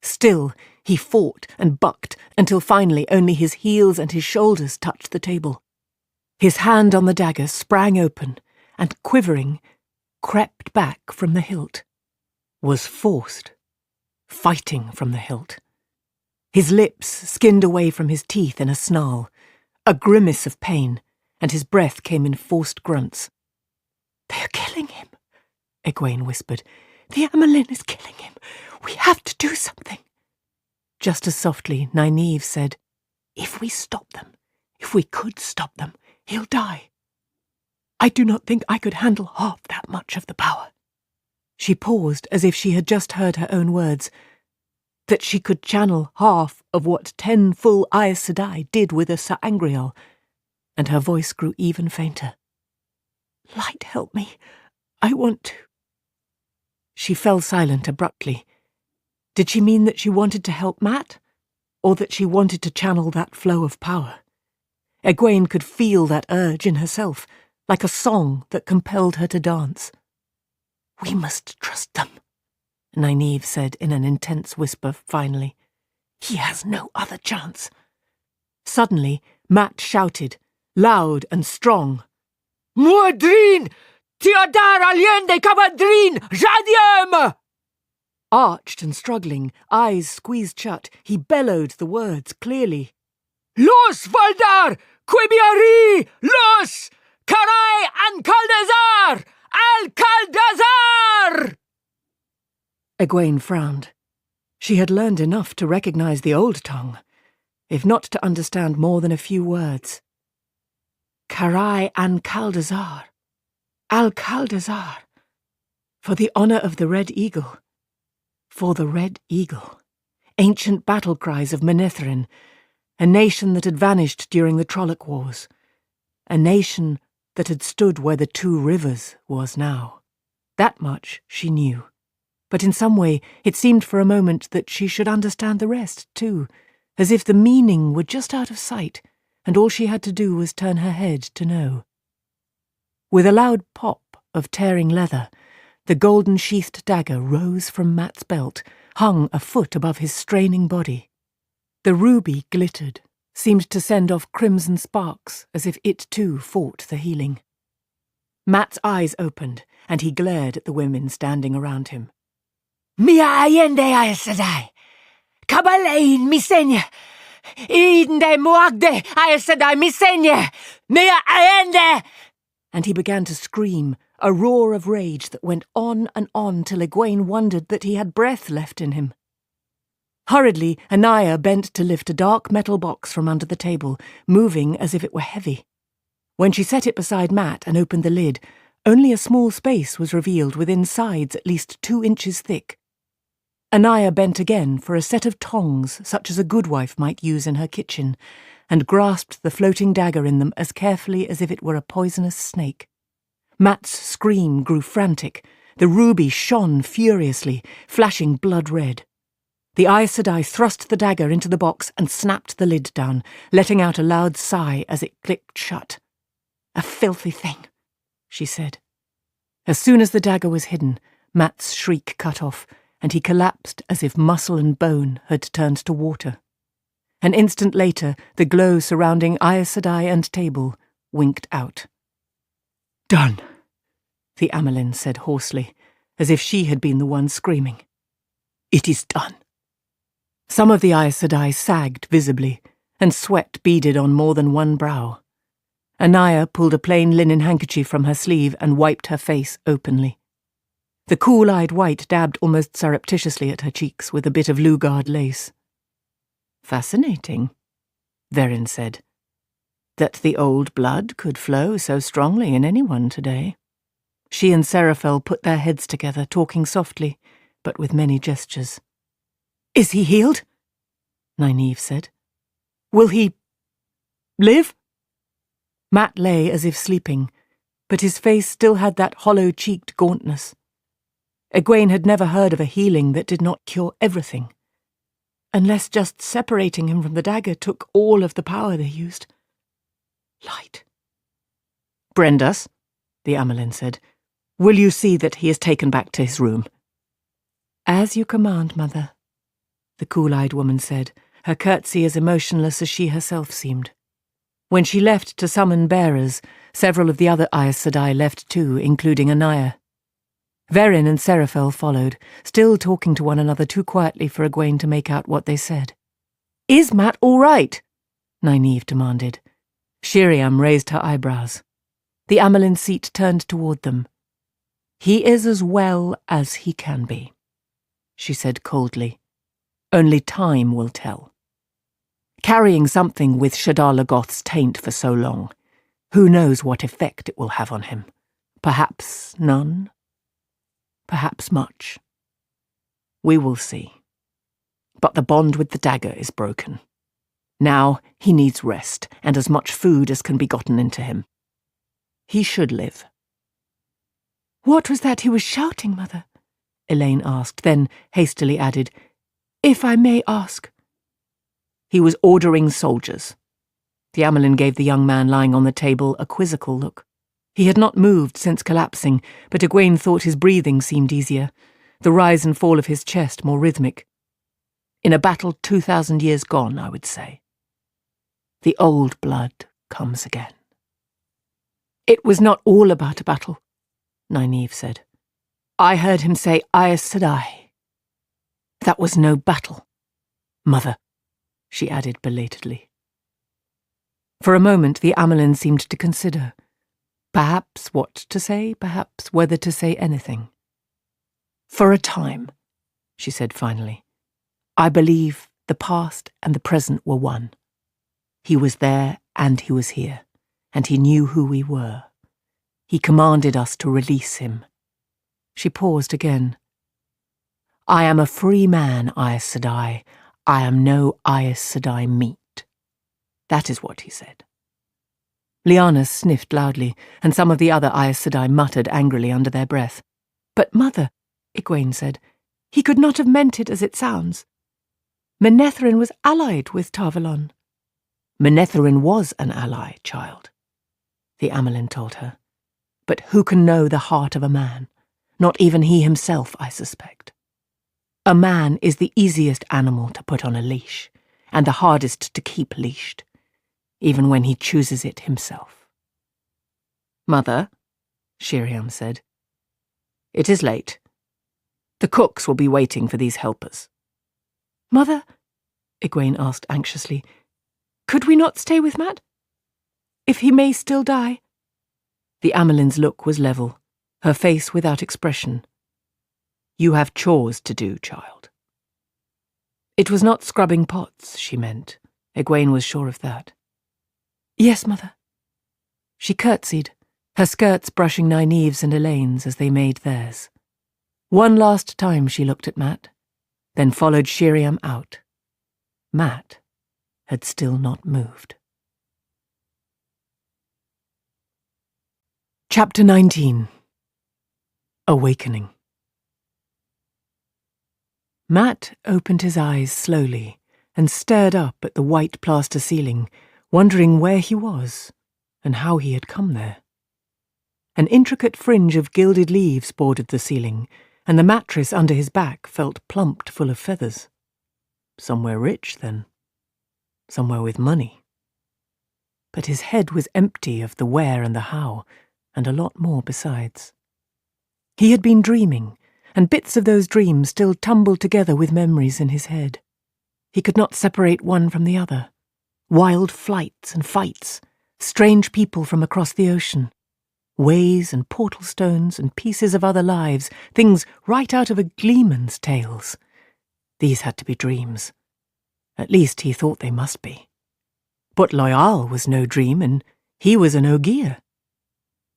Still, he fought and bucked until finally only his heels and his shoulders touched the table. His hand on the dagger sprang open and, quivering, crept back from the hilt. Was forced, fighting from the hilt. His lips skinned away from his teeth in a snarl, a grimace of pain, and his breath came in forced grunts. "They are killing him," Egwene whispered. "The Amelin is killing him. We have to do something." Just as softly, Nynaeve said, "If we stop them, if we could stop them, he'll die. I do not think I could handle half that much of the power." She paused as if she had just heard her own words, that she could channel half of what 10 full Aes Sedai did with a Sa'angreal, and her voice grew even fainter. "Light, help me. I want to." She fell silent abruptly. Did she mean that she wanted to help Mat, or that she wanted to channel that flow of power? Egwene could feel that urge in herself, like a song that compelled her to dance. "We must trust them," Nynaeve said in an intense whisper finally. "He has no other chance." Suddenly, Mat shouted, loud and strong. "Muad'Drin! Tiadar aliende kabadrin! Jadiam!" Arched and struggling, eyes squeezed shut, he bellowed the words clearly. "Los Valdar! Quibiari! Los! Karai an Kaldazar! Al-Kaldazar!" Egwene frowned. She had learned enough to recognize the old tongue, if not to understand more than a few words. Karai an Kaldazar. Al-Kaldazar. For the honor of the Red Eagle. For the Red Eagle. Ancient battle cries of Manetheren, a nation that had vanished during the Trolloc Wars. A nation that had stood where the Two Rivers was now. That much she knew. But in some way it seemed for a moment that she should understand the rest, too, as if the meaning were just out of sight, and all she had to do was turn her head to know. With a loud pop of tearing leather, the golden-sheathed dagger rose from Mat's belt, hung a foot above his straining body. The ruby glittered, seemed to send off crimson sparks, as if it too fought the healing. Mat's eyes opened, and he glared at the women standing around him. "Mia ayende Aes Sedai! Kabalein misenya! Inde muagde Aes Sedai misenya! Mia ayende!" And he began to scream, a roar of rage that went on and on till Egwene wondered that he had breath left in him. Hurriedly, Anaya bent to lift a dark metal box from under the table, moving as if it were heavy. When she set it beside Mat and opened the lid, only a small space was revealed within sides at least 2 inches thick. Anaya bent again for a set of tongs such as a goodwife might use in her kitchen, and grasped the floating dagger in them as carefully as if it were a poisonous snake. Mat's scream grew frantic. The ruby shone furiously, flashing blood red. The Aes Sedai thrust the dagger into the box and snapped the lid down, letting out a loud sigh as it clicked shut. "A filthy thing," she said. As soon as the dagger was hidden, Mat's shriek cut off, and he collapsed as if muscle and bone had turned to water. An instant later, the glow surrounding Aes Sedai and table winked out. Done, the Amelin said hoarsely, as if she had been the one screaming. It is done. Some of the Aes Sedai sagged visibly, and sweat beaded on more than one brow. Anaya pulled a plain linen handkerchief from her sleeve and wiped her face openly. The cool-eyed white dabbed almost surreptitiously at her cheeks with a bit of Lugard lace. "Fascinating," Verin said, "that the old blood could flow so strongly in anyone today." She and Seraphel put their heads together, talking softly, but with many gestures. "Is he healed?" Nynaeve said. "Will he live?" Mat lay as if sleeping, but his face still had that hollow-cheeked gauntness. Egwene had never heard of a healing that did not cure everything. unless just separating him from the dagger took all of the power they used. Light. Brendas, the Amelin said, will you see that he is taken back to his room? As you command, Mother, the cool-eyed woman said, her curtsy as emotionless as she herself seemed. When she left to summon bearers, several of the other Aes Sedai left too, including Anaya. Verin and Seraphel followed, still talking to one another too quietly for Egwene to make out what they said. Is Mat all right? Nynaeve demanded. Shiriam raised her eyebrows. The Amelin's seat turned toward them. He is as well as he can be, she said coldly. Only time will tell. Carrying something with Shadar Logoth's taint for so long, who knows what effect it will have on him? Perhaps none? Perhaps much. We will see. But the bond with the dagger is broken. Now he needs rest and as much food as can be gotten into him. He should live. What was that he was shouting, Mother? Elaine asked, then hastily added, If I may ask. He was ordering soldiers. The Amelin gave the young man lying on the table a quizzical look. He had not moved since collapsing, but Egwene thought his breathing seemed easier, the rise and fall of his chest more rhythmic. In a battle 2,000 years gone, I would say. The old blood comes again. It was not all about a battle, Nynaeve said. I heard him say Aes Sedai. That was no battle, Mother, she added belatedly. For a moment the Amelin seemed to consider. Perhaps what to say, perhaps whether to say anything. For a time, she said finally, I believe the past and the present were one. He was there and he was here, and he knew who we were. He commanded us to release him. She paused again. I am a free man, Aes Sedai. I am no Aes Sedai meat. That is what he said. Lyanna sniffed loudly, and some of the other Aes Sedai muttered angrily under their breath. But, Mother, Egwene said, he could not have meant it as it sounds. Manetheren was allied with Tarvalon. Manetheren was an ally, child, the Amelin told her. But who can know the heart of a man? Not even he himself, I suspect. A man is the easiest animal to put on a leash, and the hardest to keep leashed, even when he chooses it himself. Mother, Shiriam said, it is late. The cooks will be waiting for these helpers. Mother, Egwene asked anxiously, could we not stay with Mat? If he may still die? The Amelin's look was level, her face without expression. You have chores to do, child. It was not scrubbing pots, she meant. Egwene was sure of that. Yes, Mother. She curtsied, her skirts brushing Nynaeve's and Elaine's as they made theirs. One last time she looked at Mat, then followed Shiriam out. Mat had still not moved. Chapter 19. Awakening. Mat opened his eyes slowly and stared up at the white plaster ceiling, wondering where he was and how he had come there. An intricate fringe of gilded leaves bordered the ceiling, and the mattress under his back felt plumped full of feathers. Somewhere rich, then. Somewhere with money. But his head was empty of the where and the how, and a lot more besides. He had been dreaming, and bits of those dreams still tumbled together with memories in his head. He could not separate one from the other. Wild flights and fights, strange people from across the ocean, ways and portal stones and pieces of other lives, things right out of a gleeman's tales. These had to be dreams. At least he thought they must be. But Loyal was no dream, and he was an Ogier.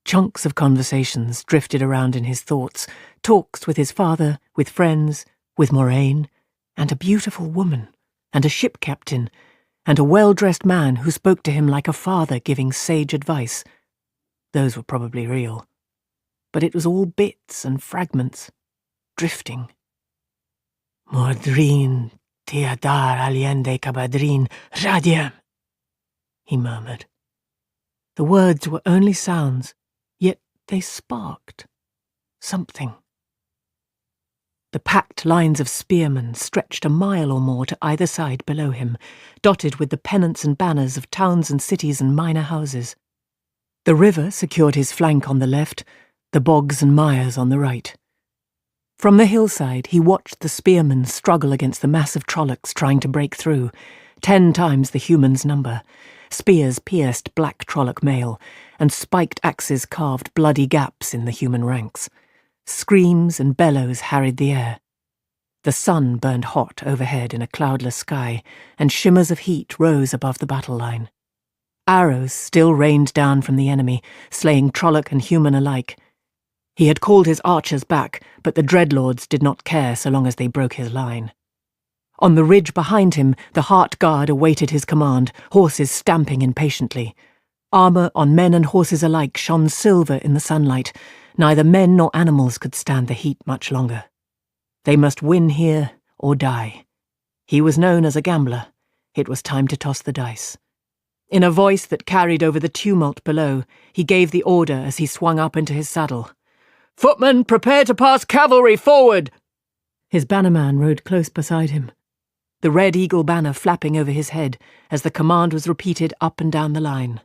Chunks of conversations drifted around in his thoughts, talks with his father, with friends, with Moraine, and a beautiful woman, and a ship captain, and a well-dressed man who spoke to him like a father giving sage advice. Those were probably real. But it was all bits and fragments, drifting. Mordreen Tiadar aliende cabadrin radium, he murmured. The words were only sounds, yet they sparked something. The packed lines of spearmen stretched a mile or more to either side below him, dotted with the pennants and banners of towns and cities and minor houses. The river secured his flank on the left, the bogs and mires on the right. From the hillside he watched the spearmen struggle against the mass of Trollocs trying to break through, 10 times the humans' number. Spears pierced black Trolloc mail, and spiked axes carved bloody gaps in the human ranks. Screams and bellows harried the air. The sun burned hot overhead in a cloudless sky, and shimmers of heat rose above the battle line. Arrows still rained down from the enemy, slaying Trolloc and human alike. He had called his archers back, but the Dreadlords did not care so long as they broke his line. On the ridge behind him, the Heart Guard awaited his command, horses stamping impatiently. Armour on men and horses alike shone silver in the sunlight. Neither men nor animals could stand the heat much longer. They must win here or die. He was known as a gambler. It was time to toss the dice. In a voice that carried over the tumult below, he gave the order as he swung up into his saddle. "Footmen, prepare to pass cavalry forward!" His bannerman rode close beside him, the red eagle banner flapping over his head as the command was repeated up and down the line.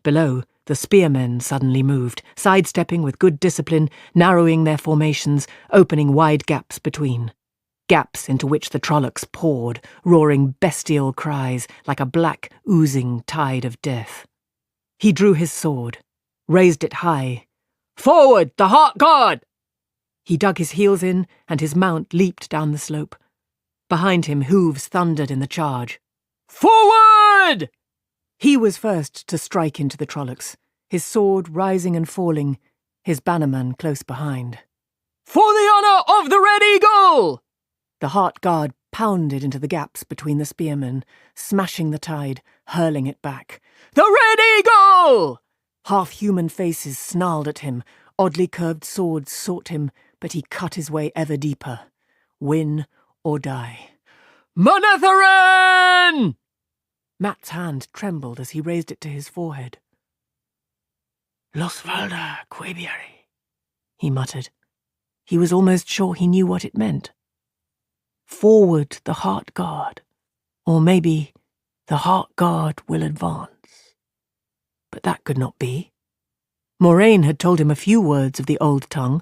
Below, the spearmen suddenly moved, sidestepping with good discipline, narrowing their formations, opening wide gaps between. Gaps into which the Trollocs poured, roaring bestial cries like a black, oozing tide of death. He drew his sword, raised it high. "Forward, the Heart Guard!" He dug his heels in, and his mount leaped down the slope. Behind him, hooves thundered in the charge. "Forward!" He was first to strike into the Trollocs, his sword rising and falling, his bannerman close behind. "For the honour of the Red Eagle!" The Heart Guard pounded into the gaps between the spearmen, smashing the tide, hurling it back. "The Red Eagle!" Half-human faces snarled at him, oddly curved swords sought him, but he cut his way ever deeper. Win or die. "Manetheren!" Matt's hand trembled as he raised it to his forehead. Los Valda Quabiari, he muttered. He was almost sure he knew what it meant. Forward, the Heart Guard. Or maybe the Heart Guard will advance. But that could not be. Moraine had told him a few words of the old tongue,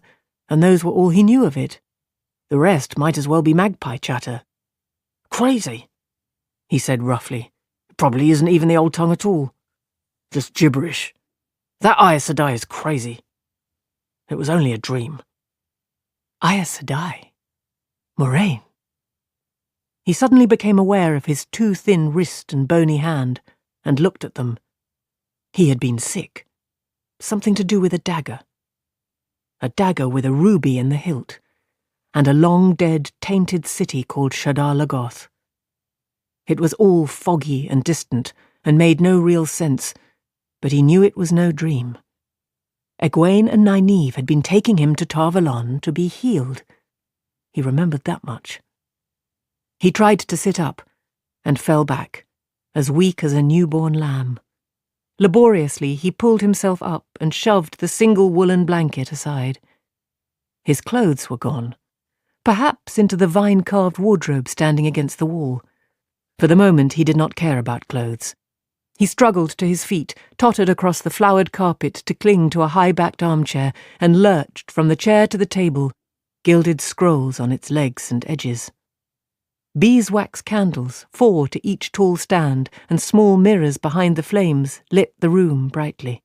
and those were all he knew of it. The rest might as well be magpie chatter. Crazy, he said roughly. It probably isn't even the old tongue at all. Just gibberish. That Aes Sedai is crazy. It was only a dream. Aes Sedai? Moraine? He suddenly became aware of his too thin wrist and bony hand, and looked at them. He had been sick. Something to do with a dagger. A dagger with a ruby in the hilt, and a long-dead, tainted city called Shadar Logoth. It was all foggy and distant, and made no real sense, but he knew it was no dream. Egwene and Nynaeve had been taking him to Tar Valon to be healed. He remembered that much. He tried to sit up, and fell back, as weak as a newborn lamb. Laboriously, he pulled himself up and shoved the single woolen blanket aside. His clothes were gone, perhaps into the vine-carved wardrobe standing against the wall. For the moment, he did not care about clothes. He struggled to his feet, tottered across the flowered carpet to cling to a high-backed armchair, and lurched from the chair to the table, gilded scrolls on its legs and edges. Beeswax candles, 4 to each tall stand, and small mirrors behind the flames lit the room brightly.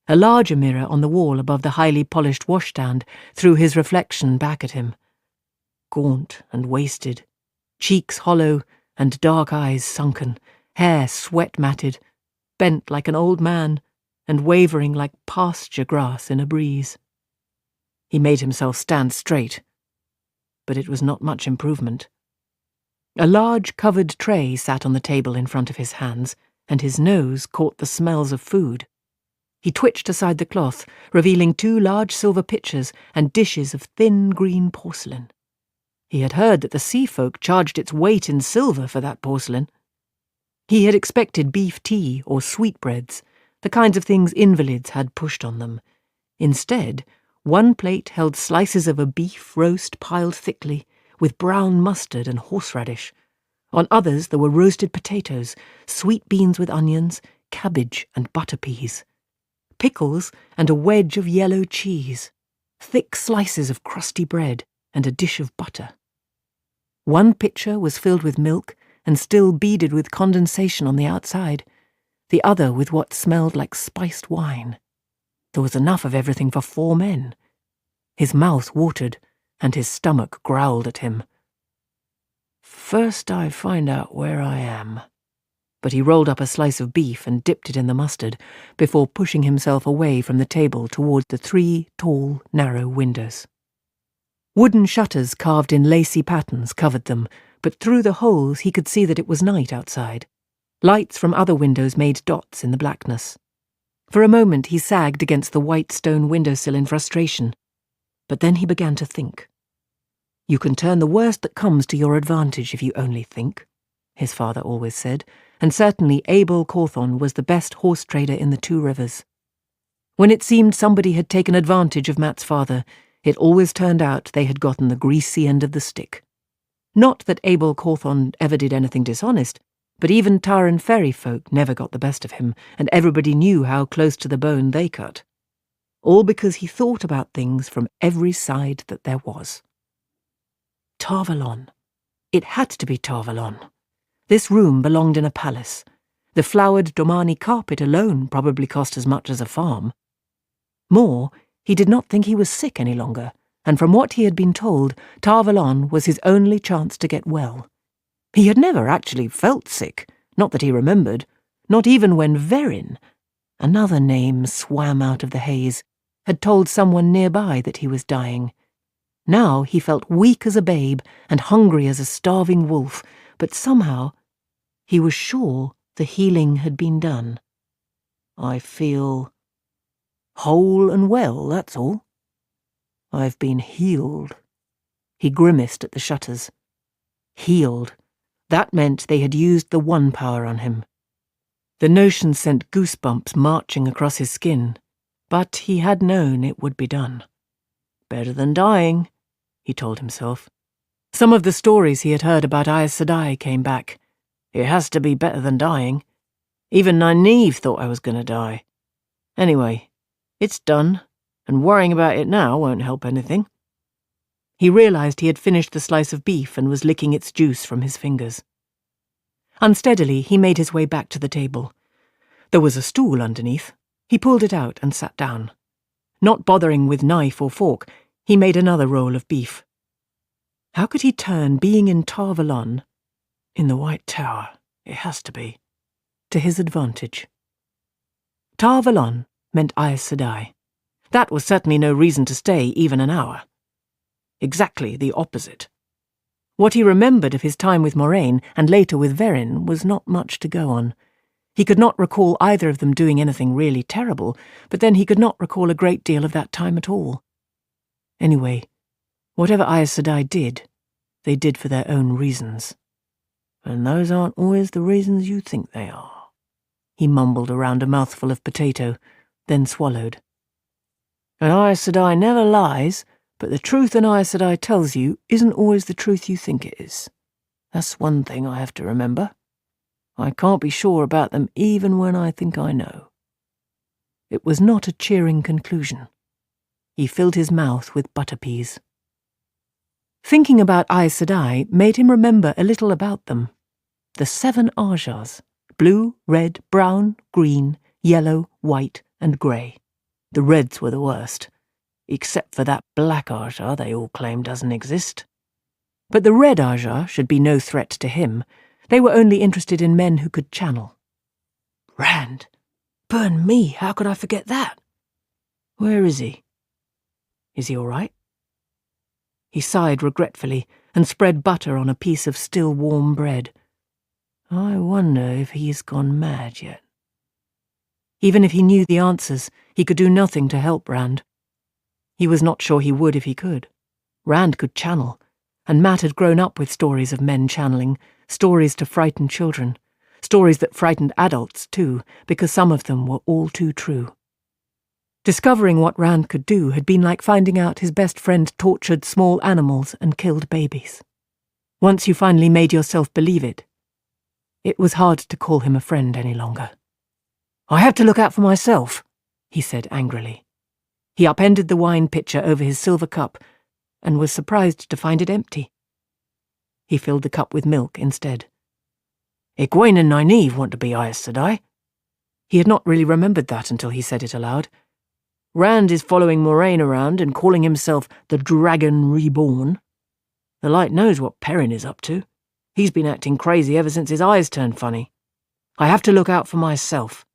A larger mirror on the wall above the highly polished washstand threw his reflection back at him. Gaunt and wasted, cheeks hollow and dark eyes sunken, hair sweat-matted, bent like an old man and wavering like pasture grass in a breeze. He made himself stand straight, but it was not much improvement. A large covered tray sat on the table in front of his hands, and his nose caught the smells of food. He twitched aside the cloth, revealing 2 large silver pitchers and dishes of thin green porcelain. He had heard that the sea folk charged its weight in silver for that porcelain. He had expected beef tea or sweetbreads, the kinds of things invalids had pushed on them. Instead, one plate held slices of a beef roast piled thickly, with brown mustard and horseradish. On others there were roasted potatoes, sweet beans with onions, cabbage and butter peas, pickles and a wedge of yellow cheese, thick slices of crusty bread and a dish of butter. One pitcher was filled with milk and still beaded with condensation on the outside, the other with what smelled like spiced wine. There was enough of everything for 4 men. His mouth watered, and his stomach growled at him. First I find out where I am. But he rolled up a slice of beef and dipped it in the mustard, before pushing himself away from the table toward the 3 tall, narrow windows. Wooden shutters carved in lacy patterns covered them, but through the holes he could see that it was night outside. Lights from other windows made dots in the blackness. For a moment he sagged against the white stone windowsill in frustration, but then he began to think. You can turn the worst that comes to your advantage if you only think, his father always said, and certainly Abel Cawthon was the best horse trader in the 2 rivers. When it seemed somebody had taken advantage of Matt's father, it always turned out they had gotten the greasy end of the stick. Not that Abel Cawthon ever did anything dishonest, but even Taran Ferry folk never got the best of him, and everybody knew how close to the bone they cut. All because he thought about things from every side that there was. Tarvalon. It had to be Tarvalon. This room belonged in a palace. The flowered Domani carpet alone probably cost as much as a farm. More, he did not think he was sick any longer, and from what he had been told, Tarvalon was his only chance to get well. He had never actually felt sick, not that he remembered, not even when Verin, another name swam out of the haze, had told someone nearby that he was dying. Now he felt weak as a babe and hungry as a starving wolf, but somehow he was sure the healing had been done. I feel whole and well, that's all. I've been healed. He grimaced at the shutters. Healed. That meant they had used the one power on him. The notion sent goosebumps marching across his skin, but he had known it would be done. Better than dying, he told himself. Some of the stories he had heard about Aes Sedai came back. It has to be better than dying. Even Nynaeve thought I was going to die. Anyway, it's done, and worrying about it now won't help anything. He realized he had finished the slice of beef and was licking its juice from his fingers. Unsteadily, he made his way back to the table. There was a stool underneath. He pulled it out and sat down. Not bothering with knife or fork, he made another roll of beef. How could he turn being in Tarvalon, in the White Tower, it has to be, to his advantage? Tarvalon meant Aes Sedai. That was certainly no reason to stay even an hour. Exactly the opposite. What he remembered of his time with Moraine and later with Verin was not much to go on. He could not recall either of them doing anything really terrible, but then he could not recall a great deal of that time at all. Anyway, whatever Aes Sedai did, they did for their own reasons. And those aren't always the reasons you think they are. He mumbled around a mouthful of potato, then swallowed. And Aes Sedai never lies, but the truth an Aes Sedai tells you isn't always the truth you think it is. That's one thing I have to remember. I can't be sure about them even when I think I know. It was not a cheering conclusion. He filled his mouth with butter peas. Thinking about Aes Sedai made him remember a little about them. The 7 Ajahs, blue, red, brown, green, yellow, white, and grey. The reds were the worst, except for that black Ajah they all claim doesn't exist. But the red Ajah should be no threat to him. They were only interested in men who could channel. Rand! Burn me, how could I forget that? Where is he? Is he all right? He sighed regretfully and spread butter on a piece of still warm bread. I wonder if he's gone mad yet. Even if he knew the answers, he could do nothing to help Rand. He was not sure he would if he could. Rand could channel, and Matt had grown up with stories of men channeling, stories to frighten children, stories that frightened adults too, because some of them were all too true. Discovering what Rand could do had been like finding out his best friend tortured small animals and killed babies. Once you finally made yourself believe it, it was hard to call him a friend any longer. "I have to look out for myself," he said angrily. He upended the wine pitcher over his silver cup and was surprised to find it empty. He filled the cup with milk instead. "Egwene and Nynaeve want to be Aes Sedai." He had not really remembered that until he said it aloud. "Rand is following Moraine around and calling himself the Dragon Reborn. The Light knows what Perrin is up to. He's been acting crazy ever since his eyes turned funny. I have to look out for myself.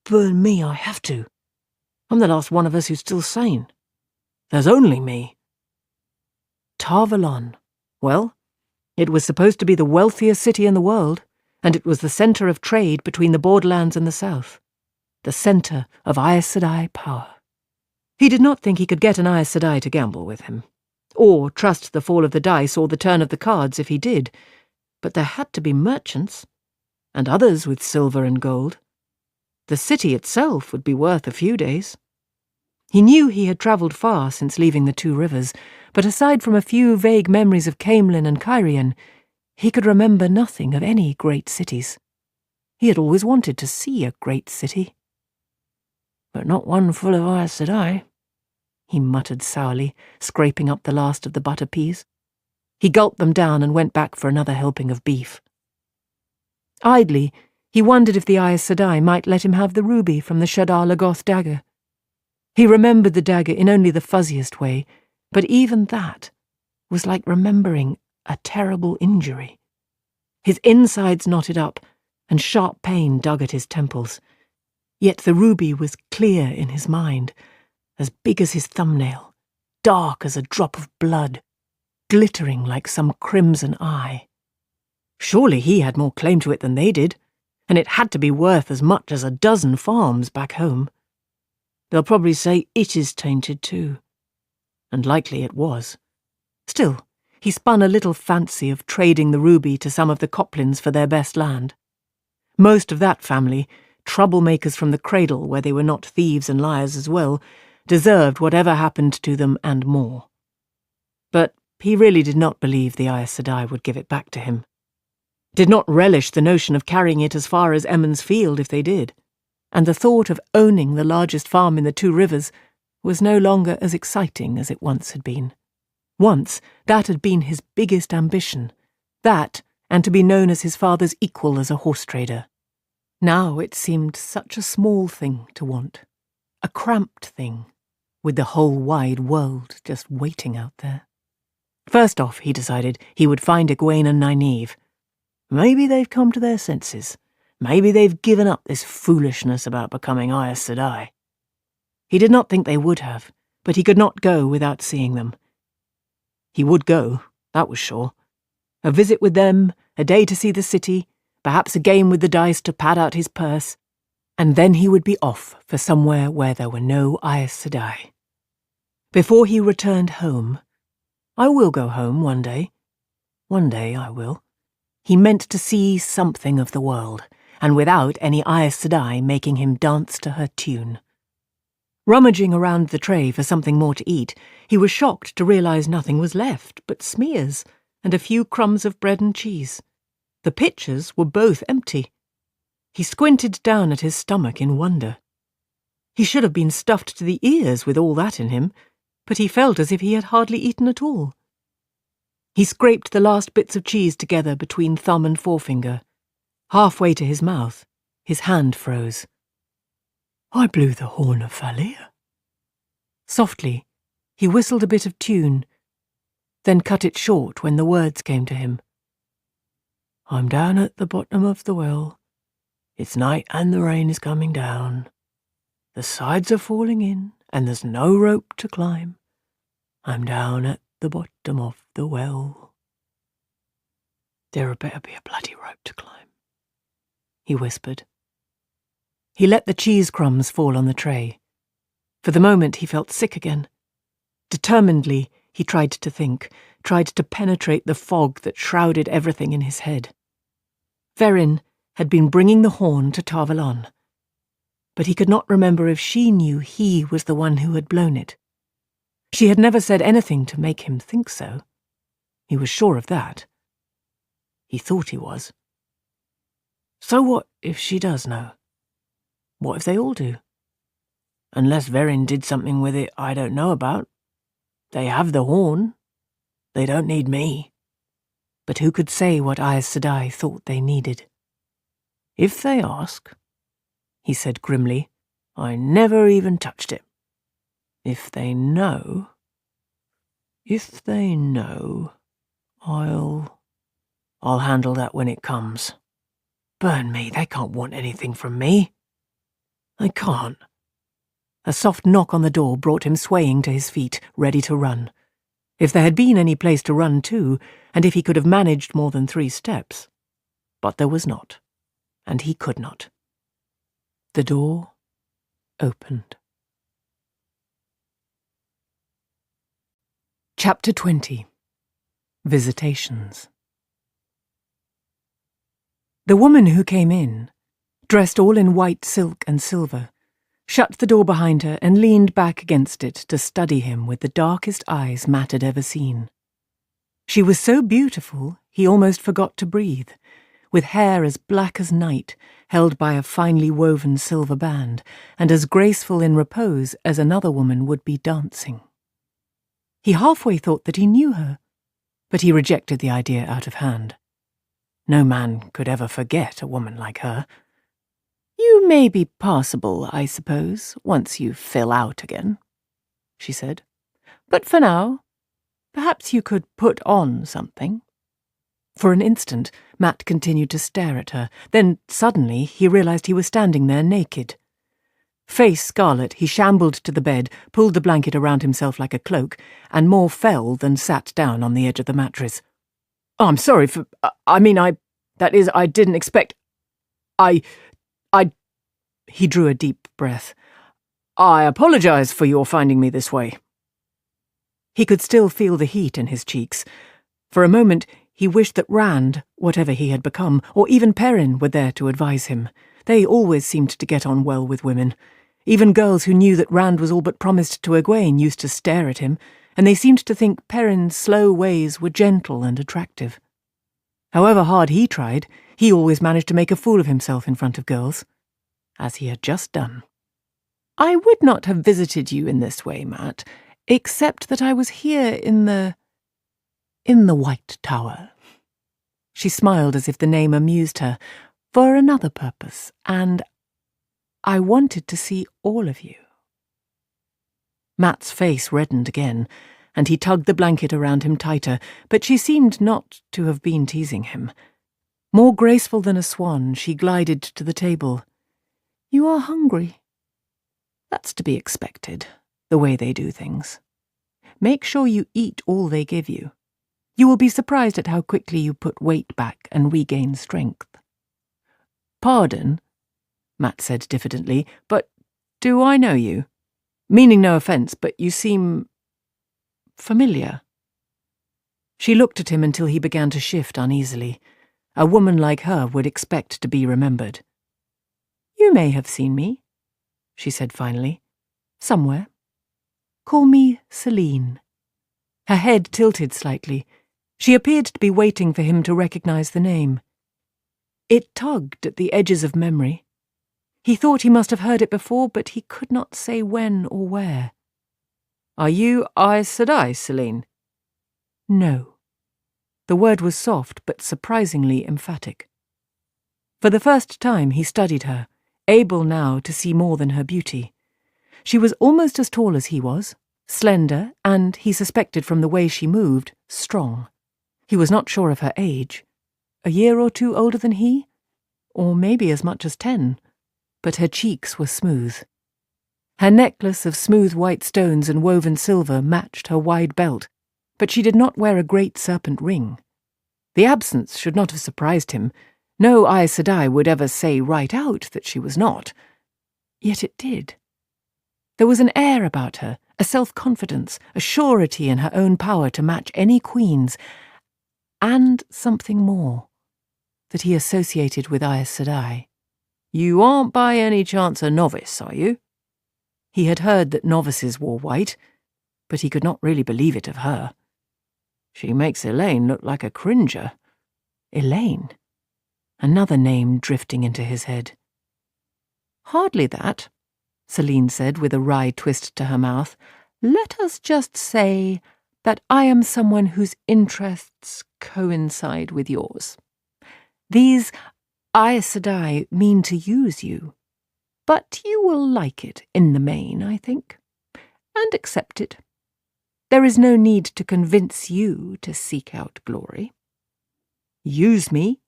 Burn me, I have to. I'm the last one of us who's still sane. There's only me." Tar Valon. Well, it was supposed to be the wealthiest city in the world, and it was the centre of trade between the Borderlands and the South. The centre of Aes Sedai power. He did not think he could get an Aes Sedai to gamble with him, or trust the fall of the dice or the turn of the cards if he did, but there had to be merchants, and others with silver and gold. The city itself would be worth a few days. He knew he had travelled far since leaving the Two Rivers, but aside from a few vague memories of Caemlyn and Cairhien, he could remember nothing of any great cities. He had always wanted to see a great city. "But not one full of Aes Sedai," he muttered sourly, scraping up the last of the butter peas. He gulped them down and went back for another helping of beef. Idly, he wondered if the Aes Sedai might let him have the ruby from the Shadar Logoth dagger. He remembered the dagger in only the fuzziest way, but even that was like remembering a terrible injury. His insides knotted up, and sharp pain dug at his temples. Yet the ruby was clear in his mind, as big as his thumbnail, dark as a drop of blood, glittering like some crimson eye. Surely he had more claim to it than they did, and it had to be worth as much as a dozen farms back home. They'll probably say it is tainted too. And likely it was. Still, he spun a little fancy of trading the ruby to some of the Coplins for their best land. Most of that family, troublemakers from the cradle where they were not thieves and liars as well, deserved whatever happened to them and more. But he really did not believe the Aes Sedai would give it back to him. Did not relish the notion of carrying it as far as Emond's Field if they did, and the thought of owning the largest farm in the Two Rivers was no longer as exciting as it once had been. Once, that had been his biggest ambition. That, and to be known as his father's equal as a horse trader. Now it seemed such a small thing to want. A cramped thing, with the whole wide world just waiting out there. First off, he decided he would find Egwene and Nynaeve. Maybe they've come to their senses. Maybe they've given up this foolishness about becoming Aes Sedai. He did not think they would have, but he could not go without seeing them. He would go, that was sure. A visit with them, a day to see the city, perhaps a game with the dice to pad out his purse, and then he would be off for somewhere where there were no Aes Sedai. Before he returned home, I will go home one day. One day I will. He meant to see something of the world, and without any Aes Sedai making him dance to her tune. Rummaging around the tray for something more to eat, he was shocked to realize nothing was left but smears and a few crumbs of bread and cheese. The pitchers were both empty. He squinted down at his stomach in wonder. He should have been stuffed to the ears with all that in him, but he felt as if he had hardly eaten at all. He scraped the last bits of cheese together between thumb and forefinger. Halfway to his mouth, his hand froze. I blew the horn of Valir. Softly, he whistled a bit of tune, then cut it short when the words came to him. I'm down at the bottom of the well. It's night and the rain is coming down. The sides are falling in and there's no rope to climb. I'm down at the bottom of the well. There had better be a bloody rope to climb, he whispered. He let the cheese crumbs fall on the tray. For the moment he felt sick again. Determinedly he tried to think, tried to penetrate the fog that shrouded everything in his head. Verin had been bringing the horn to Tarvalon, but he could not remember if she knew he was the one who had blown it. She had never said anything to make him think so. He was sure of that. He thought he was. So what if she does know? What if they all do? Unless Verin did something with it I don't know about. They have the horn. They don't need me. But who could say what Aes Sedai thought they needed? If they ask, he said grimly, I never even touched it. If they know, I'll handle that when it comes. Burn me, they can't want anything from me. They can't. A soft knock on the door brought him swaying to his feet, ready to run. If there had been any place to run to, and if he could have managed more than 3 steps. But there was not, and he could not. The door opened. Chapter 20. Visitations. The woman who came in, dressed all in white silk and silver, shut the door behind her and leaned back against it to study him with the darkest eyes Matt had ever seen. She was so beautiful he almost forgot to breathe, with hair as black as night, held by a finely woven silver band, and as graceful in repose as another woman would be dancing. He halfway thought that he knew her, but he rejected the idea out of hand. No man could ever forget a woman like her. You may be passable, I suppose, once you fill out again, she said. But for now, perhaps you could put on something. For an instant, Matt continued to stare at her. Then, suddenly, he realized he was standing there naked. Face scarlet, he shambled to the bed, pulled the blanket around himself like a cloak, and more fell than sat down on the edge of the mattress. Oh, I'm sorry for... I didn't expect... He drew a deep breath. I apologize for your finding me this way. He could still feel the heat in his cheeks. For a moment, he wished that Rand, whatever he had become, or even Perrin were there to advise him. They always seemed to get on well with women. Even girls who knew that Rand was all but promised to Egwene used to stare at him, and they seemed to think Perrin's slow ways were gentle and attractive. However hard he tried, he always managed to make a fool of himself in front of girls, as he had just done. I would not have visited you in this way, Matt, except that I was here in the White Tower. She smiled as if the name amused her, for another purpose, and I wanted to see all of you. Matt's face reddened again, and he tugged the blanket around him tighter, but she seemed not to have been teasing him. More graceful than a swan, she glided to the table. You are hungry. That's to be expected, the way they do things. Make sure you eat all they give you. You will be surprised at how quickly you put weight back and regain strength. Pardon, Matt said diffidently, but do I know you? Meaning no offence, but you seem... familiar. She looked at him until he began to shift uneasily. A woman like her would expect to be remembered. You may have seen me, she said finally. Somewhere. Call me Celine. Her head tilted slightly. She appeared to be waiting for him to recognize the name. It tugged at the edges of memory. He thought he must have heard it before, but he could not say when or where. Are you Aes Sedai, Celine? No. The word was soft, but surprisingly emphatic. For the first time he studied her, able now to see more than her beauty. She was almost as tall as he was, slender, and, he suspected from the way she moved, strong. He was not sure of her age. A year or 2 older than he? Or maybe as much as 10. But her cheeks were smooth. Her necklace of smooth white stones and woven silver matched her wide belt, but she did not wear a great serpent ring. The absence should not have surprised him. No Aes Sedai would ever say right out that she was not. Yet it did. There was an air about her, a self-confidence, a surety in her own power to match any queen's, and something more that he associated with Aes Sedai. "You aren't by any chance a novice, are you?" He had heard that novices wore white, but he could not really believe it of her. She makes Elaine look like a cringer. Elaine? Another name drifting into his head. "Hardly that," Celine said with a wry twist to her mouth. "Let us just say that I am someone whose interests coincide with yours. These Aes Sedai mean to use you, but you will like it in the main, I think, and accept it. There is no need to convince you to seek out glory." "Use me?"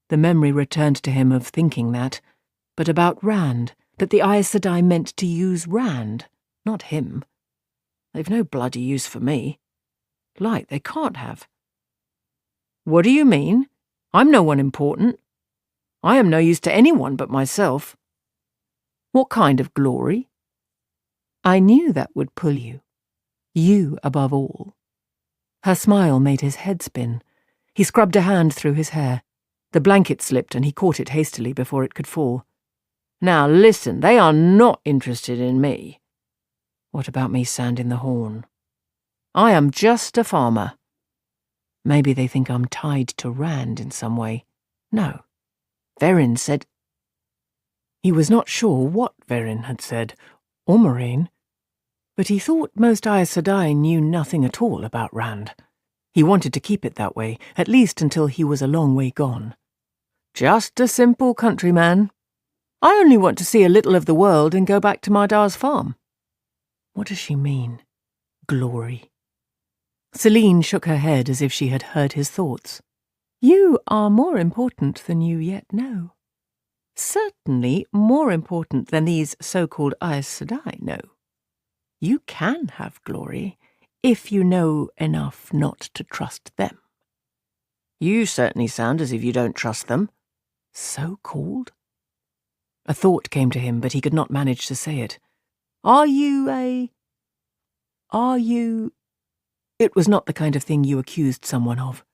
The memory returned to him of thinking that, but about Rand, that the Aes Sedai meant to use Rand, not him. "They've no bloody use for me." Light, they can't have. "What do you mean? I'm no one important. I am no use to anyone but myself." "What kind of glory?" "I knew that would pull you. You above all." Her smile made his head spin. He scrubbed a hand through his hair. The blanket slipped and he caught it hastily before it could fall. "Now listen, they are not interested in me." "What about me sounding the horn?" "I am just a farmer." "Maybe they think I'm tied to Rand in some way." "No. Verin said—" He was not sure what Verin had said, or Moraine, but he thought most Aes Sedai knew nothing at all about Rand. He wanted to keep it that way, at least until he was a long way gone. "Just a simple countryman. I only want to see a little of the world and go back to my Dar's farm." What does she mean? Glory. Celine shook her head as if she had heard his thoughts. "You are more important than you yet know. Certainly more important than these so-called Aes Sedai know. You can have glory if you know enough not to trust them." "You certainly sound as if you don't trust them." "So-called?" A thought came to him, but he could not manage to say it. Are you... It was not the kind of thing you accused someone of.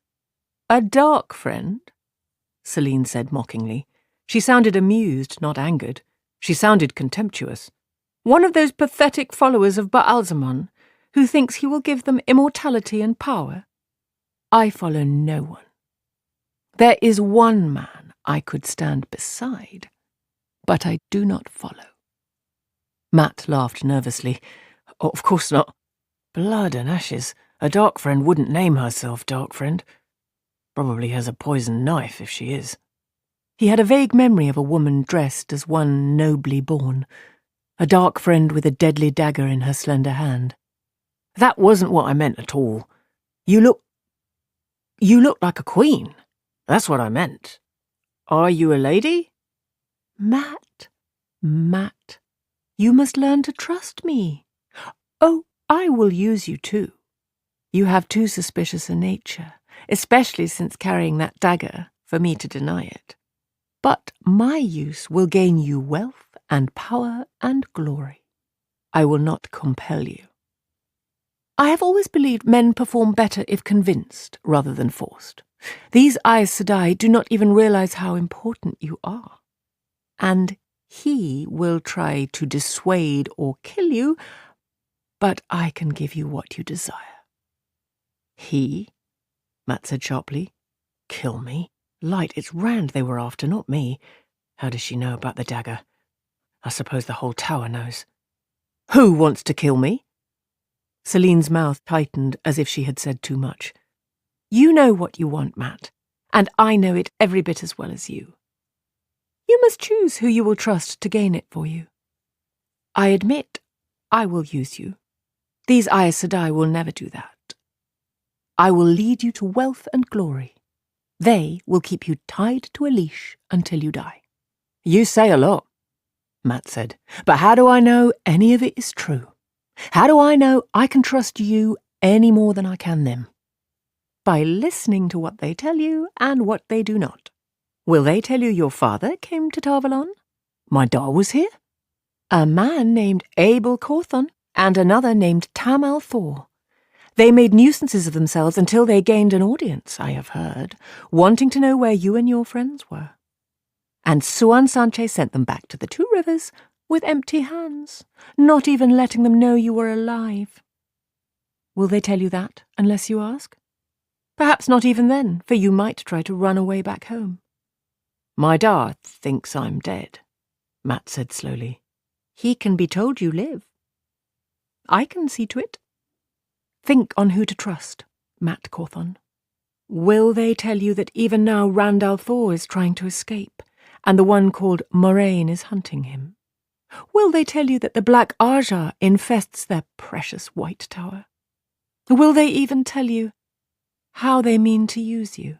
"A dark friend?" Celine said mockingly. She sounded amused, not angered. She sounded contemptuous. "One of those pathetic followers of Ba'alzamon, who thinks he will give them immortality and power? I follow no one. There is one man I could stand beside, but I do not follow." Matt laughed nervously. "Oh, of course not. Blood and ashes. A dark friend wouldn't name herself dark friend. Probably has a poisoned knife if she is." He had a vague memory of a woman dressed as one nobly born, a dark friend with a deadly dagger in her slender hand. "That wasn't what I meant at all. You look like a queen. That's what I meant. Are you a lady?" Matt, you must learn to trust me. Oh, I will use you too. You have too suspicious a nature, especially since carrying that dagger, for me to deny it. But my use will gain you wealth and power and glory. I will not compel you. I have always believed men perform better if convinced rather than forced. These Aes Sedai do not even realize how important you are. And he will try to dissuade or kill you, but I can give you what you desire." "He?" Matt said sharply. "Kill me? Light, it's Rand they were after, not me. How does she know about the dagger? I suppose the whole tower knows." "Who wants to kill me?" Celine's mouth tightened as if she had said too much. "You know what you want, Matt, and I know it every bit as well as you. You must choose who you will trust to gain it for you. I admit I will use you. These Aes Sedai will never do that. I will lead you to wealth and glory. They will keep you tied to a leash until you die." "You say a lot," Matt said, "but how do I know any of it is true? How do I know I can trust you any more than I can them?" "By listening to what they tell you and what they do not. Will they tell you your father came to Tarvalon? My Dar was here? A man named Abel Cawthon and another named Tamal Thor. They made nuisances of themselves until they gained an audience, I have heard, wanting to know where you and your friends were. And Suan Sanche sent them back to the 2 rivers with empty hands, not even letting them know you were alive. Will they tell you that unless you ask? Perhaps not even then, for you might try to run away back home. My dad thinks I'm dead, Matt said slowly. He can be told you live. I can see to it. Think on who to trust, Matt Cawthon. Will they tell you that even now Randall Thor is trying to escape, and the one called Moraine is hunting him? Will they tell you that the Black Aja infests their precious White Tower? Will they even tell you how they mean to use you?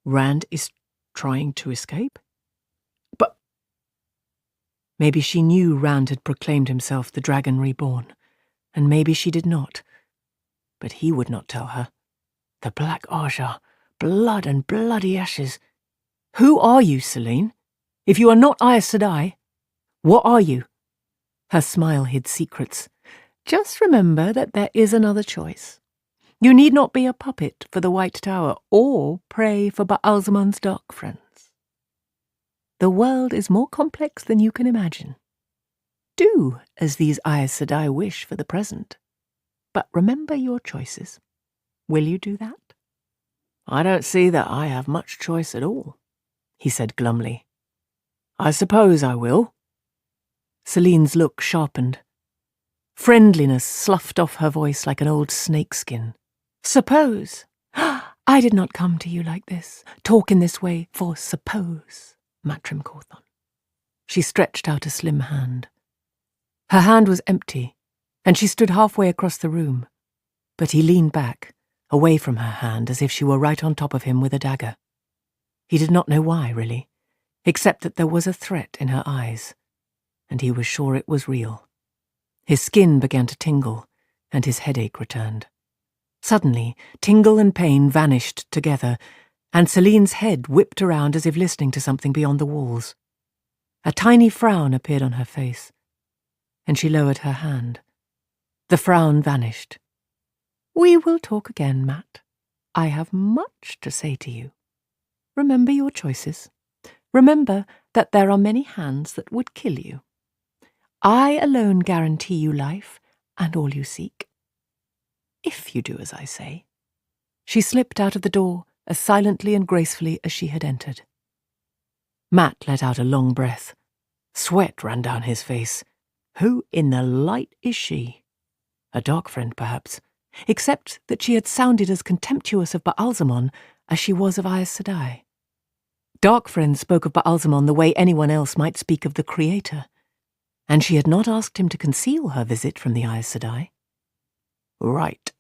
Rand is trying to escape? But maybe she knew Rand had proclaimed himself the Dragon Reborn, and maybe she did not. But he would not tell her. The Black Aja, blood and bloody ashes. Who are you, Selene? If you are not Aes Sedai, what are you? Her smile hid secrets. Just remember that there is another choice. You need not be a puppet for the White Tower or pray for Baalzamon's dark friends. The world is more complex than you can imagine. Do as these Aes Sedai wish for the present, but remember your choices. Will you do that? I don't see that I have much choice at all, he said glumly. I suppose I will. Selene's look sharpened. Friendliness sloughed off her voice like an old snakeskin. Suppose. I did not come to you like this, talk in this way for suppose, Matrim Cawthon. She stretched out a slim hand. Her hand was empty, and she stood halfway across the room, but he leaned back, away from her hand as if she were right on top of him with a dagger. He did not know why, really, except that there was a threat in her eyes, and he was sure it was real. His skin began to tingle, and his headache returned. Suddenly, tingle and pain vanished together, and Selene's head whipped around as if listening to something beyond the walls. A tiny frown appeared on her face, and she lowered her hand. The frown vanished. We will talk again, Matt. I have much to say to you. Remember your choices. Remember that there are many hands that would kill you. I alone guarantee you life and all you seek. If you do as I say. She slipped out of the door as silently and gracefully as she had entered. Matt let out a long breath. Sweat ran down his face. Who in the light is she? A dark friend, perhaps, except that she had sounded as contemptuous of Baalzamon as she was of Aes Sedai. Dark friends spoke of Baalzamon the way anyone else might speak of the Creator, and she had not asked him to conceal her visit from the Aes Sedai. Right,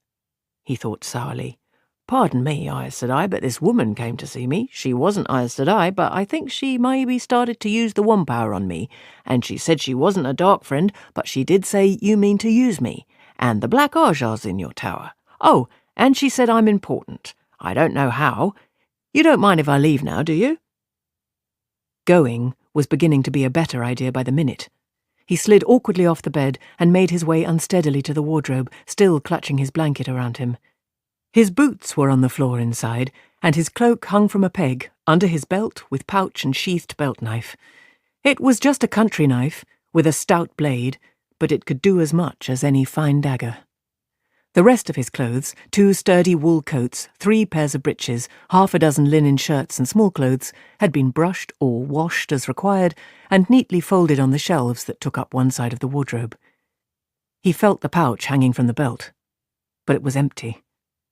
he thought sourly. Pardon me, Aes Sedai, but this woman came to see me. She wasn't Aes Sedai, but I think she maybe started to use the one power on me, and she said she wasn't a dark friend, but she did say you mean to use me, and the Black Aja's in your tower. Oh, and she said I'm important. I don't know how. You don't mind if I leave now, do you? Going was beginning to be a better idea by the minute. He slid awkwardly off the bed and made his way unsteadily to the wardrobe, still clutching his blanket around him. His boots were on the floor inside, and his cloak hung from a peg, under his belt with pouch and sheathed belt knife. It was just a country knife, with a stout blade, but it could do as much as any fine dagger. The rest of his clothes, 2 sturdy wool coats, 3 pairs of breeches, 6 linen shirts and small clothes, had been brushed or washed as required, and neatly folded on the shelves that took up one side of the wardrobe. He felt the pouch hanging from the belt, but it was empty.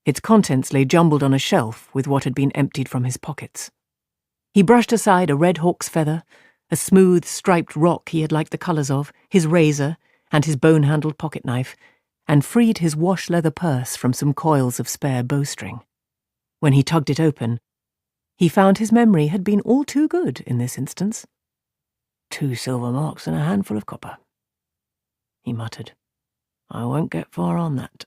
Its contents lay jumbled on a shelf with what had been emptied from his pockets. He brushed aside a red hawk's feather, a smooth, striped rock he had liked the colours of, his razor, and his bone-handled pocket-knife, and freed his wash-leather purse from some coils of spare bowstring. When he tugged it open, he found his memory had been all too good in this instance. 2 silver marks and a handful of copper, he muttered. I won't get far on that.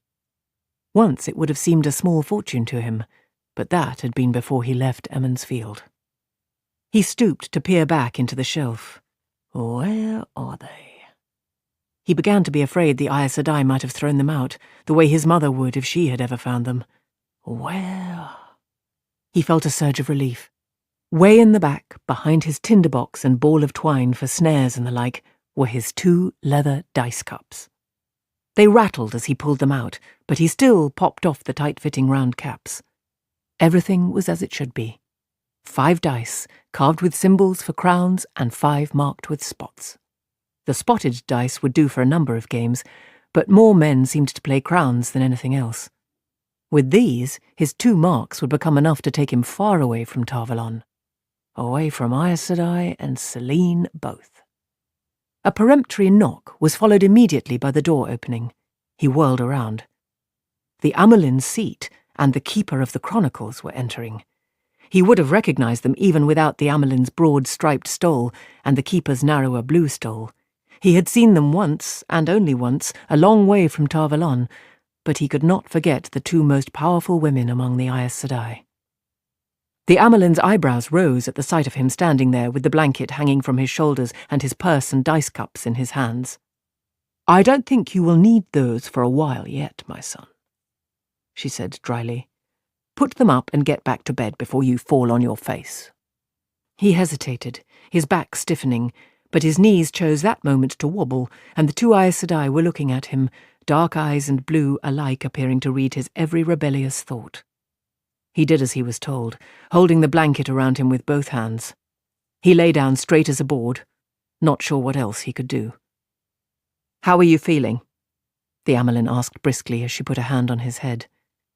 Once it would have seemed a small fortune to him, but that had been before he left Emmons Field. He stooped to peer back into the shelf. Where are they? He began to be afraid the Aes Sedai might have thrown them out, the way his mother would if she had ever found them. Well... He felt a surge of relief. Way in the back, behind his tinderbox and ball of twine for snares and the like, were his 2 leather dice cups. They rattled as he pulled them out, but he still popped off the tight-fitting round caps. Everything was as it should be. 5 dice, carved with symbols for crowns, and 5 marked with spots. The spotted dice would do for a number of games, but more men seemed to play crowns than anything else. With these, his 2 marks would become enough to take him far away from Tar Valon. Away from Aes Sedai and Selene both. A peremptory knock was followed immediately by the door opening. He whirled around. The Amelin's seat and the Keeper of the Chronicles were entering. He would have recognized them even without the Amelin's broad striped stole and the Keeper's narrower blue stole. He had seen them once, and only once, a long way from Tar Valon, but he could not forget the 2 most powerful women among the Aes Sedai. The Amelin's eyebrows rose at the sight of him standing there with the blanket hanging from his shoulders and his purse and dice cups in his hands. "I don't think you will need those for a while yet, my son," she said dryly. "Put them up and get back to bed before you fall on your face." He hesitated, his back stiffening, but his knees chose that moment to wobble, and the 2 Aes Sedai were looking at him, dark eyes and blue alike appearing to read his every rebellious thought. He did as he was told, holding the blanket around him with both hands. He lay down straight as a board, not sure what else he could do. "How are you feeling?" the Amelin asked briskly as she put a hand on his head.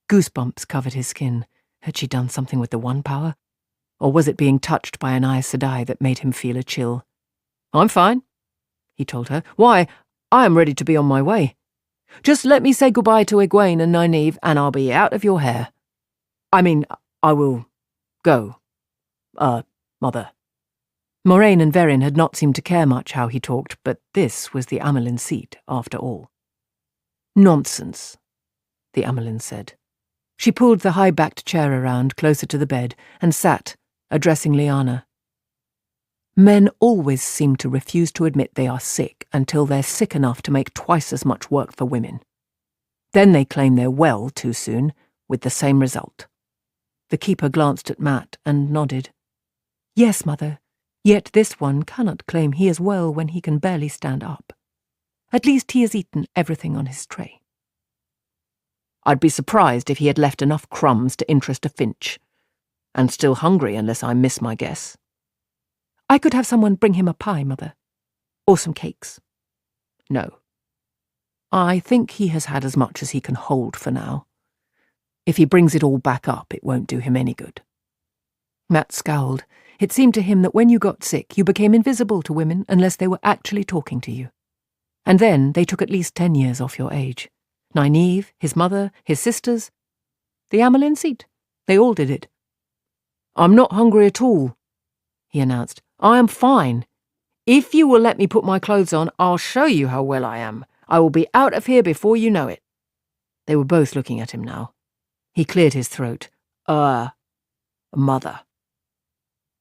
Goosebumps covered his skin. Had she done something with the one power? Or was it being touched by an Aes Sedai that made him feel a chill? "I'm fine," he told her. "Why, I am ready to be on my way. Just let me say goodbye to Egwene and Nynaeve, and I'll be out of your hair. I mean, I will go, Mother." Moraine and Verin had not seemed to care much how he talked, but this was the Amelin's seat, after all. "Nonsense," the Amelin said. She pulled the high-backed chair around closer to the bed and sat, addressing Lyanna. "Men always seem to refuse to admit they are sick until they're sick enough to make twice as much work for women. Then they claim they're well too soon, with the same result." The Keeper glanced at Mat and nodded. "Yes, Mother, yet this one cannot claim he is well when he can barely stand up. At least he has eaten everything on his tray." "I'd be surprised if he had left enough crumbs to interest a finch. And still hungry unless I miss my guess." "I could have someone bring him a pie, Mother. Or some cakes." "No. I think he has had as much as he can hold for now. If he brings it all back up, it won't do him any good." Mat scowled. It seemed to him that when you got sick, you became invisible to women unless they were actually talking to you. And then they took at least 10 years off your age. Nynaeve, his mother, his sisters. The Amelin seat. They all did it. "I'm not hungry at all," he announced. "I am fine. If you will let me put my clothes on, I'll show you how well I am. I will be out of here before you know it." They were both looking at him now. He cleared his throat. Mother."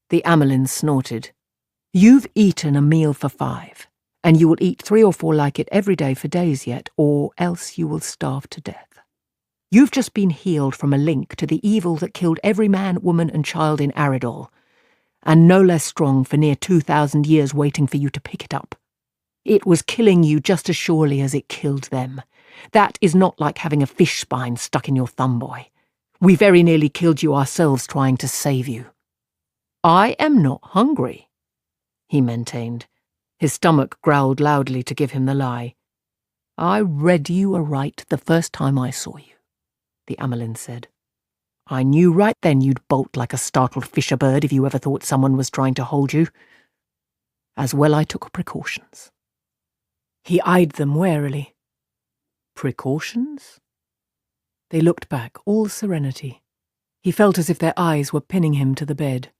The Amelin snorted. "You've eaten a meal for 5, and you will eat 3 or 4 like it every day for days yet, or else you will starve to death. You've just been healed from a link to the evil that killed every man, woman, and child in Aridol, and no less strong for near 2,000 years waiting for you to pick it up. It was killing you just as surely as it killed them. That is not like having a fish spine stuck in your thumb, boy. We very nearly killed you ourselves trying to save you." "I am not hungry," he maintained. His stomach growled loudly to give him the lie. "I read you aright the first time I saw you," the Amelin said. "I knew right then you'd bolt like a startled fisher bird if you ever thought someone was trying to hold you. As well I took precautions." He eyed them warily. "Precautions?" They looked back, all serenity. He felt as if their eyes were pinning him to the bed.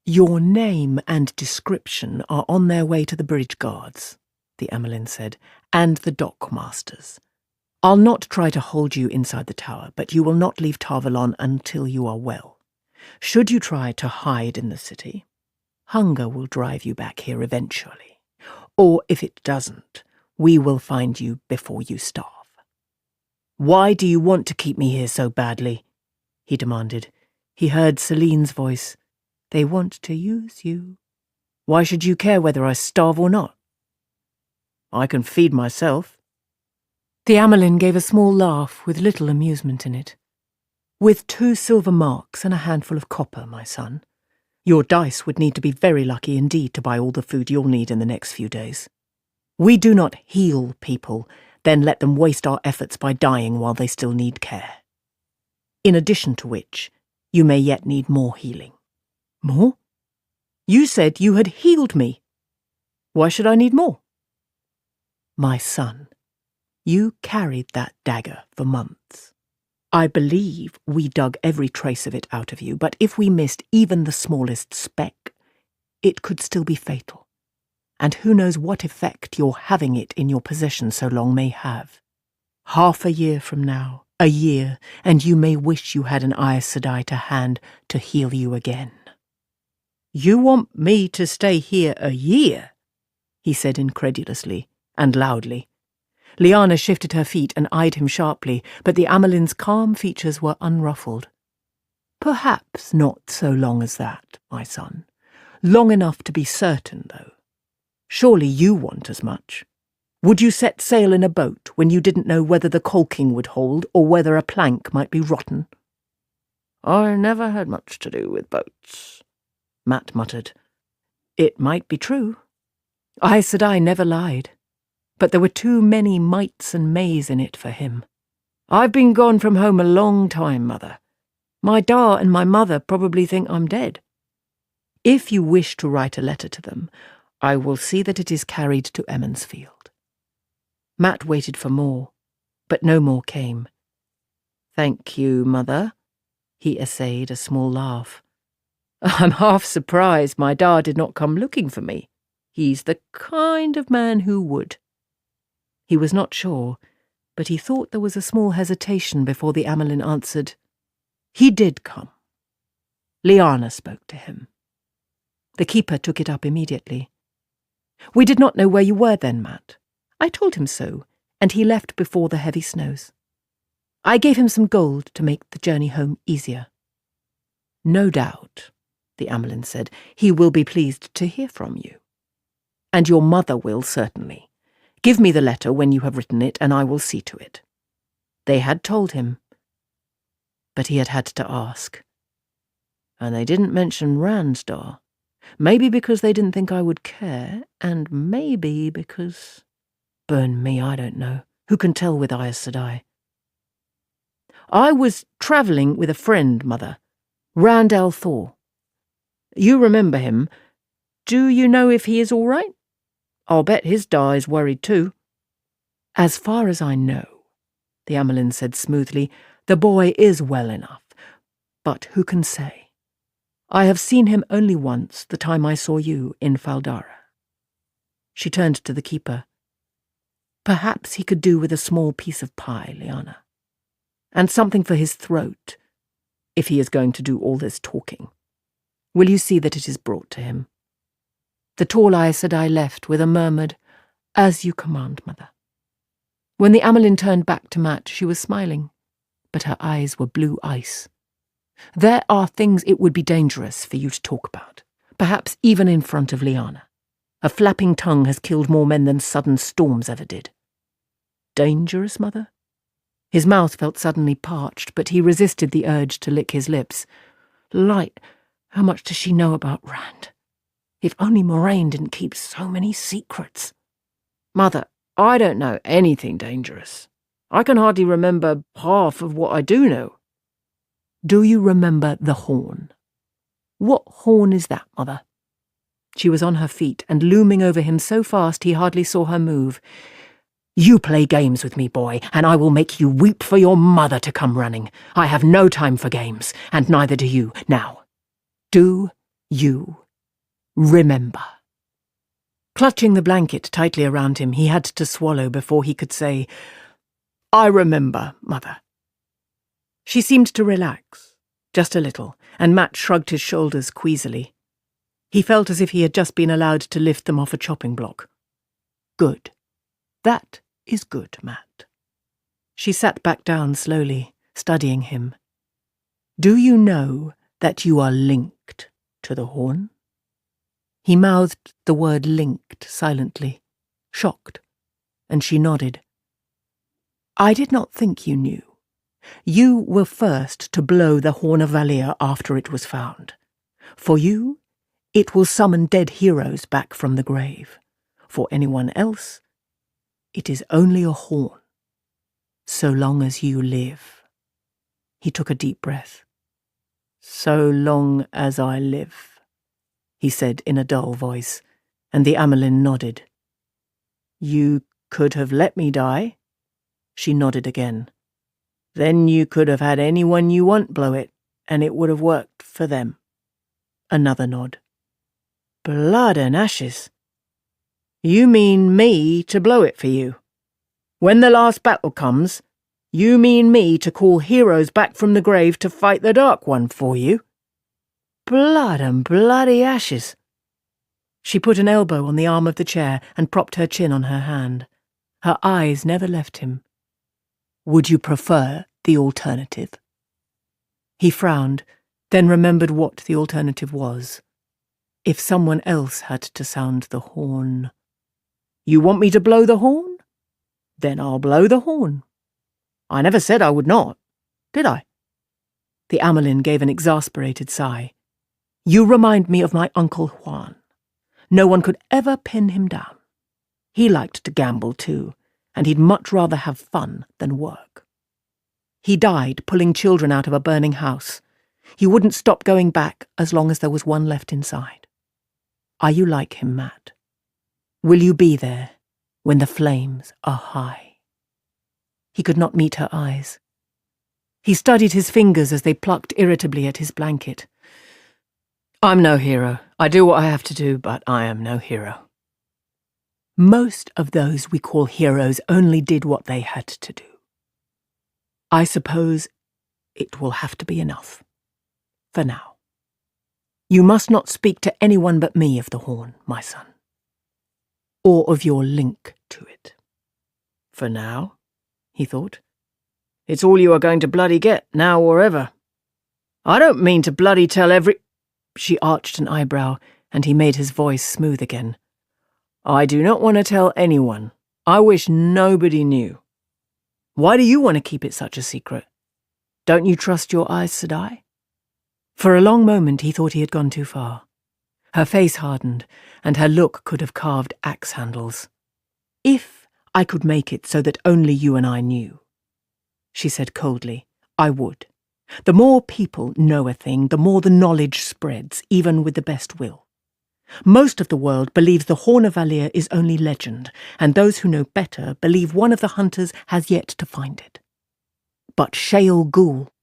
"Your name and description are on their way to the bridge guards," the Amelin said, "and the dockmasters. I'll not try to hold you inside the tower, but you will not leave Tar Valon until you are well. Should you try to hide in the city, hunger will drive you back here eventually. Or if it doesn't, We will find you before you starve. Why do you want to keep me here so badly? He demanded. He heard Celine's voice. They want to use you. Why should you care whether I starve or not? I can feed myself. The Amelin gave a small laugh with little amusement in it. With 2 silver marks and a handful of copper, my son. Your dice would need to be very lucky indeed to buy all the food you'll need in the next few days. We do not heal people, then let them waste our efforts by dying while they still need care. In addition to which, you may yet need more healing. More? You said you had healed me. Why should I need more? My son, you carried that dagger for months. I believe we dug every trace of it out of you, but if we missed even the smallest speck, it could still be fatal. And who knows what effect your having it in your possession so long may have. Half a year from now, a year, and you may wish you had an Aes Sedai to hand to heal you again. You want me to stay here a year? He said incredulously and loudly. Lyanna shifted her feet and eyed him sharply, but the Amelin's calm features were unruffled. Perhaps not so long as that, my son. Long enough to be certain, though. Surely you want as much. Would you set sail in a boat when you didn't know whether the caulking would hold or whether a plank might be rotten? I never had much to do with boats, Matt muttered. It might be true. Aes Sedai never lied. But there were too many mights and mays in it for him. I've been gone from home a long time, Mother. My Da and my mother probably think I'm dead. If you wish to write a letter to them, I will see that it is carried to Emmonsfield. Matt waited for more, but no more came. Thank you, Mother, he essayed a small laugh. I'm half surprised my Da did not come looking for me. He's the kind of man who would. He was not sure, but he thought there was a small hesitation before the Amelin answered. He did come. Lyanna spoke to him. The keeper took it up immediately. We did not know where you were then, Matt. I told him so, and he left before the heavy snows. I gave him some gold to make the journey home easier. No doubt, the Amelin said, he will be pleased to hear from you. And your mother will, certainly. Give me the letter when you have written it, and I will see to it. They had told him, but he had to ask. And they didn't mention Ransdar. Maybe because they didn't think I would care, and maybe because... Burn me, I don't know. Who can tell with Aes Sedai? I was travelling with a friend, Mother. Rand al'Thor. You remember him. Do you know if he is all right? I'll bet his Da is worried too. As far as I know, the Amelin said smoothly, the boy is well enough. But who can say? I have seen him only once, the time I saw you in Faldara. She turned to the keeper. Perhaps he could do with a small piece of pie, Lyanna. And something for his throat, if he is going to do all this talking. Will you see that it is brought to him? The tall Aes Sedai left with a murmured, As you command, Mother. When the Amelin turned back to Matt, she was smiling, but her eyes were blue ice. There are things it would be dangerous for you to talk about, perhaps even in front of Lyanna. A flapping tongue has killed more men than sudden storms ever did. Dangerous, Mother? His mouth felt suddenly parched, but he resisted the urge to lick his lips. Light, how much does she know about Rand? If only Moraine didn't keep so many secrets. Mother, I don't know anything dangerous. I can hardly remember half of what I do know. Do you remember the horn? What horn is that, Mother? She was on her feet and looming over him so fast he hardly saw her move. You play games with me, boy, and I will make you weep for your mother to come running. I have no time for games, and neither do you. Now, do you remember? Clutching the blanket tightly around him, he had to swallow before he could say, I remember, Mother. She seemed to relax, just a little, and Matt shrugged his shoulders queasily. He felt as if he had just been allowed to lift them off a chopping block. Good. That is good, Matt. She sat back down slowly, studying him. Do you know that you are linked to the horn? He mouthed the word linked silently, shocked, and she nodded. I did not think you knew. You were first to blow the horn of Valir after it was found. For you, it will summon dead heroes back from the grave. For anyone else, it is only a horn, so long as you live. He took a deep breath. So long as I live, he said in a dull voice, and the Amelin nodded. You could have let me die. She nodded again. Then you could have had anyone you want blow it, and it would have worked for them. Another nod. Blood and ashes. You mean me to blow it for you? When the last battle comes, you mean me to call heroes back from the grave to fight the Dark One for you? Blood and bloody ashes. She put an elbow on the arm of the chair and propped her chin on her hand. Her eyes never left him. Would you prefer the alternative? He frowned, then remembered what the alternative was. If someone else had to sound the horn. You want me to blow the horn? Then I'll blow the horn. I never said I would not, did I? The Amelin gave an exasperated sigh. You remind me of my Uncle Juan. No one could ever pin him down. He liked to gamble too, and he'd much rather have fun than work. He died pulling children out of a burning house. He wouldn't stop going back as long as there was one left inside. Are you like him, Matt? Will you be there when the flames are high? He could not meet her eyes. He studied his fingers as they plucked irritably at his blanket. I'm no hero. I do what I have to do, but I am no hero. Most of those we call heroes only did what they had to do. I suppose it will have to be enough. For now. You must not speak to anyone but me of the horn, my son. Or of your link to it. For now, he thought. It's all you are going to bloody get, now or ever. I don't mean to bloody tell every... She arched an eyebrow, and he made his voice smooth again. I do not want to tell anyone. I wish nobody knew. Why do you want to keep it such a secret? Don't you trust your eyes, Sedai? For a long moment he thought he had gone too far. Her face hardened, and her look could have carved axe handles. If I could make it so that only you and I knew, she said coldly, I would. The more people know a thing, the more the knowledge spreads, even with the best will. Most of the world believes the Horn of Valir is only legend, and those who know better believe one of the hunters has yet to find it. But Shael Ghul